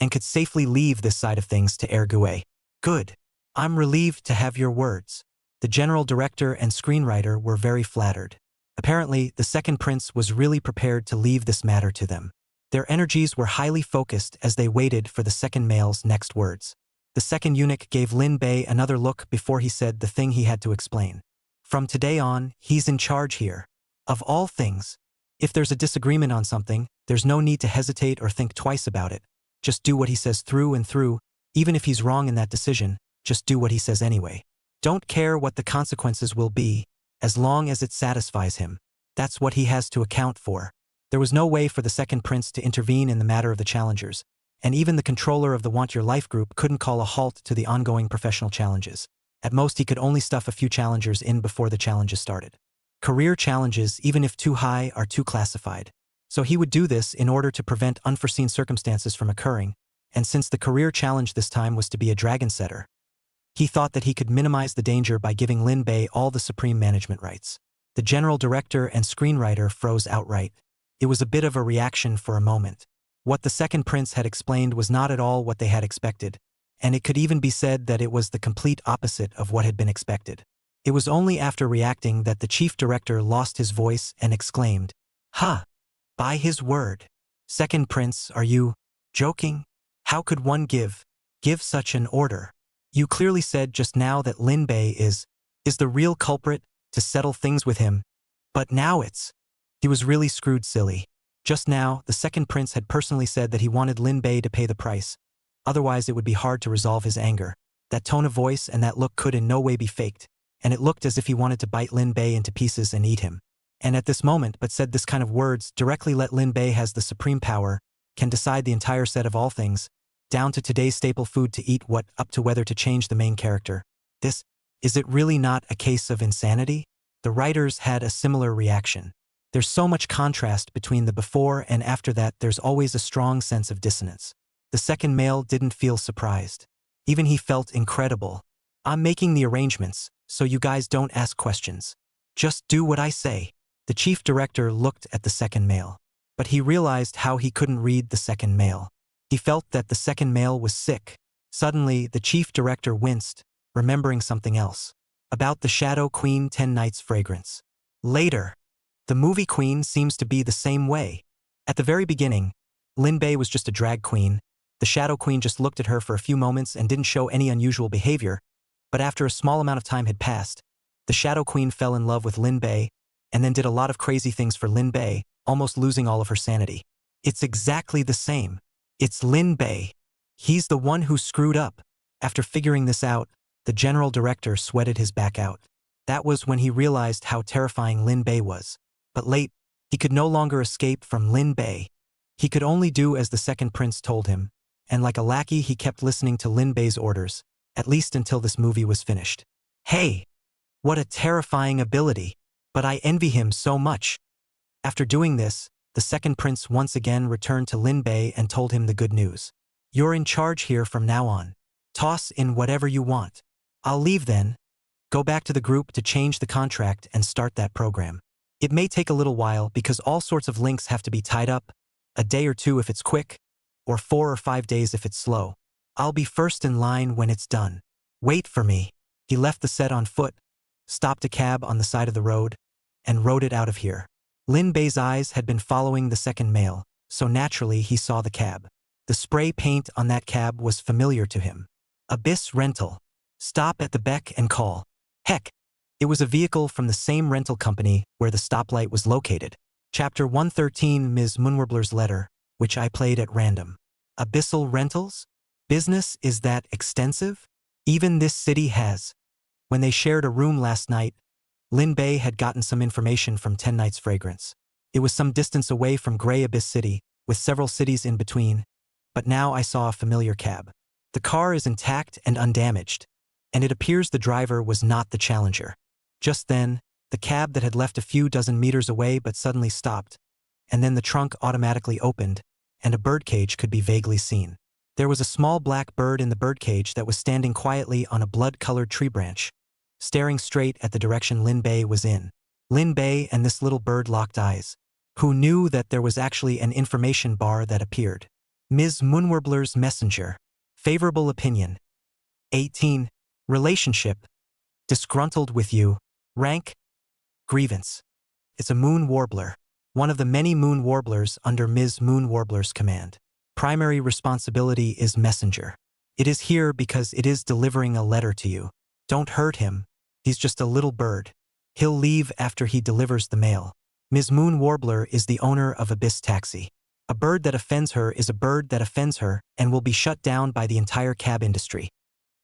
and could safely leave this side of things to Gue. Good. I'm relieved to have your words. The general director and screenwriter were very flattered. Apparently, the second prince was really prepared to leave this matter to them. Their energies were highly focused as they waited for the second male's next words. The second eunuch gave Lin Bei another look before he said the thing he had to explain. From today on, he's in charge here. Of all things. If there's a disagreement on something, there's no need to hesitate or think twice about it. Just do what he says through and through. Even if he's wrong in that decision, just do what he says anyway. Don't care what the consequences will be, as long as it satisfies him. That's what he has to account for. There was no way for the second prince to intervene in the matter of the challengers, and even the controller of the Want Your Life group couldn't call a halt to the ongoing professional challenges. At most, he could only stuff a few challengers in before the challenges started. Career challenges, even if too high, are too classified. So he would do this in order to prevent unforeseen circumstances from occurring, and since the career challenge this time was to be a dragon setter, he thought that he could minimize the danger by giving Lin Bei all the supreme management rights. The general director and screenwriter froze outright. It was a bit of a reaction for a moment. What the second prince had explained was not at all what they had expected, and it could even be said that it was the complete opposite of what had been expected. It was only after reacting that the chief director lost his voice and exclaimed, "Ha! By his word. Second prince, are you joking? How could one give such an order? You clearly said just now that Lin Bei is the real culprit to settle things with him, but now he was really screwed silly. Just now, the second prince had personally said that he wanted Lin Bei to pay the price. Otherwise, it would be hard to resolve his anger. That tone of voice and that look could in no way be faked, and it looked as if he wanted to bite Lin Bei into pieces and eat him. And at this moment, but said this kind of words directly let Lin Bei has the supreme power, can decide the entire set of all things, down to today's staple food to eat what, up to whether to change the main character. Is it really not a case of insanity? The writers had a similar reaction. There's so much contrast between the before and after that there's always a strong sense of dissonance. The second male didn't feel surprised. Even he felt incredible. I'm making the arrangements, so you guys don't ask questions. Just do what I say. The chief director looked at the second male, but he realized how he couldn't read the second male. He felt that the second male was sick. Suddenly, the chief director winced, remembering something else. About the Shadow Queen 10 Nights fragrance. Later, the movie queen seems to be the same way. At the very beginning, Lin Bei was just a drag queen. The Shadow Queen just looked at her for a few moments and didn't show any unusual behavior, but after a small amount of time had passed, the Shadow Queen fell in love with Lin Bei and then did a lot of crazy things for Lin Bei, almost losing all of her sanity. It's exactly the same. It's Lin Bei. He's the one who screwed up. After figuring this out, the general director sweated his back out. That was when he realized how terrifying Lin Bei was. But late, he could no longer escape from Lin Bei. He could only do as the second prince told him, and like a lackey he kept listening to Lin Bei's orders, at least until this movie was finished. Hey! What a terrifying ability! But I envy him so much. After doing this, the second prince once again returned to Lin Bei and told him the good news. You're in charge here from now on. Toss in whatever you want. I'll leave then. Go back to the group to change the contract and start that program. It may take a little while because all sorts of links have to be tied up, a day or two if it's quick, or 4 or 5 days if it's slow. I'll be first in line when it's done. Wait for me. He left the set on foot, stopped a cab on the side of the road, and rode it out of here. Lin Bei's eyes had been following the second mail, so naturally he saw the cab. The spray paint on that cab was familiar to him. Abyss Rental. Stop at the beck and call. Heck, it was a vehicle from the same rental company where the stoplight was located. Chapter 113, Ms. Munwarbler's Letter, which I played at random. Abyssal Rentals? Business is that extensive? Even this city has. When they shared a room last night, Lin Bei had gotten some information from 10 Nights Fragrance. It was some distance away from Grey Abyss City, with several cities in between, but now I saw a familiar cab. The car is intact and undamaged, and it appears the driver was not the challenger. Just then, the cab that had left a few dozen meters away but suddenly stopped, and then the trunk automatically opened, and a birdcage could be vaguely seen. There was a small black bird in the birdcage that was standing quietly on a blood-colored tree branch, staring straight at the direction Lin Bei was in. Lin Bei and this little bird locked eyes. Who knew that there was actually an information bar that appeared? Ms. Munwarbler's Messenger. Favorable opinion. 18. Relationship. Disgruntled with you. Rank. Grievance. It's a moon warbler. One of the many moon warblers under Ms. Munwarbler's command. Primary responsibility is messenger. It is here because it is delivering a letter to you. Don't hurt him. He's just a little bird. He'll leave after he delivers the mail. Ms. Moon Warbler is the owner of Abyss Taxi. A bird that offends her is a bird that offends her and will be shut down by the entire cab industry.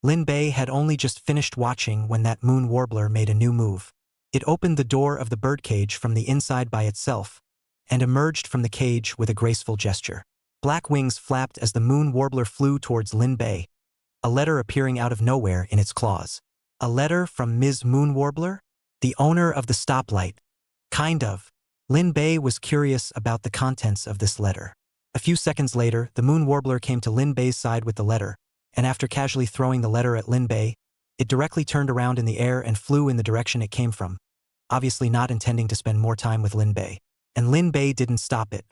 Lin Bei had only just finished watching when that Moon Warbler made a new move. It opened the door of the birdcage from the inside by itself and emerged from the cage with a graceful gesture. Black wings flapped as the Moon Warbler flew towards Lin Bei, a letter appearing out of nowhere in its claws. A letter from Ms. Moon Warbler? The owner of the stoplight. Kind of. Lin Bei was curious about the contents of this letter. A few seconds later, the Moon Warbler came to Lin Bei's side with the letter, and after casually throwing the letter at Lin Bei, it directly turned around in the air and flew in the direction it came from, obviously not intending to spend more time with Lin Bei. And Lin Bei didn't stop it.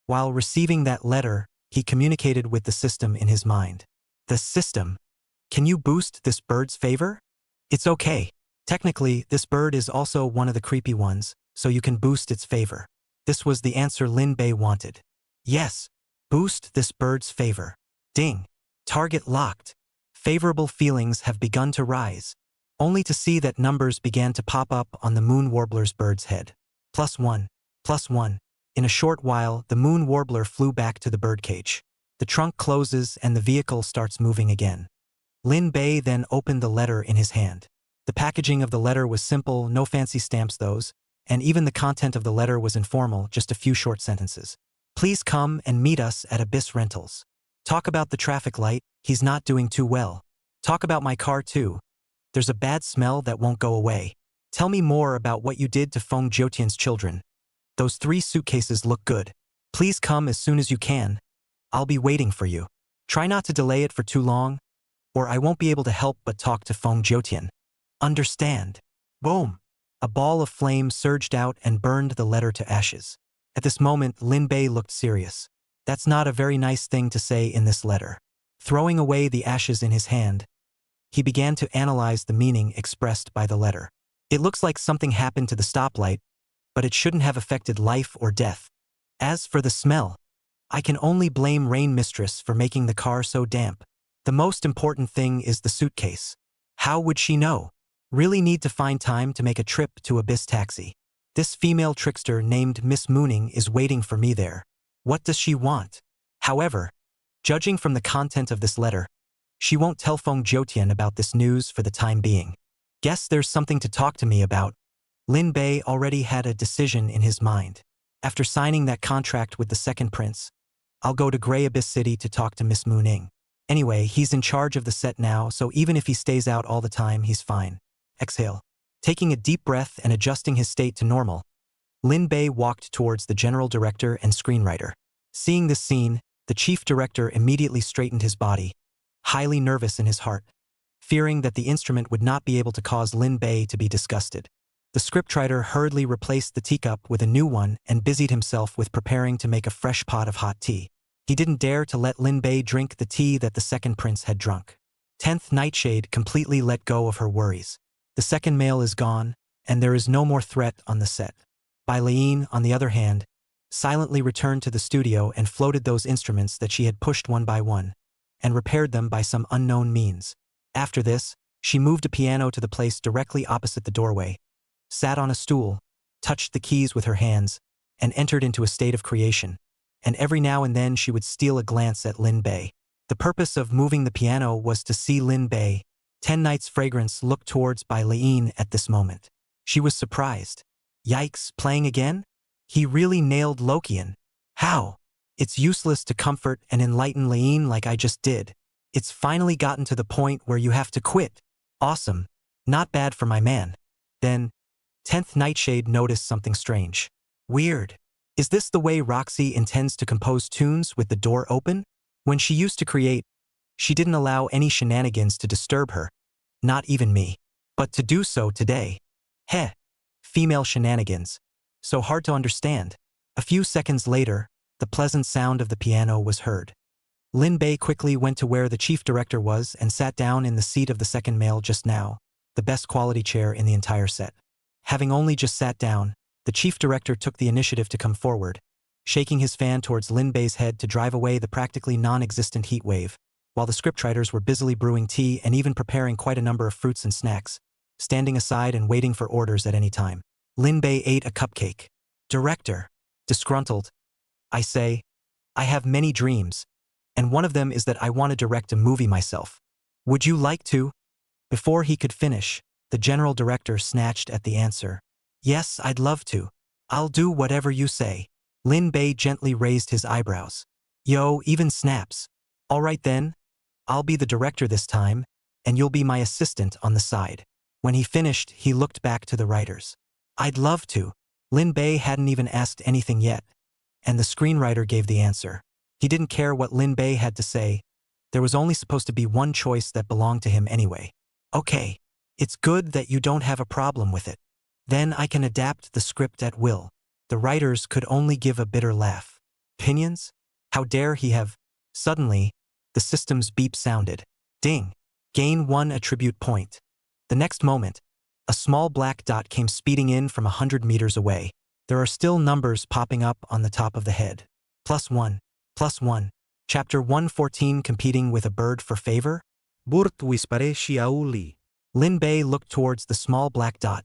While receiving that letter, he communicated with the system in his mind. The system. Can you boost this bird's favor? It's okay. Technically, this bird is also one of the creepy ones, so you can boost its favor. This was the answer Lin Bei wanted. Yes. Boost this bird's favor. Ding. Target locked. Favorable feelings have begun to rise, only to see that numbers began to pop up on the Moon Warbler's bird's head. +1. +1. In a short while, the Moon Warbler flew back to the birdcage. The trunk closes and the vehicle starts moving again. Lin Bei then opened the letter in his hand. The packaging of the letter was simple, no fancy stamps those, and even the content of the letter was informal, just a few short sentences. Please come and meet us at Abyss Rentals. Talk about the traffic light, he's not doing too well. Talk about my car too. There's a bad smell that won't go away. Tell me more about what you did to Feng Jiutian's children. Those 3 suitcases look good. Please come as soon as you can. I'll be waiting for you. Try not to delay it for too long, or I won't be able to help but talk to Feng Jiutian. Understand. Boom. A ball of flame surged out and burned the letter to ashes. At this moment, Lin Bei looked serious. That's not a very nice thing to say in this letter. Throwing away the ashes in his hand, he began to analyze the meaning expressed by the letter. It looks like something happened to the stoplight, but it shouldn't have affected life or death. As for the smell, I can only blame Rain Mistress for making the car so damp. The most important thing is the suitcase. How would she know? Really need to find time to make a trip to Abyss Taxi. This female trickster named Miss Mooning is waiting for me there. What does she want? However, judging from the content of this letter, she won't tell Feng Jiutian about this news for the time being. Guess there's something to talk to me about. Lin Bei already had a decision in his mind. After signing that contract with the second prince, I'll go to Grey Abyss City to talk to Miss Mooning. Anyway, he's in charge of the set now, so even if he stays out all the time, he's fine. Exhale. Taking a deep breath and adjusting his state to normal, Lin Bei walked towards the general director and screenwriter. Seeing this scene, the chief director immediately straightened his body, highly nervous in his heart, fearing that the instrument would not be able to cause Lin Bei to be disgusted. The scriptwriter hurriedly replaced the teacup with a new one and busied himself with preparing to make a fresh pot of hot tea. He didn't dare to let Lin Bei drink the tea that the second prince had drunk. 10th Nightshade completely let go of her worries. The second male is gone, and there is no more threat on the set. Bai Lian, on the other hand, silently returned to the studio and floated those instruments that she had pushed one by one, and repaired them by some unknown means. After this, she moved a piano to the place directly opposite the doorway, sat on a stool, touched the keys with her hands, and entered into a state of creation, and every now and then she would steal a glance at Lin Bei. The purpose of moving the piano was to see Lin Bei. 10 Nights Fragrance looked towards Bai Lian at this moment. She was surprised. Yikes, playing again? He really nailed Lokian. How? It's useless to comfort and enlighten Lian like I just did. It's finally gotten to the point where you have to quit. Awesome. Not bad for my man. Then, 10th Nightshade noticed something strange. Weird. Is this the way Roxy intends to compose tunes with the door open? When she used to create, she didn't allow any shenanigans to disturb her. Not even me. But to do so today. Heh. Female shenanigans. So hard to understand. A few seconds later, the pleasant sound of the piano was heard. Lin Bei quickly went to where the chief director was and sat down in the seat of the second male just now, the best quality chair in the entire set. Having only just sat down, the chief director took the initiative to come forward, shaking his fan towards Lin Bei's head to drive away the practically non-existent heat wave, while the scriptwriters were busily brewing tea and even preparing quite a number of fruits and snacks, standing aside and waiting for orders at any time. Lin Bei ate a cupcake. Director. Disgruntled. I say, I have many dreams, and one of them is that I want to direct a movie myself. Would you like to? Before he could finish, the general director snatched at the answer. Yes, I'd love to. I'll do whatever you say. Lin Bei gently raised his eyebrows. Yo, even snaps. All right then. I'll be the director this time, and you'll be my assistant on the side. When he finished, he looked back to the writers. I'd love to. Lin Bei hadn't even asked anything yet, and the screenwriter gave the answer. He didn't care what Lin Bei had to say. There was only supposed to be one choice that belonged to him anyway. Okay. It's good that you don't have a problem with it. Then I can adapt the script at will. The writers could only give a bitter laugh. Opinions? How dare he have? Suddenly, the system's beep sounded. Ding. Gain 1 attribute point. The next moment, a small black dot came speeding in from 100 meters away. There are still numbers popping up on the top of the head. +1, +1. Chapter 114 Competing with a Bird for Favor? Burt wispare shiauli. Lin Bei looked towards the small black dot,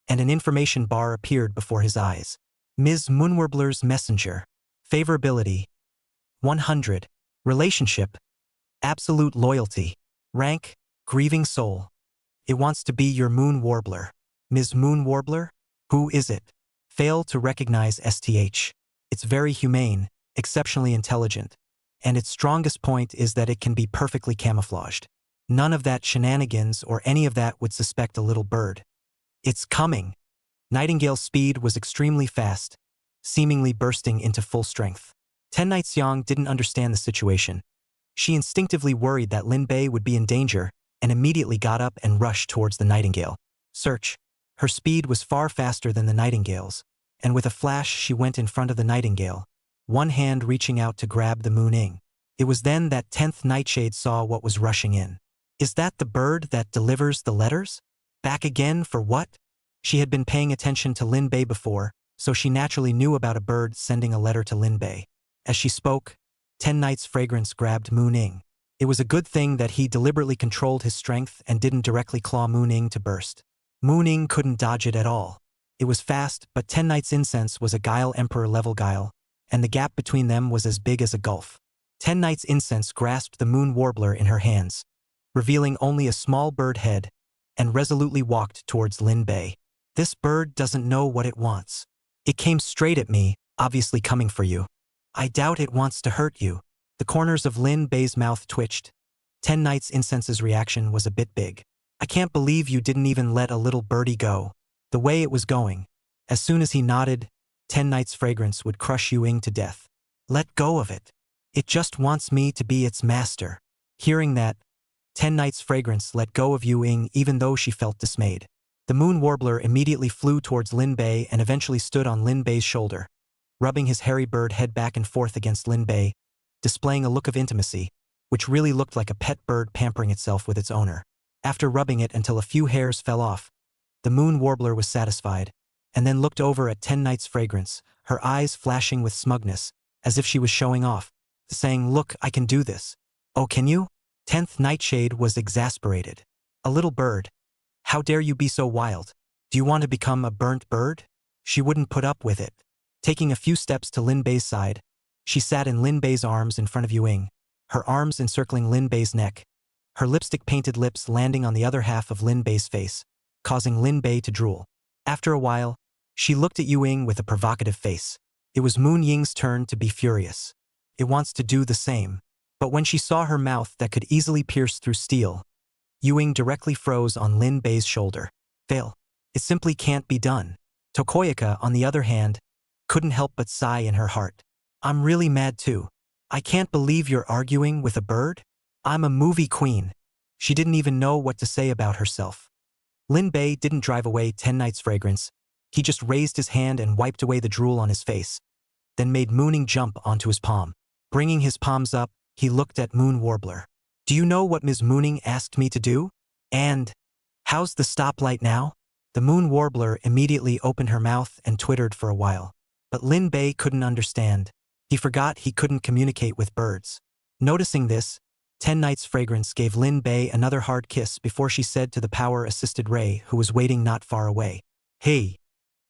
and an information bar appeared before his eyes. Ms. Moonwarbler's messenger. Favorability. 100. Relationship. Absolute loyalty. Rank. Grieving soul. It wants to be your moon warbler. Ms. Moon Warbler? Who is it? Fail to recognize STH. It's very humane, exceptionally intelligent, and its strongest point is that it can be perfectly camouflaged. None of that shenanigans or any of that would suspect a little bird. It's coming. Nightingale's speed was extremely fast, seemingly bursting into full strength. 10 Nights Yang didn't understand the situation. She instinctively worried that Lin Bei would be in danger and immediately got up and rushed towards the nightingale. Search. Her speed was far faster than the nightingale's, and with a flash she went in front of the nightingale, one hand reaching out to grab the mooning. It was then that 10th Nightshade saw what was rushing in. Is that the bird that delivers the letters? Back again for what? She had been paying attention to Lin Bei before, so she naturally knew about a bird sending a letter to Lin Bei. As she spoke, 10 Nights Fragrance grabbed Mooning. It was a good thing that he deliberately controlled his strength and didn't directly claw Mooning to burst. Mooning couldn't dodge it at all. It was fast, but 10 Nights Incense was a Guile Emperor level Guile, and the gap between them was as big as a gulf. 10 Nights Incense grasped the Moon Warbler in her hands, revealing only a small bird head, and resolutely walked towards Lin Bei. This bird doesn't know what it wants. It came straight at me, obviously coming for you. I doubt it wants to hurt you. The corners of Lin Bei's mouth twitched. 10 Nights Incense's reaction was a bit big. I can't believe you didn't even let a little birdie go. The way it was going. As soon as he nodded, 10 Nights Fragrance would crush Yu Ying to death. Let go of it. It just wants me to be its master. Hearing that, 10 Nights Fragrance let go of Yu Ying even though she felt dismayed. The moon warbler immediately flew towards Lin Bei and eventually stood on Lin Bei's shoulder, rubbing his hairy bird head back and forth against Lin Bei, displaying a look of intimacy, which really looked like a pet bird pampering itself with its owner. After rubbing it until a few hairs fell off, the moon warbler was satisfied, and then looked over at 10 Nights Fragrance, her eyes flashing with smugness, as if she was showing off, saying, "Look, I can do this." "Oh, can you?" 10th Nightshade was exasperated. "A little bird. How dare you be so wild? Do you want to become a burnt bird?" She wouldn't put up with it. Taking a few steps to Lin Bei's side, she sat in Lin Bei's arms in front of Yu Ying, her arms encircling Lin Bei's neck, her lipstick-painted lips landing on the other half of Lin Bei's face, causing Lin Bei to drool. After a while, she looked at Yu Ying with a provocative face. It was Moon Ying's turn to be furious. It wants to do the same. But when she saw her mouth that could easily pierce through steel, Yu Ying directly froze on Lin Bei's shoulder. Fail. It simply can't be done. Tokoyaka, on the other hand, couldn't help but sigh in her heart. "I'm really mad too. I can't believe you're arguing with a bird? I'm a movie queen." She didn't even know what to say about herself. Lin Bei didn't drive away 10 Nights Fragrance. He just raised his hand and wiped away the drool on his face, then made Mooning jump onto his palm. Bringing his palms up, he looked at Moon Warbler. "Do you know what Ms. Mooning asked me to do? And how's the stoplight now?" The Moon Warbler immediately opened her mouth and twittered for a while. But Lin Bei couldn't understand. He forgot he couldn't communicate with birds. Noticing this, 10 Nights Fragrance gave Lin Bei another hard kiss before she said to the power-assisted Ray, who was waiting not far away, "Hey,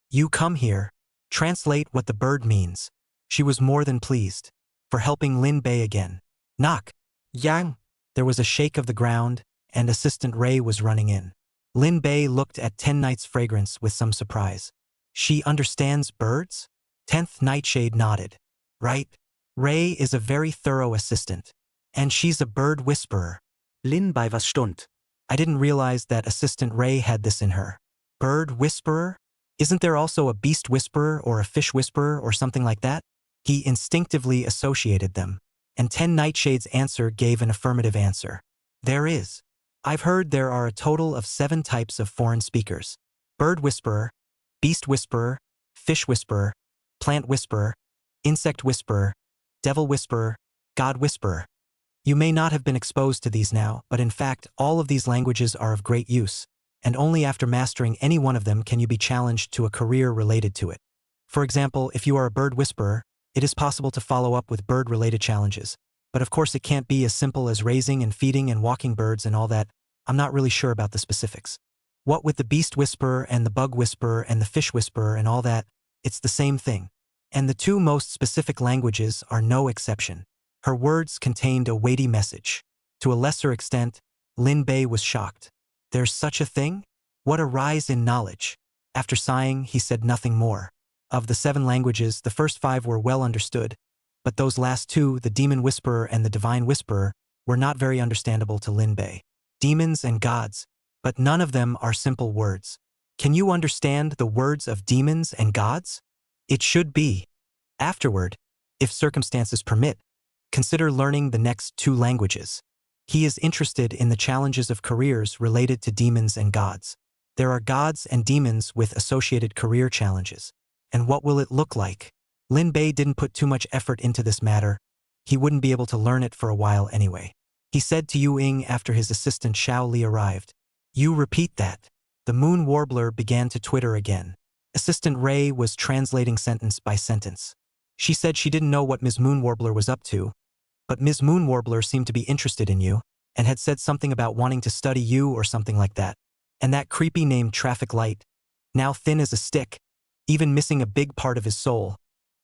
you come here. Translate what the bird means." She was more than pleased. For helping Lin Bei again. "Knock. Yang." There was a shake of the ground, and Assistant Ray was running in. Lin Bei looked at 10 Nights Fragrance with some surprise. "She understands birds?" 10th Nightshade nodded. "Right. Ray is a very thorough assistant. And she's a bird whisperer." Lin Bei was stund. I didn't realize that Assistant Ray had this in her. Bird whisperer? Isn't there also a beast whisperer or a fish whisperer or something like that? He instinctively associated them. And 10 Nightshade's answer gave an affirmative answer. "There is. I've heard there are a total of 7 types of foreign speakers. Bird whisperer, beast whisperer, fish whisperer, plant whisperer, insect whisperer, devil whisperer, god whisperer. You may not have been exposed to these now, but in fact, all of these languages are of great use, and only after mastering any one of them can you be challenged to a career related to it. For example, if you are a bird whisperer, it is possible to follow up with bird-related challenges. But of course it can't be as simple as raising and feeding and walking birds and all that. I'm not really sure about the specifics. What with the beast whisperer and the bug whisperer and the fish whisperer and all that, it's the same thing. And the 2 most specific languages are no exception. Her words contained a weighty message. To a lesser extent, Lin Bei was shocked. There's such a thing? What a rise in knowledge. After sighing, he said nothing more. Of the 7 languages, the first 5 were well understood, but those last 2, the Demon Whisperer and the Divine Whisperer, were not very understandable to Lin Bei. Demons and gods, but none of them are simple words. Can you understand the words of demons and gods? It should be. Afterward, if circumstances permit, consider learning the next 2 languages. He is interested in the challenges of careers related to demons and gods. There are gods and demons with associated career challenges. And what will it look like? Lin Bei didn't put too much effort into this matter. He wouldn't be able to learn it for a while anyway. He said to Yu Ying after his assistant Xiao Li arrived, "You repeat that." The Moon Warbler began to twitter again. Assistant Ray was translating sentence by sentence. She said she didn't know what Ms. Moon Warbler was up to, but Ms. Moon Warbler seemed to be interested in you, and had said something about wanting to study you or something like that. And that creepy named Traffic Light, now thin as a stick, even missing a big part of his soul,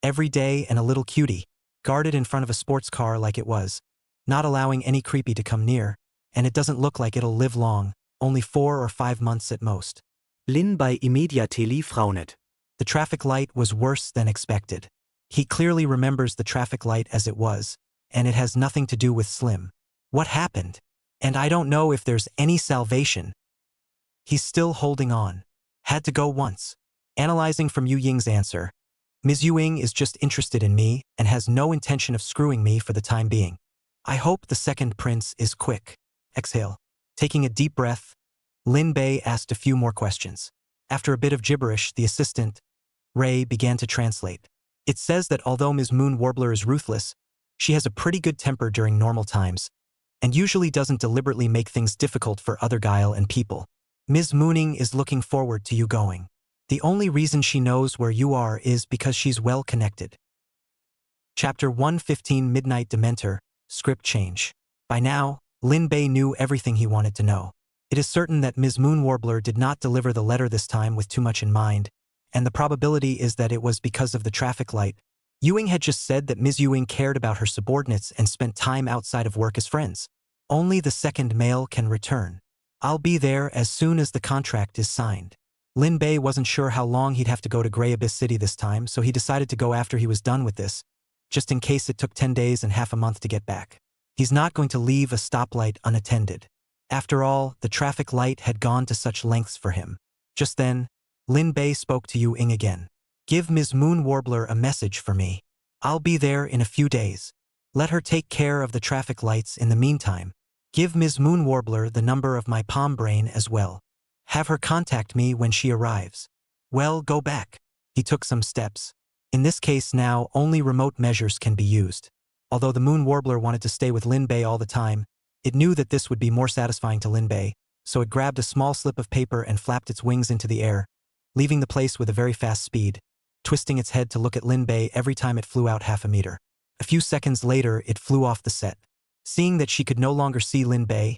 every day and a little cutie, guarded in front of a sports car like it was, not allowing any creepy to come near, and it doesn't look like it'll live long, only 4 or 5 months at most. Lin Bei immediately frowned. The traffic light was worse than expected. He clearly remembers the traffic light as it was, and it has nothing to do with Slim. What happened? And I don't know if there's any salvation. He's still holding on. Had to go once. Analyzing from Yu Ying's answer, Ms. Yuing is just interested in me and has no intention of screwing me for the time being. I hope the second prince is quick. Exhale. Taking a deep breath, Lin Bei asked a few more questions. After a bit of gibberish, the assistant, Ray, began to translate. It says that although Ms. Moon Warbler is ruthless, she has a pretty good temper during normal times, and usually doesn't deliberately make things difficult for other guile and people. Ms. Mooning is looking forward to you going. The only reason she knows where you are is because she's well connected. Chapter 115 Midnight Dementor, Script Change. By now, Lin Bei knew everything he wanted to know. It is certain that Ms. Moon Warbler did not deliver the letter this time with too much in mind, and the probability is that it was because of the traffic light. Ewing had just said that Ms. Ewing cared about her subordinates and spent time outside of work as friends. Only the second mail can return. I'll be there as soon as the contract is signed. Lin Bei wasn't sure how long he'd have to go to Grey Abyss City this time, so he decided to go after he was done with this, just in case it took 10 days and half a month to get back. He's not going to leave a stoplight unattended. After all, the traffic light had gone to such lengths for him. Just then, Lin Bei spoke to Yu Ying again. Give Ms. Moon Warbler a message for me. I'll be there in a few days. Let her take care of the traffic lights in the meantime. Give Ms. Moon Warbler the number of my palm brain as well. Have her contact me when she arrives. Well, go back. He took some steps. In this case now, only remote measures can be used. Although the Moon Warbler wanted to stay with Lin Bei all the time, it knew that this would be more satisfying to Lin Bei, so it grabbed a small slip of paper and flapped its wings into the air, leaving the place with a very fast speed, twisting its head to look at Lin Bei every time it flew out half a meter. A few seconds later, it flew off the set. Seeing that she could no longer see Lin Bei,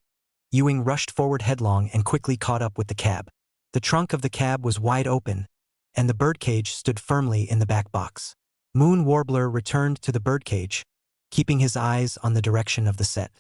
Ewing rushed forward headlong and quickly caught up with the cab. The trunk of the cab was wide open, and the birdcage stood firmly in the back box. Moon Warbler returned to the birdcage, keeping his eyes on the direction of the set.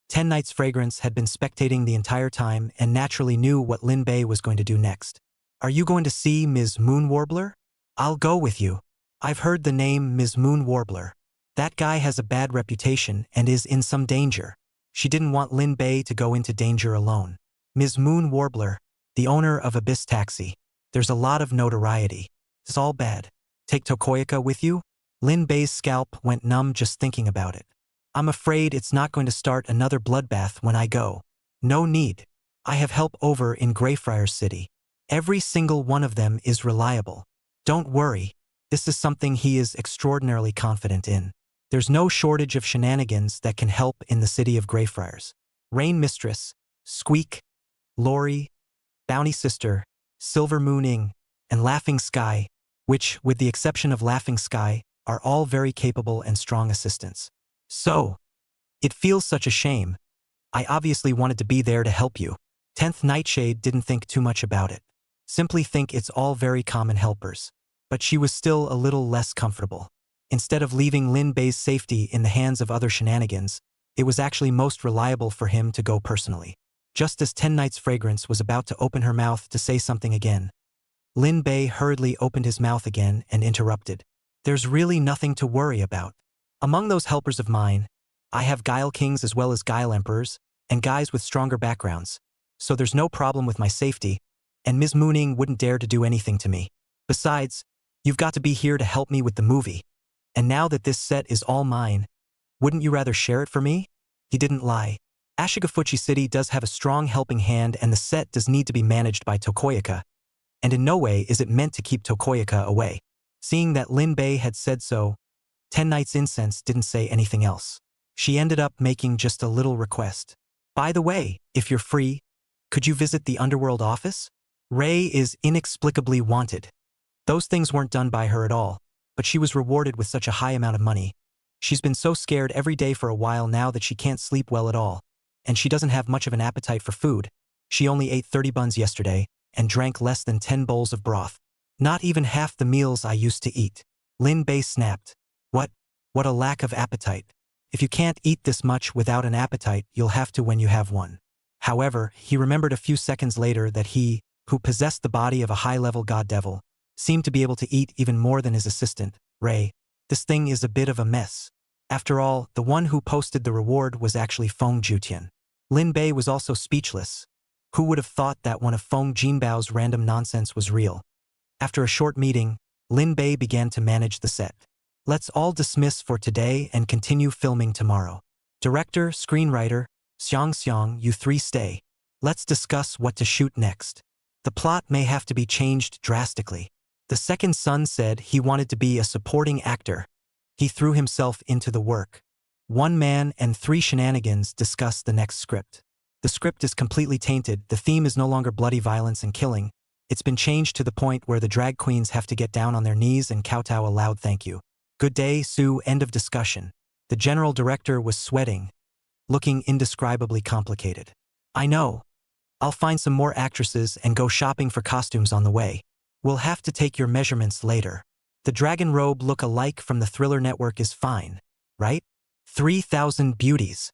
10 Nights Fragrance had been spectating the entire time and naturally knew what Lin Bei was going to do next. Are you going to see Ms. Moon Warbler? I'll go with you. I've heard the name Ms. Moon Warbler. That guy has a bad reputation and is in some danger. She didn't want Lin Bei to go into danger alone. Ms. Moon Warbler, the owner of Abyss Taxi. There's a lot of notoriety. It's all bad. Take Tokoyaka with you? Lin Bei's scalp went numb just thinking about it. I'm afraid it's not going to start another bloodbath when I go. No need. I have help over in Greyfriars City. Every single one of them is reliable. Don't worry. This is something he is extraordinarily confident in. There's no shortage of shenanigans that can help in the city of Greyfriars. Rain Mistress, Squeak, Lori, Bounty Sister, Silver Mooning, and Laughing Sky, which, with the exception of Laughing Sky, are all very capable and strong assistants. So, it feels such a shame. I obviously wanted to be there to help you. 10th Nightshade didn't think too much about it. Simply think it's all very common helpers. But she was still a little less comfortable. Instead of leaving Lin Bei's safety in the hands of other shenanigans, it was actually most reliable for him to go personally. Just as 10 Nights Fragrance was about to open her mouth to say something again, Lin Bei hurriedly opened his mouth again and interrupted. There's really nothing to worry about. Among those helpers of mine, I have Guile Kings as well as Guile Emperors, and guys with stronger backgrounds, so there's no problem with my safety, and Ms. Mooning wouldn't dare to do anything to me. Besides, you've got to be here to help me with the movie. And now that this set is all mine, wouldn't you rather share it for me? He didn't lie. Ashigafuchi City does have a strong helping hand and the set does need to be managed by Tokoyaka, and in no way is it meant to keep Tokoyaka away. Seeing that Lin Bei had said so, 10 Nights Incense didn't say anything else. She ended up making just a little request. By the way, if you're free, could you visit the Underworld office? Ray is inexplicably wanted. Those things weren't done by her at all, but she was rewarded with such a high amount of money. She's been so scared every day for a while now that she can't sleep well at all, and she doesn't have much of an appetite for food. She only ate 30 buns yesterday and drank less than 10 bowls of broth. Not even half the meals I used to eat. Lin Bei snapped. What a lack of appetite. If you can't eat this much without an appetite, you'll have to when you have one. However, he remembered a few seconds later that he, who possessed the body of a high-level god devil, seemed to be able to eat even more than his assistant, Ray. This thing is a bit of a mess. After all, the one who posted the reward was actually Feng Jutian. Lin Bei was also speechless. Who would have thought that one of Feng Jinbao's random nonsense was real? After a short meeting, Lin Bei began to manage the set. Let's all dismiss for today and continue filming tomorrow. Director, screenwriter, Xiang, you three stay. Let's discuss what to shoot next. The plot may have to be changed drastically. The second son said he wanted to be a supporting actor. He threw himself into the work. One man and 3 shenanigans discuss the next script. The script is completely tainted. The theme is no longer bloody violence and killing. It's been changed to the point where the drag queens have to get down on their knees and kowtow a loud thank you. Good day, Sue. End of discussion. The general director was sweating, looking indescribably complicated. I know. I'll find some more actresses and go shopping for costumes on the way. We'll have to take your measurements later. The dragon robe look-alike from the Thriller Network is fine, right? 3,000 beauties.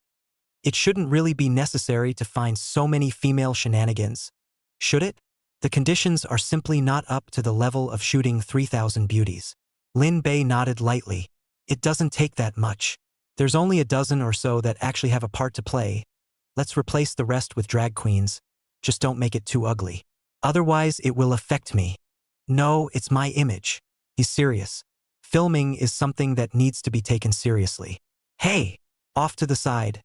It shouldn't really be necessary to find so many female shenanigans, should it? The conditions are simply not up to the level of shooting 3,000 beauties. Lin Bei nodded lightly. It doesn't take that much. There's only a dozen or so that actually have a part to play. Let's replace the rest with drag queens. Just don't make it too ugly. Otherwise, it will affect me. No, it's my image. He's serious. Filming is something that needs to be taken seriously. Hey! Off to the side.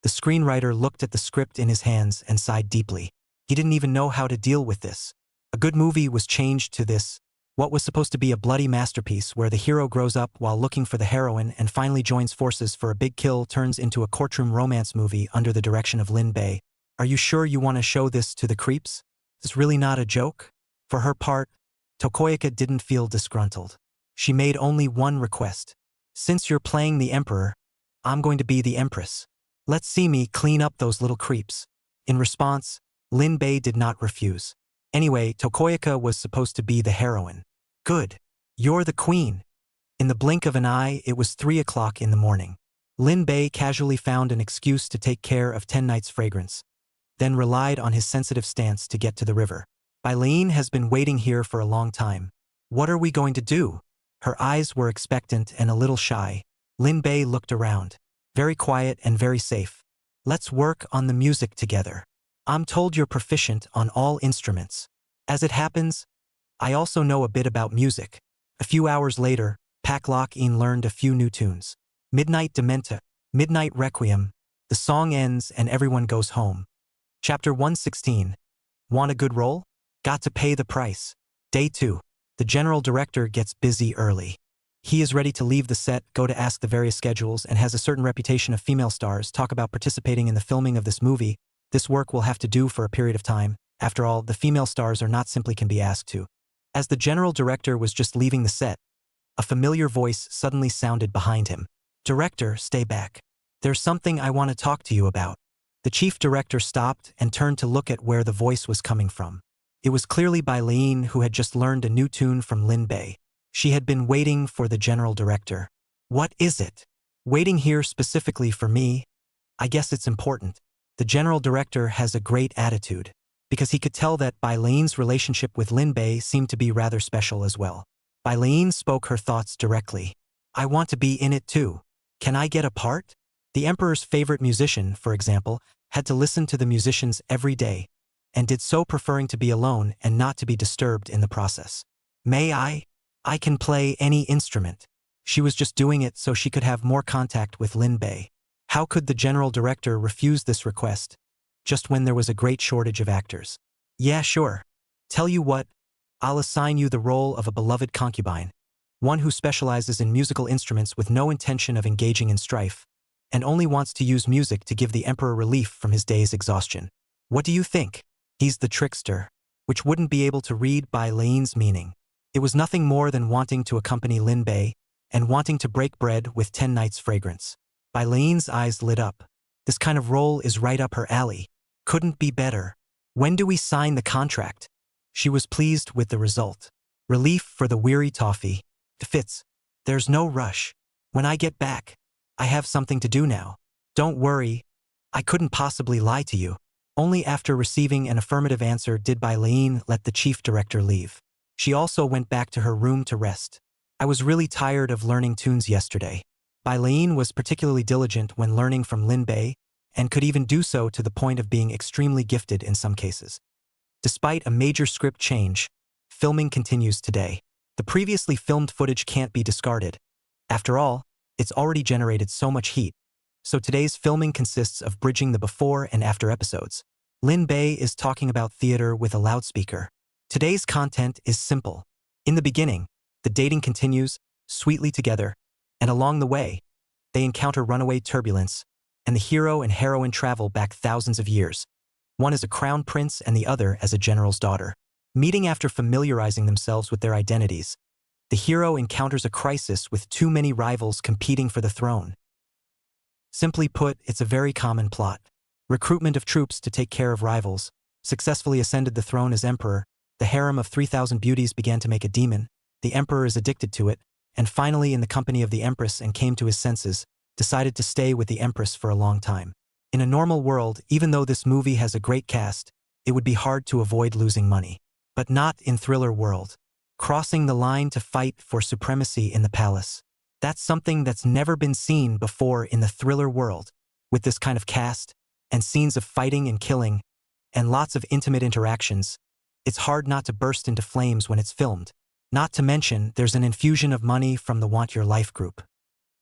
The screenwriter looked at the script in his hands and sighed deeply. He didn't even know how to deal with this. A good movie was changed to this, what was supposed to be a bloody masterpiece where the hero grows up while looking for the heroine and finally joins forces for a big kill turns into a courtroom romance movie under the direction of Lin Bei. Are you sure you want to show this to the creeps? It's really not a joke? For her part, Tokoyaka didn't feel disgruntled. She made only one request. Since you're playing the emperor, I'm going to be the empress. Let's see me clean up those little creeps. In response, Lin Bei did not refuse. Anyway, Tokoyaka was supposed to be the heroine. Good. You're the queen. In the blink of an eye, it was 3 o'clock in the morning. Lin Bei casually found an excuse to take care of 10 Nights' fragrance, then relied on his sensitive stance to get to the river. Eileen has been waiting here for a long time. What are we going to do? Her eyes were expectant and a little shy. Lin Bei looked around. Very quiet and very safe. Let's work on the music together. I'm told you're proficient on all instruments. As it happens, I also know a bit about music. A few hours later, Pak Lok-in learned a few new tunes. Midnight Dementa, Midnight Requiem. The song ends and everyone goes home. Chapter 116. Want a good role? Got to pay the price. Day 2. The general director gets busy early. He is ready to leave the set, go to ask the various schedules, and has a certain reputation of female stars talk about participating in the filming of this movie. This work will have to do for a period of time. After all, the female stars are not simply can be asked to. As the general director was just leaving the set, a familiar voice suddenly sounded behind him. Director, stay back. There's something I want to talk to you about. The chief director stopped and turned to look at where the voice was coming from. It was clearly Eileen, who had just learned a new tune from Lin Bei. She had been waiting for the general director. What is it? Waiting here specifically for me? I guess it's important. The general director has a great attitude, because he could tell that Eileen's relationship with Lin Bei seemed to be rather special as well. Eileen spoke her thoughts directly. I want to be in it too. Can I get a part? The emperor's favorite musician, for example, had to listen to the musicians every day, and did so preferring to be alone and not to be disturbed in the process. May I? I can play any instrument. She was just doing it so she could have more contact with Lin Bei. How could the general director refuse this request, just when there was a great shortage of actors? Yeah, sure. Tell you what, I'll assign you the role of a beloved concubine, one who specializes in musical instruments with no intention of engaging in strife, and only wants to use music to give the emperor relief from his day's exhaustion. What do you think? He's the trickster, which wouldn't be able to read Eileen's meaning. It was nothing more than wanting to accompany Lin Bei and wanting to break bread with 10 Nights' fragrance. Eileen's eyes lit up. This kind of role is right up her alley. Couldn't be better. When do we sign the contract? She was pleased with the result. Relief for the weary toffee. Fitz, there's no rush. When I get back, I have something to do now. Don't worry. I couldn't possibly lie to you. Only after receiving an affirmative answer did Eileen let the chief director leave. She also went back to her room to rest. I was really tired of learning tunes yesterday. Eileen was particularly diligent when learning from Lin Bei, and could even do so to the point of being extremely gifted in some cases. Despite a major script change, filming continues today. The previously filmed footage can't be discarded. After all, it's already generated so much heat. So today's filming consists of bridging the before and after episodes. Lin Bei is talking about theater with a loudspeaker. Today's content is simple. In the beginning, the dating continues, sweetly together, and along the way, they encounter runaway turbulence, and the hero and heroine travel back thousands of years. One as a crown prince and the other as a general's daughter. Meeting after familiarizing themselves with their identities, the hero encounters a crisis with too many rivals competing for the throne. Simply put, it's a very common plot. Recruitment of troops to take care of rivals, successfully ascended the throne as emperor, the harem of 3,000 beauties began to make a demon, the emperor is addicted to it, and finally in the company of the empress and came to his senses, decided to stay with the empress for a long time. In a normal world, even though this movie has a great cast, it would be hard to avoid losing money. But not in thriller world. Crossing the line to fight for supremacy in the palace. That's something that's never been seen before in the thriller world, with this kind of cast, and scenes of fighting and killing, and lots of intimate interactions. It's hard not to burst into flames when it's filmed. Not to mention, there's an infusion of money from the Want Your Life group.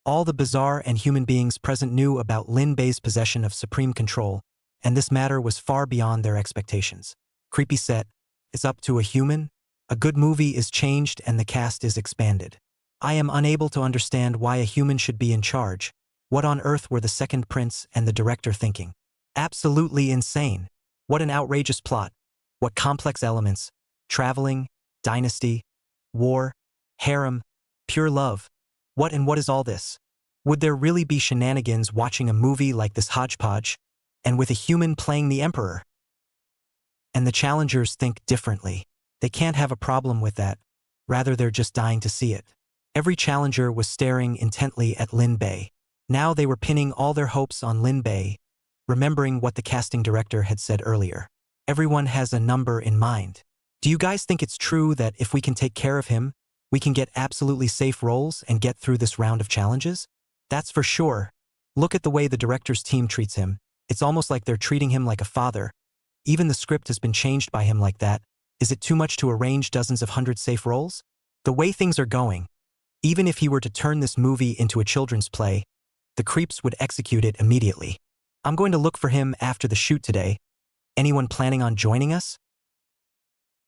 All the bizarre and human beings present knew about Lin Bei's possession of supreme control, and this matter was far beyond their expectations. Creepy set. It's up to a human? A good movie is changed and the cast is expanded. I am unable to understand why a human should be in charge. What on earth were the second prince and the director thinking? Absolutely insane. What an outrageous plot. What complex elements. Traveling, dynasty, war, harem, pure love. What is all this? Would there really be shenanigans watching a movie like this hodgepodge, and with a human playing the emperor? And the challengers think differently. They can't have a problem with that. Rather, they're just dying to see it. Every challenger was staring intently at Lin Bei. Now they were pinning all their hopes on Lin Bei, remembering what the casting director had said earlier. Everyone has a number in mind. Do you guys think it's true that if we can take care of him, we can get absolutely safe roles and get through this round of challenges? That's for sure. Look at the way the director's team treats him. It's almost like they're treating him like a father. Even the script has been changed by him like that. Is it too much to arrange dozens of hundred safe roles? The way things are going, even if he were to turn this movie into a children's play, the creeps would execute it immediately. I'm going to look for him after the shoot today. Anyone planning on joining us?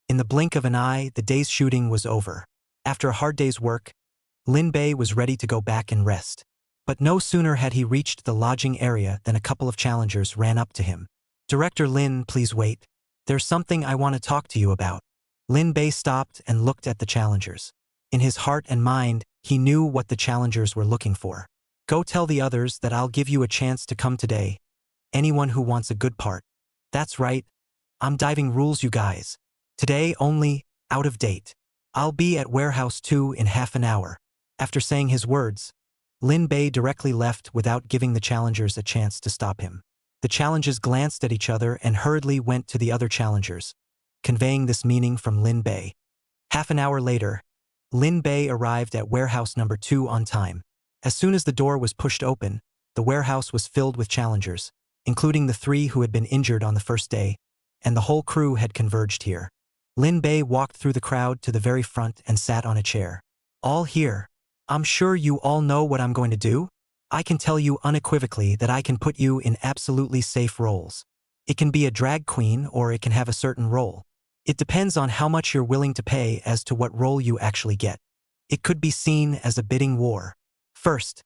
In the blink of an eye, the day's shooting was over. After a hard day's work, Lin Bei was ready to go back and rest. But no sooner had he reached the lodging area than a couple of challengers ran up to him. "Director Lin, please wait. There's something I want to talk to you about." Lin Bei stopped and looked at the challengers. In his heart and mind, he knew what the challengers were looking for. "Go tell the others that I'll give you a chance to come today. Anyone who wants a good part." "That's right. I'm diving rules, you guys. Today only, out of date. I'll be at Warehouse 2 in half an hour." After saying his words, Lin Bei directly left without giving the challengers a chance to stop him. The challengers glanced at each other and hurriedly went to the other challengers, conveying this meaning from Lin Bei. Half an hour later, Lin Bei arrived at warehouse number 2 on time. As soon as the door was pushed open, the warehouse was filled with challengers, including the 3 who had been injured on the first day, and the whole crew had converged here. Lin Bei walked through the crowd to the very front and sat on a chair. "All here. I'm sure you all know what I'm going to do. I can tell you unequivocally that I can put you in absolutely safe roles. It can be a drag queen or it can have a certain role. It depends on how much you're willing to pay as to what role you actually get. It could be seen as a bidding war. First,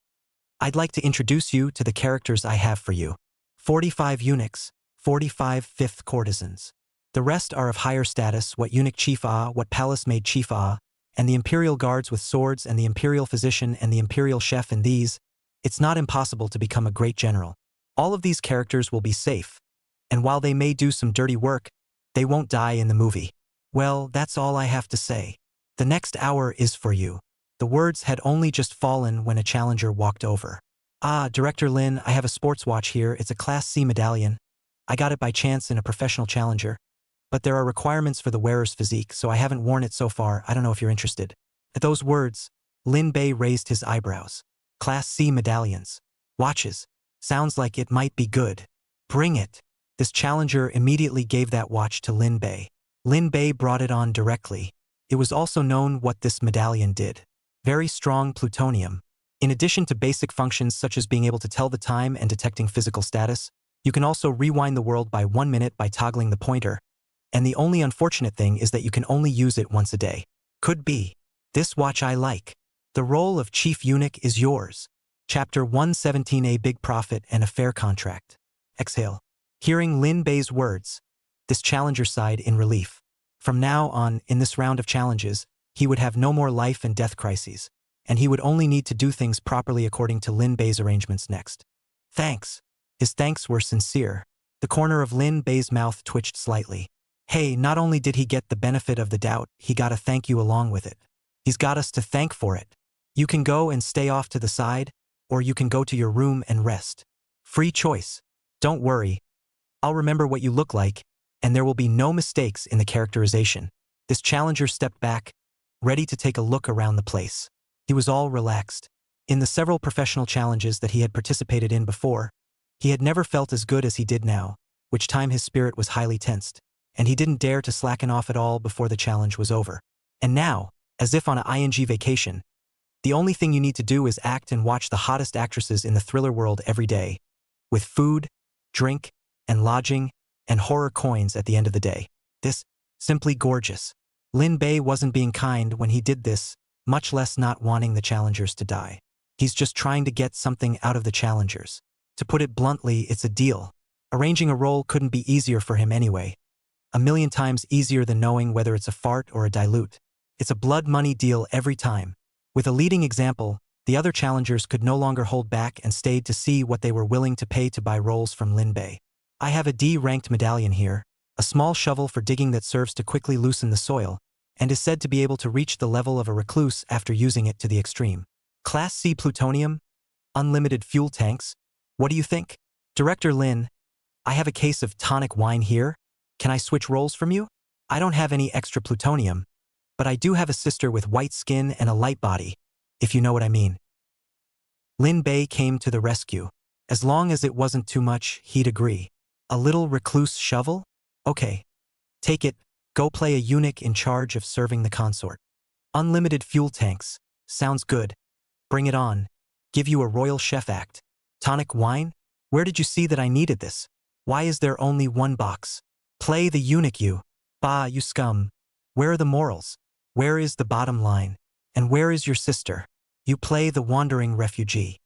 I'd like to introduce you to the characters I have for you. 45 eunuchs, 45 fifth courtesans. The rest are of higher status, what eunuch chief what palace maid chief and the imperial guards with swords and the imperial physician and the imperial chef, and these, it's not impossible to become a great general. All of these characters will be safe, and while they may do some dirty work, they won't die in the movie. Well, that's all I have to say. The next hour is for you." The words had only just fallen when a challenger walked over. "Director Lin, I have a sports watch here. It's a Class C medallion. I got it by chance in a professional challenger. But there are requirements for the wearer's physique, so I haven't worn it so far. I don't know if you're interested." At those words, Lin Bei raised his eyebrows. Class C medallions. Watches. Sounds like it might be good. "Bring it." This challenger immediately gave that watch to Lin Bei. Lin Bei brought it on directly. It was also known what this medallion did. Very strong plutonium. In addition to basic functions such as being able to tell the time and detecting physical status, you can also rewind the world by 1 minute by toggling the pointer. And the only unfortunate thing is that you can only use it once a day. Could be. This watch I like. The role of chief eunuch is yours. Chapter 117, A Big Profit and a Fair Contract. Exhale. Hearing Lin Bei's words, this challenger sighed in relief. From now on, in this round of challenges, he would have no more life and death crises, and he would only need to do things properly according to Lin Bei's arrangements next. Thanks. His thanks were sincere. The corner of Lin Bei's mouth twitched slightly. Hey, not only did he get the benefit of the doubt, he got a thank you along with it. He's got us to thank for it. You can go and stay off to the side, or you can go to your room and rest. Free choice. Don't worry. I'll remember what you look like, and there will be no mistakes in the characterization. This challenger stepped back, ready to take a look around the place. He was all relaxed. In the several professional challenges that he had participated in before, he had never felt as good as he did now, which time his spirit was highly tensed, and he didn't dare to slacken off at all before the challenge was over. And now, as if on an ing vacation, the only thing you need to do is act and watch the hottest actresses in the thriller world every day, with food, drink, and lodging, and horror coins at the end of the day. This, simply gorgeous. Lin Bei wasn't being kind when he did this, much less not wanting the challengers to die. He's just trying to get something out of the challengers. To put it bluntly, it's a deal. Arranging a role couldn't be easier for him anyway. 1,000,000 times easier than knowing whether it's a fart or a dilute. It's a blood money deal every time. With a leading example, the other challengers could no longer hold back and stayed to see what they were willing to pay to buy roles from Lin Bei. I have a D-ranked medallion here, a small shovel for digging that serves to quickly loosen the soil, and is said to be able to reach the level of a recluse after using it to the extreme. Class C plutonium? Unlimited fuel tanks? What do you think? Director Lin, I have a case of tonic wine here. Can I switch roles from you? I don't have any extra plutonium, but I do have a sister with white skin and a light body, if you know what I mean. Lin Bei came to the rescue. As long as it wasn't too much, he'd agree. A little recluse shovel? Okay. Take it, go play a eunuch in charge of serving the consort. Unlimited fuel tanks. Sounds good. Bring it on. Give you a royal chef act. Tonic wine? Where did you see that I needed this? Why is there only one box? Play the eunuch you. Bah, you scum. Where are the morals? Where is the bottom line? And where is your sister? You play the wandering refugee.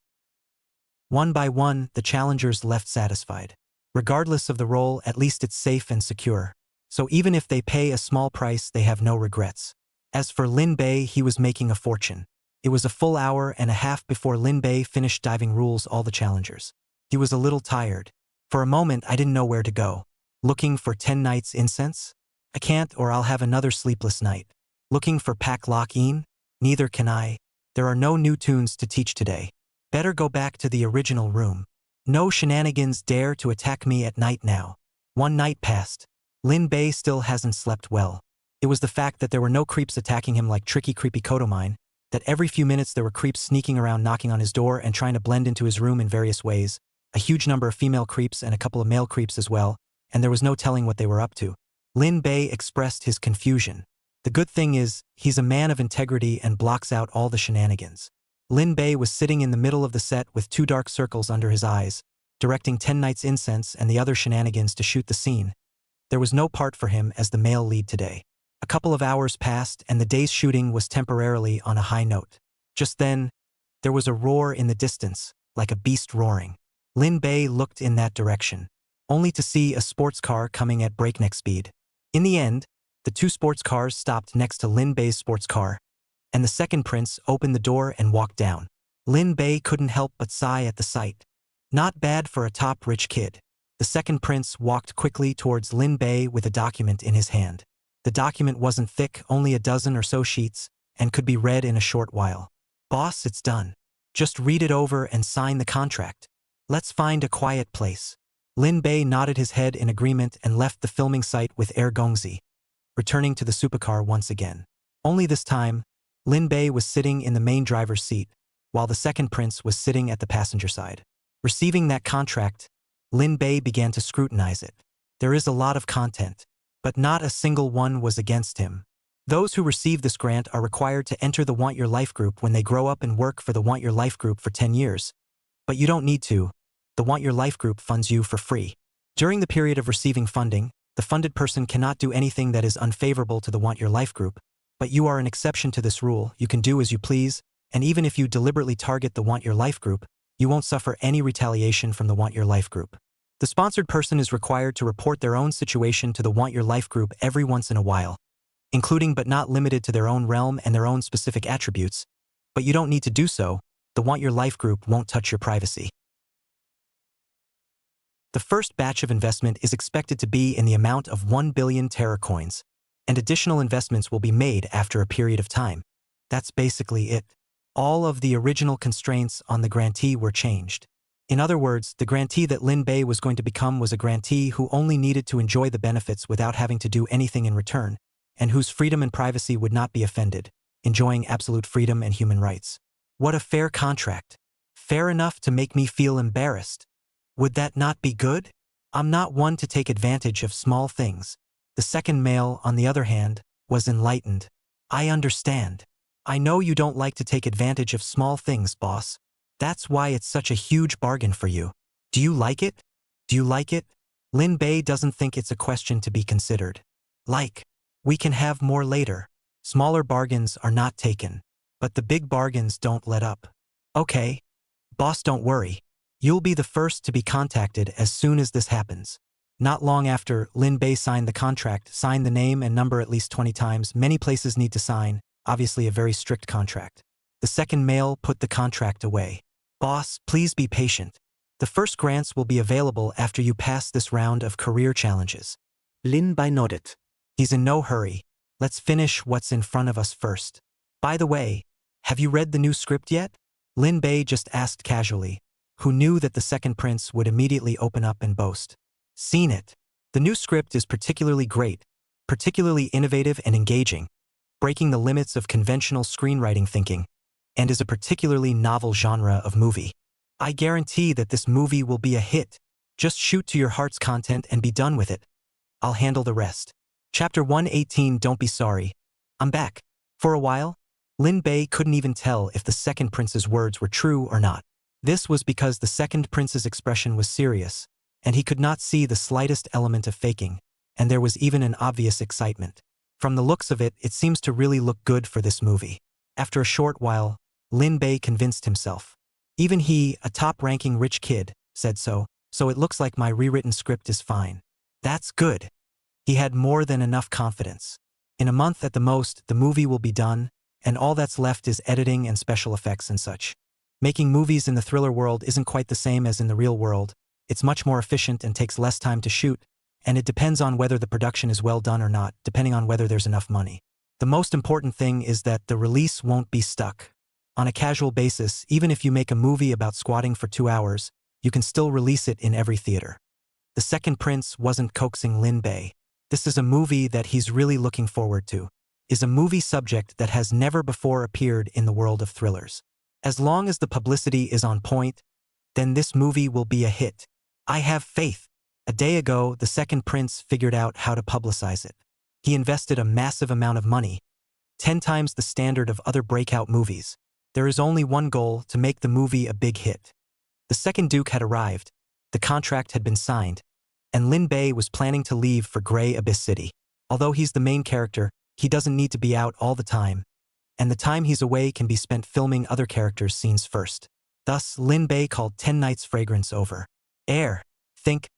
One by one, the challengers left satisfied. Regardless of the role, at least it's safe and secure. So even if they pay a small price, they have no regrets. As for Lin Bei, he was making a fortune. It was a full hour and a half before Lin Bei finished diving rules all the challengers. He was a little tired. For a moment, I didn't know where to go. Looking for 10 nights incense? I can't, or I'll have another sleepless night. Looking for Pak Lock-in? Neither can I. There are no new tunes to teach today. Better go back to the original room. No shenanigans dare to attack me at night now. One night passed. Lin Bei still hasn't slept well. It was the fact that there were no creeps attacking him like tricky creepy Kodomine, that every few minutes there were creeps sneaking around knocking on his door and trying to blend into his room in various ways, a huge number of female creeps and a couple of male creeps as well, and there was no telling what they were up to. Lin Bei expressed his confusion. The good thing is, he's a man of integrity and blocks out all the shenanigans. Lin Bei was sitting in the middle of the set with 2 dark circles under his eyes, directing 10 Nights Incense and the other shenanigans to shoot the scene. There was no part for him as the male lead today. A couple of hours passed and the day's shooting was temporarily on a high note. Just then, there was a roar in the distance, like a beast roaring. Lin Bei looked in that direction, only to see a sports car coming at breakneck speed. In the end, the 2 sports cars stopped next to Lin Bei's sports car, and the second prince opened the door and walked down. Lin Bei couldn't help but sigh at the sight. Not bad for a top-rich kid. The second prince walked quickly towards Lin Bei with a document in his hand. The document wasn't thick, only a dozen or so sheets, and could be read in a short while. Boss, it's done. Just read it over and sign the contract. Let's find a quiet place. Lin Bei nodded his head in agreement and left the filming site with Air Gongzi, returning to the supercar once again. Only this time, Lin Bei was sitting in the main driver's seat, while the second prince was sitting at the passenger side. Receiving that contract, Lin Bei began to scrutinize it. There is a lot of content, but not a single one was against him. Those who receive this grant are required to enter the Want Your Life group when they grow up and work for the Want Your Life group for 10 years. But you don't need to. The Want Your Life group funds you for free. During the period of receiving funding, the funded person cannot do anything that is unfavorable to the Want Your Life group, but you are an exception to this rule. You can do as you please, and even if you deliberately target the Want Your Life group, you won't suffer any retaliation from the Want Your Life group. The sponsored person is required to report their own situation to the Want Your Life group every once in a while, including but not limited to their own realm and their own specific attributes, but you don't need to do so. The Want Your Life group won't touch your privacy. The first batch of investment is expected to be in the amount of 1 billion Terra coins, and additional investments will be made after a period of time. That's basically it. All of the original constraints on the grantee were changed. In other words, the grantee that Lin Bei was going to become was a grantee who only needed to enjoy the benefits without having to do anything in return, and whose freedom and privacy would not be offended, enjoying absolute freedom and human rights. What a fair contract. Fair enough to make me feel embarrassed. Would that not be good? I'm not one to take advantage of small things. The second male, on the other hand, was enlightened. I understand. I know you don't like to take advantage of small things, boss. That's why it's such a huge bargain for you. Do you like it? Do you like it? Lin Bei doesn't think it's a question to be considered. Like, we can have more later. Smaller bargains are not taken. But the big bargains don't let up. Okay. Boss, don't worry. You'll be the first to be contacted as soon as this happens. Not long after, Lin Bei signed the contract, signed the name and number at least 20 times. Many places need to sign, obviously a very strict contract. The second male put the contract away. Boss, please be patient. The first grants will be available after you pass this round of career challenges. Lin Bei nodded. He's in no hurry. Let's finish what's in front of us first. By the way, have you read the new script yet? Lin Bei just asked casually, who knew that the second prince would immediately open up and boast. Seen it. The new script is particularly great, particularly innovative and engaging, breaking the limits of conventional screenwriting thinking, and is a particularly novel genre of movie. I guarantee that this movie will be a hit. Just shoot to your heart's content and be done with it. I'll handle the rest. Chapter 118. Don't be sorry. I'm back. For a while, Lin Bei couldn't even tell if the second prince's words were true or not. This was because the second prince's expression was serious, and he could not see the slightest element of faking, and there was even an obvious excitement. From the looks of it, it seems to really look good for this movie. After a short while, Lin Bei convinced himself. Even he, a top-ranking rich kid, said so it looks like my rewritten script is fine. That's good. He had more than enough confidence. In a month at the most, the movie will be done, and all that's left is editing and special effects and such. Making movies in the thriller world isn't quite the same as in the real world. It's much more efficient and takes less time to shoot, and it depends on whether the production is well done or not, depending on whether there's enough money. The most important thing is that the release won't be stuck. On a casual basis, even if you make a movie about squatting for 2 hours, you can still release it in every theater. The second prince wasn't coaxing Lin Bei. This is a movie that he's really looking forward to. Is a movie subject that has never before appeared in the world of thrillers. As long as the publicity is on point, then this movie will be a hit. I have faith. A day ago, the second prince figured out how to publicize it. He invested a massive amount of money, 10 times the standard of other breakout movies. There is only one goal: to make the movie a big hit. The second duke had arrived, the contract had been signed, and Lin Bei was planning to leave for Grey Abyss City. Although he's the main character, he doesn't need to be out all the time, and the time he's away can be spent filming other characters' scenes first. Thus, Lin Bei called 10 Nights Fragrance over. Think,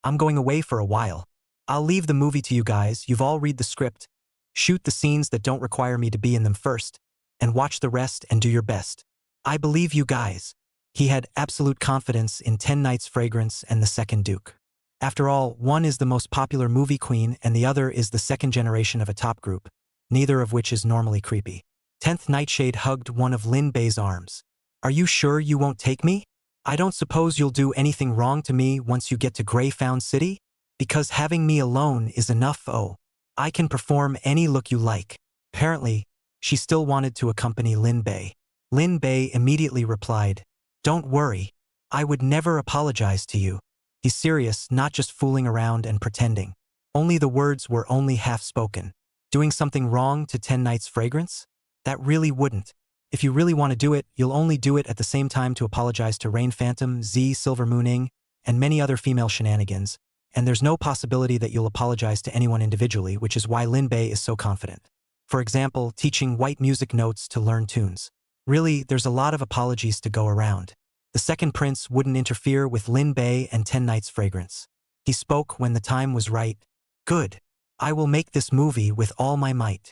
I'm going away for a while. I'll leave the movie to you guys. You've all read the script. Shoot the scenes that don't require me to be in them first, and watch the rest and do your best. I believe you guys. He had absolute confidence in 10 Nights Fragrance and the second duke. After all, one is the most popular movie queen and the other is the second generation of a top group, neither of which is normally creepy. 10th Nightshade hugged one of Lin Bei's arms. Are you sure you won't take me? I don't suppose you'll do anything wrong to me once you get to Greyfound City? Because having me alone is enough. Oh, I can perform any look you like. Apparently, she still wanted to accompany Lin Bei. Lin Bei immediately replied, Don't worry. I would never apologize to you. He's serious, not just fooling around and pretending. Only the words were only half spoken. Doing something wrong to 10 Nights Fragrance? That really wouldn't. If you really want to do it, you'll only do it at the same time to apologize to Rain Phantom, Z, Silver Mooning, and many other female shenanigans, and there's no possibility that you'll apologize to anyone individually, which is why Lin Bei is so confident. For example, teaching white music notes to learn tunes. Really, there's a lot of apologies to go around. The second prince wouldn't interfere with Lin Bei and 10 Nights Fragrance. He spoke when the time was right. Good. I will make this movie with all my might.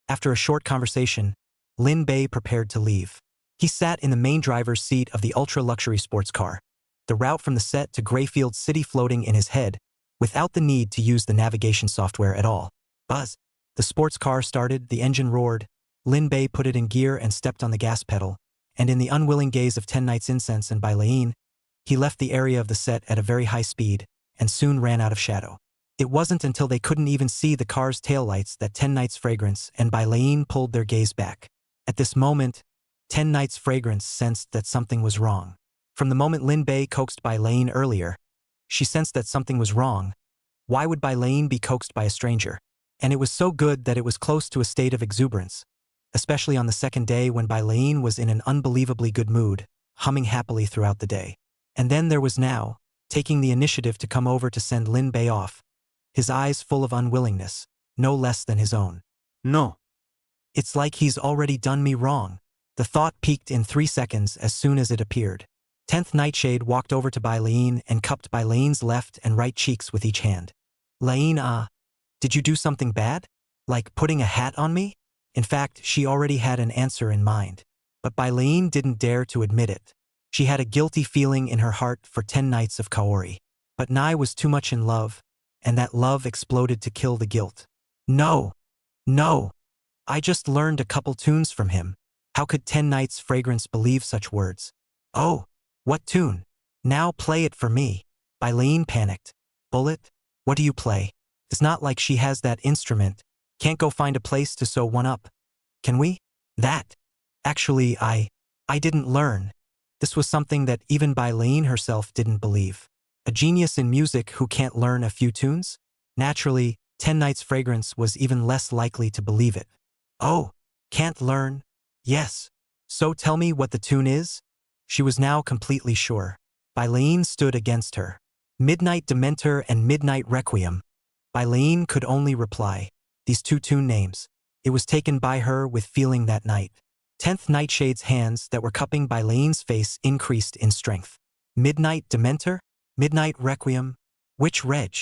After a short conversation, Lin Bei prepared to leave. He sat in the main driver's seat of the ultra-luxury sports car, the route from the set to Greyfield City floating in his head, without the need to use the navigation software at all. Buzz. The sports car started, the engine roared, Lin Bei put it in gear and stepped on the gas pedal, and in the unwilling gaze of 10 Nights Incense and Bailain, he left the area of the set at a very high speed, and soon ran out of shadow. It wasn't until they couldn't even see the car's taillights that 10 Nights Fragrance and Bailain pulled their gaze back. At this moment, 10 Nights Fragrance sensed that something was wrong. From the moment Lin Bei coaxed Bailain earlier, she sensed that something was wrong. Why would Bailain be coaxed by a stranger? And it was so good that it was close to a state of exuberance, especially on the second day when Bailain was in an unbelievably good mood, humming happily throughout the day. And then there was Now, taking the initiative to come over to send Lin Bei off, his eyes full of unwillingness, no less than his own. No. It's like he's already done me wrong. The thought peaked in 3 seconds as soon as it appeared. 10th Nightshade walked over to Bailain and cupped Bailain's left and right cheeks with each hand. Lain, did you do something bad? Like putting a hat on me? In fact, she already had an answer in mind. But Bailain didn't dare to admit it. She had a guilty feeling in her heart for 10 nights of Kaori. But Nai was too much in love, and that love exploded to kill the guilt. No. No. I just learned a couple tunes from him. How could 10 Nights Fragrance believe such words? Oh, what tune? Now play it for me. Bailain panicked. Bullet? What do you play? It's not like she has that instrument. Can't go find a place to sew one up. Can we? That. Actually, I didn't learn. This was something that even Bailain herself didn't believe. A genius in music who can't learn a few tunes? Naturally, 10 Nights Fragrance was even less likely to believe it. Oh, can't learn? Yes. So tell me what the tune is? She was now completely sure. Bailain stood against her. Midnight Dementor and Midnight Requiem. Bailain could only reply, these two tune names. It was taken by her with feeling that night. 10th Nightshade's hands that were cupping Bailain's face increased in strength. Midnight Dementor? Midnight Requiem? Which reg?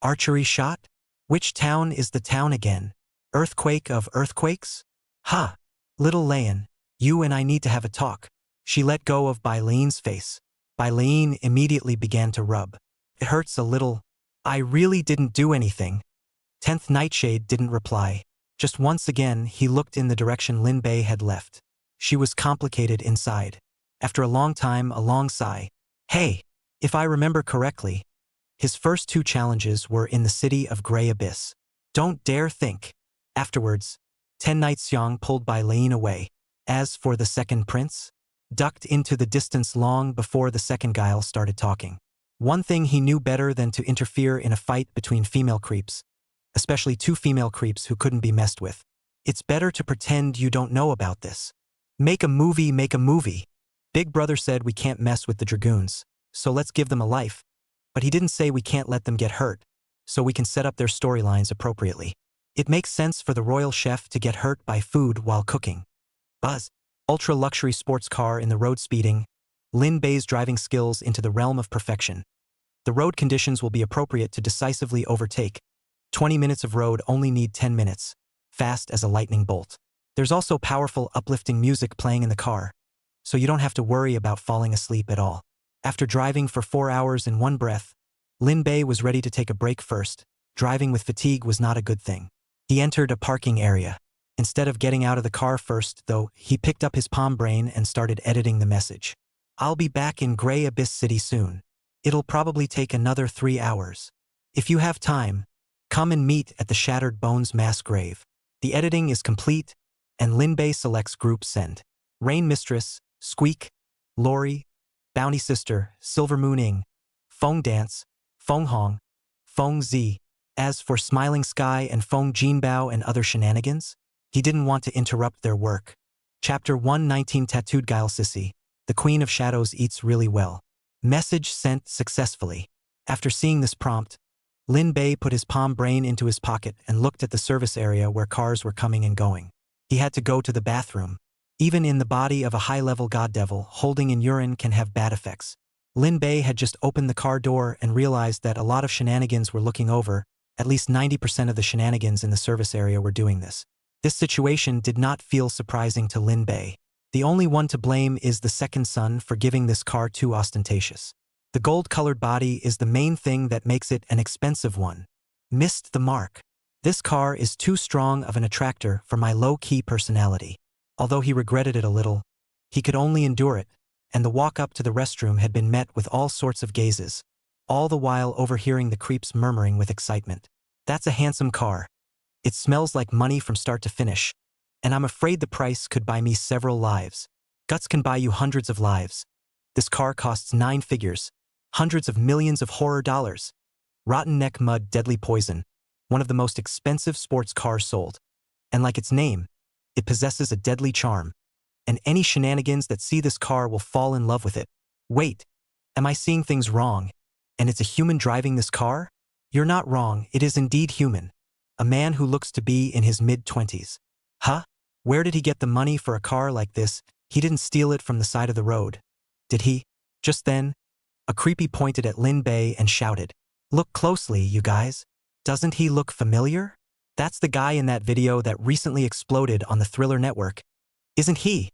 Archery shot? Which town is the town again? Earthquake of earthquakes? Ha! Little Layan, you and I need to have a talk. She let go of Bailain's face. Bailain immediately began to rub. It hurts a little. I really didn't do anything. 10th Nightshade didn't reply. Just once again, he looked in the direction Lin Bei had left. She was complicated inside. After a long time, a long sigh. Hey, if I remember correctly, his first 2 challenges were in the city of Grey Abyss. Don't dare think. Afterwards, 10 Nights Xiang pulled Bailain away. As for the second prince, ducked into the distance long before the second guile started talking. One thing he knew better than to interfere in a fight between female creeps, especially 2 female creeps who couldn't be messed with. It's better to pretend you don't know about this. Make a movie, make a movie. Big Brother said we can't mess with the dragoons, so let's give them a life. But he didn't say we can't let them get hurt, so we can set up their storylines appropriately. It makes sense for the royal chef to get hurt by food while cooking. Buzz. Ultra-luxury sports car in the road speeding. Lin Bei's driving skills into the realm of perfection. The road conditions will be appropriate to decisively overtake. 20 minutes of road only need 10 minutes. Fast as a lightning bolt. There's also powerful uplifting music playing in the car, so you don't have to worry about falling asleep at all. After driving for 4 hours in one breath, Lin Bei was ready to take a break first. Driving with fatigue was not a good thing. He entered a parking area. Instead of getting out of the car first, though, he picked up his palm brain and started editing the message. I'll be back in Grey Abyss City soon. It'll probably take another 3 hours. If you have time, come and meet at the Shattered Bones mass grave. The editing is complete, and Lin Bei selects Group Send. Rain Mistress, Squeak, Lori, Bounty Sister, Silver Moon Ing, Feng Dance, Feng Hong, Feng Z, As for Smiling Sky and Feng Jinbao and other shenanigans, he didn't want to interrupt their work. Chapter 119 Tattooed Guile Sissy, the Queen of Shadows eats really well. Message sent successfully. After seeing this prompt, Lin Bei put his palm brain into his pocket and looked at the service area where cars were coming and going. He had to go to the bathroom. Even in the body of a high-level god devil, holding in urine can have bad effects. Lin Bei had just opened the car door and realized that a lot of shenanigans were looking over. At least 90% of the shenanigans in the service area were doing this. This situation did not feel surprising to Lin Bei. The only one to blame is the second son for giving this car too ostentatious. The gold-colored body is the main thing that makes it an expensive one. Missed the mark. This car is too strong of an attractor for my low-key personality. Although he regretted it a little, he could only endure it, and the walk up to the restroom had been met with all sorts of gazes, all the while overhearing the creeps murmuring with excitement. That's a handsome car. It smells like money from start to finish, and I'm afraid the price could buy me several lives. Guts can buy you hundreds of lives. This car costs 9 figures, hundreds of millions of horror dollars. Rotten neck mud deadly poison, one of the most expensive sports cars sold. And like its name, it possesses a deadly charm, and any shenanigans that see this car will fall in love with it. Wait, am I seeing things wrong? And it's a human driving this car? You're not wrong, it is indeed human. A man who looks to be in his mid-20s. Huh? Where did he get the money for a car like this? He didn't steal it from the side of the road. Did he? Just then, a creepy pointed at Lin Bei and shouted, "Look closely, you guys. Doesn't he look familiar? That's the guy in that video that recently exploded on the Thriller network. Isn't he?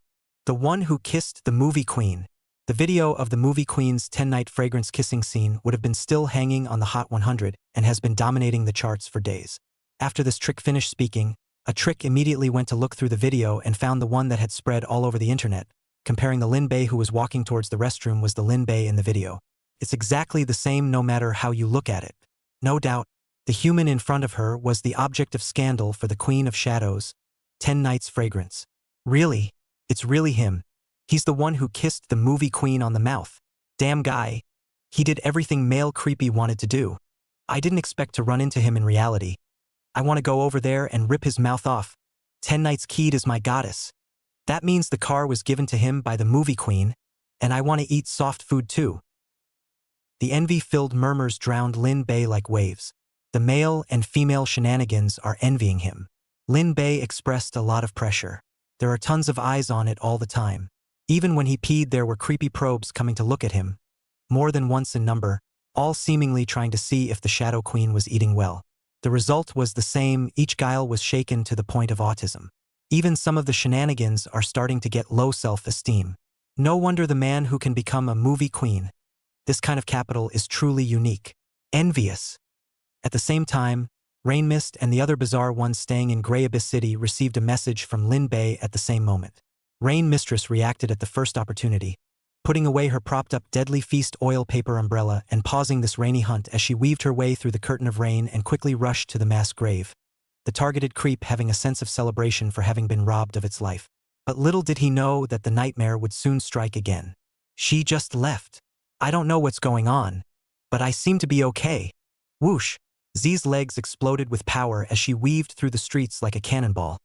The one who kissed the movie queen." The video of the movie queen's 10-night fragrance kissing scene would have been still hanging on the Hot 100 and has been dominating the charts for days. After this trick finished speaking, a trick immediately went to look through the video and found the one that had spread all over the internet, comparing the Lin Bei who was walking towards the restroom was the Lin Bei in the video. It's exactly the same no matter how you look at it. No doubt, the human in front of her was the object of scandal for the Queen of Shadows, 10 Nights Fragrance. Really? It's really him. He's the one who kissed the movie queen on the mouth. Damn guy. He did everything male creepy wanted to do. I didn't expect to run into him in reality. I want to go over there and rip his mouth off. 10 Nights keyed is my goddess. That means the car was given to him by the movie queen, and I want to eat soft food too. The envy-filled murmurs drowned Lin Bei like waves. The male and female shenanigans are envying him. Lin Bei expressed a lot of pressure. There are tons of eyes on it all the time. Even when he peed, there were creepy probes coming to look at him, more than once in number, all seemingly trying to see if the Shadow Queen was eating well. The result was the same, each guile was shaken to the point of autism. Even some of the shenanigans are starting to get low self-esteem. No wonder the man who can become a movie queen. This kind of capital is truly unique. Envious. At the same time, Rain Mist and the other bizarre ones staying in Grey Abyss City received a message from Lin Bei at the same moment. Rain Mistress reacted at the first opportunity, putting away her propped-up Deadly Feast oil paper umbrella and pausing this rainy hunt as she weaved her way through the curtain of rain and quickly rushed to the mass grave, the targeted creep having a sense of celebration for having been robbed of its life. But little did he know that the nightmare would soon strike again. She just left. I don't know what's going on, but I seem to be okay. Whoosh! Z's legs exploded with power as she weaved through the streets like a cannonball,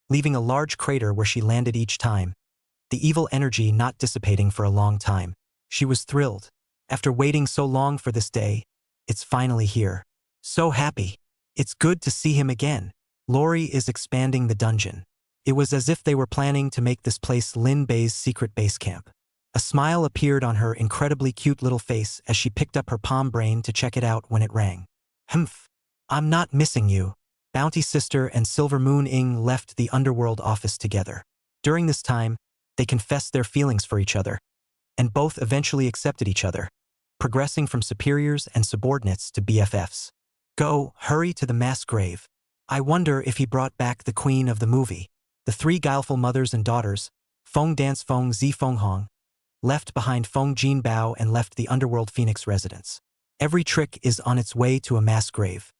leaving a large crater where she landed each time, the evil energy not dissipating for a long time. She was thrilled. After waiting so long for this day, it's finally here. So happy. It's good to see him again. Lori is expanding the dungeon. It was as if they were planning to make this place Lin Bei's secret base camp. A smile appeared on her incredibly cute little face as she picked up her palm brain to check it out when it rang. Humph. I'm not missing you. Bounty Sister and Silver Moon Ing left the underworld office together. During this time, they confessed their feelings for each other, and both eventually accepted each other, progressing from superiors and subordinates to BFFs. Go, hurry to the mass grave. I wonder if he brought back the queen of the movie. The 3 guileful mothers and daughters, Feng Dance Feng Zi Feng Hong, left behind Feng Jin Bao and left the underworld Phoenix residence. Every trick is on its way to a mass grave.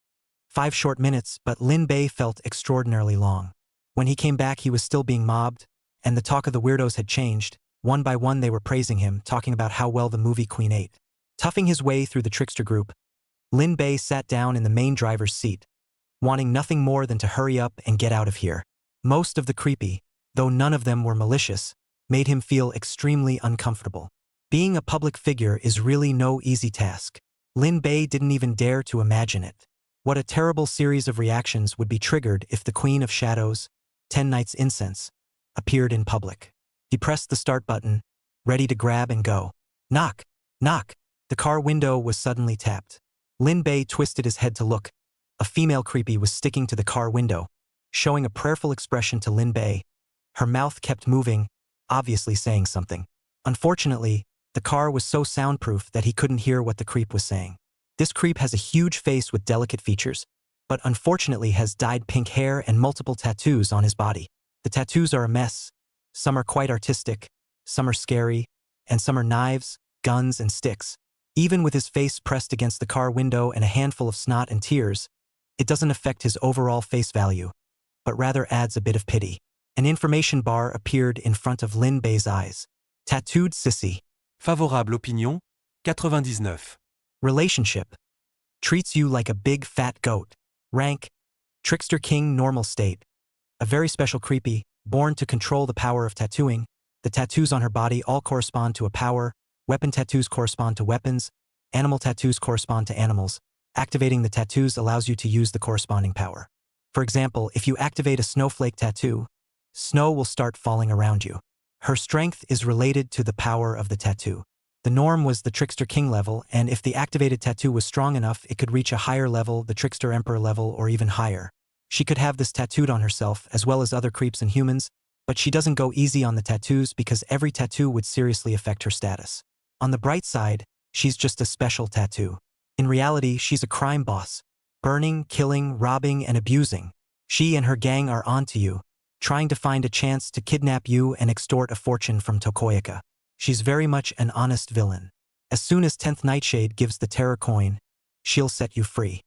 5 short minutes, but Lin Bei felt extraordinarily long. When he came back, he was still being mobbed, and the talk of the weirdos had changed. One by one they were praising him, talking about how well the movie queen ate. Toughing his way through the trickster group, Lin Bei sat down in the main driver's seat, wanting nothing more than to hurry up and get out of here. Most of the creepy, though none of them were malicious, made him feel extremely uncomfortable. Being a public figure is really no easy task. Lin Bei didn't even dare to imagine it. What a terrible series of reactions would be triggered if the Queen of Shadows, 10 Nights Incense, appeared in public. He pressed the start button, ready to grab and go. Knock! Knock! The car window was suddenly tapped. Lin Bei twisted his head to look. A female creepy was sticking to the car window, showing a prayerful expression to Lin Bei. Her mouth kept moving, obviously saying something. Unfortunately, the car was so soundproof that he couldn't hear what the creep was saying. This creep has a huge face with delicate features, but unfortunately has dyed pink hair and multiple tattoos on his body. The tattoos are a mess. Some are quite artistic, some are scary, and some are knives, guns, and sticks. Even with his face pressed against the car window and a handful of snot and tears, it doesn't affect his overall face value, but rather adds a bit of pity. An information bar appeared in front of Lin Bei's eyes. Tattooed sissy. Favorable opinion, 99. Relationship. Treats you like a big fat goat. Rank. Trickster King normal state. A very special creepy, born to control the power of tattooing. The tattoos on her body all correspond to a power. Weapon tattoos correspond to weapons. Animal tattoos correspond to animals. Activating the tattoos allows you to use the corresponding power. For example, if you activate a snowflake tattoo, snow will start falling around you. Her strength is related to the power of the tattoo. The norm was the Trickster King level, and if the activated tattoo was strong enough, it could reach a higher level, the Trickster Emperor level, or even higher. She could have this tattooed on herself, as well as other creeps and humans, but she doesn't go easy on the tattoos because every tattoo would seriously affect her status. On the bright side, she's just a special tattoo. In reality, she's a crime boss. Burning, killing, robbing, and abusing. She and her gang are onto you, trying to find a chance to kidnap you and extort a fortune from Tokoyaka. She's very much an honest villain. As soon as 10th Nightshade gives the terror coin, she'll set you free.